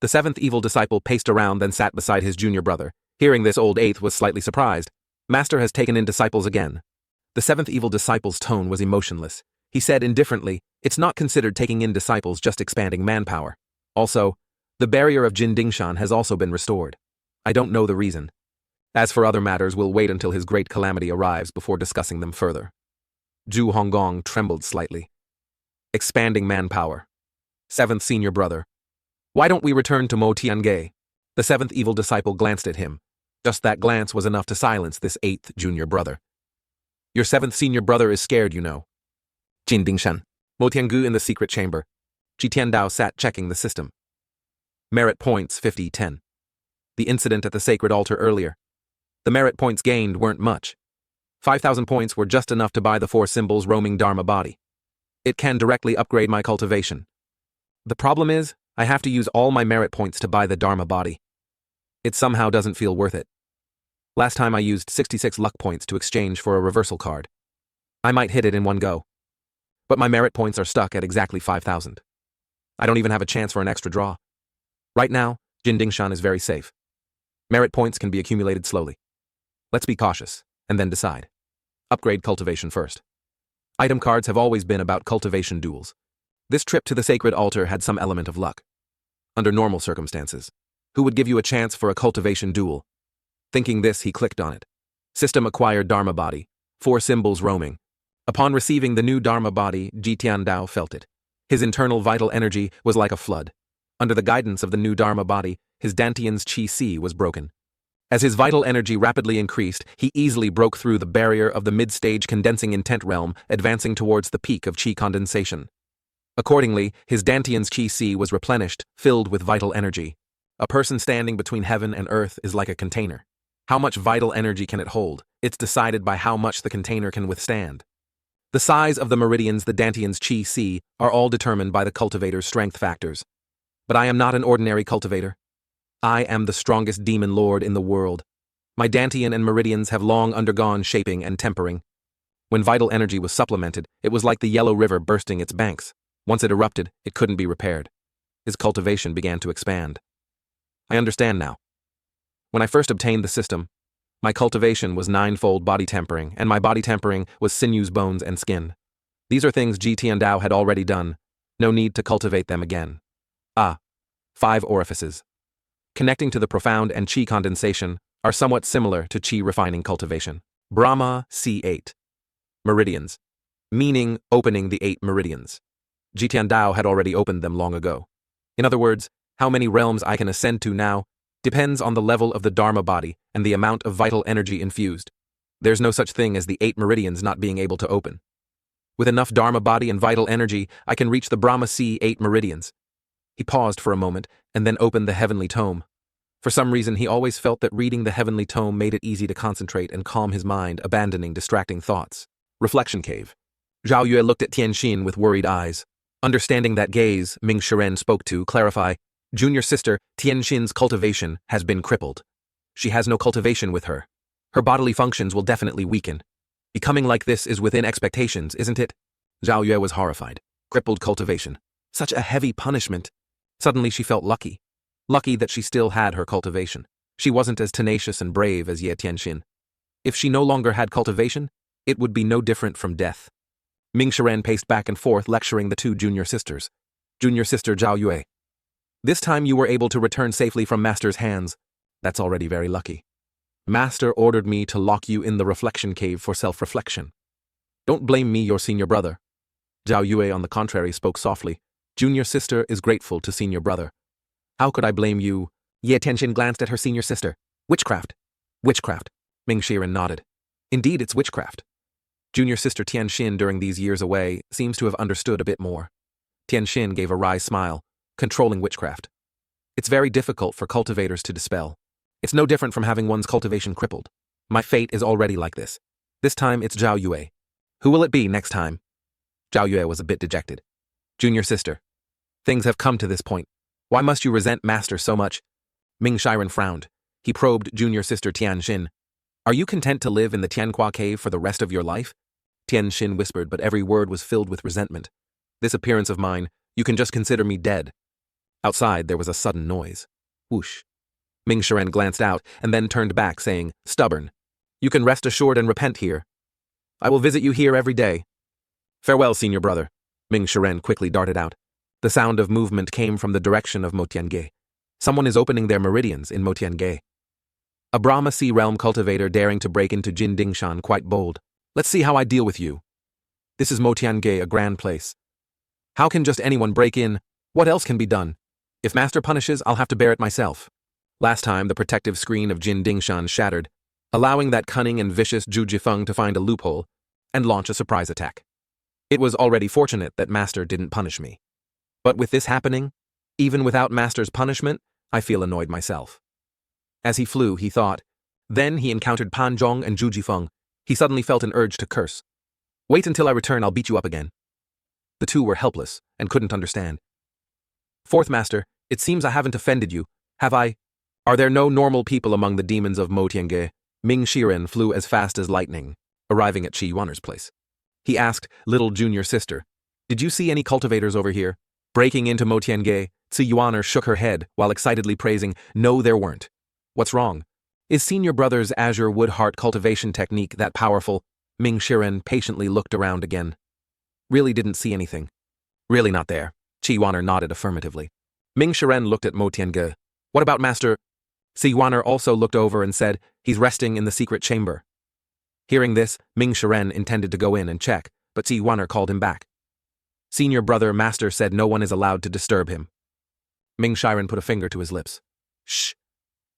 The seventh evil disciple paced around, then sat beside his junior brother. Hearing this, Old Eighth was slightly surprised. Master has taken in disciples again. The seventh evil disciple's tone was emotionless. He said indifferently, it's not considered taking in disciples, just expanding manpower. Also, the barrier of Jin Dingshan has also been restored. I don't know the reason. As for other matters, we'll wait until his great calamity arrives before discussing them further. Zhu Honggong trembled slightly. Expanding manpower. Seventh senior brother. Why don't we return to Mo Tiange? The seventh evil disciple glanced at him. Just that glance was enough to silence this eighth junior brother. Your seventh senior brother is scared, you know. Jin Dingshan. Mo Tiangu in the secret chamber. Ji Tiandao sat checking the system. Merit points 50-10. The incident at the sacred altar earlier. The merit points gained weren't much. 5,000 points were just enough to buy the 4 symbols roaming Dharma body. It can directly upgrade my cultivation. The problem is, I have to use all my merit points to buy the Dharma body. It somehow doesn't feel worth it. Last time I used 66 luck points to exchange for a reversal card. I might hit it in one go. But my merit points are stuck at exactly 5,000. I don't even have a chance for an extra draw. Right now, Jin Dingshan is very safe. Merit points can be accumulated slowly. Let's be cautious, and then decide. Upgrade cultivation first. Item cards have always been about cultivation duels. This trip to the sacred altar had some element of luck. Under normal circumstances, who would give you a chance for a cultivation duel? Thinking this, he clicked on it. System acquired Dharma body, 4 symbols roaming. Upon receiving the new Dharma body, Ji Tiandao felt it. His internal vital energy was like a flood. Under the guidance of the new Dharma body, his Dantian's Qi was broken. As his vital energy rapidly increased, he easily broke through the barrier of the mid-stage condensing intent realm, advancing towards the peak of Qi condensation. Accordingly, his Dantian's Qi was replenished, filled with vital energy. A person standing between heaven and earth is like a container. How much vital energy can it hold? It's decided by how much the container can withstand. The size of the meridians, the Dantian's Qi, are all determined by the cultivator's strength factors. But I am not an ordinary cultivator. I am the strongest demon lord in the world. My Dantian and meridians have long undergone shaping and tempering. When vital energy was supplemented, it was like the Yellow River bursting its banks. Once it erupted, it couldn't be repaired. His cultivation began to expand. I understand now. When I first obtained the system, my cultivation was 9-fold body tempering, and my body tempering was sinews, bones, and skin. These are things Ji Tiandao had already done. No need to cultivate them again. 5 orifices. Connecting to the profound and Qi condensation are somewhat similar to Qi refining cultivation. Brahma C8. Meridians. Meaning opening the 8 meridians. Ji Tiandao had already opened them long ago. In other words, how many realms I can ascend to now depends on the level of the Dharma body and the amount of vital energy infused. There's no such thing as the 8 meridians not being able to open. With enough Dharma body and vital energy, I can reach the Brahma C8 meridians. He paused for a moment and then opened the heavenly tome. For some reason, he always felt that reading the heavenly tome made it easy to concentrate and calm his mind, abandoning distracting thoughts. Reflection Cave. Zhao Yue looked at Tianxin with worried eyes. Understanding that gaze Ming Shiren spoke to, clarify, junior sister Tianxin's cultivation has been crippled. She has no cultivation with her. Her bodily functions will definitely weaken. Becoming like this is within expectations, isn't it? Zhao Yue was horrified. Crippled cultivation. Such a heavy punishment. Suddenly she felt lucky. Lucky that she still had her cultivation. She wasn't as tenacious and brave as Ye Tianxin. If she no longer had cultivation, it would be no different from death. Ming Shiren paced back and forth, lecturing the two junior sisters. Junior sister Zhao Yue. This time you were able to return safely from Master's hands. That's already very lucky. Master ordered me to lock you in the reflection cave for self-reflection. Don't blame me, your senior brother. Zhao Yue, on the contrary, spoke softly. Junior sister is grateful to senior brother. How could I blame you? Ye Tianxin glanced at her senior sister. Witchcraft. Witchcraft. Ming Shiren nodded. Indeed, it's witchcraft. Junior sister Tianxin, during these years away, seems to have understood a bit more. Tianxin gave a wry smile. Controlling witchcraft. It's very difficult for cultivators to dispel. It's no different from having one's cultivation crippled. My fate is already like this. This time it's Zhao Yue. Who will it be next time? Zhao Yue was a bit dejected. Junior sister. Things have come to this point. Why must you resent Master so much? Ming Shiren frowned. He probed junior sister Tianxin. Are you content to live in the Tianhua cave for the rest of your life? Tianxin whispered, but every word was filled with resentment. This appearance of mine, you can just consider me dead. Outside there was a sudden noise. Whoosh. Ming Shiren glanced out and then turned back, saying, stubborn. You can rest assured and repent here. I will visit you here every day. Farewell, senior brother. Ming Shiren quickly darted out. The sound of movement came from the direction of Motiange. Someone is opening their meridians in Motiange. A Brahma Sea realm cultivator daring to break into Jin Dingshan, quite bold. Let's see how I deal with you. This is Motiange, a grand place. How can just anyone break in? What else can be done? If Master punishes, I'll have to bear it myself. Last time, the protective screen of Jin Dingshan shattered, allowing that cunning and vicious Zhu Jifeng to find a loophole and launch a surprise attack. It was already fortunate that Master didn't punish me. But with this happening, even without Master's punishment, I feel annoyed myself. As he flew, he thought. Then he encountered Pan Zhong and Zhu Jifeng. He suddenly felt an urge to curse. Wait until I return, I'll beat you up again. The two were helpless and couldn't understand. Fourth Master, it seems I haven't offended you, have I? Are there no normal people among the demons of Motiange? Ming Shiren flew as fast as lightning, arriving at Qi Yuaner's place. He asked, little junior sister, did you see any cultivators over here? Breaking into Motiange, Qi Yuaner shook her head while excitedly praising, no there weren't. What's wrong? Is senior brother's azure wood heart cultivation technique that powerful? Ming Shiren patiently looked around again. Really didn't see anything. Really not there. Qi Yuaner nodded affirmatively. Ming Shiren looked at Motiange. What about Master? Qi Yuaner also looked over and said, he's resting in the secret chamber. Hearing this, Ming Shiren intended to go in and check, but Qi Yuaner called him back. Senior brother Master said no one is allowed to disturb him. Ming Shiren put a finger to his lips. Shh.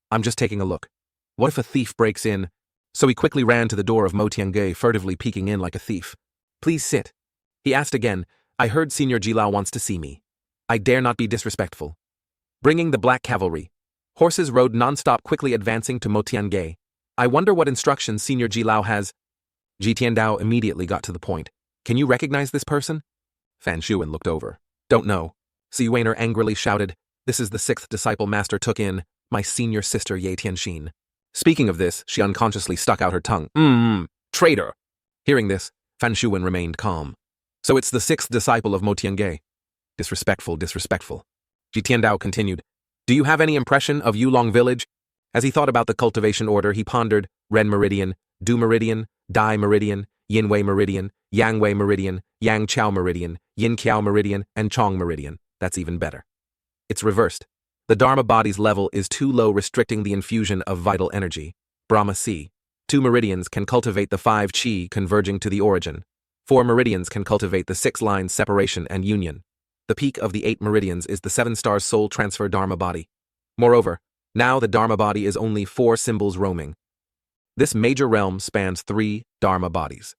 I'm just taking a look. What if a thief breaks in? So he quickly ran to the door of Motiange, furtively peeking in like a thief. Please sit. He asked again, I heard Senior Jilao wants to see me. I dare not be disrespectful. Bringing the black cavalry. Horses rode non-stop, quickly advancing to Motiange. I wonder what instructions Senior Jilao has. Ji Tiandao immediately got to the point. Can you recognize this person? Fan Shuan looked over. Don't know. Xi Weiner angrily shouted, this is the sixth disciple Master took in, my senior sister Ye Tianxin. Speaking of this, she unconsciously stuck out her tongue. Traitor! Hearing this, Fan Shuan remained calm. So it's the sixth disciple of Motiange. Disrespectful, disrespectful. Ji Tiandao continued, do you have any impression of Yulong village? As he thought about the cultivation order, he pondered Ren Meridian, Du Meridian, Dai Meridian, Yinwei Meridian, Yangwei Meridian, Yang Chao Meridian, Yin Kiao Meridian, and Chong Meridian. That's even better. It's reversed. The Dharma body's level is too low, restricting the infusion of vital energy. Brahma C. 2 meridians can cultivate the 5 chi converging to the origin. 4 meridians can cultivate the 6 lines separation and union. The peak of the 8 meridians is the 7 stars soul transfer Dharma body. Moreover, now the Dharma body is only 4 symbols roaming. This major realm spans 3 Dharma bodies.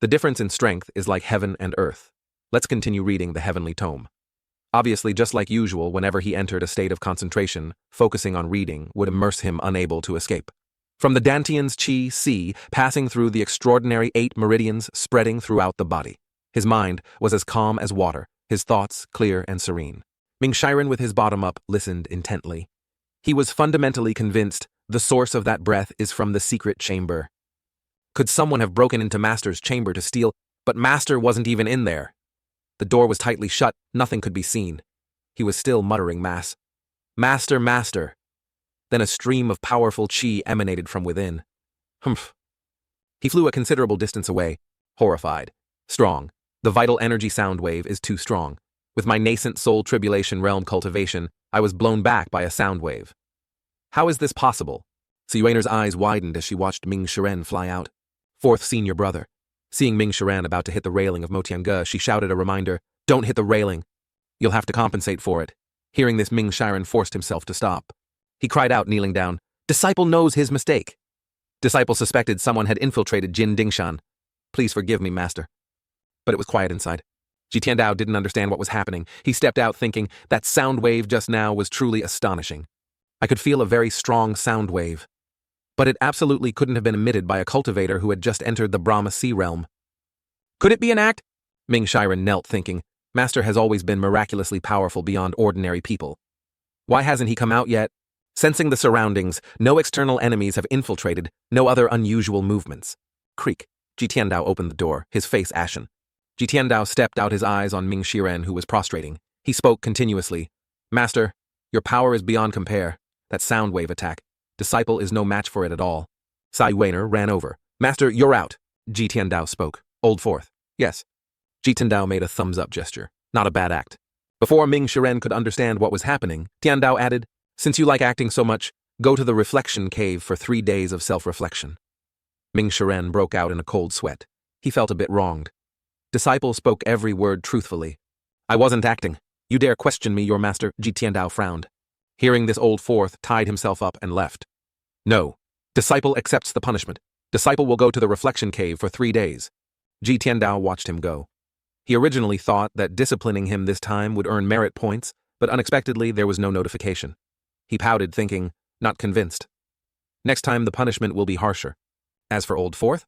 The difference in strength is like heaven and earth. Let's continue reading the heavenly tome. Obviously, just like usual, whenever he entered a state of concentration, focusing on reading would immerse him unable to escape. From the Dantian's chi sea, passing through the extraordinary 8 meridians spreading throughout the body. His mind was as calm as water, his thoughts clear and serene. Ming Shiren, with his bottom up, listened intently. He was fundamentally convinced the source of that breath is from the secret chamber. Could someone have broken into Master's chamber to steal? But Master wasn't even in there. The door was tightly shut, nothing could be seen. He was still muttering mass. Master, master. Then a stream of powerful chi emanated from within. Humph. He flew a considerable distance away, horrified. Strong. The vital energy sound wave is too strong. With my nascent soul tribulation realm cultivation, I was blown back by a sound wave. How is this possible? Siyuaner's eyes widened as she watched Ming Shiren fly out. Fourth senior brother. Seeing Ming Shiren about to hit the railing of Motianga, she shouted a reminder, "Don't hit the railing. You'll have to compensate for it." Hearing this, Ming Shiren forced himself to stop. He cried out, kneeling down, "Disciple knows his mistake." Disciple suspected someone had infiltrated Jin Dingshan. "Please forgive me, master." But it was quiet inside. Ji Tiandao didn't understand what was happening. He stepped out thinking, that sound wave just now was truly astonishing. I could feel a very strong sound wave. But it absolutely couldn't have been emitted by a cultivator who had just entered the Brahma Sea realm. Could it be an act? Ming Shiren knelt thinking, Master has always been miraculously powerful beyond ordinary people. Why hasn't he come out yet? Sensing the surroundings, no external enemies have infiltrated, no other unusual movements. Creak. Ji Tiandao opened the door, his face ashen. Ji Tiandao stepped out, his eyes on Ming Shiren, who was prostrating. He spoke continuously. Master, your power is beyond compare. That sound wave attack. Disciple is no match for it at all. Sai Weiner ran over. Master, you're out. Ji Tiandao spoke. Old Fourth. Yes. Ji Tiandao made a thumbs-up gesture. Not a bad act. Before Ming Shiren could understand what was happening, Tiandao added, since you like acting so much, go to the reflection cave for 3 days of self-reflection. Ming Shiren broke out in a cold sweat. He felt a bit wronged. Disciple spoke every word truthfully. I wasn't acting. You dare question me, your master? Ji Tiandao frowned. Hearing this, Old Fourth tied himself up and left. No. Disciple accepts the punishment. Disciple will go to the reflection cave for 3 days. Ji Tiandao watched him go. He originally thought that disciplining him this time would earn merit points, but unexpectedly there was no notification. He pouted, thinking, not convinced. Next time the punishment will be harsher. As for Old Fourth,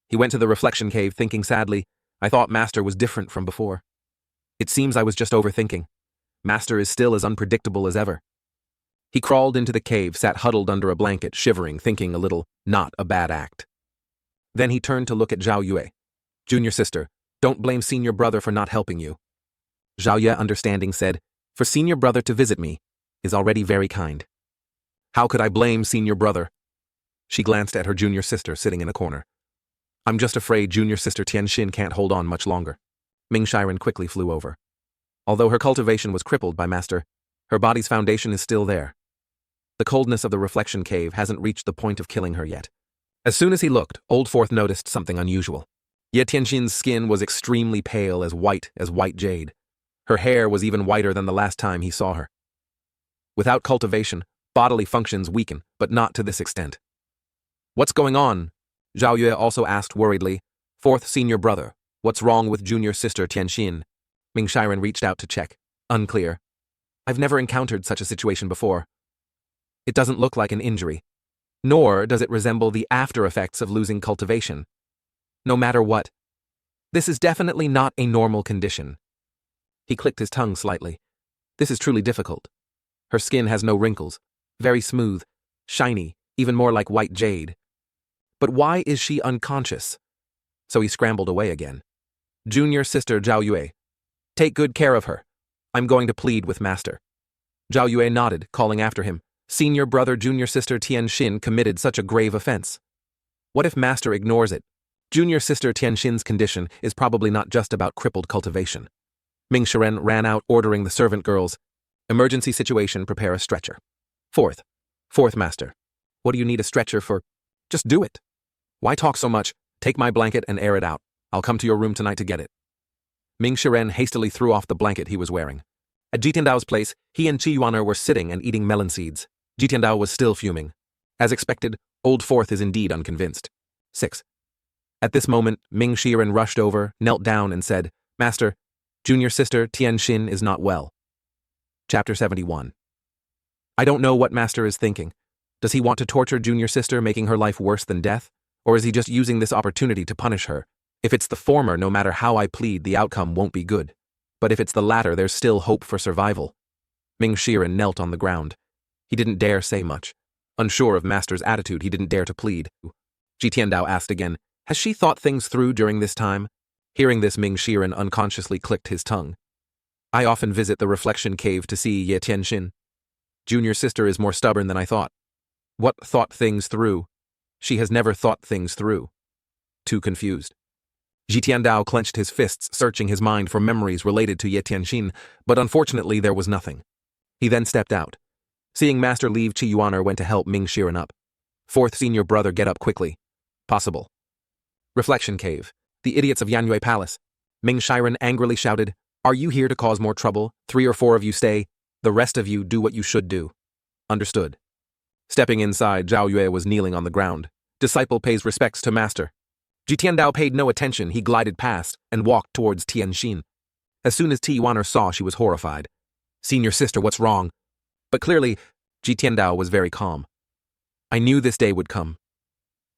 he went to the reflection cave thinking sadly, I thought Master was different from before. It seems I was just overthinking. Master is still as unpredictable as ever. He crawled into the cave, sat huddled under a blanket, shivering, thinking a little, not a bad act. Then he turned to look at Zhao Yue. Junior sister, don't blame senior brother for not helping you. Zhao Yue, understanding, said, for senior brother to visit me is already very kind. How could I blame senior brother? She glanced at her junior sister sitting in a corner. I'm just afraid junior sister Tianxin can't hold on much longer. Ming Shiren quickly flew over. Although her cultivation was crippled by Master, her body's foundation is still there. The coldness of the reflection cave hasn't reached the point of killing her yet. As soon as he looked, Old Fourth noticed something unusual. Ye Tianxin's skin was extremely pale, as white jade. Her hair was even whiter than the last time he saw her. Without cultivation, bodily functions weaken, but not to this extent. What's going on? Zhao Yue also asked worriedly. Fourth senior brother, what's wrong with junior sister Tianxin? Ming Shiren reached out to check. Unclear. I've never encountered such a situation before. It doesn't look like an injury. Nor does it resemble the after effects of losing cultivation. No matter what. This is definitely not a normal condition. He clicked his tongue slightly. This is truly difficult. Her skin has no wrinkles. Very smooth. Shiny. Even more like white jade. But why is she unconscious? So he scrambled away again. Junior sister Zhao Yue. Take good care of her. I'm going to plead with Master. Zhao Yue nodded, calling after him. Senior brother junior sister Tianxin committed such a grave offense. What if Master ignores it? Junior sister Tianxin's condition is probably not just about crippled cultivation. Ming Shiren ran out, ordering the servant girls. Emergency situation, prepare a stretcher. Fourth master. What do you need a stretcher for? Just do it. Why talk so much? Take my blanket and air it out. I'll come to your room tonight to get it. Ming Shiren hastily threw off the blanket he was wearing. At Ji Tiandao's place, he and Qi Yuaner were sitting and eating melon seeds. Ji Tiandao was still fuming. As expected, Old Fourth is indeed unconvinced. 6. At this moment, Ming Shiren rushed over, knelt down and said, Master, junior sister Tianxin is not well. Chapter 71. I don't know what Master is thinking. Does he want to torture junior sister, making her life worse than death? Or is he just using this opportunity to punish her? If it's the former, no matter how I plead, the outcome won't be good. But if it's the latter, there's still hope for survival. Ming Shiren knelt on the ground. He didn't dare say much. Unsure of Master's attitude, he didn't dare to plead. Ji Tiandao asked again, has she thought things through during this time? Hearing this, Ming Shiren unconsciously clicked his tongue. I often visit the reflection cave to see Ye Tianxin. Junior sister is more stubborn than I thought. What thought things through? She has never thought things through. Too confused. Ji Tiandao clenched his fists, searching his mind for memories related to Ye Tianxin, but unfortunately there was nothing. He then stepped out. Seeing Master leave, Chi Yuaner went to help Ming Shiren up. Fourth senior brother, get up quickly. Possible. Reflection cave. The idiots of Yanyue Palace. Ming Shiren angrily shouted, are you here to cause more trouble? 3 or 4 of you stay. The rest of you do what you should do. Understood. Stepping inside, Zhao Yue was kneeling on the ground. Disciple pays respects to Master. Ji Tiandao paid no attention. He glided past and walked towards Tianxin. As soon as Ti Yuaner saw, she was horrified. Senior sister, what's wrong? But clearly, Ji Tiandao was very calm. I knew this day would come.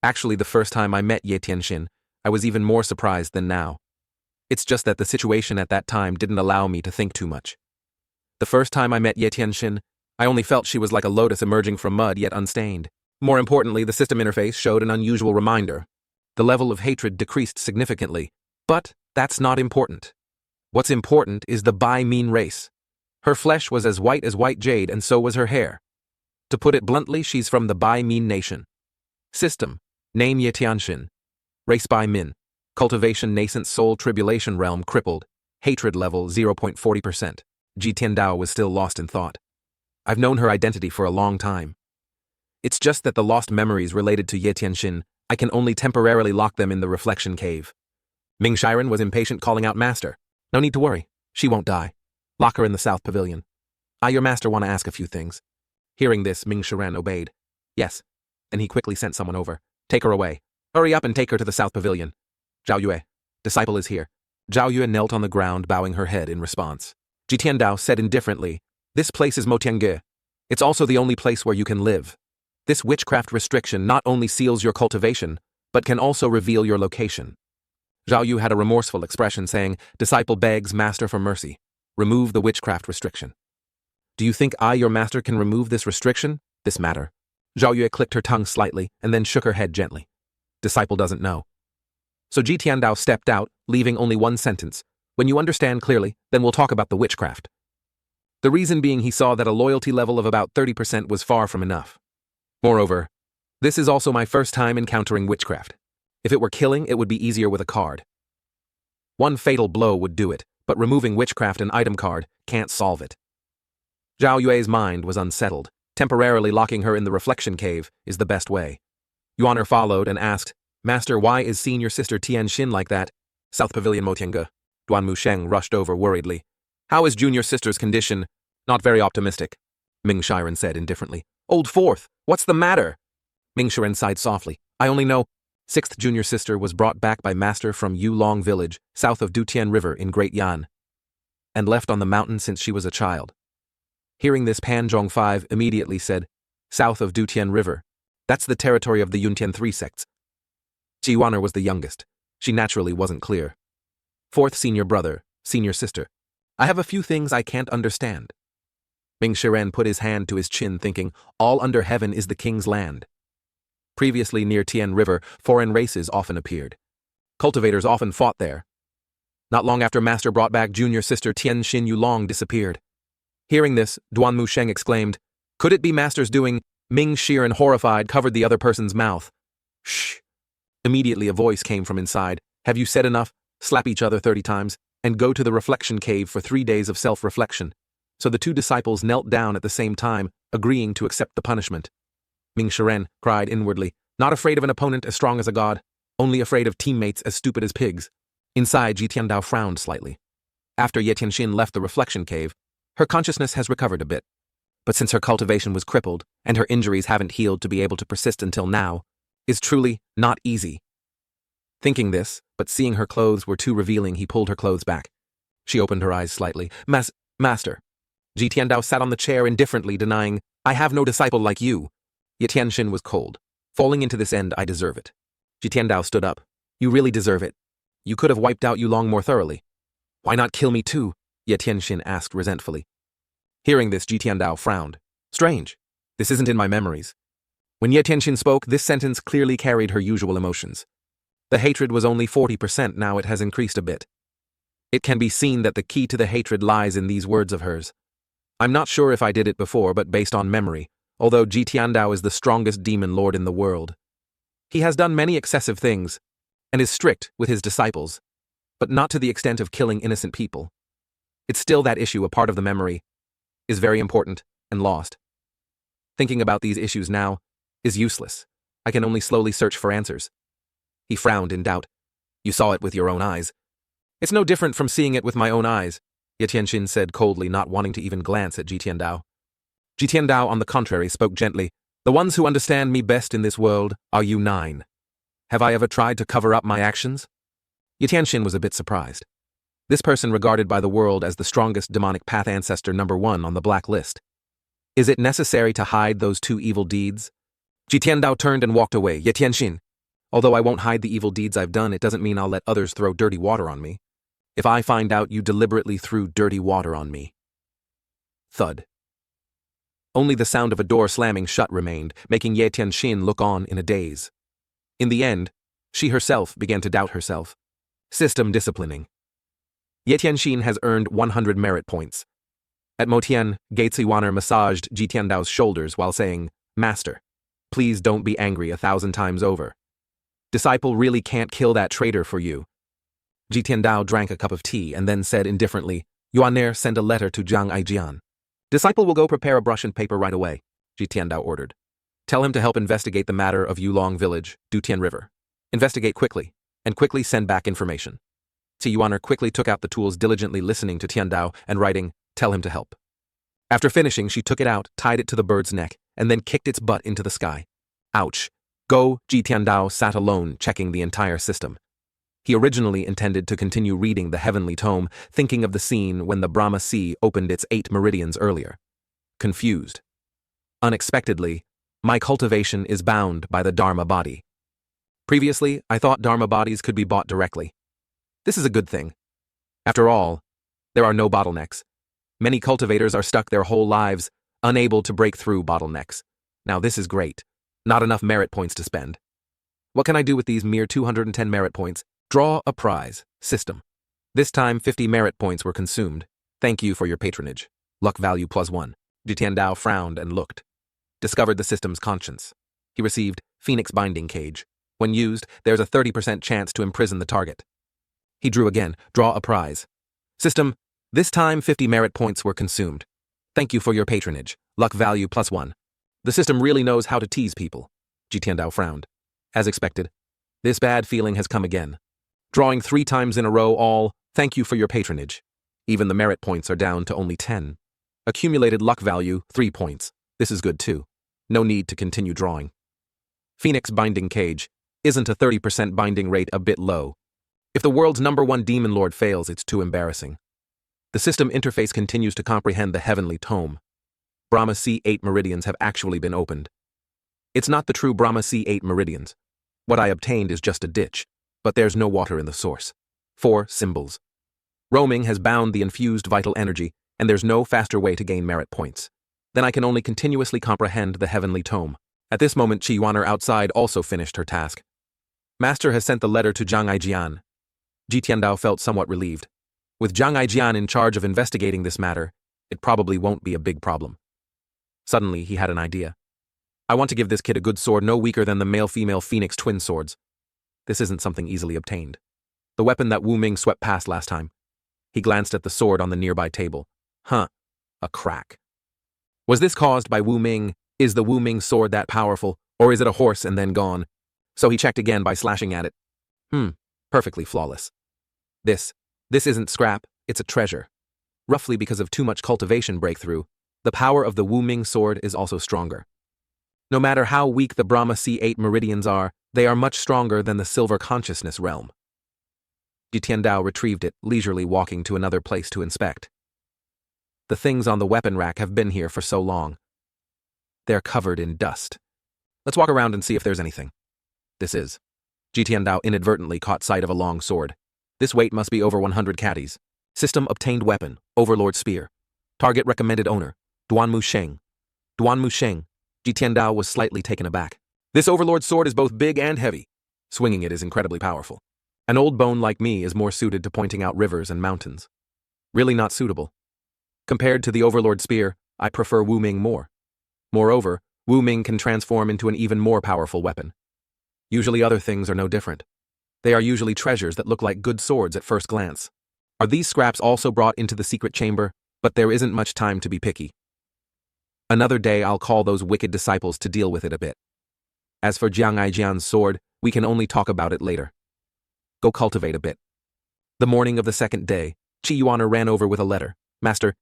Actually, the first time I met Ye Tianxin, I was even more surprised than now. It's just that the situation at that time didn't allow me to think too much. The first time I met Ye Tianxin, I only felt she was like a lotus emerging from mud yet unstained. More importantly, the system interface showed an unusual reminder. The level of hatred decreased significantly. But that's not important. What's important is the Bai Min race. Her flesh was as white jade, and so was her hair. To put it bluntly, she's from the Bai Min nation. System. Name Ye Tianxin. Race Bai Min. Cultivation nascent, soul tribulation realm crippled. Hatred level 0.40%. Ji Tiandao was still lost in thought. I've known her identity for a long time. It's just that the lost memories related to Ye Tianxin, I can only temporarily lock them in the reflection cave. Ming Shiren was impatient, calling out, Master. No need to worry. She won't die. Lock her in the south pavilion. Your master want to ask a few things. Hearing this, Ming Shiren obeyed. Yes. And he quickly sent someone over. Take her away. Hurry up and take her to the south pavilion. Zhao Yue. Disciple is here. Zhao Yue knelt on the ground, bowing her head in response. Ji Tiandao said indifferently, this place is Motiange. It's also the only place where you can live. This witchcraft restriction not only seals your cultivation, but can also reveal your location. Zhao Yu had a remorseful expression, saying, Disciple begs Master for mercy. Remove the witchcraft restriction. Do you think I, your master, can remove this restriction? This matter. Zhao Yue clicked her tongue slightly and then shook her head gently. Disciple doesn't know. So Ji Tiandao stepped out, leaving only one sentence. When you understand clearly, then we'll talk about the witchcraft. The reason being he saw that a loyalty level of about 30% was far from enough. Moreover, this is also my first time encountering witchcraft. If it were killing, it would be easier with a card. One fatal blow would do it, but removing witchcraft and item card can't solve it. Zhao Yue's mind was unsettled. Temporarily locking her in the reflection cave is the best way. Yuaner followed and asked, Master, why is senior sister Tianxin like that? South Pavilion Motianga. Duan Musheng rushed over worriedly. How is junior sister's condition? Not very optimistic. Ming Shiren said indifferently. Old Fourth, what's the matter? Ming Shiren sighed softly. I only know. 6th junior sister was brought back by Master from Yulong village, south of Dutian River in Great Yan, and left on the mountain since she was a child. Hearing this, Panzhong 5 immediately said, South of Dutian River. That's the territory of the Yuntian 3 sects. Ji Yuaner was the youngest. She naturally wasn't clear. 4th senior brother, senior sister. I have a few things I can't understand. Ming Shiren put his hand to his chin, thinking, all under heaven is the king's land. Previously near Tian River, foreign races often appeared. Cultivators often fought there. Not long after Master brought back junior sister Tianxin, Yulong disappeared. Hearing this, Duan Musheng exclaimed, Could it be Master's doing? Ming Shiren, horrified, covered the other person's mouth. Shh. Immediately a voice came from inside. Have you said enough? Slap each other 30 times, and go to the reflection cave for 3 days of self-reflection. So the 2 disciples knelt down at the same time, agreeing to accept the punishment. Ming Shiren cried inwardly, not afraid of an opponent as strong as a god, only afraid of teammates as stupid as pigs. Inside, Ji Tiandao frowned slightly. After Ye Tianxin left the reflection cave, her consciousness has recovered a bit. But since her cultivation was crippled, and her injuries haven't healed to be able to persist until now, is truly not easy. Thinking this, but seeing her clothes were too revealing, he pulled her clothes back. She opened her eyes slightly. Master. Ji Tiandao sat on the chair indifferently, denying, I have no disciple like you. Ye Tianxin was cold. Falling into this end, I deserve it. Ji Tiandao stood up. You really deserve it. You could have wiped out Yulong more thoroughly. Why not kill me too? Ye Tianxin asked resentfully. Hearing this, Ji Tiandao frowned. Strange. This isn't in my memories. When Ye Tianxin spoke, this sentence clearly carried her usual emotions. The hatred was only 40%, now it has increased a bit. It can be seen that the key to the hatred lies in these words of hers. I'm not sure if I did it before, but based on memory, although Ji Tiandao is the strongest demon lord in the world. He has done many excessive things, and is strict with his disciples, but not to the extent of killing innocent people. It's still that issue, a part of the memory, is very important and lost. Thinking about these issues now is useless. I can only slowly search for answers. He frowned in doubt. You saw it with your own eyes. It's no different from seeing it with my own eyes, Ye Tianxin said coldly, not wanting to even glance at Ji Tiandao. Ji Tiandao, on the contrary, spoke gently. The ones who understand me best in this world are you 9. Have I ever tried to cover up my actions? Ye Tianxin was a bit surprised. This person regarded by the world as the strongest demonic path ancestor #1 on the black list. Is it necessary to hide those 2 evil deeds? Ji Tiandao turned and walked away. Ye Tianxin, although I won't hide the evil deeds I've done, it doesn't mean I'll let others throw dirty water on me. If I find out you deliberately threw dirty water on me. Thud. Only the sound of a door slamming shut remained, making Ye Tianxin look on in a daze. In the end, she herself began to doubt herself. System disciplining. Ye Tianxin has earned 100 merit points. At Motian, Gatsuwaner massaged Ji Tiandao's shoulders while saying, Master, please don't be angry 1,000 times over. Disciple really can't kill that traitor for you. Ji Tiandao drank a cup of tea and then said indifferently, Yuaner, send a letter to Zhang Aijian. Disciple will go prepare a brush and paper right away, Ji Tiandao ordered. Tell him to help investigate the matter of Yulong Village, Dutian River. Investigate quickly, and quickly send back information. Ti Yuaner quickly took out the tools, diligently listening to Tiandao and writing, Tell him to help. After finishing, she took it out, tied it to the bird's neck, and then kicked its butt into the sky. Ouch. Go, Ji Tiandao sat alone, checking the entire system. He originally intended to continue reading the heavenly tome, thinking of the scene when the Brahma Sea opened its 8 meridians earlier. Confused. Unexpectedly, my cultivation is bound by the Dharma body. Previously, I thought Dharma bodies could be bought directly. This is a good thing. After all, there are no bottlenecks. Many cultivators are stuck their whole lives, unable to break through bottlenecks. Now this is great. Not enough merit points to spend. What can I do with these mere 210 merit points? Draw a prize. System. This time 50 merit points were consumed. Thank you for your patronage. Luck value +1. Ji Tiandao frowned and looked. Discovered the system's conscience. He received Phoenix Binding Cage. When used, there's a 30% chance to imprison the target. He drew again. Draw a prize. System. This time 50 merit points were consumed. Thank you for your patronage. Luck value +1. The system really knows how to tease people. Ji Tiandao frowned. As expected. This bad feeling has come again. Drawing 3 times in a row all, thank you for your patronage. Even the merit points are down to only 10. Accumulated luck value, 3 points. This is good too. No need to continue drawing. Phoenix Binding Cage. Isn't a 30% binding rate a bit low? If the world's #1 demon lord fails, it's too embarrassing. The system interface continues to comprehend the heavenly tome. Brahma Sea 8 meridians have actually been opened. It's not the true Brahma Sea 8 meridians. What I obtained is just a ditch, but there's no water in the source. 4 symbols. Roaming has bound the infused vital energy, and there's no faster way to gain merit points. Then I can only continuously comprehend the heavenly tome. At this moment, Qi Yuaner outside also finished her task. Master has sent the letter to Zhang Aijian. Ji Tiandao felt somewhat relieved. With Zhang Aijian in charge of investigating this matter, it probably won't be a big problem. Suddenly, he had an idea. I want to give this kid a good sword no weaker than the male-female Phoenix twin swords. This isn't something easily obtained. The weapon that Wu Ming swept past last time. He glanced at the sword on the nearby table. Huh, a crack. Was this caused by Wu Ming? Is the Wu Ming sword that powerful, or is it a horse and then gone? So he checked again by slashing at it. Perfectly flawless. This isn't scrap, it's a treasure. Roughly because of too much cultivation breakthrough, the power of the Wu Ming sword is also stronger. No matter how weak the Brahma Sea 8 meridians are, they are much stronger than the silver consciousness realm. Ji Tiandao retrieved it, leisurely walking to another place to inspect. The things on the weapon rack have been here for so long. They're covered in dust. Let's walk around and see if there's anything. This is. Ji Tiandao inadvertently caught sight of a long sword. This weight must be over 100 catties. System obtained weapon, Overlord spear. Target recommended owner, Duanmu Sheng. Duanmu Sheng. Ji Tiandao was slightly taken aback. This Overlord sword is both big and heavy. Swinging it is incredibly powerful. An old bone like me is more suited to pointing out rivers and mountains. Really not suitable. Compared to the Overlord spear, I prefer Wu Ming more. Moreover, Wu Ming can transform into an even more powerful weapon. Usually other things are no different. They are usually treasures that look like good swords at first glance. Are these scraps also brought into the secret chamber? But there isn't much time to be picky. Another day I'll call those wicked disciples to deal with it a bit. As for Jiang Aijian's sword, we can only talk about it later. Go cultivate a bit. The morning of the second day, Qi Yuaner ran over with a letter. Master,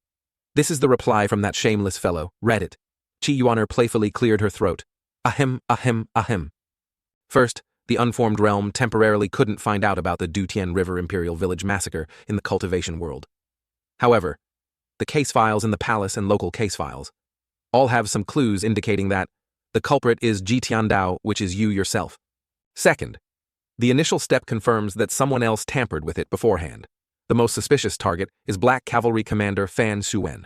this is the reply from that shameless fellow. Read it. Qi Yuaner playfully cleared her throat. Ahem, ahem, ahem. First, the unformed realm temporarily couldn't find out about the Dutian River Imperial Village massacre in the cultivation world. However, the case files in the palace and local case files all have some clues indicating that the culprit is Ji Tiandao, which is you yourself. Second, the initial step confirms that someone else tampered with it beforehand. The most suspicious target is Black Cavalry Commander Fan Xuan.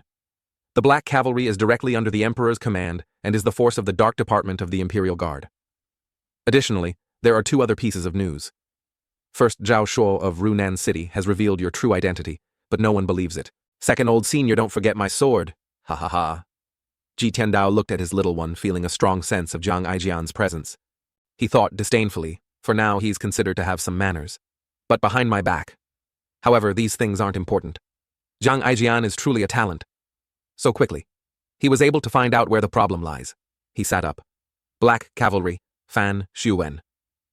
The Black Cavalry is directly under the Emperor's command and is the force of the Dark Department of the Imperial Guard. Additionally, there are two other pieces of news. First, Zhao Shuo of Runan City has revealed your true identity, but no one believes it. Second, old senior, don't forget my sword. Ha ha ha. Ji Tiandao looked at his little one, feeling a strong sense of Jiang Aijian's presence. He thought disdainfully, for now he's considered to have some manners. But behind my back. However, these things aren't important. Jiang Aijian is truly a talent. So quickly, he was able to find out where the problem lies. He sat up. Black Cavalry, Fan Xuan.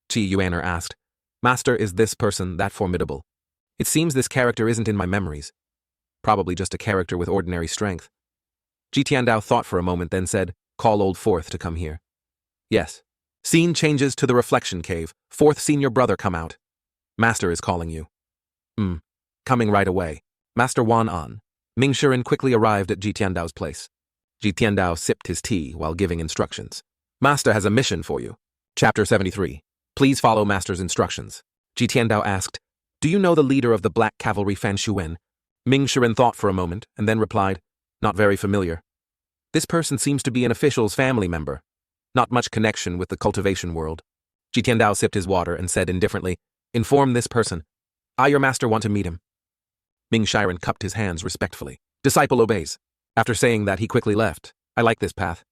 Qi Yuaner asked, Master, is this person that formidable? It seems this character isn't in my memories. Probably just a character with ordinary strength. Ji Tiandao thought for a moment, then said, Call old Fourth to come here. Yes. Scene changes to the reflection cave. Fourth senior brother come out. Master is calling you. Coming right away. Master Wan An. Ming Shiren quickly arrived at Ji Tiandao's place. Ji Tiandao sipped his tea while giving instructions. Master has a mission for you. Chapter 73. Please follow Master's instructions. Ji Tiandao asked, Do you know the leader of the Black Cavalry, Fan Xuan? Ming Shiren thought for a moment and then replied, Not very familiar. This person seems to be an official's family member. Not much connection with the cultivation world. Ji Tiandao sipped his water and said indifferently, Inform this person. I, your master, want to meet him. Ming Shiren cupped his hands respectfully. Disciple obeys. After saying that, he quickly left. I like this path.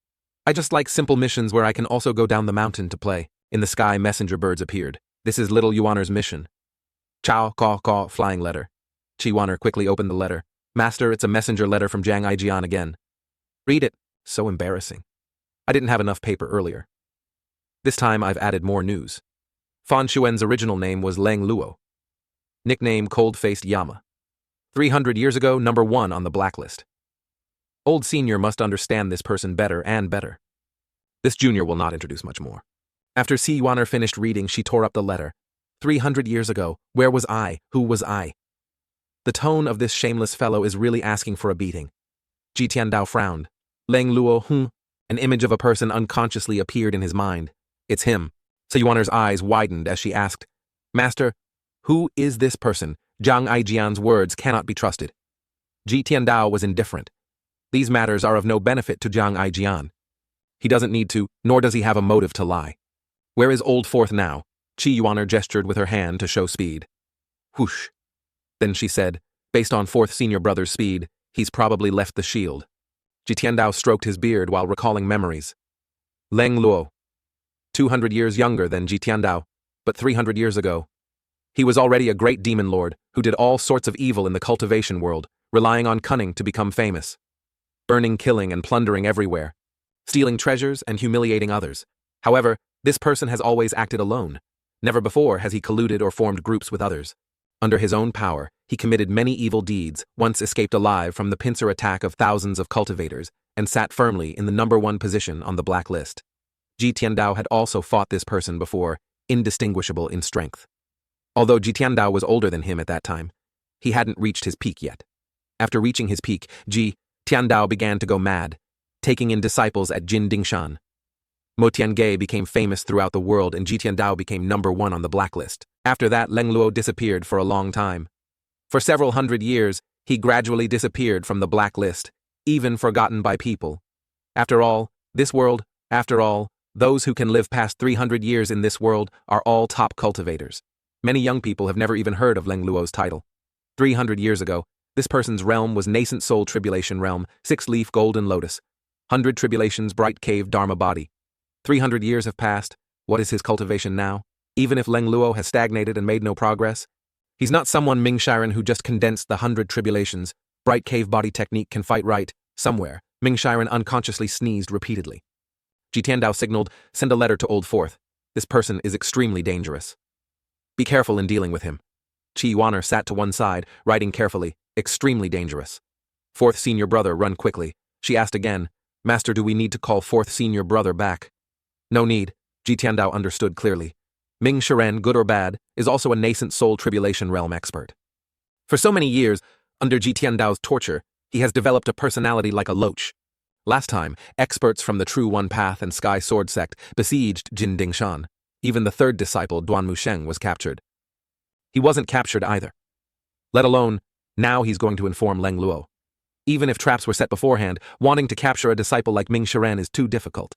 I just like simple missions where I can also go down the mountain to play. In the sky, messenger birds appeared. This is little Yuaner's mission. Chao, caw, flying letter. Qi Yuaner quickly opened the letter. Master, it's a messenger letter from Jiang Aijian again. Read it. So embarrassing. I didn't have enough paper earlier. This time I've added more news. Fan Xuan's original name was Leng Luo. Nickname Cold-Faced Yama. 300 years ago, number 1 on the blacklist. Old senior must understand this person better and better. This junior will not introduce much more. After Qi Yuaner finished reading, she tore up the letter. 300 years ago, where was I? Who was I? The tone of this shameless fellow is really asking for a beating. Ji Tiandao frowned. Leng Luo, An image of a person unconsciously appeared in his mind. It's him. Qi Yuaner's eyes widened as she asked, Master, who is this person? Jiang Aijian's words cannot be trusted. Ji Tiandao was indifferent. These matters are of no benefit to Jiang Aijian. He doesn't need to, nor does he have a motive to lie. Where is old Fourth now? Qi Yuaner gestured with her hand to show speed. Whoosh. Then she said, based on Fourth senior brother's speed, he's probably left the shield. Ji Tiandao stroked his beard while recalling memories. Leng Luo. 200 years younger than Ji Tiandao, but 300 years ago. He was already a great demon lord who did all sorts of evil in the cultivation world, relying on cunning to become famous. Burning, killing, and plundering everywhere. Stealing treasures and humiliating others. However, this person has always acted alone. Never before has he colluded or formed groups with others. Under his own power, he committed many evil deeds, once escaped alive from the pincer attack of thousands of cultivators, and sat firmly in the number 1 position on the blacklist. Ji Tiandao had also fought this person before, indistinguishable in strength. Although Ji Tiandao was older than him at that time, he hadn't reached his peak yet. After reaching his peak, Ji Tiandao began to go mad, taking in disciples at Jin Dingshan. Mo Tiange became famous throughout the world and Ji Tiandao became #1 on the blacklist. After that, Leng Luo disappeared for a long time. For several hundred years, he gradually disappeared from the blacklist, even forgotten by people. After all, those who can live past 300 years in this world are all top cultivators. Many young people have never even heard of Leng Luo's title. 300 years ago, this person's realm was Nascent Soul Tribulation Realm, 6-leaf Golden Lotus, 100 Tribulations Bright Cave Dharma Body. 300 years have passed. What is his cultivation now? Even if Leng Luo has stagnated and made no progress, he's not someone Ming Shiren who just condensed the 100 Tribulations. Bright Cave Body technique can fight right, somewhere. Ming Shiren unconsciously sneezed repeatedly. Ji Tiandao signaled, send a letter to Old Fourth. This person is extremely dangerous. Be careful in dealing with him. Chi Yuaner sat to one side, writing carefully, extremely dangerous. Fourth senior brother, run quickly. She asked again, Master, do we need to call fourth senior brother back? No need, Ji Tiandao understood clearly. Ming Shiren, good or bad, is also a nascent soul tribulation realm expert. For so many years, under Ji Tiandao's torture, he has developed a personality like a loach. Last time, experts from the True One Path and Sky Sword sect besieged Jin Dingshan. Even the third disciple, Duan Musheng, was captured. He wasn't captured either. Let alone, now he's going to inform Leng Luo. Even if traps were set beforehand, wanting to capture a disciple like Ming Shiren is too difficult.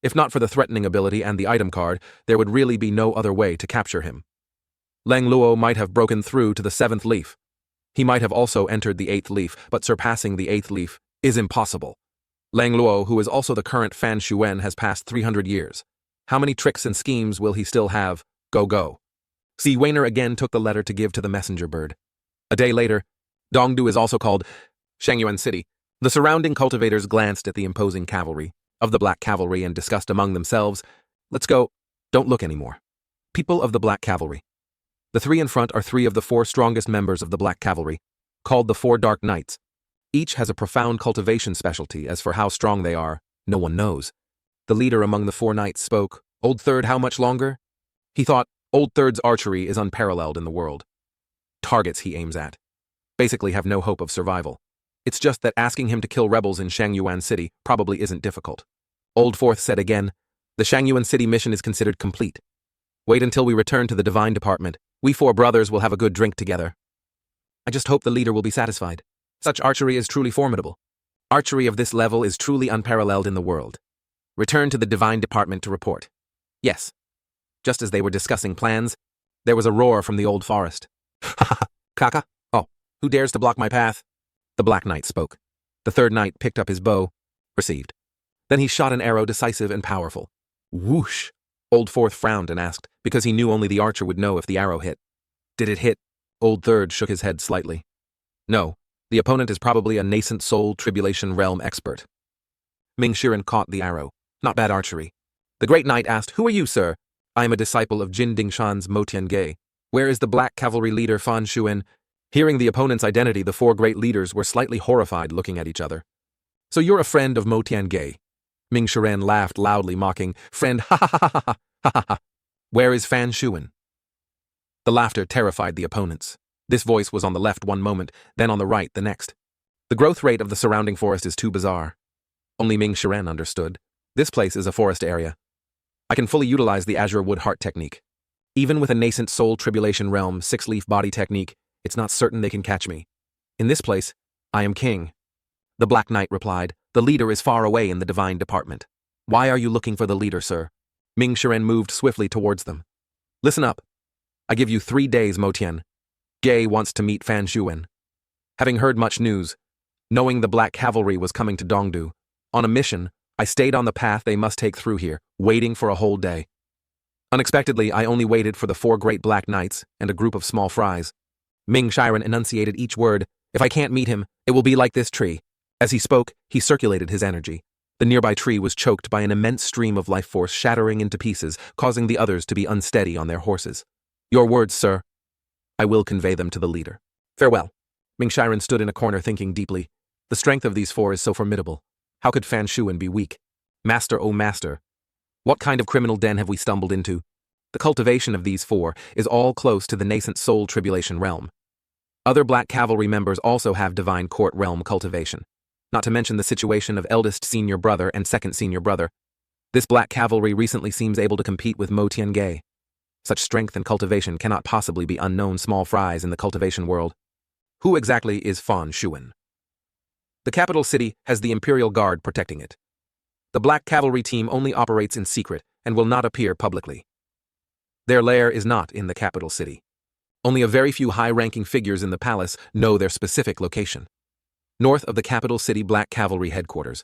If not for the threatening ability and the item card, there would really be no other way to capture him. Leng Luo might have broken through to the 7th leaf. He might have also entered the 8th leaf, but surpassing the 8th leaf is impossible. Leng Luo, who is also the current Fan Xuen, has passed 300 years. How many tricks and schemes will he still have? Go. Si Weiner again took the letter to give to the messenger bird. A day later, Dongdu is also called Shangyuan City. The surrounding cultivators glanced at the imposing cavalry of the Black Cavalry and discussed among themselves, let's go, don't look anymore. People of the Black Cavalry. The 3 in front are 3 of the 4 strongest members of the Black Cavalry, called the 4 Dark Knights. Each has a profound cultivation specialty. As for how strong they are, no one knows. The leader among the 4 knights spoke, Old Third, how much longer? He thought, Old Third's archery is unparalleled in the world. Targets he aims at basically have no hope of survival. It's just that asking him to kill rebels in Shangyuan City probably isn't difficult. Old Fourth said again, the Shangyuan City mission is considered complete. Wait until we return to the Divine Department. We 4 brothers will have a good drink together. I just hope the leader will be satisfied. Such archery is truly formidable. Archery of this level is truly unparalleled in the world. Return to the Divine Department to report. Yes. Just as they were discussing plans, there was a roar from the old forest. Kaka? Oh, who dares to block my path? The Black Knight spoke. The 3rd knight picked up his bow. Received. Then he shot an arrow decisive and powerful. Whoosh! Old Fourth frowned and asked, because he knew only the archer would know if the arrow hit. Did it hit? Old Third shook his head slightly. No, the opponent is probably a nascent soul tribulation realm expert. Ming Shiren caught the arrow. Not bad archery. The Great Knight asked, who are you, sir? I am a disciple of Jin Dingshan's Mo Tiange. Where is the Black Cavalry leader Fan Xuen? Hearing the opponent's identity, the 4 great leaders were slightly horrified looking at each other. So you're a friend of Mo Tiange? Ming Shiren laughed loudly, mocking, friend, ha ha ha ha ha ha ha. Where is Fan Xuen? The laughter terrified the opponents. This voice was on the left one moment, then on the right the next. The growth rate of the surrounding forest is too bizarre. Only Ming Shiren understood. This place is a forest area. I can fully utilize the Azure Wood Heart technique. Even with a nascent soul tribulation realm 6-leaf body technique, it's not certain they can catch me. In this place, I am king. The Black Knight replied, the leader is far away in the Divine Department. Why are you looking for the leader, sir? Ming Shiren moved swiftly towards them. Listen up. I give you 3 days, Mo Tian. Gay wants to meet Fan Xuen. Having heard much news, knowing the Black Cavalry was coming to Dongdu, on a mission, I stayed on the path they must take through here, waiting for a whole day. Unexpectedly, I only waited for the 4 great Black Knights and a group of small fries. Ming Shiren enunciated each word. If I can't meet him, it will be like this tree. As he spoke, he circulated his energy. The nearby tree was choked by an immense stream of life force shattering into pieces, causing the others to be unsteady on their horses. Your words, sir. I will convey them to the leader. Farewell. Ming Shiren stood in a corner thinking deeply. The strength of these 4 is so formidable. How could Fan Xuen be weak? Master, oh master. What kind of criminal den have we stumbled into? The cultivation of these 4 is all close to the nascent soul tribulation realm. Other Black Cavalry members also have Divine Court realm cultivation. not to mention the situation of eldest senior brother and second senior brother. This black cavalry recently seems able to compete with Mo Tiange. Such strength and cultivation cannot possibly be unknown small fries in the cultivation world. Who exactly is Fan Shuwen? The capital city has the Imperial Guard protecting it. The black cavalry team only operates in secret and will not appear publicly. Their lair is not in the capital city. Only a very few high-ranking figures in the palace know their specific location. North of the capital city black cavalry headquarters,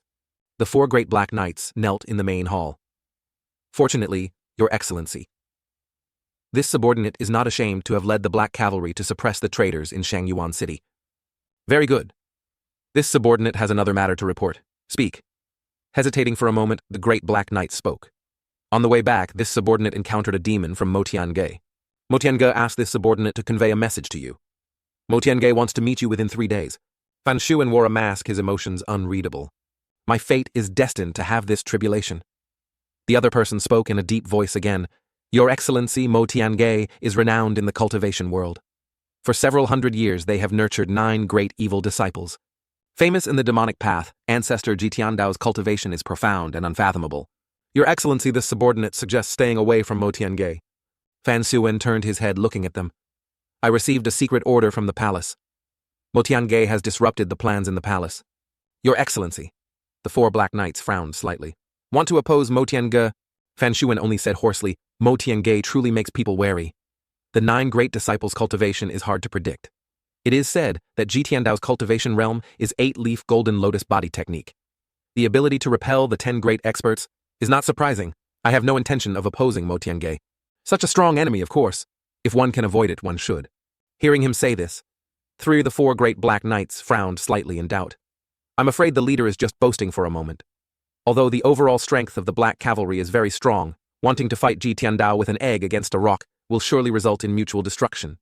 the 4 great black knights knelt in the main hall. Fortunately, Your Excellency. This subordinate is not ashamed to have led the black cavalry to suppress the traitors in Shangyuan City. Very good. This subordinate has another matter to report. Speak. Hesitating for a moment, the great black knight spoke. On the way back, this subordinate encountered a demon from Mo Tiange. Mo Tiange asked this subordinate to convey a message to you. Mo Tiange wants to meet you within 3 days. Fan Shuwen wore a mask, his emotions unreadable. My fate is destined to have this tribulation. The other person spoke in a deep voice again. Your Excellency, Mo Tiange is renowned in the cultivation world. For several hundred years they have nurtured 9 great evil disciples. Famous in the demonic path, ancestor Jitiandao's cultivation is profound and unfathomable. Your Excellency, this subordinate suggests staying away from Mo Tiange. Fan Shuwen turned his head looking at them. I received a secret order from the palace. Mo Tiange has disrupted the plans in the palace. Your Excellency. The 4 black knights frowned slightly. Want to oppose Mo Tiange? Fan Shuwen only said hoarsely, Mo Tiange truly makes people wary. The 9 great disciples' cultivation is hard to predict. It is said that Jitiandao's cultivation realm is 8-leaf golden lotus body technique. The ability to repel the 10 great experts is not surprising. I have no intention of opposing Mo Tiange. Such a strong enemy, of course. If one can avoid it, one should. Hearing him say this, 3 of the 4 great black knights frowned slightly in doubt. I'm afraid the leader is just boasting for a moment. Although the overall strength of the black cavalry is very strong, wanting to fight Jitiandao with an egg against a rock will surely result in mutual destruction.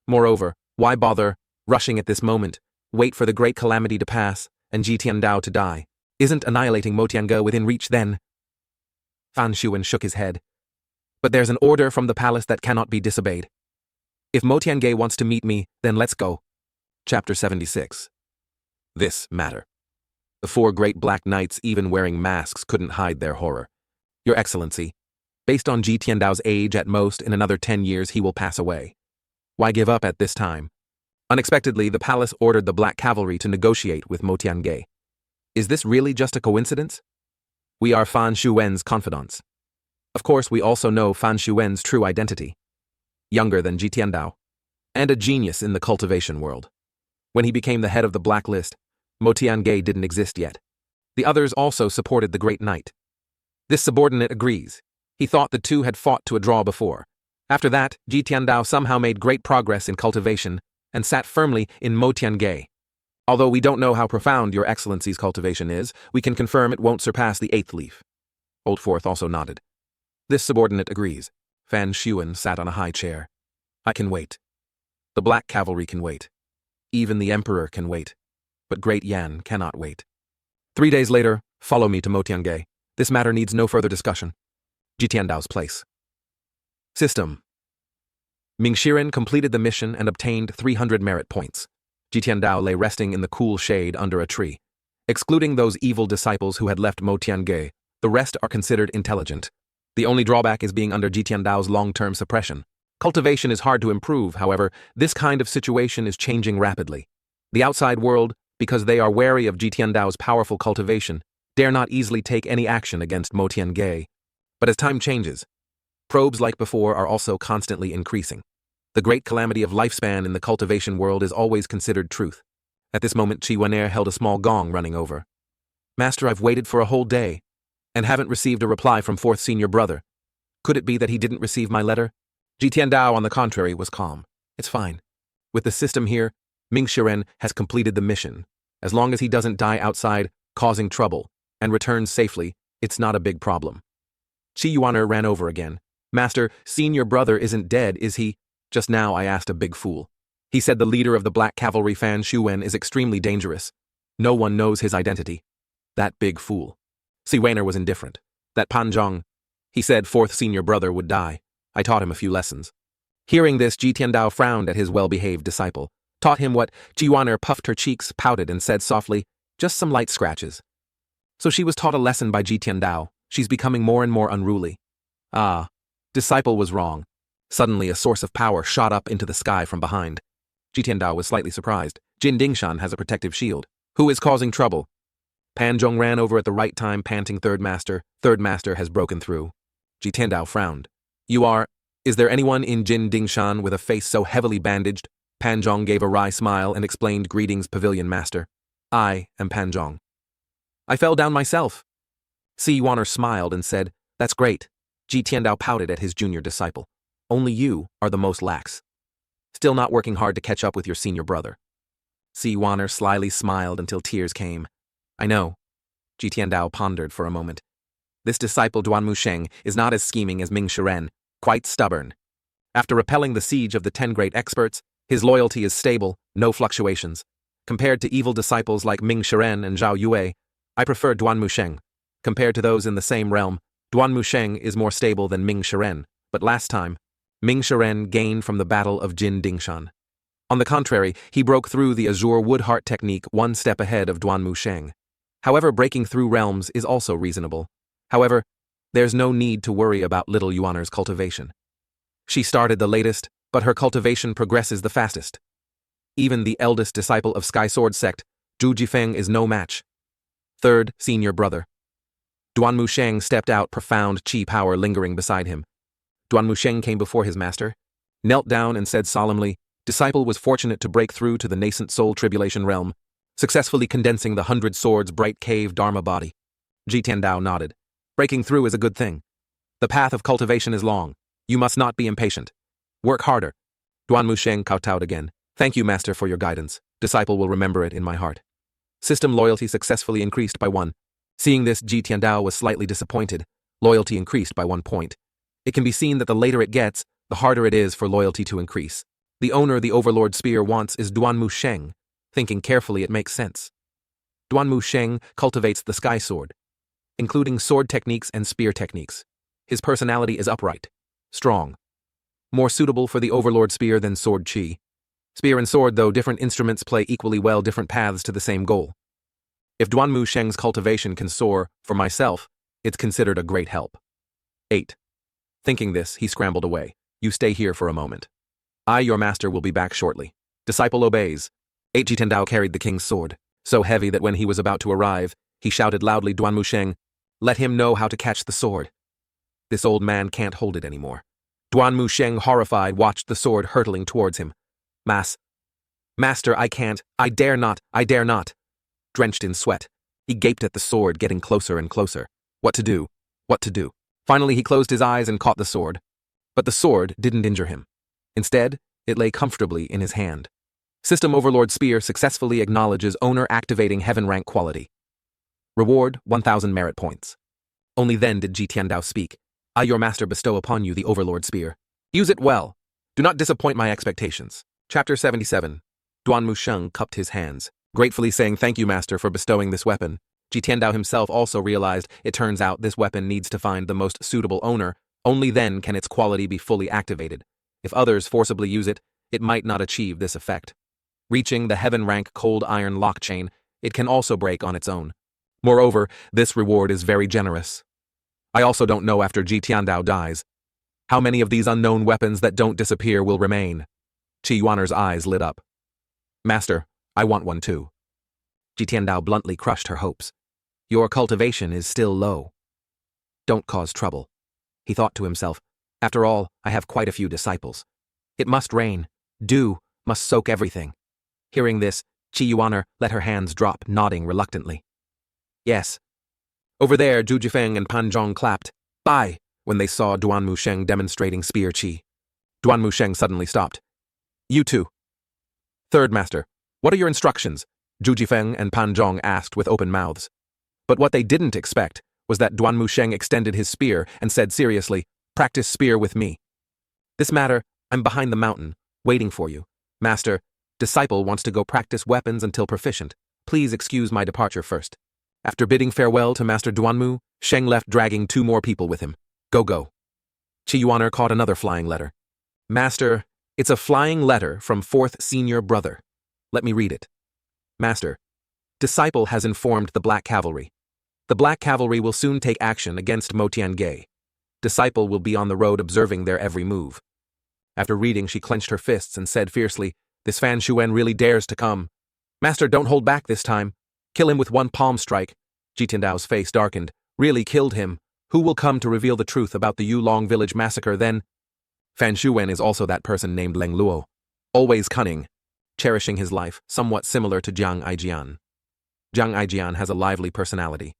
Moreover, why bother rushing at this moment? Wait for the great calamity to pass and Jitiandao to die. Isn't annihilating Mo Tiange within reach then? Fan Shuwen shook his head. But there's an order from the palace that cannot be disobeyed. If Mo Tiange wants to meet me, then let's go. Chapter 76. This matter. The 4 great black knights, even wearing masks, couldn't hide their horror. Your Excellency, based on Jitiandao's age, at most in another 10 years he will pass away. Why give up at this time? Unexpectedly, the palace ordered the black cavalry to negotiate with Mo Tiange. Is this really just a coincidence? We are Fan Shuwen's confidants. Of course, we also know Fan Shuwen's true identity. Younger than Jitiandao. And a genius in the cultivation world. When he became the head of the Black List, Mo Tiange didn't exist yet. The others also supported the Great Knight. This subordinate agrees. He thought the 2 had fought to a draw before. After that, Jitiandao somehow made great progress in cultivation and sat firmly in Mo Tiange. Although we don't know how profound Your Excellency's cultivation is, we can confirm it won't surpass the 8th leaf. Old Fourth also nodded. This subordinate agrees. Fan Shuwen sat on a high chair. I can wait. The black cavalry can wait. Even the emperor can wait. But Great Yan cannot wait. 3 days later, follow me to Mo Tiange. This matter needs no further discussion. Jitiandao's place. System. Ming Shiren completed the mission and obtained 300 merit points. Jitiandao lay resting in the cool shade under a tree. Excluding those evil disciples who had left Mo Tiange, the rest are considered intelligent. The only drawback is being under Jitiandao's long-term suppression. Cultivation is hard to improve, however, this kind of situation is changing rapidly. The outside world, because they are wary of Jitiandao's powerful cultivation, dare not easily take any action against Mo Tiange. But as time changes, probes like before are also constantly increasing. The great calamity of lifespan in the cultivation world is always considered truth. At this moment, Chi Waner held a small gong running over. Master, I've waited for a whole day, and haven't received a reply from 4th senior brother. Could it be that he didn't receive my letter? Jitiandao, on the contrary, was calm. It's fine. With the system here, Ming Shiren has completed the mission. As long as he doesn't die outside, causing trouble, and returns safely, it's not a big problem. Chi Yuaner ran over again. Master, senior brother isn't dead, is he? Just now I asked a big fool. He said the leader of the Black Cavalry, Fan Shuwen, is extremely dangerous. No one knows his identity. That big fool. Si Wainer was indifferent. That Panzhong. He said 4th senior brother would die. I taught him a few lessons. Hearing this, Jitiandao frowned at his well-behaved disciple. Taught him what? Ji Waner puffed her cheeks, pouted, and said softly, Just some light scratches. So she was taught a lesson by Ji Tiandao. She's becoming more and more unruly. Ah, disciple was wrong. Suddenly a source of power shot up into the sky from behind. Ji Tiandao was slightly surprised. Jin Dingshan has a protective shield. Who is causing trouble? Pan Zhong ran over at the right time, panting, Third Master. Third Master has broken through. Ji Tiandao frowned. Is there anyone in Jin Dingshan with a face so heavily bandaged? Pan Zhong gave a wry smile and explained, greetings, Pavilion Master. I am Pan Zhong. I fell down myself. Si Yuaner smiled and said, that's great. Ji Tiandao pouted at his junior disciple. Only you are the most lax. Still not working hard to catch up with your senior brother. Si Yuaner slyly smiled until tears came. I know. Ji Tiandao pondered for a moment. This disciple Duan Musheng is not as scheming as Ming Shiren, quite stubborn. After repelling the siege of the 10 great experts, his loyalty is stable, no fluctuations. Compared to evil disciples like Ming Shiren and Zhao Yue, I prefer Duan Musheng. Compared to those in the same realm, Duan Musheng is more stable than Ming Shiren, but last time, Ming Shiren gained from the battle of Jin Dingshan. On the contrary, he broke through the Azure Woodheart technique one step ahead of Duan Musheng. However, breaking through realms is also reasonable. However, there's no need to worry about little Yuaner's cultivation. She started the latest, but her cultivation progresses the fastest. Even the eldest disciple of Sky Sword sect, Zhu Jifeng, is no match. Third, senior brother. Duan Musheng stepped out, profound chi power lingering beside him. Duan Musheng came before his master, knelt down and said solemnly, disciple was fortunate to break through to the nascent soul tribulation realm, successfully condensing the 100 swords bright cave dharma body. Ji Tiandao nodded. Breaking through is a good thing. The path of cultivation is long. You must not be impatient. Work harder. Duan Musheng kowtowed again. Thank you, master, for your guidance. Disciple will remember it in my heart. System loyalty successfully increased by 1. Seeing this, Ji Tiandao was slightly disappointed. Loyalty increased by 1 point. It can be seen that the later it gets, the harder it is for loyalty to increase. The owner the Overlord Spear wants is Duan Musheng. Thinking carefully, it makes sense. Duan Musheng cultivates the Sky Sword, including sword techniques and spear techniques. His personality is upright, strong, more suitable for the Overlord Spear than Sword Chi. Spear and sword, though different instruments, play equally well different paths to the same goal. If Duan Musheng's cultivation can soar, for myself, it's considered a great help. 8. Thinking this, he scrambled away. You stay here for a moment. I, your master, will be back shortly. Disciple obeys. 8. Ji Tiandao carried the king's sword, so heavy that when he was about to arrive, he shouted loudly, Duan Musheng, let him know how to catch the sword. This old man can't hold it anymore. Duan Musheng, horrified, watched the sword hurtling towards him. Master, I can't, I dare not. Drenched in sweat, he gaped at the sword getting closer and closer. What to do? Finally, he closed his eyes and caught the sword. But the sword didn't injure him. Instead, it lay comfortably in his hand. System Overlord Spear successfully acknowledges owner activating heaven rank quality. Reward, 1,000 merit points. Only then did Ji Tiandao speak. I, your master, bestow upon you the Overlord Spear. Use it well. Do not disappoint my expectations. Chapter 77. Duan Musheng cupped his hands, gratefully saying thank you, master, for bestowing this weapon. Ji Tiandao himself also realized it turns out this weapon needs to find the most suitable owner. Only then can its quality be fully activated. If others forcibly use it, it might not achieve this effect. Reaching the heaven rank cold iron lock chain, it can also break on its own. Moreover, this reward is very generous. I also don't know after Ji Tiandao dies, how many of these unknown weapons that don't disappear will remain. Chi Yuaner's eyes lit up. Master, I want one too. Ji Tiandao bluntly crushed her hopes. Your cultivation is still low. Don't cause trouble. He thought to himself, after all, I have quite a few disciples. It must rain. Dew must soak everything. Hearing this, Chi Yuaner let her hands drop, nodding reluctantly. Yes. Over there, Zhu Jifeng and Pan Zhong clapped, bye, when they saw Duan Musheng demonstrating spear chi. Duan Musheng suddenly stopped. You too. Third master, what are your instructions? Zhu Jifeng and Pan Zhong asked with open mouths. But what they didn't expect was that Duan Musheng extended his spear and said seriously, practice spear with me. This matter, I'm behind the mountain, waiting for you. Master, disciple wants to go practice weapons until proficient. Please excuse my departure first. After bidding farewell to Master Duanmu, Sheng left dragging 2 more people with him. Go. Chi Yuaner caught another flying letter. Master, it's a flying letter from 4th senior brother. Let me read it. Master, Disciple has informed the Black Cavalry. The Black Cavalry will soon take action against Mo Tiange. Disciple will be on the road observing their every move. After reading, she clenched her fists and said fiercely, "This Fan Shuen really dares to come. Master, don't hold back this time. Kill him with one palm strike." Ji Tiandao's face darkened. "Really killed him? Who will come to reveal the truth about the Yulong village massacre then?" Fan Shuen is also that person named Leng Luo. Always cunning, cherishing his life, somewhat similar to Jiang Aijian. Jiang Aijian has a lively personality,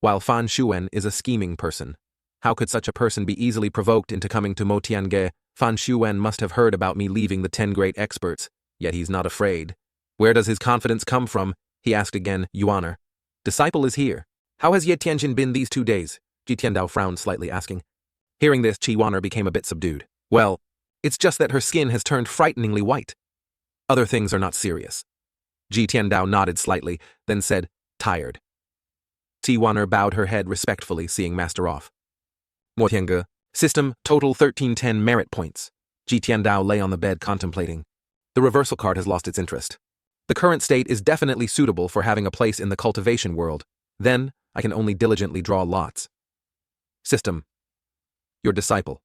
while Fan Shuen is a scheming person. How could such a person be easily provoked into coming to Mo Tiange? Fan Shuen must have heard about me leaving the 10 great experts, yet he's not afraid. Where does his confidence come from? He asked again, Yuaner. Disciple is here. How has Ye Tianjin been these 2 days? Ji Tiandao frowned slightly, asking. Hearing this, Chi Yuaner became a bit subdued. Well, it's just that her skin has turned frighteningly white. Other things are not serious. Ji Tiandao nodded slightly, then said, tired. Chi Yuaner bowed her head respectfully, seeing Master off. Mo Tiange, system, total 1310 merit points. Ji Tiandao lay on the bed contemplating. The reversal card has lost its interest. The current state is definitely suitable for having a place in the cultivation world. Then, I can only diligently draw lots. System. Your disciple.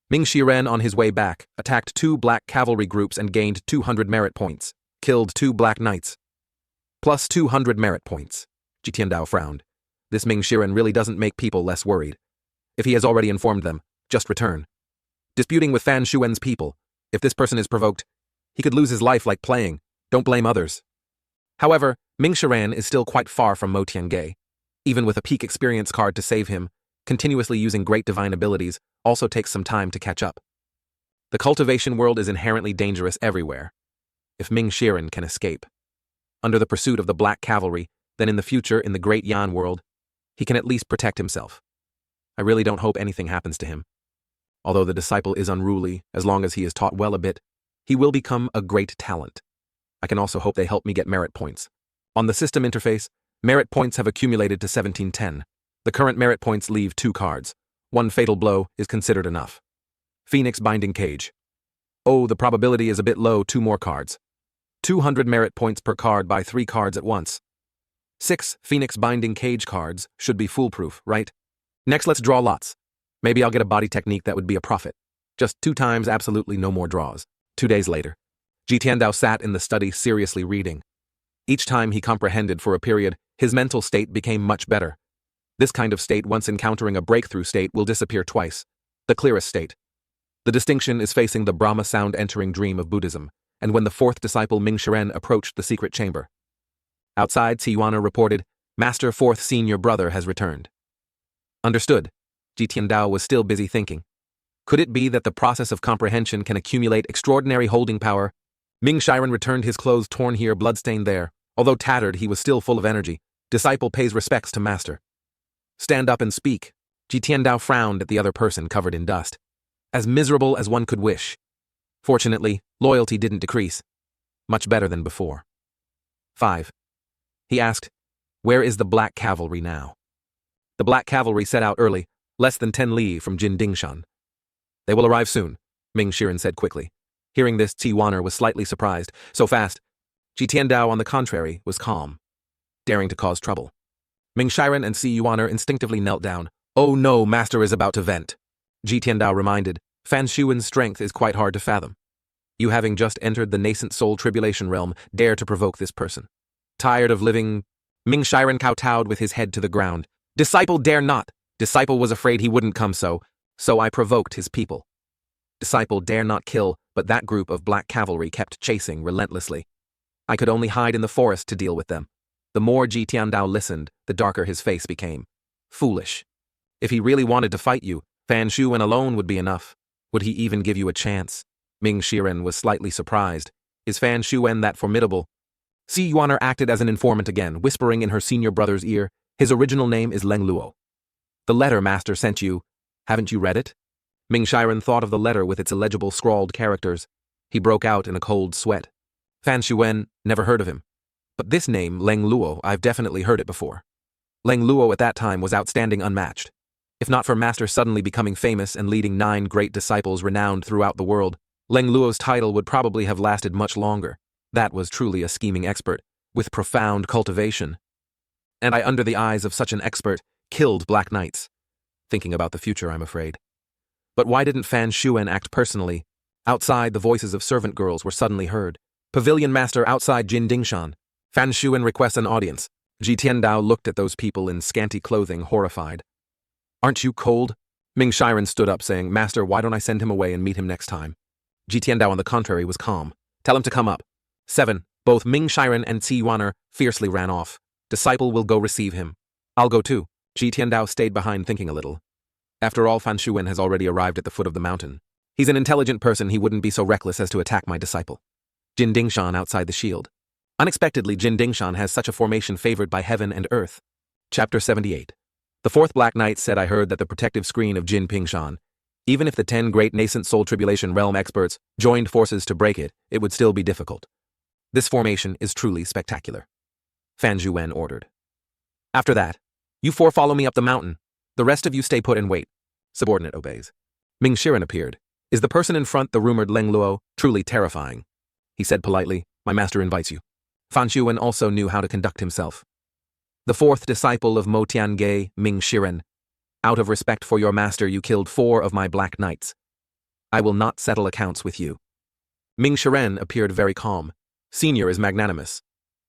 Ming Shiren, on his way back, attacked 2 black cavalry groups and gained 200 merit points. Killed 2 black knights. Plus 200 merit points. Ji Tiandao frowned. This Ming Shiren really doesn't make people less worried. If he has already informed them, just return. Disputing with Fan Shuen's people. If this person is provoked, he could lose his life like playing. Don't blame others. However, Ming Shiren is still quite far from Mo Tiange. Even with a peak experience card to save him, continuously using great divine abilities also takes some time to catch up. The cultivation world is inherently dangerous everywhere. If Ming Shiren can escape under the pursuit of the Black Cavalry, then in the future in the Great Yan world, he can at least protect himself. I really don't hope anything happens to him. Although the disciple is unruly, as long as he is taught well a bit, he will become a great talent. I can also hope they help me get merit points. On the system interface, merit points have accumulated to 1710. The current merit points leave 2 cards. 1 fatal blow is considered enough. Phoenix Binding Cage. Oh, the probability is a bit low, 2 more cards. 200 merit points per card by 3 cards at once. 6 Phoenix Binding Cage cards should be foolproof, right? Next, let's draw lots. Maybe I'll get a body technique that would be a profit. Just 2 times, absolutely no more draws. 2 days later, Ji Tiandao sat in the study seriously reading. Each time he comprehended for a period, his mental state became much better. This kind of state, once encountering a breakthrough state, will disappear twice. The clearest state. The distinction is facing the Brahma sound entering dream of Buddhism, and when the 4th disciple Ming Shiren approached the secret chamber. Outside, Chi Yuaner reported, Master 4th Senior Brother has returned. Understood. Ji Tiandao was still busy thinking. Could it be that the process of comprehension can accumulate extraordinary holding power? Ming Shiren returned, his clothes torn here, bloodstained there. Although tattered, he was still full of energy. Disciple pays respects to master. Stand up and speak. Ji Tiandao frowned at the other person covered in dust. As miserable as one could wish. Fortunately, loyalty didn't decrease. Much better than before. 5. He asked, where is the Black Cavalry now? The Black Cavalry set out early, less than 10 li from Jindingshan. They will arrive soon, Ming Shiren said quickly. Hearing this, Chi Yuaner was slightly surprised. So fast. Ji Tiandao, on the contrary, was calm, daring to cause trouble. Ming Shiren and Chi Yuaner instinctively knelt down. Oh no, master is about to vent. Ji Tiandao reminded, Fan Shuen's strength is quite hard to fathom. You, having just entered the nascent soul tribulation realm, dare to provoke this person. Tired of living? Ming Shiren kowtowed with his head to the ground. Disciple dare not. Disciple was afraid he wouldn't come, so I provoked his people. Disciple dare not kill, but that group of Black Cavalry kept chasing relentlessly. I could only hide in the forest to deal with them. The more Ji Tiandao listened, the darker his face became. Foolish. If he really wanted to fight you, Fan Shuen alone would be enough. Would he even give you a chance? Ming Shiren was slightly surprised. Is Fan Shuen that formidable? Chi Yuaner acted as an informant again, whispering in her senior brother's ear, his original name is Leng Luo. The letter master sent you, haven't you read it? Ming Shiren thought of the letter with its illegible scrawled characters. He broke out in a cold sweat. Fan Shuen, never heard of him. But this name, Leng Luo, I've definitely heard it before. Leng Luo at that time was outstanding, unmatched. If not for Master suddenly becoming famous and leading 9 great disciples renowned throughout the world, Leng Luo's title would probably have lasted much longer. That was truly a scheming expert, with profound cultivation. And I, under the eyes of such an expert, killed Black Knights. Thinking about the future, I'm afraid. But why didn't Fan Shuwen act personally? Outside, the voices of servant girls were suddenly heard. Pavilion Master outside Jin Dingshan. Fan Shuwen requests an audience. Ji Tiandao looked at those people in scanty clothing, horrified. Aren't you cold? Ming Shiren stood up, saying, Master, why don't I send him away and meet him next time? Ji Tiandao, on the contrary, was calm. Tell him to come up. 7. Both Ming Shiren and Qi Yuaner fiercely ran off. Disciple will go receive him. I'll go too. Ji Tiandao stayed behind, thinking a little. After all, Fan Shuwen has already arrived at the foot of the mountain. He's an intelligent person, he wouldn't be so reckless as to attack my disciple. Jin Dingshan outside the shield. Unexpectedly, Jin Dingshan has such a formation favored by heaven and earth. Chapter 78. The fourth Black Knight said, I heard that the protective screen of Jin Pingshan, even if the 10 great nascent soul tribulation realm experts joined forces to break it, it would still be difficult. This formation is truly spectacular. Fan Zhuwen ordered. After that, you 4 follow me up the mountain. The rest of you stay put and wait. Subordinate obeys. Ming Shiren appeared. Is the person in front, the rumored Leng Luo, truly terrifying? He said politely, my master invites you. Fan Shuwen also knew how to conduct himself. The fourth disciple of Mo Tiange, Ming Shiren. Out of respect for your master, you killed 4 of my Black Knights. I will not settle accounts with you. Ming Shiren appeared very calm. Senior is magnanimous.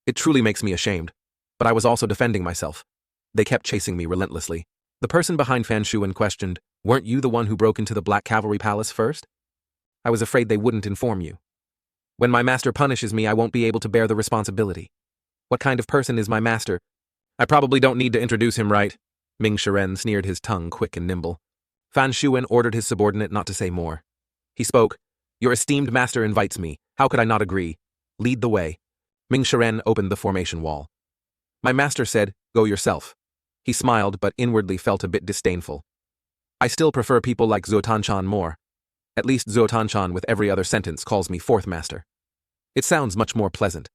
It truly makes me ashamed. But I was also defending myself. They kept chasing me relentlessly. The person behind Fan Shuwen questioned, weren't you the one who broke into the Black Cavalry Palace first? I was afraid they wouldn't inform you. When my master punishes me, I won't be able to bear the responsibility. What kind of person is my master? I probably don't need to introduce him, right? Ming Shiren sneered, his tongue quick and nimble. Fan Shuwen ordered his subordinate not to say more. He spoke. Your esteemed master invites me. How could I not agree? Lead the way. Ming Shiren opened the formation wall. My master said, go yourself. He smiled, but inwardly felt a bit disdainful. I still prefer people like Zhuo Tanshan more. At least Zhuo Tanshan with every other sentence calls me fourth master. It sounds much more pleasant.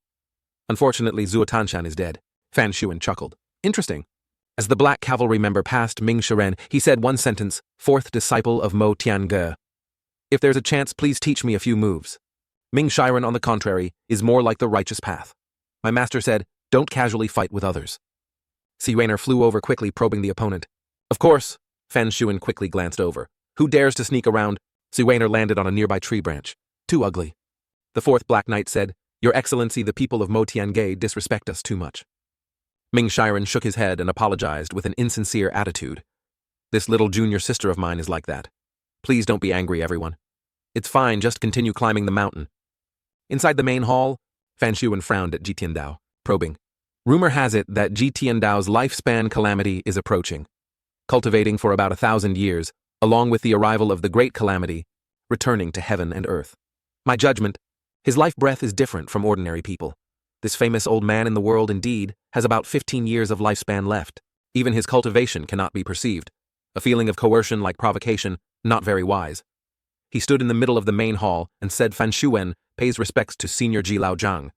Unfortunately, Zhuo Tanshan is dead. Fan Shuwen chuckled. Interesting. As the Black Cavalry member passed Ming Shiren, he said one sentence, fourth disciple of Mo Tiange. If there's a chance, please teach me a few moves. Ming Shiren, on the contrary, is more like the righteous path. My master said, don't casually fight with others. Xi Yuaner flew over quickly, probing the opponent. Of course. Fan Shuwen quickly glanced over. Who dares to sneak around? Xi Yuaner landed on a nearby tree branch. Too ugly. The fourth Black Knight said, Your Excellency, the people of Mo Tiange disrespect us too much. Ming Shiren shook his head and apologized with an insincere attitude. This little junior sister of mine is like that. Please don't be angry, everyone. It's fine, just continue climbing the mountain. Inside the main hall, Fan Shuwen frowned at Ji Tiandao, probing. Rumor has it that Ji Tiandao's lifespan calamity is approaching, cultivating for about 1,000 years, along with the arrival of the Great Calamity, returning to heaven and earth. My judgment, his life breath is different from ordinary people. This famous old man in the world, indeed, has about 15 years of lifespan left. Even his cultivation cannot be perceived. A feeling of coercion like provocation, not very wise. He stood in the middle of the main hall and said Fan Shuwen pays respects to Senior Ji Lao Zhang.